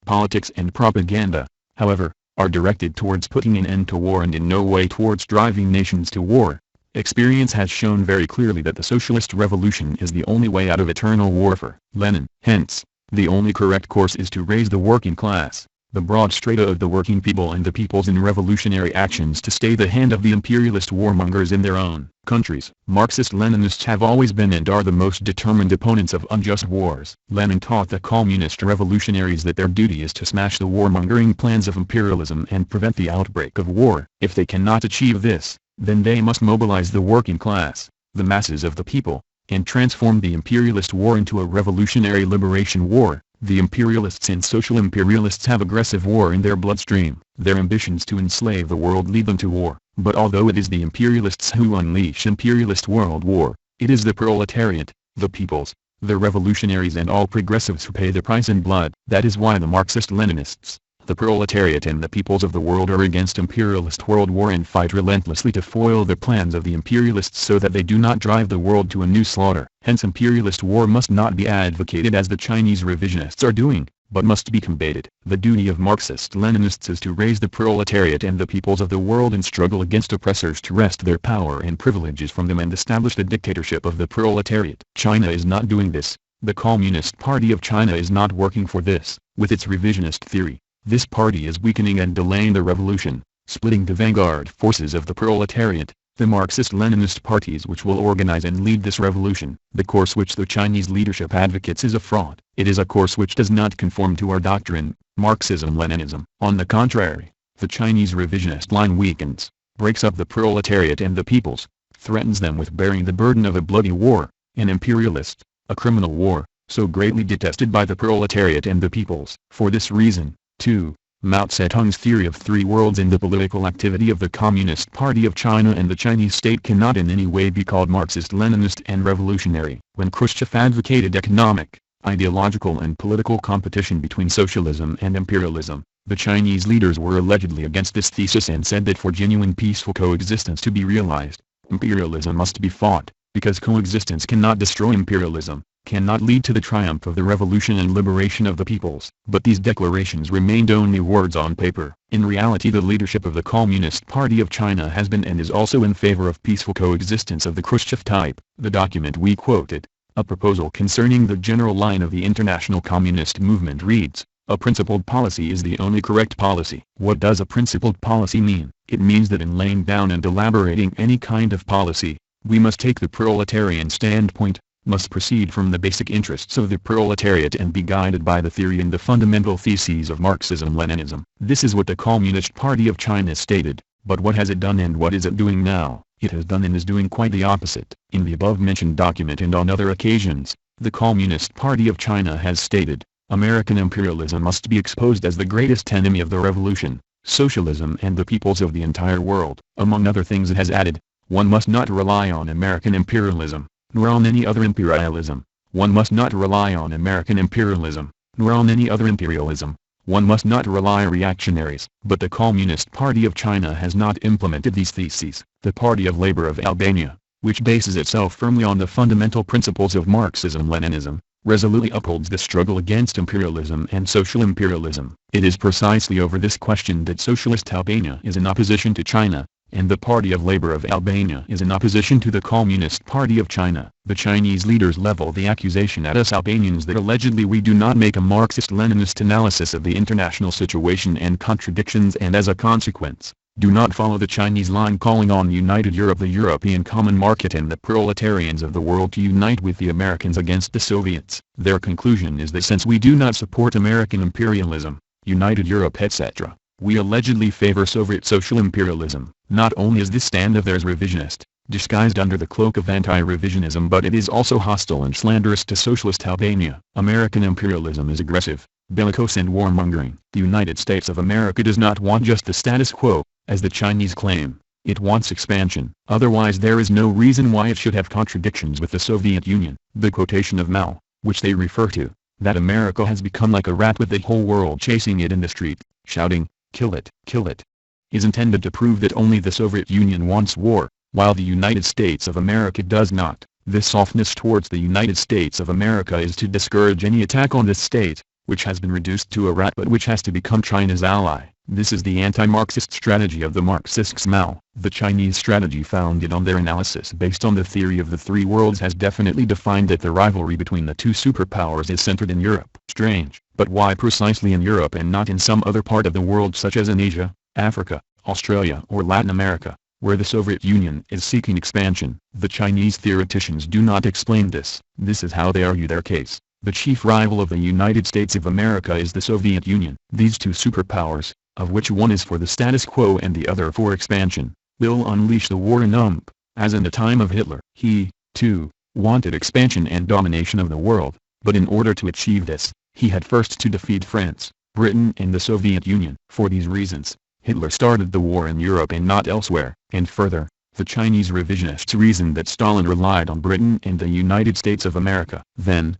[SPEAKER 1] politics and propaganda, however, are directed towards putting an end to war and in no way towards driving nations to war. Experience has shown very clearly that the socialist revolution is the only way out of eternal warfare. Lenin. Hence, the only correct course is to raise the working class, the broad strata of the working people and the peoples in revolutionary actions to stay the hand of the imperialist warmongers in their own countries. Marxist-Leninists have always been and are the most determined opponents of unjust wars. Lenin taught the communist revolutionaries that their duty is to smash the warmongering plans of imperialism and prevent the outbreak of war. If they cannot achieve this, then they must mobilize the working class, the masses of the people, and transform the imperialist war into a revolutionary liberation war. The imperialists and social imperialists have aggressive war in their bloodstream. Their ambitions to enslave the world lead them to war. But although it is the imperialists who unleash imperialist world war, it is the proletariat, the peoples, the revolutionaries and all progressives who pay the price in blood. That is why the Marxist-Leninists, the proletariat and the peoples of the world are against imperialist world war and fight relentlessly to foil the plans of the imperialists so that they do not drive the world to a new slaughter. Hence imperialist war must not be advocated as the Chinese revisionists are doing, but must be combated. The duty of Marxist-Leninists is to raise the proletariat and the peoples of the world and struggle against oppressors to wrest their power and privileges from them and establish the dictatorship of the proletariat. China is not doing this. The Communist Party of China is not working for this. With its revisionist theory, this party is weakening and delaying the revolution, splitting the vanguard forces of the proletariat, the Marxist-Leninist parties which will organize and lead this revolution. The course which the Chinese leadership advocates is a fraud. It is a course which does not conform to our doctrine, Marxism Leninism. On the contrary, the Chinese revisionist line weakens, breaks up the proletariat and the peoples, threatens them with bearing the burden of a bloody war, an imperialist, a criminal war, so greatly detested by the proletariat and the peoples. For this reason, too, Mao Zedong's theory of three worlds and the political activity of the Communist Party of China and the Chinese state cannot in any way be called Marxist-Leninist and revolutionary. When Khrushchev advocated economic, ideological and political competition between socialism and imperialism, the Chinese leaders were allegedly against this thesis and said that for genuine peaceful coexistence to be realized, imperialism must be fought, because coexistence cannot destroy imperialism, cannot lead to the triumph of the revolution and liberation of the peoples. But these declarations remained only words on paper. In reality the leadership of the Communist Party of China has been and is also in favor of peaceful coexistence of the Khrushchev type. The document we quoted, a proposal concerning the general line of the international communist movement reads, "A principled policy is the only correct policy." What does a principled policy mean? It means that in laying down and elaborating any kind of policy, we must take the proletarian standpoint, must proceed from the basic interests of the proletariat and be guided by the theory and the fundamental theses of Marxism-Leninism. This is what the Communist Party of China stated, but what has it done and what is it doing now? It has done and is doing quite the opposite. In the above-mentioned document and on other occasions, the Communist Party of China has stated, American imperialism must be exposed as the greatest enemy of the revolution, socialism and the peoples of the entire world. Among other things it has added, one must not rely on American imperialism, nor on any other imperialism. One must not rely on American imperialism, nor on any other imperialism. One must not rely on reactionaries. But the Communist Party of China has not implemented these theses. The Party of Labor of Albania, which bases itself firmly on the fundamental principles of Marxism-Leninism, resolutely upholds the struggle against imperialism and social imperialism. It is precisely over this question that Socialist Albania is in opposition to China, and the Party of Labour of Albania is in opposition to the Communist Party of China. The Chinese leaders level the accusation at us Albanians that allegedly we do not make a Marxist-Leninist analysis of the international situation and contradictions, and as a consequence, do not follow the Chinese line calling on united Europe, the European common market, and the proletarians of the world to unite with the Americans against the Soviets. Their conclusion is that since we do not support American imperialism, united Europe etc., we allegedly favor Soviet social imperialism. Not only is this stand of theirs revisionist, disguised under the cloak of anti-revisionism, but it is also hostile and slanderous to Socialist Albania. American imperialism is aggressive, bellicose and warmongering. The United States of America does not want just the status quo, as the Chinese claim. It wants expansion. Otherwise there is no reason why it should have contradictions with the Soviet Union. The quotation of Mao, which they refer to, that America has become like a rat with the whole world chasing it in the street, shouting, "Kill it, kill it," is intended to prove that only the Soviet Union wants war, while the United States of America does not. This softness towards the United States of America is to discourage any attack on this state, which has been reduced to a rat but which has to become China's ally. This is the anti-Marxist strategy of the Marxists. Mao. The Chinese strategy, founded on their analysis based on the theory of the three worlds, has definitely defined that the rivalry between the two superpowers is centered in Europe. Strange, but why precisely in Europe and not in some other part of the world such as in Asia, Africa, Australia or Latin America, where the Soviet Union is seeking expansion? The Chinese theoreticians do not explain this. This is how they argue their case. The chief rival of the United States of America is the Soviet Union. These two superpowers, of which one is for the status quo and the other for expansion, will unleash the war in as in the time of Hitler. He, too, wanted expansion and domination of the world, but in order to achieve this, he had first to defeat France, Britain and the Soviet Union. For these reasons, Hitler started the war in Europe and not elsewhere. And further, the Chinese revisionists reasoned that Stalin relied on Britain and the United States of America. Then,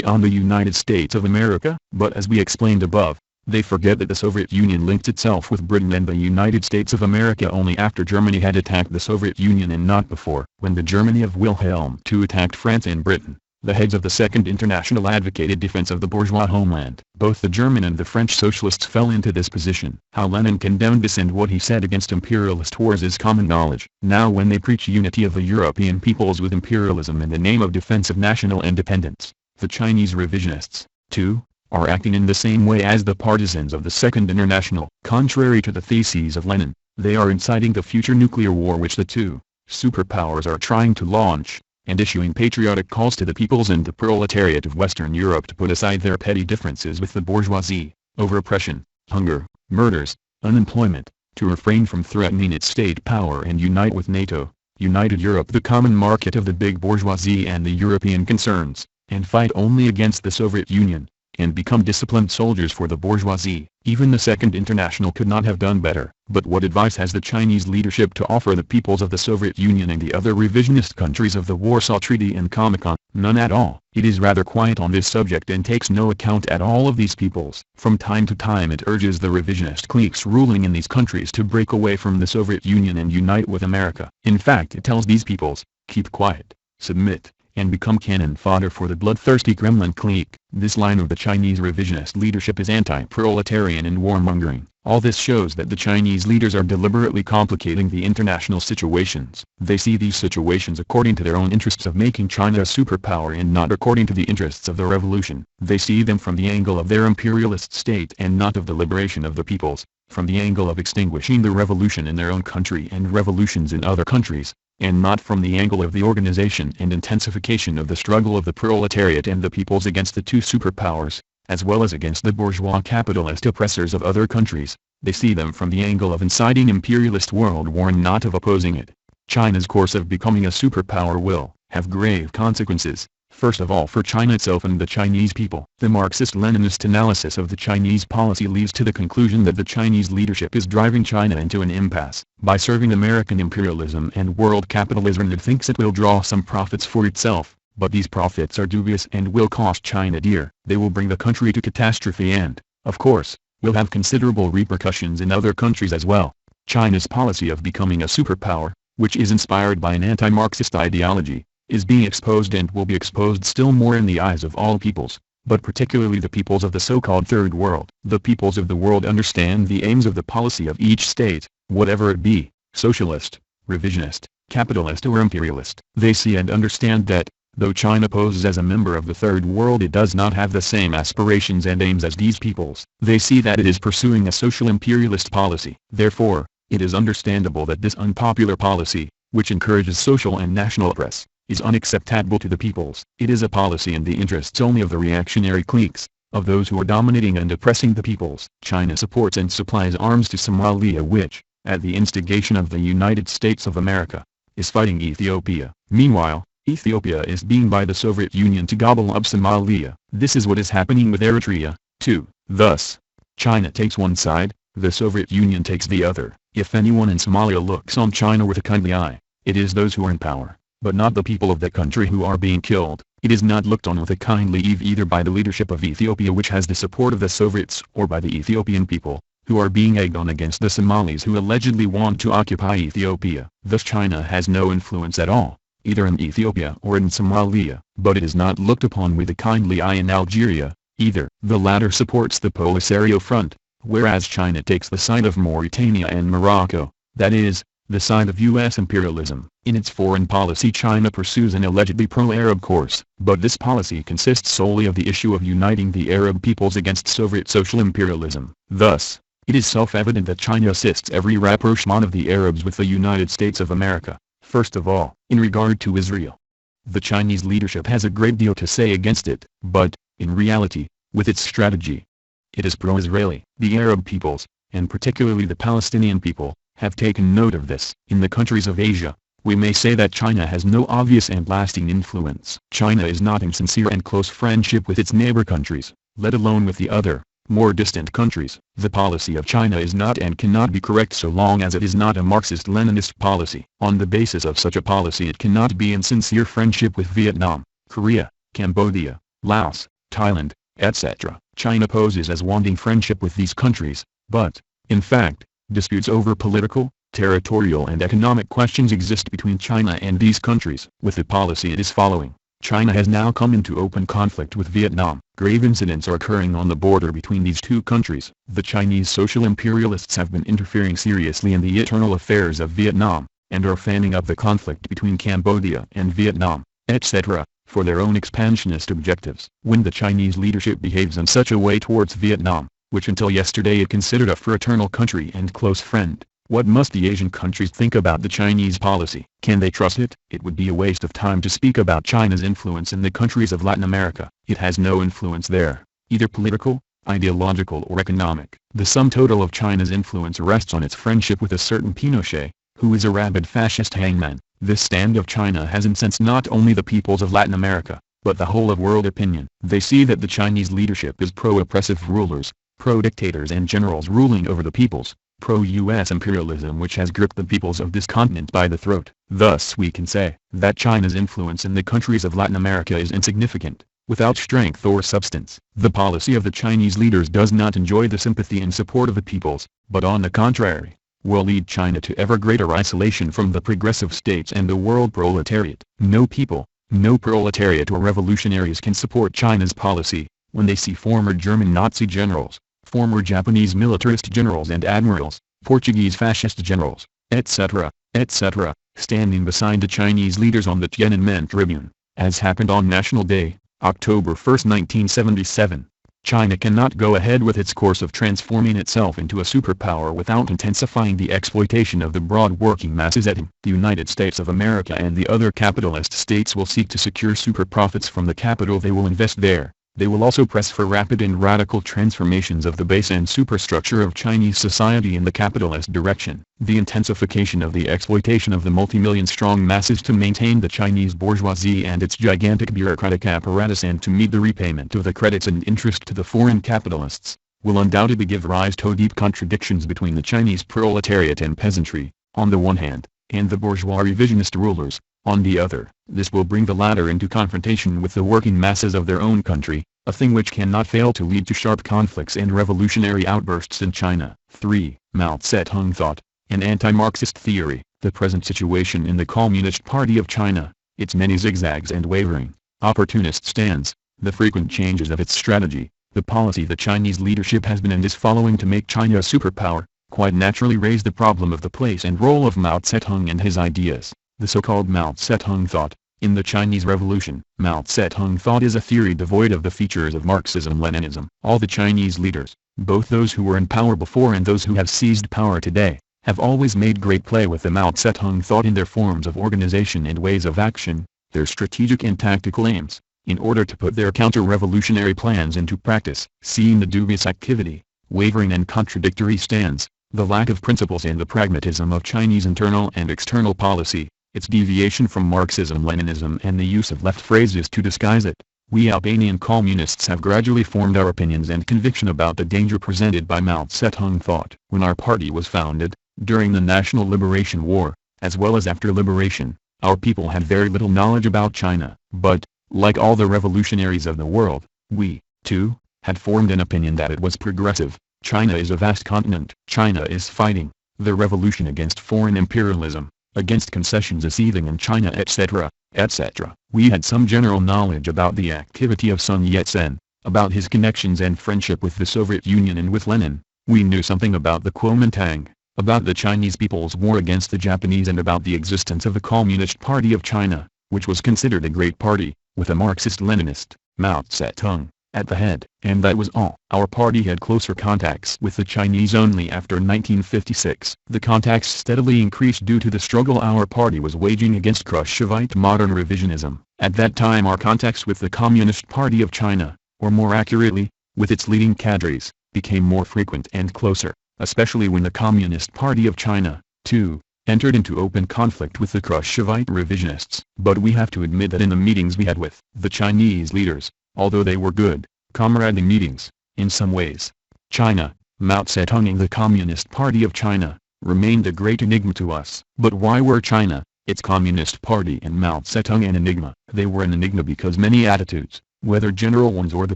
[SPEAKER 1] on the United States of America. But as we explained above, they forget that the Soviet Union linked itself with Britain and the United States of America only after Germany had attacked the Soviet Union and not before. When the Germany of Wilhelm II attacked France and Britain, the heads of the Second International advocated defense of the bourgeois homeland. Both the German and the French socialists fell into this position. How Lenin condemned this and what he said against imperialist wars is common knowledge. Now when they preach unity of the European peoples with imperialism in the name of defense of national independence, the Chinese revisionists, too, are acting in the same way as the partisans of the Second International. Contrary to the theses of Lenin, they are inciting the future nuclear war which the two superpowers are trying to launch, and issuing patriotic calls to the peoples and the proletariat of Western Europe to put aside their petty differences with the bourgeoisie, over oppression, hunger, murders, unemployment, to refrain from threatening its state power and unite with NATO, united Europe, the common market of the big bourgeoisie and the European concerns, and fight only against the Soviet Union, and become disciplined soldiers for the bourgeoisie. Even the Second International could not have done better. But what advice has the Chinese leadership to offer the peoples of the Soviet Union and the other revisionist countries of the Warsaw Treaty and Comecon? None at all. It is rather quiet on this subject and takes no account at all of these peoples. From time to time it urges the revisionist cliques ruling in these countries to break away from the Soviet Union and unite with America. In fact, it tells these peoples, keep quiet, submit, and become cannon fodder for the bloodthirsty Kremlin clique. This line of the Chinese revisionist leadership is anti-proletarian and warmongering. All this shows that the Chinese leaders are deliberately complicating the international situations. They see these situations according to their own interests of making China a superpower and not according to the interests of the revolution. They see them from the angle of their imperialist state and not of the liberation of the peoples, from the angle of extinguishing the revolution in their own country and revolutions in other countries, and not from the angle of the organization and intensification of the struggle of the proletariat and the peoples against the two superpowers, as well as against the bourgeois capitalist oppressors of other countries. They see them from the angle of inciting imperialist world war and not of opposing it. China's course of becoming a superpower will have grave consequences, first of all for China itself and the Chinese people. The Marxist-Leninist analysis of the Chinese policy leads to the conclusion that the Chinese leadership is driving China into an impasse. By serving American imperialism and world capitalism, it thinks it will draw some profits for itself, but these profits are dubious and will cost China dear. They will bring the country to catastrophe and, of course, will have considerable repercussions in other countries as well. China's policy of becoming a superpower, which is inspired by an anti-Marxist ideology, is being exposed and will be exposed still more in the eyes of all peoples, but particularly the peoples of the so-called Third World. The peoples of the world understand the aims of the policy of each state, whatever it be, socialist, revisionist, capitalist or imperialist. They see and understand that, though China poses as a member of the Third World, it does not have the same aspirations and aims as these peoples. They see that it is pursuing a social imperialist policy. Therefore, it is understandable that this unpopular policy, which encourages social and national oppress, is unacceptable to the peoples. It is a policy in the interests only of the reactionary cliques, of those who are dominating and oppressing the peoples. China supports and supplies arms to Somalia, which, at the instigation of the United States of America, is fighting Ethiopia. Meanwhile, Ethiopia is being by the Soviet Union to gobble up Somalia. This is what is happening with Eritrea, too. Thus, China takes one side, the Soviet Union takes the other. If anyone in Somalia looks on China with a kindly eye, it is those who are in power, but not the people of that country who are being killed. It is not looked on with a kindly eye either by the leadership of Ethiopia, which has the support of the Soviets, or by the Ethiopian people, who are being egged on against the Somalis who allegedly want to occupy Ethiopia. Thus China has no influence at all, either in Ethiopia or in Somalia, but it is not looked upon with a kindly eye in Algeria, either. The latter supports the Polisario Front, whereas China takes the side of Mauritania and Morocco, that is, the side of U.S. imperialism. In its foreign policy, China pursues an allegedly pro-Arab course, but this policy consists solely of the issue of uniting the Arab peoples against Soviet social imperialism. Thus, it is self-evident that China assists every rapprochement of the Arabs with the United States of America. First of all, in regard to Israel, the Chinese leadership has a great deal to say against it, but, in reality, with its strategy, it is pro-Israeli. The Arab peoples, and particularly the Palestinian people, have taken note of this. In the countries of Asia, we may say that China has no obvious and lasting influence. China is not in sincere and close friendship with its neighbor countries, let alone with the other, more distant countries. The policy of China is not and cannot be correct so long as it is not a Marxist-Leninist policy. On the basis of such a policy, it cannot be in sincere friendship with Vietnam, Korea, Cambodia, Laos, Thailand, etc. China poses as wanting friendship with these countries, but, in fact, disputes over political, territorial and economic questions exist between China and these countries. With the policy it is following, China has now come into open conflict with Vietnam. Grave incidents are occurring on the border between these two countries. The Chinese social imperialists have been interfering seriously in the internal affairs of Vietnam, and are fanning up the conflict between Cambodia and Vietnam, etc., for their own expansionist objectives. When the Chinese leadership behaves in such a way towards Vietnam, which until yesterday it considered a fraternal country and close friend, what must the Asian countries think about the Chinese policy? Can they trust it? It would be a waste of time to speak about China's influence in the countries of Latin America. It has no influence there, either political, ideological or economic. The sum total of China's influence rests on its friendship with a certain Pinochet, who is a rabid fascist hangman. This stand of China has incensed not only the peoples of Latin America, but the whole of world opinion. They see that the Chinese leadership is pro-oppressive rulers, pro-dictators and generals ruling over the peoples, pro-U.S. imperialism which has gripped the peoples of this continent by the throat. Thus we can say that China's influence in the countries of Latin America is insignificant, without strength or substance. The policy of the Chinese leaders does not enjoy the sympathy and support of the peoples, but on the contrary, will lead China to ever greater isolation from the progressive states and the world proletariat. No people, no proletariat or revolutionaries can support China's policy, when they see former German Nazi generals, former Japanese militarist generals and admirals, Portuguese fascist generals, etc., etc., standing beside the Chinese leaders on the Tiananmen Tribune, as happened on National Day, October 1, 1977. China cannot go ahead with its course of transforming itself into a superpower without intensifying the exploitation of the broad working masses at home. The United States of America and the other capitalist states will seek to secure super profits from the capital they will invest there. They will also press for rapid and radical transformations of the base and superstructure of Chinese society in the capitalist direction. The intensification of the exploitation of the multi-million-strong masses to maintain the Chinese bourgeoisie and its gigantic bureaucratic apparatus and to meet the repayment of the credits and interest to the foreign capitalists, will undoubtedly give rise to deep contradictions between the Chinese proletariat and peasantry, on the one hand, and the bourgeois revisionist rulers, on the other. This will bring the latter into confrontation with the working masses of their own country, a thing which cannot fail to lead to sharp conflicts and revolutionary outbursts in China. 3. Mao Zedong thought, an anti-Marxist theory. The present situation in the Communist Party of China, its many zigzags and wavering, opportunist stands, the frequent changes of its strategy, the policy the Chinese leadership has been and is following to make China a superpower, quite naturally raise the problem of the place and role of Mao Zedong and his ideas, the so-called Mao Zedong thought. In the Chinese Revolution, Mao Zedong thought is a theory devoid of the features of Marxism Leninism. All the Chinese leaders, both those who were in power before and those who have seized power today, have always made great play with the Mao Zedong thought in their forms of organization and ways of action, their strategic and tactical aims, in order to put their counter-revolutionary plans into practice. Seeing the dubious activity, wavering and contradictory stands, the lack of principles and the pragmatism of Chinese internal and external policy, its deviation from Marxism-Leninism and the use of left phrases to disguise it, we Albanian communists have gradually formed our opinions and conviction about the danger presented by Mao Zedong thought. When our party was founded, during the National Liberation War, as well as after liberation, our people had very little knowledge about China, but, like all the revolutionaries of the world, we, too, had formed an opinion that it was progressive. China is a vast continent. China is fighting the revolution against foreign imperialism, against concessions seething in China, etc., etc. We had some general knowledge about the activity of Sun Yat-sen, about his connections and friendship with the Soviet Union and with Lenin. We knew something about the Kuomintang, about the Chinese People's War against the Japanese and about the existence of the Communist Party of China, which was considered a great party, with a Marxist-Leninist, Mao Zedong, at the head. And that was all. Our party had closer contacts with the Chinese only after 1956. The contacts steadily increased due to the struggle our party was waging against Khrushchevite modern revisionism. At that time our contacts with the Communist Party of China, or more accurately, with its leading cadres, became more frequent and closer, especially when the Communist Party of China, too, entered into open conflict with the Khrushchevite revisionists. But we have to admit that in the meetings we had with the Chinese leaders, although they were good, comrading meetings, in some ways, China, Mao Zedong and the Communist Party of China, remained a great enigma to us. But why were China, its Communist Party and Mao Zedong an enigma? They were an enigma because many attitudes, whether general ones or the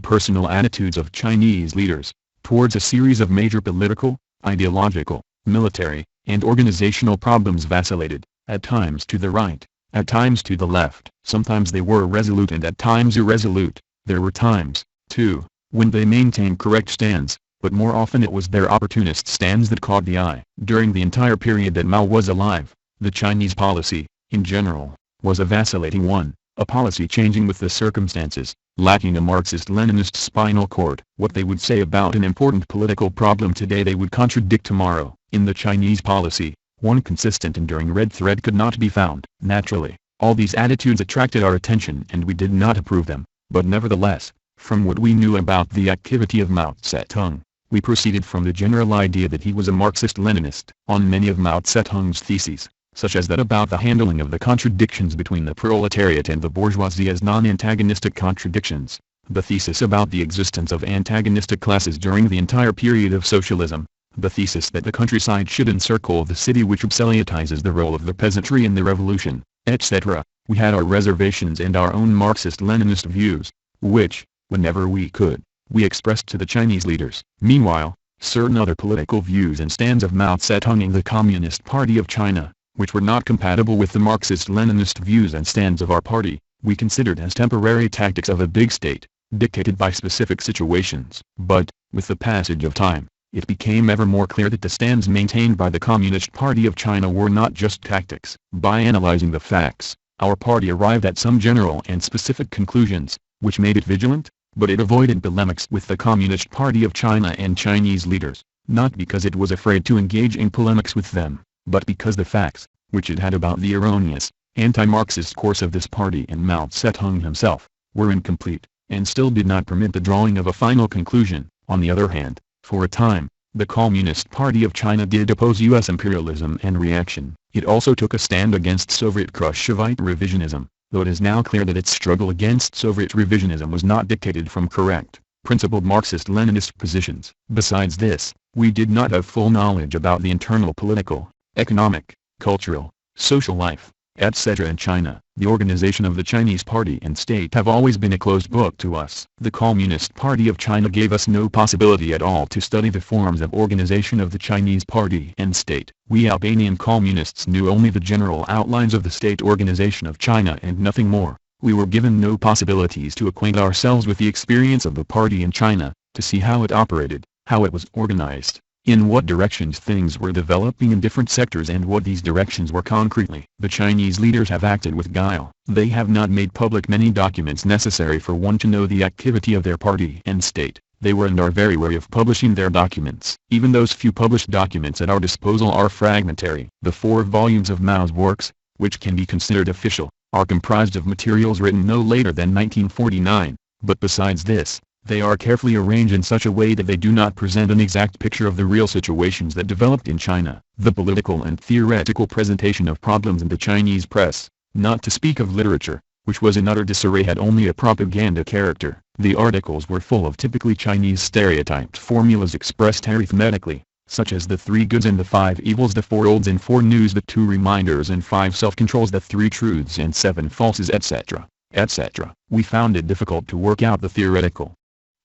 [SPEAKER 1] personal attitudes of Chinese leaders, towards a series of major political, ideological, military, and organizational problems vacillated, at times to the right, at times to the left. Sometimes they were resolute and at times irresolute. There were times, too, when they maintained correct stands, but more often it was their opportunist stands that caught the eye. During the entire period that Mao was alive, the Chinese policy, in general, was a vacillating one, a policy changing with the circumstances, lacking a Marxist-Leninist spinal cord. What they would say about an important political problem today they would contradict tomorrow. In the Chinese policy, one consistent and enduring red thread could not be found. Naturally, all these attitudes attracted our attention and we did not approve them. But nevertheless, from what we knew about the activity of Mao Zedong, we proceeded from the general idea that he was a Marxist-Leninist. On many of Mao Zedong's theses, such as that about the handling of the contradictions between the proletariat and the bourgeoisie as non-antagonistic contradictions, the thesis about the existence of antagonistic classes during the entire period of socialism, the thesis that the countryside should encircle the city which absolutizes the role of the peasantry in the revolution, etc., we had our reservations and our own Marxist-Leninist views, which, whenever we could, we expressed to the Chinese leaders. Meanwhile, certain other political views and stands of Mao Zedong and the Communist Party of China, which were not compatible with the Marxist-Leninist views and stands of our party, we considered as temporary tactics of a big state, dictated by specific situations. But, with the passage of time, it became ever more clear that the stands maintained by the Communist Party of China were not just tactics. By analyzing the facts, our party arrived at some general and specific conclusions, which made it vigilant, but it avoided polemics with the Communist Party of China and Chinese leaders, not because it was afraid to engage in polemics with them, but because the facts, which it had about the erroneous, anti-Marxist course of this party and Mao Zedong himself, were incomplete, and still did not permit the drawing of a final conclusion. On the other hand, for a time, the Communist Party of China did oppose U.S. imperialism and reaction. It also took a stand against Soviet Khrushchevite revisionism, though it is now clear that its struggle against Soviet revisionism was not dictated from correct, principled Marxist-Leninist positions. Besides this, we did not have full knowledge about the internal political, economic, cultural, social life, etc. in China. The organization of the Chinese party and state have always been a closed book to us. The Communist Party of China gave us no possibility at all to study the forms of organization of the Chinese party and state. We Albanian communists knew only the general outlines of the state organization of China and nothing more. We were given no possibilities to acquaint ourselves with the experience of the party in China, to see how it operated, how it was organized, in what directions things were developing in different sectors and what these directions were concretely. The Chinese leaders have acted with guile. They have not made public many documents necessary for one to know the activity of their party and state. They were and are very wary of publishing their documents. Even those few published documents at our disposal are fragmentary. The 4 volumes of Mao's works, which can be considered official, are comprised of materials written no later than 1949, but besides this, they are carefully arranged in such a way that they do not present an exact picture of the real situations that developed in China. The political and theoretical presentation of problems in the Chinese press, not to speak of literature, which was in utter disarray, had only a propaganda character. The articles were full of typically Chinese stereotyped formulas expressed arithmetically, such as the 3 goods and the 5 evils, the 4 olds and 4 news, the 2 reminders and 5 self-controls, the 3 truths and 7 falses, etc., etc. We found it difficult to work out the theoretical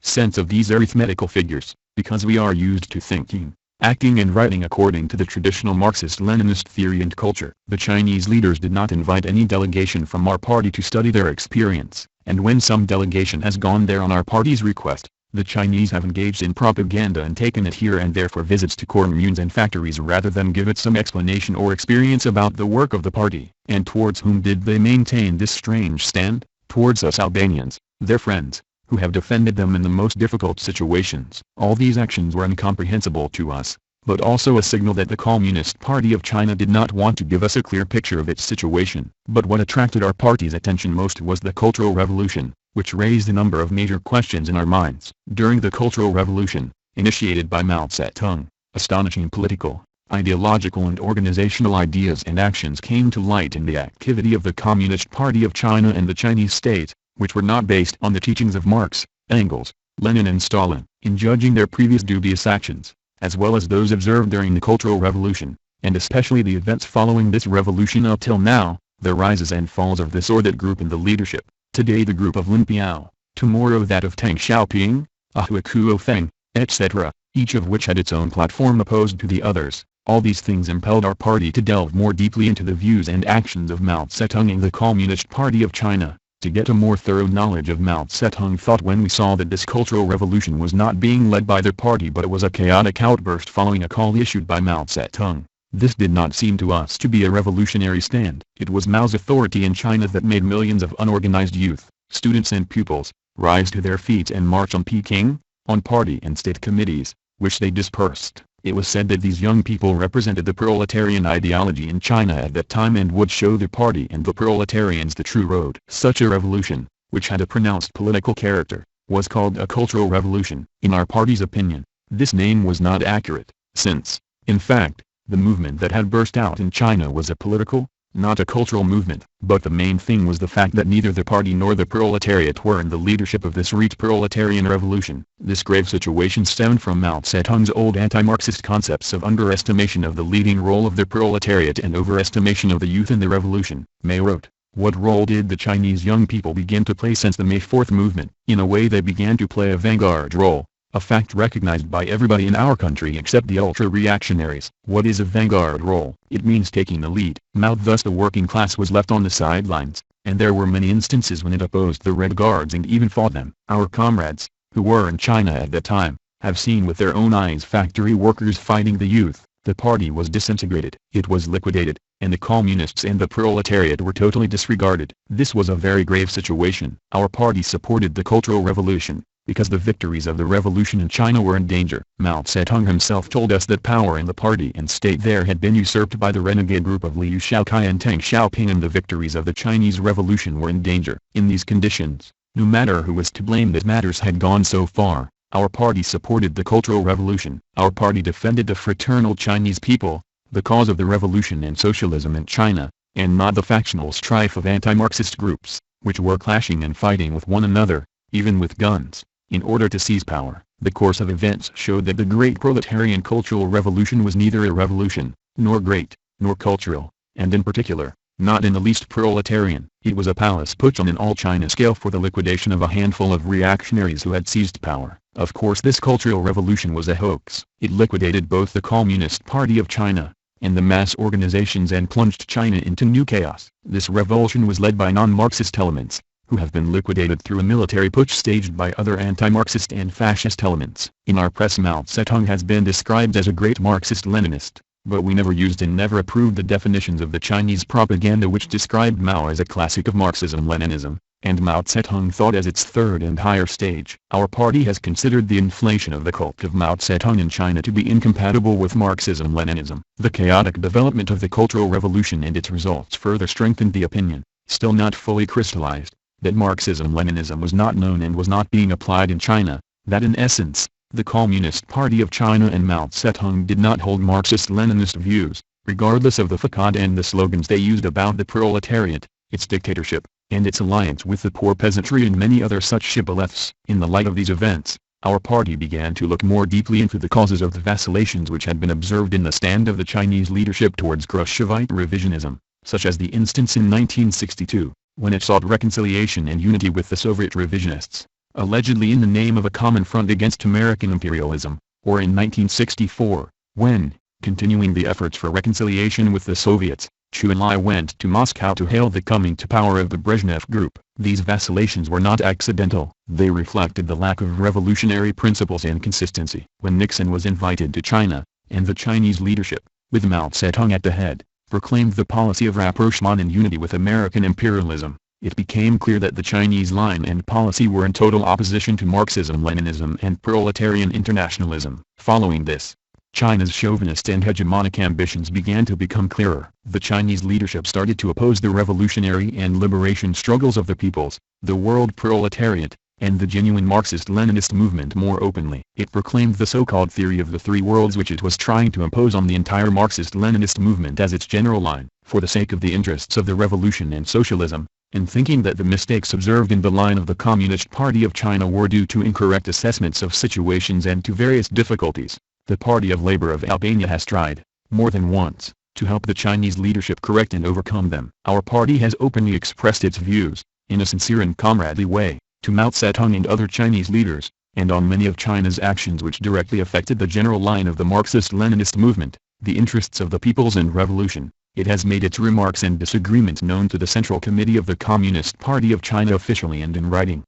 [SPEAKER 1] sense of these arithmetical figures, because we are used to thinking, acting and writing according to the traditional Marxist-Leninist theory and culture. The Chinese leaders did not invite any delegation from our party to study their experience, and when some delegation has gone there on our party's request, the Chinese have engaged in propaganda and taken it here and there for visits to communes and factories rather than give it some explanation or experience about the work of the party. And towards whom did they maintain this strange stand? Towards us Albanians, their friends, who have defended them in the most difficult situations. All these actions were incomprehensible to us, but also a signal that the Communist Party of China did not want to give us a clear picture of its situation. But what attracted our party's attention most was the Cultural Revolution, which raised a number of major questions in our minds. During the Cultural Revolution, initiated by Mao Zedong, astonishing political, ideological and organizational ideas and actions came to light in the activity of the Communist Party of China and the Chinese state, which were not based on the teachings of Marx, Engels, Lenin and Stalin. In judging their previous dubious actions, as well as those observed during the Cultural Revolution, and especially the events following this revolution up till now, the rises and falls of this or that group in the leadership, today the group of Lin Piao, tomorrow that of Tang Xiaoping, Ahua Kuo Feng, etc., each of which had its own platform opposed to the others. All these things impelled our party to delve more deeply into the views and actions of Mao Zedong and the Communist Party of China, to get a more thorough knowledge of Mao Zedong thought. When we saw that this cultural revolution was not being led by their party but it was a chaotic outburst following a call issued by Mao Zedong, this did not seem to us to be a revolutionary stand. It was Mao's authority in China that made millions of unorganized youth, students and pupils, rise to their feet and march on Peking, on party and state committees, which they dispersed. It was said that these young people represented the proletarian ideology in China at that time and would show the party and the proletarians the true road. Such a revolution, which had a pronounced political character, was called a cultural revolution. In our party's opinion, this name was not accurate, since, in fact, the movement that had burst out in China was a political, not a cultural movement. But the main thing was the fact that neither the party nor the proletariat were in the leadership of this proletarian revolution. This grave situation stemmed from Mao Zedong's old anti-Marxist concepts of underestimation of the leading role of the proletariat and overestimation of the youth in the revolution. Mao wrote, "What role did the Chinese young people begin to play since the May 4th movement? In a way they began to play a vanguard role, a fact recognized by everybody in our country except the ultra-reactionaries. What is a vanguard role? It means taking the lead." Mao thus the working class was left on the sidelines, and there were many instances when it opposed the Red Guards and even fought them. Our comrades, who were in China at that time, have seen with their own eyes factory workers fighting the youth. The party was disintegrated. It was liquidated, and the communists and the proletariat were totally disregarded. This was a very grave situation. Our party supported the Cultural Revolution, because the victories of the revolution in China were in danger. Mao Zedong himself told us that power in the party and state there had been usurped by the renegade group of Liu Shaokai and Tang Xiaoping, and the victories of the Chinese revolution were in danger. In these conditions, no matter who was to blame that matters had gone so far, our party supported the Cultural Revolution. Our party defended the fraternal Chinese people, the cause of the revolution and socialism in China, and not the factional strife of anti-Marxist groups, which were clashing and fighting with one another, even with guns, in order to seize power. The course of events showed that the great proletarian cultural revolution was neither a revolution, nor great, nor cultural, and in particular, not in the least proletarian. It was a palace putsch on an all-China scale for the liquidation of a handful of reactionaries who had seized power. Of course, this cultural revolution was a hoax. It liquidated both the Communist Party of China and the mass organizations and plunged China into new chaos. This revolution was led by non-Marxist elements, who have been liquidated through a military putsch staged by other anti-Marxist and fascist elements. In our press, Mao Zedong has been described as a great Marxist-Leninist, but we never used and never approved the definitions of the Chinese propaganda which described Mao as a classic of Marxism-Leninism, and Mao Zedong thought as its third and higher stage. Our party has considered the inflation of the cult of Mao Zedong in China to be incompatible with Marxism-Leninism. The chaotic development of the Cultural Revolution and its results further strengthened the opinion, still not fully crystallized, that Marxism-Leninism was not known and was not being applied in China, that in essence, the Communist Party of China and Mao Zedong did not hold Marxist-Leninist views, regardless of the facade and the slogans they used about the proletariat, its dictatorship, and its alliance with the poor peasantry and many other such shibboleths. In the light of these events, our party began to look more deeply into the causes of the vacillations which had been observed in the stand of the Chinese leadership towards Khrushchevite revisionism, such as the instance in 1962, when it sought reconciliation and unity with the Soviet revisionists, allegedly in the name of a common front against American imperialism, or in 1964, when, continuing the efforts for reconciliation with the Soviets, Chu Enlai went to Moscow to hail the coming to power of the Brezhnev Group. These vacillations were not accidental. They reflected the lack of revolutionary principles and consistency. When Nixon was invited to China, and the Chinese leadership, with Mao Zedong at the head, proclaimed the policy of rapprochement and unity with American imperialism, it became clear that the Chinese line and policy were in total opposition to Marxism-Leninism and proletarian internationalism. Following this, China's chauvinist and hegemonic ambitions began to become clearer. The Chinese leadership started to oppose the revolutionary and liberation struggles of the peoples, the world proletariat, and the genuine Marxist-Leninist movement more openly. It proclaimed the so-called theory of the three worlds which it was trying to impose on the entire Marxist-Leninist movement as its general line, for the sake of the interests of the revolution and socialism, in thinking that the mistakes observed in the line of the Communist Party of China were due to incorrect assessments of situations and to various difficulties. The Party of Labor of Albania has tried, more than once, to help the Chinese leadership correct and overcome them. Our party has openly expressed its views, in a sincere and comradely way, to Mao Zedong and other Chinese leaders, and on many of China's actions which directly affected the general line of the Marxist-Leninist movement, the interests of the peoples and revolution. It has made its remarks and disagreements known to the Central Committee of the Communist Party of China officially and in writing.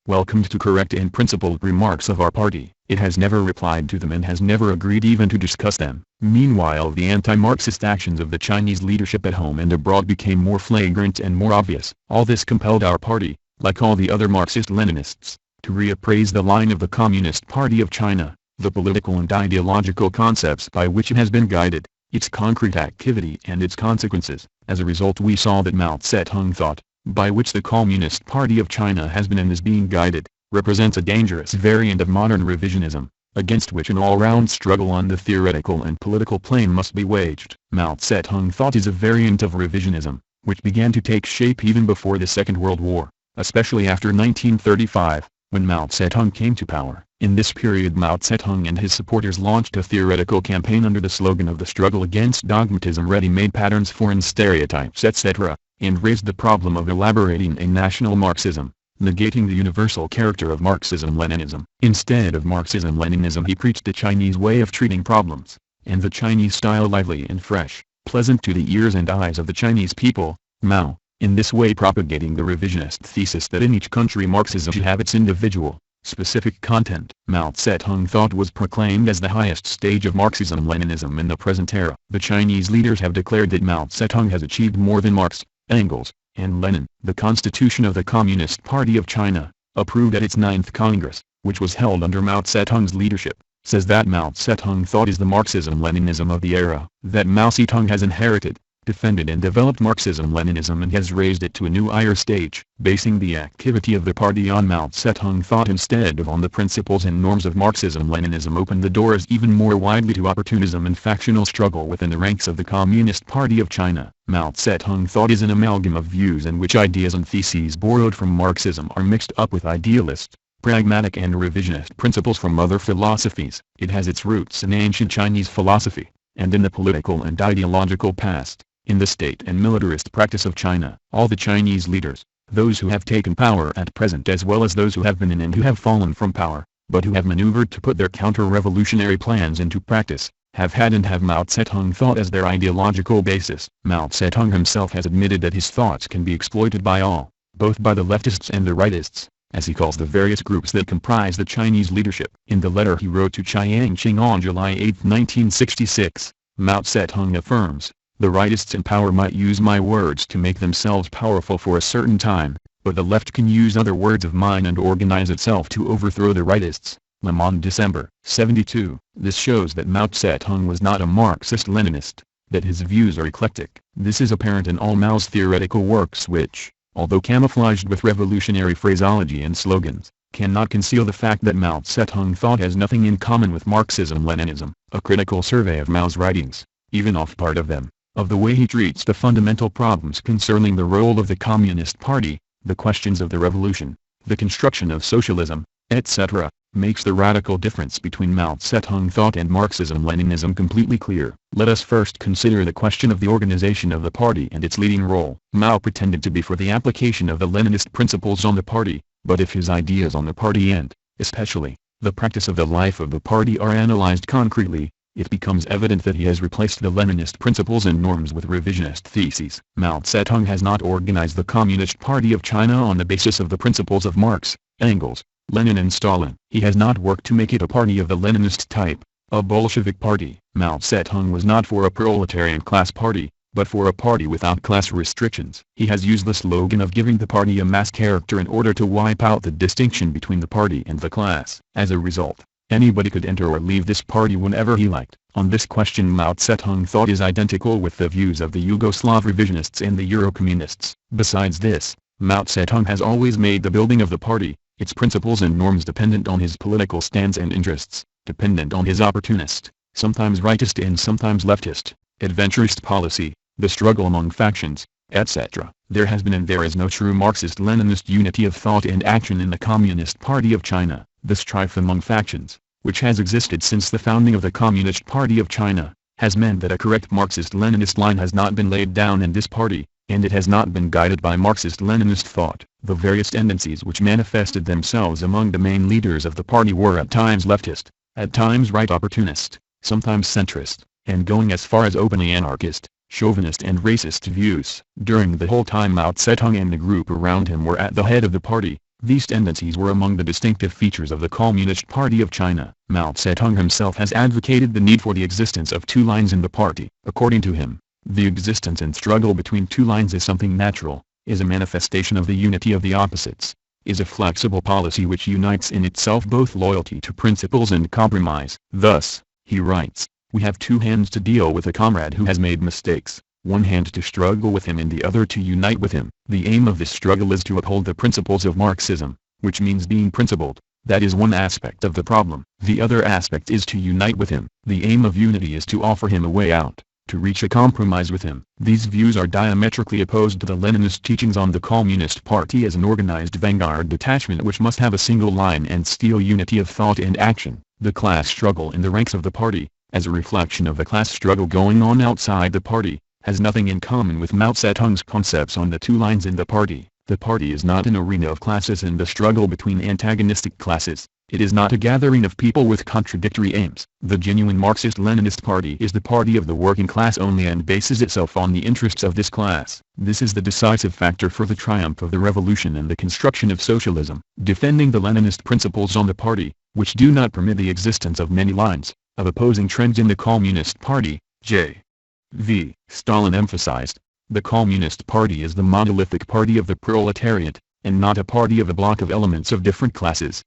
[SPEAKER 1] Welcomed to correct and principled remarks of our party, it has never replied to them and has never agreed even to discuss them. Meanwhile, the anti-Marxist actions of the Chinese leadership at home and abroad became more flagrant and more obvious. All this compelled our party, like all the other Marxist-Leninists, to reappraise the line of the Communist Party of China, the political and ideological concepts by which it has been guided, its concrete activity and its consequences. As a result, we saw that Mao Zedong thought, by which the Communist Party of China has been and is being guided, represents a dangerous variant of modern revisionism, against which an all-round struggle on the theoretical and political plane must be waged. Mao Zedong thought is a variant of revisionism, which began to take shape even before the Second World War, especially after 1935, when Mao Zedong came to power. In this period, Mao Zedong and his supporters launched a theoretical campaign under the slogan of the struggle against dogmatism, ready-made patterns, foreign stereotypes, etc., and raised the problem of elaborating a national Marxism, negating the universal character of Marxism-Leninism. Instead of Marxism-Leninism, he preached a Chinese way of treating problems, and the Chinese style lively and fresh, pleasant to the ears and eyes of the Chinese people. Mao, in this way propagating the revisionist thesis that in each country Marxism should have its individual, specific content. Mao Zedong thought was proclaimed as the highest stage of Marxism-Leninism in the present era. The Chinese leaders have declared that Mao Zedong has achieved more than Marx, Engels, and Lenin. The Constitution of the Communist Party of China, approved at its 9th Congress, which was held under Mao Zedong's leadership, says that Mao Zedong thought is the Marxism-Leninism of the era. That Mao Zedong has inherited, defended and developed Marxism-Leninism and has raised it to a new higher stage, basing the activity of the party on Mao Zedong thought instead of on the principles and norms of Marxism-Leninism, opened the doors even more widely to opportunism and factional struggle within the ranks of the Communist Party of China. Mao Zedong thought is an amalgam of views in which ideas and theses borrowed from Marxism are mixed up with idealist, pragmatic and revisionist principles from other philosophies. It has its roots in ancient Chinese philosophy, and in the political and ideological past, in the state and militarist practice of China. All the Chinese leaders, those who have taken power at present as well as those who have been in and who have fallen from power, but who have maneuvered to put their counter-revolutionary plans into practice, have had and have Mao Zedong thought as their ideological basis. Mao Zedong himself has admitted that his thoughts can be exploited by all, both by the leftists and the rightists, as he calls the various groups that comprise the Chinese leadership. In the letter he wrote to Chiang Ching on July 8, 1966, Mao Zedong affirms, "The rightists in power might use my words to make themselves powerful for a certain time, but the left can use other words of mine and organize itself to overthrow the rightists." Le Monde, December 72. This shows that Mao Zedong was not a Marxist-Leninist, that his views are eclectic. This is apparent in all Mao's theoretical works which, although camouflaged with revolutionary phraseology and slogans, cannot conceal the fact that Mao Zedong thought has nothing in common with Marxism Leninism. A critical survey of Mao's writings, even off part of them, of the way he treats the fundamental problems concerning the role of the Communist Party, the questions of the revolution, the construction of socialism, etc., makes the radical difference between Mao Zedong thought and Marxism-Leninism completely clear. Let us first consider the question of the organization of the party and its leading role. Mao pretended to be for the application of the Leninist principles on the party, but if his ideas on the party and, especially, the practice of the life of the party are analyzed concretely, it becomes evident that he has replaced the Leninist principles and norms with revisionist theses. Mao Zedong has not organized the Communist Party of China on the basis of the principles of Marx, Engels, Lenin and Stalin. He has not worked to make it a party of the Leninist type, a Bolshevik party. Mao Zedong was not for a proletarian class party, but for a party without class restrictions. He has used the slogan of giving the party a mass character in order to wipe out the distinction between the party and the class. As a result, anybody could enter or leave this party whenever he liked. On this question Mao Zedong thought is identical with the views of the Yugoslav revisionists and the Eurocommunists. Besides this, Mao Zedong has always made the building of the party, its principles and norms dependent on his political stance and interests, dependent on his opportunist, sometimes rightist and sometimes leftist, adventurist policy, the struggle among factions, etc. There has been and there is no true Marxist-Leninist unity of thought and action in the Communist Party of China. The strife among factions, which has existed since the founding of the Communist Party of China, has meant that a correct Marxist-Leninist line has not been laid down in this party, and it has not been guided by Marxist-Leninist thought. The various tendencies which manifested themselves among the main leaders of the party were at times leftist, at times right opportunist, sometimes centrist, and going as far as openly anarchist, chauvinist and racist views. During the whole time Mao Zedong and the group around him were at the head of the party, these tendencies were among the distinctive features of the Communist Party of China. Mao Zedong himself has advocated the need for the existence of two lines in the party. According to him, the existence and struggle between two lines is something natural, is a manifestation of the unity of the opposites, is a flexible policy which unites in itself both loyalty to principles and compromise. Thus, he writes, we have two hands to deal with a comrade who has made mistakes, one hand to struggle with him and the other to unite with him. The aim of this struggle is to uphold the principles of Marxism, which means being principled. That is one aspect of the problem. The other aspect is to unite with him. The aim of unity is to offer him a way out, to reach a compromise with him. These views are diametrically opposed to the Leninist teachings on the Communist Party as an organized vanguard detachment which must have a single line and steel unity of thought and action. The class struggle in the ranks of the party, as a reflection of the class struggle going on outside the party, has nothing in common with Mao Zedong's concepts on the two lines in the party. The party is not an arena of classes and the struggle between antagonistic classes. It is not a gathering of people with contradictory aims. The genuine Marxist-Leninist party is the party of the working class only and bases itself on the interests of this class. This is the decisive factor for the triumph of the revolution and the construction of socialism. Defending the Leninist principles on the party, which do not permit the existence of many lines, of opposing trends in the Communist Party, J.V. Stalin emphasized, the Communist Party is the monolithic party of the proletariat, and not a party of a block of elements of different classes.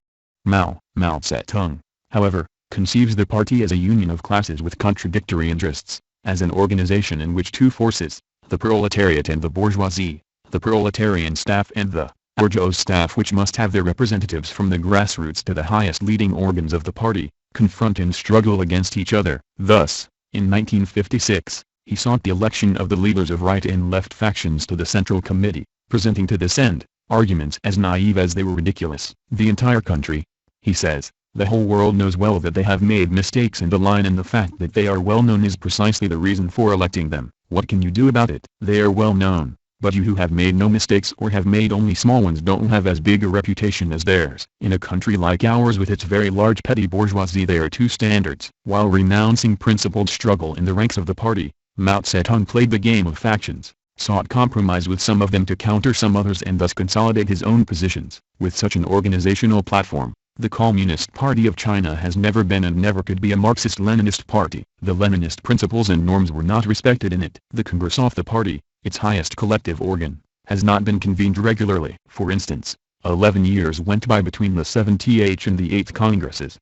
[SPEAKER 1] Mao Zedong, however, conceives the party as a union of classes with contradictory interests, as an organization in which two forces, the proletariat and the bourgeoisie, the proletarian staff and the bourgeois staff which must have their representatives from the grassroots to the highest leading organs of the party, confront and struggle against each other. Thus, in 1956, he sought the election of the leaders of right and left factions to the Central Committee, presenting to this end arguments as naive as they were ridiculous. The entire country, he says, the whole world knows well that they have made mistakes and the line and the fact that they are well known is precisely the reason for electing them. What can you do about it? They are well known, but you who have made no mistakes or have made only small ones don't have as big a reputation as theirs. In a country like ours with its very large petty bourgeoisie there are two standards. While renouncing principled struggle in the ranks of the party, Mao Zedong played the game of factions, sought compromise with some of them to counter some others and thus consolidate his own positions. With such an organizational platform, the Communist Party of China has never been and never could be a Marxist-Leninist party. The Leninist principles and norms were not respected in it. The Congress of the party, its highest collective organ, has not been convened regularly. For instance, 11 years went by between the 7th and the 8th Congresses.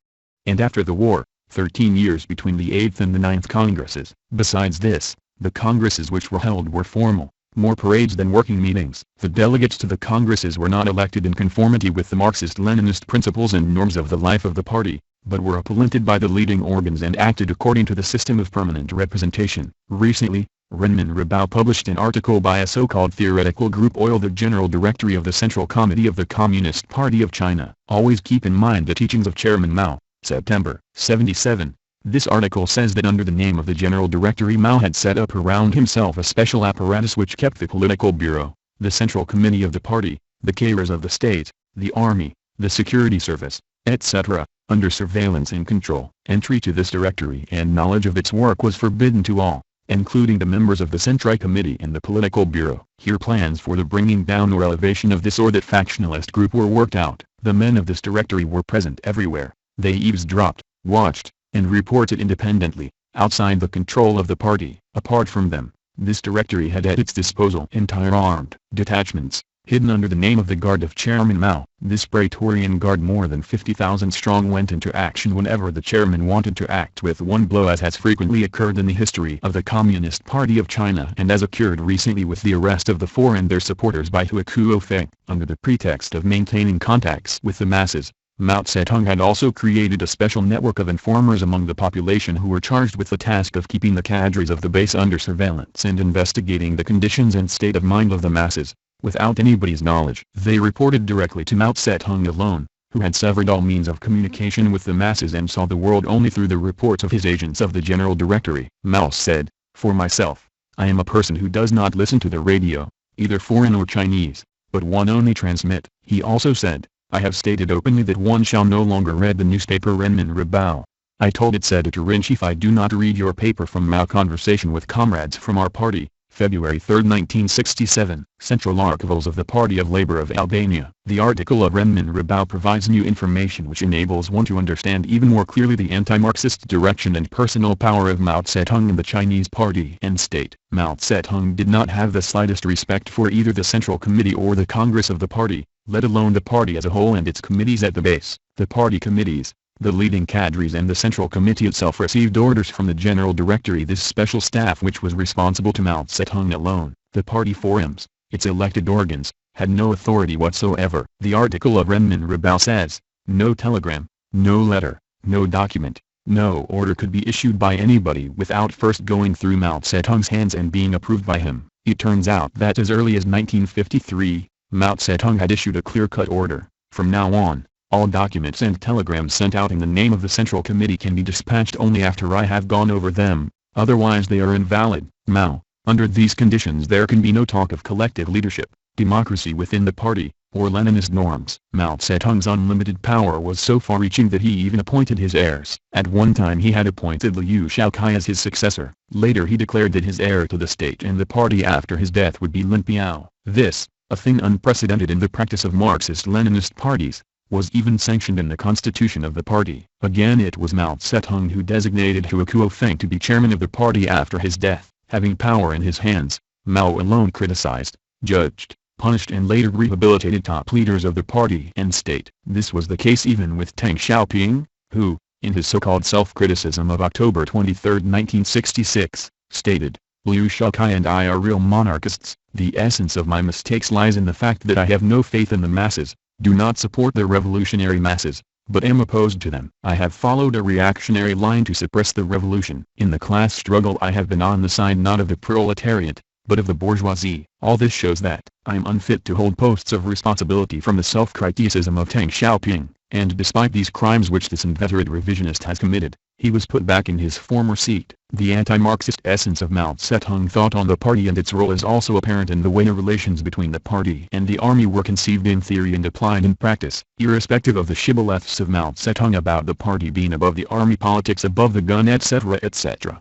[SPEAKER 1] And after the war, 13 years between the 8th and the 9th Congresses. Besides this, the Congresses which were held were formal, more parades than working meetings. The delegates to the Congresses were not elected in conformity with the Marxist-Leninist principles and norms of the life of the party, but were appointed by the leading organs and acted according to the system of permanent representation. Recently, Renmin Rebao published an article by a so-called theoretical group the General Directory of the Central Committee of the Communist Party of China. Always keep in mind the teachings of Chairman Mao. September 77. This article says that under the name of the General Directory Mao had set up around himself a special apparatus which kept the political bureau, the Central Committee of the party, the cares of the state, the army, the security service, etc., under surveillance and control. Entry to this directory and knowledge of its work was forbidden to all, including the members of the Central Committee and the Political Bureau. Here plans for the bringing down or elevation of this or that factionalist group were worked out. The men of this directory were present everywhere. They eavesdropped, watched, and reported independently, outside the control of the party. Apart from them, this directory had at its disposal entire armed detachments, hidden under the name of the Guard of Chairman Mao. This Praetorian Guard, more than 50,000 strong, went into action whenever the chairman wanted to act with one blow, as has frequently occurred in the history of the Communist Party of China and as occurred recently with the arrest of the four and their supporters by Hu Kuofeng. Under the pretext of maintaining contacts with the masses, Mao Zedong had also created a special network of informers among the population who were charged with the task of keeping the cadres of the base under surveillance and investigating the conditions and state of mind of the masses, without anybody's knowledge. They reported directly to Mao Zedong alone, who had severed all means of communication with the masses and saw the world only through the reports of his agents of the General Directory. Mao said, "For myself, I am a person who does not listen to the radio, either foreign or Chinese, but one only transmit." He also said, "I have stated openly that one shall no longer read the newspaper Renmin Rebao. I told its editor-in-chief I do not read your paper from Mao. Conversation with comrades from our party, February 3, 1967. Central Archives of the Party of Labour of Albania. The article of Renmin Rebao provides new information which enables one to understand even more clearly the anti-Marxist direction and personal power of Mao Zedong in the Chinese party and state. Mao Zedong did not have the slightest respect for either the Central Committee or the Congress of the party, let alone the party as a whole and its committees at the base. The party committees, the leading cadres and the Central Committee itself received orders from the General Directory, this special staff which was responsible to Mao Zedong alone. The party forums, its elected organs, had no authority whatsoever. The article of Renmin Rebao says, no telegram, no letter, no document, no order could be issued by anybody without first going through Mao Zedong's hands and being approved by him. It turns out that as early as 1953, Mao Zedong had issued a clear-cut order. From now on, all documents and telegrams sent out in the name of the Central Committee can be dispatched only after I have gone over them, otherwise they are invalid. Mao, under these conditions there can be no talk of collective leadership, democracy within the party, or Leninist norms. Mao Zedong's unlimited power was so far-reaching that he even appointed his heirs. At one time he had appointed Liu Shaoqai as his successor. Later he declared that his heir to the state and the party after his death would be Lin Piao. This, a thing unprecedented in the practice of Marxist-Leninist parties, was even sanctioned in the constitution of the party. Again it was Mao Zedong who designated Hu Kuofeng to be chairman of the party after his death. Having power in his hands, Mao alone criticized, judged, punished and later rehabilitated top leaders of the party and state. This was the case even with Deng Xiaoping, who, in his so-called self-criticism of October 23, 1966, stated, "Liu Shaoqai and I are real monarchists. The essence of my mistakes lies in the fact that I have no faith in the masses, do not support the revolutionary masses, but am opposed to them. I have followed a reactionary line to suppress the revolution. In the class struggle I have been on the side not of the proletariat, but of the bourgeoisie. All this shows that I am unfit to hold posts of responsibility from the self-criticism of Deng Xiaoping." and despite these crimes which this inveterate revisionist has committed, he was put back in his former seat. The anti-Marxist essence of Mao Zedong thought on the party and its role is also apparent in the way the relations between the party and the army were conceived in theory and applied in practice. Irrespective of the shibboleths of Mao Zedong about the party being above the army, politics above the gun, etc. etc.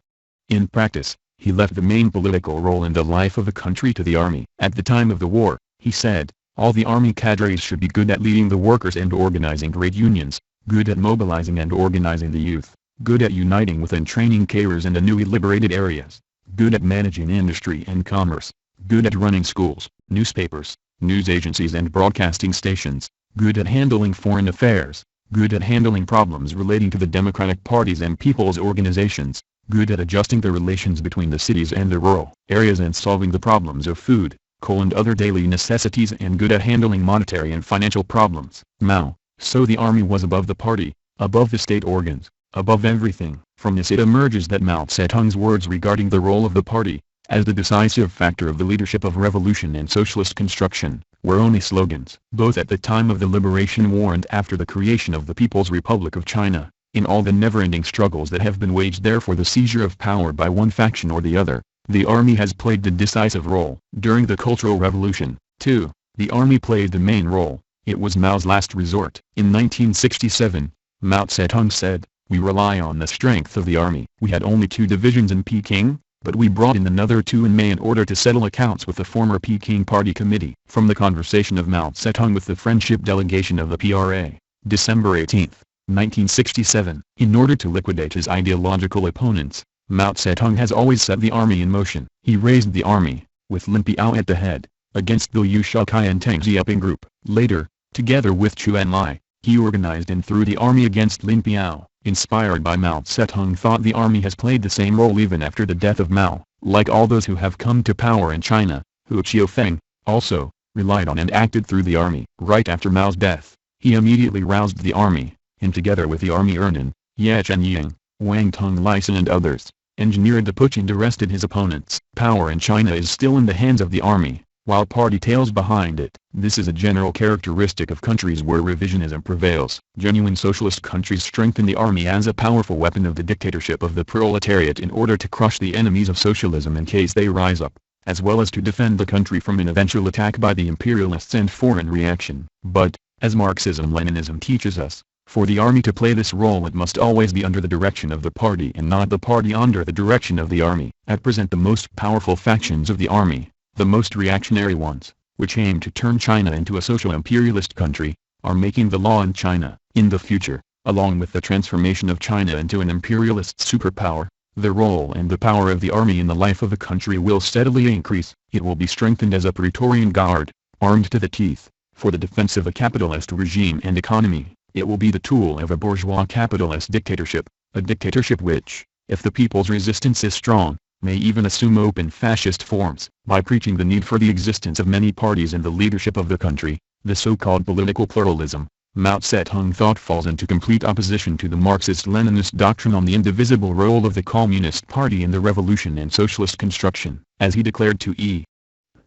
[SPEAKER 1] In practice, he left the main political role in the life of the country to the army. At the time of the war, he said, all the army cadres should be good at leading the workers and organizing trade unions, good at mobilizing and organizing the youth, good at uniting within training carriers in the newly liberated areas, good at managing industry and commerce, good at running schools, newspapers, news agencies and broadcasting stations, good at handling foreign affairs, good at handling problems relating to the democratic parties and people's organizations, good at adjusting the relations between the cities and the rural areas and solving the problems of food, coal and other daily necessities, and good at handling monetary and financial problems. Mao, so the army was above the party, above the state organs, above everything. From this it emerges that Mao Zedong's words regarding the role of the party, as the decisive factor of the leadership of revolution and socialist construction, were only slogans. Both at the time of the Liberation War and after the creation of the People's Republic of China, in all the never-ending struggles that have been waged there for the seizure of power by one faction or the other, the army has played the decisive role. During the Cultural Revolution, too, the army played the main role. It was Mao's last resort. In 1967, Mao Zedong said, "We rely on the strength of the army." We had only 2 divisions in Peking, but we brought in another 2 in May in order to settle accounts with the former Peking Party Committee. From the conversation of Mao Zedong with the friendship delegation of the PRA, December 18, 1967. In order to liquidate his ideological opponents, Mao Zedong has always set the army in motion. He raised the army, with Lin Biao at the head, against the Liu Shaokai and Tang Xiaoping group. Later, together with Chu Enlai, he organized and threw the army against Lin Biao. Inspired by Mao Zedong thought, the army has played the same role even after the death of Mao. Like all those who have come to power in China, Hu Qiufeng, also, relied on and acted through the army. Right after Mao's death, he immediately roused the army, and together with the army Ernan, Ye Chenying, Wang Tonglisen and others, engineered the putsch and arrested his opponents. Power in China is still in the hands of the army, while party tails behind it. This is a general characteristic of countries where revisionism prevails. Genuine socialist countries strengthen the army as a powerful weapon of the dictatorship of the proletariat in order to crush the enemies of socialism in case they rise up, as well as to defend the country from an eventual attack by the imperialists and foreign reaction. But, as Marxism-Leninism teaches us, for the army to play this role it must always be under the direction of the party and not the party under the direction of the army. At present the most powerful factions of the army, the most reactionary ones, which aim to turn China into a social imperialist country, are making the law in China. In the future, along with the transformation of China into an imperialist superpower, the role and the power of the army in the life of the country will steadily increase. It will be strengthened as a Praetorian Guard, armed to the teeth, for the defense of a capitalist regime and economy. It will be the tool of a bourgeois capitalist dictatorship, a dictatorship which, if the people's resistance is strong, may even assume open fascist forms. By preaching the need for the existence of many parties in the leadership of the country, the so-called political pluralism, Mao Zedong thought falls into complete opposition to the Marxist-Leninist doctrine on the indivisible role of the Communist Party in the revolution and socialist construction. As he declared to E.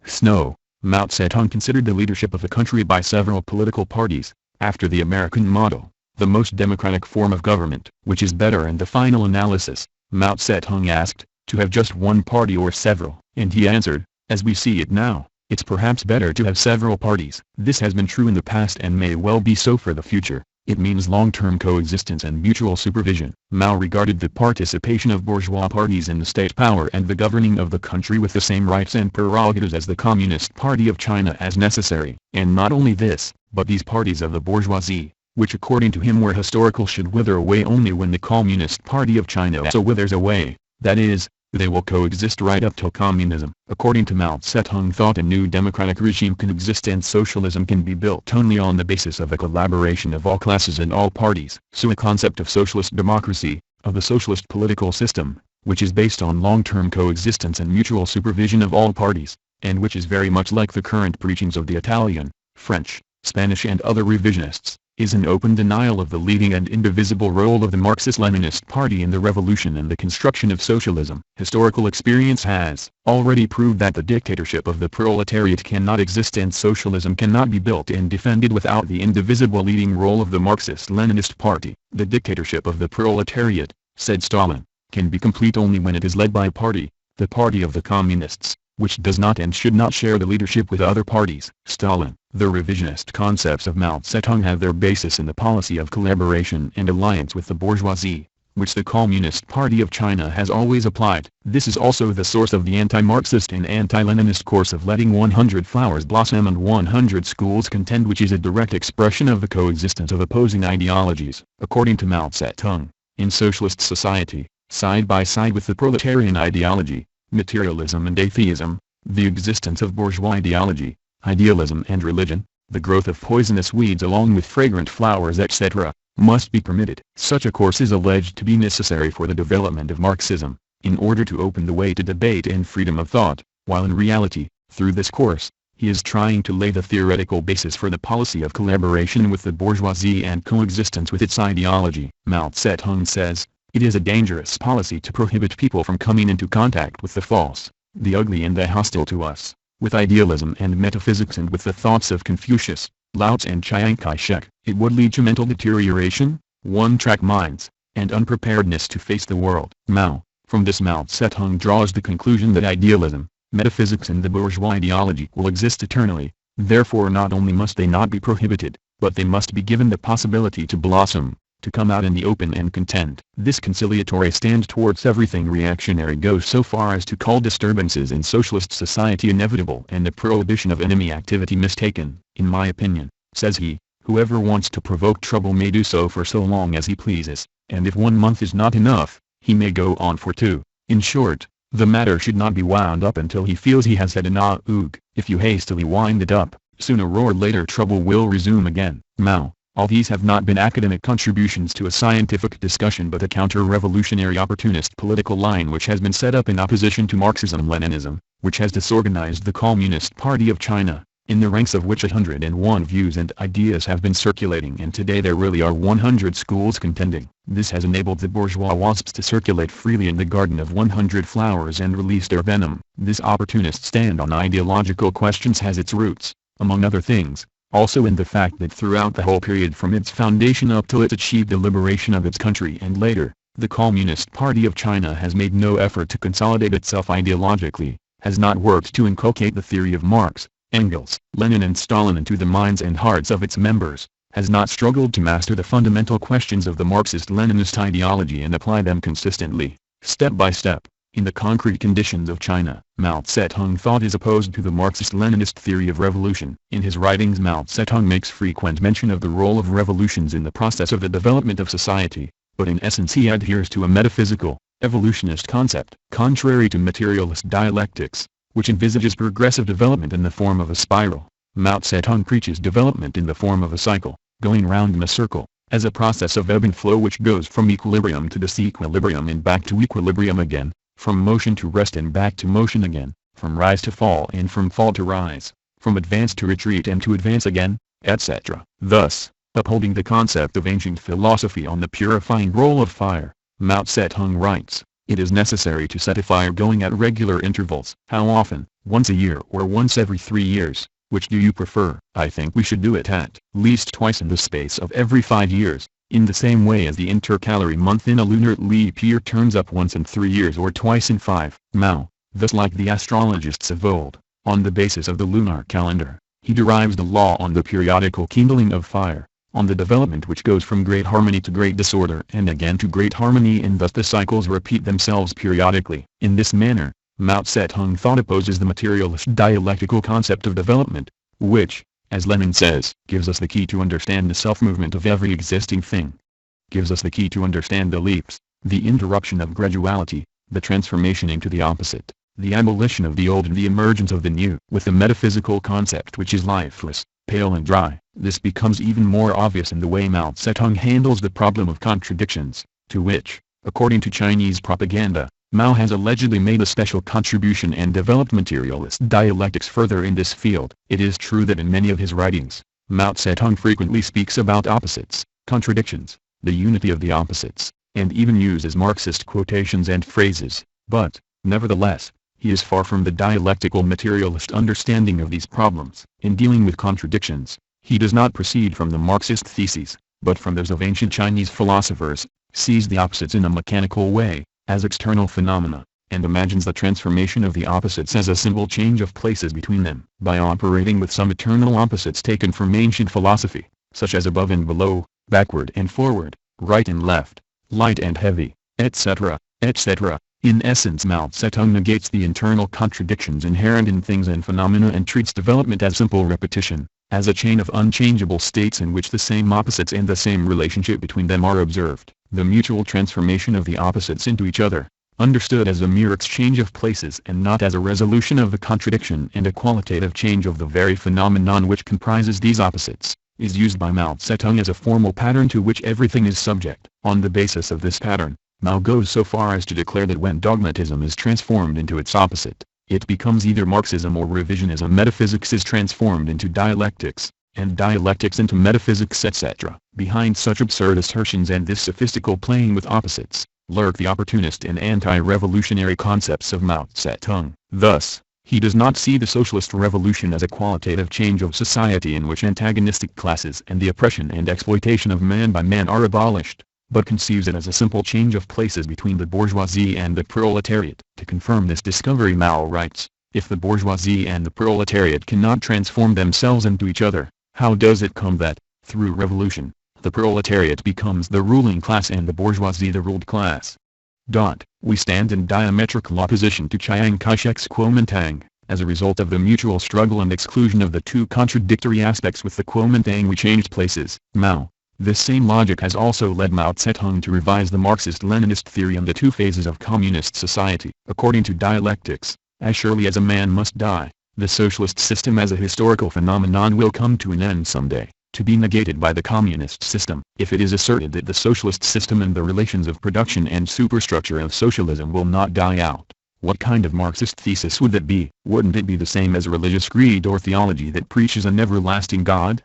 [SPEAKER 1] Snow, Mao Zedong considered the leadership of a country by several political parties, after the American model, the most democratic form of government. Which is better? In the final analysis, Mao Zedong asked, to have just one party or several? And he answered, as we see it now, it's perhaps better to have several parties. This has been true in the past and may well be so for the future. It means long-term coexistence and mutual supervision. Mao regarded the participation of bourgeois parties in the state power and the governing of the country with the same rights and prerogatives as the Communist Party of China as necessary. And not only this, but these parties of the bourgeoisie, which according to him were historical, should wither away only when the Communist Party of China also withers away, that is, they will coexist right up till communism. According to Mao Zedong thought, a new democratic regime can exist and socialism can be built only on the basis of a collaboration of all classes and all parties. So a concept of socialist democracy, of the socialist political system, which is based on long-term coexistence and mutual supervision of all parties, and which is very much like the current preachings of the Italian, French, Spanish and other revisionists, is an open denial of the leading and indivisible role of the Marxist-Leninist Party in the revolution and the construction of socialism. Historical experience has already proved that the dictatorship of the proletariat cannot exist and socialism cannot be built and defended without the indivisible leading role of the Marxist-Leninist Party. The dictatorship of the proletariat, said Stalin, can be complete only when it is led by a party, the party of the communists, which does not and should not share the leadership with other parties. Stalin. The revisionist concepts of Mao Zedong have their basis in the policy of collaboration and alliance with the bourgeoisie, which the Communist Party of China has always applied. This is also the source of the anti-Marxist and anti-Leninist course of letting 100 flowers blossom and 100 schools contend, which is a direct expression of the coexistence of opposing ideologies. According to Mao Zedong, in socialist society, side by side with the proletarian ideology, materialism and atheism, the existence of bourgeois ideology, idealism and religion, the growth of poisonous weeds along with fragrant flowers etc., must be permitted. Such a course is alleged to be necessary for the development of Marxism, in order to open the way to debate and freedom of thought, while in reality, through this course, he is trying to lay the theoretical basis for the policy of collaboration with the bourgeoisie and coexistence with its ideology. Mao Zedong says, "It is a dangerous policy to prohibit people from coming into contact with the false, the ugly and the hostile to us, with idealism and metaphysics and with the thoughts of Confucius, Lao Tzu and Chiang Kai-shek. It would lead to mental deterioration, one-track minds, and unpreparedness to face the world." From this Mao Zedong draws the conclusion that idealism, metaphysics and the bourgeois ideology will exist eternally, therefore not only must they not be prohibited, but they must be given the possibility to blossom, to come out in the open and contend. This conciliatory stand towards everything reactionary goes so far as to call disturbances in socialist society inevitable and the prohibition of enemy activity mistaken. "In my opinion," says he, "whoever wants to provoke trouble may do so for so long as he pleases, and if 1 month is not enough, he may go on for 2. In short, the matter should not be wound up until he feels he has had enough. If you hastily wind it up, sooner or later trouble will resume again." All these have not been academic contributions to a scientific discussion but a counter-revolutionary opportunist political line which has been set up in opposition to Marxism-Leninism, which has disorganized the Communist Party of China, in the ranks of which 101 views and ideas have been circulating, and today there really are 100 schools contending. This has enabled the bourgeois wasps to circulate freely in the garden of 100 flowers and release their venom. This opportunist stand on ideological questions has its roots, among other things, also in the fact that throughout the whole period from its foundation up till it achieved the liberation of its country and later, the Communist Party of China has made no effort to consolidate itself ideologically, has not worked to inculcate the theory of Marx, Engels, Lenin and Stalin into the minds and hearts of its members, has not struggled to master the fundamental questions of the Marxist-Leninist ideology and apply them consistently, step by step, in the concrete conditions of China. Mao Zedong thought is opposed to the Marxist-Leninist theory of revolution. In his writings Mao Zedong makes frequent mention of the role of revolutions in the process of the development of society, but in essence he adheres to a metaphysical, evolutionist concept. Contrary to materialist dialectics, which envisages progressive development in the form of a spiral, Mao Zedong preaches development in the form of a cycle, going round in a circle, as a process of ebb and flow which goes from equilibrium to disequilibrium and back to equilibrium again, from motion to rest and back to motion again, from rise to fall and from fall to rise, from advance to retreat and to advance again, etc. Thus, upholding the concept of ancient philosophy on the purifying role of fire, Mao Zedong writes, "It is necessary to set a fire going at regular intervals." How often? Once a year or once every 3 years? Which do you prefer? I think we should do it at least twice in the space of every 5 years. In the same way as the intercalary month in a lunar leap year turns up once in 3 years or twice in 5. Mao, thus like the astrologists of old, on the basis of the lunar calendar, he derives the law on the periodical kindling of fire, on the development which goes from great harmony to great disorder and again to great harmony, and thus the cycles repeat themselves periodically. In this manner, Mao Zedong thought opposes the materialist dialectical concept of development, which, as Lenin says, gives us the key to understand the self-movement of every existing thing. Gives us the key to understand the leaps, the interruption of graduality, the transformation into the opposite, the abolition of the old and the emergence of the new. With the metaphysical concept which is lifeless, pale and dry, this becomes even more obvious in the way Mao Zedong handles the problem of contradictions, to which, according to Chinese propaganda, Mao has allegedly made a special contribution and developed materialist dialectics further in this field. It is true that in many of his writings, Mao Zedong frequently speaks about opposites, contradictions, the unity of the opposites, and even uses Marxist quotations and phrases, but, nevertheless, he is far from the dialectical materialist understanding of these problems. In dealing with contradictions, he does not proceed from the Marxist theses, but from those of ancient Chinese philosophers, sees the opposites in a mechanical way, as external phenomena, and imagines the transformation of the opposites as a simple change of places between them. By operating with some eternal opposites taken from ancient philosophy, such as above and below, backward and forward, right and left, light and heavy, etc., etc., in essence Mao Zedong negates the internal contradictions inherent in things and phenomena and treats development as simple repetition, as a chain of unchangeable states in which the same opposites and the same relationship between them are observed. The mutual transformation of the opposites into each other, understood as a mere exchange of places and not as a resolution of the contradiction and a qualitative change of the very phenomenon which comprises these opposites, is used by Mao Zedong as a formal pattern to which everything is subject. On the basis of this pattern, Mao goes so far as to declare that when dogmatism is transformed into its opposite, it becomes either Marxism or revisionism. Metaphysics is transformed into dialectics, and dialectics into metaphysics, etc. Behind such absurd assertions and this sophistical playing with opposites, lurk the opportunist and anti-revolutionary concepts of Mao Zedong. Thus, he does not see the socialist revolution as a qualitative change of society in which antagonistic classes and the oppression and exploitation of man by man are abolished, but conceives it as a simple change of places between the bourgeoisie and the proletariat. To confirm this discovery, Mao writes, "If the bourgeoisie and the proletariat cannot transform themselves into each other, how does it come that, through revolution, the proletariat becomes the ruling class and the bourgeoisie the ruled class? We stand in diametrical opposition to Chiang Kai-shek's Kuomintang. As a result of the mutual struggle and exclusion of the two contradictory aspects with the Kuomintang we changed places." Mao. This same logic has also led Mao Zedong to revise the Marxist-Leninist theory on the two phases of communist society. According to dialectics, as surely as a man must die, the socialist system as a historical phenomenon will come to an end someday, to be negated by the communist system. If it is asserted that the socialist system and the relations of production and superstructure of socialism will not die out, what kind of Marxist thesis would that be? Wouldn't it be the same as a religious creed or theology that preaches an everlasting God?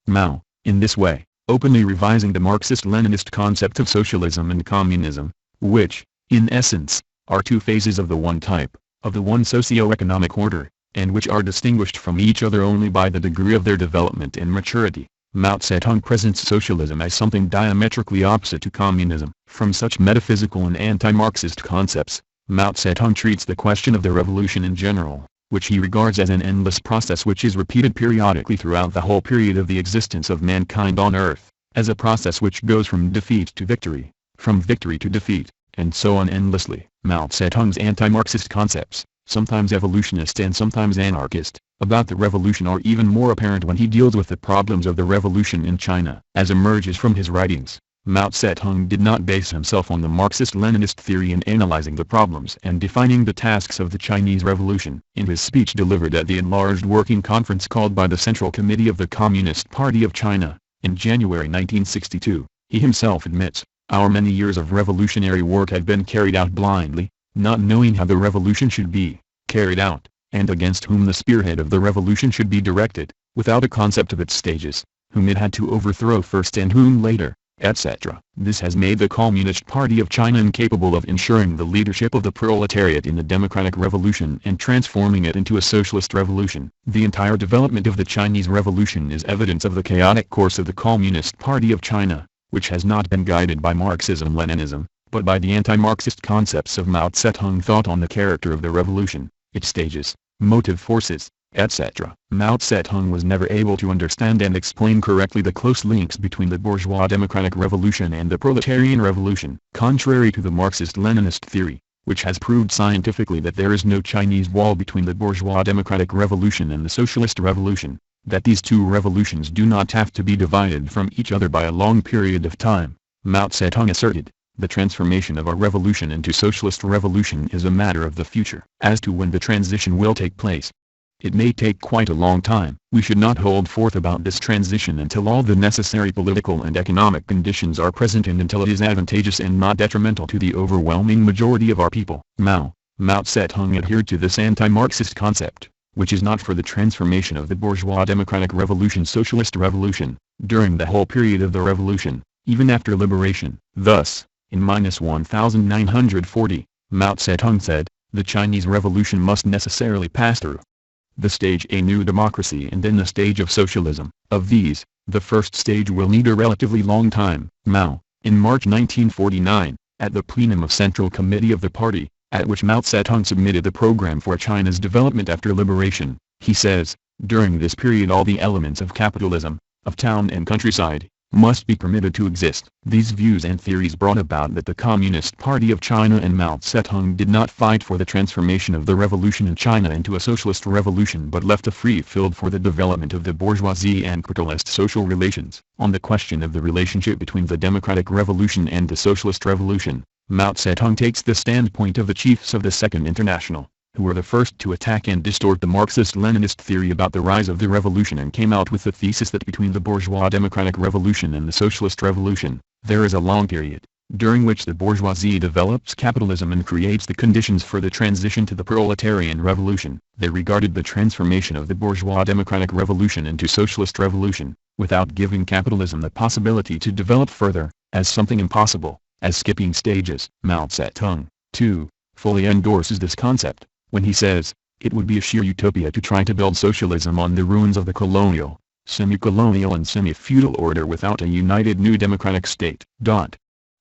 [SPEAKER 1] Mao, in this way, openly revising the Marxist-Leninist concept of socialism and communism, which, in essence, are two phases of the one type, of the one socio-economic order, and which are distinguished from each other only by the degree of their development and maturity. Mao Zedong presents socialism as something diametrically opposite to communism. From such metaphysical and anti-Marxist concepts, Mao Zedong treats the question of the revolution in general, which he regards as an endless process which is repeated periodically throughout the whole period of the existence of mankind on earth, as a process which goes from defeat to victory, from victory to defeat, and so on endlessly. Mao Zedong's anti-Marxist concepts, sometimes evolutionist and sometimes anarchist, about the revolution are even more apparent when he deals with the problems of the revolution in China. As emerges from his writings, Mao Zedong did not base himself on the Marxist-Leninist theory in analyzing the problems and defining the tasks of the Chinese Revolution. In his speech delivered at the enlarged working conference called by the Central Committee of the Communist Party of China, in January 1962, he himself admits, "Our many years of revolutionary work had been carried out blindly, not knowing how the revolution should be carried out, and against whom the spearhead of the revolution should be directed, without a concept of its stages, whom it had to overthrow first and whom later, etc." This has made the Communist Party of China incapable of ensuring the leadership of the proletariat in the democratic revolution and transforming it into a socialist revolution. The entire development of the Chinese Revolution is evidence of the chaotic course of the Communist Party of China, which has not been guided by Marxism Leninism, but by the anti-Marxist concepts of Mao Zedong thought on the character of the revolution, its stages, motive forces, etc. Mao Zedong was never able to understand and explain correctly the close links between the bourgeois democratic revolution and the proletarian revolution. Contrary to the Marxist-Leninist theory, which has proved scientifically that there is no Chinese wall between the bourgeois democratic revolution and the socialist revolution, that these two revolutions do not have to be divided from each other by a long period of time, Mao Zedong asserted, the transformation of a revolution into socialist revolution is a matter of the future. As to when the transition will take place, it may take quite a long time. We should not hold forth about this transition until all the necessary political and economic conditions are present and until it is advantageous and not detrimental to the overwhelming majority of our people. Mao Zedong adhered to this anti-Marxist concept, which is not for the transformation of the bourgeois democratic revolution socialist revolution, during the whole period of the revolution, even after liberation. Thus, in 1940, Mao Zedong said, the Chinese revolution must necessarily pass through the stage a new democracy and then the stage of socialism. Of these, the first stage will need a relatively long time. Mao, in March 1949, at the plenum of Central Committee of the party, at which Mao Zedong submitted the program for China's development after liberation, he says, during this period all the elements of capitalism, of town and countryside, must be permitted to exist. These views and theories brought about that the Communist Party of China and Mao Zedong did not fight for the transformation of the revolution in China into a socialist revolution but left a free field for the development of the bourgeoisie and capitalist social relations. On the question of the relationship between the democratic revolution and the socialist revolution, Mao Zedong takes the standpoint of the chiefs of the Second International, who were the first to attack and distort the Marxist-Leninist theory about the rise of the revolution and came out with the thesis that between the bourgeois democratic revolution and the socialist revolution, there is a long period, during which the bourgeoisie develops capitalism and creates the conditions for the transition to the proletarian revolution. They regarded the transformation of the bourgeois democratic revolution into socialist revolution, without giving capitalism the possibility to develop further, as something impossible, as skipping stages. Mao Zedong, too, fully endorses this concept, when he says, it would be a sheer utopia to try to build socialism on the ruins of the colonial, semi-colonial and semi-feudal order without a united new democratic state.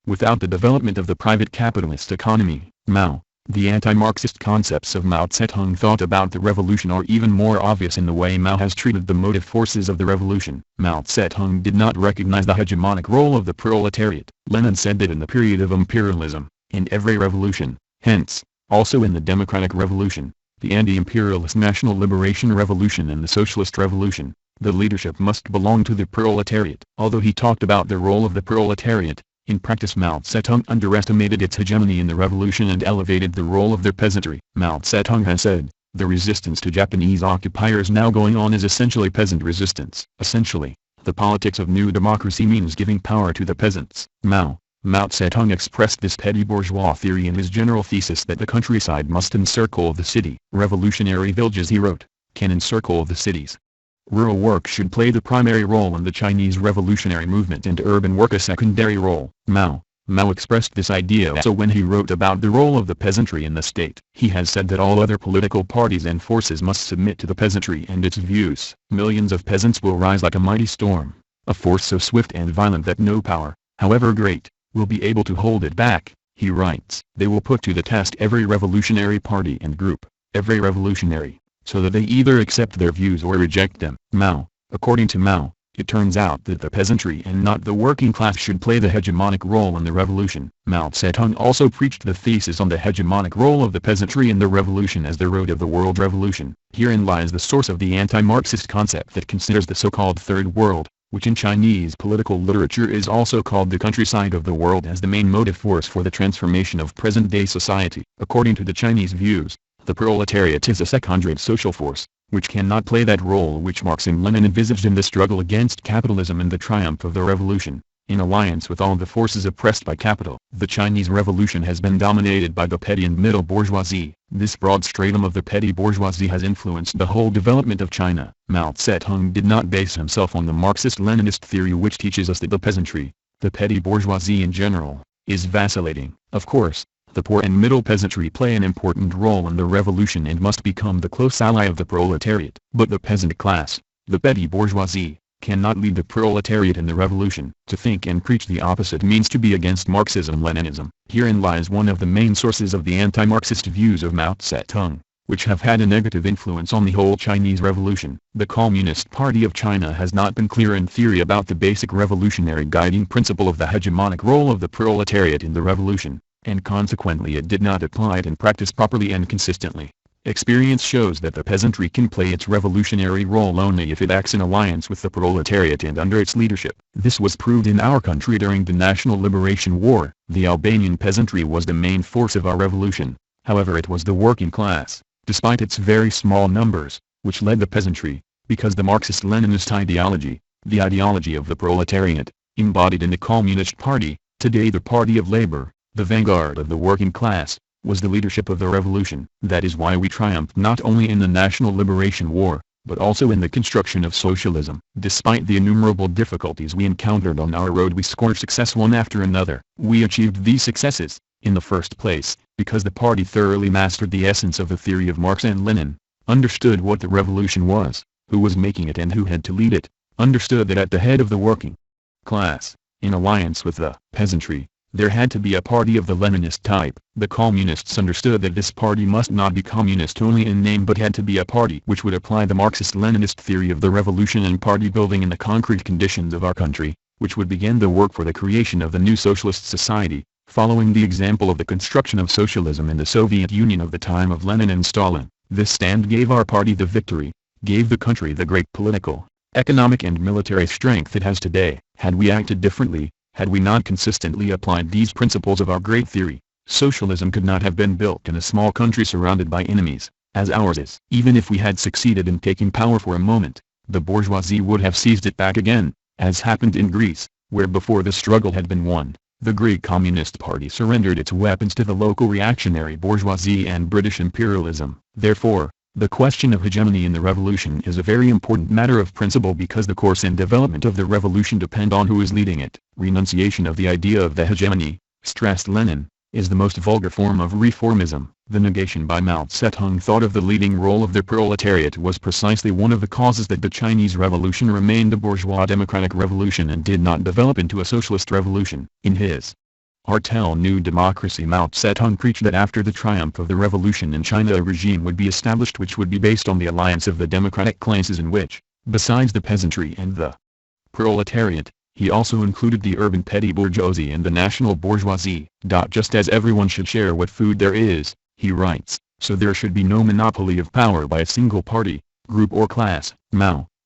[SPEAKER 1] Without the development of the private capitalist economy, Mao, the anti-Marxist concepts of Mao Zedong thought about the revolution are even more obvious in the way Mao has treated the motive forces of the revolution. Mao Zedong did not recognize the hegemonic role of the proletariat. Lenin said that in the period of imperialism, in every revolution, hence, also in the democratic revolution, the anti-imperialist national liberation revolution and the socialist revolution, the leadership must belong to the proletariat. Although he talked about the role of the proletariat, in practice Mao Zedong underestimated its hegemony in the revolution and elevated the role of the peasantry. Mao Zedong has said, the resistance to Japanese occupiers now going on is essentially peasant resistance. Essentially, the politics of new democracy means giving power to the peasants. Mao Zedong expressed this petty bourgeois theory in his general thesis that the countryside must encircle the city. Revolutionary villages, he wrote, can encircle the cities. Rural work should play the primary role in the Chinese revolutionary movement and urban work a secondary role. Mao expressed this idea also when he wrote about the role of the peasantry in the state. He has said that all other political parties and forces must submit to the peasantry and its views. Millions of peasants will rise like a mighty storm, a force so swift and violent that no power, however great, will be able to hold it back, he writes. They will put to the test every revolutionary party and group, every revolutionary, so that they either accept their views or reject them. According to Mao, it turns out that the peasantry and not the working class should play the hegemonic role in the revolution. Mao Zedong also preached the thesis on the hegemonic role of the peasantry in the revolution as the road of the world revolution. Herein lies the source of the anti-Marxist concept that considers the so-called Third World, which in Chinese political literature is also called the countryside of the world, as the main motive force for the transformation of present-day society. According to the Chinese views, the proletariat is a secondary social force, which cannot play that role which Marx and Lenin envisaged in the struggle against capitalism and the triumph of the revolution, in alliance with all the forces oppressed by capital. The Chinese revolution has been dominated by the petty and middle bourgeoisie. This broad stratum of the petty bourgeoisie has influenced the whole development of China. Mao Zedong did not base himself on the Marxist-Leninist theory which teaches us that the peasantry, the petty bourgeoisie in general, is vacillating. Of course, the poor and middle peasantry play an important role in the revolution and must become the close ally of the proletariat. But the peasant class, the petty bourgeoisie, cannot lead the proletariat in the revolution. To think and preach the opposite means to be against Marxism Leninism. Herein lies one of the main sources of the anti-Marxist views of Mao Zedong, which have had a negative influence on the whole Chinese revolution. The Communist Party of China has not been clear in theory about the basic revolutionary guiding principle of the hegemonic role of the proletariat in the revolution, and consequently it did not apply it in practice properly and consistently. Experience shows that the peasantry can play its revolutionary role only if it acts in alliance with the proletariat and under its leadership. This was proved in our country during the National Liberation War. The Albanian peasantry was the main force of our revolution. However, it was the working class, despite its very small numbers, which led the peasantry, because the Marxist-Leninist ideology, the ideology of the proletariat, embodied in the Communist Party, today the Party of Labor, the vanguard of the working class, was the leadership of the revolution. That is why we triumphed not only in the National Liberation War, but also in the construction of socialism. Despite the innumerable difficulties we encountered on our road, we scored success one after another. We achieved these successes, in the first place, because the party thoroughly mastered the essence of the theory of Marx and Lenin, understood what the revolution was, who was making it and who had to lead it, understood that at the head of the working class, in alliance with the peasantry, there had to be a party of the Leninist type. The communists understood that this party must not be communist only in name but had to be a party which would apply the Marxist-Leninist theory of the revolution and party building in the concrete conditions of our country, which would begin the work for the creation of the new socialist society, following the example of the construction of socialism in the Soviet Union of the time of Lenin and Stalin. This stand gave our party the victory, gave the country the great political, economic and military strength it has today. Had we acted differently, had we not consistently applied these principles of our great theory, socialism could not have been built in a small country surrounded by enemies, as ours is. Even if we had succeeded in taking power for a moment, the bourgeoisie would have seized it back again, as happened in Greece, where before the struggle had been won, the Greek Communist Party surrendered its weapons to the local reactionary bourgeoisie and British imperialism. Therefore, the question of hegemony in the revolution is a very important matter of principle because the course and development of the revolution depend on who is leading it. Renunciation of the idea of the hegemony, stressed Lenin, is the most vulgar form of reformism. The negation by Mao Zedong thought of the leading role of the proletariat was precisely one of the causes that the Chinese Revolution remained a bourgeois democratic revolution and did not develop into a socialist revolution. In his Artel New Democracy, Mao Zedong preached that after the triumph of the revolution in China a regime would be established which would be based on the alliance of the democratic classes in which, besides the peasantry and the proletariat, he also included the urban petty bourgeoisie and the national bourgeoisie. Just as everyone should share what food there is, he writes, so there should be no monopoly of power by a single party, group or class.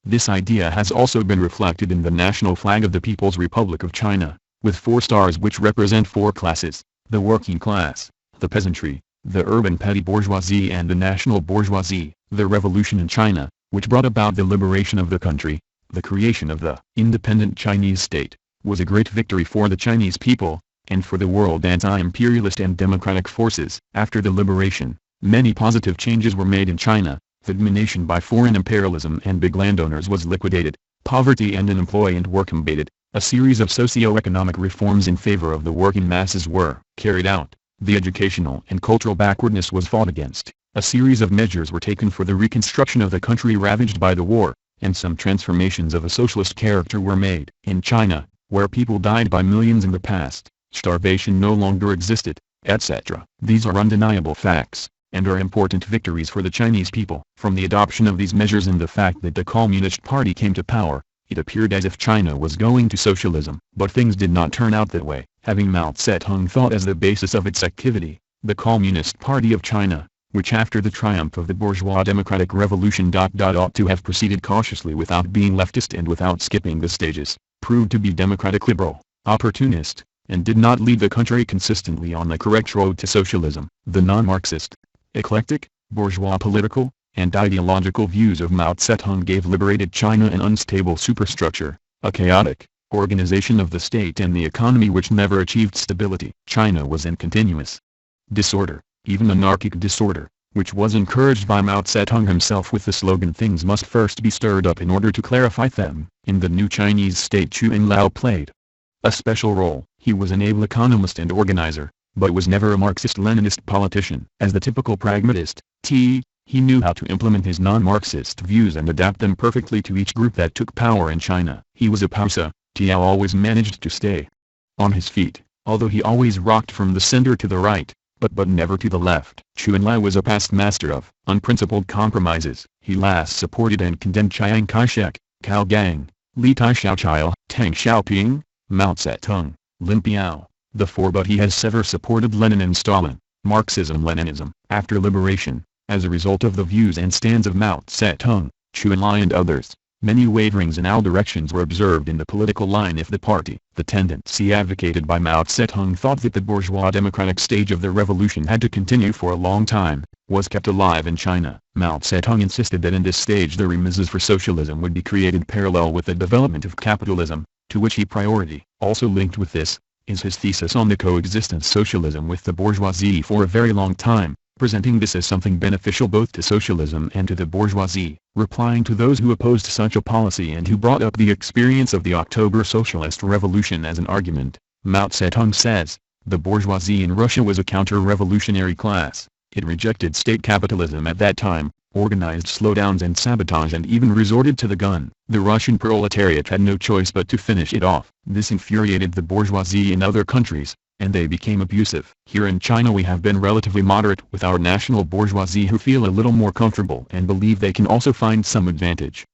[SPEAKER 1] This idea has also been reflected in the national flag of the People's Republic of China, with 4 stars which represent 4 classes, the working class, the peasantry, the urban petty bourgeoisie and the national bourgeoisie. The revolution in China, which brought about the liberation of the country, the creation of the independent Chinese state, was a great victory for the Chinese people, and for the world anti-imperialist and democratic forces. After the liberation, many positive changes were made in China. The domination by foreign imperialism and big landowners was liquidated, poverty and unemployment were combated, a series of socio-economic reforms in favor of the working masses were carried out, the educational and cultural backwardness was fought against, a series of measures were taken for the reconstruction of the country ravaged by the war, and some transformations of a socialist character were made. In China, where people died by millions in the past, starvation no longer existed, etc. These are undeniable facts, and are important victories for the Chinese people. From the adoption of these measures and the fact that the Communist Party came to power, it appeared as if China was going to socialism. But things did not turn out that way. Having Mao Zedong thought as the basis of its activity, the Communist Party of China, which after the triumph of the bourgeois democratic revolution ought to have proceeded cautiously without being leftist and without skipping the stages, proved to be democratic liberal, opportunist, and did not lead the country consistently on the correct road to socialism. The non-Marxist, eclectic, bourgeois political, and ideological views of Mao Zedong gave liberated China an unstable superstructure, a chaotic organization of the state and the economy which never achieved stability. China was in continuous disorder, even anarchic disorder, which was encouraged by Mao Zedong himself with the slogan "Things must first be stirred up in order to clarify them." In the new Chinese state Chu Enlai played a special role. He was an able economist and organizer, but was never a Marxist-Leninist politician. As the typical pragmatist, he knew how to implement his non-Marxist views and adapt them perfectly to each group that took power in China. He was a pausa, always managed to stay on his feet, although he always rocked from the center to the right, but never to the left. Chu Enlai was a past master of unprincipled compromises. He last supported and condemned Chiang Kai-shek, Cao Gang, Li Xiaoqiao, Tang Xiaoping, Mao Zedong, Lin Piao, the 4, but he has ever supported Lenin and Stalin. Marxism Leninism. After liberation, as a result of the views and stands of Mao Zedong, Chu Enlai and others, many waverings in all directions were observed in the political line of the party. The tendency advocated by Mao Zedong thought that the bourgeois democratic stage of the revolution had to continue for a long time, was kept alive in China. Mao Zedong insisted that in this stage the remises for socialism would be created parallel with the development of capitalism, to which he priority. Also linked with this, is his thesis on the coexistence socialism with the bourgeoisie for a very long time, presenting this as something beneficial both to socialism and to the bourgeoisie, replying to those who opposed such a policy and who brought up the experience of the October Socialist Revolution as an argument. Mao Zedong says, the bourgeoisie in Russia was a counter-revolutionary class. It rejected state capitalism at that time, organized slowdowns and sabotage and even resorted to the gun. The Russian proletariat had no choice but to finish it off. This infuriated the bourgeoisie in other countries, and they became abusive. Here in China we have been relatively moderate with our national bourgeoisie who feel a little more comfortable and believe they can also find some advantage.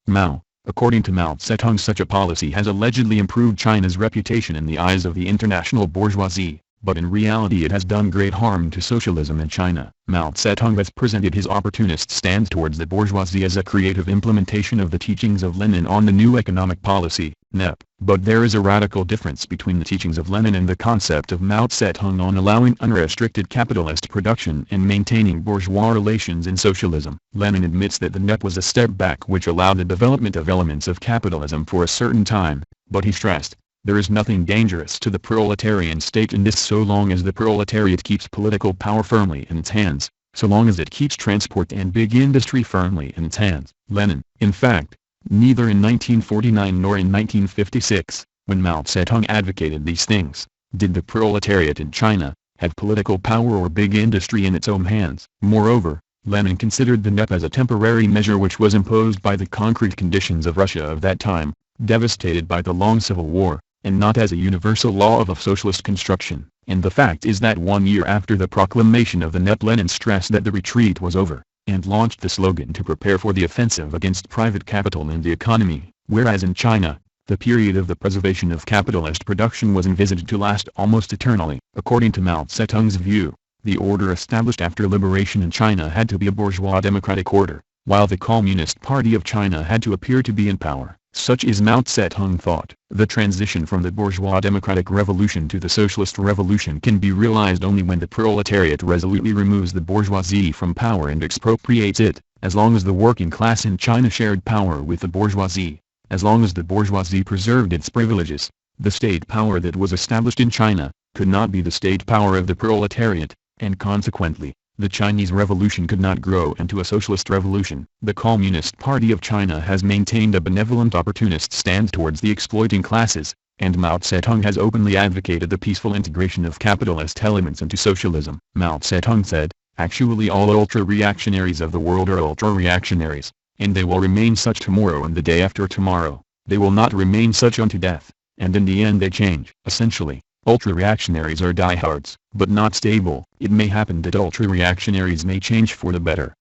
[SPEAKER 1] According to Mao Zedong, such a policy has allegedly improved China's reputation in the eyes of the international bourgeoisie, but in reality it has done great harm to socialism in China. Mao Zedong has presented his opportunist stand towards the bourgeoisie as a creative implementation of the teachings of Lenin on the new economic policy, NEP. But there is a radical difference between the teachings of Lenin and the concept of Mao Zedong on allowing unrestricted capitalist production and maintaining bourgeois relations in socialism. Lenin admits that the NEP was a step back which allowed the development of elements of capitalism for a certain time, but he stressed, there is nothing dangerous to the proletarian state in this so long as the proletariat keeps political power firmly in its hands, so long as it keeps transport and big industry firmly in its hands. Lenin, in fact, neither in 1949 nor in 1956, when Mao Zedong advocated these things, did the proletariat in China have political power or big industry in its own hands. Moreover, Lenin considered the NEP as a temporary measure which was imposed by the concrete conditions of Russia of that time, devastated by the long civil war, and not as a universal law of a socialist construction. And the fact is that 1 year after the proclamation of the NEP, Lenin stressed that the retreat was over, and launched the slogan to prepare for the offensive against private capital in the economy, whereas in China, the period of the preservation of capitalist production was envisaged to last almost eternally. According to Mao Zedong's view, the order established after liberation in China had to be a bourgeois democratic order, while the Communist Party of China had to appear to be in power. Such is Mao Zedong thought. The transition from the bourgeois democratic revolution to the socialist revolution can be realized only when the proletariat resolutely removes the bourgeoisie from power and expropriates it. As long as the working class in China shared power with the bourgeoisie, as long as the bourgeoisie preserved its privileges, the state power that was established in China could not be the state power of the proletariat, and consequently, the Chinese Revolution could not grow into a socialist revolution. The Communist Party of China has maintained a benevolent opportunist stand towards the exploiting classes, and Mao Zedong has openly advocated the peaceful integration of capitalist elements into socialism. Mao Zedong said, actually all ultra-reactionaries of the world are ultra-reactionaries, and they will remain such tomorrow and the day after tomorrow. They will not remain such unto death, and in the end they change. Essentially, ultra-reactionaries are diehards, but not stable. It may happen that ultra-reactionaries may change for the better.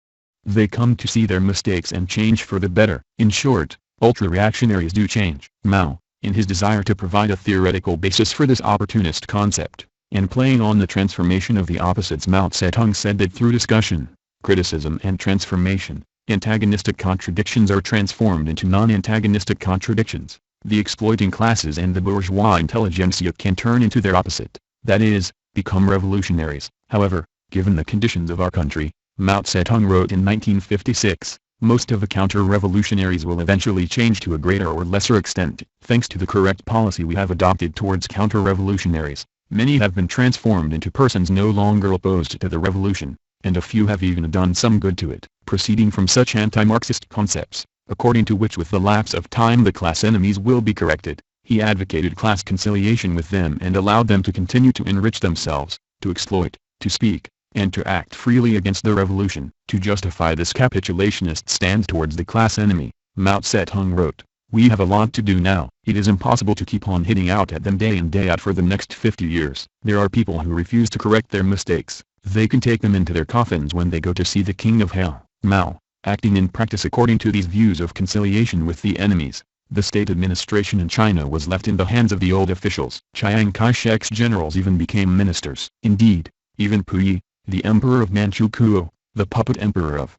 [SPEAKER 1] They come to see their mistakes and change for the better. In short, ultra-reactionaries do change. Mao, in his desire to provide a theoretical basis for this opportunist concept, and playing on the transformation of the opposites, Mao Zedong said that through discussion, criticism and transformation, antagonistic contradictions are transformed into non-antagonistic contradictions. The exploiting classes and the bourgeois intelligentsia can turn into their opposite, that is, become revolutionaries. However, given the conditions of our country, Mao Zedong wrote in 1956, most of the counter-revolutionaries will eventually change to a greater or lesser extent. Thanks to the correct policy we have adopted towards counter-revolutionaries, many have been transformed into persons no longer opposed to the revolution, and a few have even done some good to it. Proceeding from such anti-Marxist concepts, according to which with the lapse of time the class enemies will be corrected, he advocated class conciliation with them and allowed them to continue to enrich themselves, to exploit, to speak, and to act freely against the revolution. To justify this capitulationist stand towards the class enemy, Mao Zedong wrote, "We have a lot to do now. It is impossible to keep on hitting out at them day in day out for the next 50 years. There are people who refuse to correct their mistakes. They can take them into their coffins when they go to see the king of hell." Mao, acting in practice according to these views of conciliation with the enemies, the state administration in China was left in the hands of the old officials. Chiang Kai-shek's generals even became ministers. Indeed, even Puyi, the emperor of Manchukuo, the puppet emperor of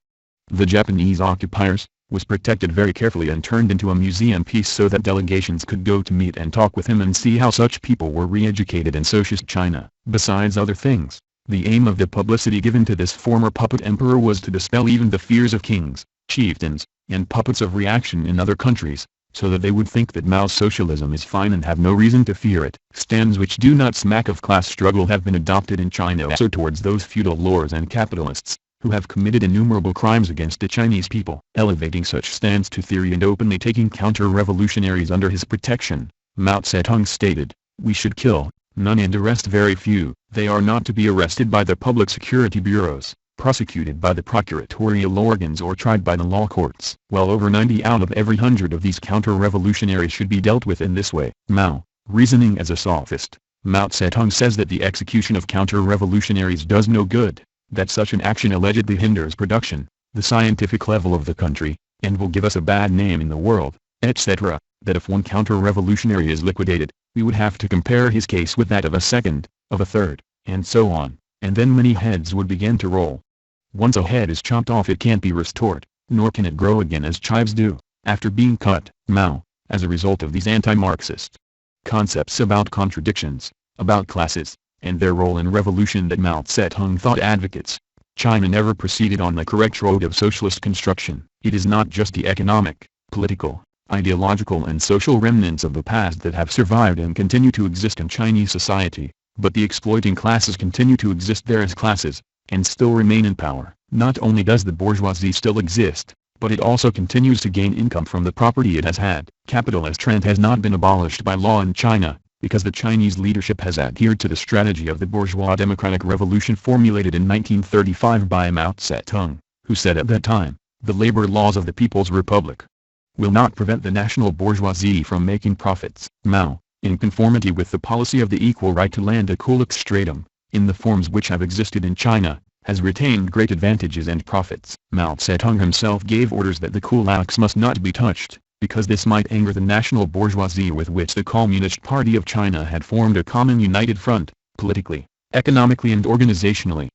[SPEAKER 1] the Japanese occupiers, was protected very carefully and turned into a museum piece so that delegations could go to meet and talk with him and see how such people were re-educated in socialist China. Besides other things, the aim of the publicity given to this former puppet emperor was to dispel even the fears of kings, chieftains, and puppets of reaction in other countries, so that they would think that Mao's socialism is fine and have no reason to fear it. Stands which do not smack of class struggle have been adopted in China also towards those feudal lords and capitalists, who have committed innumerable crimes against the Chinese people. Elevating such stands to theory and openly taking counter-revolutionaries under his protection, Mao Zedong stated, "We should kill, none and arrest very few. They are not to be arrested by the public security bureaus, prosecuted by the procuratorial organs or tried by the law courts. Well over 90 out of every 100 of these counter-revolutionaries should be dealt with in this way." Mao, reasoning as a sophist, Mao Zedong says that the execution of counter-revolutionaries does no good, that such an action allegedly hinders production, the scientific level of the country, and will give us a bad name in the world, etc., that if one counter-revolutionary is liquidated, we would have to compare his case with that of a second, of a third, and so on, and then many heads would begin to roll. Once a head is chopped off it can't be restored, nor can it grow again as chives do, after being cut. Mao, as a result of these anti-Marxist concepts about contradictions, about classes, and their role in revolution that Mao Zedong thought advocates, China never proceeded on the correct road of socialist construction. It is not just the economic, political, ideological and social remnants of the past that have survived and continue to exist in Chinese society, but the exploiting classes continue to exist there as classes, and still remain in power. Not only does the bourgeoisie still exist, but it also continues to gain income from the property it has had. Capitalist trend has not been abolished by law in China, because the Chinese leadership has adhered to the strategy of the bourgeois democratic revolution formulated in 1935 by Mao Zedong, who said at that time, "The labor laws of the People's Republic will not prevent the national bourgeoisie from making profits." Mao, in conformity with the policy of the equal right to land, a kulak stratum, in the forms which have existed in China, has retained great advantages and profits. Mao Zedong himself gave orders that the kulaks must not be touched, because this might anger the national bourgeoisie with which the Communist Party of China had formed a common united front, politically, economically and organizationally.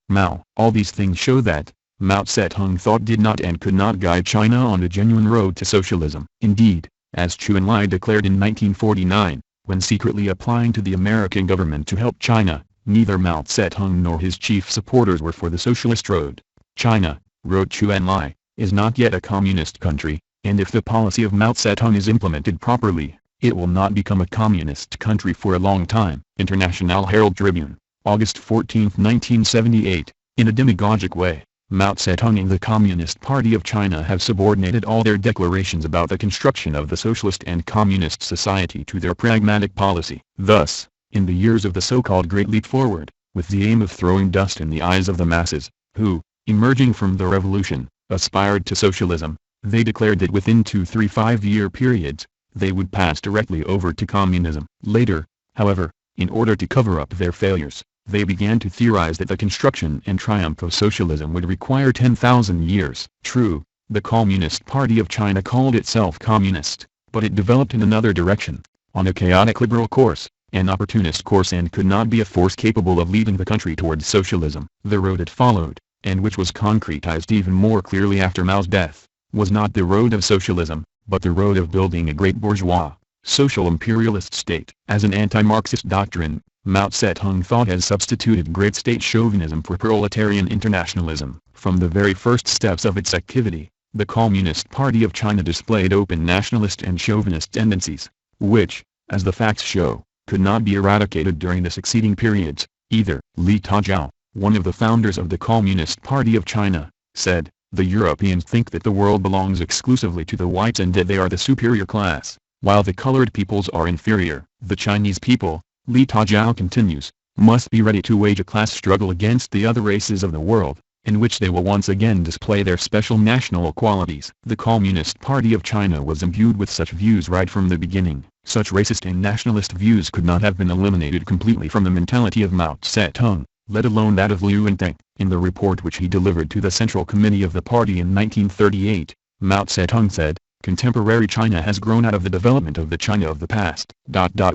[SPEAKER 1] All these things show that, Mao Zedong thought did not and could not guide China on the genuine road to socialism. Indeed, as Chu Enlai declared in 1949, when secretly applying to the American government to help China, neither Mao Zedong nor his chief supporters were for the socialist road. China, wrote Chu Enlai, is not yet a communist country, and if the policy of Mao Zedong is implemented properly, it will not become a communist country for a long time. International Herald Tribune, August 14, 1978. In a demagogic way, Mao Zedong and the Communist Party of China have subordinated all their declarations about the construction of the socialist and communist society to their pragmatic policy. Thus, in the years of the so-called Great Leap Forward, with the aim of throwing dust in the eyes of the masses, who, emerging from the revolution, aspired to socialism, they declared that within 2-3-5-year periods, they would pass directly over to communism. Later, however, in order to cover up their failures, they began to theorize that the construction and triumph of socialism would require 10,000 years. True, the Communist Party of China called itself communist, but it developed in another direction, on a chaotic liberal course, an opportunist course, and could not be a force capable of leading the country towards socialism. The road it followed, and which was concretized even more clearly after Mao's death, was not the road of socialism, but the road of building a great bourgeois, social imperialist state. As an anti-Marxist doctrine, Mao Zedong thought has substituted great state chauvinism for proletarian internationalism. From the very first steps of its activity, the Communist Party of China displayed open nationalist and chauvinist tendencies, which, as the facts show, could not be eradicated during the succeeding periods, either. Li Tajiao, one of the founders of the Communist Party of China, said, "The Europeans think that the world belongs exclusively to the whites and that they are the superior class, while the colored peoples are inferior. The Chinese people," Li Tajiao continues, "must be ready to wage a class struggle against the other races of the world, in which they will once again display their special national qualities." The Communist Party of China was imbued with such views right from the beginning. Such racist and nationalist views could not have been eliminated completely from the mentality of Mao Zedong, let alone that of Liu Yintang. In the report which he delivered to the Central Committee of the party in 1938, Mao Zedong said, "Contemporary China has grown out of the development of the China of the past.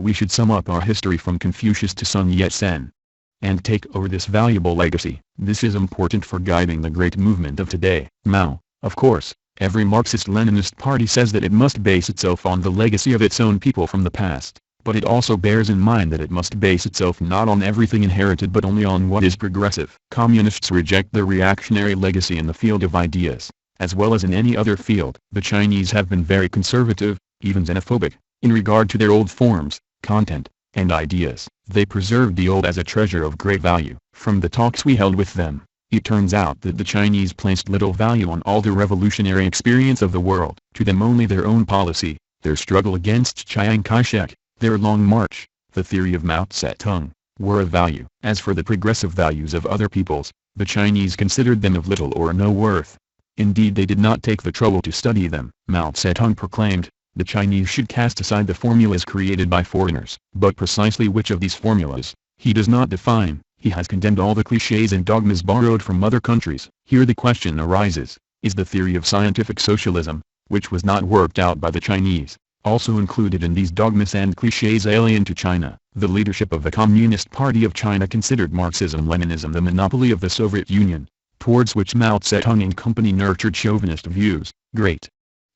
[SPEAKER 1] We should sum up our history from Confucius to Sun Yat-sen, and take over this valuable legacy. This is important for guiding the great movement of today." Mao, of course, every Marxist-Leninist party says that it must base itself on the legacy of its own people from the past, but it also bears in mind that it must base itself not on everything inherited but only on what is progressive. Communists reject the reactionary legacy in the field of ideas, as well as in any other field. The Chinese have been very conservative, even xenophobic, in regard to their old forms, content, and ideas. They preserved the old as a treasure of great value. From the talks we held with them, it turns out that the Chinese placed little value on all the revolutionary experience of the world. To them only their own policy, their struggle against Chiang Kai-shek, their long march, the theory of Mao Zedong, were of value. As for the progressive values of other peoples, the Chinese considered them of little or no worth. Indeed, they did not take the trouble to study them. Mao Zedong proclaimed, the Chinese should cast aside the formulas created by foreigners. But precisely which of these formulas, he does not define. He has condemned all the clichés and dogmas borrowed from other countries. Here the question arises, is the theory of scientific socialism, which was not worked out by the Chinese, also included in these dogmas and clichés alien to China? The leadership of the Communist Party of China considered Marxism-Leninism the monopoly of the Soviet Union, towards which Mao Zedong and company nurtured chauvinist views, great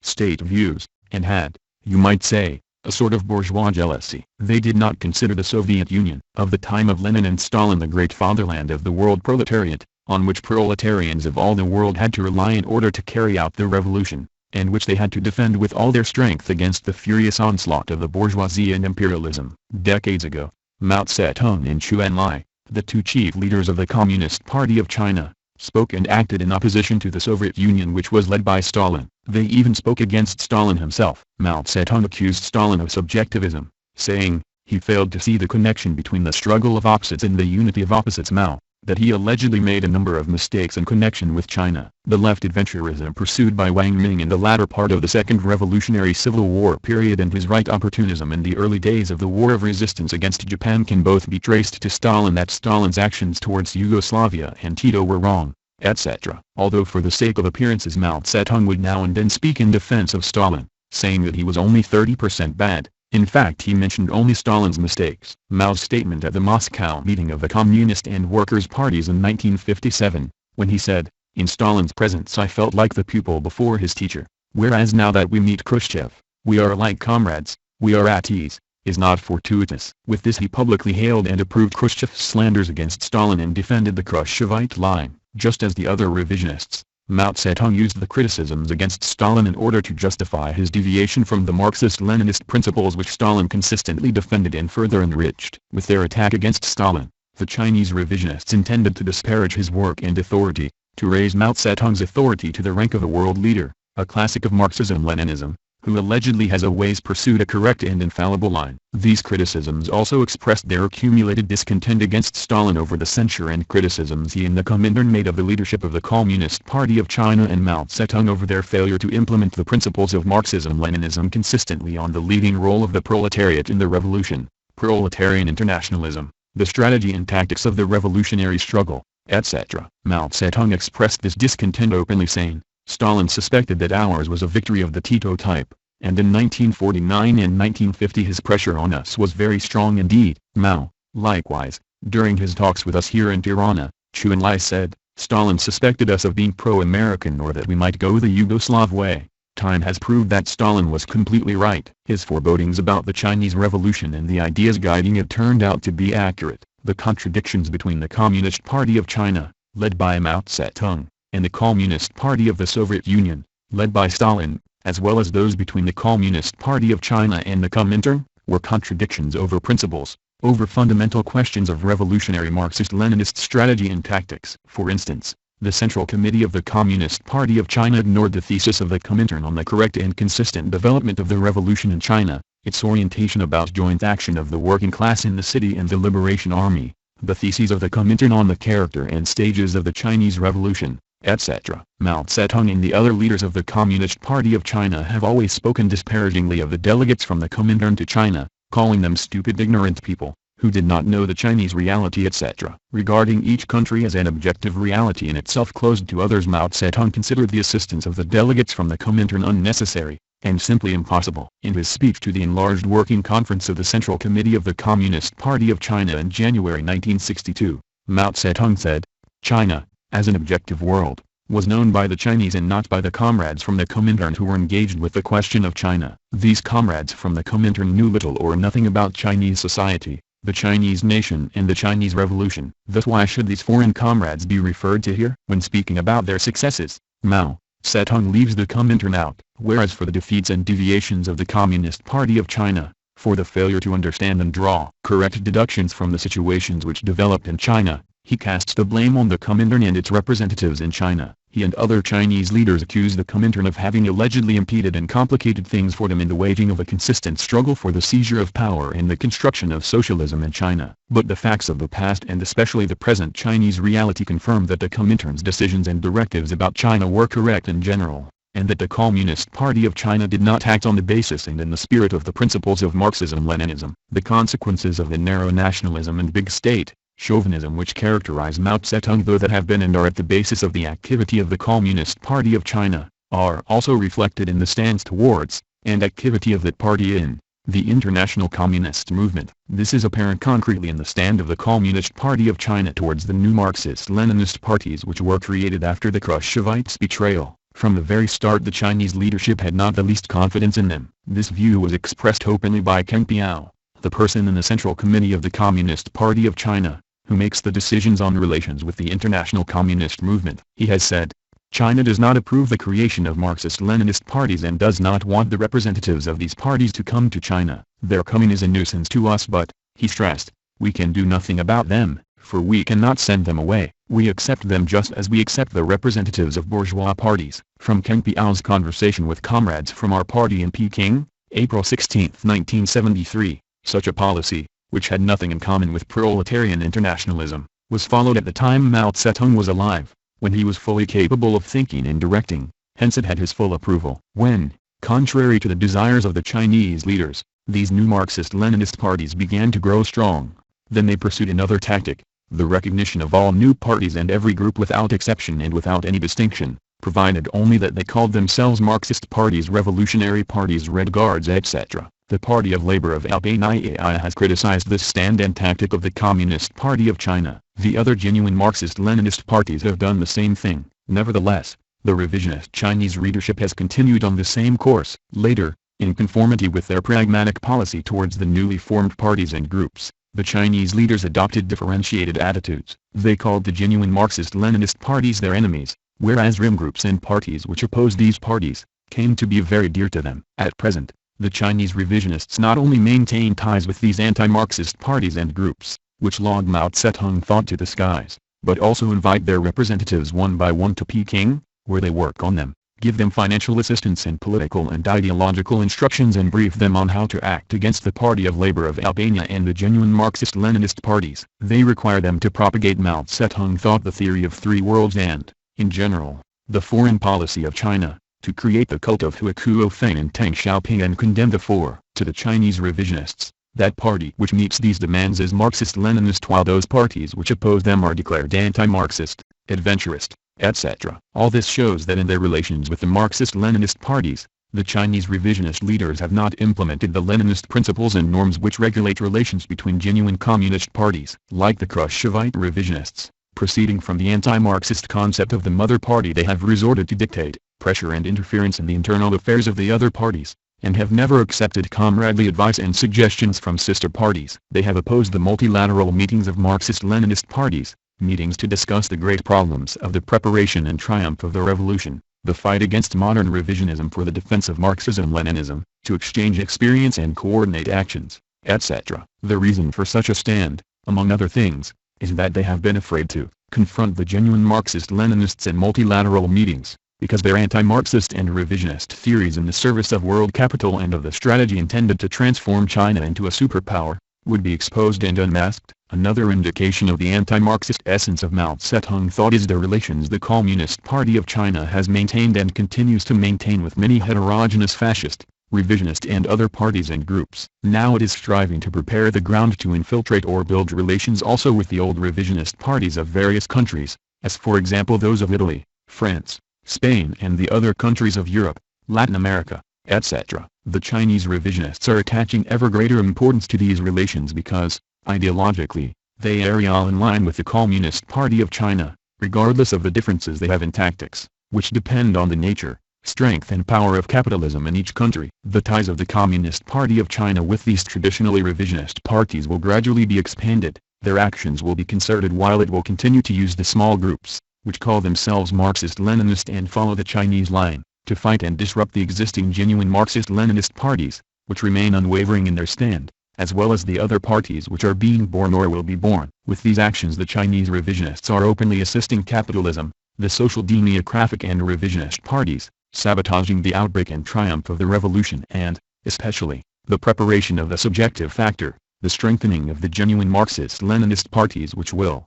[SPEAKER 1] state views, and had, you might say, a sort of bourgeois jealousy. They did not consider the Soviet Union of the time of Lenin and Stalin the great fatherland of the world proletariat, on which proletarians of all the world had to rely in order to carry out the revolution, and which they had to defend with all their strength against the furious onslaught of the bourgeoisie and imperialism. Decades ago, Mao Zedong and Chu Enlai, the two chief leaders of the Communist Party of China, spoke and acted in opposition to the Soviet Union, which was led by Stalin. They even spoke against Stalin himself. Mao Zedong accused Stalin of subjectivism, saying, he failed to see the connection between the struggle of opposites and the unity of opposites. Mao, that he allegedly made a number of mistakes in connection with China. The left adventurism pursued by Wang Ming in the latter part of the Second Revolutionary Civil War period and his right opportunism in the early days of the War of Resistance against Japan can both be traced to Stalin. That Stalin's actions towards Yugoslavia and Tito were wrong, etc. Although for the sake of appearances Mao Zedong would now and then speak in defense of Stalin, saying that he was only 30% bad. In fact, he mentioned only Stalin's mistakes. Mao's statement at the Moscow meeting of the Communist and Workers' Parties in 1957, when he said, in Stalin's presence I felt like the pupil before his teacher, whereas now that we meet Khrushchev, we are like comrades, we are at ease, is not fortuitous. With this he publicly hailed and approved Khrushchev's slanders against Stalin and defended the Khrushchevite line. Just as the other revisionists, Mao Zedong used the criticisms against Stalin in order to justify his deviation from the Marxist-Leninist principles which Stalin consistently defended and further enriched. With their attack against Stalin, the Chinese revisionists intended to disparage his work and authority, to raise Mao Zedong's authority to the rank of a world leader, a classic of Marxism-Leninism, who allegedly has always pursued a correct and infallible line. These criticisms also expressed their accumulated discontent against Stalin over the censure and criticisms he and the Comintern made of the leadership of the Communist Party of China and Mao Zedong over their failure to implement the principles of Marxism-Leninism consistently on the leading role of the proletariat in the revolution, proletarian internationalism, the strategy and tactics of the revolutionary struggle, etc. Mao Zedong expressed this discontent openly, saying, Stalin suspected that ours was a victory of the Tito type, and in 1949 and 1950 his pressure on us was very strong indeed. Mao, likewise, during his talks with us here in Tirana, Chu Enlai said, Stalin suspected us of being pro-American or that we might go the Yugoslav way. Time has proved that Stalin was completely right. His forebodings about the Chinese Revolution and the ideas guiding it turned out to be accurate. The contradictions between the Communist Party of China, led by Mao Zedong, and the Communist Party of the Soviet Union, led by Stalin, as well as those between the Communist Party of China and the Comintern, were contradictions over principles, over fundamental questions of revolutionary Marxist-Leninist strategy and tactics. For instance, the Central Committee of the Communist Party of China ignored the thesis of the Comintern on the correct and consistent development of the revolution in China, its orientation about joint action of the working class in the city and the Liberation Army, the theses of the Comintern on the character and stages of the Chinese Revolution, etc. Mao Zedong and the other leaders of the Communist Party of China have always spoken disparagingly of the delegates from the Comintern to China, calling them stupid ignorant people, who did not know the Chinese reality, etc. Regarding each country as an objective reality in itself closed to others, Mao Zedong considered the assistance of the delegates from the Comintern unnecessary, and simply impossible. In his speech to the enlarged working conference of the Central Committee of the Communist Party of China in January 1962, Mao Zedong said, China, as an objective world, was known by the Chinese and not by the comrades from the Comintern who were engaged with the question of China. These comrades from the Comintern knew little or nothing about Chinese society, the Chinese nation and the Chinese Revolution. Thus why should these foreign comrades be referred to here? When speaking about their successes, Mao Setong leaves the Comintern out, whereas for the defeats and deviations of the Communist Party of China, for the failure to understand and draw correct deductions from the situations which developed in China, he casts the blame on the Comintern and its representatives in China. He and other Chinese leaders accuse the Comintern of having allegedly impeded and complicated things for them in the waging of a consistent struggle for the seizure of power and the construction of socialism in China. But the facts of the past and especially the present Chinese reality confirm that the Comintern's decisions and directives about China were correct in general, and that the Communist Party of China did not act on the basis and in the spirit of the principles of Marxism-Leninism. The consequences of the narrow nationalism and big state chauvinism which characterize Mao Zedong, though that have been and are at the basis of the activity of the Communist Party of China, are also reflected in the stance towards, and activity of that party in, the international communist movement. This is apparent concretely in the stand of the Communist Party of China towards the new Marxist-Leninist parties which were created after the Khrushchevites' betrayal. From the very start the Chinese leadership had not the least confidence in them. This view was expressed openly by Keng Piao, the person in the Central Committee of the Communist Party of China, who makes the decisions on relations with the international communist movement. He has said, China does not approve the creation of Marxist-Leninist parties and does not want the representatives of these parties to come to China. Their coming is a nuisance to us, but, he stressed, we can do nothing about them, for we cannot send them away. We accept them just as we accept the representatives of bourgeois parties. From Keng Piao's conversation with comrades from our party in Peking, April 16, 1973, such a policy, which had nothing in common with proletarian internationalism, was followed at the time Mao Zedong was alive, when he was fully capable of thinking and directing, hence it had his full approval. When, contrary to the desires of the Chinese leaders, these new Marxist-Leninist parties began to grow strong, then they pursued another tactic, the recognition of all new parties and every group without exception and without any distinction, provided only that they called themselves Marxist parties, revolutionary parties, Red Guards, etc. The Party of Labor of Albania has criticized this stand and tactic of the Communist Party of China. The other genuine Marxist-Leninist parties have done the same thing. Nevertheless, the revisionist Chinese readership has continued on the same course. Later, in conformity with their pragmatic policy towards the newly formed parties and groups, the Chinese leaders adopted differentiated attitudes. They called the genuine Marxist-Leninist parties their enemies, whereas rim groups and parties which opposed these parties came to be very dear to them. At present, the Chinese revisionists not only maintain ties with these anti-Marxist parties and groups, which laud Mao Zedong thought to the skies, but also invite their representatives one by one to Peking, where they work on them, give them financial assistance and political and ideological instructions and brief them on how to act against the Party of Labor of Albania and the genuine Marxist-Leninist parties. They require them to propagate Mao Zedong thought, the theory of three worlds and, in general, the foreign policy of China, to create the cult of Huikuo-Feng and Teng Xiaoping and condemn the four. To the Chinese revisionists, that party which meets these demands is Marxist-Leninist, while those parties which oppose them are declared anti-Marxist, adventurist, etc. All this shows that in their relations with the Marxist-Leninist parties, the Chinese revisionist leaders have not implemented the Leninist principles and norms which regulate relations between genuine communist parties. Like the Khrushchevite revisionists, proceeding from the anti-Marxist concept of the mother party, they have resorted to dictate, pressure and interference in the internal affairs of the other parties, and have never accepted comradely advice and suggestions from sister parties. They have opposed the multilateral meetings of Marxist-Leninist parties, meetings to discuss the great problems of the preparation and triumph of the revolution, the fight against modern revisionism for the defense of Marxism-Leninism, to exchange experience and coordinate actions, etc. The reason for such a stand, among other things, is that they have been afraid to confront the genuine Marxist-Leninists in multilateral meetings, because their anti-Marxist and revisionist theories in the service of world capital and of the strategy intended to transform China into a superpower, would be exposed and unmasked. Another indication of the anti-Marxist essence of Mao Zedong thought is the relations the Communist Party of China has maintained and continues to maintain with many heterogeneous fascist, revisionist and other parties and groups. Now it is striving to prepare the ground to infiltrate or build relations also with the old revisionist parties of various countries, as for example those of Italy, France, Spain and the other countries of Europe, Latin America, etc. The Chinese revisionists are attaching ever greater importance to these relations because, ideologically, they are all in line with the Communist Party of China, regardless of the differences they have in tactics, which depend on the nature, strength and power of capitalism in each country. The ties of the Communist Party of China with these traditionally revisionist parties will gradually be expanded, their actions will be concerted while it will continue to use the small groups, which call themselves Marxist-Leninist and follow the Chinese line, to fight and disrupt the existing genuine Marxist-Leninist parties, which remain unwavering in their stand, as well as the other parties which are being born or will be born. With these actions the Chinese revisionists are openly assisting capitalism, the social democratic and revisionist parties, sabotaging the outbreak and triumph of the revolution and, especially, the preparation of the subjective factor, the strengthening of the genuine Marxist-Leninist parties which will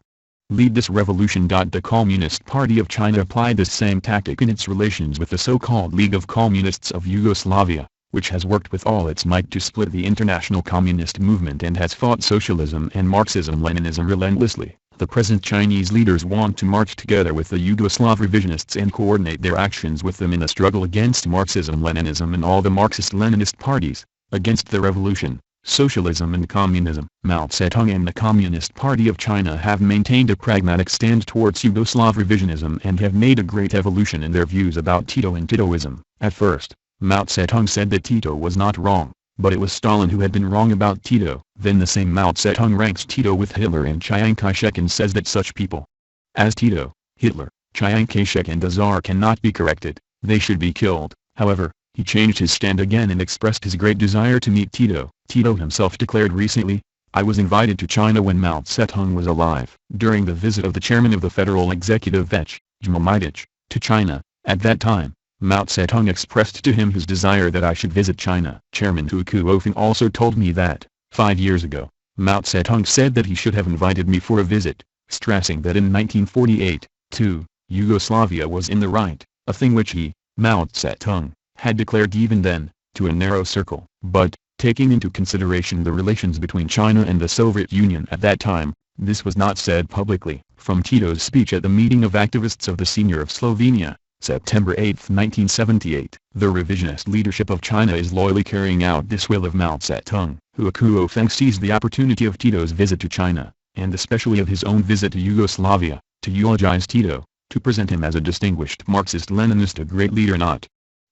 [SPEAKER 1] lead this revolution. The Communist Party of China applied this same tactic in its relations with the so-called League of Communists of Yugoslavia, which has worked with all its might to split the international communist movement and has fought socialism and Marxism-Leninism relentlessly. The present Chinese leaders want to march together with the Yugoslav revisionists and coordinate their actions with them in the struggle against Marxism-Leninism and all the Marxist-Leninist parties, against the revolution, socialism and communism. Mao Zedong and the Communist Party of China have maintained a pragmatic stand towards Yugoslav revisionism and have made a great evolution in their views about Tito and Titoism. At first, Mao Zedong said that Tito was not wrong, but it was Stalin who had been wrong about Tito. Then the same Mao Zedong ranks Tito with Hitler and Chiang Kai-shek and says that such people as Tito, Hitler, Chiang Kai-shek and the Tsar cannot be corrected, they should be killed. However, he changed his stand again and expressed his great desire to meet Tito. Tito himself declared recently, "I was invited to China when Mao Zedong was alive." During the visit of the chairman of the Federal Executive Vech, Zhmomidich, to China, at that time, Mao Zedong expressed to him his desire that I should visit China. Chairman Hu Kuofeng also told me that, 5 years ago, Mao Zedong said that he should have invited me for a visit, stressing that in 1948, too, Yugoslavia was in the right, a thing which he, Mao Zedong, had declared even then, to a narrow circle. But, taking into consideration the relations between China and the Soviet Union at that time, this was not said publicly. From Tito's speech at the meeting of activists of the Senior of Slovenia, September 8, 1978, the revisionist leadership of China is loyally carrying out this will of Mao Zedong. Hu Kuofeng seized the opportunity of Tito's visit to China, and especially of his own visit to Yugoslavia, to eulogize Tito, to present him as a distinguished Marxist-Leninist, a great leader not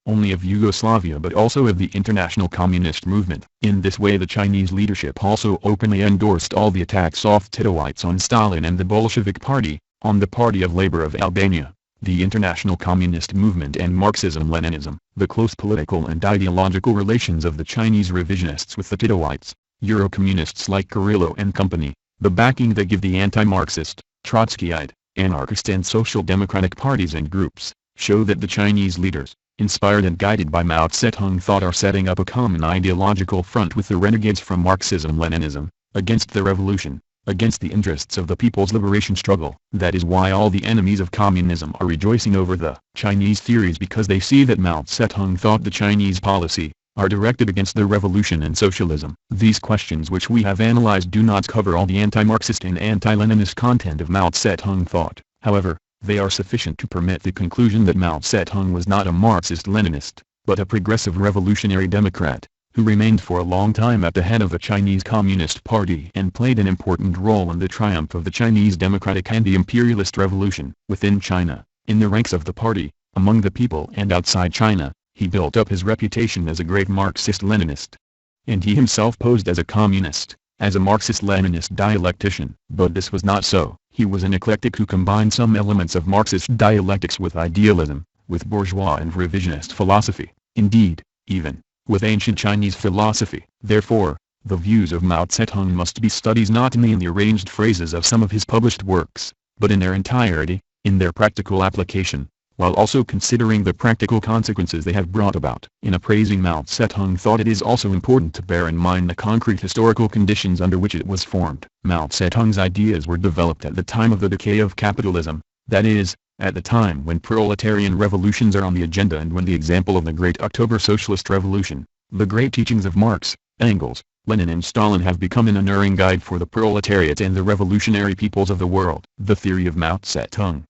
[SPEAKER 1] only of Yugoslavia but also of the international communist movement. In this way the Chinese leadership also openly endorsed all the attacks of Titoites on Stalin and the Bolshevik Party, on the Party of Labour of Albania, the international communist movement and Marxism-Leninism. The close political and ideological relations of the Chinese revisionists with the Titoites, Euro-communists like Kirillo and company, the backing they give the anti-Marxist, Trotskyite, anarchist and social democratic parties and groups, show that the Chinese leaders, inspired and guided by Mao Zedong thought, are setting up a common ideological front with the renegades from Marxism-Leninism, against the revolution, against the interests of the people's liberation struggle. That is why all the enemies of communism are rejoicing over the Chinese theories, because they see that Mao Zedong thought the Chinese policy are directed against the revolution and socialism. These questions which we have analyzed do not cover all the anti-Marxist and anti-Leninist content of Mao Zedong thought. However, they are sufficient to permit the conclusion that Mao Zedong was not a Marxist-Leninist, but a progressive revolutionary democrat, who remained for a long time at the head of the Chinese Communist Party and played an important role in the triumph of the Chinese Democratic and the Imperialist Revolution. Within China, in the ranks of the party, among the people and outside China, he built up his reputation as a great Marxist-Leninist. And he himself posed as a communist, as a Marxist-Leninist dialectician. But this was not so. He was an eclectic who combined some elements of Marxist dialectics with idealism, with bourgeois and revisionist philosophy, indeed, even with ancient Chinese philosophy. Therefore, the views of Mao Zedong must be studied not only in the arranged phrases of some of his published works, but in their entirety, in their practical application, while also considering the practical consequences they have brought about. In appraising Mao Zedong thought, it is also important to bear in mind the concrete historical conditions under which it was formed. Mao Zedong's ideas were developed at the time of the decay of capitalism, that is, at the time when proletarian revolutions are on the agenda and when the example of the Great October Socialist Revolution, the great teachings of Marx, Engels, Lenin and Stalin have become an unerring guide for the proletariat and the revolutionary peoples of the world. The theory of Mao Zedong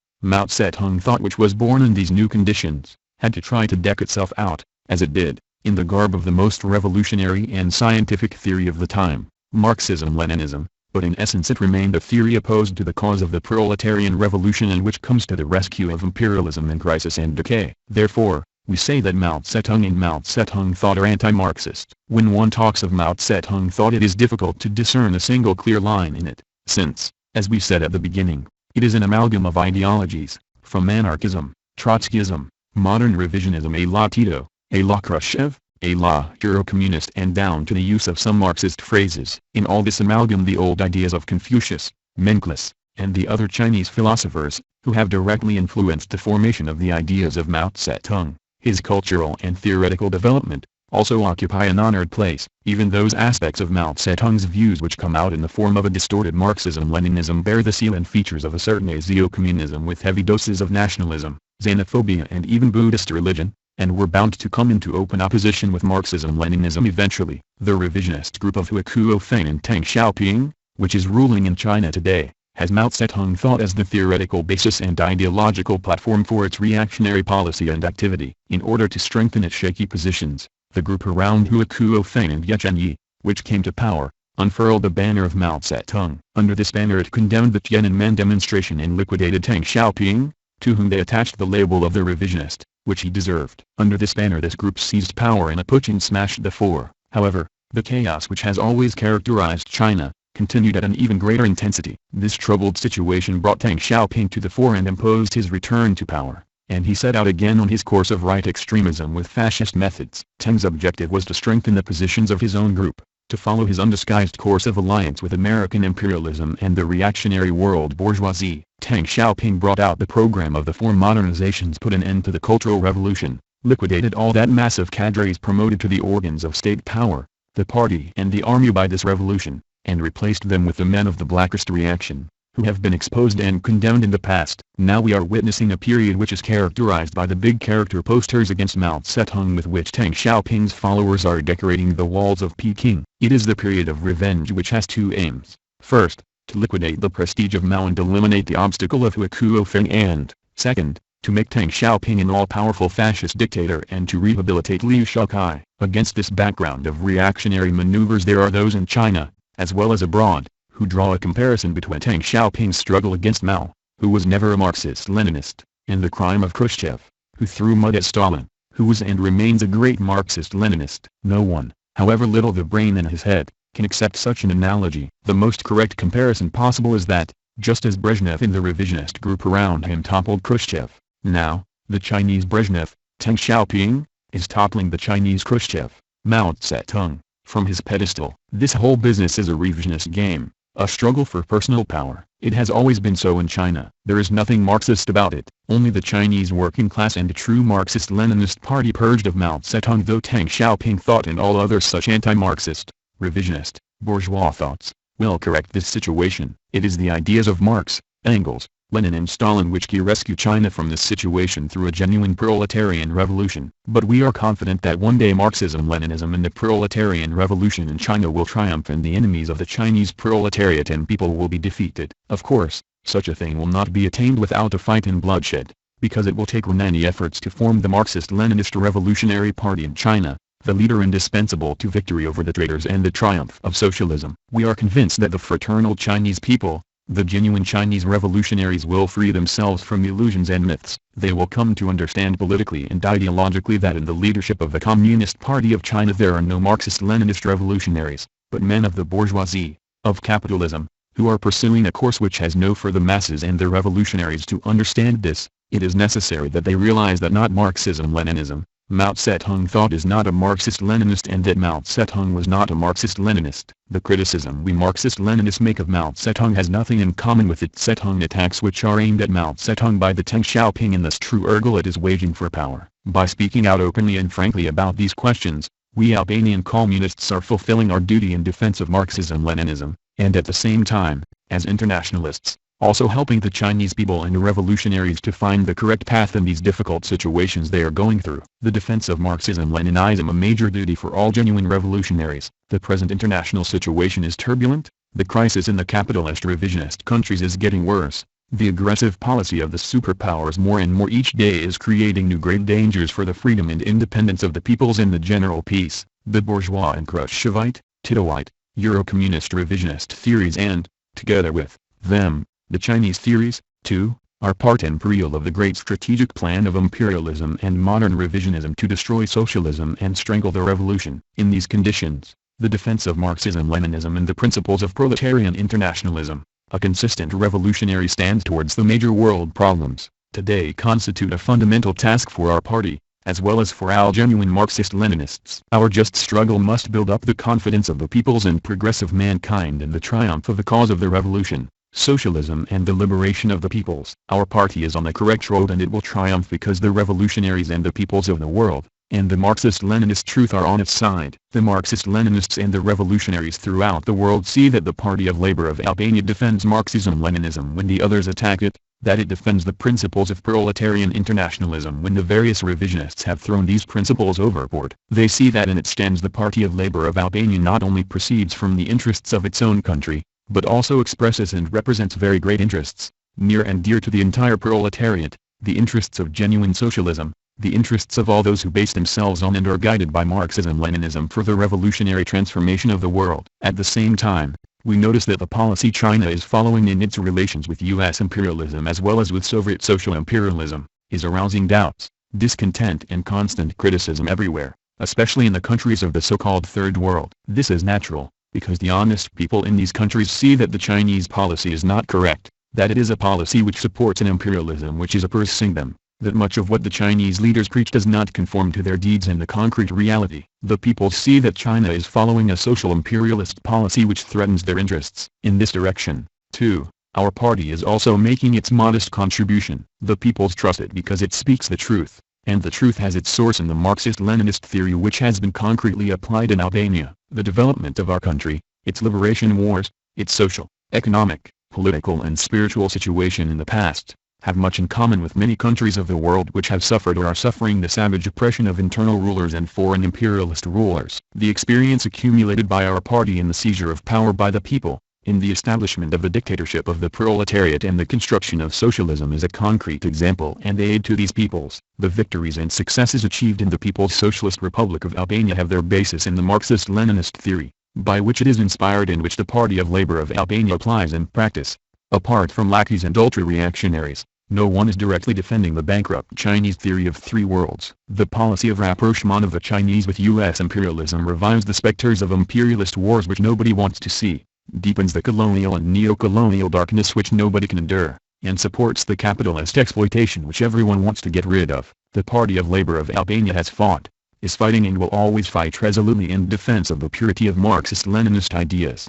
[SPEAKER 1] thought, which was born in these new conditions, had to try to deck itself out, as it did, in the garb of the most revolutionary and scientific theory of the time, Marxism-Leninism, but in essence it remained a theory opposed to the cause of the proletarian revolution and which comes to the rescue of imperialism in crisis and decay. Therefore, we say that Mao Zedong and Mao Zedong thought are anti-Marxist. When one talks of Mao Zedong thought, it is difficult to discern a single clear line in it, since, as we said at the beginning, it is an amalgam of ideologies. from anarchism, Trotskyism, modern revisionism a la Tito, a la Khrushchev, a la Euro-communist and down to the use of some Marxist phrases. In all this amalgam the old ideas of Confucius, Menkes, and the other Chinese philosophers, who have directly influenced the formation of the ideas of Mao Zedong, his cultural and theoretical development, also occupy an honored place. Even those aspects of Mao Zedong's views which come out in the form of a distorted Marxism-Leninism bear the seal and features of a certain Asio-communism with heavy doses of nationalism, xenophobia and even Buddhist religion, and were bound to come into open opposition with Marxism-Leninism eventually. The revisionist group of Huo Feng and Deng Xiaoping, which is ruling in China today, has Mao Zedong thought as the theoretical basis and ideological platform for its reactionary policy and activity. In order to strengthen its shaky positions, the group around Huo Feng and Ye Zhenyi, which came to power, unfurled the banner of Mao Zedong. Under this banner it condemned the Tiananmen demonstration and liquidated Deng Xiaoping, to whom they attached the label of the revisionist, which he deserved. Under this banner this group seized power in a putsch and smashed the four. However, the chaos which has always characterized China, continued at an even greater intensity. This troubled situation brought Deng Xiaoping to the fore and imposed his return to power, and he set out again on his course of right extremism with fascist methods. Deng's objective was to strengthen the positions of his own group, to follow his undisguised course of alliance with American imperialism and the reactionary world bourgeoisie. Deng Xiaoping brought out the program of the four modernizations, put an end to the Cultural Revolution, liquidated all that mass of cadres promoted to the organs of state power, the party and the army by this revolution, and replaced them with the men of the blackest reaction, who have been exposed and condemned in the past. Now we are witnessing a period which is characterized by the big character posters against Mao Zedong with which Deng Xiaoping's followers are decorating the walls of Peking. It is the period of revenge which has two aims. First, to liquidate the prestige of Mao and eliminate the obstacle of Huo Feng, and, second, to make Deng Xiaoping an all-powerful fascist dictator and to rehabilitate Liu Shaokai. Against this background of reactionary maneuvers there are those in China, as well as abroad, who draw a comparison between Deng Xiaoping's struggle against Mao, who was never a Marxist-Leninist, and the crime of Khrushchev, who threw mud at Stalin, who was and remains a great Marxist-Leninist. No one, however little the brain in his head, can accept such an analogy. The most correct comparison possible is that, just as Brezhnev in the revisionist group around him toppled Khrushchev, now, the Chinese Brezhnev, Deng Xiaoping, is toppling the Chinese Khrushchev, Mao Zedong, from his pedestal. This whole business is a revisionist game, a struggle for personal power. It has always been so in China. There is nothing Marxist about it. Only the Chinese working class and a true Marxist-Leninist party purged of Mao Zedong, though Deng Xiaoping thought and all other such anti-Marxist, revisionist, bourgeois thoughts, will correct this situation. It is the ideas of Marx, Engels, Lenin and Stalin which can rescue China from this situation through a genuine proletarian revolution. But we are confident that one day Marxism-Leninism and the proletarian revolution in China will triumph and the enemies of the Chinese proletariat and people will be defeated. Of course, such a thing will not be attained without a fight and bloodshed, because it will take many efforts to form the Marxist-Leninist Revolutionary Party in China, the leader indispensable to victory over the traitors and the triumph of socialism. We are convinced that the fraternal Chinese people, the genuine Chinese revolutionaries, will free themselves from illusions and myths. They will come to understand politically and ideologically that in the leadership of the Communist Party of China there are no Marxist-Leninist revolutionaries, but men of the bourgeoisie, of capitalism, who are pursuing a course which has no for the masses and the revolutionaries. To understand this, it is necessary that they realize that not Marxism-Leninism, Mao Zedong thought is not a Marxist-Leninist and that Mao Zedong was not a Marxist-Leninist. The criticism we Marxist-Leninists make of Mao Zedong has nothing in common with its Zedong attacks which are aimed at Mao Zedong by the Deng Xiaoping and this true Ergel it is waging for power. By speaking out openly and frankly about these questions, we Albanian communists are fulfilling our duty in defense of Marxism-Leninism, and at the same time, as internationalists, also helping the Chinese people and revolutionaries to find the correct path in these difficult situations they are going through. The defense of Marxism-Leninism a major duty for all genuine revolutionaries. The present international situation is turbulent, the crisis in the capitalist revisionist countries is getting worse, the aggressive policy of the superpowers more and more each day is creating new great dangers for the freedom and independence of the peoples and the general peace. The bourgeois and Khrushchevite, Titoite, Euro-communist revisionist theories and, together with them, the Chinese theories, too, are part and parcel of the great strategic plan of imperialism and modern revisionism to destroy socialism and strangle the revolution. In these conditions, the defense of Marxism-Leninism and the principles of proletarian internationalism, a consistent revolutionary stand towards the major world problems, today constitute a fundamental task for our party, as well as for all genuine Marxist-Leninists. Our just struggle must build up the confidence of the peoples and progressive mankind in the triumph of the cause of the revolution, socialism and the liberation of the peoples. Our party is on the correct road and it will triumph because the revolutionaries and the peoples of the world, and the Marxist-Leninist truth are on its side. The Marxist-Leninists and the revolutionaries throughout the world see that the Party of Labor of Albania defends Marxism-Leninism when the others attack it, that it defends the principles of proletarian internationalism when the various revisionists have thrown these principles overboard. They see that in it stands the Party of Labor of Albania not only proceeds from the interests of its own country, but also expresses and represents very great interests, near and dear to the entire proletariat, the interests of genuine socialism, the interests of all those who base themselves on and are guided by Marxism-Leninism for the revolutionary transformation of the world. At the same time, we notice that the policy China is following in its relations with U.S. imperialism as well as with Soviet social imperialism, is arousing doubts, discontent and constant criticism everywhere, especially in the countries of the so-called Third World. This is natural, because the honest people in these countries see that the Chinese policy is not correct, that it is a policy which supports an imperialism which is oppressing them, that much of what the Chinese leaders preach does not conform to their deeds and the concrete reality. The people see that China is following a social imperialist policy which threatens their interests. In this direction, too, our party is also making its modest contribution. The peoples trust it because it speaks the truth, and the truth has its source in the Marxist-Leninist theory which has been concretely applied in Albania. The development of our country, its liberation wars, its social, economic, political and spiritual situation in the past, have much in common with many countries of the world which have suffered or are suffering the savage oppression of internal rulers and foreign imperialist rulers. The experience accumulated by our party in the seizure of power by the people, in the establishment of the dictatorship of the proletariat and the construction of socialism is a concrete example and aid to these peoples. The victories and successes achieved in the People's Socialist Republic of Albania have their basis in the Marxist-Leninist theory, by which it is inspired and which the Party of Labor of Albania applies in practice. Apart from lackeys and ultra-reactionaries, no one is directly defending the bankrupt Chinese theory of three worlds. The policy of rapprochement of the Chinese with U.S. imperialism revives the specters of imperialist wars which nobody wants to see, deepens the colonial and neo-colonial darkness which nobody can endure, and supports the capitalist exploitation which everyone wants to get rid of. The Party of Labor of Albania has fought, is fighting and will always fight resolutely in defense of the purity of Marxist-Leninist ideas.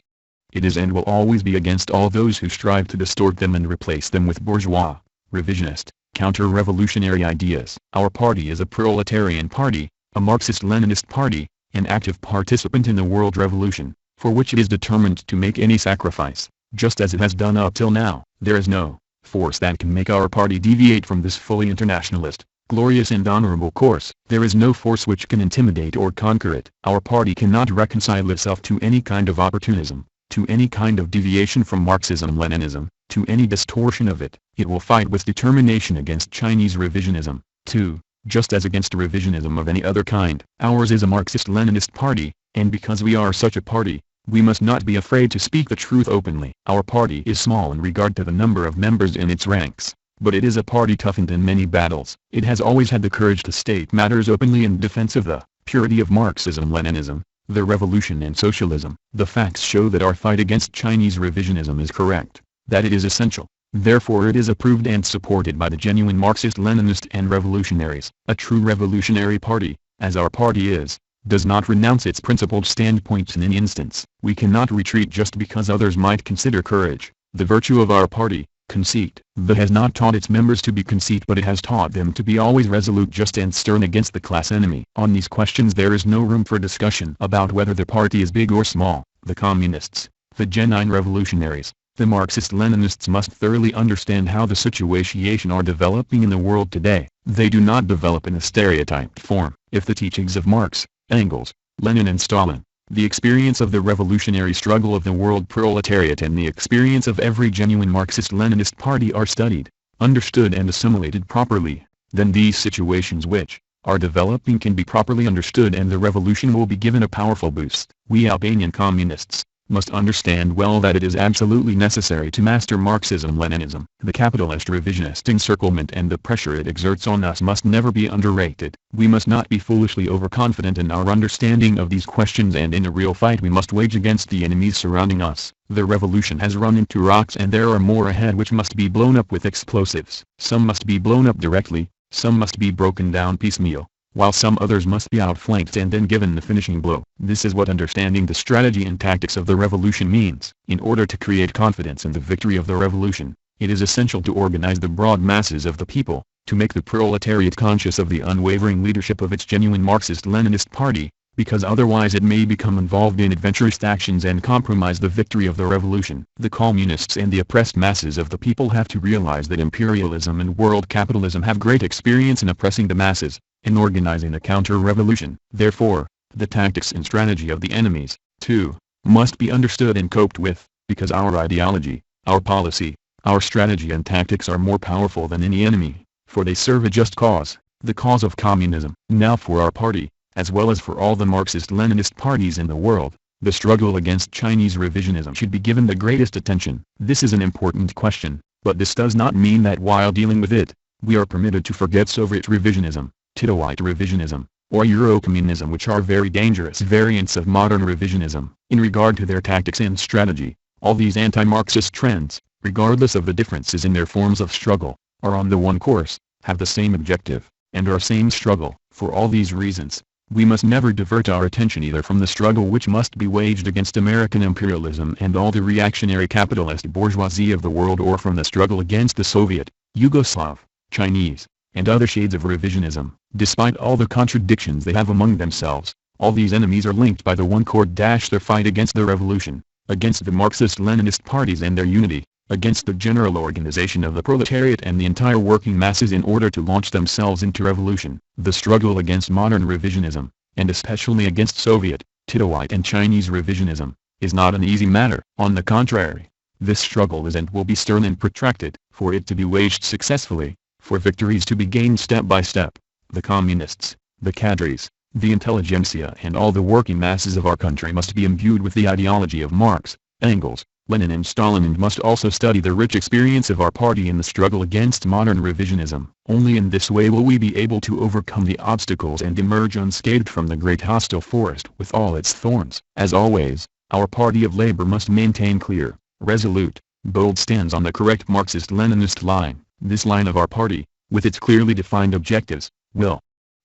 [SPEAKER 1] It is and will always be against all those who strive to distort them and replace them with bourgeois, revisionist, counter-revolutionary ideas. Our party is a proletarian party, a Marxist-Leninist party, an active participant in the world revolution, for which it is determined to make any sacrifice, just as it has done up till now. There is no force that can make our party deviate from this fully internationalist, glorious and honorable course. There is no force which can intimidate or conquer it. Our party cannot reconcile itself to any kind of opportunism, to any kind of deviation from Marxism-Leninism, to any distortion of it. It will fight with determination against Chinese revisionism, too, just as against revisionism of any other kind. Ours is a Marxist-Leninist party, and because we are such a party, we must not be afraid to speak the truth openly. Our party is small in regard to the number of members in its ranks, but it is a party toughened in many battles. It has always had the courage to state matters openly in defense of the purity of Marxism-Leninism, the revolution and socialism. The facts show that our fight against Chinese revisionism is correct, that it is essential. Therefore it is approved and supported by the genuine Marxist-Leninist and revolutionaries. A true revolutionary party, as our party is, does not renounce its principled standpoints in any instance. We cannot retreat just because others might consider courage the virtue of our party. Conceit. The has not taught its members to be conceit, but it has taught them to be always resolute, just and stern against the class enemy. On these questions there is no room for discussion about whether the party is big or small. The communists, the genuine revolutionaries, the Marxist-Leninists must thoroughly understand how the situation are developing in the world today. They do not develop in a stereotyped form. If the teachings of Marx, Engels, Lenin and Stalin, the experience of the revolutionary struggle of the world proletariat and the experience of every genuine Marxist-Leninist party are studied, understood and assimilated properly, then these situations which are developing can be properly understood and the revolution will be given a powerful boost. We Albanian communists, must understand well that it is absolutely necessary to master Marxism-Leninism. The capitalist revisionist encirclement and the pressure it exerts on us must never be underrated. We must not be foolishly overconfident in our understanding of these questions, and in a real fight we must wage against the enemies surrounding us. The revolution has run into rocks, and there are more ahead which must be blown up with explosives. Some must be blown up directly, some must be broken down piecemeal, while some others must be outflanked and then given the finishing blow. This is what understanding the strategy and tactics of the revolution means. In order to create confidence in the victory of the revolution, it is essential to organize the broad masses of the people, to make the proletariat conscious of the unwavering leadership of its genuine Marxist-Leninist party, because otherwise it may become involved in adventurous actions and compromise the victory of the revolution. The communists and the oppressed masses of the people have to realize that imperialism and world capitalism have great experience in oppressing the masses, in organizing a counter-revolution. Therefore, the tactics and strategy of the enemies, too, must be understood and coped with, because our ideology, our policy, our strategy and tactics are more powerful than any enemy, for they serve a just cause, the cause of communism. Now for our party, as well as for all the Marxist-Leninist parties in the world, the struggle against Chinese revisionism should be given the greatest attention. This is an important question, but this does not mean that while dealing with it, we are permitted to forget Soviet revisionism, Titoite revisionism, or Eurocommunism, which are very dangerous variants of modern revisionism. In regard to their tactics and strategy, all these anti-Marxist trends, regardless of the differences in their forms of struggle, are on the one course, have the same objective, and are same struggle. For all these reasons, we must never divert our attention either from the struggle which must be waged against American imperialism and all the reactionary capitalist bourgeoisie of the world, or from the struggle against the Soviet, Yugoslav, Chinese, and other shades of revisionism. Despite all the contradictions they have among themselves, all these enemies are linked by the one cord: their fight against the revolution, against the Marxist-Leninist parties and their unity, against the general organization of the proletariat and the entire working masses in order to launch themselves into revolution. The struggle against modern revisionism, and especially against Soviet, Titoite and Chinese revisionism, is not an easy matter. On the contrary, this struggle is and will be stern and protracted. For it to be waged successfully, for victories to be gained step by step, the communists, the cadres, the intelligentsia and all the working masses of our country must be imbued with the ideology of Marx, Engels, Lenin and Stalin, and must also study the rich experience of our party in the struggle against modern revisionism. Only in this way will we be able to overcome the obstacles and emerge unscathed from the great hostile forest with all its thorns. As always, our party of labor must maintain clear, resolute, bold stands on the correct Marxist-Leninist line. This line of our party, with its clearly defined objectives, will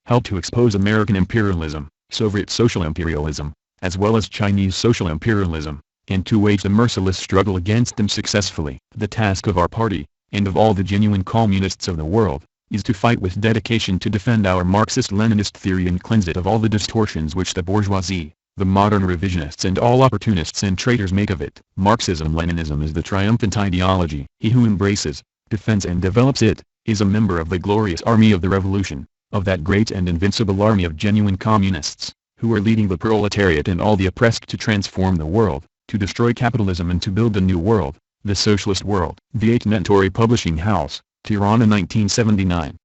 [SPEAKER 1] help to expose American imperialism, Soviet social imperialism, as well as Chinese social imperialism, and to wage the merciless struggle against them successfully. The task of our party, and of all the genuine communists of the world, is to fight with dedication to defend our Marxist-Leninist theory and cleanse it of all the distortions which the bourgeoisie, the modern revisionists and all opportunists and traitors make of it. Marxism-Leninism is the triumphant ideology. He who embraces, defends and develops it, is a member of the glorious army of the revolution, of that great and invincible army of genuine communists, who are leading the proletariat and all the oppressed to transform the world, to destroy capitalism and to build the new world, the socialist world. The 8 Nettory Publishing House, Tirana 1979.